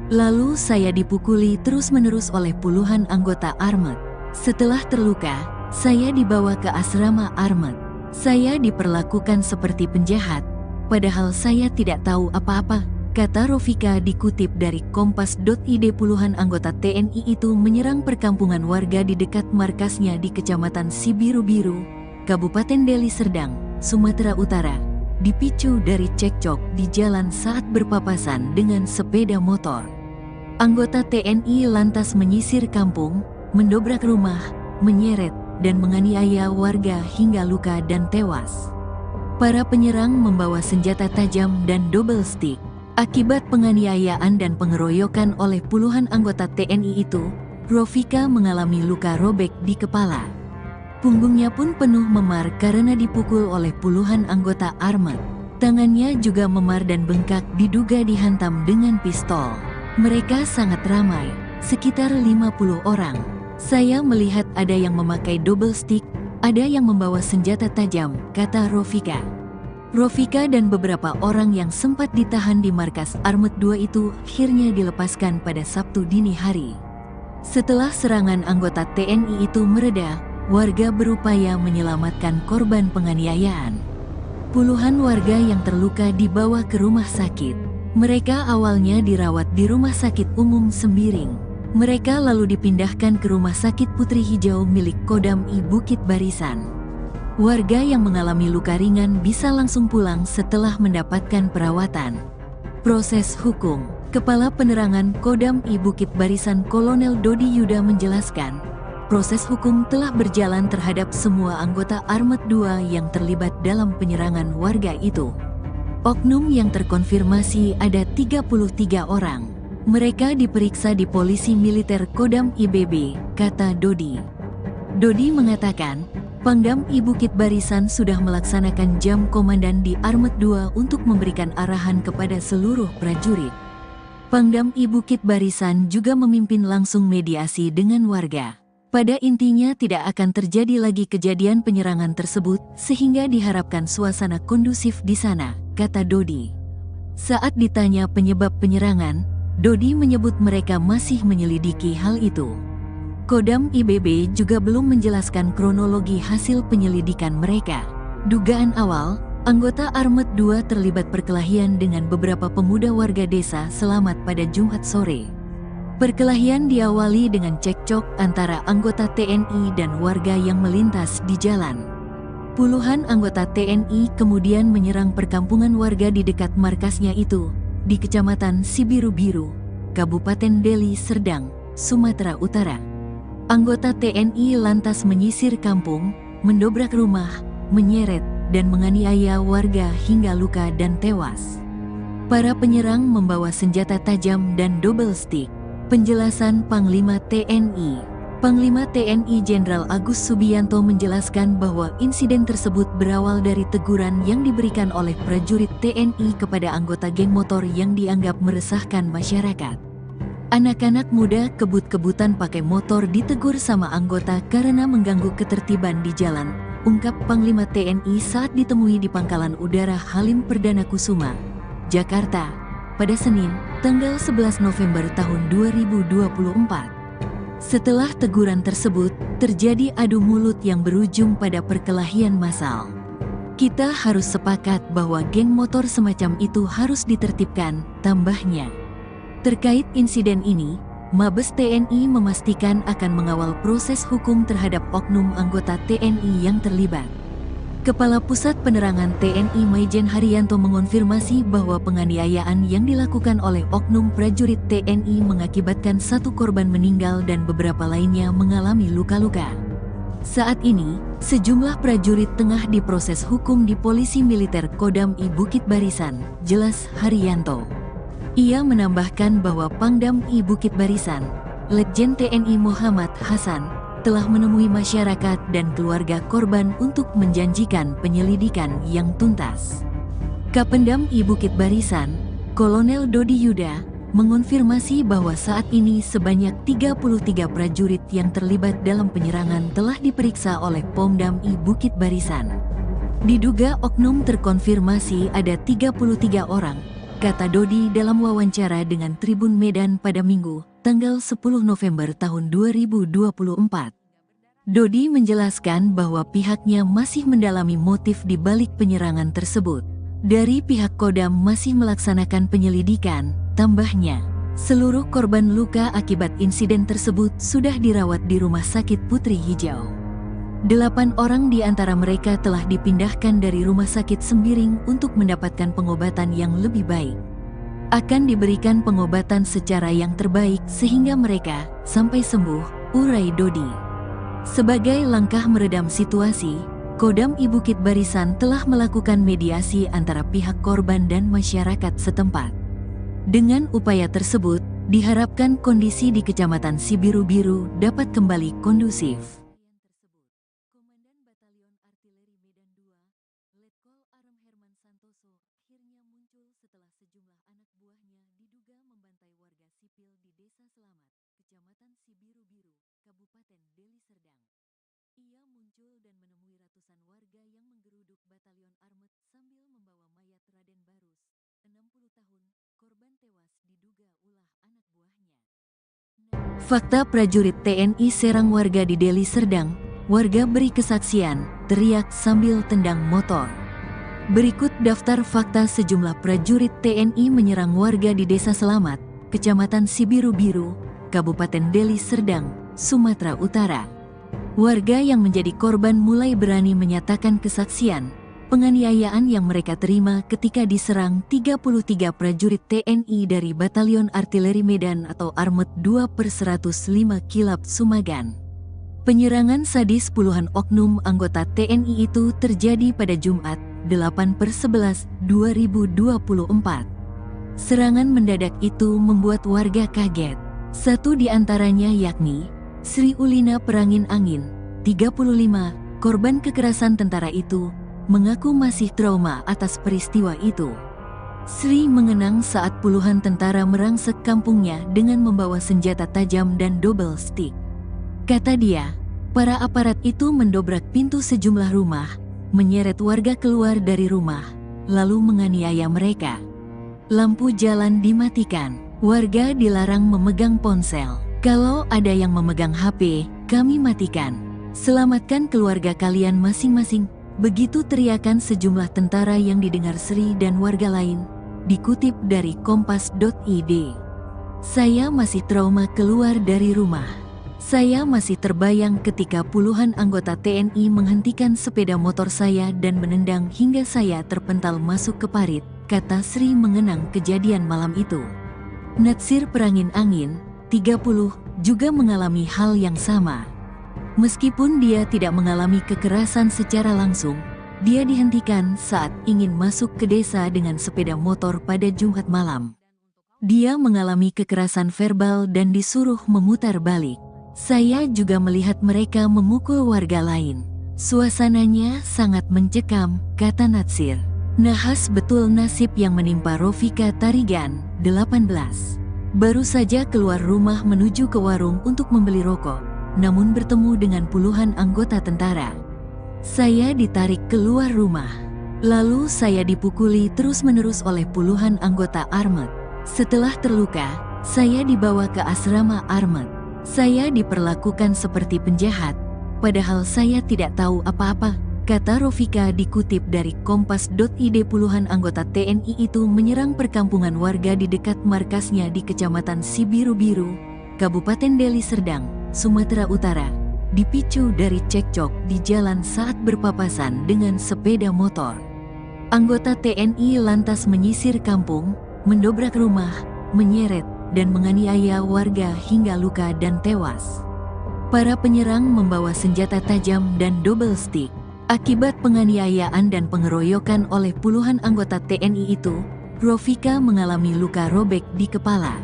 Lalu saya dipukuli terus-menerus oleh puluhan anggota Armet. Setelah terluka, saya dibawa ke asrama Armet. Saya diperlakukan seperti penjahat, padahal saya tidak tahu apa-apa, kata Rofika dikutip dari kompas.id. Puluhan anggota TNI itu menyerang perkampungan warga di dekat markasnya di Kecamatan Sibiru-Biru, Kabupaten Deli Serdang, Sumatera Utara, dipicu dari cekcok di jalan saat berpapasan dengan sepeda motor. Anggota TNI lantas menyisir kampung, mendobrak rumah, menyeret, dan menganiaya warga hingga luka dan tewas. Para penyerang membawa senjata tajam dan double stick. Akibat penganiayaan dan pengeroyokan oleh puluhan anggota TNI itu, Rofika mengalami luka robek di kepala. Punggungnya pun penuh memar karena dipukul oleh puluhan anggota Armet. Tangannya juga memar dan bengkak diduga dihantam dengan pistol. Mereka sangat ramai, sekitar 50 orang. Saya melihat ada yang memakai double stick, ada yang membawa senjata tajam, kata Rofika. Rofika dan beberapa orang yang sempat ditahan di markas Armet 2 itu akhirnya dilepaskan pada Sabtu dini hari. Setelah serangan anggota TNI itu mereda, warga berupaya menyelamatkan korban penganiayaan. Puluhan warga yang terluka dibawa ke rumah sakit. Mereka awalnya dirawat di Rumah Sakit Umum Sembiring. Mereka lalu dipindahkan ke Rumah Sakit Putri Hijau milik Kodam I Bukit Barisan. Warga yang mengalami luka ringan bisa langsung pulang setelah mendapatkan perawatan. Proses hukum. Kepala Penerangan Kodam I Bukit Barisan Kolonel Dodi Yuda menjelaskan, proses hukum telah berjalan terhadap semua anggota Armet 2 yang terlibat dalam penyerangan warga itu. Oknum yang terkonfirmasi ada 33 orang. Mereka diperiksa di Polisi Militer Kodam IBB, kata Dodi. Dodi mengatakan, Pangdam I Bukit Barisan sudah melaksanakan jam komandan di Armet 2 untuk memberikan arahan kepada seluruh prajurit. Pangdam I Bukit Barisan juga memimpin langsung mediasi dengan warga. Pada intinya tidak akan terjadi lagi kejadian penyerangan tersebut, sehingga diharapkan suasana kondusif di sana, kata Dodi. Saat ditanya penyebab penyerangan, Dodi menyebut mereka masih menyelidiki hal itu. Kodam IBB juga belum menjelaskan kronologi hasil penyelidikan mereka. Dugaan awal, anggota Armet 2 terlibat perkelahian dengan beberapa pemuda warga desa Selamat pada Jumat sore. Perkelahian diawali dengan cekcok antara anggota TNI dan warga yang melintas di jalan. Puluhan anggota TNI kemudian menyerang perkampungan warga di dekat markasnya itu, di Kecamatan Sibiru-Biru, Kabupaten Deli Serdang, Sumatera Utara. Anggota TNI lantas menyisir kampung, mendobrak rumah, menyeret, dan menganiaya warga hingga luka dan tewas. Para penyerang membawa senjata tajam dan double stick. Penjelasan Panglima TNI. Panglima TNI Jenderal Agus Subianto menjelaskan bahwa insiden tersebut berawal dari teguran yang diberikan oleh prajurit TNI kepada anggota geng motor yang dianggap meresahkan masyarakat. Anak-anak muda kebut-kebutan pakai motor ditegur sama anggota karena mengganggu ketertiban di jalan, ungkap Panglima TNI saat ditemui di Pangkalan Udara Halim Perdana Kusuma, Jakarta, pada Senin, tanggal 11 November tahun 2024. Setelah teguran tersebut, terjadi adu mulut yang berujung pada perkelahian massal. Kita harus sepakat bahwa geng motor semacam itu harus ditertibkan, tambahnya. Terkait insiden ini, Mabes TNI memastikan akan mengawal proses hukum terhadap oknum anggota TNI yang terlibat. Kepala Pusat Penerangan TNI Maijen Haryanto mengonfirmasi bahwa penganiayaan yang dilakukan oleh oknum prajurit TNI mengakibatkan 1 korban meninggal dan beberapa lainnya mengalami luka-luka. Saat ini, sejumlah prajurit tengah diproses hukum di Polisi Militer Kodam I Bukit Barisan, jelas Haryanto. Ia menambahkan bahwa Pangdam I Bukit Barisan, Letjen TNI Muhammad Hasan, telah menemui masyarakat dan keluarga korban untuk menjanjikan penyelidikan yang tuntas. Kapendam I Bukit Barisan, Kolonel Dodi Yuda, mengonfirmasi bahwa saat ini sebanyak 33 prajurit yang terlibat dalam penyerangan telah diperiksa oleh Pomdam I Bukit Barisan. Diduga oknum terkonfirmasi ada 33 orang, kata Dodi dalam wawancara dengan Tribun Medan pada Minggu, tanggal 10 November tahun 2024. Dodi menjelaskan bahwa pihaknya masih mendalami motif di balik penyerangan tersebut. Dari pihak Kodam masih melaksanakan penyelidikan, tambahnya. Seluruh korban luka akibat insiden tersebut sudah dirawat di Rumah Sakit Putri Hijau. 8 orang di antara mereka telah dipindahkan dari Rumah Sakit Sembiring untuk mendapatkan pengobatan yang lebih baik. Akan diberikan pengobatan secara yang terbaik sehingga mereka sampai sembuh, urai Dodi. Sebagai langkah meredam situasi, Kodam I Bukit Barisan telah melakukan mediasi antara pihak korban dan masyarakat setempat. Dengan upaya tersebut, diharapkan kondisi di Kecamatan Sibiru-Biru dapat kembali kondusif. Komandan Batalion Artileri Medan II, Letkol Arem Herman Santoso, akhirnya muncul setelah sejumlah anak buahnya diduga membantai warga sipil di Desa Selamat, Kecamatan Sibiru-Biru, Kabupaten Deli Serdang. Ia muncul dan menemui ratusan warga yang menggeruduk Batalion Armet sambil membawa mayat Raden Barus, 60 tahun, korban tewas diduga ulah anak buahnya. Fakta prajurit TNI serang warga di Deli Serdang, warga beri kesaksian, teriak sambil tendang motor. Berikut daftar fakta sejumlah prajurit TNI menyerang warga di Desa Selamat, Kecamatan Sibiru-Biru, Kabupaten Deli Serdang, Sumatera Utara. Warga yang menjadi korban mulai berani menyatakan kesaksian, penganiayaan yang mereka terima ketika diserang 33 prajurit TNI dari Batalion Artileri Medan atau Armet 2/105 Kilap Sumagan. Penyerangan sadis puluhan oknum anggota TNI itu terjadi pada Jumat, 8/11/2024. Serangan mendadak itu membuat warga kaget. Satu di antaranya yakni Sri Ulina Perangin Angin, 35, korban kekerasan tentara itu, mengaku masih trauma atas peristiwa itu. Sri mengenang saat puluhan tentara merangsek kampungnya dengan membawa senjata tajam dan double stick. Kata dia, para aparat itu mendobrak pintu sejumlah rumah, menyeret warga keluar dari rumah, lalu menganiaya mereka. Lampu jalan dimatikan, warga dilarang memegang ponsel. Kalau ada yang memegang HP, kami matikan. Selamatkan keluarga kalian masing-masing. Begitu teriakan sejumlah tentara yang didengar Sri dan warga lain. Dikutip dari kompas.id. Saya masih trauma keluar dari rumah. Saya masih terbayang ketika puluhan anggota TNI menghentikan sepeda motor saya dan menendang hingga saya terpental masuk ke parit, kata Sri mengenang kejadian malam itu. Natsir Perangin Angin, 30, juga mengalami hal yang sama. Meskipun dia tidak mengalami kekerasan secara langsung, dia dihentikan saat ingin masuk ke desa dengan sepeda motor pada Jumat malam. Dia mengalami kekerasan verbal dan disuruh memutar balik. Saya juga melihat mereka memukul warga lain. Suasananya sangat mencekam, kata Natsir. Nahas betul nasib yang menimpa Rofika Tarigan, 18. Baru saja keluar rumah menuju ke warung untuk membeli rokok, namun bertemu dengan puluhan anggota tentara. Saya ditarik keluar rumah. Lalu saya dipukuli terus-menerus oleh puluhan anggota Armet. Setelah terluka, saya dibawa ke asrama Armet. Saya diperlakukan seperti penjahat, padahal saya tidak tahu apa-apa, kata Rofika dikutip dari Kompas.id. Puluhan anggota TNI itu menyerang perkampungan warga di dekat markasnya di Kecamatan Sibiru-Biru, Kabupaten Deli Serdang, Sumatera Utara, dipicu dari cekcok di jalan saat berpapasan dengan sepeda motor. Anggota TNI lantas menyisir kampung, mendobrak rumah, menyeret, dan menganiaya warga hingga luka dan tewas. Para penyerang membawa senjata tajam dan double stick. Akibat penganiayaan dan pengeroyokan oleh puluhan anggota TNI itu, Rofika mengalami luka robek di kepala.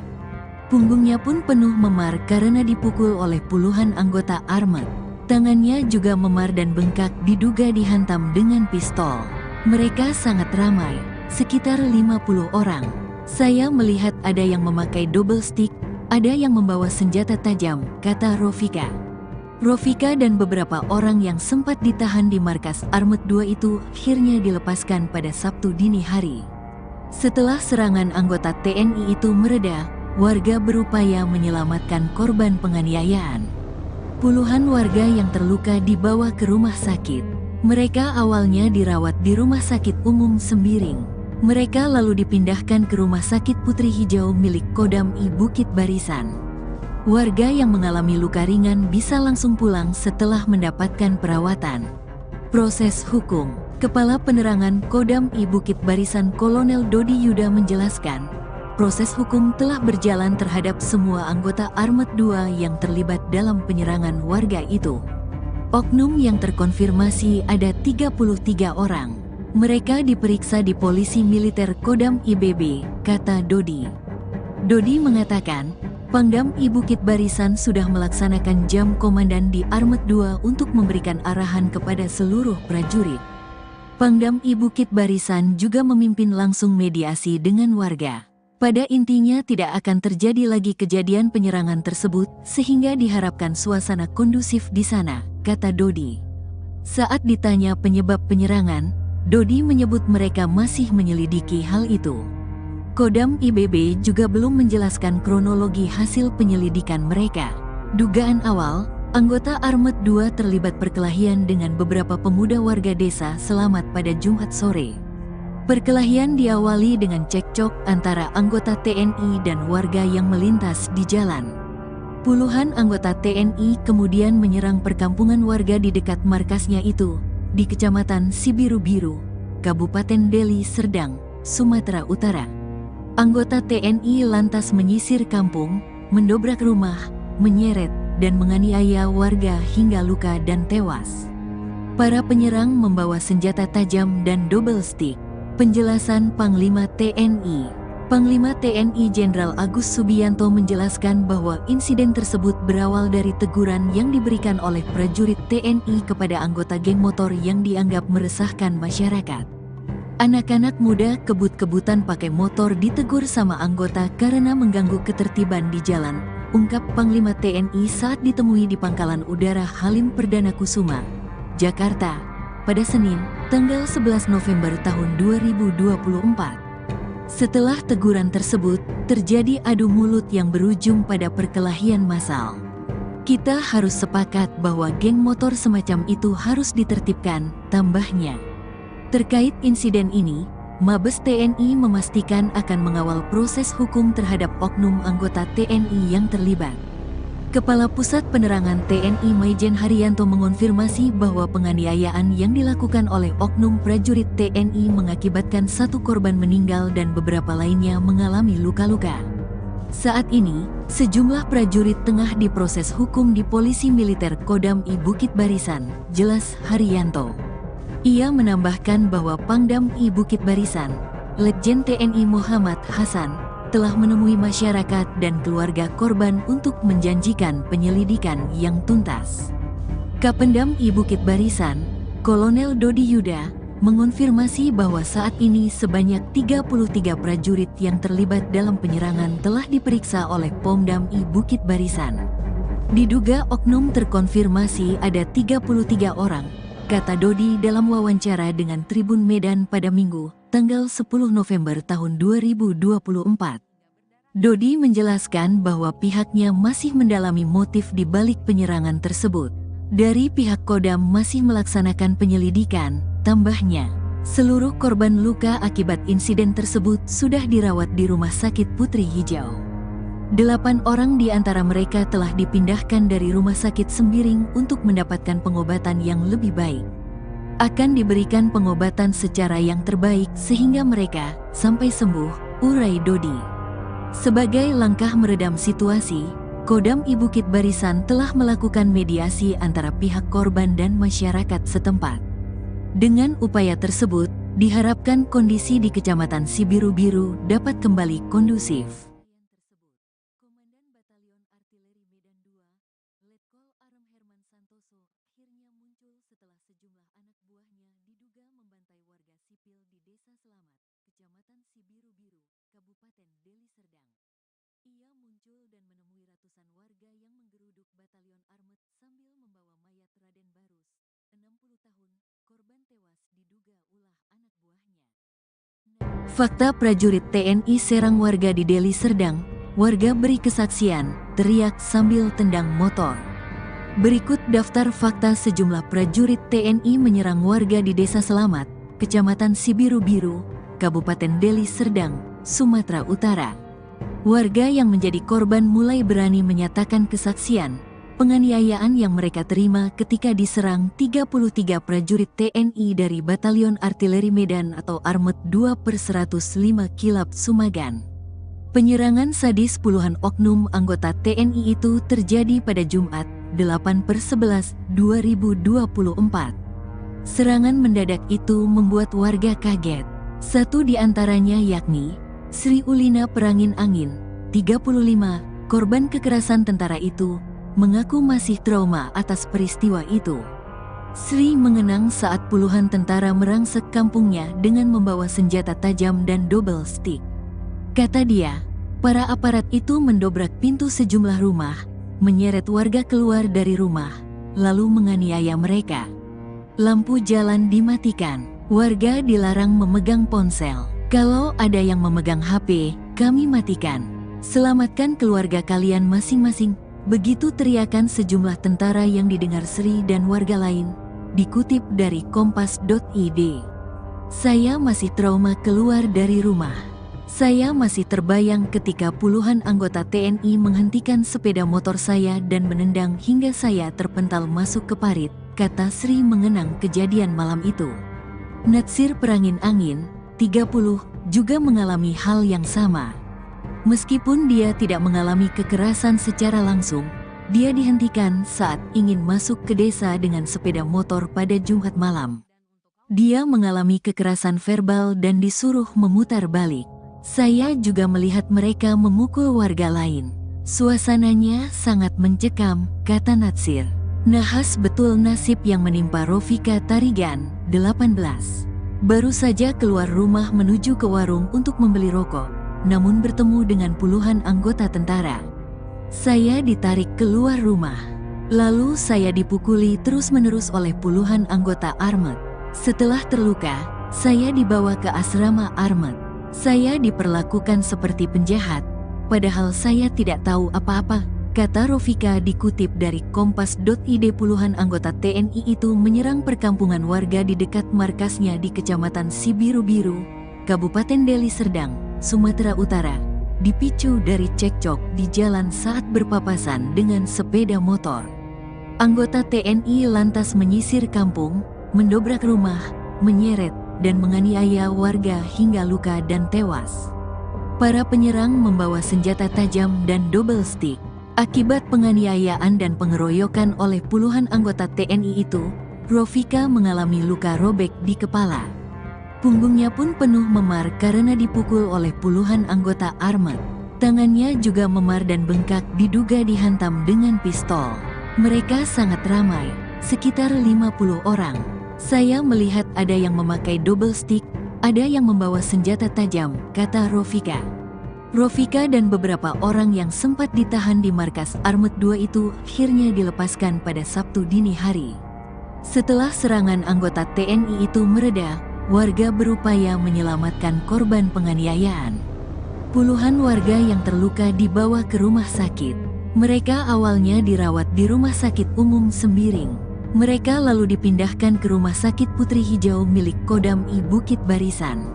Punggungnya pun penuh memar karena dipukul oleh puluhan anggota Armet. Tangannya juga memar dan bengkak diduga dihantam dengan pistol. Mereka sangat ramai, sekitar 50 orang. Saya melihat ada yang memakai double stick, ada yang membawa senjata tajam, kata Rofika. Rofika dan beberapa orang yang sempat ditahan di markas Armet 2 itu akhirnya dilepaskan pada Sabtu dini hari. Setelah serangan anggota TNI itu mereda, warga berupaya menyelamatkan korban penganiayaan. Puluhan warga yang terluka dibawa ke rumah sakit. Mereka awalnya dirawat di Rumah Sakit Umum Sembiring. Mereka lalu dipindahkan ke Rumah Sakit Putri Hijau milik Kodam I Bukit Barisan. Warga yang mengalami luka ringan bisa langsung pulang setelah mendapatkan perawatan. Proses hukum. Kepala Penerangan Kodam I Bukit Barisan Kolonel Dodi Yuda menjelaskan, proses hukum telah berjalan terhadap semua anggota Armet 2 yang terlibat dalam penyerangan warga itu. Oknum yang terkonfirmasi ada 33 orang. Mereka diperiksa di Polisi Militer Kodam IBB, kata Dodi. Dodi mengatakan, Pangdam I Bukit Barisan sudah melaksanakan jam komandan di Armet 2 untuk memberikan arahan kepada seluruh prajurit. Pangdam I Bukit Barisan juga memimpin langsung mediasi dengan warga. Pada intinya tidak akan terjadi lagi kejadian penyerangan tersebut, sehingga diharapkan suasana kondusif di sana, kata Dodi. Saat ditanya penyebab penyerangan, Dodi menyebut mereka masih menyelidiki hal itu. Kodam IBB juga belum menjelaskan kronologi hasil penyelidikan mereka. Dugaan awal, anggota Armet 2 terlibat perkelahian dengan beberapa pemuda warga desa Selamat pada Jumat sore. Perkelahian diawali dengan cekcok antara anggota TNI dan warga yang melintas di jalan. Puluhan anggota TNI kemudian menyerang perkampungan warga di dekat markasnya itu, di Kecamatan Sibiru-Biru, Kabupaten Deli Serdang, Sumatera Utara. Anggota TNI lantas menyisir kampung, mendobrak rumah, menyeret, dan menganiaya warga hingga luka dan tewas. Para penyerang membawa senjata tajam dan double stick. Penjelasan Panglima TNI. Panglima TNI Jenderal Agus Subianto menjelaskan bahwa insiden tersebut berawal dari teguran yang diberikan oleh prajurit TNI kepada anggota geng motor yang dianggap meresahkan masyarakat. Anak-anak muda kebut-kebutan pakai motor ditegur sama anggota karena mengganggu ketertiban di jalan, ungkap Panglima TNI saat ditemui di Pangkalan Udara Halim Perdana Kusuma, Jakarta, pada Senin, tanggal 11 November tahun 2024. Setelah teguran tersebut, terjadi adu mulut yang berujung pada perkelahian massal. Kita harus sepakat bahwa geng motor semacam itu harus ditertibkan, tambahnya. Terkait insiden ini, Mabes TNI memastikan akan mengawal proses hukum terhadap oknum anggota TNI yang terlibat. Kepala Pusat Penerangan TNI Maijen Haryanto mengonfirmasi bahwa penganiayaan yang dilakukan oleh oknum prajurit TNI mengakibatkan 1 korban meninggal dan beberapa lainnya mengalami luka-luka. Saat ini, sejumlah prajurit tengah diproses hukum di Polisi Militer Kodam I Bukit Barisan, jelas Haryanto. Ia menambahkan bahwa Pangdam I Bukit Barisan, Letjen TNI Muhammad Hasan, telah menemui masyarakat dan keluarga korban untuk menjanjikan penyelidikan yang tuntas. Kapendam I Bukit Barisan, Kolonel Dodi Yuda, mengonfirmasi bahwa saat ini sebanyak 33 prajurit yang terlibat dalam penyerangan telah diperiksa oleh Pomdam I Bukit Barisan. Diduga oknum terkonfirmasi ada 33 orang, kata Dodi dalam wawancara dengan Tribun Medan pada Minggu, tanggal 10 November tahun 2024. Dodi menjelaskan bahwa pihaknya masih mendalami motif di balik penyerangan tersebut. Dari pihak Kodam masih melaksanakan penyelidikan, tambahnya. Seluruh korban luka akibat insiden tersebut sudah dirawat di Rumah Sakit Putri Hijau. 8 orang di antara mereka telah dipindahkan dari Rumah Sakit Sembiring untuk mendapatkan pengobatan yang lebih baik. Akan diberikan pengobatan secara yang terbaik sehingga mereka sampai sembuh, urai Dodi. Sebagai langkah meredam situasi, Kodam I Bukit Barisan telah melakukan mediasi antara pihak korban dan masyarakat setempat. Dengan upaya tersebut, diharapkan kondisi di Kecamatan Sibiru-Biru dapat kembali kondusif. Komandan Batalion Artileri Medan II, Letkol Arem Herman Santoso, akhirnya muncul setelah sejumlah anak buahnya diduga membantai warga sipil di Desa Selamat, Kecamatan Sibiru-Biru, Kabupaten Deli Serdang. Ia muncul dan menemui ratusan warga yang menggeruduk Batalion Armet sambil membawa mayat Raden Barus, 60 tahun, korban tewas diduga ulah anak buahnya. Fakta prajurit TNI serang warga di Deli Serdang, warga beri kesaksian, teriak sambil tendang motor. Berikut daftar fakta sejumlah prajurit TNI menyerang warga di Desa Selamat, Kecamatan Sibiru-Biru, Kabupaten Deli Serdang, Sumatera Utara. Warga yang menjadi korban mulai berani menyatakan kesaksian, penganiayaan yang mereka terima ketika diserang 33 prajurit TNI dari Batalion Artileri Medan atau Armet 2/105 Kilap Sumagan. Penyerangan sadis puluhan oknum anggota TNI itu terjadi pada Jumat, 8/11/2024. Serangan mendadak itu membuat warga kaget. Satu di antaranya yakni Sri Ulina Perangin Angin, 35, korban kekerasan tentara itu, mengaku masih trauma atas peristiwa itu. Sri mengenang saat puluhan tentara merangsek kampungnya dengan membawa senjata tajam dan double stick. Kata dia, para aparat itu mendobrak pintu sejumlah rumah, menyeret warga keluar dari rumah, lalu menganiaya mereka. Lampu jalan dimatikan, warga dilarang memegang ponsel. Kalau ada yang memegang HP, kami matikan. Selamatkan keluarga kalian masing-masing. Begitu teriakan sejumlah tentara yang didengar Sri dan warga lain. Dikutip dari kompas.id. Saya masih trauma keluar dari rumah. Saya masih terbayang ketika puluhan anggota TNI menghentikan sepeda motor saya dan menendang hingga saya terpental masuk ke parit, kata Sri mengenang kejadian malam itu. Natsir Perangin Angin, 30, juga mengalami hal yang sama. Meskipun dia tidak mengalami kekerasan secara langsung, dia dihentikan saat ingin masuk ke desa dengan sepeda motor pada Jumat malam. Dia mengalami kekerasan verbal dan disuruh memutar balik. Saya juga melihat mereka memukul warga lain. Suasananya sangat mencekam, kata Natsir. Nahas betul nasib yang menimpa Rofika Tarigan, 18. Baru saja keluar rumah menuju ke warung untuk membeli rokok, namun bertemu dengan puluhan anggota tentara. Saya ditarik keluar rumah. Lalu saya dipukuli terus-menerus oleh puluhan anggota Armet. Setelah terluka, saya dibawa ke asrama Armet. Saya diperlakukan seperti penjahat, padahal saya tidak tahu apa-apa, kata Rofika dikutip dari kompas.id. Puluhan anggota TNI itu menyerang perkampungan warga di dekat markasnya di Kecamatan Sibiru-Biru, Kabupaten Deli Serdang, Sumatera Utara, dipicu dari cekcok di jalan saat berpapasan dengan sepeda motor. Anggota TNI lantas menyisir kampung, mendobrak rumah, menyeret, dan menganiaya warga hingga luka dan tewas. Para penyerang membawa senjata tajam dan double stick. Akibat penganiayaan dan pengeroyokan oleh puluhan anggota TNI itu, Rofika mengalami luka robek di kepala. Punggungnya pun penuh memar karena dipukul oleh puluhan anggota armet. Tangannya juga memar dan bengkak diduga dihantam dengan pistol. Mereka sangat ramai, sekitar 50 orang. Saya melihat ada yang memakai double stick, ada yang membawa senjata tajam, kata Rofika. Rofika dan beberapa orang yang sempat ditahan di markas Armet 2 itu akhirnya dilepaskan pada Sabtu dini hari. Setelah serangan anggota TNI itu mereda, warga berupaya menyelamatkan korban penganiayaan. Puluhan warga yang terluka dibawa ke rumah sakit. Mereka awalnya dirawat di Rumah Sakit Umum Sembiring. Mereka lalu dipindahkan ke Rumah Sakit Putri Hijau milik Kodam I Bukit Barisan.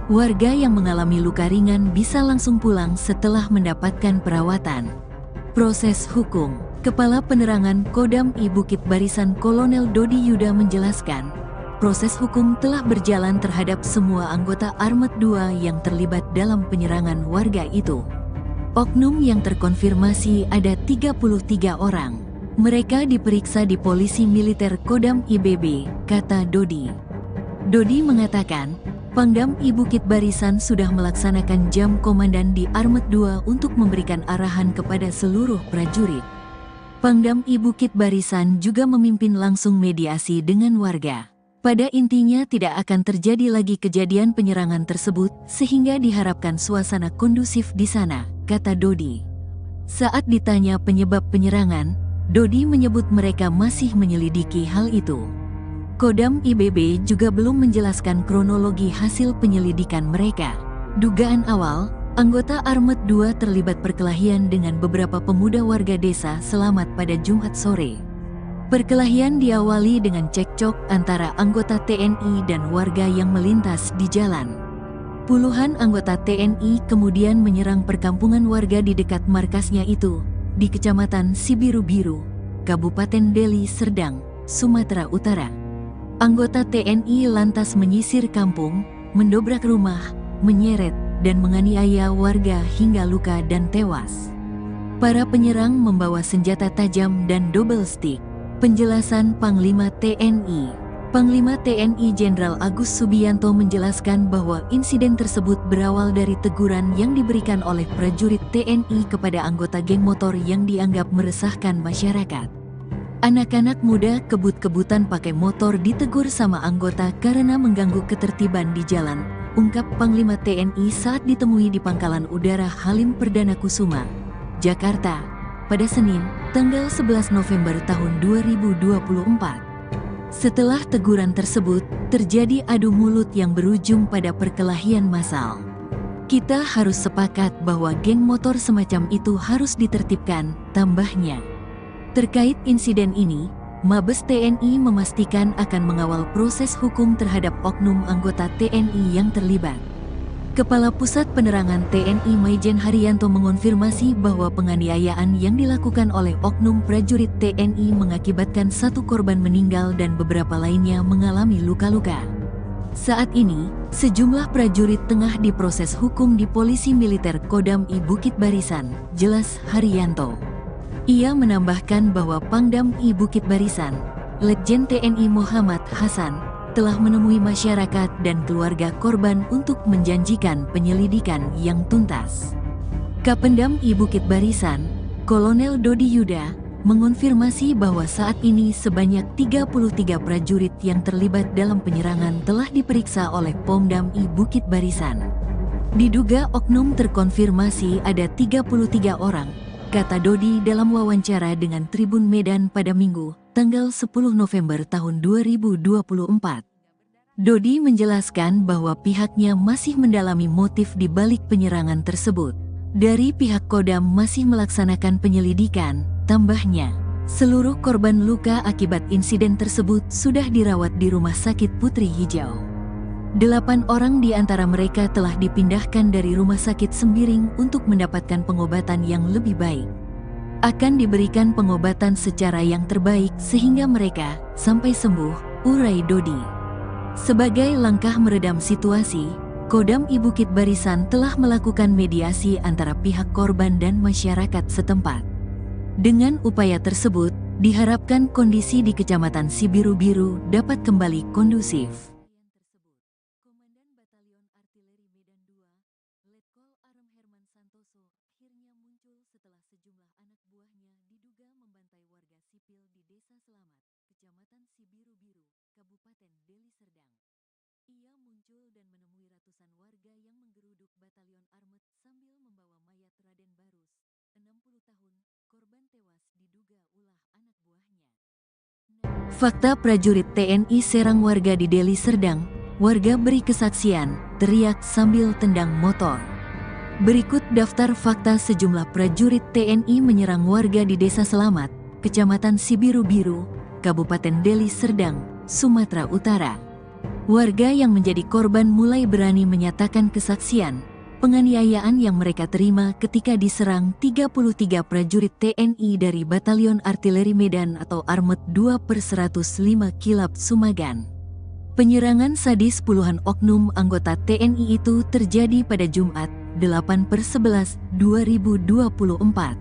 Warga yang mengalami luka ringan bisa langsung pulang setelah mendapatkan perawatan. Proses hukum. Kepala Penerangan Kodam I Bukit Barisan Kolonel Dodi Yuda menjelaskan, proses hukum telah berjalan terhadap semua anggota Armet 2 yang terlibat dalam penyerangan warga itu. Oknum yang terkonfirmasi ada 33 orang. Mereka diperiksa di Polisi Militer Kodam IBB, kata Dodi. Dodi mengatakan, Pangdam I Bukit Barisan sudah melaksanakan jam komandan di Armet 2 untuk memberikan arahan kepada seluruh prajurit. Pangdam I Bukit Barisan juga memimpin langsung mediasi dengan warga. Pada intinya tidak akan terjadi lagi kejadian penyerangan tersebut sehingga diharapkan suasana kondusif di sana, kata Dodi. Saat ditanya penyebab penyerangan, Dodi menyebut mereka masih menyelidiki hal itu. Kodam IBB juga belum menjelaskan kronologi hasil penyelidikan mereka. Dugaan awal, anggota Armet 2 terlibat perkelahian dengan beberapa pemuda warga desa Selamat pada Jumat sore. Perkelahian diawali dengan cekcok antara anggota TNI dan warga yang melintas di jalan. Puluhan anggota TNI kemudian menyerang perkampungan warga di dekat markasnya itu, di Kecamatan Sibiru-Biru, Kabupaten Deli Serdang, Sumatera Utara. Anggota TNI lantas menyisir kampung, mendobrak rumah, menyeret, dan menganiaya warga hingga luka dan tewas. Para penyerang membawa senjata tajam dan double stick. Penjelasan Panglima TNI. Panglima TNI Jenderal Agus Subianto menjelaskan bahwa insiden tersebut berawal dari teguran yang diberikan oleh prajurit TNI kepada anggota geng motor yang dianggap meresahkan masyarakat. Anak-anak muda kebut-kebutan pakai motor ditegur sama anggota karena mengganggu ketertiban di jalan, ungkap Panglima TNI saat ditemui di Pangkalan Udara Halim Perdana Kusuma, Jakarta, pada Senin, tanggal 11 November tahun 2024. Setelah teguran tersebut, terjadi adu mulut yang berujung pada perkelahian massal. Kita harus sepakat bahwa geng motor semacam itu harus ditertibkan, tambahnya. Terkait insiden ini, Mabes TNI memastikan akan mengawal proses hukum terhadap oknum anggota TNI yang terlibat. Kepala Pusat Penerangan TNI Maijen Haryanto mengonfirmasi bahwa penganiayaan yang dilakukan oleh oknum prajurit TNI mengakibatkan satu korban meninggal dan beberapa lainnya mengalami luka-luka. Saat ini, sejumlah prajurit tengah diproses hukum di Polisi Militer Kodam I Bukit Barisan, jelas Haryanto. Ia menambahkan bahwa Pangdam I Bukit Barisan, Letjen TNI Muhammad Hasan, telah menemui masyarakat dan keluarga korban untuk menjanjikan penyelidikan yang tuntas. Kapendam I Bukit Barisan, Kolonel Dodi Yuda, mengonfirmasi bahwa saat ini sebanyak 33 prajurit yang terlibat dalam penyerangan telah diperiksa oleh Pomdam I Bukit Barisan. Diduga oknum terkonfirmasi ada 33 orang, kata Dodi dalam wawancara dengan Tribun Medan pada Minggu, tanggal 10 November tahun 2024. Dodi menjelaskan bahwa pihaknya masih mendalami motif di balik penyerangan tersebut. Dari pihak Kodam masih melaksanakan penyelidikan, tambahnya. Seluruh korban luka akibat insiden tersebut sudah dirawat di Rumah Sakit Putri Hijau. 8 orang di antara mereka telah dipindahkan dari Rumah Sakit Sembiring untuk mendapatkan pengobatan yang lebih baik. Akan diberikan pengobatan secara yang terbaik sehingga mereka sampai sembuh, urai Dodi. Sebagai langkah meredam situasi, Kodam I Bukit Barisan telah melakukan mediasi antara pihak korban dan masyarakat setempat. Dengan upaya tersebut, diharapkan kondisi di Kecamatan Sibiru-Biru dapat kembali kondusif. Komandan Batalion Artileri Medan II, Letkol Arem Herman Santoso, akhirnya muncul setelah sejumlah anak buahnya diduga membantai warga sipil di Desa Selamat, Kecamatan Sibiru-Biru, Kabupaten Deli Serdang. Ia muncul dan menemui ratusan warga yang menggeruduk Batalion Armet sambil membawa mayat Raden Barus, 60 tahun, korban tewas diduga ulah anak buahnya. Fakta prajurit TNI serang warga di Deli Serdang, warga beri kesaksian, teriak sambil tendang motor. Berikut daftar fakta sejumlah prajurit TNI menyerang warga di Desa Selamat, Kecamatan Sibiru-Biru, Kabupaten Deli Serdang, Sumatera Utara. Warga yang menjadi korban mulai berani menyatakan kesaksian penganiayaan yang mereka terima ketika diserang 33 prajurit TNI dari Batalion Artileri Medan atau Armet 2/105 Kilap Sumagan. Penyerangan sadis puluhan oknum anggota TNI itu terjadi pada Jumat, 8/11/2024.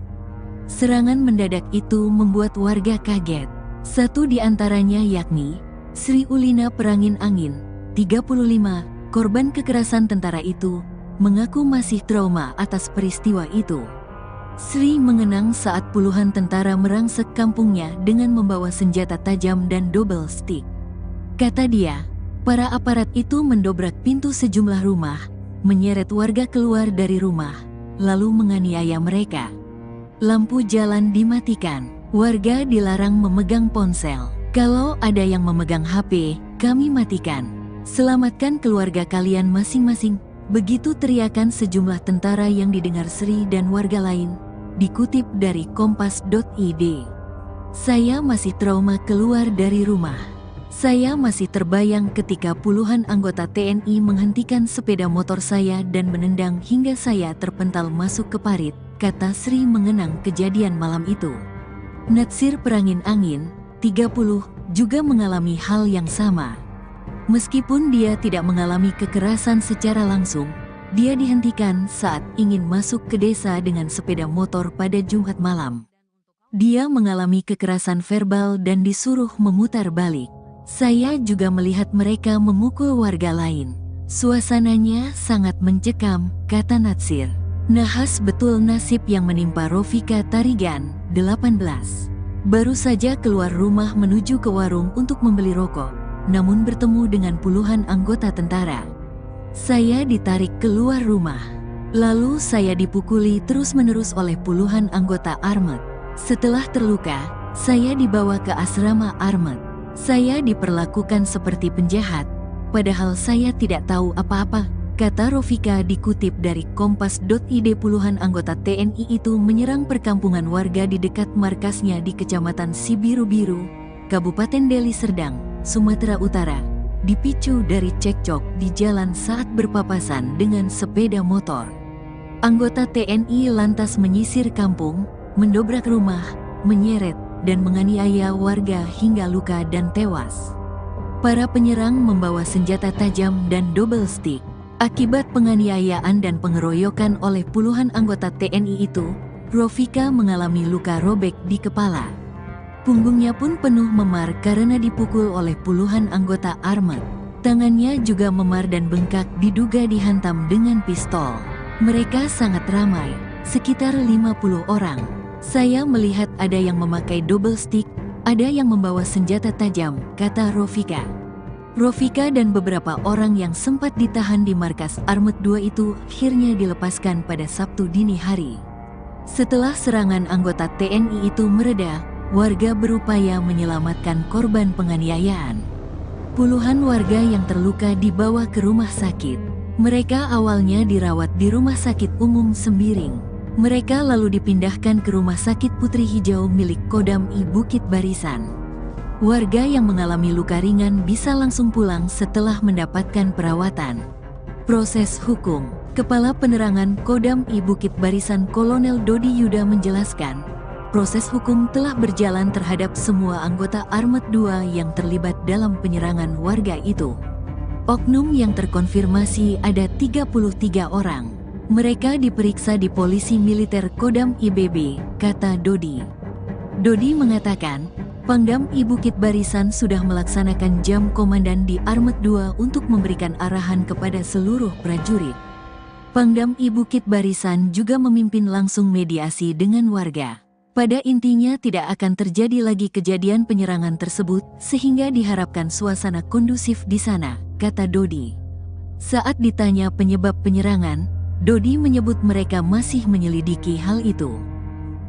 Serangan mendadak itu membuat warga kaget. Satu di antaranya yakni Sri Ulina Perangin Angin, 35, korban kekerasan tentara itu, mengaku masih trauma atas peristiwa itu. Sri mengenang saat puluhan tentara merangsek kampungnya dengan membawa senjata tajam dan double stick. Kata dia, para aparat itu mendobrak pintu sejumlah rumah, menyeret warga keluar dari rumah, lalu menganiaya mereka. Lampu jalan dimatikan, warga dilarang memegang ponsel. Kalau ada yang memegang HP, kami matikan. Selamatkan keluarga kalian masing-masing. Begitu teriakan sejumlah tentara yang didengar Sri dan warga lain, dikutip dari kompas.id. Saya masih trauma keluar dari rumah. Saya masih terbayang ketika puluhan anggota TNI menghentikan sepeda motor saya dan menendang hingga saya terpental masuk ke parit, kata Sri mengenang kejadian malam itu. Natsir Perangin Angin, 30, juga mengalami hal yang sama. Meskipun dia tidak mengalami kekerasan secara langsung, dia dihentikan saat ingin masuk ke desa dengan sepeda motor pada Jumat malam. Dia mengalami kekerasan verbal dan disuruh memutar balik. Saya juga melihat mereka memukul warga lain. Suasananya sangat mencekam, kata Natsir. Nahas betul nasib yang menimpa Rofika Tarigan, 18. Baru saja keluar rumah menuju ke warung untuk membeli rokok, namun bertemu dengan puluhan anggota tentara. Saya ditarik keluar rumah. Lalu saya dipukuli terus-menerus oleh puluhan anggota Armet. Setelah terluka, saya dibawa ke asrama Armet. Saya diperlakukan seperti penjahat, padahal saya tidak tahu apa-apa, kata Rofika dikutip dari kompas.id. Puluhan anggota TNI itu menyerang perkampungan warga di dekat markasnya di Kecamatan Sibiru-Biru, Kabupaten Deli Serdang, Sumatera Utara, dipicu dari cekcok di jalan saat berpapasan dengan sepeda motor. Anggota TNI lantas menyisir kampung, mendobrak rumah, menyeret, dan menganiaya warga hingga luka dan tewas. Para penyerang membawa senjata tajam dan double stick. Akibat penganiayaan dan pengeroyokan oleh puluhan anggota TNI itu, Rofika mengalami luka robek di kepala. Punggungnya pun penuh memar karena dipukul oleh puluhan anggota Armet. Tangannya juga memar dan bengkak diduga dihantam dengan pistol. Mereka sangat ramai, sekitar 50 orang. Saya melihat ada yang memakai double stick, ada yang membawa senjata tajam, kata Rofika. Rofika dan beberapa orang yang sempat ditahan di markas Armet 2 itu akhirnya dilepaskan pada Sabtu dini hari. Setelah serangan anggota TNI itu mereda, warga berupaya menyelamatkan korban penganiayaan. Puluhan warga yang terluka dibawa ke rumah sakit. Mereka awalnya dirawat di Rumah Sakit Umum Sembiring. Mereka lalu dipindahkan ke Rumah Sakit Putri Hijau milik Kodam I Bukit Barisan. Warga yang mengalami luka ringan bisa langsung pulang setelah mendapatkan perawatan. Proses hukum. Kepala Penerangan Kodam I Bukit Barisan Kolonel Dodi Yuda menjelaskan, proses hukum telah berjalan terhadap semua anggota Armet 2 yang terlibat dalam penyerangan warga itu. Oknum yang terkonfirmasi ada 33 orang. Mereka diperiksa di Polisi Militer Kodam IBB, kata Dodi. Dodi mengatakan, Pangdam I Bukit Barisan sudah melaksanakan jam komandan di Armet 2 untuk memberikan arahan kepada seluruh prajurit. Pangdam I Bukit Barisan juga memimpin langsung mediasi dengan warga. Pada intinya tidak akan terjadi lagi kejadian penyerangan tersebut sehingga diharapkan suasana kondusif di sana, kata Dodi. Saat ditanya penyebab penyerangan, Dodi menyebut mereka masih menyelidiki hal itu.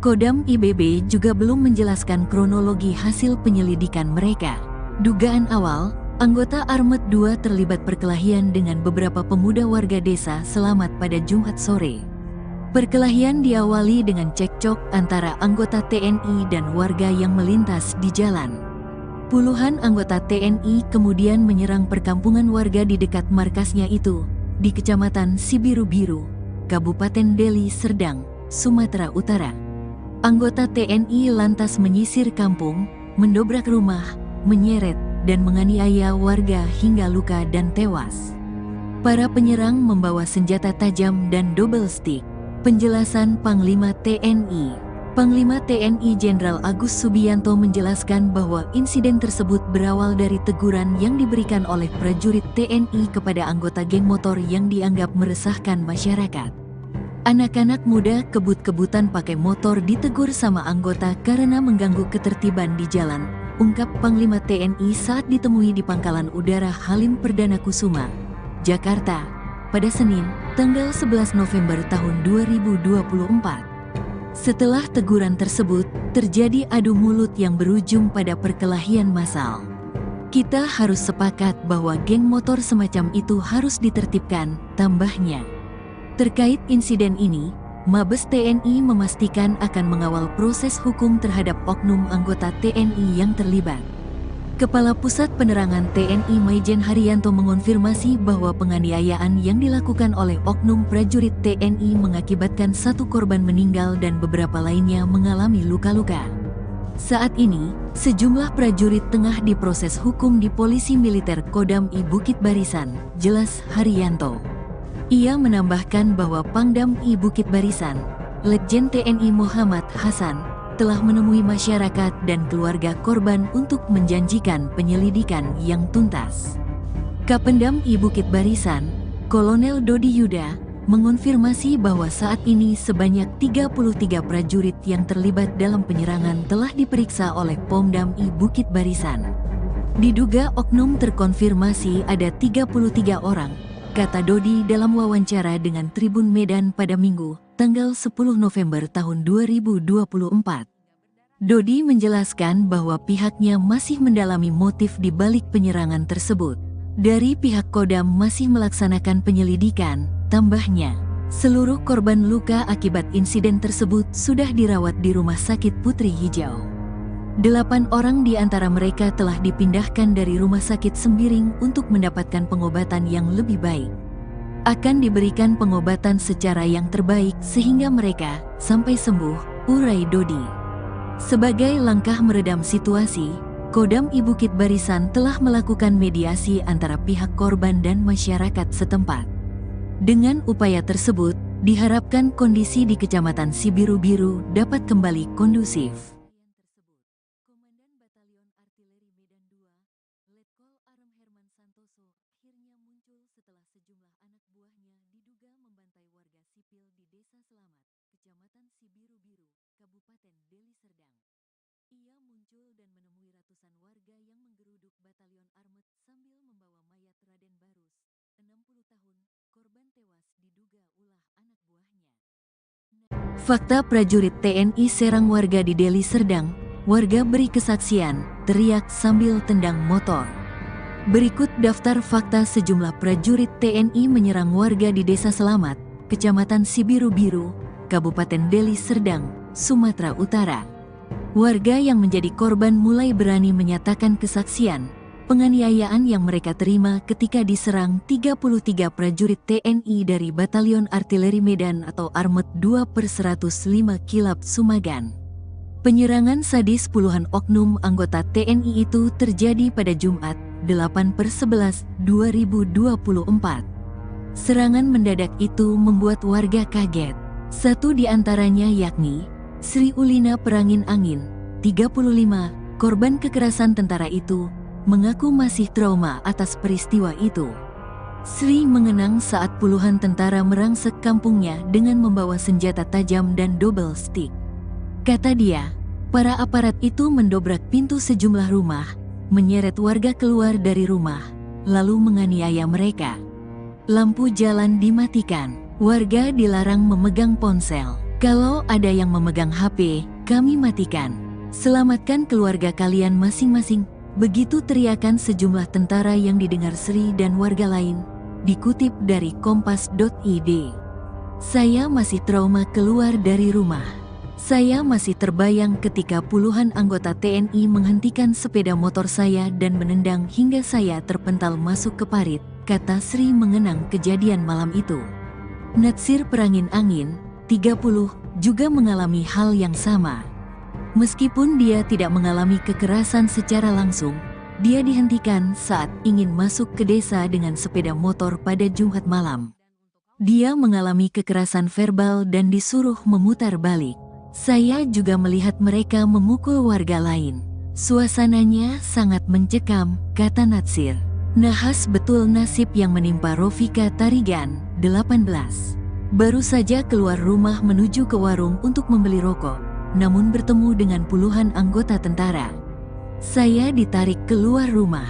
Kodam IBB juga belum menjelaskan kronologi hasil penyelidikan mereka. Dugaan awal, anggota Armet 2 terlibat perkelahian dengan beberapa pemuda warga desa Selamat pada Jumat sore. Perkelahian diawali dengan cekcok antara anggota TNI dan warga yang melintas di jalan. Puluhan anggota TNI kemudian menyerang perkampungan warga di dekat markasnya itu, di Kecamatan Sibiru-Biru, Kabupaten Deli Serdang, Sumatera Utara. Anggota TNI lantas menyisir kampung, mendobrak rumah, menyeret, dan menganiaya warga hingga luka dan tewas. Para penyerang membawa senjata tajam dan double stick. Penjelasan Panglima TNI. Panglima TNI Jenderal Agus Subianto menjelaskan bahwa insiden tersebut berawal dari teguran yang diberikan oleh prajurit TNI kepada anggota geng motor yang dianggap meresahkan masyarakat. Anak-anak muda kebut-kebutan pakai motor ditegur sama anggota karena mengganggu ketertiban di jalan, ungkap Panglima TNI saat ditemui di Pangkalan Udara Halim Perdana Kusuma, Jakarta, pada Senin, tanggal 11 November tahun 2024. Setelah teguran tersebut, terjadi adu mulut yang berujung pada perkelahian massal. Kita harus sepakat bahwa geng motor semacam itu harus ditertibkan, tambahnya. Terkait insiden ini, Mabes TNI memastikan akan mengawal proses hukum terhadap oknum anggota TNI yang terlibat. Kepala Pusat Penerangan TNI Maijen Haryanto mengonfirmasi bahwa penganiayaan yang dilakukan oleh oknum prajurit TNI mengakibatkan satu korban meninggal dan beberapa lainnya mengalami luka-luka. Saat ini, sejumlah prajurit tengah diproses hukum di Polisi Militer Kodam I Bukit Barisan, jelas Haryanto. Ia menambahkan bahwa Pangdam I Bukit Barisan, Letjen TNI Muhammad Hasan, telah menemui masyarakat dan keluarga korban untuk menjanjikan penyelidikan yang tuntas. Kapendam I Bukit Barisan, Kolonel Dodi Yuda, mengonfirmasi bahwa saat ini sebanyak 33 prajurit yang terlibat dalam penyerangan telah diperiksa oleh Pomdam I Bukit Barisan. Diduga oknum terkonfirmasi ada 33 orang, kata Dodi dalam wawancara dengan Tribun Medan pada Minggu, tanggal 10 November tahun 2024. Dodi menjelaskan bahwa pihaknya masih mendalami motif di balik penyerangan tersebut. Dari pihak Kodam masih melaksanakan penyelidikan, tambahnya. Seluruh korban luka akibat insiden tersebut sudah dirawat di Rumah Sakit Putri Hijau. 8 orang di antara mereka telah dipindahkan dari Rumah Sakit Sembiring untuk mendapatkan pengobatan yang lebih baik. Akan diberikan pengobatan secara yang terbaik sehingga mereka sampai sembuh, urai Dodi. Sebagai langkah meredam situasi, Kodam I Bukit Barisan telah melakukan mediasi antara pihak korban dan masyarakat setempat. Dengan upaya tersebut, diharapkan kondisi di Kecamatan Sibiru-Biru dapat kembali kondusif. Komandan Batalion Artileri Medan 2, Letkol Arem Herman Santoso, akhirnya muncul setelah sejumlah anak buahnya diduga membantai warga sipil di Desa Selamat, Kecamatan Sibiru-Biru, Kabupaten Deli Serdang. Ia muncul dan menemui ratusan warga yang menggeruduk Batalion Armet sambil membawa mayat Raden Barus, 60 tahun, korban tewas diduga ulah anak buahnya. Fakta prajurit TNI serang warga di Deli Serdang, warga beri kesaksian, teriak sambil tendang motor. Berikut daftar fakta sejumlah prajurit TNI menyerang warga di Desa Selamat, Kecamatan Sibiru-Biru, Kabupaten Deli Serdang, Sumatera Utara. Warga yang menjadi korban mulai berani menyatakan kesaksian penganiayaan yang mereka terima ketika diserang 33 prajurit TNI dari Batalion Artileri Medan atau Armet 2/105 Kilap Sumagan. Penyerangan sadis puluhan oknum anggota TNI itu terjadi pada Jumat, 8/11/2024. Serangan mendadak itu membuat warga kaget. Satu di antaranya yakni Sri Ulina Perangin Angin, 35, korban kekerasan tentara itu, mengaku masih trauma atas peristiwa itu. Sri mengenang saat puluhan tentara merangsek kampungnya dengan membawa senjata tajam dan double stick. Kata dia, para aparat itu mendobrak pintu sejumlah rumah, menyeret warga keluar dari rumah, lalu menganiaya mereka. Lampu jalan dimatikan, warga dilarang memegang ponsel. Kalau ada yang memegang HP, kami matikan. Selamatkan keluarga kalian masing-masing. Begitu teriakan sejumlah tentara yang didengar Sri dan warga lain, dikutip dari kompas.id. Saya masih trauma keluar dari rumah. Saya masih terbayang ketika puluhan anggota TNI menghentikan sepeda motor saya dan menendang hingga saya terpental masuk ke parit, kata Sri mengenang kejadian malam itu. Natsir Perangin Angin, 30, juga mengalami hal yang sama. Meskipun dia tidak mengalami kekerasan secara langsung, dia dihentikan saat ingin masuk ke desa dengan sepeda motor pada Jumat malam. Dia mengalami kekerasan verbal dan disuruh memutar balik. Saya juga melihat mereka memukul warga lain. Suasananya sangat mencekam, kata Natsir. Nahas betul nasib yang menimpa Rofika Tarigan, 18. Baru saja keluar rumah menuju ke warung untuk membeli rokok, namun bertemu dengan puluhan anggota tentara. Saya ditarik keluar rumah.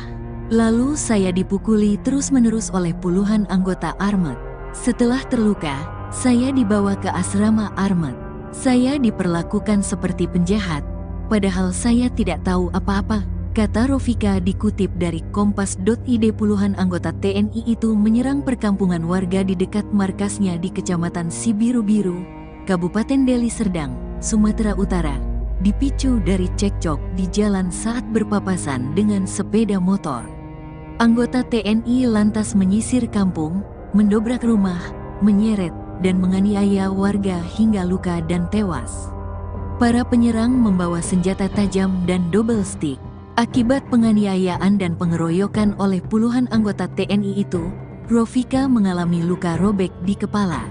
Lalu saya dipukuli terus-menerus oleh puluhan anggota Armet. Setelah terluka, saya dibawa ke asrama Armet. Saya diperlakukan seperti penjahat, padahal saya tidak tahu apa-apa, kata Rofika dikutip dari kompas.id. Puluhan anggota TNI itu menyerang perkampungan warga di dekat markasnya di Kecamatan Sibiru-Biru, Kabupaten Deli Serdang, Sumatera Utara, dipicu dari cekcok di jalan saat berpapasan dengan sepeda motor. Anggota TNI lantas menyisir kampung, mendobrak rumah, menyeret, dan menganiaya warga hingga luka dan tewas. Para penyerang membawa senjata tajam dan double stick. Akibat penganiayaan dan pengeroyokan oleh puluhan anggota TNI itu, Rofika mengalami luka robek di kepala.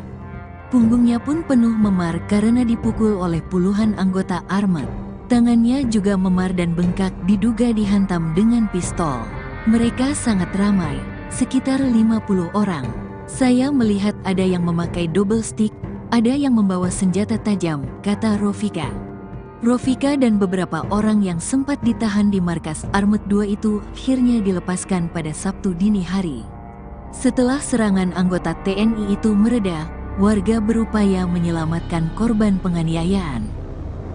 Punggungnya pun penuh memar karena dipukul oleh puluhan anggota Armet. Tangannya juga memar dan bengkak diduga dihantam dengan pistol. Mereka sangat ramai, sekitar 50 orang. Saya melihat ada yang memakai double stick, ada yang membawa senjata tajam, kata Rofika. Rofika dan beberapa orang yang sempat ditahan di markas Armet 2 itu akhirnya dilepaskan pada Sabtu dini hari. Setelah serangan anggota TNI itu mereda, warga berupaya menyelamatkan korban penganiayaan.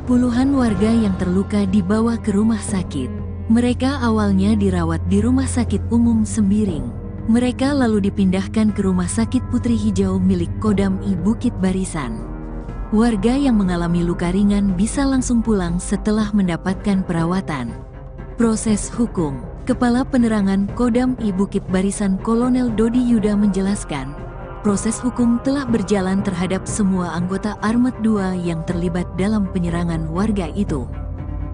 Puluhan warga yang terluka dibawa ke rumah sakit. Mereka awalnya dirawat di Rumah Sakit Umum Sembiring. Mereka lalu dipindahkan ke Rumah Sakit Putri Hijau milik Kodam I Bukit Barisan. Warga yang mengalami luka ringan bisa langsung pulang setelah mendapatkan perawatan. Proses hukum. Kepala Penerangan Kodam I Bukit Barisan Kolonel Dodi Yuda menjelaskan, proses hukum telah berjalan terhadap semua anggota Armet 2 yang terlibat dalam penyerangan warga itu.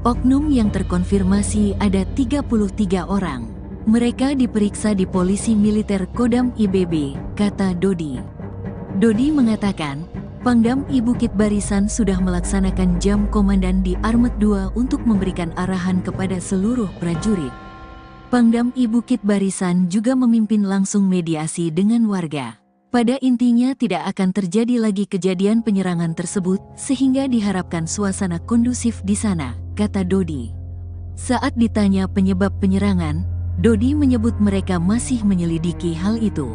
Oknum yang terkonfirmasi ada 33 orang. Mereka diperiksa di Polisi Militer Kodam IBB, kata Dodi. Dodi mengatakan, Pangdam I Bukit Barisan sudah melaksanakan jam komandan di Armet 2 untuk memberikan arahan kepada seluruh prajurit. Pangdam I Bukit Barisan juga memimpin langsung mediasi dengan warga. Pada intinya tidak akan terjadi lagi kejadian penyerangan tersebut sehingga diharapkan suasana kondusif di sana, kata Dodi. Saat ditanya penyebab penyerangan, Dodi menyebut mereka masih menyelidiki hal itu.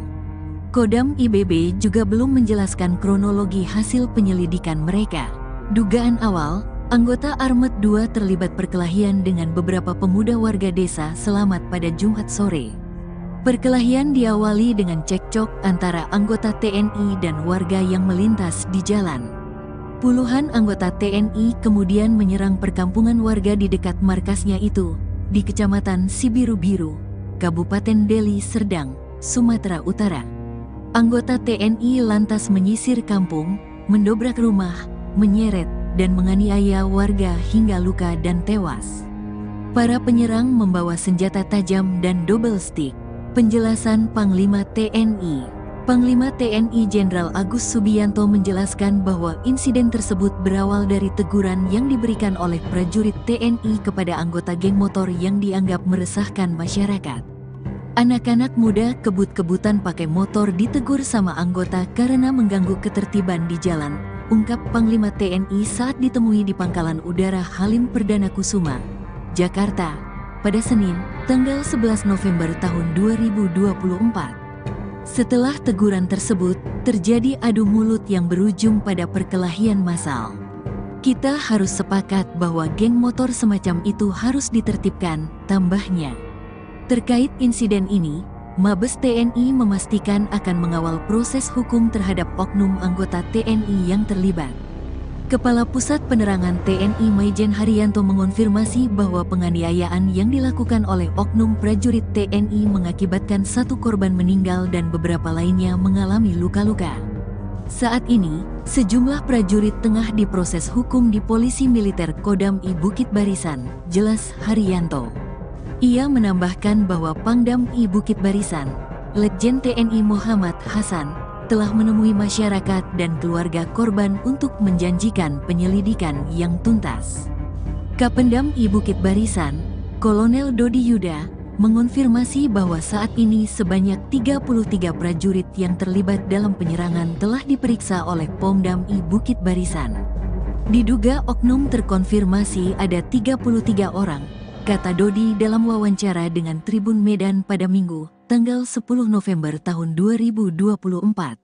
Kodam IBB juga belum menjelaskan kronologi hasil penyelidikan mereka. Dugaan awal, anggota Armet 2 terlibat perkelahian dengan beberapa pemuda warga desa Selamat pada Jumat sore. Perkelahian diawali dengan cekcok antara anggota TNI dan warga yang melintas di jalan. Puluhan anggota TNI kemudian menyerang perkampungan warga di dekat markasnya itu, di Kecamatan Sibiru-Biru, Kabupaten Deli Serdang, Sumatera Utara. Anggota TNI lantas menyisir kampung, mendobrak rumah, menyeret, dan menganiaya warga hingga luka dan tewas. Para penyerang membawa senjata tajam dan double stick. Penjelasan Panglima TNI. Panglima TNI Jenderal Agus Subianto menjelaskan bahwa insiden tersebut berawal dari teguran yang diberikan oleh prajurit TNI kepada anggota geng motor yang dianggap meresahkan masyarakat. Anak-anak muda kebut-kebutan pakai motor ditegur sama anggota karena mengganggu ketertiban di jalan, ungkap Panglima TNI saat ditemui di Pangkalan Udara Halim Perdana Kusuma, Jakarta, pada Senin, tanggal 11 November tahun 2024. Setelah teguran tersebut, terjadi adu mulut yang berujung pada perkelahian massal. Kita harus sepakat bahwa geng motor semacam itu harus ditertibkan, tambahnya. Terkait insiden ini, Mabes TNI memastikan akan mengawal proses hukum terhadap oknum anggota TNI yang terlibat. Kepala Pusat Penerangan TNI Maijen Haryanto mengonfirmasi bahwa penganiayaan yang dilakukan oleh oknum prajurit TNI mengakibatkan 1 korban meninggal dan beberapa lainnya mengalami luka-luka. Saat ini, sejumlah prajurit tengah diproses hukum di Polisi Militer Kodam I Bukit Barisan, jelas Haryanto. Ia menambahkan bahwa Pangdam I Bukit Barisan, Letjen TNI Muhammad Hasan, telah menemui masyarakat dan keluarga korban untuk menjanjikan penyelidikan yang tuntas. Kapendam I Bukit Barisan, Kolonel Dodi Yuda, mengonfirmasi bahwa saat ini sebanyak 33 prajurit yang terlibat dalam penyerangan telah diperiksa oleh Pomdam I Bukit Barisan. Diduga oknum terkonfirmasi ada 33 orang, kata Dodi dalam wawancara dengan Tribun Medan pada Minggu, tanggal 10 November tahun 2024.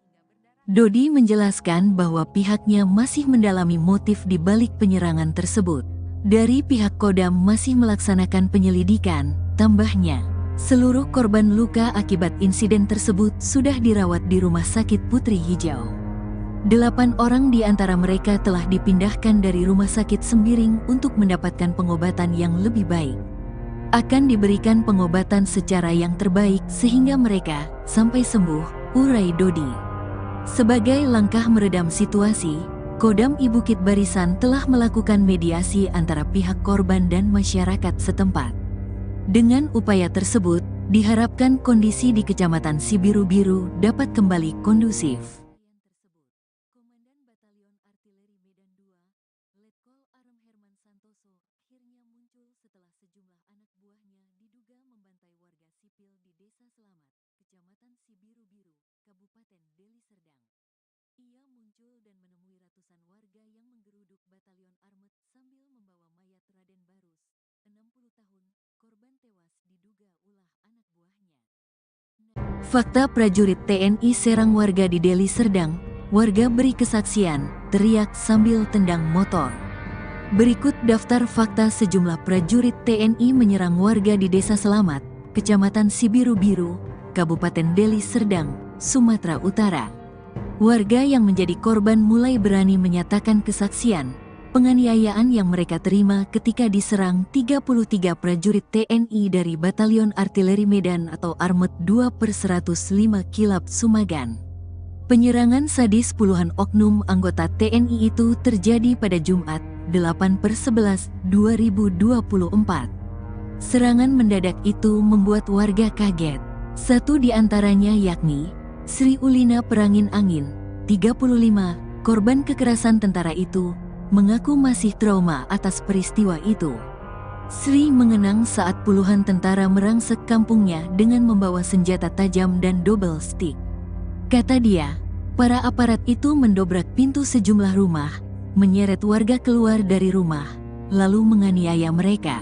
Dodi menjelaskan bahwa pihaknya masih mendalami motif di balik penyerangan tersebut. Dari pihak Kodam masih melaksanakan penyelidikan, tambahnya. Seluruh korban luka akibat insiden tersebut sudah dirawat di Rumah Sakit Putri Hijau. 8 orang di antara mereka telah dipindahkan dari Rumah Sakit Sembiring untuk mendapatkan pengobatan yang lebih baik. Akan diberikan pengobatan secara yang terbaik sehingga mereka sampai sembuh, urai Dodi. Sebagai langkah meredam situasi, Kodam I Bukit Barisan telah melakukan mediasi antara pihak korban dan masyarakat setempat. Dengan upaya tersebut, diharapkan kondisi di Kecamatan Sibiru-Biru dapat kembali kondusif. Komandan Batalion Artileri Medan II, Letkol Arem Herman Santoso, akhirnya muncul setelah sejumlah anak buahnya diduga membantai warga sipil di Desa Selamat, Kecamatan Sibiru-Biru, Kabupaten Deli Serdang. Ia muncul dan menemui ratusan warga yang menggeruduk Batalion Armet sambil membawa mayat Raden Barus, 60 tahun, korban tewas diduga ulah anak buahnya. Fakta prajurit TNI serang warga di Deli Serdang, warga beri kesaksian, teriak sambil tendang motor. Berikut daftar fakta sejumlah prajurit TNI menyerang warga di Desa Selamat, Kecamatan Sibiru-Biru, Kabupaten Deli Serdang, Sumatera Utara. Warga yang menjadi korban mulai berani menyatakan kesaksian, penganiayaan yang mereka terima ketika diserang 33 prajurit TNI dari Batalion Artileri Medan atau Armet 2/105 Kilap Sumagan. Penyerangan sadis puluhan oknum anggota TNI itu terjadi pada Jumat, 8/11/2024. Serangan mendadak itu membuat warga kaget. Satu di antaranya yakni Sri Ulina Perangin Angin, 35, korban kekerasan tentara itu, mengaku masih trauma atas peristiwa itu. Sri mengenang saat puluhan tentara merangsek kampungnya dengan membawa senjata tajam dan double stick. Kata dia, para aparat itu mendobrak pintu sejumlah rumah, menyeret warga keluar dari rumah, lalu menganiaya mereka.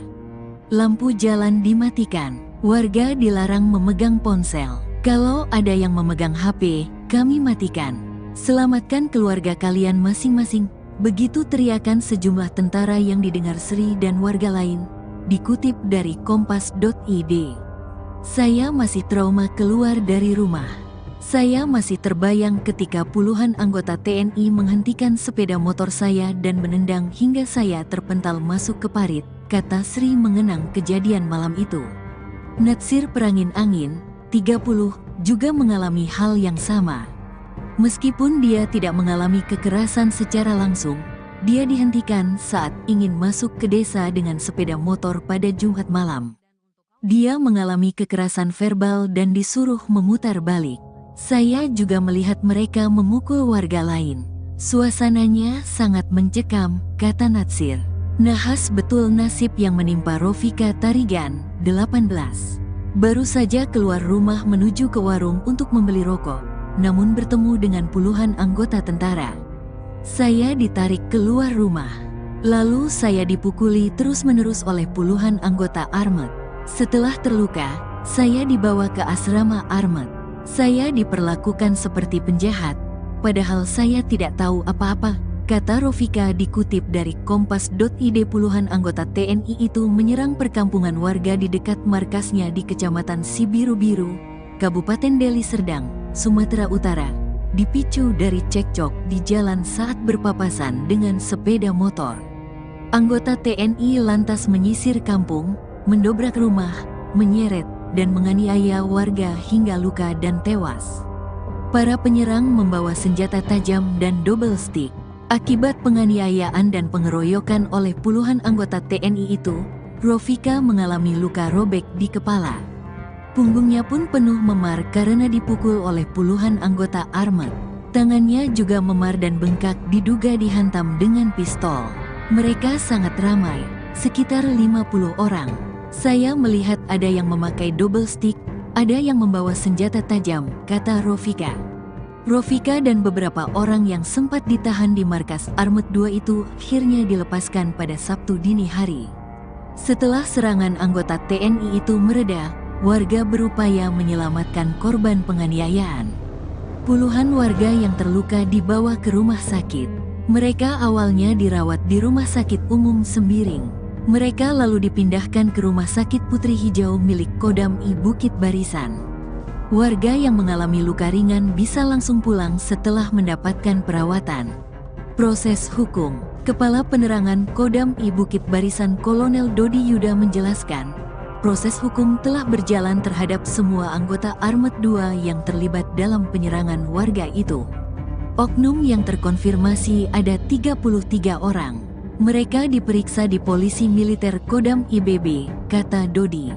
Lampu jalan dimatikan, warga dilarang memegang ponsel. Kalau ada yang memegang HP, kami matikan. Selamatkan keluarga kalian masing-masing. Begitu teriakan sejumlah tentara yang didengar Sri dan warga lain. Dikutip dari kompas.id. Saya masih trauma keluar dari rumah. Saya masih terbayang ketika puluhan anggota TNI menghentikan sepeda motor saya dan menendang hingga saya terpental masuk ke parit, kata Sri mengenang kejadian malam itu. Natsir Perangin Angin, 30, juga mengalami hal yang sama. Meskipun dia tidak mengalami kekerasan secara langsung, dia dihentikan saat ingin masuk ke desa dengan sepeda motor pada Jumat malam. Dia mengalami kekerasan verbal dan disuruh memutar balik. Saya juga melihat mereka memukul warga lain. Suasananya sangat mencekam, kata Natsir. Nahas betul nasib yang menimpa Rofika Tarigan, 18. Baru saja keluar rumah menuju ke warung untuk membeli rokok, namun bertemu dengan puluhan anggota tentara. Saya ditarik keluar rumah. Lalu saya dipukuli terus-menerus oleh puluhan anggota Armet. Setelah terluka, saya dibawa ke asrama Armet. Saya diperlakukan seperti penjahat, padahal saya tidak tahu apa-apa, kata Rofika dikutip dari Kompas.id. Puluhan anggota TNI itu menyerang perkampungan warga di dekat markasnya di Kecamatan Sibiru-Biru, Kabupaten Deli Serdang, Sumatera Utara, dipicu dari cekcok di jalan saat berpapasan dengan sepeda motor. Anggota TNI lantas menyisir kampung, mendobrak rumah, menyeret, dan menganiaya warga hingga luka dan tewas. Para penyerang membawa senjata tajam dan double stick. Akibat penganiayaan dan pengeroyokan oleh puluhan anggota TNI itu, Rofika mengalami luka robek di kepala. Punggungnya pun penuh memar karena dipukul oleh puluhan anggota Armet. Tangannya juga memar dan bengkak diduga dihantam dengan pistol. Mereka sangat ramai, sekitar 50 orang. Saya melihat ada yang memakai double stick, ada yang membawa senjata tajam, kata Rofika. Rofika dan beberapa orang yang sempat ditahan di markas Armet 2 itu akhirnya dilepaskan pada Sabtu dini hari. Setelah serangan anggota TNI itu mereda, warga berupaya menyelamatkan korban penganiayaan. Puluhan warga yang terluka dibawa ke rumah sakit. Mereka awalnya dirawat di Rumah Sakit Umum Sembiring. Mereka lalu dipindahkan ke Rumah Sakit Putri Hijau milik Kodam I Bukit Barisan. Warga yang mengalami luka ringan bisa langsung pulang setelah mendapatkan perawatan. Proses hukum. Kepala Penerangan Kodam I Bukit Barisan Kolonel Dodi Yuda menjelaskan, proses hukum telah berjalan terhadap semua anggota Armet 2 yang terlibat dalam penyerangan warga itu. Oknum yang terkonfirmasi ada 33 orang. Mereka diperiksa di Polisi Militer Kodam IBB, kata Dodi.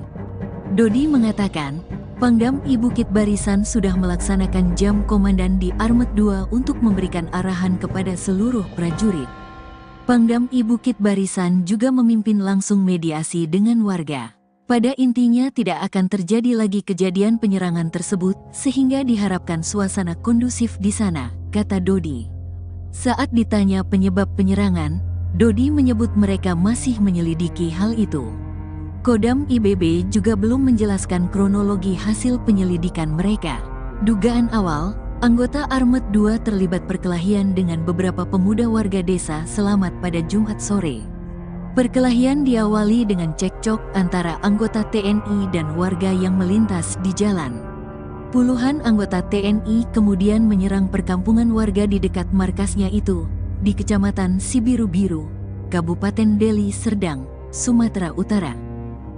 Dodi mengatakan, Pangdam I Bukit Barisan sudah melaksanakan jam komandan di Armet 2 untuk memberikan arahan kepada seluruh prajurit. Pangdam I Bukit Barisan juga memimpin langsung mediasi dengan warga. Pada intinya tidak akan terjadi lagi kejadian penyerangan tersebut sehingga diharapkan suasana kondusif di sana, kata Dodi. Saat ditanya penyebab penyerangan, Dodi menyebut mereka masih menyelidiki hal itu. Kodam IBB juga belum menjelaskan kronologi hasil penyelidikan mereka. Dugaan awal, anggota Armet 2 terlibat perkelahian dengan beberapa pemuda warga desa Selamat pada Jumat sore. Perkelahian diawali dengan cekcok antara anggota TNI dan warga yang melintas di jalan. Puluhan anggota TNI kemudian menyerang perkampungan warga di dekat markasnya itu, di Kecamatan Sibiru-Biru, Kabupaten Deli Serdang, Sumatera Utara.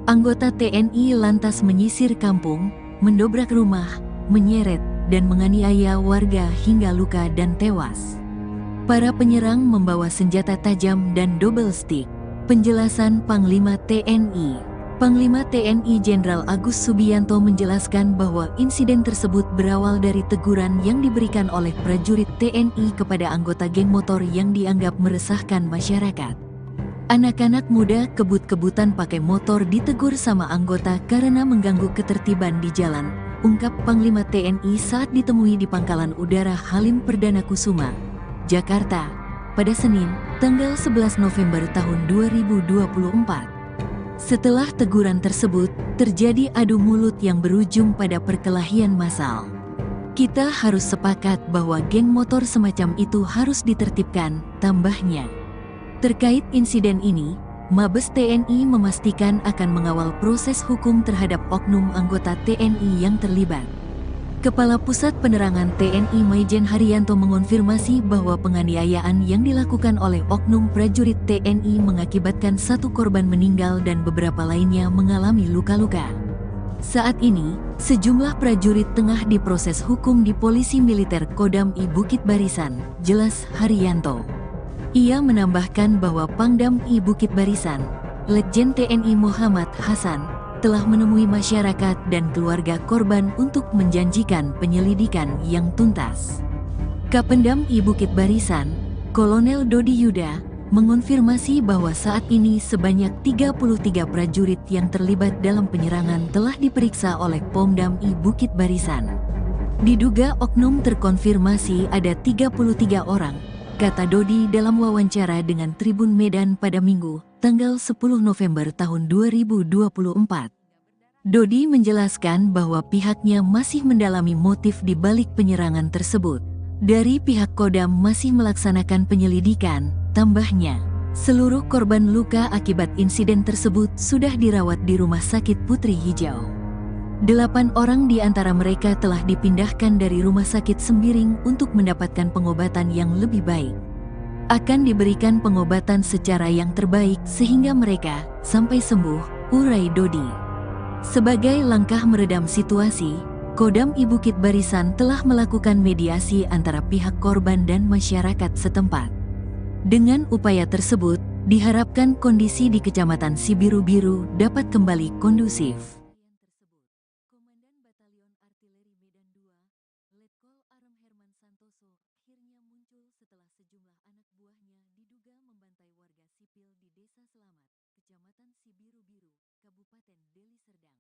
Anggota TNI lantas menyisir kampung, mendobrak rumah, menyeret, dan menganiaya warga hingga luka dan tewas. Para penyerang membawa senjata tajam dan double stick. Penjelasan Panglima TNI. Panglima TNI Jenderal Agus Subianto menjelaskan bahwa insiden tersebut berawal dari teguran yang diberikan oleh prajurit TNI kepada anggota geng motor yang dianggap meresahkan masyarakat. Anak-anak muda kebut-kebutan pakai motor ditegur sama anggota karena mengganggu ketertiban di jalan, ungkap Panglima TNI saat ditemui di Pangkalan Udara Halim Perdana Kusuma, Jakarta, pada Senin, tanggal 11 November tahun 2024. Setelah teguran tersebut, terjadi adu mulut yang berujung pada perkelahian massal. Kita harus sepakat bahwa geng motor semacam itu harus ditertibkan, tambahnya. Terkait insiden ini, Mabes TNI memastikan akan mengawal proses hukum terhadap oknum anggota TNI yang terlibat. Kepala Pusat Penerangan TNI Maijen Haryanto mengonfirmasi bahwa penganiayaan yang dilakukan oleh oknum prajurit TNI mengakibatkan 1 korban meninggal dan beberapa lainnya mengalami luka-luka. Saat ini, sejumlah prajurit tengah diproses hukum di Polisi Militer Kodam I Bukit Barisan, jelas Haryanto. Ia menambahkan bahwa Pangdam I Bukit Barisan, Letjen TNI Muhammad Hasan, telah menemui masyarakat dan keluarga korban untuk menjanjikan penyelidikan yang tuntas. Kapendam I Bukit Barisan, Kolonel Dodi Yuda, mengonfirmasi bahwa saat ini sebanyak 33 prajurit yang terlibat dalam penyerangan telah diperiksa oleh Pomdam I Bukit Barisan. Diduga oknum terkonfirmasi ada 33 orang, kata Dodi dalam wawancara dengan Tribun Medan pada Minggu, tanggal 10 November tahun 2024. Dodi menjelaskan bahwa pihaknya masih mendalami motif di balik penyerangan tersebut. Dari pihak Kodam masih melaksanakan penyelidikan, tambahnya. Seluruh korban luka akibat insiden tersebut sudah dirawat di Rumah Sakit Putri Hijau. 8 orang di antara mereka telah dipindahkan dari Rumah Sakit Sembiring untuk mendapatkan pengobatan yang lebih baik. Akan diberikan pengobatan secara yang terbaik sehingga mereka sampai sembuh, urai Dodi. Sebagai langkah meredam situasi, Kodam I Bukit Barisan telah melakukan mediasi antara pihak korban dan masyarakat setempat. Dengan upaya tersebut, diharapkan kondisi di Kecamatan Sibiru-Biru dapat kembali kondusif. Komandan Batalion Artileri Medan II, Letkol Arem Herman Santoso, akhirnya muncul setelah sejumlah anak buahnya diduga membantai warga sipil di Desa Selamat, Kecamatan Sibiru-Biru, Kabupaten Deli Serdang.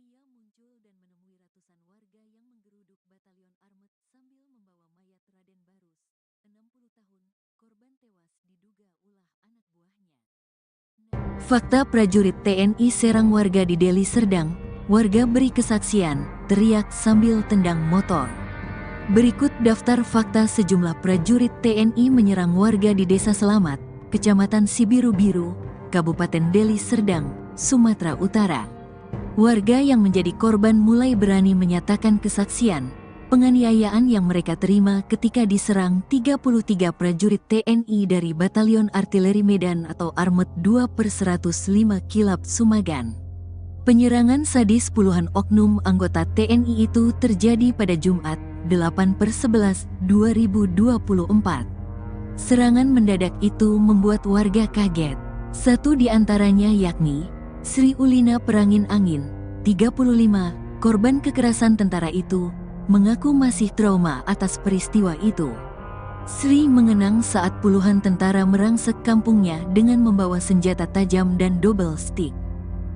Ia muncul dan menemui ratusan warga yang menggeruduk Batalion Armet sambil membawa mayat Raden Barus, 60 tahun, korban tewas diduga ulah anak buahnya. Fakta prajurit TNI serang warga di Deli Serdang, warga beri kesaksian, teriak sambil tendang motor. Berikut daftar fakta sejumlah prajurit TNI menyerang warga di Desa Selamat, Kecamatan Sibiru-Biru, Kabupaten Deli Serdang, Sumatera Utara. Warga yang menjadi korban mulai berani menyatakan kesaksian, penganiayaan yang mereka terima ketika diserang 33 prajurit TNI dari Batalion Artileri Medan atau Armet 2/105 Kilap Sumagan. Penyerangan sadis puluhan oknum anggota TNI itu terjadi pada Jumat, 8/11/2024. Serangan mendadak itu membuat warga kaget. Satu di antaranya yakni Sri Ulina Perangin Angin, 35, korban kekerasan tentara itu, mengaku masih trauma atas peristiwa itu. Sri mengenang saat puluhan tentara merangsek kampungnya dengan membawa senjata tajam dan double stick.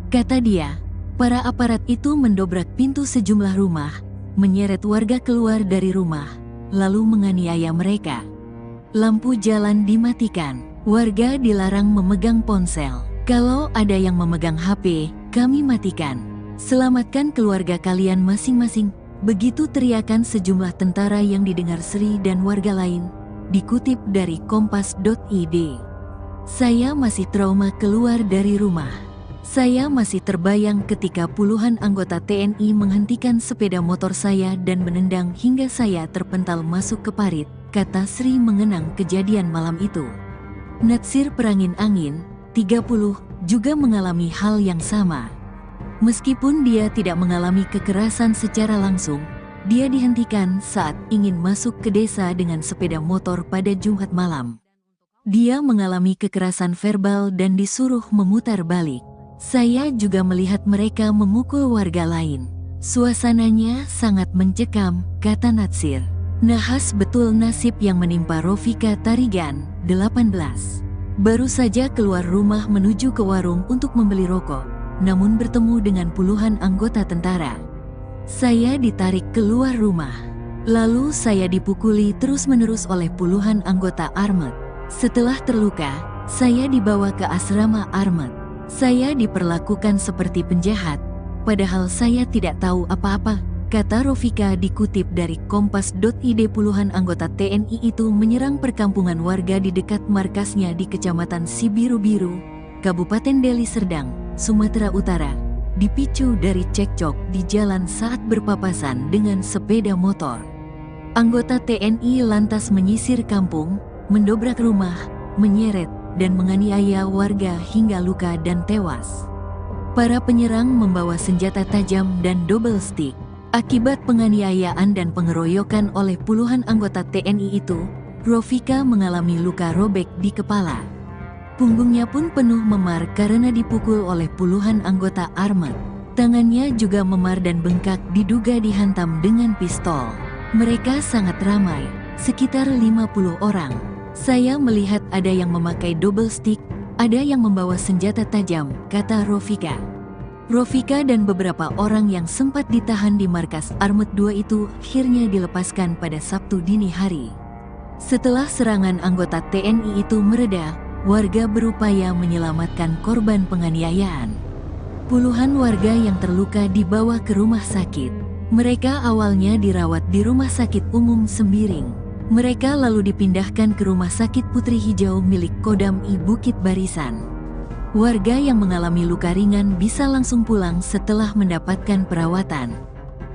Kata dia, para aparat itu mendobrak pintu sejumlah rumah, menyeret warga keluar dari rumah, lalu menganiaya mereka. Lampu jalan dimatikan, warga dilarang memegang ponsel. Kalau ada yang memegang HP, kami matikan. Selamatkan keluarga kalian masing-masing. Begitu teriakan sejumlah tentara yang didengar Sri dan warga lain. Dikutip dari kompas.id. Saya masih trauma keluar dari rumah. Saya masih terbayang ketika puluhan anggota TNI menghentikan sepeda motor saya dan menendang hingga saya terpental masuk ke parit, kata Sri mengenang kejadian malam itu. Natsir Perangin Angin, 30, juga mengalami hal yang sama. Meskipun dia tidak mengalami kekerasan secara langsung, dia dihentikan saat ingin masuk ke desa dengan sepeda motor pada Jumat malam. Dia mengalami kekerasan verbal dan disuruh memutar balik. Saya juga melihat mereka memukul warga lain. Suasananya sangat mencekam, kata Natsir. Nahas betul nasib yang menimpa Rofika Tarigan, 18. Baru saja keluar rumah menuju ke warung untuk membeli rokok, namun bertemu dengan puluhan anggota tentara. Saya ditarik keluar rumah. Lalu saya dipukuli terus-menerus oleh puluhan anggota Armet. Setelah terluka, saya dibawa ke asrama Armet. Saya diperlakukan seperti penjahat, padahal saya tidak tahu apa-apa, kata Rofika dikutip dari kompas.id. Puluhan anggota TNI itu menyerang perkampungan warga di dekat markasnya di Kecamatan Sibiru-Biru, Kabupaten Deli Serdang, Sumatera Utara, dipicu dari cekcok di jalan saat berpapasan dengan sepeda motor. Anggota TNI lantas menyisir kampung, mendobrak rumah, menyeret, dan menganiaya warga hingga luka dan tewas. Para penyerang membawa senjata tajam dan double stick. Akibat penganiayaan dan pengeroyokan oleh puluhan anggota TNI itu, Rofika mengalami luka robek di kepala. Punggungnya pun penuh memar karena dipukul oleh puluhan anggota armet. Tangannya juga memar dan bengkak diduga dihantam dengan pistol. Mereka sangat ramai, sekitar 50 orang. Saya melihat ada yang memakai double stick, ada yang membawa senjata tajam, kata Rofika. Rofika dan beberapa orang yang sempat ditahan di markas Armet 2 itu akhirnya dilepaskan pada Sabtu dini hari. Setelah serangan anggota TNI itu mereda, warga berupaya menyelamatkan korban penganiayaan. Puluhan warga yang terluka dibawa ke rumah sakit. Mereka awalnya dirawat di Rumah Sakit Umum Sembiring. Mereka lalu dipindahkan ke Rumah Sakit Putri Hijau milik Kodam I Bukit Barisan. Warga yang mengalami luka ringan bisa langsung pulang setelah mendapatkan perawatan.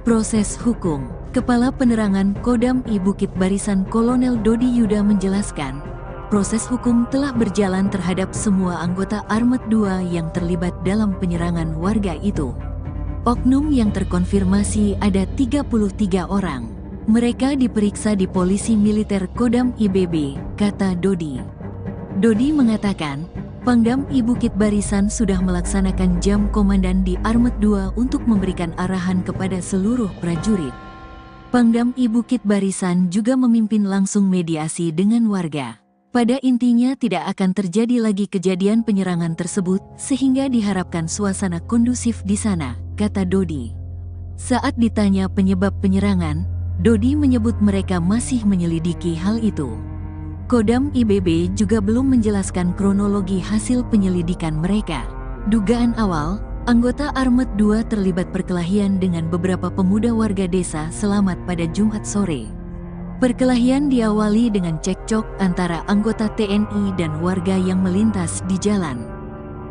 Proses hukum. Kepala Penerangan Kodam I Bukit Barisan Kolonel Dodi Yuda menjelaskan, proses hukum telah berjalan terhadap semua anggota Armet 2 yang terlibat dalam penyerangan warga itu. Oknum yang terkonfirmasi ada 33 orang. Mereka diperiksa di Polisi Militer Kodam IBB, kata Dodi. Dodi mengatakan, Pangdam I Bukit Barisan sudah melaksanakan jam komandan di Armet 2 untuk memberikan arahan kepada seluruh prajurit. Pangdam I Bukit Barisan juga memimpin langsung mediasi dengan warga. Pada intinya tidak akan terjadi lagi kejadian penyerangan tersebut sehingga diharapkan suasana kondusif di sana, kata Dodi. Saat ditanya penyebab penyerangan, Dodi menyebut mereka masih menyelidiki hal itu. Kodam IBB juga belum menjelaskan kronologi hasil penyelidikan mereka. Dugaan awal, anggota Armet 2 terlibat perkelahian dengan beberapa pemuda warga desa Selamat pada Jumat sore. Perkelahian diawali dengan cekcok antara anggota TNI dan warga yang melintas di jalan.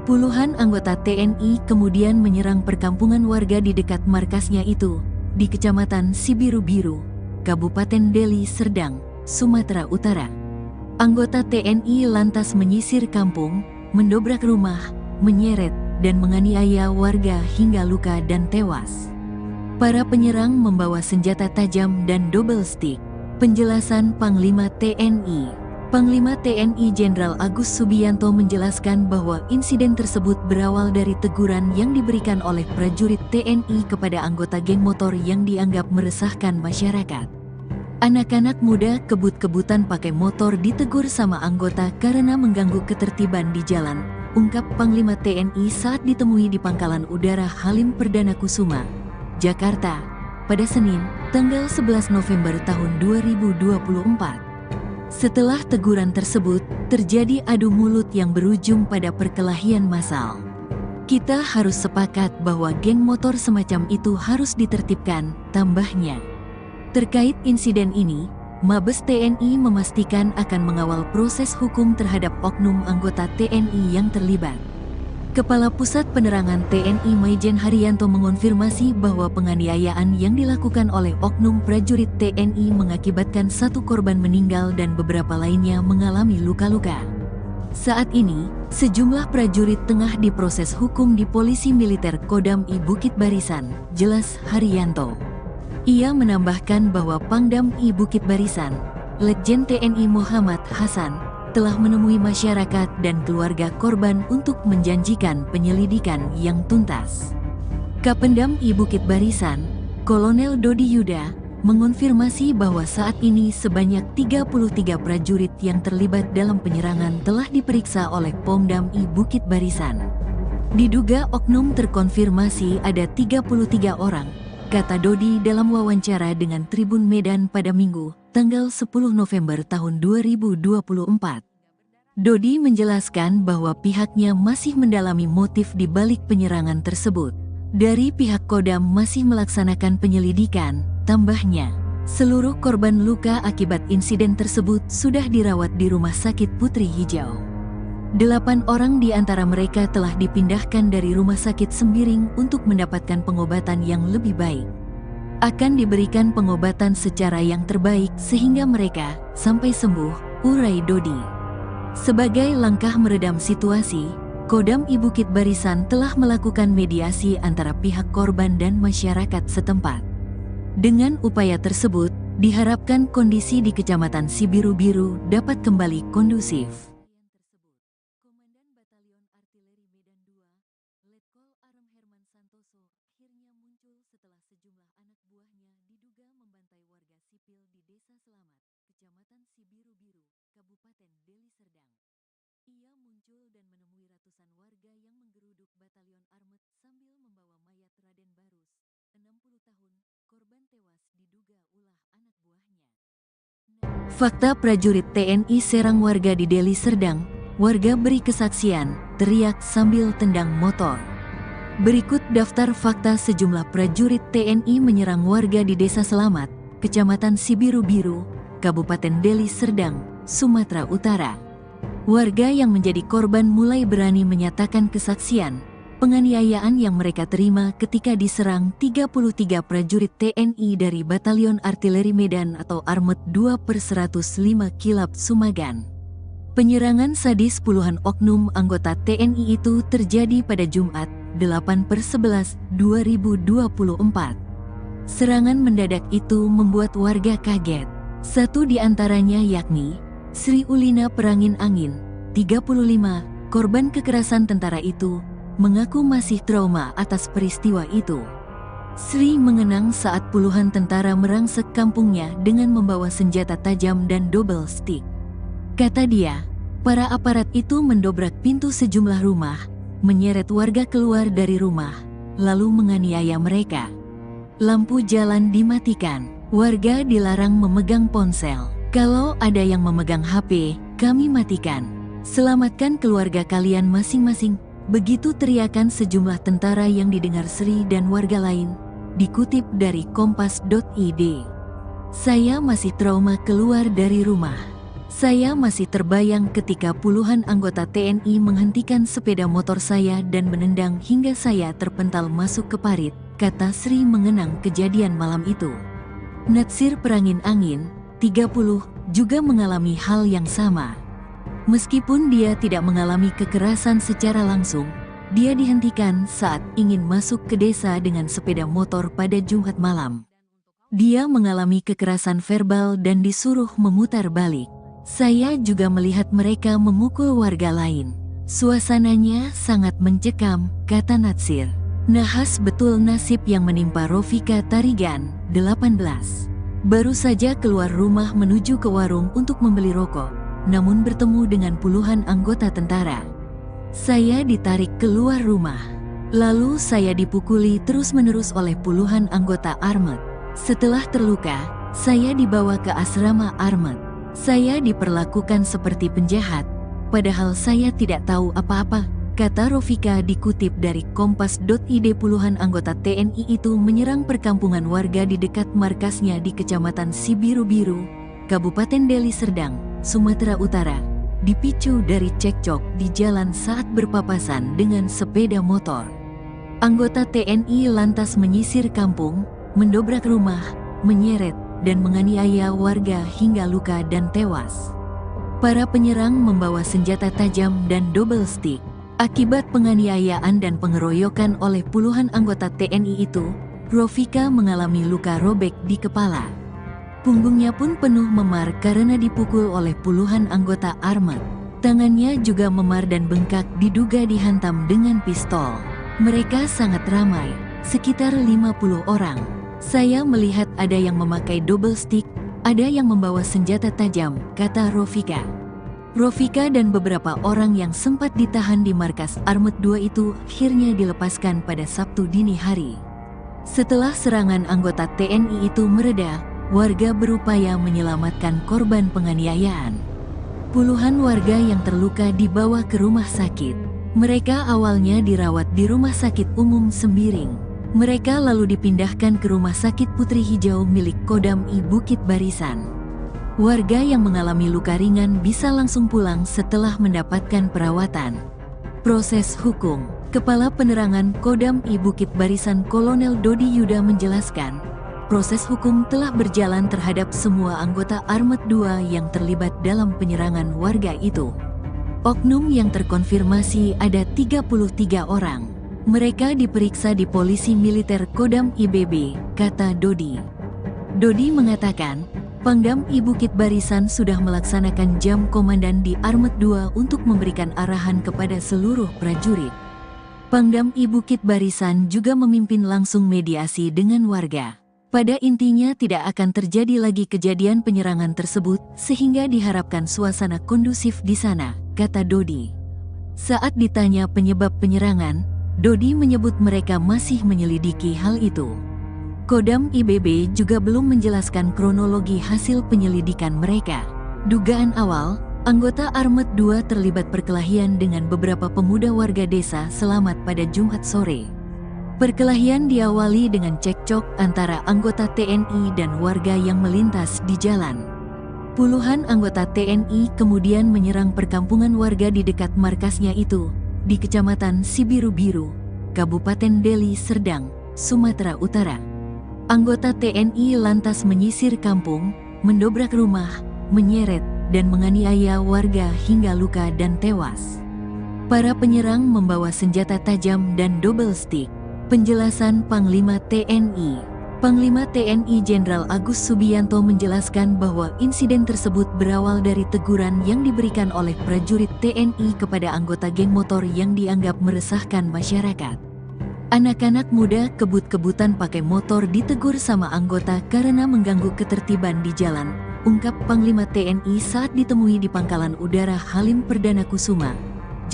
Puluhan anggota TNI kemudian menyerang perkampungan warga di dekat markasnya itu, di Kecamatan Sibiru-Biru, Kabupaten Deli Serdang, Sumatera Utara. Anggota TNI lantas menyisir kampung, mendobrak rumah, menyeret, dan menganiaya warga hingga luka dan tewas. Para penyerang membawa senjata tajam dan double stick. Penjelasan Panglima TNI. Panglima TNI Jenderal Agus Subianto menjelaskan bahwa insiden tersebut berawal dari teguran yang diberikan oleh prajurit TNI kepada anggota geng motor yang dianggap meresahkan masyarakat. Anak-anak muda kebut-kebutan pakai motor ditegur sama anggota karena mengganggu ketertiban di jalan, ungkap Panglima TNI saat ditemui di Pangkalan Udara Halim Perdana Kusuma, Jakarta, pada Senin, tanggal 11 November tahun 2024. Setelah teguran tersebut, terjadi adu mulut yang berujung pada perkelahian massal. Kita harus sepakat bahwa geng motor semacam itu harus ditertibkan, tambahnya. Terkait insiden ini, Mabes TNI memastikan akan mengawal proses hukum terhadap oknum anggota TNI yang terlibat. Kepala Pusat Penerangan TNI Maijen Haryanto mengonfirmasi bahwa penganiayaan yang dilakukan oleh oknum prajurit TNI mengakibatkan satu korban meninggal dan beberapa lainnya mengalami luka-luka. Saat ini, sejumlah prajurit tengah diproses hukum di Polisi Militer Kodam I Bukit Barisan, jelas Haryanto. Ia menambahkan bahwa Pangdam I Bukit Barisan, Letjen TNI Muhammad Hasan, telah menemui masyarakat dan keluarga korban untuk menjanjikan penyelidikan yang tuntas. Kapendam I Bukit Barisan, Kolonel Dodi Yuda, mengonfirmasi bahwa saat ini sebanyak 33 prajurit yang terlibat dalam penyerangan telah diperiksa oleh Pomdam I Bukit Barisan. Diduga oknum terkonfirmasi ada 33 orang, kata Dodi dalam wawancara dengan Tribun Medan pada Minggu, tanggal 10 November tahun 2024. Dodi menjelaskan bahwa pihaknya masih mendalami motif di balik penyerangan tersebut. Dari pihak Kodam masih melaksanakan penyelidikan, tambahnya. Seluruh korban luka akibat insiden tersebut sudah dirawat di Rumah Sakit Putri Hijau. 8 orang di antara mereka telah dipindahkan dari Rumah Sakit Sembiring untuk mendapatkan pengobatan yang lebih baik. Akan diberikan pengobatan secara yang terbaik sehingga mereka sampai sembuh, urai Dodi. Sebagai langkah meredam situasi, Kodam I Bukit Barisan telah melakukan mediasi antara pihak korban dan masyarakat setempat. Dengan upaya tersebut, diharapkan kondisi di Kecamatan Sibiru-Biru dapat kembali kondusif. Komandan Batalion Artileri Medan II, Letkol Arem Herman Santoso, akhirnya muncul setelah sejumlah anak buahnya diduga membantai warga sipil di Desa Selamat, Kecamatan Sibiru-Biru, Kabupaten Deli Serdang. Ia muncul dan menemui ratusan warga yang menggeruduk Batalion Armet sambil membawa mayat Raden Barus, 60 tahun, korban tewas diduga ulah anak buahnya. Fakta prajurit TNI serang warga di Deli Serdang, warga beri kesaksian, teriak sambil tendang motor. Berikut daftar fakta sejumlah prajurit TNI menyerang warga di Desa Selamat, Kecamatan Sibiru-Biru, Kabupaten Deli Serdang, Sumatera Utara. Warga yang menjadi korban mulai berani menyatakan kesaksian penganiayaan yang mereka terima ketika diserang 33 prajurit TNI dari Batalion Artileri Medan atau Armet 2/105 Kilap Sumagan. Penyerangan sadis puluhan oknum anggota TNI itu terjadi pada Jumat, 8/11/2024. Serangan mendadak itu membuat warga kaget. Satu di antaranya yakni Sri Ulina Perangin Angin, 35, korban kekerasan tentara itu, mengaku masih trauma atas peristiwa itu. Sri mengenang saat puluhan tentara merangsek kampungnya dengan membawa senjata tajam dan double stick. Kata dia, para aparat itu mendobrak pintu sejumlah rumah, menyeret warga keluar dari rumah, lalu menganiaya mereka. Lampu jalan dimatikan, warga dilarang memegang ponsel. Kalau ada yang memegang HP, kami matikan. Selamatkan keluarga kalian masing-masing. Begitu teriakan sejumlah tentara yang didengar Sri dan warga lain. Dikutip dari kompas.id. Saya masih trauma keluar dari rumah. Saya masih terbayang ketika puluhan anggota TNI menghentikan sepeda motor saya dan menendang hingga saya terpental masuk ke parit, kata Sri mengenang kejadian malam itu. Natsir Perangin Angin, 30, juga mengalami hal yang sama. Meskipun dia tidak mengalami kekerasan secara langsung, dia dihentikan saat ingin masuk ke desa dengan sepeda motor pada Jumat malam. Dia mengalami kekerasan verbal dan disuruh memutar balik. Saya juga melihat mereka memukul warga lain. Suasananya sangat mencekam, kata Natsir. Nahas betul nasib yang menimpa Rofika Tarigan, 18. Baru saja keluar rumah menuju ke warung untuk membeli rokok, namun bertemu dengan puluhan anggota tentara. Saya ditarik keluar rumah. Lalu saya dipukuli terus-menerus oleh puluhan anggota Armet. Setelah terluka, saya dibawa ke asrama Armet. Saya diperlakukan seperti penjahat, padahal saya tidak tahu apa-apa, kata Rofika dikutip dari kompas.id. Puluhan anggota TNI itu menyerang perkampungan warga di dekat markasnya di Kecamatan Sibiru-Biru, Kabupaten Deli Serdang, Sumatera Utara, dipicu dari cekcok di jalan saat berpapasan dengan sepeda motor. Anggota TNI lantas menyisir kampung, mendobrak rumah, menyeret, dan menganiaya warga hingga luka dan tewas. Para penyerang membawa senjata tajam dan double stick. Akibat penganiayaan dan pengeroyokan oleh puluhan anggota TNI itu, Rofika mengalami luka robek di kepala. Punggungnya pun penuh memar karena dipukul oleh puluhan anggota Armet. Tangannya juga memar dan bengkak diduga dihantam dengan pistol. Mereka sangat ramai, sekitar 50 orang. Saya melihat ada yang memakai double stick, ada yang membawa senjata tajam, kata Rofika. Rofika dan beberapa orang yang sempat ditahan di markas Armet 2 itu akhirnya dilepaskan pada Sabtu dini hari. Setelah serangan anggota TNI itu mereda, warga berupaya menyelamatkan korban penganiayaan. Puluhan warga yang terluka dibawa ke rumah sakit. Mereka awalnya dirawat di Rumah Sakit Umum Sembiring. Mereka lalu dipindahkan ke Rumah Sakit Putri Hijau milik Kodam I Bukit Barisan. Warga yang mengalami luka ringan bisa langsung pulang setelah mendapatkan perawatan. Proses hukum. Kepala Penerangan Kodam I Bukit Barisan Kolonel Dodi Yuda menjelaskan, proses hukum telah berjalan terhadap semua anggota Armet 2 yang terlibat dalam penyerangan warga itu. Oknum yang terkonfirmasi ada 33 orang. Mereka diperiksa di Polisi Militer Kodam IBB, kata Dodi. Dodi mengatakan, Pangdam I Bukit Barisan sudah melaksanakan jam komandan di Armet 2 untuk memberikan arahan kepada seluruh prajurit. Pangdam I Bukit Barisan juga memimpin langsung mediasi dengan warga. Pada intinya tidak akan terjadi lagi kejadian penyerangan tersebut sehingga diharapkan suasana kondusif di sana, kata Dodi. Saat ditanya penyebab penyerangan, Dodi menyebut mereka masih menyelidiki hal itu. Kodam IBB juga belum menjelaskan kronologi hasil penyelidikan mereka. Dugaan awal, anggota Armet 2 terlibat perkelahian dengan beberapa pemuda warga desa Selamat pada Jumat sore. Perkelahian diawali dengan cekcok antara anggota TNI dan warga yang melintas di jalan. Puluhan anggota TNI kemudian menyerang perkampungan warga di dekat markasnya itu, di Kecamatan Sibiru-Biru, Kabupaten Deli Serdang, Sumatera Utara. Anggota TNI lantas menyisir kampung, mendobrak rumah, menyeret, dan menganiaya warga hingga luka dan tewas. Para penyerang membawa senjata tajam dan double stick. Penjelasan Panglima TNI. Panglima TNI Jenderal Agus Subianto menjelaskan bahwa insiden tersebut berawal dari teguran yang diberikan oleh prajurit TNI kepada anggota geng motor yang dianggap meresahkan masyarakat. Anak-anak muda kebut-kebutan pakai motor ditegur sama anggota karena mengganggu ketertiban di jalan, ungkap Panglima TNI saat ditemui di Pangkalan Udara Halim Perdana Kusuma,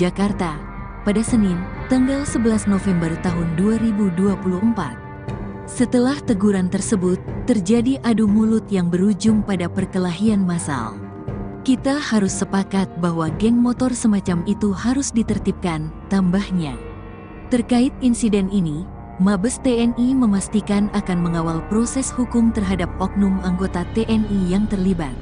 Jakarta, pada Senin, tanggal 11 November tahun 2024. Setelah teguran tersebut, terjadi adu mulut yang berujung pada perkelahian massal. Kita harus sepakat bahwa geng motor semacam itu harus ditertibkan, tambahnya. Terkait insiden ini, Mabes TNI memastikan akan mengawal proses hukum terhadap oknum anggota TNI yang terlibat.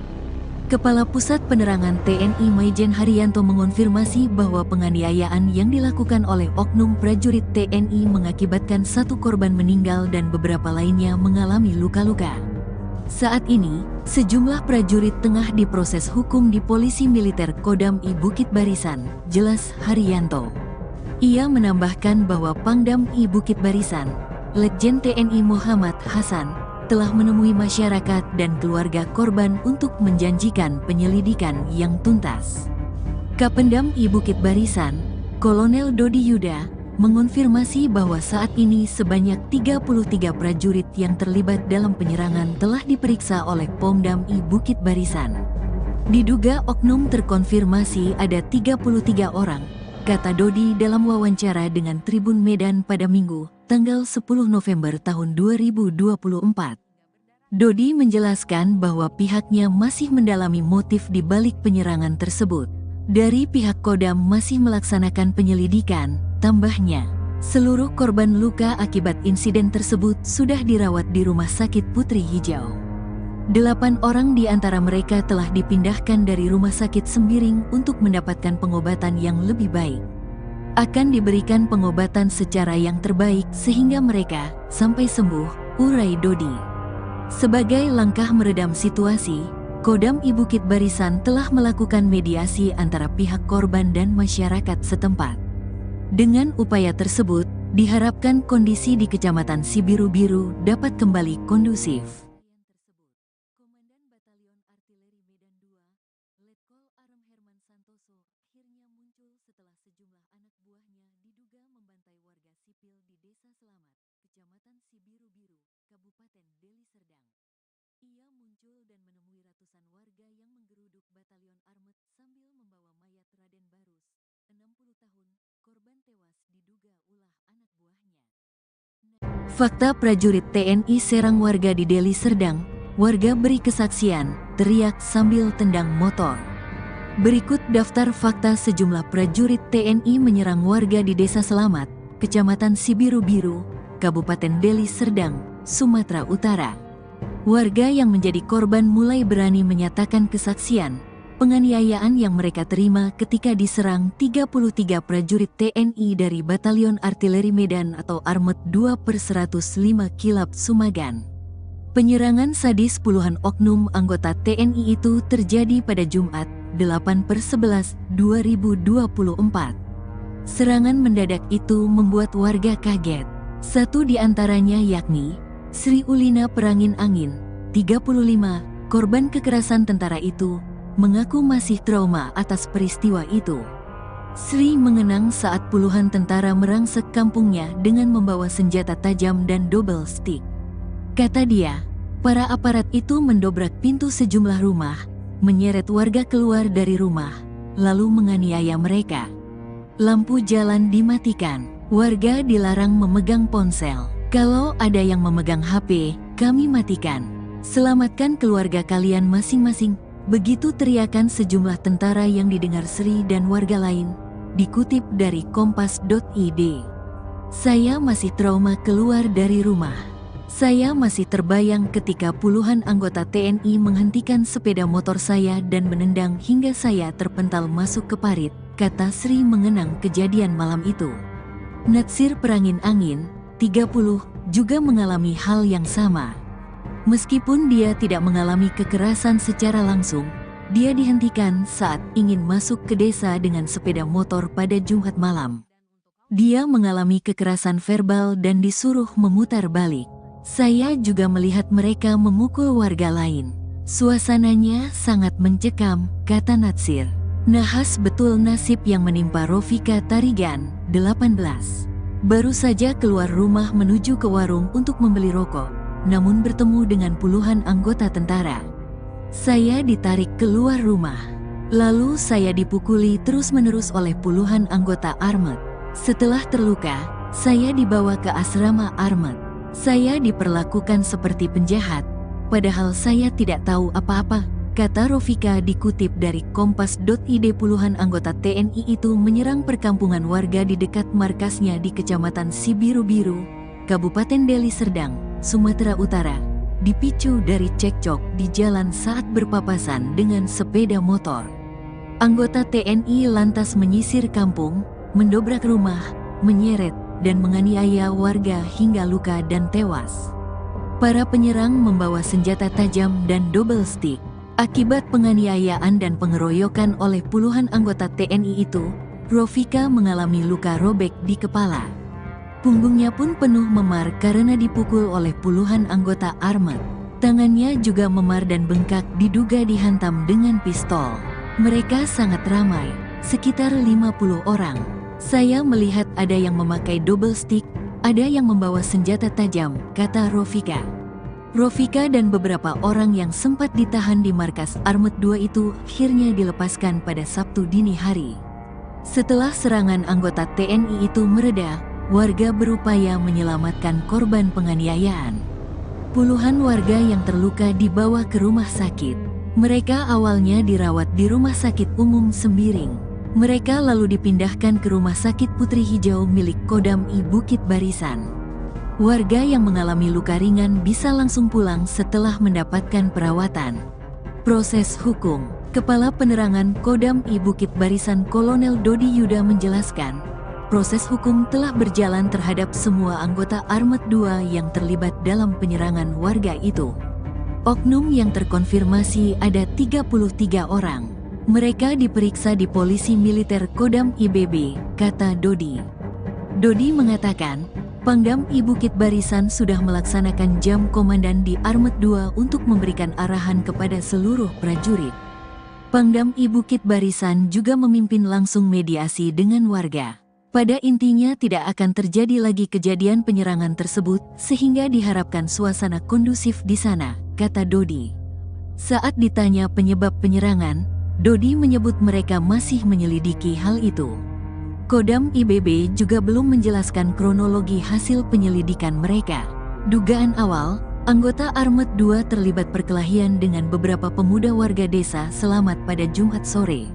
Kepala Pusat Penerangan TNI Maijen Haryanto mengonfirmasi bahwa penganiayaan yang dilakukan oleh oknum prajurit TNI mengakibatkan satu korban meninggal dan beberapa lainnya mengalami luka-luka. Saat ini, sejumlah prajurit tengah diproses hukum di Polisi Militer Kodam I Bukit Barisan, jelas Haryanto. Ia menambahkan bahwa Pangdam I Bukit Barisan, Letjen TNI Muhammad Hasan, telah menemui masyarakat dan keluarga korban untuk menjanjikan penyelidikan yang tuntas. Kapendam I Bukit Barisan, Kolonel Dodi Yuda, mengonfirmasi bahwa saat ini sebanyak 33 prajurit yang terlibat dalam penyerangan telah diperiksa oleh Pomdam I Bukit Barisan. Diduga oknum terkonfirmasi ada 33 orang, kata Dodi dalam wawancara dengan Tribun Medan pada Minggu, tanggal 10 November tahun 2024. Dodi menjelaskan bahwa pihaknya masih mendalami motif di balik penyerangan tersebut. Dari pihak Kodam masih melaksanakan penyelidikan, tambahnya. Seluruh korban luka akibat insiden tersebut sudah dirawat di Rumah Sakit Putri Hijau. 8 orang di antara mereka telah dipindahkan dari Rumah Sakit Sembiring untuk mendapatkan pengobatan yang lebih baik. Akan diberikan pengobatan secara yang terbaik sehingga mereka sampai sembuh, urai Dodi. Sebagai langkah meredam situasi, Kodam I Bukit Barisan telah melakukan mediasi antara pihak korban dan masyarakat setempat. Dengan upaya tersebut, diharapkan kondisi di Kecamatan Sibiru-Biru dapat kembali kondusif. Komandan Batalion Artileri Medan 2, Letkol Arem Herman Santoso, akhirnya muncul setelah sejumlah anak buahnya diduga membantai warga sipil di Desa Selamat, Kecamatan Sibiru-Biru, Kabupaten Deli Serdang. Ia muncul dan menemui ratusan warga yang menggeruduk Batalion Armet sambil membawa mayat Raden Barus, 60 tahun, korban tewas diduga ulah anak buahnya. Fakta prajurit TNI serang warga di Deli Serdang, warga beri kesaksian, teriak sambil tendang motor. Berikut daftar fakta sejumlah prajurit TNI menyerang warga di Desa Selamat, Kecamatan Sibiru-Biru, Kabupaten Deli Serdang, Sumatera Utara. Warga yang menjadi korban mulai berani menyatakan kesaksian penganiayaan yang mereka terima ketika diserang 33 prajurit TNI dari Batalion Artileri Medan atau Armet 2/105 Kilap Sumagan. Penyerangan sadis puluhan oknum anggota TNI itu terjadi pada Jumat, 8/11/2024. Serangan mendadak itu membuat warga kaget. Satu di antaranya yakni Sri Ulina Perangin Angin, 35, korban kekerasan tentara itu, mengaku masih trauma atas peristiwa itu. Sri mengenang saat puluhan tentara merangsek kampungnya dengan membawa senjata tajam dan double stick. Kata dia, para aparat itu mendobrak pintu sejumlah rumah, menyeret warga keluar dari rumah, lalu menganiaya mereka. Lampu jalan dimatikan, warga dilarang memegang ponsel. Kalau ada yang memegang HP, kami matikan. Selamatkan keluarga kalian masing-masing. Begitu teriakan sejumlah tentara yang didengar Sri dan warga lain. Dikutip dari kompas.id. Saya masih trauma keluar dari rumah. Saya masih terbayang ketika puluhan anggota TNI menghentikan sepeda motor saya dan menendang hingga saya terpental masuk ke parit, kata Sri mengenang kejadian malam itu. Natsir Perangin Angin, 30, juga mengalami hal yang sama. Meskipun dia tidak mengalami kekerasan secara langsung, dia dihentikan saat ingin masuk ke desa dengan sepeda motor pada Jumat malam. Dia mengalami kekerasan verbal dan disuruh memutar balik. Saya juga melihat mereka memukul warga lain. Suasananya sangat mencekam, kata Natsir. Nahas betul nasib yang menimpa Rofika Tarigan, 18. Baru saja keluar rumah menuju ke warung untuk membeli rokok, namun bertemu dengan puluhan anggota tentara. Saya ditarik keluar rumah. Lalu saya dipukuli terus-menerus oleh puluhan anggota Armet. Setelah terluka, saya dibawa ke asrama Armet. Saya diperlakukan seperti penjahat, padahal saya tidak tahu apa-apa, kata Rofika dikutip dari kompas.id. Puluhan anggota TNI itu menyerang perkampungan warga di dekat markasnya di Kecamatan Sibiru-Biru, Kabupaten Deli Serdang, Sumatera Utara, dipicu dari cekcok di jalan saat berpapasan dengan sepeda motor. Anggota TNI lantas menyisir kampung, mendobrak rumah, menyeret, dan menganiaya warga hingga luka dan tewas. Para penyerang membawa senjata tajam dan double stick. Akibat penganiayaan dan pengeroyokan oleh puluhan anggota TNI itu, Rofika mengalami luka robek di kepala. Punggungnya pun penuh memar karena dipukul oleh puluhan anggota Armet. Tangannya juga memar dan bengkak diduga dihantam dengan pistol. Mereka sangat ramai, sekitar 50 orang. Saya melihat ada yang memakai double stick, ada yang membawa senjata tajam, kata Rofika. Rofika dan beberapa orang yang sempat ditahan di markas Armet 2 itu akhirnya dilepaskan pada Sabtu dini hari. Setelah serangan anggota TNI itu mereda, warga berupaya menyelamatkan korban penganiayaan. Puluhan warga yang terluka dibawa ke rumah sakit. Mereka awalnya dirawat di Rumah Sakit Umum Sembiring. Mereka lalu dipindahkan ke Rumah Sakit Putri Hijau milik Kodam I Bukit Barisan. Warga yang mengalami luka ringan bisa langsung pulang setelah mendapatkan perawatan. Proses hukum. Kepala Penerangan Kodam I Bukit Barisan Kolonel Dodi Yuda menjelaskan, proses hukum telah berjalan terhadap semua anggota Armet 2 yang terlibat dalam penyerangan warga itu. Oknum yang terkonfirmasi ada 33 orang. Mereka diperiksa di Polisi Militer Kodam IBB, kata Dodi. Dodi mengatakan, Pangdam I Bukit Barisan sudah melaksanakan jam komandan di Armet 2 untuk memberikan arahan kepada seluruh prajurit. Pangdam I Bukit Barisan juga memimpin langsung mediasi dengan warga. Pada intinya tidak akan terjadi lagi kejadian penyerangan tersebut sehingga diharapkan suasana kondusif di sana, kata Dodi. Saat ditanya penyebab penyerangan, Dodi menyebut mereka masih menyelidiki hal itu. Kodam IBB juga belum menjelaskan kronologi hasil penyelidikan mereka. Dugaan awal, anggota Armet 2 terlibat perkelahian dengan beberapa pemuda warga desa Selamat pada Jumat sore.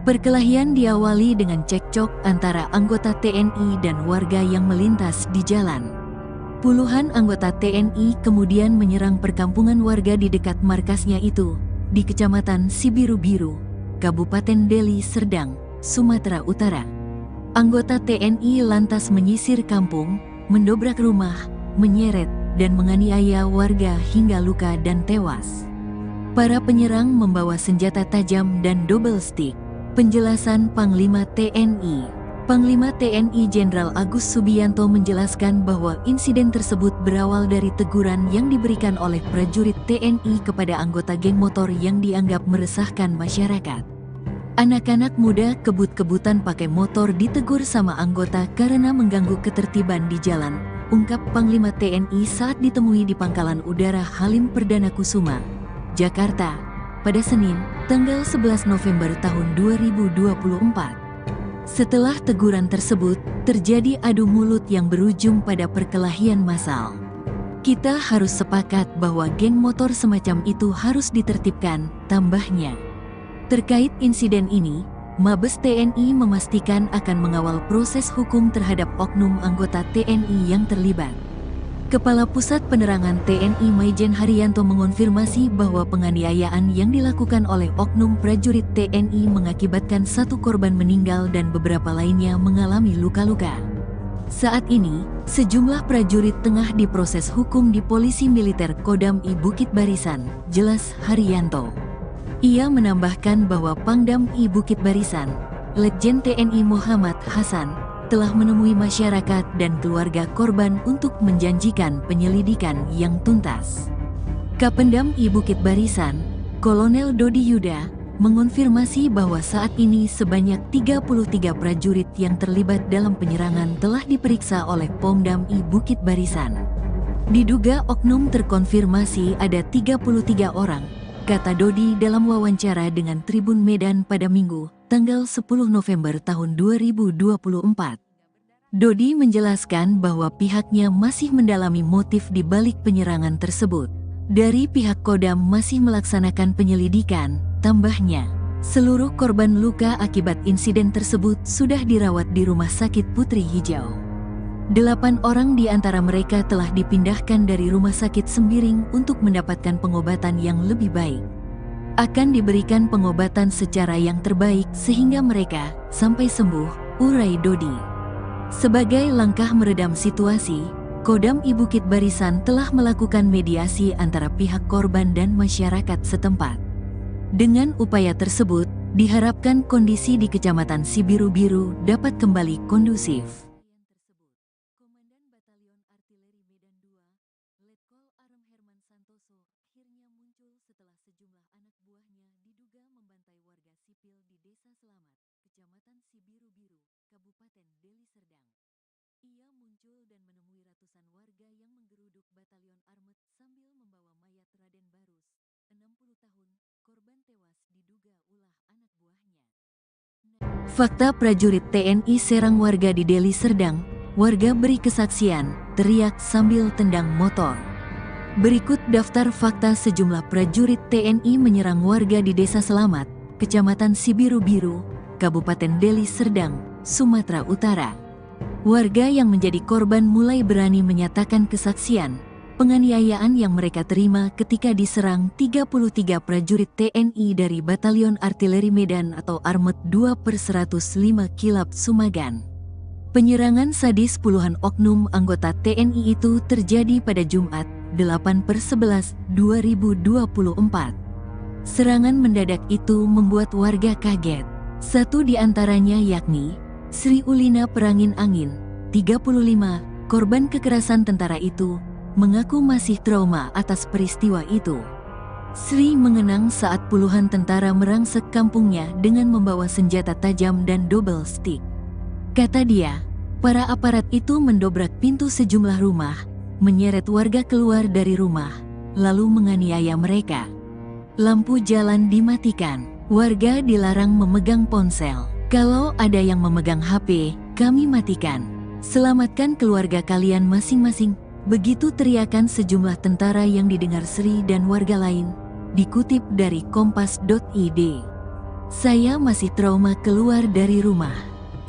Perkelahian diawali dengan cekcok antara anggota TNI dan warga yang melintas di jalan. Puluhan anggota TNI kemudian menyerang perkampungan warga di dekat markasnya itu, di Kecamatan Sibiru-Biru, Kabupaten Deli Serdang, Sumatera Utara. Anggota TNI lantas menyisir kampung, mendobrak rumah, menyeret, dan menganiaya warga hingga luka dan tewas. Para penyerang membawa senjata tajam dan double stick. Penjelasan Panglima TNI. Panglima TNI Jenderal Agus Subianto menjelaskan bahwa insiden tersebut berawal dari teguran yang diberikan oleh prajurit TNI kepada anggota geng motor yang dianggap meresahkan masyarakat. Anak-anak muda kebut-kebutan pakai motor ditegur sama anggota karena mengganggu ketertiban di jalan, ungkap Panglima TNI saat ditemui di Pangkalan Udara Halim Perdana Kusuma, Jakarta, pada Senin, tanggal 11 November tahun 2024. Setelah teguran tersebut, terjadi adu mulut yang berujung pada perkelahian massal. Kita harus sepakat bahwa geng motor semacam itu harus ditertibkan, tambahnya. Terkait insiden ini, Mabes TNI memastikan akan mengawal proses hukum terhadap oknum anggota TNI yang terlibat. Kepala Pusat Penerangan TNI Maijen Haryanto mengonfirmasi bahwa penganiayaan yang dilakukan oleh oknum prajurit TNI mengakibatkan 1 korban meninggal dan beberapa lainnya mengalami luka-luka. Saat ini, sejumlah prajurit tengah diproses hukum di Polisi Militer Kodam I Bukit Barisan, jelas Haryanto. Ia menambahkan bahwa Pangdam I Bukit Barisan, Letjen TNI Muhammad Hasan, telah menemui masyarakat dan keluarga korban untuk menjanjikan penyelidikan yang tuntas. Kapendam I Bukit Barisan, Kolonel Dodi Yuda, mengonfirmasi bahwa saat ini sebanyak 33 prajurit yang terlibat dalam penyerangan telah diperiksa oleh Pomdam I Bukit Barisan. Diduga oknum terkonfirmasi ada 33 orang, kata Dodi dalam wawancara dengan Tribun Medan pada Minggu, tanggal 10 November tahun 2024. Dodi menjelaskan bahwa pihaknya masih mendalami motif di balik penyerangan tersebut. Dari pihak Kodam masih melaksanakan penyelidikan, tambahnya. Seluruh korban luka akibat insiden tersebut sudah dirawat di Rumah Sakit Putri Hijau. 8 orang di antara mereka telah dipindahkan dari Rumah Sakit Sembiring untuk mendapatkan pengobatan yang lebih baik. Akan diberikan pengobatan secara yang terbaik sehingga mereka sampai sembuh, urai Dodi. Sebagai langkah meredam situasi, Kodam I Bukit Barisan telah melakukan mediasi antara pihak korban dan masyarakat setempat. Dengan upaya tersebut, diharapkan kondisi di Kecamatan Sibiru-Biru dapat kembali kondusif. Komandan Batalion Artileri Medan II, Letkol Arem Herman Santoso, akhirnya muncul setelah sejumlah anak buahnya diduga membantai warga sipil di Desa Selamat, Kecamatan Sibiru-Biru, Kabupaten Deli Serdang. Ia muncul dan menemui ratusan warga yang menggeruduk Batalion Armet sambil membawa mayat Raden Barus, 60 tahun, korban tewas diduga ulah anak buahnya. Fakta prajurit TNI serang warga di Deli Serdang, warga beri kesaksian, teriak sambil tendang motor. Berikut daftar fakta sejumlah prajurit TNI menyerang warga di Desa Selamat, Kecamatan Sibiru-Biru, Kabupaten Deli Serdang, Sumatera Utara. Warga yang menjadi korban mulai berani menyatakan kesaksian, penganiayaan yang mereka terima ketika diserang 33 prajurit TNI dari Batalion Artileri Medan atau Armet 2/105 Kilap Sumagan. Penyerangan sadis puluhan oknum anggota TNI itu terjadi pada Jumat, 8/11/2024. Serangan mendadak itu membuat warga kaget. Satu di antaranya yakni Sri Ulina Perangin Angin, 35, korban kekerasan tentara itu, mengaku masih trauma atas peristiwa itu. Sri mengenang saat puluhan tentara merangsek kampungnya dengan membawa senjata tajam dan double stick. Kata dia, para aparat itu mendobrak pintu sejumlah rumah, menyeret warga keluar dari rumah, lalu menganiaya mereka. Lampu jalan dimatikan, warga dilarang memegang ponsel. Kalau ada yang memegang HP, kami matikan. Selamatkan keluarga kalian masing-masing. Begitu teriakan sejumlah tentara yang didengar Sri dan warga lain. Dikutip dari kompas.id. Saya masih trauma keluar dari rumah.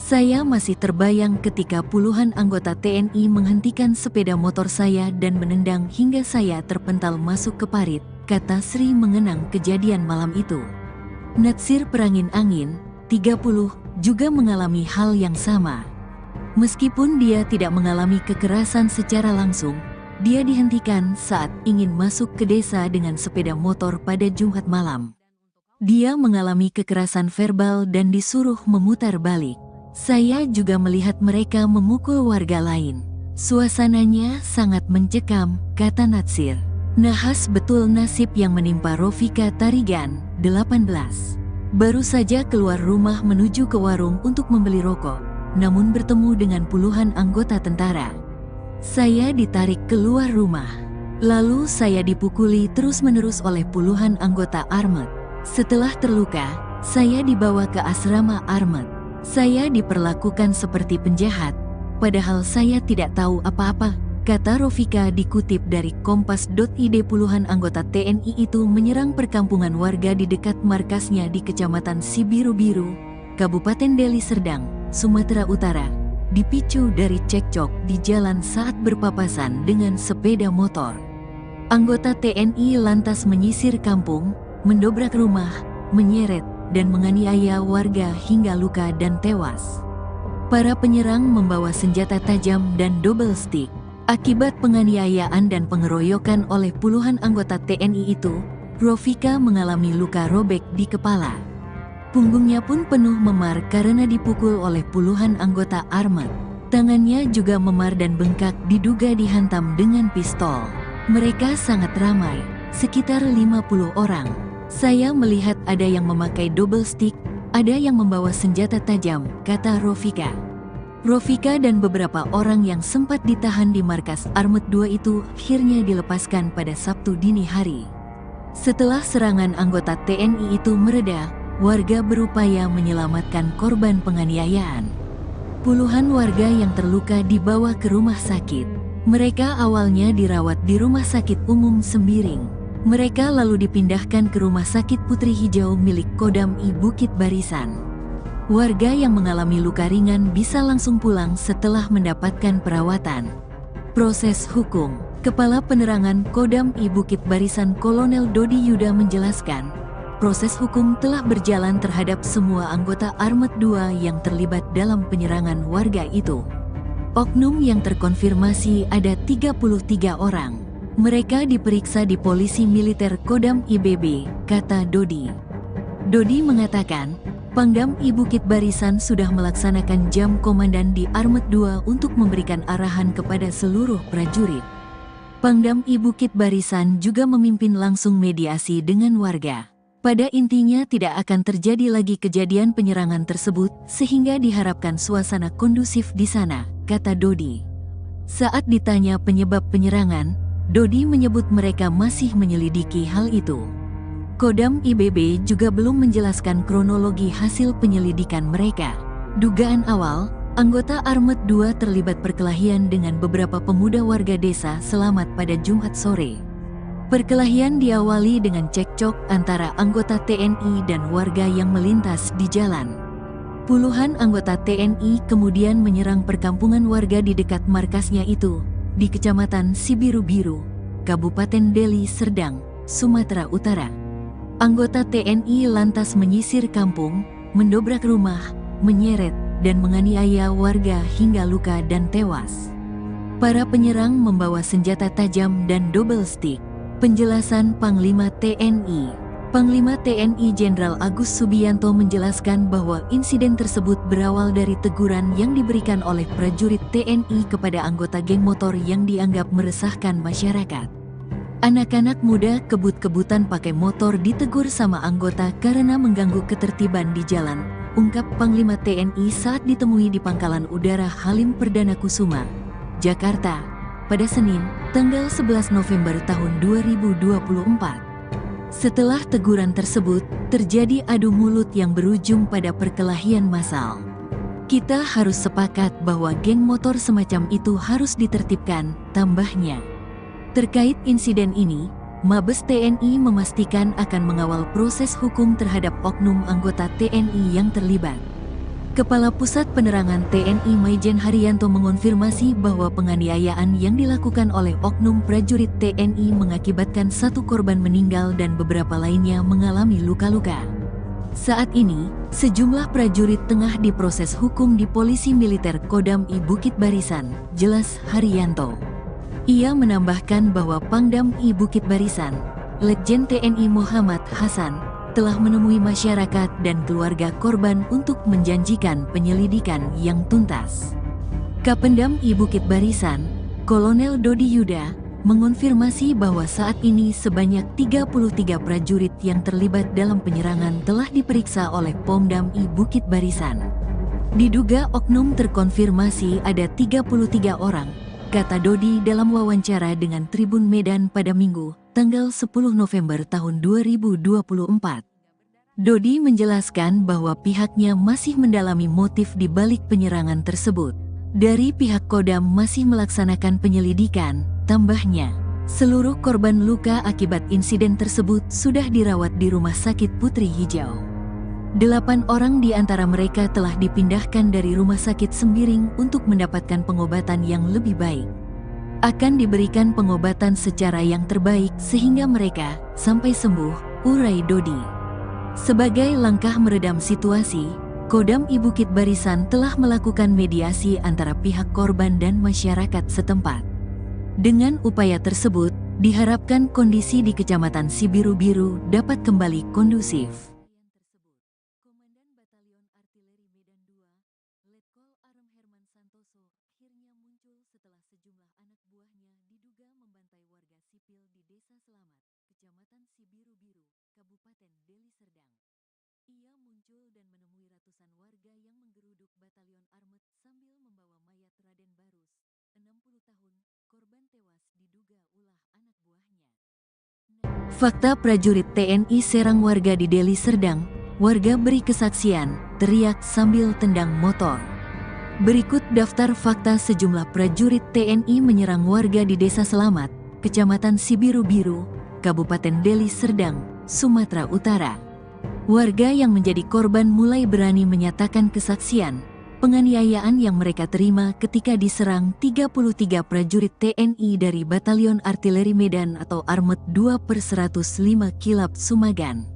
Saya masih terbayang ketika puluhan anggota TNI menghentikan sepeda motor saya dan menendang hingga saya terpental masuk ke parit, kata Sri mengenang kejadian malam itu. Natsir Perangin Angin, 30, juga mengalami hal yang sama. Meskipun dia tidak mengalami kekerasan secara langsung, dia dihentikan saat ingin masuk ke desa dengan sepeda motor pada Jumat malam. Dia mengalami kekerasan verbal dan disuruh memutar balik. Saya juga melihat mereka memukul warga lain. Suasananya sangat mencekam, kata Natsir. Nahas betul nasib yang menimpa Rofika Tarigan, 18. Baru saja keluar rumah menuju ke warung untuk membeli rokok, namun bertemu dengan puluhan anggota tentara. Saya ditarik keluar rumah. Lalu saya dipukuli terus-menerus oleh puluhan anggota Armet. Setelah terluka, saya dibawa ke asrama Armet. Saya diperlakukan seperti penjahat, padahal saya tidak tahu apa-apa, kata Rofika dikutip dari Kompas.id. Puluhan anggota TNI itu menyerang perkampungan warga di dekat markasnya di Kecamatan Sibiru-Biru, Kabupaten Deli Serdang, Sumatera Utara, dipicu dari cekcok di jalan saat berpapasan dengan sepeda motor. Anggota TNI lantas menyisir kampung, mendobrak rumah, menyeret, dan menganiaya warga hingga luka dan tewas. Para penyerang membawa senjata tajam dan double stick. Akibat penganiayaan dan pengeroyokan oleh puluhan anggota TNI itu, Rofika mengalami luka robek di kepala. Punggungnya pun penuh memar karena dipukul oleh puluhan anggota Armet. Tangannya juga memar dan bengkak diduga dihantam dengan pistol. Mereka sangat ramai, sekitar 50 orang. Saya melihat ada yang memakai double stick, ada yang membawa senjata tajam, kata Rofika. Rofika dan beberapa orang yang sempat ditahan di markas Armet 2 itu akhirnya dilepaskan pada Sabtu dini hari. Setelah serangan anggota TNI itu mereda, warga berupaya menyelamatkan korban penganiayaan. Puluhan warga yang terluka dibawa ke rumah sakit. Mereka awalnya dirawat di Rumah Sakit Umum Sembiring. Mereka lalu dipindahkan ke Rumah Sakit Putri Hijau milik Kodam I Bukit Barisan. Warga yang mengalami luka ringan bisa langsung pulang setelah mendapatkan perawatan. Proses hukum. Kepala Penerangan Kodam I Bukit Barisan Kolonel Dodi Yuda menjelaskan, proses hukum telah berjalan terhadap semua anggota Armet 2 yang terlibat dalam penyerangan warga itu. Oknum yang terkonfirmasi ada 33 orang. Mereka diperiksa di Polisi Militer Kodam IBB, kata Dodi. Dodi mengatakan, Pangdam I Bukit Barisan sudah melaksanakan jam komandan di Armet 2 untuk memberikan arahan kepada seluruh prajurit. Pangdam I Bukit Barisan juga memimpin langsung mediasi dengan warga. Pada intinya tidak akan terjadi lagi kejadian penyerangan tersebut, sehingga diharapkan suasana kondusif di sana, kata Dodi. Saat ditanya penyebab penyerangan, Dodi menyebut mereka masih menyelidiki hal itu. Kodam IBB juga belum menjelaskan kronologi hasil penyelidikan mereka. Dugaan awal, anggota Armet 2 terlibat perkelahian dengan beberapa pemuda warga desa Selamat pada Jumat sore. Perkelahian diawali dengan cekcok antara anggota TNI dan warga yang melintas di jalan. Puluhan anggota TNI kemudian menyerang perkampungan warga di dekat markasnya itu, di Kecamatan Sibiru-Biru, Kabupaten Deli Serdang, Sumatera Utara. Anggota TNI lantas menyisir kampung, mendobrak rumah, menyeret, dan menganiaya warga hingga luka dan tewas. Para penyerang membawa senjata tajam dan double stick. Penjelasan Panglima TNI. Panglima TNI Jenderal Agus Subianto menjelaskan bahwa insiden tersebut berawal dari teguran yang diberikan oleh prajurit TNI kepada anggota geng motor yang dianggap meresahkan masyarakat. Anak-anak muda kebut-kebutan pakai motor ditegur sama anggota karena mengganggu ketertiban di jalan, ungkap Panglima TNI saat ditemui di Pangkalan Udara Halim Perdana Kusuma, Jakarta, pada Senin, tanggal 11 November tahun 2024. Setelah teguran tersebut, terjadi adu mulut yang berujung pada perkelahian massal. Kita harus sepakat bahwa geng motor semacam itu harus ditertibkan, tambahnya. Terkait insiden ini, Mabes TNI memastikan akan mengawal proses hukum terhadap oknum anggota TNI yang terlibat. Kepala Pusat Penerangan TNI Maijen Haryanto mengonfirmasi bahwa penganiayaan yang dilakukan oleh oknum prajurit TNI mengakibatkan 1 korban meninggal dan beberapa lainnya mengalami luka-luka. Saat ini, sejumlah prajurit tengah diproses hukum di Polisi Militer Kodam I Bukit Barisan, jelas Haryanto. Ia menambahkan bahwa Pangdam I Bukit Barisan, Letjen TNI Muhammad Hasan, telah menemui masyarakat dan keluarga korban untuk menjanjikan penyelidikan yang tuntas. Kapendam I Bukit Barisan, Kolonel Dodi Yuda, mengonfirmasi bahwa saat ini sebanyak 33 prajurit yang terlibat dalam penyerangan telah diperiksa oleh Pomdam I Bukit Barisan. Diduga oknum terkonfirmasi ada 33 orang, kata Dodi dalam wawancara dengan Tribun Medan pada Minggu, tanggal 10 November tahun 2024. Dodi menjelaskan bahwa pihaknya masih mendalami motif di balik penyerangan tersebut. Dari pihak Kodam masih melaksanakan penyelidikan, tambahnya. Seluruh korban luka akibat insiden tersebut sudah dirawat di Rumah Sakit Putri Hijau. 8 orang di antara mereka telah dipindahkan dari Rumah Sakit Sembiring untuk mendapatkan pengobatan yang lebih baik. Akan diberikan pengobatan secara yang terbaik sehingga mereka sampai sembuh, urai Dodi. Sebagai langkah meredam situasi, Kodam I Bukit Barisan telah melakukan mediasi antara pihak korban dan masyarakat setempat. Dengan upaya tersebut, diharapkan kondisi di Kecamatan Sibiru-Biru dapat kembali kondusif. Komandan Batalion Artileri Medan II, Letkol Arem Herman Santoso, akhirnya muncul setelah sejumlah anak buahnya diduga membantai warga sipil di Desa Selamat, Kecamatan Sibiru-Biru, Kabupaten Deli Serdang. Ia muncul dan menemui ratusan warga yang menggeruduk Batalion Armet sambil membawa mayat Raden Barus, 60 tahun, korban tewas diduga ulah anak buahnya. Fakta prajurit TNI serang warga di Deli Serdang, warga beri kesaksian, teriak sambil tendang motor. Berikut daftar fakta sejumlah prajurit TNI menyerang warga di Desa Selamat, Kecamatan Sibiru-Biru, Kabupaten Deli Serdang, Sumatera Utara. Warga yang menjadi korban mulai berani menyatakan kesaksian, penganiayaan yang mereka terima ketika diserang 33 prajurit TNI dari Batalion Artileri Medan atau Armet 2/105 Kilap Sumagan.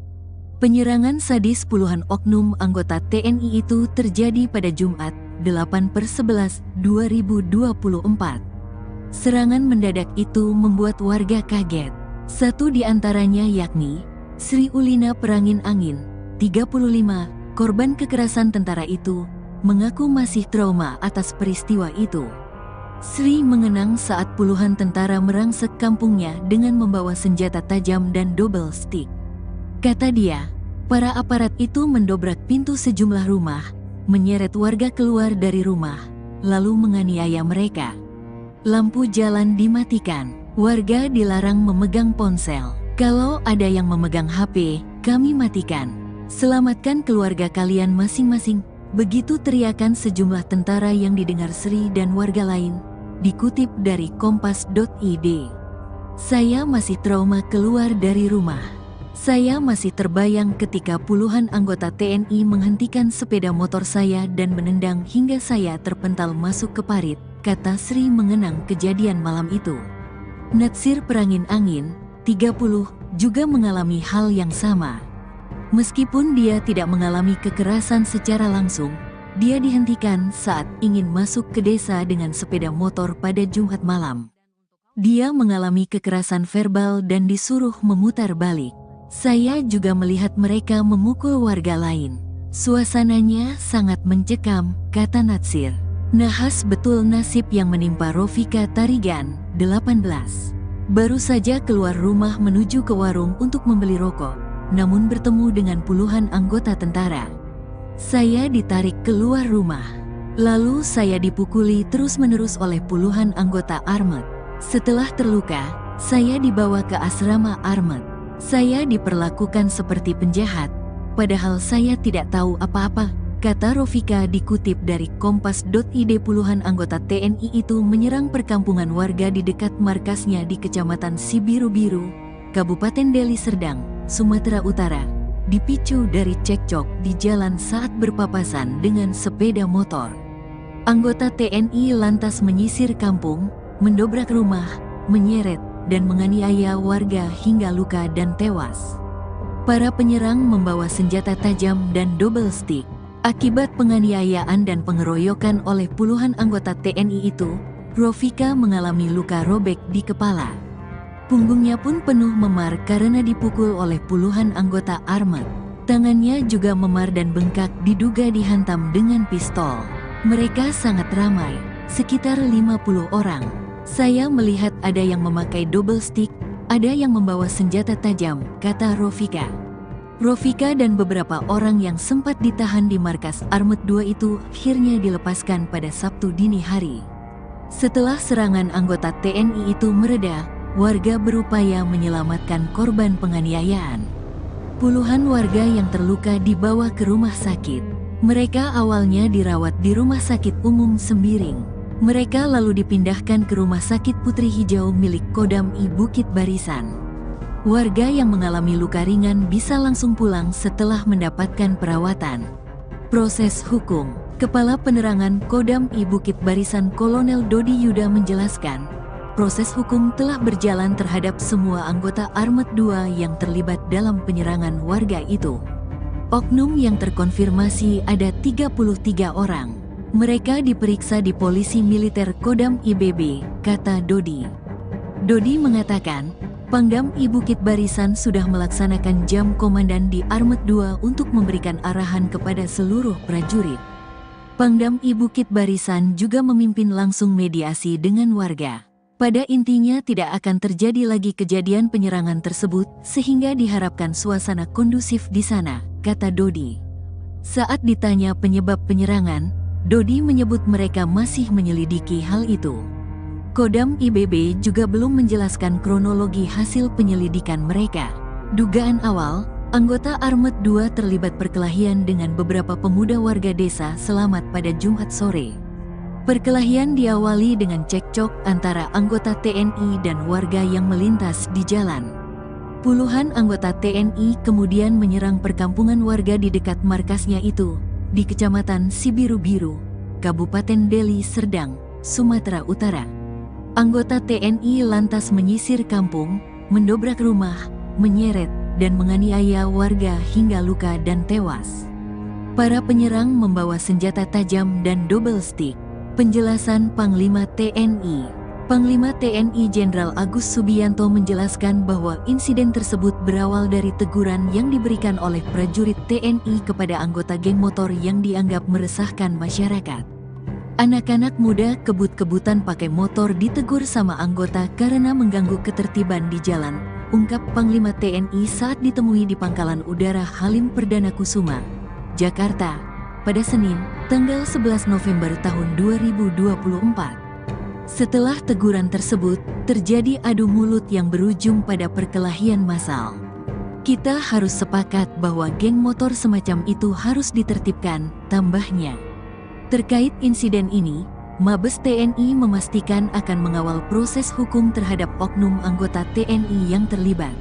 Penyerangan sadis puluhan oknum anggota TNI itu terjadi pada Jumat, 8/11/2024. Serangan mendadak itu membuat warga kaget. Satu di antaranya yakni Sri Ulina Perangin Angin, 35, korban kekerasan tentara itu, mengaku masih trauma atas peristiwa itu. Sri mengenang saat puluhan tentara merangsek kampungnya dengan membawa senjata tajam dan double stick. Kata dia, para aparat itu mendobrak pintu sejumlah rumah, menyeret warga keluar dari rumah, lalu menganiaya mereka. Lampu jalan dimatikan, warga dilarang memegang ponsel. Kalau ada yang memegang HP, kami matikan. Selamatkan keluarga kalian masing-masing. Begitu teriakan sejumlah tentara yang didengar Sri dan warga lain. Dikutip dari kompas.id. Saya masih trauma keluar dari rumah. Saya masih terbayang ketika puluhan anggota TNI menghentikan sepeda motor saya dan menendang hingga saya terpental masuk ke parit, kata Sri mengenang kejadian malam itu. Natsir Perangin Angin, 30, juga mengalami hal yang sama. Meskipun dia tidak mengalami kekerasan secara langsung, dia dihentikan saat ingin masuk ke desa dengan sepeda motor pada Jumat malam. Dia mengalami kekerasan verbal dan disuruh memutar balik. Saya juga melihat mereka memukul warga lain. Suasananya sangat mencekam, kata Natsir. Nahas betul nasib yang menimpa Rofika Tarigan, 18. Baru saja keluar rumah menuju ke warung untuk membeli rokok, namun bertemu dengan puluhan anggota tentara. Saya ditarik keluar rumah. Lalu saya dipukuli terus-menerus oleh puluhan anggota Armet. Setelah terluka, saya dibawa ke asrama Armet. Saya diperlakukan seperti penjahat, padahal saya tidak tahu apa-apa, kata Rofika dikutip dari kompas.id. Puluhan anggota TNI itu menyerang perkampungan warga di dekat markasnya di Kecamatan Sibiru-Biru, Kabupaten Deli Serdang, Sumatera Utara, dipicu dari cekcok di jalan saat berpapasan dengan sepeda motor. Anggota TNI lantas menyisir kampung, mendobrak rumah, menyeret, dan menganiaya warga hingga luka dan tewas. Para penyerang membawa senjata tajam dan double stick. Akibat penganiayaan dan pengeroyokan oleh puluhan anggota TNI itu, Rofika mengalami luka robek di kepala. Punggungnya pun penuh memar karena dipukul oleh puluhan anggota armet. Tangannya juga memar dan bengkak diduga dihantam dengan pistol. Mereka sangat ramai, sekitar 50 orang. Saya melihat ada yang memakai double stick, ada yang membawa senjata tajam, kata Rofika. Rofika dan beberapa orang yang sempat ditahan di markas Armet 2 itu akhirnya dilepaskan pada Sabtu dini hari. Setelah serangan anggota TNI itu mereda, warga berupaya menyelamatkan korban penganiayaan. Puluhan warga yang terluka dibawa ke rumah sakit. Mereka awalnya dirawat di Rumah Sakit Umum Sembiring. Mereka lalu dipindahkan ke Rumah Sakit Putri Hijau milik Kodam I Bukit Barisan. Warga yang mengalami luka ringan bisa langsung pulang setelah mendapatkan perawatan. Proses hukum. Kepala Penerangan Kodam I Bukit Barisan Kolonel Dodi Yuda menjelaskan, proses hukum telah berjalan terhadap semua anggota Armet 2 yang terlibat dalam penyerangan warga itu. Oknum yang terkonfirmasi ada 33 orang. Mereka diperiksa di Polisi Militer Kodam IBB, kata Dodi. Dodi mengatakan, Pangdam I Bukit Barisan sudah melaksanakan jam komandan di Armet 2 untuk memberikan arahan kepada seluruh prajurit. Pangdam I Bukit Barisan juga memimpin langsung mediasi dengan warga. Pada intinya tidak akan terjadi lagi kejadian penyerangan tersebut sehingga diharapkan suasana kondusif di sana, kata Dodi. Saat ditanya penyebab penyerangan, Dodi menyebut mereka masih menyelidiki hal itu. Kodam IBB juga belum menjelaskan kronologi hasil penyelidikan mereka. Dugaan awal, anggota Armet 2 terlibat perkelahian dengan beberapa pemuda warga desa Selamat pada Jumat sore. Perkelahian diawali dengan cekcok antara anggota TNI dan warga yang melintas di jalan. Puluhan anggota TNI kemudian menyerang perkampungan warga di dekat markasnya itu, di Kecamatan Sibiru-Biru, Kabupaten Deli Serdang, Sumatera Utara. Anggota TNI lantas menyisir kampung, mendobrak rumah, menyeret, dan menganiaya warga hingga luka dan tewas. Para penyerang membawa senjata tajam dan double stick. Penjelasan Panglima TNI. Panglima TNI Jenderal Agus Subianto menjelaskan bahwa insiden tersebut berawal dari teguran yang diberikan oleh prajurit TNI kepada anggota geng motor yang dianggap meresahkan masyarakat. Anak-anak muda kebut-kebutan pakai motor ditegur sama anggota karena mengganggu ketertiban di jalan, ungkap Panglima TNI saat ditemui di Pangkalan Udara Halim Perdana Kusuma, Jakarta, pada Senin, tanggal 11 November tahun 2024. Setelah teguran tersebut, terjadi adu mulut yang berujung pada perkelahian massal. Kita harus sepakat bahwa geng motor semacam itu harus ditertibkan, tambahnya. Terkait insiden ini, Mabes TNI memastikan akan mengawal proses hukum terhadap oknum anggota TNI yang terlibat.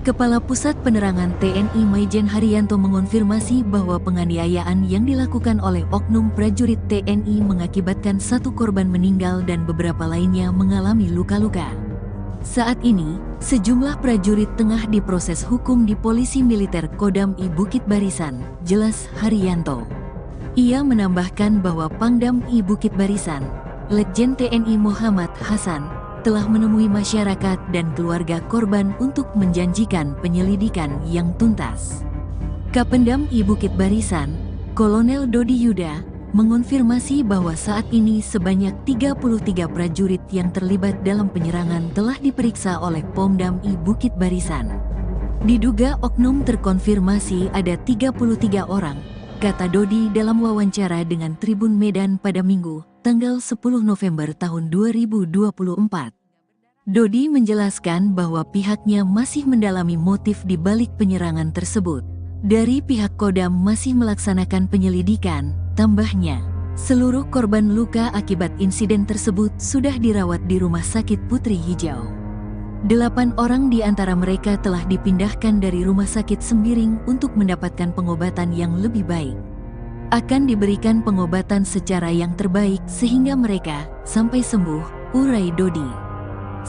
Kepala Pusat Penerangan TNI Maijen Haryanto mengonfirmasi bahwa penganiayaan yang dilakukan oleh oknum prajurit TNI mengakibatkan satu korban meninggal dan beberapa lainnya mengalami luka-luka. Saat ini, sejumlah prajurit tengah diproses hukum di Polisi Militer Kodam I Bukit Barisan, jelas Haryanto. Ia menambahkan bahwa Pangdam I Bukit Barisan, Letjen TNI Muhammad Hasan, telah menemui masyarakat dan keluarga korban untuk menjanjikan penyelidikan yang tuntas. Kapendam I Bukit Barisan, Kolonel Dodi Yuda, mengonfirmasi bahwa saat ini sebanyak 33 prajurit yang terlibat dalam penyerangan telah diperiksa oleh Pomdam I Bukit Barisan. Diduga oknum terkonfirmasi ada 33 orang, kata Dodi dalam wawancara dengan Tribun Medan pada Minggu, tanggal 10 November tahun 2024. Dodi menjelaskan bahwa pihaknya masih mendalami motif di balik penyerangan tersebut. Dari pihak Kodam masih melaksanakan penyelidikan, tambahnya. Seluruh korban luka akibat insiden tersebut sudah dirawat di Rumah Sakit Putri Hijau. 8 orang di antara mereka telah dipindahkan dari rumah sakit Sembiring untuk mendapatkan pengobatan yang lebih baik. Akan diberikan pengobatan secara yang terbaik sehingga mereka sampai sembuh, urai Dodi.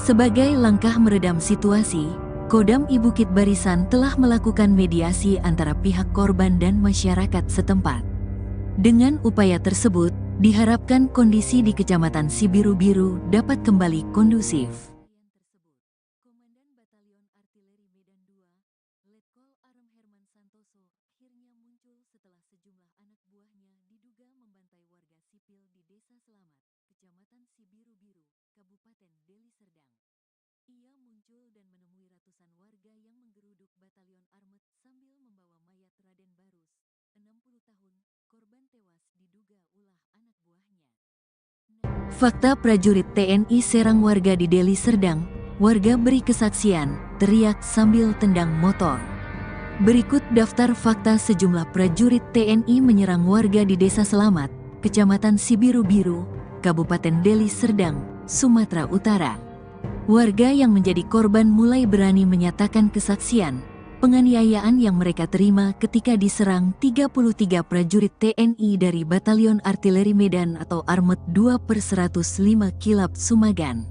Sebagai langkah meredam situasi, Kodam I Bukit Barisan telah melakukan mediasi antara pihak korban dan masyarakat setempat. Dengan upaya tersebut, diharapkan kondisi di Kecamatan Sibiru-Biru dapat kembali kondusif. Komandan Batalion Artileri Medan 2, Letkol Arem Herman Santoso, akhirnya muncul setelah sejumlah anak buahnya diduga membantai warga sipil di Desa Selamat, Kecamatan Sibiru-Biru, Kabupaten Deli Serdang. Ia muncul dan menemui ratusan warga yang menggeruduk Batalion Armet sambil membawa mayat Raden Barus, 60 tahun, korban tewas diduga ulah anak buahnya. Fakta prajurit TNI serang warga di Deli Serdang, warga beri kesaksian, teriak sambil tendang motor. Berikut daftar fakta sejumlah prajurit TNI menyerang warga di Desa Selamat, Kecamatan Sibiru-Biru, Kabupaten Deli Serdang, Sumatera Utara. Warga yang menjadi korban mulai berani menyatakan kesaksian, penganiayaan yang mereka terima ketika diserang 33 prajurit TNI dari Batalion Artileri Medan atau Armet 2/105 Kilap Sumagan.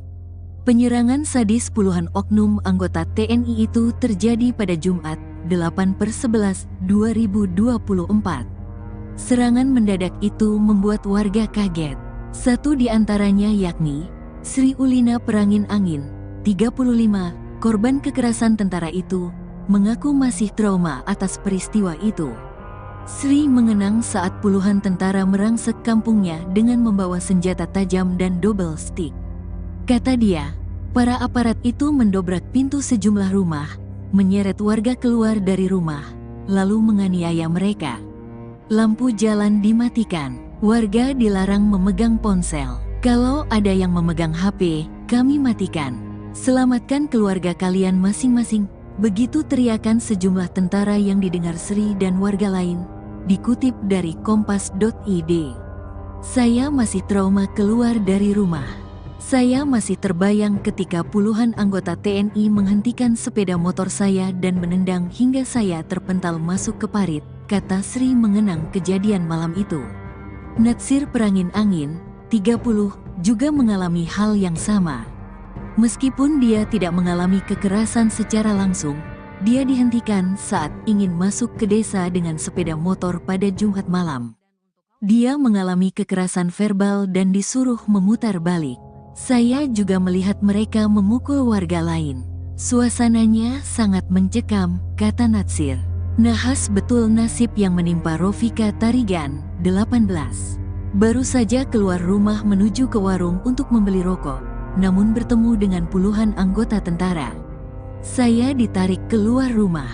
Penyerangan sadis puluhan oknum anggota TNI itu terjadi pada Jumat, 8/11/2024. Serangan mendadak itu membuat warga kaget. Satu di antaranya yakni Sri Ulina Perangin Angin, 35, korban kekerasan tentara itu, mengaku masih trauma atas peristiwa itu. Sri mengenang saat puluhan tentara merangsek kampungnya dengan membawa senjata tajam dan double stick. Kata dia, para aparat itu mendobrak pintu sejumlah rumah, menyeret warga keluar dari rumah, lalu menganiaya mereka. Lampu jalan dimatikan, warga dilarang memegang ponsel. Kalau ada yang memegang HP, kami matikan. Selamatkan keluarga kalian masing-masing. Begitu teriakan sejumlah tentara yang didengar Sri dan warga lain. Dikutip dari kompas.id. Saya masih trauma keluar dari rumah. Saya masih terbayang ketika puluhan anggota TNI menghentikan sepeda motor saya dan menendang hingga saya terpental masuk ke parit, kata Sri mengenang kejadian malam itu. Natsir Perangin Angin, 30, juga mengalami hal yang sama. Meskipun dia tidak mengalami kekerasan secara langsung, dia dihentikan saat ingin masuk ke desa dengan sepeda motor pada Jumat malam. Dia mengalami kekerasan verbal dan disuruh memutar balik. Saya juga melihat mereka memukul warga lain. Suasananya sangat mencekam, kata Natsir. Nahas betul nasib yang menimpa Rofika Tarigan, 18. Baru saja keluar rumah menuju ke warung untuk membeli rokok, namun bertemu dengan puluhan anggota tentara. Saya ditarik keluar rumah.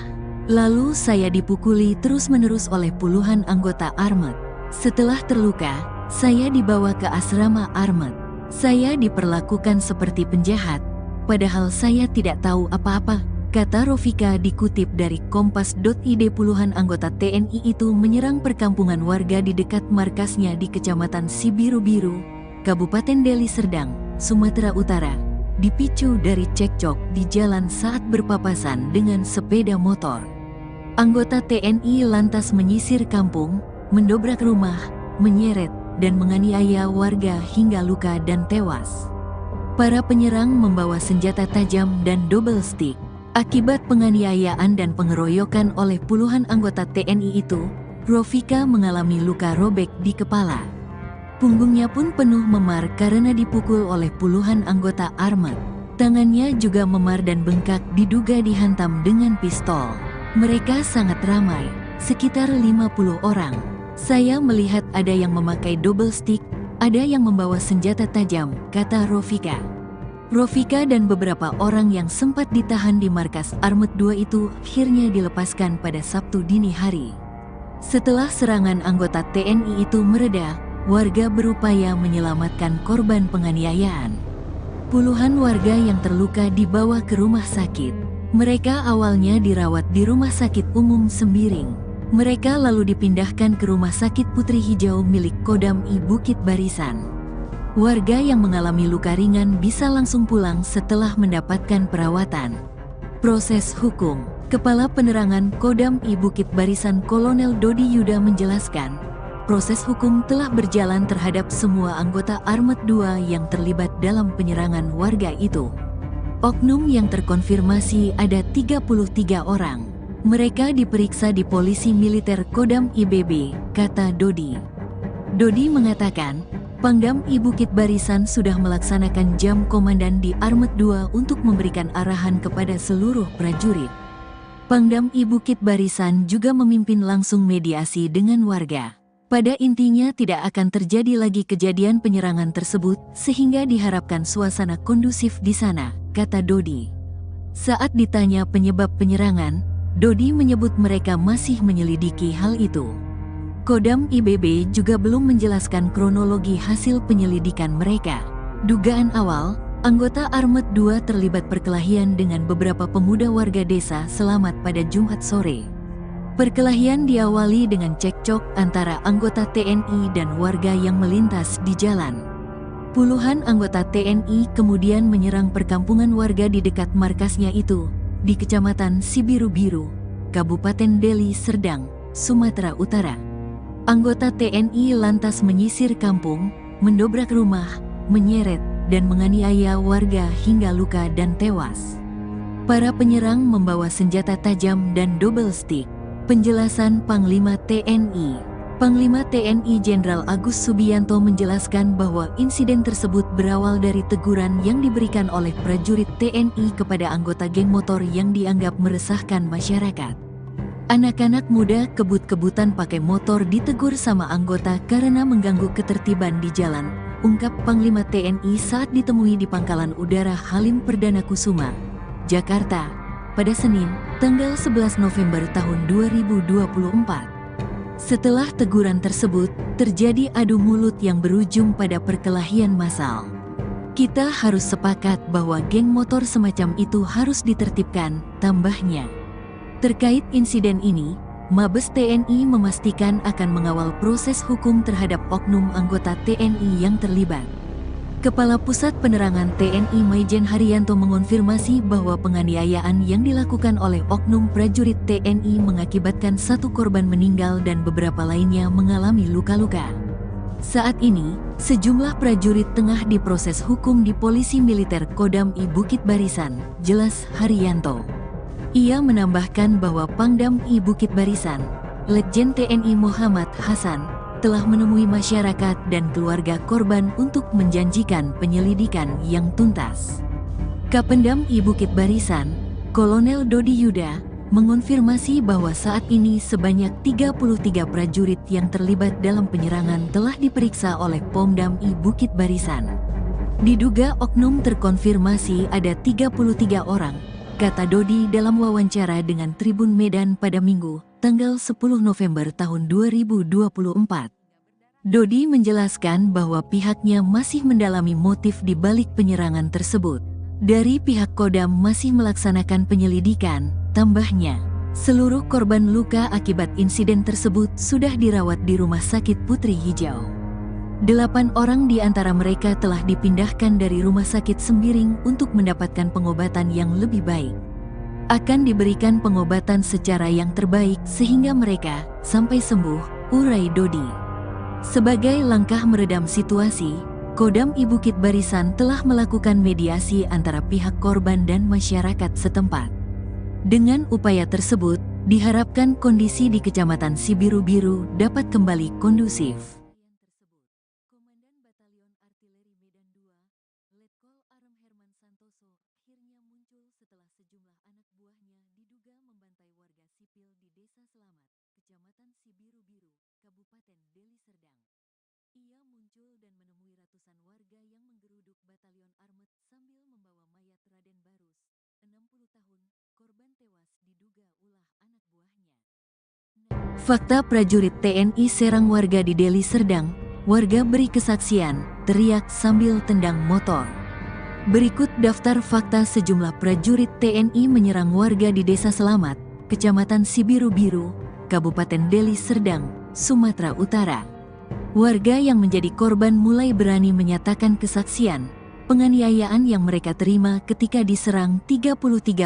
Lalu saya dipukuli terus-menerus oleh puluhan anggota Armet. Setelah terluka, saya dibawa ke asrama Armet. Saya diperlakukan seperti penjahat, padahal saya tidak tahu apa-apa, kata Rofika dikutip dari kompas.id. Puluhan anggota TNI itu menyerang perkampungan warga di dekat markasnya di Kecamatan Sibiru-Biru, Kabupaten Deli Serdang, Sumatera Utara, dipicu dari cekcok di jalan saat berpapasan dengan sepeda motor. Anggota TNI lantas menyisir kampung, mendobrak rumah, menyeret, dan menganiaya warga hingga luka dan tewas. Para penyerang membawa senjata tajam dan double stick. Akibat penganiayaan dan pengeroyokan oleh puluhan anggota TNI itu, Rofika mengalami luka robek di kepala. Punggungnya pun penuh memar karena dipukul oleh puluhan anggota Armet. Tangannya juga memar dan bengkak diduga dihantam dengan pistol. Mereka sangat ramai, sekitar 50 orang. Saya melihat ada yang memakai double stick, ada yang membawa senjata tajam, kata Rofika. Rofika dan beberapa orang yang sempat ditahan di markas Armet 2 itu akhirnya dilepaskan pada Sabtu dini hari. Setelah serangan anggota TNI itu mereda, warga berupaya menyelamatkan korban penganiayaan. Puluhan warga yang terluka dibawa ke rumah sakit. Mereka awalnya dirawat di Rumah Sakit Umum Sembiring. Mereka lalu dipindahkan ke Rumah Sakit Putri Hijau milik Kodam I Bukit Barisan. Warga yang mengalami luka ringan bisa langsung pulang setelah mendapatkan perawatan. Proses hukum. Kepala Penerangan Kodam I Bukit Barisan Kolonel Dodi Yuda menjelaskan, proses hukum telah berjalan terhadap semua anggota Armet 2 yang terlibat dalam penyerangan warga itu. Oknum yang terkonfirmasi ada 33 orang. Mereka diperiksa di Polisi Militer Kodam IBB, kata Dodi. Dodi mengatakan, Pangdam I Bukit Barisan sudah melaksanakan jam komandan di Armet 2 untuk memberikan arahan kepada seluruh prajurit. Pangdam I Bukit Barisan juga memimpin langsung mediasi dengan warga. Pada intinya tidak akan terjadi lagi kejadian penyerangan tersebut sehingga diharapkan suasana kondusif di sana, kata Dodi. Saat ditanya penyebab penyerangan, Dodi menyebut mereka masih menyelidiki hal itu. Kodam IBB juga belum menjelaskan kronologi hasil penyelidikan mereka. Dugaan awal, anggota Armet 2 terlibat perkelahian dengan beberapa pemuda warga desa Selamat pada Jumat sore. Perkelahian diawali dengan cekcok antara anggota TNI dan warga yang melintas di jalan. Puluhan anggota TNI kemudian menyerang perkampungan warga di dekat markasnya itu, di Kecamatan Sibiru-Biru, Kabupaten Deli Serdang, Sumatera Utara. Anggota TNI lantas menyisir kampung, mendobrak rumah, menyeret, dan menganiaya warga hingga luka dan tewas. Para penyerang membawa senjata tajam dan double stick. Penjelasan Panglima TNI. Panglima TNI Jenderal Agus Subianto menjelaskan bahwa insiden tersebut berawal dari teguran yang diberikan oleh prajurit TNI kepada anggota geng motor yang dianggap meresahkan masyarakat. Anak-anak muda kebut-kebutan pakai motor ditegur sama anggota karena mengganggu ketertiban di jalan, ungkap Panglima TNI saat ditemui di Pangkalan Udara Halim Perdana Kusuma, Jakarta, pada Senin, tanggal 11 November tahun 2024. Setelah teguran tersebut, terjadi adu mulut yang berujung pada perkelahian massal. Kita harus sepakat bahwa geng motor semacam itu harus ditertibkan, tambahnya. Terkait insiden ini, Mabes TNI memastikan akan mengawal proses hukum terhadap oknum anggota TNI yang terlibat. Kepala Pusat Penerangan TNI Maijen Haryanto mengonfirmasi bahwa penganiayaan yang dilakukan oleh oknum prajurit TNI mengakibatkan 1 korban meninggal dan beberapa lainnya mengalami luka-luka. Saat ini, sejumlah prajurit tengah diproses hukum di Polisi Militer Kodam I Bukit Barisan, jelas Haryanto. Ia menambahkan bahwa Pangdam I Bukit Barisan, Letjen TNI Muhammad Hasan, telah menemui masyarakat dan keluarga korban untuk menjanjikan penyelidikan yang tuntas. Kapendam I Bukit Barisan, Kolonel Dodi Yuda, mengonfirmasi bahwa saat ini sebanyak 33 prajurit yang terlibat dalam penyerangan telah diperiksa oleh Pomdam I Bukit Barisan. Diduga oknum terkonfirmasi ada 33 orang, kata Dodi dalam wawancara dengan Tribun Medan pada Minggu, tanggal 10 November tahun 2024. Dodi menjelaskan bahwa pihaknya masih mendalami motif di balik penyerangan tersebut. Dari pihak Kodam masih melaksanakan penyelidikan, tambahnya. Seluruh korban luka akibat insiden tersebut sudah dirawat di Rumah Sakit Putri Hijau. 8 orang di antara mereka telah dipindahkan dari Rumah Sakit Sembiring untuk mendapatkan pengobatan yang lebih baik. Akan diberikan pengobatan secara yang terbaik sehingga mereka sampai sembuh, urai Dodi. Sebagai langkah meredam situasi, Kodam I Bukit Barisan telah melakukan mediasi antara pihak korban dan masyarakat setempat. Dengan upaya tersebut, diharapkan kondisi di Kecamatan Sibiru-Biru dapat kembali kondusif. Komandan Batalion Artileri Medan 2, Letkol Arem Herman Santoso, akhirnya muncul setelah sejumlah anak buahnya diduga membantai warga sipil di Desa Selamat, Kecamatan Sibiru-Biru, Kabupaten Deli Serdang. Ia muncul dan menemui ratusan warga yang menggeruduk Batalion Armet sambil membawa mayat Raden Barus, 60 tahun, korban tewas diduga ulah anak buahnya. Fakta prajurit TNI serang warga di Deli Serdang, warga beri kesaksian, teriak sambil tendang motor. Berikut daftar fakta sejumlah prajurit TNI menyerang warga di Desa Selamat, Kecamatan Sibiru-Biru, Kabupaten Deli Serdang, Sumatera Utara. Warga yang menjadi korban mulai berani menyatakan kesaksian penganiayaan yang mereka terima ketika diserang 33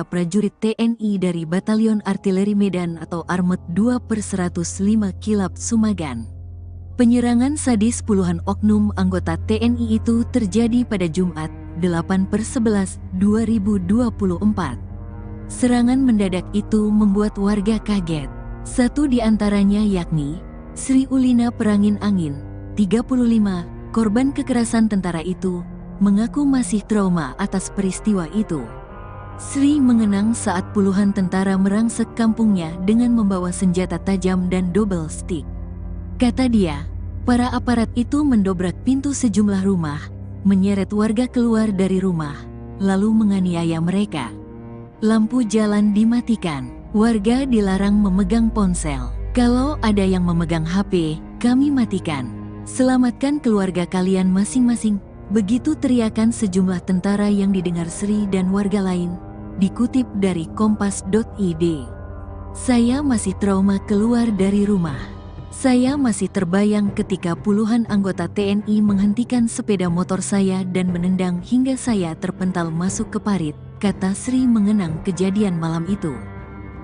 prajurit TNI dari Batalion Artileri Medan atau Armet 2/105 Kilap Sumagan. Penyerangan sadis puluhan oknum anggota TNI itu terjadi pada Jumat, 8/11/2024. Serangan mendadak itu membuat warga kaget. Satu di antaranya yakni Sri Ulina Perangin Angin, 35, korban kekerasan tentara itu, mengaku masih trauma atas peristiwa itu. Sri mengenang saat puluhan tentara merangsek kampungnya dengan membawa senjata tajam dan double stick. Kata dia, para aparat itu mendobrak pintu sejumlah rumah, menyeret warga keluar dari rumah, lalu menganiaya mereka. Lampu jalan dimatikan, warga dilarang memegang ponsel. Kalau ada yang memegang HP, kami matikan. Selamatkan keluarga kalian masing-masing. Begitu teriakan sejumlah tentara yang didengar Sri dan warga lain. Dikutip dari kompas.id. Saya masih trauma keluar dari rumah. Saya masih terbayang ketika puluhan anggota TNI menghentikan sepeda motor saya dan menendang hingga saya terpental masuk ke parit, kata Sri mengenang kejadian malam itu.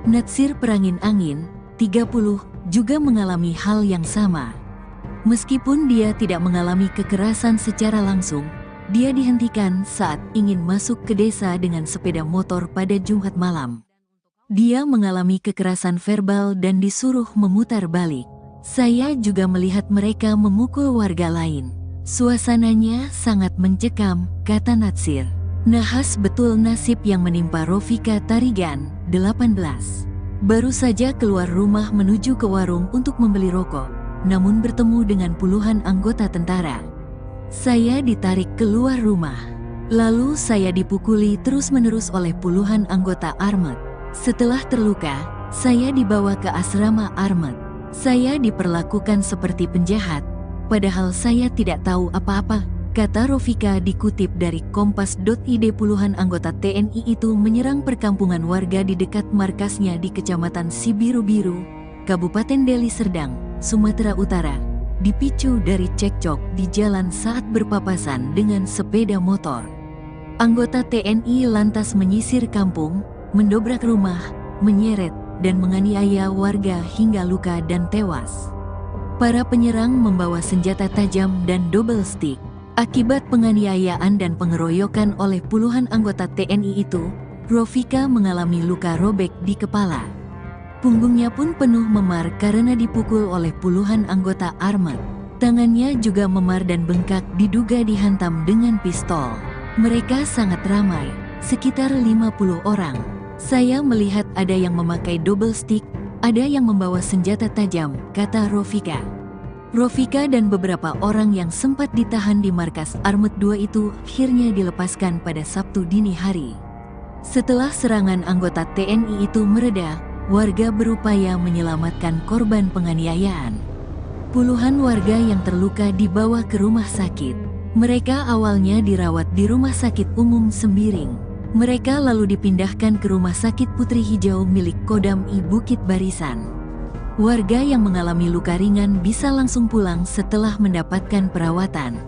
Natsir Perangin Angin, 30, juga mengalami hal yang sama. Meskipun dia tidak mengalami kekerasan secara langsung, dia dihentikan saat ingin masuk ke desa dengan sepeda motor pada Jumat malam. Dia mengalami kekerasan verbal dan disuruh memutar balik. Saya juga melihat mereka memukul warga lain. Suasananya sangat mencekam, kata Natsir. Nahas betul nasib yang menimpa Rofika Tarigan, 18. Baru saja keluar rumah menuju ke warung untuk membeli rokok, namun bertemu dengan puluhan anggota tentara. Saya ditarik keluar rumah. Lalu saya dipukuli terus-menerus oleh puluhan anggota Armet. Setelah terluka, saya dibawa ke asrama Armet. Saya diperlakukan seperti penjahat, padahal saya tidak tahu apa-apa, kata Rofika dikutip dari kompas.id. Puluhan anggota TNI itu menyerang perkampungan warga di dekat markasnya di Kecamatan Sibiru-Biru, Kabupaten Deli Serdang, Sumatera Utara, dipicu dari cekcok di jalan saat berpapasan dengan sepeda motor. Anggota TNI lantas menyisir kampung, mendobrak rumah, menyeret, dan menganiaya warga hingga luka dan tewas. Para penyerang membawa senjata tajam dan double stick. Akibat penganiayaan dan pengeroyokan oleh puluhan anggota TNI itu, Rofika mengalami luka robek di kepala. Punggungnya pun penuh memar karena dipukul oleh puluhan anggota Armet. Tangannya juga memar dan bengkak diduga dihantam dengan pistol. Mereka sangat ramai, sekitar 50 orang. Saya melihat ada yang memakai double stick, ada yang membawa senjata tajam, kata Rofika. Rofika dan beberapa orang yang sempat ditahan di markas Armet 2 itu akhirnya dilepaskan pada Sabtu dini hari. Setelah serangan anggota TNI itu mereda, warga berupaya menyelamatkan korban penganiayaan. Puluhan warga yang terluka dibawa ke rumah sakit. Mereka awalnya dirawat di Rumah Sakit Umum Sembiring. Mereka lalu dipindahkan ke Rumah Sakit Putri Hijau milik Kodam I Bukit Barisan. Warga yang mengalami luka ringan bisa langsung pulang setelah mendapatkan perawatan.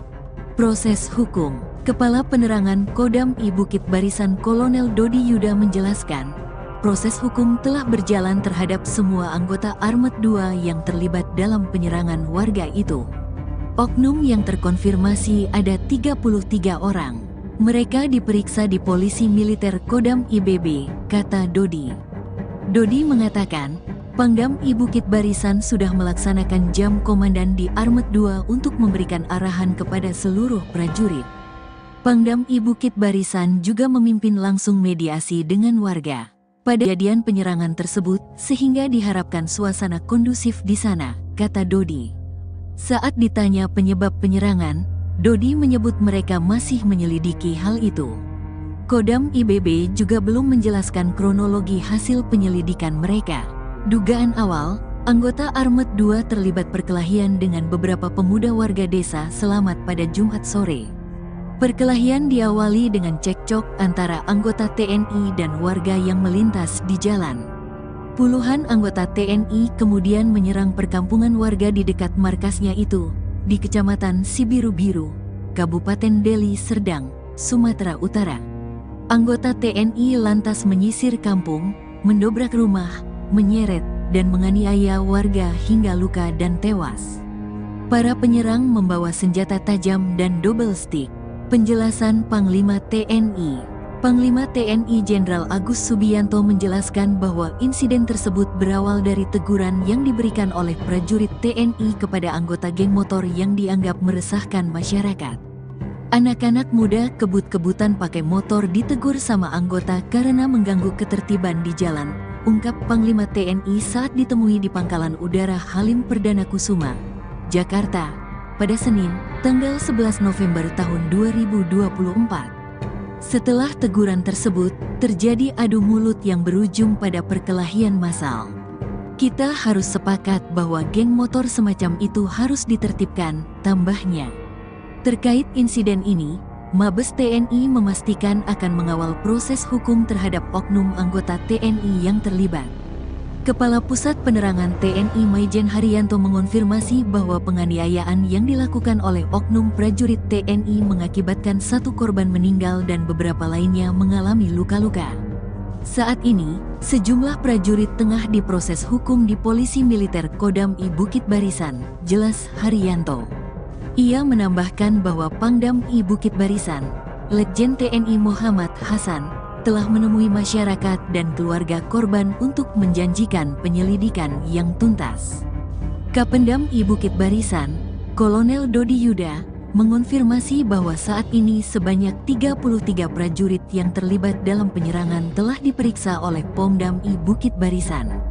Proses hukum. Kepala Penerangan Kodam I Bukit Barisan Kolonel Dodi Yuda menjelaskan, proses hukum telah berjalan terhadap semua anggota Armet 2 yang terlibat dalam penyerangan warga itu. Oknum yang terkonfirmasi ada 33 orang. Mereka diperiksa di Polisi Militer Kodam IBB, kata Dodi. Dodi mengatakan, Pangdam I Bukit Barisan sudah melaksanakan jam komandan di Armet 2 untuk memberikan arahan kepada seluruh prajurit. Pangdam I Bukit Barisan juga memimpin langsung mediasi dengan warga pada kejadian penyerangan tersebut sehingga diharapkan suasana kondusif di sana, kata Dodi. Saat ditanya penyebab penyerangan, Dodi menyebut mereka masih menyelidiki hal itu. Kodam IBB juga belum menjelaskan kronologi hasil penyelidikan mereka. Dugaan awal, anggota Armet 2 terlibat perkelahian dengan beberapa pemuda warga desa Selamat pada Jumat sore. Perkelahian diawali dengan cekcok antara anggota TNI dan warga yang melintas di jalan. Puluhan anggota TNI kemudian menyerang perkampungan warga di dekat markasnya itu, di Kecamatan Sibiru-Biru, Kabupaten Deli Serdang, Sumatera Utara. Anggota TNI lantas menyisir kampung, mendobrak rumah, menyeret, dan menganiaya warga hingga luka dan tewas. Para penyerang membawa senjata tajam dan double stick. Penjelasan Panglima TNI. Panglima TNI Jenderal Agus Subianto menjelaskan bahwa insiden tersebut berawal dari teguran yang diberikan oleh prajurit TNI kepada anggota geng motor yang dianggap meresahkan masyarakat. Anak-anak muda kebut-kebutan pakai motor ditegur sama anggota karena mengganggu ketertiban di jalan, ungkap Panglima TNI saat ditemui di Pangkalan Udara Halim Perdana Kusuma, Jakarta, pada Senin, tanggal 11 November tahun 2024. Setelah teguran tersebut, terjadi adu mulut yang berujung pada perkelahian massal. Kita harus sepakat bahwa geng motor semacam itu harus ditertibkan, tambahnya. Terkait insiden ini, Mabes TNI memastikan akan mengawal proses hukum terhadap oknum anggota TNI yang terlibat. Kepala Pusat Penerangan TNI Maijen Haryanto mengonfirmasi bahwa penganiayaan yang dilakukan oleh oknum prajurit TNI mengakibatkan 1 korban meninggal dan beberapa lainnya mengalami luka-luka. Saat ini, sejumlah prajurit tengah diproses hukum di Polisi Militer Kodam I Bukit Barisan, jelas Haryanto. Ia menambahkan bahwa Pangdam I Bukit Barisan, Letjen TNI Muhammad Hasan, telah menemui masyarakat dan keluarga korban untuk menjanjikan penyelidikan yang tuntas. Kapendam I Bukit Barisan, Kolonel Dodi Yuda, mengonfirmasi bahwa saat ini sebanyak 33 prajurit yang terlibat dalam penyerangan telah diperiksa oleh Pomdam I Bukit Barisan.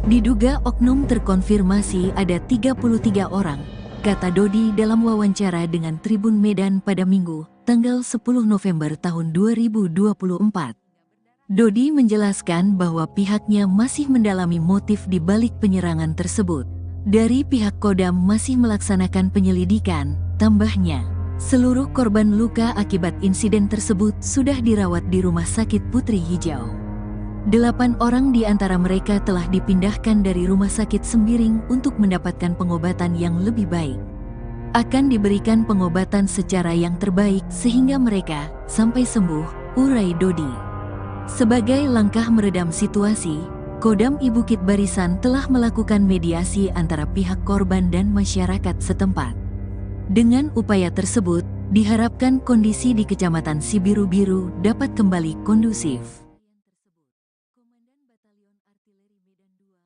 Diduga oknum terkonfirmasi ada 33 orang, kata Dodi dalam wawancara dengan Tribun Medan pada Minggu, tanggal 10 November tahun 2024. Dodi menjelaskan bahwa pihaknya masih mendalami motif di balik penyerangan tersebut. Dari pihak Kodam masih melaksanakan penyelidikan, tambahnya. Seluruh korban luka akibat insiden tersebut sudah dirawat di Rumah Sakit Putri Hijau. 8 orang di antara mereka telah dipindahkan dari Rumah Sakit Sembiring untuk mendapatkan pengobatan yang lebih baik. Akan diberikan pengobatan secara yang terbaik sehingga mereka sampai sembuh, urai Dodi. Sebagai langkah meredam situasi, Kodam I Bukit Barisan telah melakukan mediasi antara pihak korban dan masyarakat setempat. Dengan upaya tersebut, diharapkan kondisi di Kecamatan Sibiru-Biru dapat kembali kondusif. Komandan Batalion Artileri Medan II,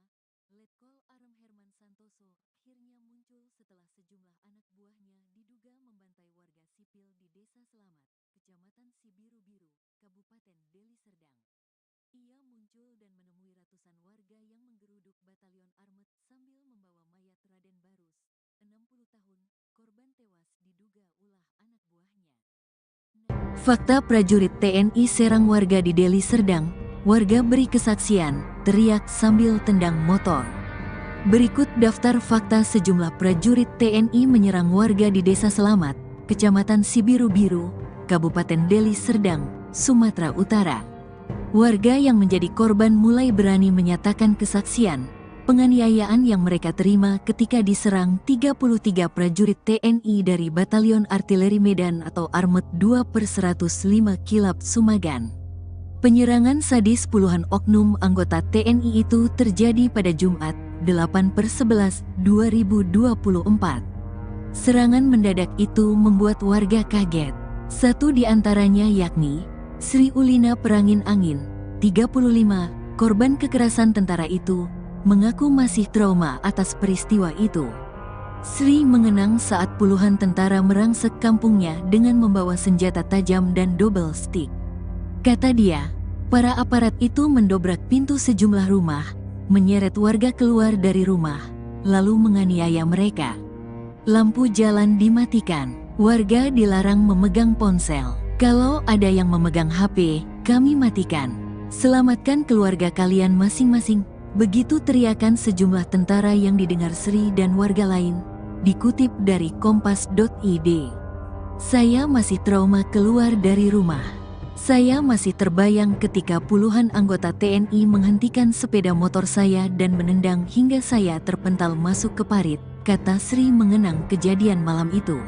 Letkol Arem Herman Santoso, akhirnya muncul setelah sejumlah anak buahnya diduga membantai warga sipil di Desa Selamat, Kecamatan Sibiru-Biru, Kabupaten Deli Serdang. Ia muncul dan menemui ratusan warga yang menggeruduk Batalion Armet sambil membawa mayat Raden Barus, 60 tahun, korban tewas diduga ulah anak buahnya. Fakta prajurit TNI serang warga di Deli Serdang, warga beri kesaksian, teriak sambil tendang motor. Berikut daftar fakta sejumlah prajurit TNI menyerang warga di Desa Selamat, Kecamatan Sibiru-Biru, Kabupaten Deli Serdang, Sumatera Utara. Warga yang menjadi korban mulai berani menyatakan kesaksian, penganiayaan yang mereka terima ketika diserang 33 prajurit TNI dari Batalion Artileri Medan atau Armet 2/105 Kilap Sumagan. Penyerangan sadis puluhan oknum anggota TNI itu terjadi pada Jumat, 8/11/2024. Serangan mendadak itu membuat warga kaget. Satu di antaranya yakni Sri Ulina Perangin Angin, 35, korban kekerasan tentara itu, mengaku masih trauma atas peristiwa itu. Sri mengenang saat puluhan tentara merangsek kampungnya dengan membawa senjata tajam dan double stick. Kata dia, para aparat itu mendobrak pintu sejumlah rumah, menyeret warga keluar dari rumah, lalu menganiaya mereka. Lampu jalan dimatikan, warga dilarang memegang ponsel. Kalau ada yang memegang HP, kami matikan. Selamatkan keluarga kalian masing-masing. Begitu teriakan sejumlah tentara yang didengar Sri dan warga lain. Dikutip dari kompas.id. Saya masih trauma keluar dari rumah. Saya masih terbayang ketika puluhan anggota TNI menghentikan sepeda motor saya dan menendang hingga saya terpental masuk ke parit, kata Sri mengenang kejadian malam itu.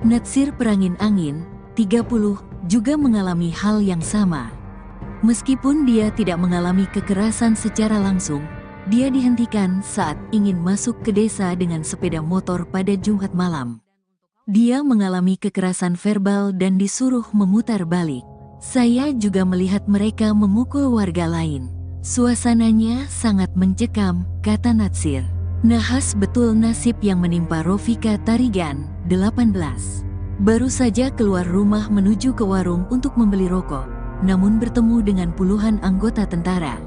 Natsir Perangin Angin, 30, juga mengalami hal yang sama. Meskipun dia tidak mengalami kekerasan secara langsung, dia dihentikan saat ingin masuk ke desa dengan sepeda motor pada Jumat malam. Dia mengalami kekerasan verbal dan disuruh memutar balik. Saya juga melihat mereka memukul warga lain. Suasananya sangat mencekam, kata Natsir. Nahas betul nasib yang menimpa Rofika Tarigan, 18. Baru saja keluar rumah menuju ke warung untuk membeli rokok, namun bertemu dengan puluhan anggota tentara.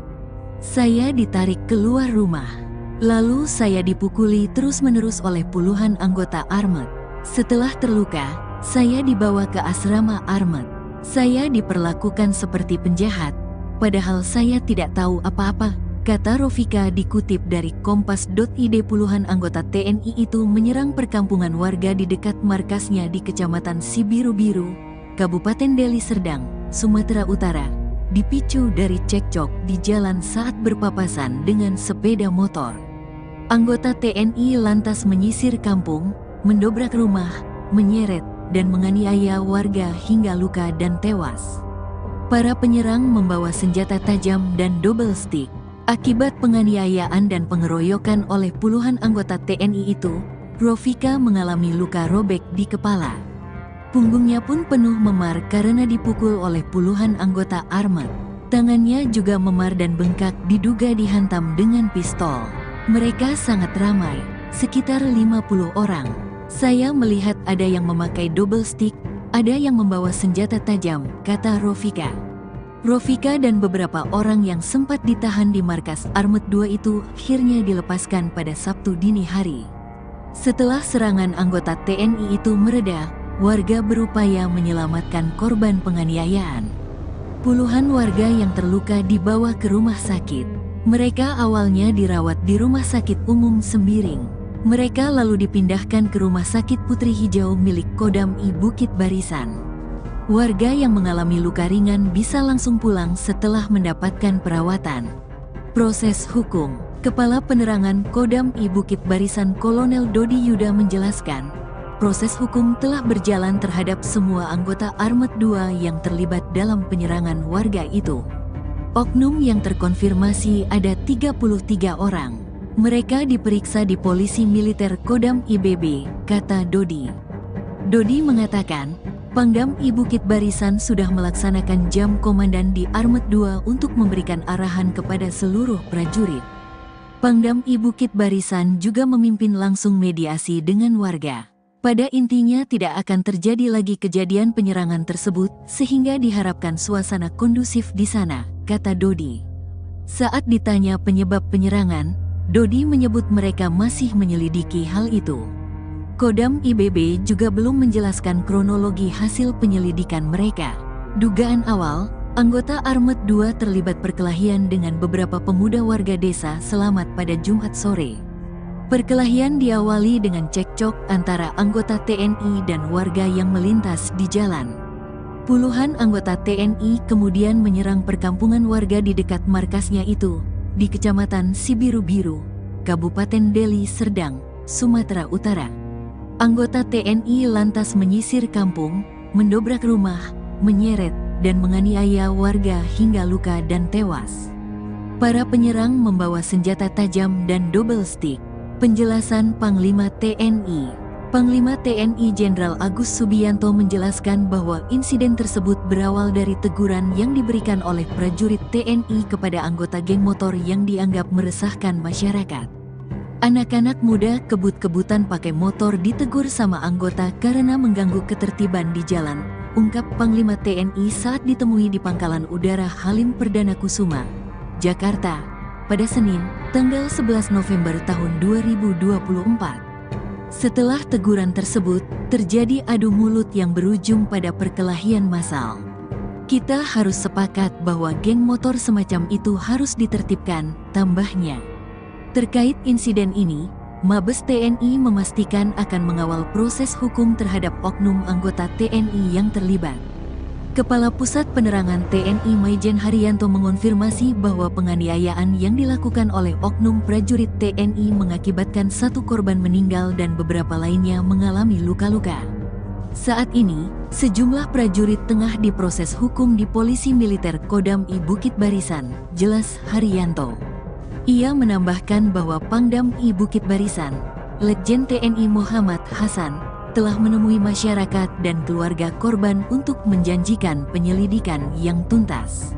Saya ditarik keluar rumah. Lalu saya dipukuli terus-menerus oleh puluhan anggota Armet. Setelah terluka, saya dibawa ke asrama Armet. Saya diperlakukan seperti penjahat, padahal saya tidak tahu apa-apa, kata Rofika dikutip dari Kompas.id. Puluhan anggota TNI itu menyerang perkampungan warga di dekat markasnya di Kecamatan Sibiru-Biru, Kabupaten Deli Serdang, Sumatera Utara, dipicu dari cekcok di jalan saat berpapasan dengan sepeda motor. Anggota TNI lantas menyisir kampung, mendobrak rumah, menyeret, dan menganiaya warga hingga luka dan tewas. Para penyerang membawa senjata tajam dan double stick. Akibat penganiayaan dan pengeroyokan oleh puluhan anggota TNI itu, Rofika mengalami luka robek di kepala. Punggungnya pun penuh memar karena dipukul oleh puluhan anggota Armet. Tangannya juga memar dan bengkak diduga dihantam dengan pistol. Mereka sangat ramai, sekitar 50 orang. Saya melihat ada yang memakai double stick, ada yang membawa senjata tajam, kata Rofika. Rofika dan beberapa orang yang sempat ditahan di markas Armet 2 itu akhirnya dilepaskan pada Sabtu dini hari. Setelah serangan anggota TNI itu mereda, warga berupaya menyelamatkan korban penganiayaan. Puluhan warga yang terluka dibawa ke rumah sakit. Mereka awalnya dirawat di Rumah Sakit Umum Sembiring. Mereka lalu dipindahkan ke Rumah Sakit Putri Hijau milik Kodam I Bukit Barisan. Warga yang mengalami luka ringan bisa langsung pulang setelah mendapatkan perawatan. Proses hukum. Kepala Penerangan Kodam I Bukit Barisan Kolonel Dodi Yuda menjelaskan, proses hukum telah berjalan terhadap semua anggota Armet 2 yang terlibat dalam penyerangan warga itu. Oknum yang terkonfirmasi ada 33 orang. Mereka diperiksa di Polisi Militer Kodam IBB, kata Dodi. Dodi mengatakan, Pangdam I Bukit Barisan sudah melaksanakan jam komandan di Armet 2 untuk memberikan arahan kepada seluruh prajurit. Pangdam I Bukit Barisan juga memimpin langsung mediasi dengan warga. Pada intinya tidak akan terjadi lagi kejadian penyerangan tersebut sehingga diharapkan suasana kondusif di sana, kata Dodi. Saat ditanya penyebab penyerangan, Dodi menyebut mereka masih menyelidiki hal itu. Kodam IBB juga belum menjelaskan kronologi hasil penyelidikan mereka. Dugaan awal, anggota Armet 2 terlibat perkelahian dengan beberapa pemuda warga desa Selamat pada Jumat sore. Perkelahian diawali dengan cekcok antara anggota TNI dan warga yang melintas di jalan. Puluhan anggota TNI kemudian menyerang perkampungan warga di dekat markasnya itu, di Kecamatan Sibiru-Biru, Kabupaten Deli Serdang, Sumatera Utara. Anggota TNI lantas menyisir kampung, mendobrak rumah, menyeret, dan menganiaya warga hingga luka dan tewas. Para penyerang membawa senjata tajam dan double stick. Penjelasan Panglima TNI. Panglima TNI Jenderal Agus Subianto menjelaskan bahwa insiden tersebut berawal dari teguran yang diberikan oleh prajurit TNI kepada anggota geng motor yang dianggap meresahkan masyarakat. Anak-anak muda kebut-kebutan pakai motor ditegur sama anggota karena mengganggu ketertiban di jalan, ungkap Panglima TNI saat ditemui di Pangkalan Udara Halim Perdana Kusuma, Jakarta, pada Senin, tanggal 11 November tahun 2024. Setelah teguran tersebut, terjadi adu mulut yang berujung pada perkelahian massal. Kita harus sepakat bahwa geng motor semacam itu harus ditertibkan, tambahnya. Terkait insiden ini, Mabes TNI memastikan akan mengawal proses hukum terhadap oknum anggota TNI yang terlibat. Kepala Pusat Penerangan TNI Maijen Haryanto mengonfirmasi bahwa penganiayaan yang dilakukan oleh oknum prajurit TNI mengakibatkan 1 korban meninggal dan beberapa lainnya mengalami luka-luka. Saat ini, sejumlah prajurit tengah diproses hukum di Polisi Militer Kodam I Bukit Barisan, jelas Haryanto. Ia menambahkan bahwa Pangdam I Bukit Barisan, Letjen TNI Muhammad Hasan, telah menemui masyarakat dan keluarga korban untuk menjanjikan penyelidikan yang tuntas.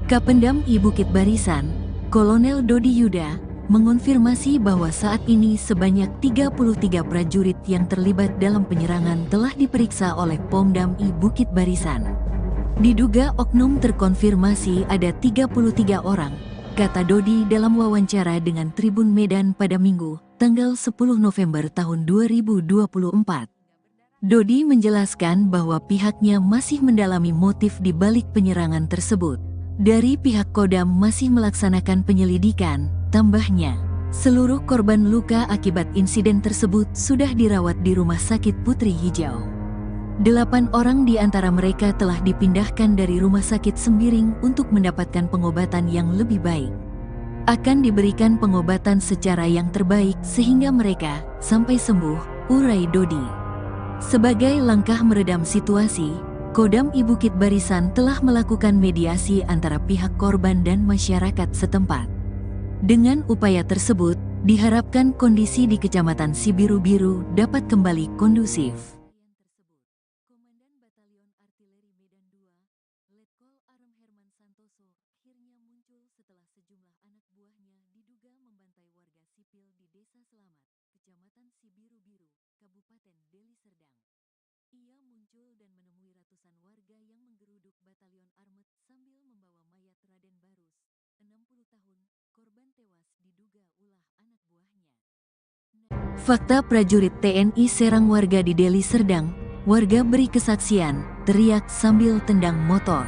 Kapendam I Bukit Barisan, Kolonel Dodi Yuda, mengonfirmasi bahwa saat ini sebanyak 33 prajurit yang terlibat dalam penyerangan telah diperiksa oleh Pomdam I Bukit Barisan. Diduga oknum terkonfirmasi ada 33 orang, kata Dodi dalam wawancara dengan Tribun Medan pada Minggu, tanggal 10 November tahun 2024. Dodi menjelaskan bahwa pihaknya masih mendalami motif di balik penyerangan tersebut. Dari pihak Kodam masih melaksanakan penyelidikan, tambahnya. Seluruh korban luka akibat insiden tersebut sudah dirawat di Rumah Sakit Putri Hijau. 8 orang di antara mereka telah dipindahkan dari Rumah Sakit Sembiring untuk mendapatkan pengobatan yang lebih baik. Akan diberikan pengobatan secara yang terbaik sehingga mereka sampai sembuh, urai Dodi. Sebagai langkah meredam situasi, Kodam I Bukit Barisan telah melakukan mediasi antara pihak korban dan masyarakat setempat. Dengan upaya tersebut, diharapkan kondisi di Kecamatan Sibiru-Biru dapat kembali kondusif. Komandan Batalion Artileri Medan II, Letkol Arem Herman Santoso, akhirnya muncul setelah sejumlah anak buahnya diduga membantai warga sipil di Desa Selamat, Kecamatan Sibiru-Biru, Kabupaten Deli Serdang. Ia muncul dan menemui ratusan warga yang menggeruduk Batalion Armet sambil membawa mayat Raden Barus, 60 tahun, korban tewas diduga ulah anak buahnya. Fakta prajurit TNI serang warga di Deli Serdang, warga beri kesaksian, teriak sambil tendang motor.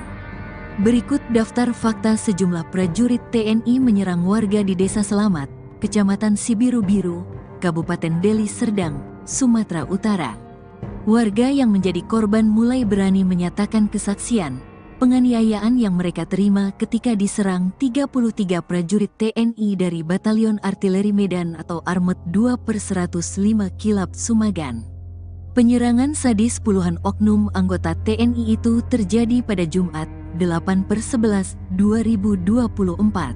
Berikut daftar fakta sejumlah prajurit TNI menyerang warga di Desa Selamat, Kecamatan Sibiru-Biru, Kabupaten Deli Serdang, Sumatera Utara. Warga yang menjadi korban mulai berani menyatakan kesaksian, penganiayaan yang mereka terima ketika diserang 33 prajurit TNI dari Batalion Artileri Medan atau Armet 2/105 Kilap Sumagan. Penyerangan sadis puluhan oknum anggota TNI itu terjadi pada Jumat, 8/11/2024.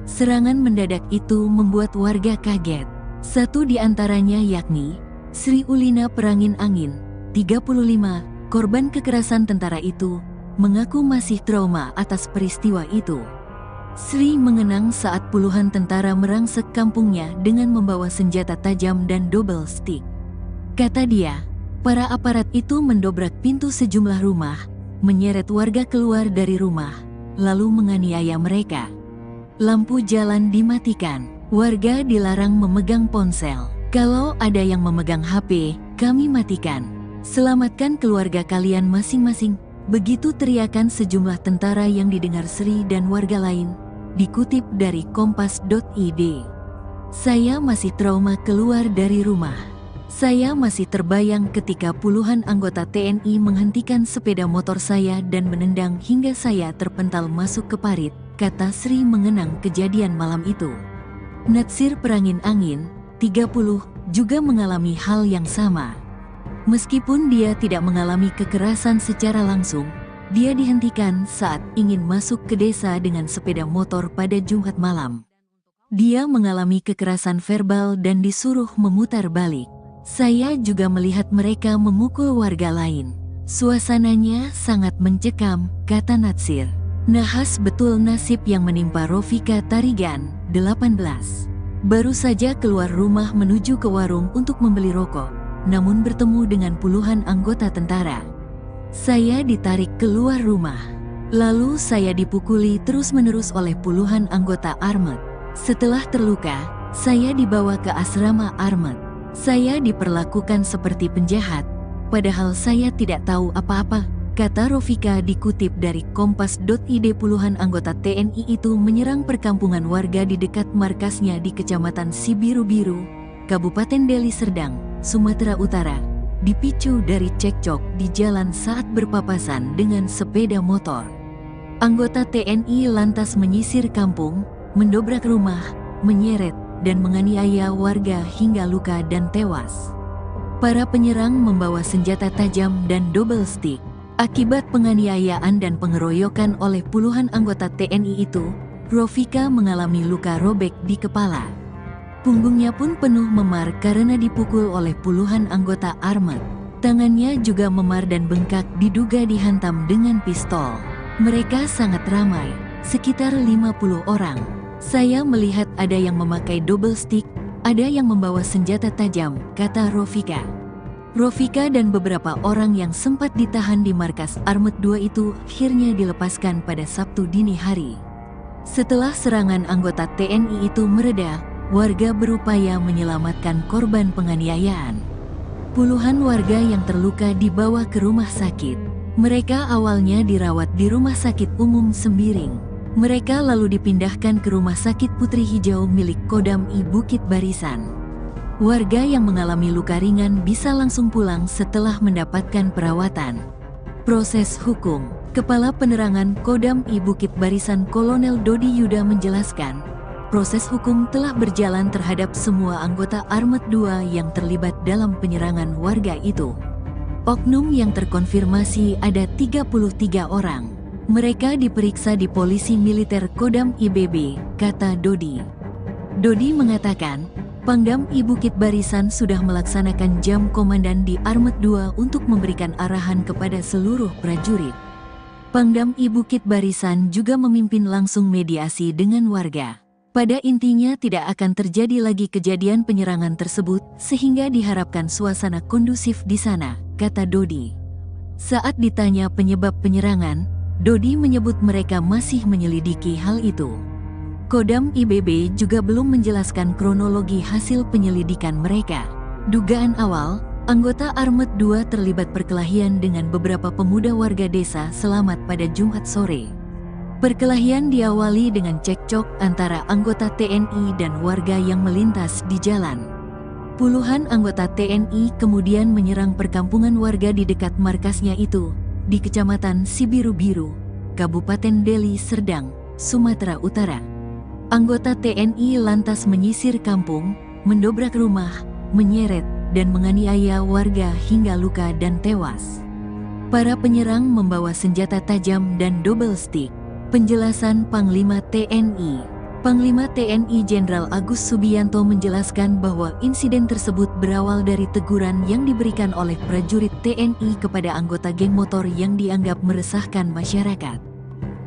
Serangan mendadak itu membuat warga kaget. Satu di antaranya yakni Sri Ulina Perangin Angin, 35, korban kekerasan tentara itu, mengaku masih trauma atas peristiwa itu. Sri mengenang saat puluhan tentara merangsek kampungnya dengan membawa senjata tajam dan double stick. Kata dia, para aparat itu mendobrak pintu sejumlah rumah, menyeret warga keluar dari rumah, lalu menganiaya mereka. Lampu jalan dimatikan, warga dilarang memegang ponsel. Kalau ada yang memegang HP, kami matikan. Selamatkan keluarga kalian masing-masing. Begitu teriakan sejumlah tentara yang didengar Sri dan warga lain, dikutip dari kompas.id. Saya masih trauma keluar dari rumah. Saya masih terbayang ketika puluhan anggota TNI menghentikan sepeda motor saya dan menendang hingga saya terpental masuk ke parit, kata Sri mengenang kejadian malam itu. Natsir Perangin Angin, 30, juga mengalami hal yang sama. Meskipun dia tidak mengalami kekerasan secara langsung, dia dihentikan saat ingin masuk ke desa dengan sepeda motor pada Jumat malam. Dia mengalami kekerasan verbal dan disuruh memutar balik. Saya juga melihat mereka memukul warga lain. Suasananya sangat mencekam, kata Natsir. Nahas betul nasib yang menimpa Rofika Tarigan, 18. Baru saja keluar rumah menuju ke warung untuk membeli rokok, namun bertemu dengan puluhan anggota tentara. Saya ditarik keluar rumah. Lalu saya dipukuli terus-menerus oleh puluhan anggota Armet. Setelah terluka, saya dibawa ke asrama Armet. Saya diperlakukan seperti penjahat, padahal saya tidak tahu apa-apa, kata Rofika dikutip dari kompas.id. Puluhan anggota TNI itu menyerang perkampungan warga di dekat markasnya di Kecamatan Sibiru-Biru, Kabupaten Deli Serdang, Sumatera Utara, dipicu dari cekcok di jalan saat berpapasan dengan sepeda motor. Anggota TNI lantas menyisir kampung, mendobrak rumah, menyeret, dan menganiaya warga hingga luka dan tewas. Para penyerang membawa senjata tajam dan double stick. Akibat penganiayaan dan pengeroyokan oleh puluhan anggota TNI itu, Rofika mengalami luka robek di kepala. Punggungnya pun penuh memar karena dipukul oleh puluhan anggota armet. Tangannya juga memar dan bengkak diduga dihantam dengan pistol. Mereka sangat ramai, sekitar 50 orang. Saya melihat ada yang memakai double stick, ada yang membawa senjata tajam, kata Rofika. Rofika dan beberapa orang yang sempat ditahan di markas Armet 2 itu akhirnya dilepaskan pada Sabtu dini hari. Setelah serangan anggota TNI itu mereda, warga berupaya menyelamatkan korban penganiayaan. Puluhan warga yang terluka dibawa ke rumah sakit. Mereka awalnya dirawat di Rumah Sakit Umum Sembiring. Mereka lalu dipindahkan ke Rumah Sakit Putri Hijau milik Kodam I Bukit Barisan. Warga yang mengalami luka ringan bisa langsung pulang setelah mendapatkan perawatan. Proses hukum. Kepala Penerangan Kodam I Bukit Barisan Kolonel Dodi Yuda menjelaskan, proses hukum telah berjalan terhadap semua anggota Armet 2 yang terlibat dalam penyerangan warga itu. Oknum yang terkonfirmasi ada 33 orang. Mereka diperiksa di Polisi Militer Kodam IBB, kata Dodi. Dodi mengatakan, Pangdam I Bukit Barisan sudah melaksanakan jam komandan di Armet 2 untuk memberikan arahan kepada seluruh prajurit. Pangdam I Bukit Barisan juga memimpin langsung mediasi dengan warga. Pada intinya tidak akan terjadi lagi kejadian penyerangan tersebut sehingga diharapkan suasana kondusif di sana, kata Dodi. Saat ditanya penyebab penyerangan, Dodi menyebut mereka masih menyelidiki hal itu. Kodam IBB juga belum menjelaskan kronologi hasil penyelidikan mereka. Dugaan awal, anggota Armet 2 terlibat perkelahian dengan beberapa pemuda warga desa Selamat pada Jumat sore. Perkelahian diawali dengan cekcok antara anggota TNI dan warga yang melintas di jalan. Puluhan anggota TNI kemudian menyerang perkampungan warga di dekat markasnya itu, di Kecamatan Sibiru-Biru, Kabupaten Deli Serdang, Sumatera Utara. Anggota TNI lantas menyisir kampung, mendobrak rumah, menyeret, dan menganiaya warga hingga luka dan tewas. Para penyerang membawa senjata tajam dan double stick. Penjelasan Panglima TNI. Panglima TNI Jenderal Agus Subianto menjelaskan bahwa insiden tersebut berawal dari teguran yang diberikan oleh prajurit TNI kepada anggota geng motor yang dianggap meresahkan masyarakat.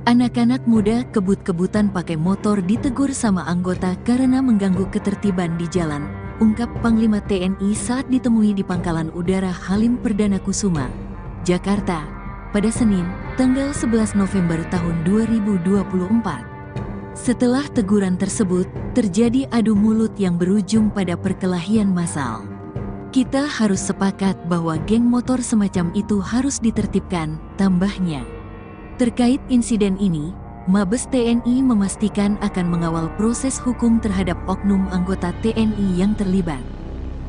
Anak-anak muda kebut-kebutan pakai motor ditegur sama anggota karena mengganggu ketertiban di jalan, ungkap Panglima TNI saat ditemui di Pangkalan Udara Halim Perdana Kusuma, Jakarta, pada Senin, tanggal 11 November tahun 2024. Setelah teguran tersebut, terjadi adu mulut yang berujung pada perkelahian massal. Kita harus sepakat bahwa geng motor semacam itu harus ditertibkan, tambahnya. Terkait insiden ini, Mabes TNI memastikan akan mengawal proses hukum terhadap oknum anggota TNI yang terlibat.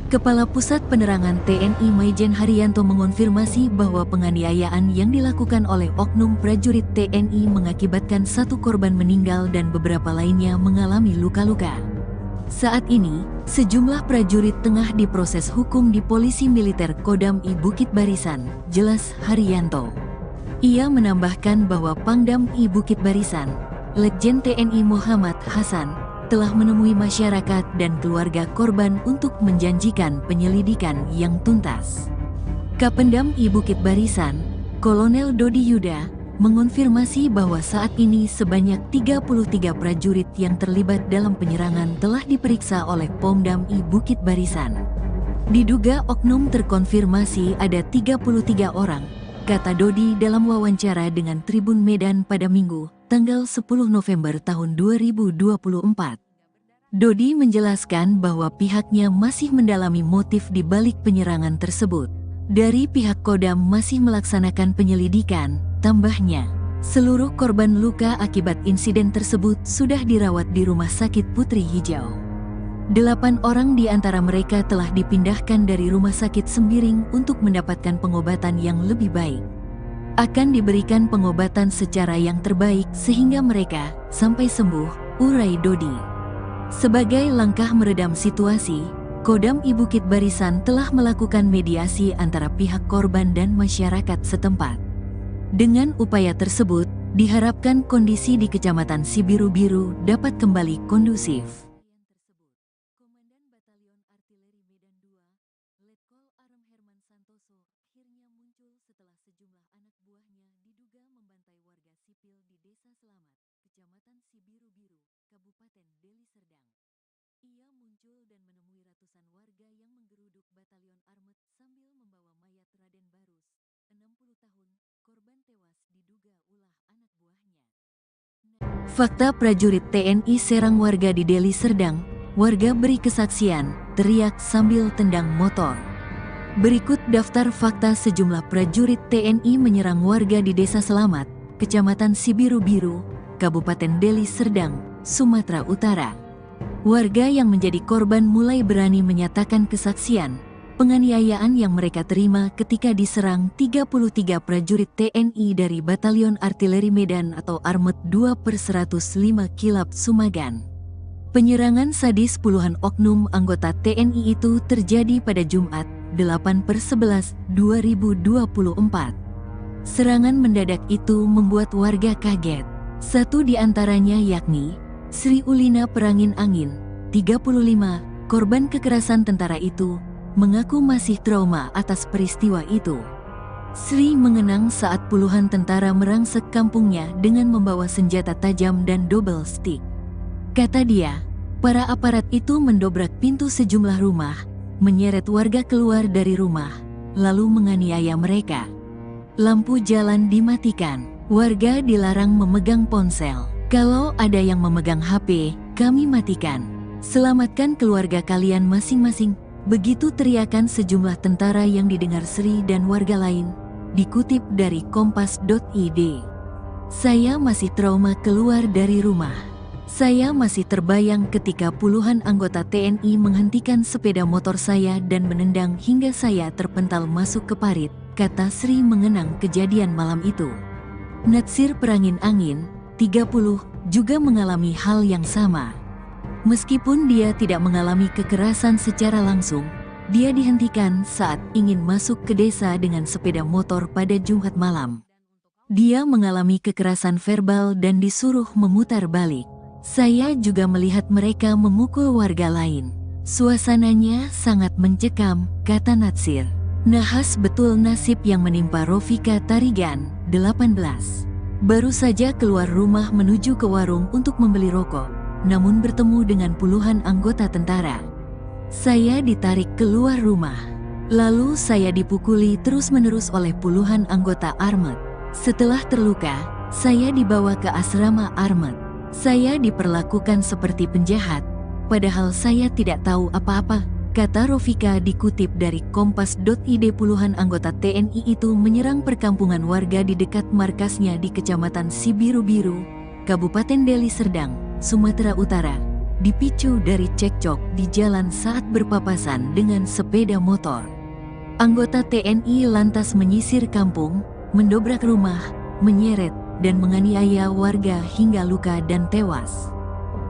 Kepala Pusat Penerangan TNI Maijen Haryanto mengonfirmasi bahwa penganiayaan yang dilakukan oleh oknum prajurit TNI mengakibatkan 1 korban meninggal dan beberapa lainnya mengalami luka-luka. Saat ini, sejumlah prajurit tengah diproses hukum di Polisi Militer Kodam I Bukit Barisan, jelas Haryanto. Ia menambahkan bahwa Pangdam I Bukit Barisan, Letjen TNI Muhammad Hasan, telah menemui masyarakat dan keluarga korban untuk menjanjikan penyelidikan yang tuntas. Kapendam I Bukit Barisan, Kolonel Dodi Yuda, mengonfirmasi bahwa saat ini sebanyak 33 prajurit yang terlibat dalam penyerangan telah diperiksa oleh Pomdam I Bukit Barisan. Diduga oknum terkonfirmasi ada 33 orang, kata Dodi dalam wawancara dengan Tribun Medan pada Minggu, tanggal 10 November tahun 2024. Dodi menjelaskan bahwa pihaknya masih mendalami motif di balik penyerangan tersebut. Dari pihak Kodam masih melaksanakan penyelidikan, tambahnya. Seluruh korban luka akibat insiden tersebut sudah dirawat di Rumah Sakit Putri Hijau. 8 orang di antara mereka telah dipindahkan dari rumah sakit Sembiring untuk mendapatkan pengobatan yang lebih baik. Akan diberikan pengobatan secara yang terbaik sehingga mereka sampai sembuh, urai Dodi. Sebagai langkah meredam situasi, Kodam I Bukit Barisan telah melakukan mediasi antara pihak korban dan masyarakat setempat. Dengan upaya tersebut, diharapkan kondisi di Kecamatan Sibiru-Biru dapat kembali kondusif. Komandan Batalion Artileri Medan II, Letkol Arem Herman Santoso, akhirnya muncul setelah sejumlah anak buahnya diduga membantai warga sipil di Desa Selamat, Kecamatan Sibiru-Biru, Kabupaten Deli Serdang. Ia muncul dan menemui ratusan warga yang menggeruduk Batalion Armet sambil membawa mayat Raden Barus, 60 tahun, korban tewas diduga ulah anak buahnya. Fakta prajurit TNI serang warga di Deli Serdang, warga beri kesaksian, teriak sambil tendang motor. Berikut daftar fakta sejumlah prajurit TNI menyerang warga di Desa Selamat, Kecamatan Sibiru-Biru, Kabupaten Deli Serdang, Sumatera Utara. Warga yang menjadi korban mulai berani menyatakan kesaksian, penganiayaan yang mereka terima ketika diserang 33 prajurit TNI dari Batalion Artileri Medan atau Armet 2/105 Kilap Sumagan. Penyerangan sadis puluhan oknum anggota TNI itu terjadi pada Jumat, 8/11/2024. Serangan mendadak itu membuat warga kaget. Satu di antaranya yakni Sri Ulina Perangin Angin, 35, korban kekerasan tentara itu, mengaku masih trauma atas peristiwa itu. Sri mengenang saat puluhan tentara merangsek kampungnya dengan membawa senjata tajam dan double stick. Kata dia, para aparat itu mendobrak pintu sejumlah rumah, menyeret warga keluar dari rumah, lalu menganiaya mereka. Lampu jalan dimatikan, warga dilarang memegang ponsel. Kalau ada yang memegang HP, kami matikan. Selamatkan keluarga kalian masing-masing. Begitu teriakan sejumlah tentara yang didengar Sri dan warga lain. Dikutip dari kompas.id. Saya masih trauma keluar dari rumah. Saya masih terbayang ketika puluhan anggota TNI menghentikan sepeda motor saya dan menendang hingga saya terpental masuk ke parit, kata Sri mengenang kejadian malam itu. Natsir Perangin Angin, 30, juga mengalami hal yang sama. Meskipun dia tidak mengalami kekerasan secara langsung, dia dihentikan saat ingin masuk ke desa dengan sepeda motor pada Jumat malam. Dia mengalami kekerasan verbal dan disuruh memutar balik. Saya juga melihat mereka memukul warga lain. Suasananya sangat mencekam, kata Natsir. Nahas betul nasib yang menimpa Rofika Tarigan, 18. Baru saja keluar rumah menuju ke warung untuk membeli rokok, namun bertemu dengan puluhan anggota tentara. Saya ditarik keluar rumah. Lalu saya dipukuli terus-menerus oleh puluhan anggota Armet. Setelah terluka, saya dibawa ke asrama Armet. Saya diperlakukan seperti penjahat, padahal saya tidak tahu apa-apa, kata Rofika dikutip dari kompas.id. Puluhan anggota TNI itu menyerang perkampungan warga di dekat markasnya di Kecamatan Sibiru-Biru, Kabupaten Deli Serdang, Sumatera Utara, dipicu dari cekcok di jalan saat berpapasan dengan sepeda motor. Anggota TNI lantas menyisir kampung, mendobrak rumah, menyeret, dan menganiaya warga hingga luka dan tewas.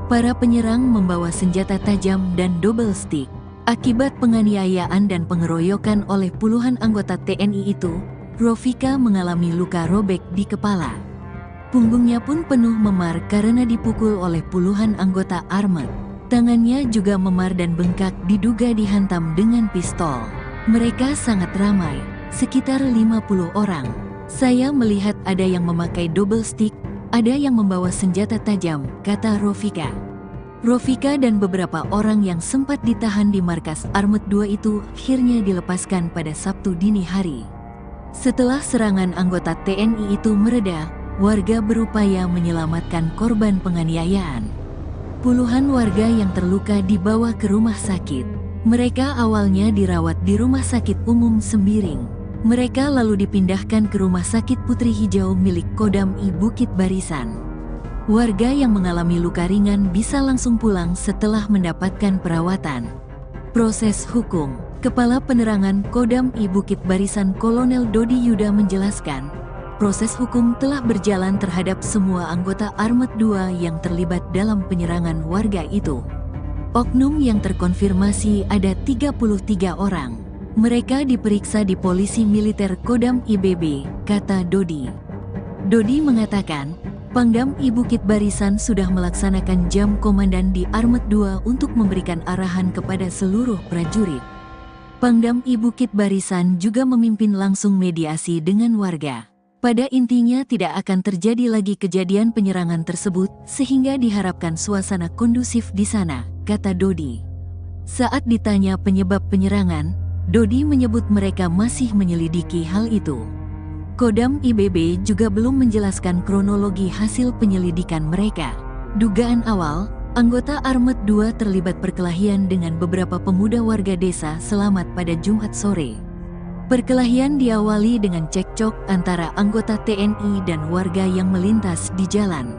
Para penyerang membawa senjata tajam dan double stick. Akibat penganiayaan dan pengeroyokan oleh puluhan anggota TNI itu, Rofika mengalami luka robek di kepala. Punggungnya pun penuh memar karena dipukul oleh puluhan anggota Armet. Tangannya juga memar dan bengkak diduga dihantam dengan pistol. Mereka sangat ramai, sekitar 50 orang. Saya melihat ada yang memakai double stick, ada yang membawa senjata tajam, kata Rofika. Rofika dan beberapa orang yang sempat ditahan di markas Armet 2 itu akhirnya dilepaskan pada Sabtu dini hari. Setelah serangan anggota TNI itu mereda, warga berupaya menyelamatkan korban penganiayaan. Puluhan warga yang terluka dibawa ke rumah sakit. Mereka awalnya dirawat di Rumah Sakit Umum Sembiring. Mereka lalu dipindahkan ke Rumah Sakit Putri Hijau milik Kodam I Bukit Barisan. Warga yang mengalami luka ringan bisa langsung pulang setelah mendapatkan perawatan. Proses hukum. Kepala Penerangan Kodam I Bukit Barisan Kolonel Dodi Yuda menjelaskan, proses hukum telah berjalan terhadap semua anggota Armet 2 yang terlibat dalam penyerangan warga itu. Oknum yang terkonfirmasi ada 33 orang. Mereka diperiksa di Polisi Militer Kodam IBB, kata Dodi. Dodi mengatakan, Pangdam I Bukit Barisan sudah melaksanakan jam komandan di Armet 2 untuk memberikan arahan kepada seluruh prajurit. Pangdam I Bukit Barisan juga memimpin langsung mediasi dengan warga. Pada intinya tidak akan terjadi lagi kejadian penyerangan tersebut sehingga diharapkan suasana kondusif di sana, kata Dodi. Saat ditanya penyebab penyerangan, Dodi menyebut mereka masih menyelidiki hal itu. Kodam IBB juga belum menjelaskan kronologi hasil penyelidikan mereka. Dugaan awal, anggota Armet 2 terlibat perkelahian dengan beberapa pemuda warga desa Selamat pada Jumat sore. Perkelahian diawali dengan cekcok antara anggota TNI dan warga yang melintas di jalan.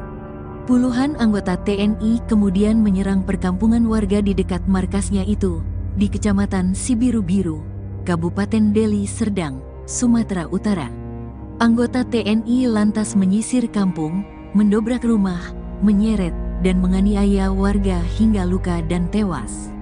Puluhan anggota TNI kemudian menyerang perkampungan warga di dekat markasnya itu, di Kecamatan Sibiru-Biru, Kabupaten Deli Serdang, Sumatera Utara. Anggota TNI lantas menyisir kampung, mendobrak rumah, menyeret, dan menganiaya warga hingga luka dan tewas.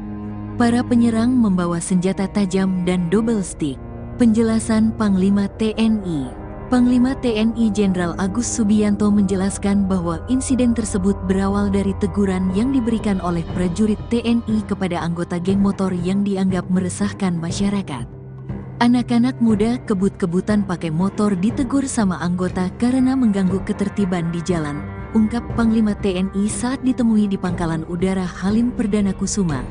Para penyerang membawa senjata tajam dan double stick. Penjelasan Panglima TNI. Panglima TNI Jenderal Agus Subianto menjelaskan bahwa insiden tersebut berawal dari teguran yang diberikan oleh prajurit TNI kepada anggota geng motor yang dianggap meresahkan masyarakat. Anak-anak muda kebut-kebutan pakai motor ditegur sama anggota karena mengganggu ketertiban di jalan, ungkap Panglima TNI saat ditemui di Pangkalan Udara Halim Perdana Kusuma,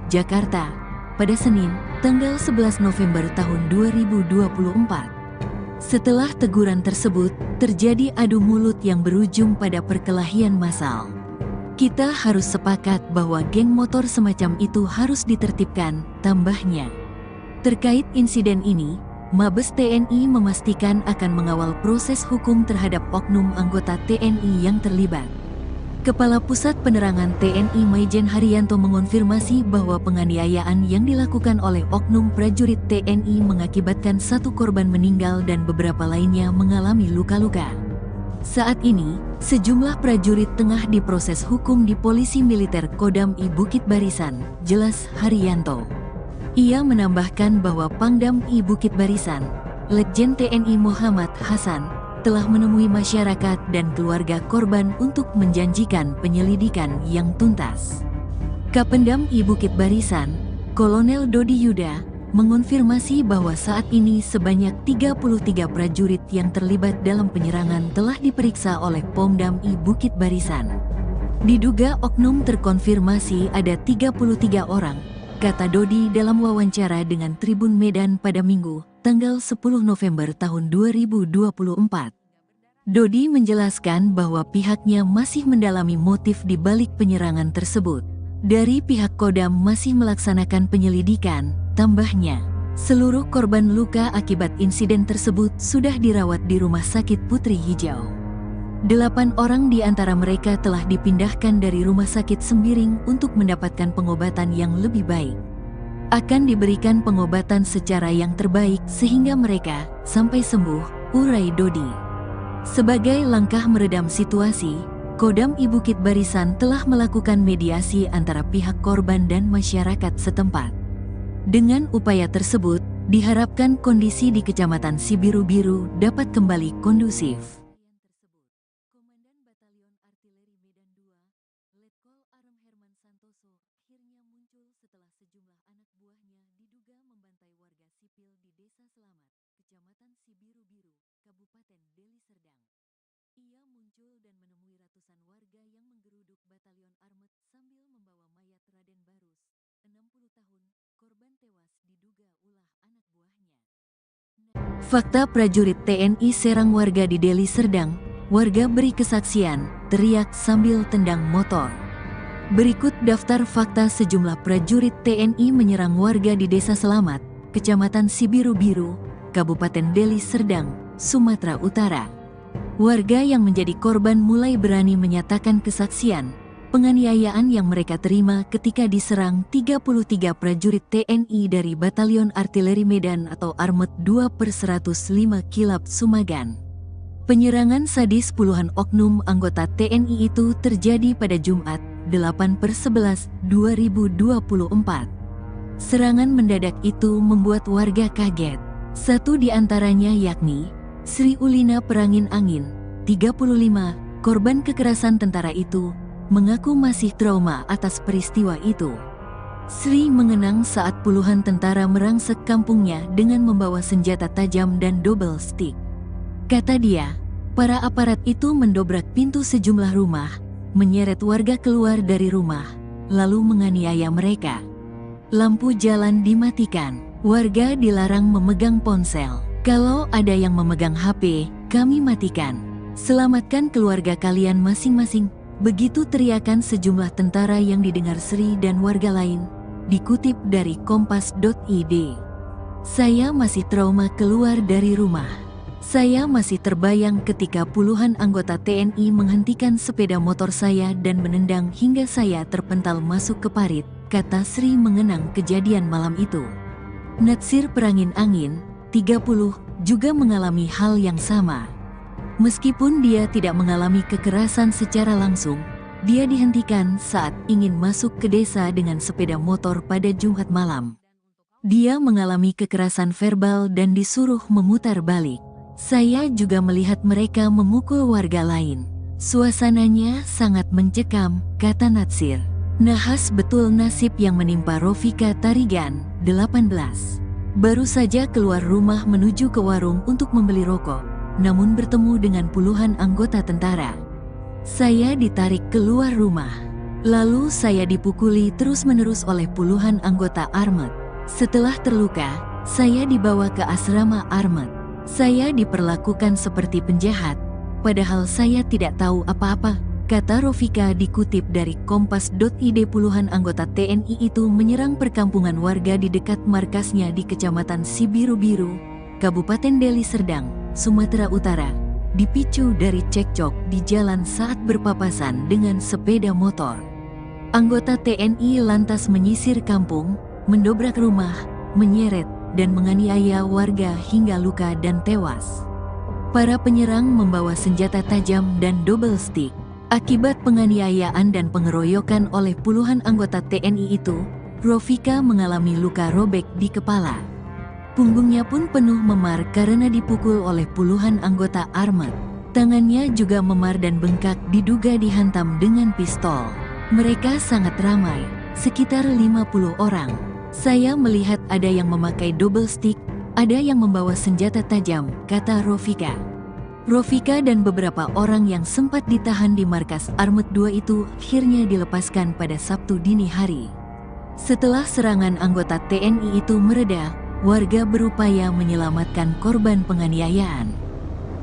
Jakarta, pada Senin, tanggal 11 November tahun 2024. Setelah teguran tersebut, terjadi adu mulut yang berujung pada perkelahian massal. Kita harus sepakat bahwa geng motor semacam itu harus ditertibkan, tambahnya. Terkait insiden ini, Mabes TNI memastikan akan mengawal proses hukum terhadap oknum anggota TNI yang terlibat. Kepala Pusat Penerangan TNI Maijen Haryanto mengonfirmasi bahwa penganiayaan yang dilakukan oleh oknum prajurit TNI mengakibatkan 1 korban meninggal dan beberapa lainnya mengalami luka-luka. Saat ini, sejumlah prajurit tengah diproses hukum di Polisi Militer Kodam I Bukit Barisan, jelas Haryanto. Ia menambahkan bahwa Pangdam I Bukit Barisan, Letjen TNI Muhammad Hasan, telah menemui masyarakat dan keluarga korban untuk menjanjikan penyelidikan yang tuntas. Kapendam I Bukit Barisan, Kolonel Dodi Yuda, mengonfirmasi bahwa saat ini sebanyak 33 prajurit yang terlibat dalam penyerangan telah diperiksa oleh Pomdam I Bukit Barisan. Diduga oknum terkonfirmasi ada 33 orang, kata Dodi dalam wawancara dengan Tribun Medan pada Minggu, tanggal 10 November tahun 2024. Dodi menjelaskan bahwa pihaknya masih mendalami motif di balik penyerangan tersebut. Dari pihak Kodam masih melaksanakan penyelidikan, tambahnya. Seluruh korban luka akibat insiden tersebut sudah dirawat di Rumah Sakit Putri Hijau. 8 orang di antara mereka telah dipindahkan dari Rumah Sakit Sembiring untuk mendapatkan pengobatan yang lebih baik. Akan diberikan pengobatan secara yang terbaik sehingga mereka sampai sembuh, urai Dodi. Sebagai langkah meredam situasi, Kodam I Bukit Barisan telah melakukan mediasi antara pihak korban dan masyarakat setempat. Dengan upaya tersebut, diharapkan kondisi di Kecamatan Sibiru-Biru dapat kembali kondusif. Komandan Batalion Artileri Medan 2, Letkol Arem Herman Santoso, akhirnya muncul setelah sejumlah anak buahnya diduga membantai warga sipil di Desa Selamat, Kecamatan Sibiru-Biru, Kabupaten Deli Serdang. Ia muncul dan menemui ratusan warga yang menggeruduk Batalion Armet sambil membawa mayat Raden Barus, 60 tahun, korban tewas diduga ulah anak buahnya. Fakta prajurit TNI serang warga di Deli Serdang, warga beri kesaksian, teriak sambil tendang motor. Berikut daftar fakta sejumlah prajurit TNI menyerang warga di Desa Selamat, Kecamatan Sibiru-Biru, Kabupaten Deli Serdang, Sumatera Utara. Warga yang menjadi korban mulai berani menyatakan kesaksian penganiayaan yang mereka terima ketika diserang 33 prajurit TNI dari Batalion Artileri Medan atau Armet 2/105 Kilap Sumagan. Penyerangan sadis puluhan oknum anggota TNI itu terjadi pada Jumat, 8/11/2024. Serangan mendadak itu membuat warga kaget. Satu di antaranya yakni Sri Ulina Perangin Angin, 35, korban kekerasan tentara itu, mengaku masih trauma atas peristiwa itu. Sri mengenang saat puluhan tentara merangsek kampungnya dengan membawa senjata tajam dan double stick. Kata dia, para aparat itu mendobrak pintu sejumlah rumah, menyeret warga keluar dari rumah, lalu menganiaya mereka. Lampu jalan dimatikan, warga dilarang memegang ponsel. Kalau ada yang memegang HP, kami matikan. Selamatkan keluarga kalian masing-masing. Begitu teriakan sejumlah tentara yang didengar Sri dan warga lain, dikutip dari kompas.id. Saya masih trauma keluar dari rumah. Saya masih terbayang ketika puluhan anggota TNI menghentikan sepeda motor saya dan menendang hingga saya terpental masuk ke parit, kata Sri mengenang kejadian malam itu. Natsir Perangin Angin, 30, juga mengalami hal yang sama. Meskipun dia tidak mengalami kekerasan secara langsung, dia dihentikan saat ingin masuk ke desa dengan sepeda motor pada Jumat malam. Dia mengalami kekerasan verbal dan disuruh memutar balik. Saya juga melihat mereka memukul warga lain. Suasananya sangat mencekam, kata Natsir. Nahas betul nasib yang menimpa Rofika Tarigan, 18. Baru saja keluar rumah menuju ke warung untuk membeli rokok, namun bertemu dengan puluhan anggota tentara. Saya ditarik keluar rumah. Lalu saya dipukuli terus-menerus oleh puluhan anggota Armet. Setelah terluka, saya dibawa ke asrama Armet. Saya diperlakukan seperti penjahat, padahal saya tidak tahu apa-apa, kata Rofika dikutip dari kompas.id. Puluhan anggota TNI itu menyerang perkampungan warga di dekat markasnya di Kecamatan Sibiru-Biru, Kabupaten Deli Serdang, Sumatera Utara, dipicu dari cekcok di jalan saat berpapasan dengan sepeda motor. Anggota TNI lantas menyisir kampung, mendobrak rumah, menyeret, dan menganiaya warga hingga luka dan tewas. Para penyerang membawa senjata tajam dan double stick. Akibat penganiayaan dan pengeroyokan oleh puluhan anggota TNI itu, Rofika mengalami luka robek di kepala. Punggungnya pun penuh memar karena dipukul oleh puluhan anggota Armet. Tangannya juga memar dan bengkak diduga dihantam dengan pistol. Mereka sangat ramai, sekitar 50 orang. Saya melihat ada yang memakai double stick, ada yang membawa senjata tajam, kata Rofika. Rofika dan beberapa orang yang sempat ditahan di markas Armet 2 itu akhirnya dilepaskan pada Sabtu dini hari. Setelah serangan anggota TNI itu mereda, warga berupaya menyelamatkan korban penganiayaan.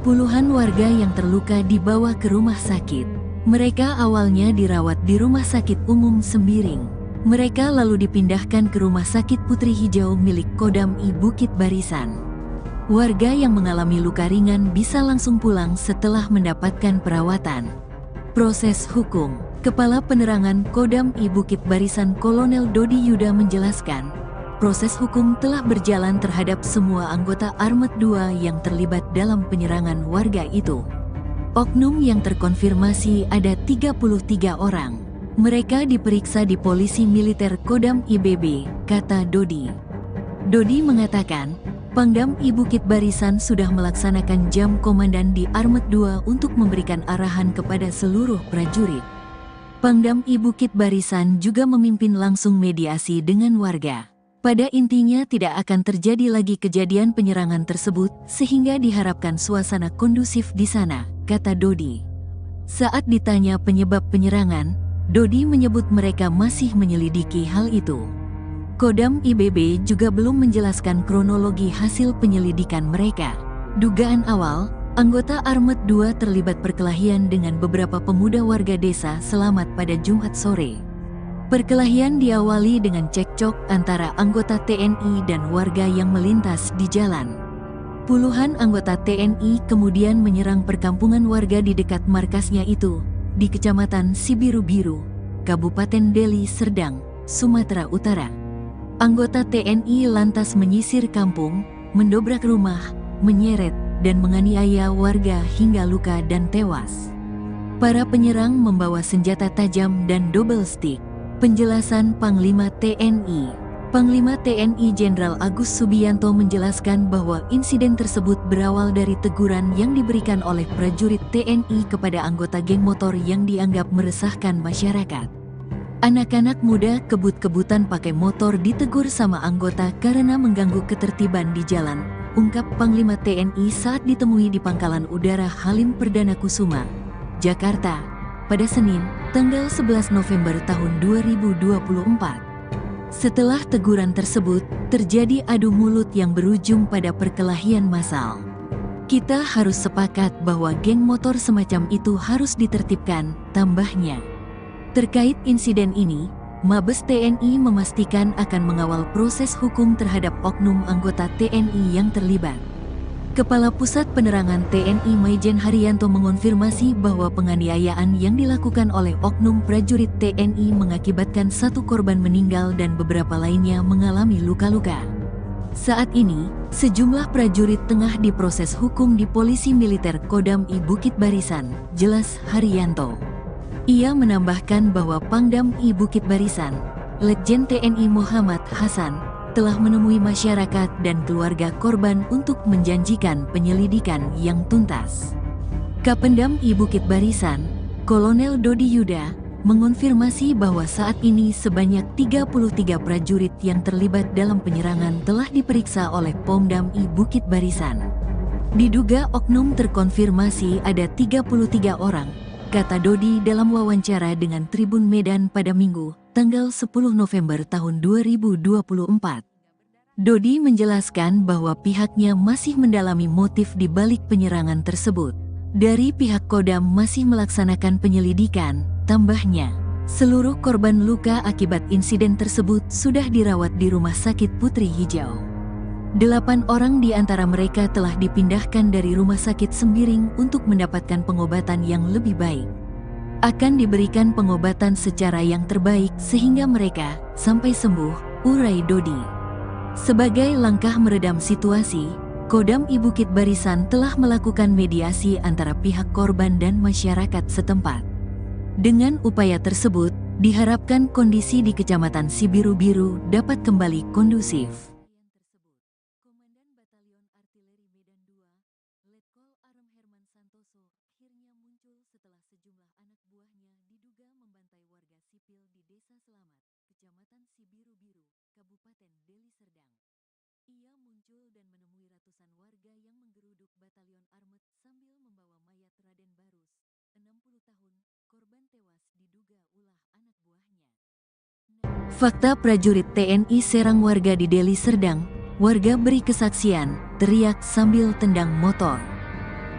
Puluhan warga yang terluka dibawa ke rumah sakit. Mereka awalnya dirawat di Rumah Sakit Umum Sembiring. Mereka lalu dipindahkan ke Rumah Sakit Putri Hijau milik Kodam I Bukit Barisan. Warga yang mengalami luka ringan bisa langsung pulang setelah mendapatkan perawatan. Proses hukum. Kepala Penerangan Kodam I Bukit Barisan Kolonel Dodi Yuda menjelaskan, proses hukum telah berjalan terhadap semua anggota Armet 2 yang terlibat dalam penyerangan warga itu. Oknum yang terkonfirmasi ada 33 orang. Mereka diperiksa di Polisi Militer Kodam IBB, kata Dodi. Dodi mengatakan, Pangdam I Bukit Barisan sudah melaksanakan jam komandan di Armet 2 untuk memberikan arahan kepada seluruh prajurit. Pangdam I Bukit Barisan juga memimpin langsung mediasi dengan warga. Pada intinya tidak akan terjadi lagi kejadian penyerangan tersebut sehingga diharapkan suasana kondusif di sana, kata Dodi. Saat ditanya penyebab penyerangan, Dodi menyebut mereka masih menyelidiki hal itu. Kodam IBB juga belum menjelaskan kronologi hasil penyelidikan mereka. Dugaan awal, anggota Armet 2 terlibat perkelahian dengan beberapa pemuda warga desa Selamat pada Jumat sore. Perkelahian diawali dengan cekcok antara anggota TNI dan warga yang melintas di jalan. Puluhan anggota TNI kemudian menyerang perkampungan warga di dekat markasnya itu, di Kecamatan Sibiru-Biru, Kabupaten Deli Serdang, Sumatera Utara. Anggota TNI lantas menyisir kampung, mendobrak rumah, menyeret, dan menganiaya warga hingga luka dan tewas. Para penyerang membawa senjata tajam dan double stick. Penjelasan Panglima TNI. Panglima TNI Jenderal Agus Subianto menjelaskan bahwa insiden tersebut berawal dari teguran yang diberikan oleh prajurit TNI kepada anggota geng motor yang dianggap meresahkan masyarakat. Anak-anak muda kebut-kebutan pakai motor ditegur sama anggota karena mengganggu ketertiban di jalan, ungkap Panglima TNI saat ditemui di Pangkalan Udara Halim Perdana Kusuma, Jakarta, pada Senin, tanggal 11 November tahun 2024. Setelah teguran tersebut, terjadi adu mulut yang berujung pada perkelahian massal. Kita harus sepakat bahwa geng motor semacam itu harus ditertibkan, tambahnya. Terkait insiden ini, Mabes TNI memastikan akan mengawal proses hukum terhadap oknum anggota TNI yang terlibat. Kepala Pusat Penerangan TNI Maijen Haryanto mengonfirmasi bahwa penganiayaan yang dilakukan oleh oknum prajurit TNI mengakibatkan satu korban meninggal dan beberapa lainnya mengalami luka-luka. Saat ini, sejumlah prajurit tengah diproses hukum di Polisi Militer Kodam I Bukit Barisan, jelas Haryanto. Ia menambahkan bahwa Pangdam I Bukit Barisan, Letjen TNI Muhammad Hasan, telah menemui masyarakat dan keluarga korban untuk menjanjikan penyelidikan yang tuntas. Kapendam I Bukit Barisan, Kolonel Dodi Yuda, mengonfirmasi bahwa saat ini sebanyak 33 prajurit yang terlibat dalam penyerangan telah diperiksa oleh Pomdam I Bukit Barisan. Diduga oknum terkonfirmasi ada 33 orang, kata Dodi dalam wawancara dengan Tribun Medan pada Minggu, tanggal 10 November tahun 2024. Dodi menjelaskan bahwa pihaknya masih mendalami motif di balik penyerangan tersebut. Dari pihak Kodam masih melaksanakan penyelidikan, tambahnya. Seluruh korban luka akibat insiden tersebut sudah dirawat di Rumah Sakit Putri Hijau. 8 orang di antara mereka telah dipindahkan dari Rumah Sakit Sembiring untuk mendapatkan pengobatan yang lebih baik. Akan diberikan pengobatan secara yang terbaik sehingga mereka sampai sembuh, urai Dodi. Sebagai langkah meredam situasi, Kodam I Bukit Barisan telah melakukan mediasi antara pihak korban dan masyarakat setempat. Dengan upaya tersebut, diharapkan kondisi di Kecamatan Sibiru-Biru dapat kembali kondusif. Komandan Batalion Artileri Medan II, Letkol Arem Herman Santoso, akhirnya muncul setelah sejumlah anak buahnya diduga membantai warga sipil di Desa Selamat, Kecamatan Sibiru-Biru, Kabupaten Deli Serdang. Ia muncul dan menemui ratusan warga yang menggeruduk Batalion Armet sambil membawa mayat Raden Barus, 60 tahun, korban tewas diduga ulah anak buahnya. Fakta prajurit TNI serang warga di Deli Serdang, warga beri kesaksian, teriak sambil tendang motor.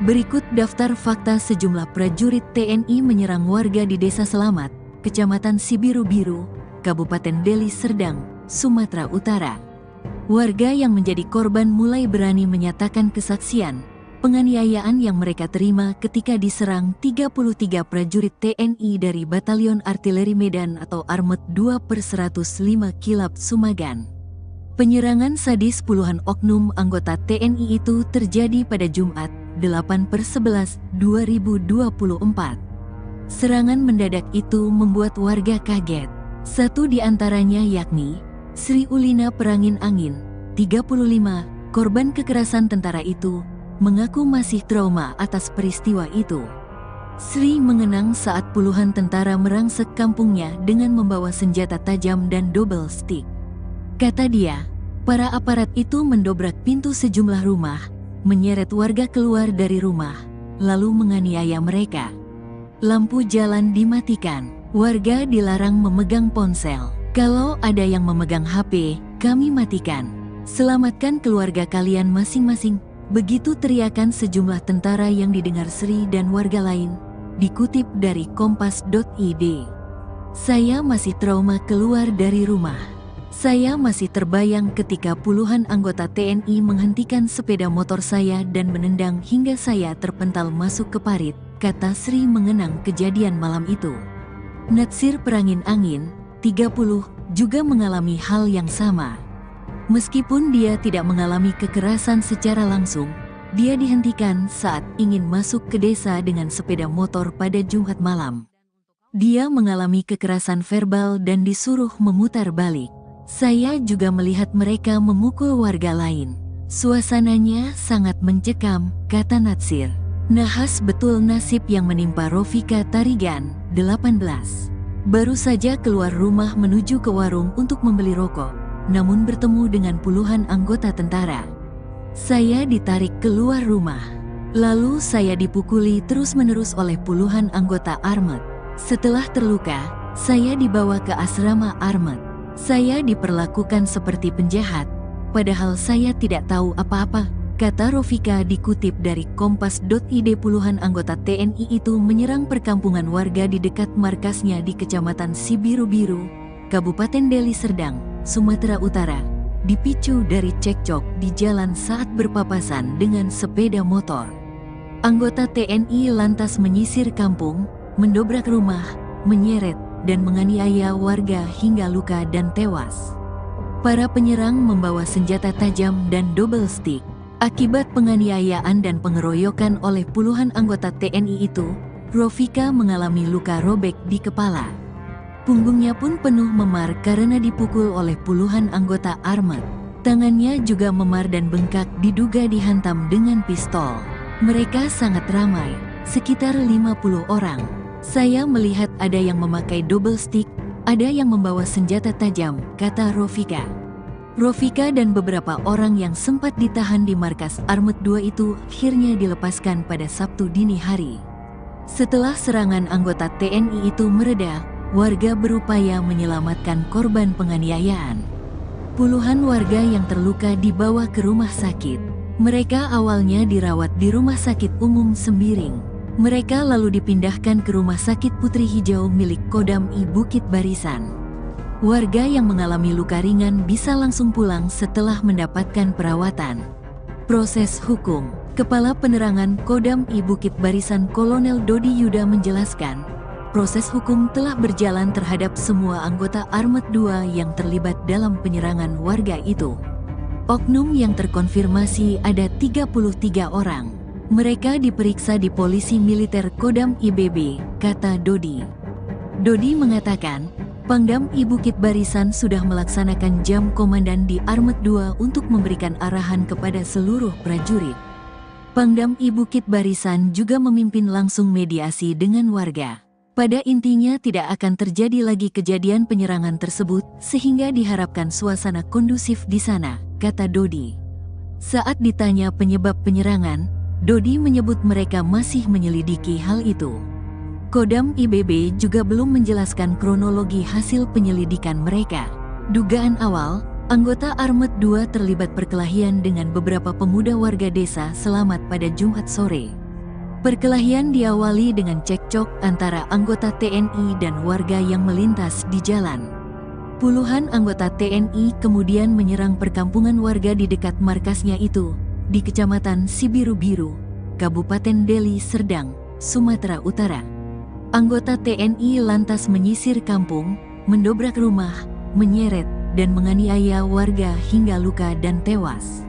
Berikut daftar fakta sejumlah prajurit TNI menyerang warga di Desa Selamat, Kecamatan Sibiru-Biru, Kabupaten Deli Serdang, Sumatera Utara. Warga yang menjadi korban mulai berani menyatakan kesaksian, penganiayaan yang mereka terima ketika diserang 33 prajurit TNI dari Batalion Artileri Medan atau Armet 2/105 Kilap Sumagan. Penyerangan sadis puluhan oknum anggota TNI itu terjadi pada Jumat, 8/11/2024. Serangan mendadak itu membuat warga kaget. Satu di antaranya yakni Sri Ulina Perangin Angin, 35, korban kekerasan tentara itu, mengaku masih trauma atas peristiwa itu. Sri mengenang saat puluhan tentara merangsek kampungnya dengan membawa senjata tajam dan double stick. Kata dia, para aparat itu mendobrak pintu sejumlah rumah, menyeret warga keluar dari rumah, lalu menganiaya mereka. Lampu jalan dimatikan, warga dilarang memegang ponsel. Kalau ada yang memegang HP, kami matikan. Selamatkan keluarga kalian masing-masing. Begitu teriakan sejumlah tentara yang didengar Sri dan warga lain. Dikutip dari kompas.id. Saya masih trauma keluar dari rumah. Saya masih terbayang ketika puluhan anggota TNI menghentikan sepeda motor saya dan menendang hingga saya terpental masuk ke parit, kata Sri mengenang kejadian malam itu. Natsir Perangin Angin, 30, juga mengalami hal yang sama. Meskipun dia tidak mengalami kekerasan secara langsung, dia dihentikan saat ingin masuk ke desa dengan sepeda motor pada Jumat malam. Dia mengalami kekerasan verbal dan disuruh memutar balik. Saya juga melihat mereka memukul warga lain. Suasananya sangat mencekam, kata Natsir. Nahas betul nasib yang menimpa Rofika Tarigan, 18. Baru saja keluar rumah menuju ke warung untuk membeli rokok, namun bertemu dengan puluhan anggota tentara. Saya ditarik keluar rumah. Lalu saya dipukuli terus-menerus oleh puluhan anggota Armet. Setelah terluka, saya dibawa ke asrama Armet. Saya diperlakukan seperti penjahat, padahal saya tidak tahu apa-apa, kata Rofika dikutip dari Kompas.id. Puluhan anggota TNI itu menyerang perkampungan warga di dekat markasnya di Kecamatan Sibiru-Biru, Kabupaten Deli Serdang, Sumatera Utara, dipicu dari cekcok di jalan saat berpapasan dengan sepeda motor. Anggota TNI lantas menyisir kampung, mendobrak rumah, menyeret, dan menganiaya warga hingga luka dan tewas. Para penyerang membawa senjata tajam dan double stick. Akibat penganiayaan dan pengeroyokan oleh puluhan anggota TNI itu, Rofika mengalami luka robek di kepala. Punggungnya pun penuh memar karena dipukul oleh puluhan anggota Armet. Tangannya juga memar dan bengkak diduga dihantam dengan pistol. Mereka sangat ramai, sekitar 50 orang. Saya melihat ada yang memakai double stick, ada yang membawa senjata tajam, kata Rofika. Rofika dan beberapa orang yang sempat ditahan di markas Armet 2 itu akhirnya dilepaskan pada Sabtu dini hari. Setelah serangan anggota TNI itu mereda, warga berupaya menyelamatkan korban penganiayaan. Puluhan warga yang terluka dibawa ke rumah sakit. Mereka awalnya dirawat di Rumah Sakit Umum Sembiring. Mereka lalu dipindahkan ke Rumah Sakit Putri Hijau milik Kodam I Bukit Barisan. Warga yang mengalami luka ringan bisa langsung pulang setelah mendapatkan perawatan. Proses hukum. Kepala Penerangan Kodam I Bukit Barisan Kolonel Dodi Yuda menjelaskan, proses hukum telah berjalan terhadap semua anggota Armet 2 yang terlibat dalam penyerangan warga itu. Oknum yang terkonfirmasi ada 33 orang. Mereka diperiksa di Polisi Militer Kodam IBB, kata Dodi. Dodi mengatakan, Pangdam I Bukit Barisan sudah melaksanakan jam komandan di Armet 2 untuk memberikan arahan kepada seluruh prajurit. Pangdam I Bukit Barisan juga memimpin langsung mediasi dengan warga. Pada intinya tidak akan terjadi lagi kejadian penyerangan tersebut, sehingga diharapkan suasana kondusif di sana, kata Dodi. Saat ditanya penyebab penyerangan, Dodi menyebut mereka masih menyelidiki hal itu. Kodam IBB juga belum menjelaskan kronologi hasil penyelidikan mereka. Dugaan awal, anggota Armet 2 terlibat perkelahian dengan beberapa pemuda warga desa Selamat pada Jumat sore. Perkelahian diawali dengan cekcok antara anggota TNI dan warga yang melintas di jalan. Puluhan anggota TNI kemudian menyerang perkampungan warga di dekat markasnya itu, di Kecamatan Sibiru-Biru, Kabupaten Deli Serdang, Sumatera Utara. Anggota TNI lantas menyisir kampung, mendobrak rumah, menyeret, dan menganiaya warga hingga luka dan tewas.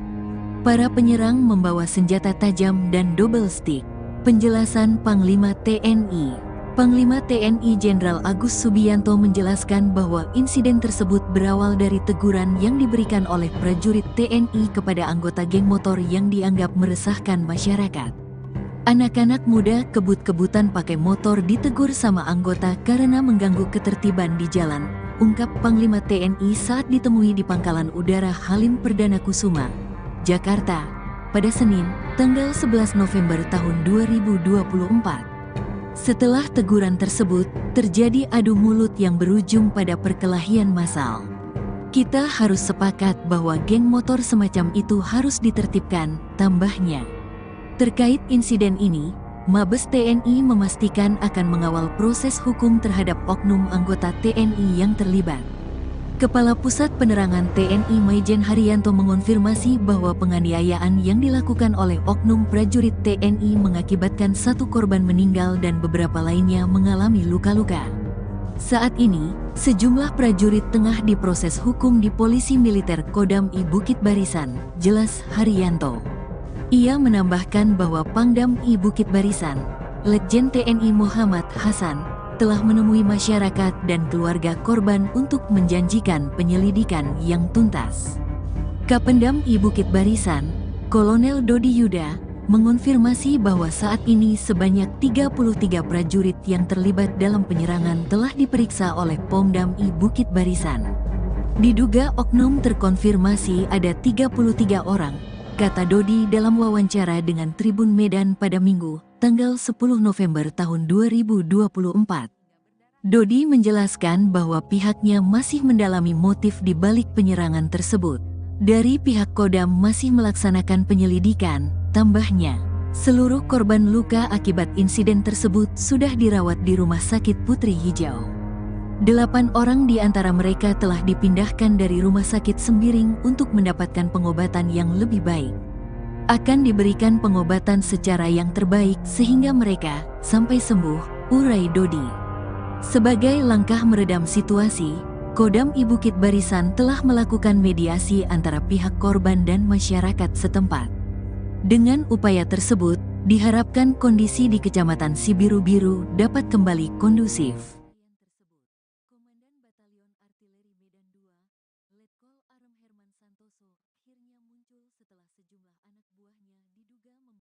Para penyerang membawa senjata tajam dan double stick. Penjelasan Panglima TNI. Panglima TNI Jenderal Agus Subianto menjelaskan bahwa insiden tersebut berawal dari teguran yang diberikan oleh prajurit TNI kepada anggota geng motor yang dianggap meresahkan masyarakat. Anak-anak muda kebut-kebutan pakai motor ditegur sama anggota karena mengganggu ketertiban di jalan, ungkap Panglima TNI saat ditemui di Pangkalan Udara Halim Perdana Kusuma, Jakarta, pada Senin, tanggal 11 November tahun 2024. Setelah teguran tersebut, terjadi adu mulut yang berujung pada perkelahian massal. Kita harus sepakat bahwa geng motor semacam itu harus ditertibkan, tambahnya. Terkait insiden ini, Mabes TNI memastikan akan mengawal proses hukum terhadap oknum anggota TNI yang terlibat. Kepala Pusat Penerangan TNI Maijen Haryanto mengonfirmasi bahwa penganiayaan yang dilakukan oleh oknum prajurit TNI mengakibatkan satu korban meninggal dan beberapa lainnya mengalami luka-luka. Saat ini, sejumlah prajurit tengah diproses hukum di Polisi Militer Kodam I Bukit Barisan, jelas Haryanto. Ia menambahkan bahwa Pangdam I Bukit Barisan, Letjen TNI Muhammad Hasan, telah menemui masyarakat dan keluarga korban untuk menjanjikan penyelidikan yang tuntas. Kapendam I Bukit Barisan, Kolonel Dodi Yuda, mengonfirmasi bahwa saat ini sebanyak 33 prajurit yang terlibat dalam penyerangan telah diperiksa oleh Pangdam I Bukit Barisan. Diduga oknum terkonfirmasi ada 33 orang, kata Dodi dalam wawancara dengan Tribun Medan pada Minggu, tanggal 10 November tahun 2024. Dodi menjelaskan bahwa pihaknya masih mendalami motif di balik penyerangan tersebut. Dari pihak Kodam masih melaksanakan penyelidikan, tambahnya. Seluruh korban luka akibat insiden tersebut sudah dirawat di Rumah Sakit Putri Hijau. 8 orang di antara mereka telah dipindahkan dari Rumah Sakit Sembiring untuk mendapatkan pengobatan yang lebih baik. Akan diberikan pengobatan secara yang terbaik sehingga mereka sampai sembuh, urai Dodi. Sebagai langkah meredam situasi, Kodam I Bukit Barisan telah melakukan mediasi antara pihak korban dan masyarakat setempat. Dengan upaya tersebut, diharapkan kondisi di Kecamatan Sibiru-Biru dapat kembali kondusif. Komandan Batalion Artileri Medan II, Letkol Arem Herman Santoso, akhirnya muncul setelah sejumlah anak buahnya diduga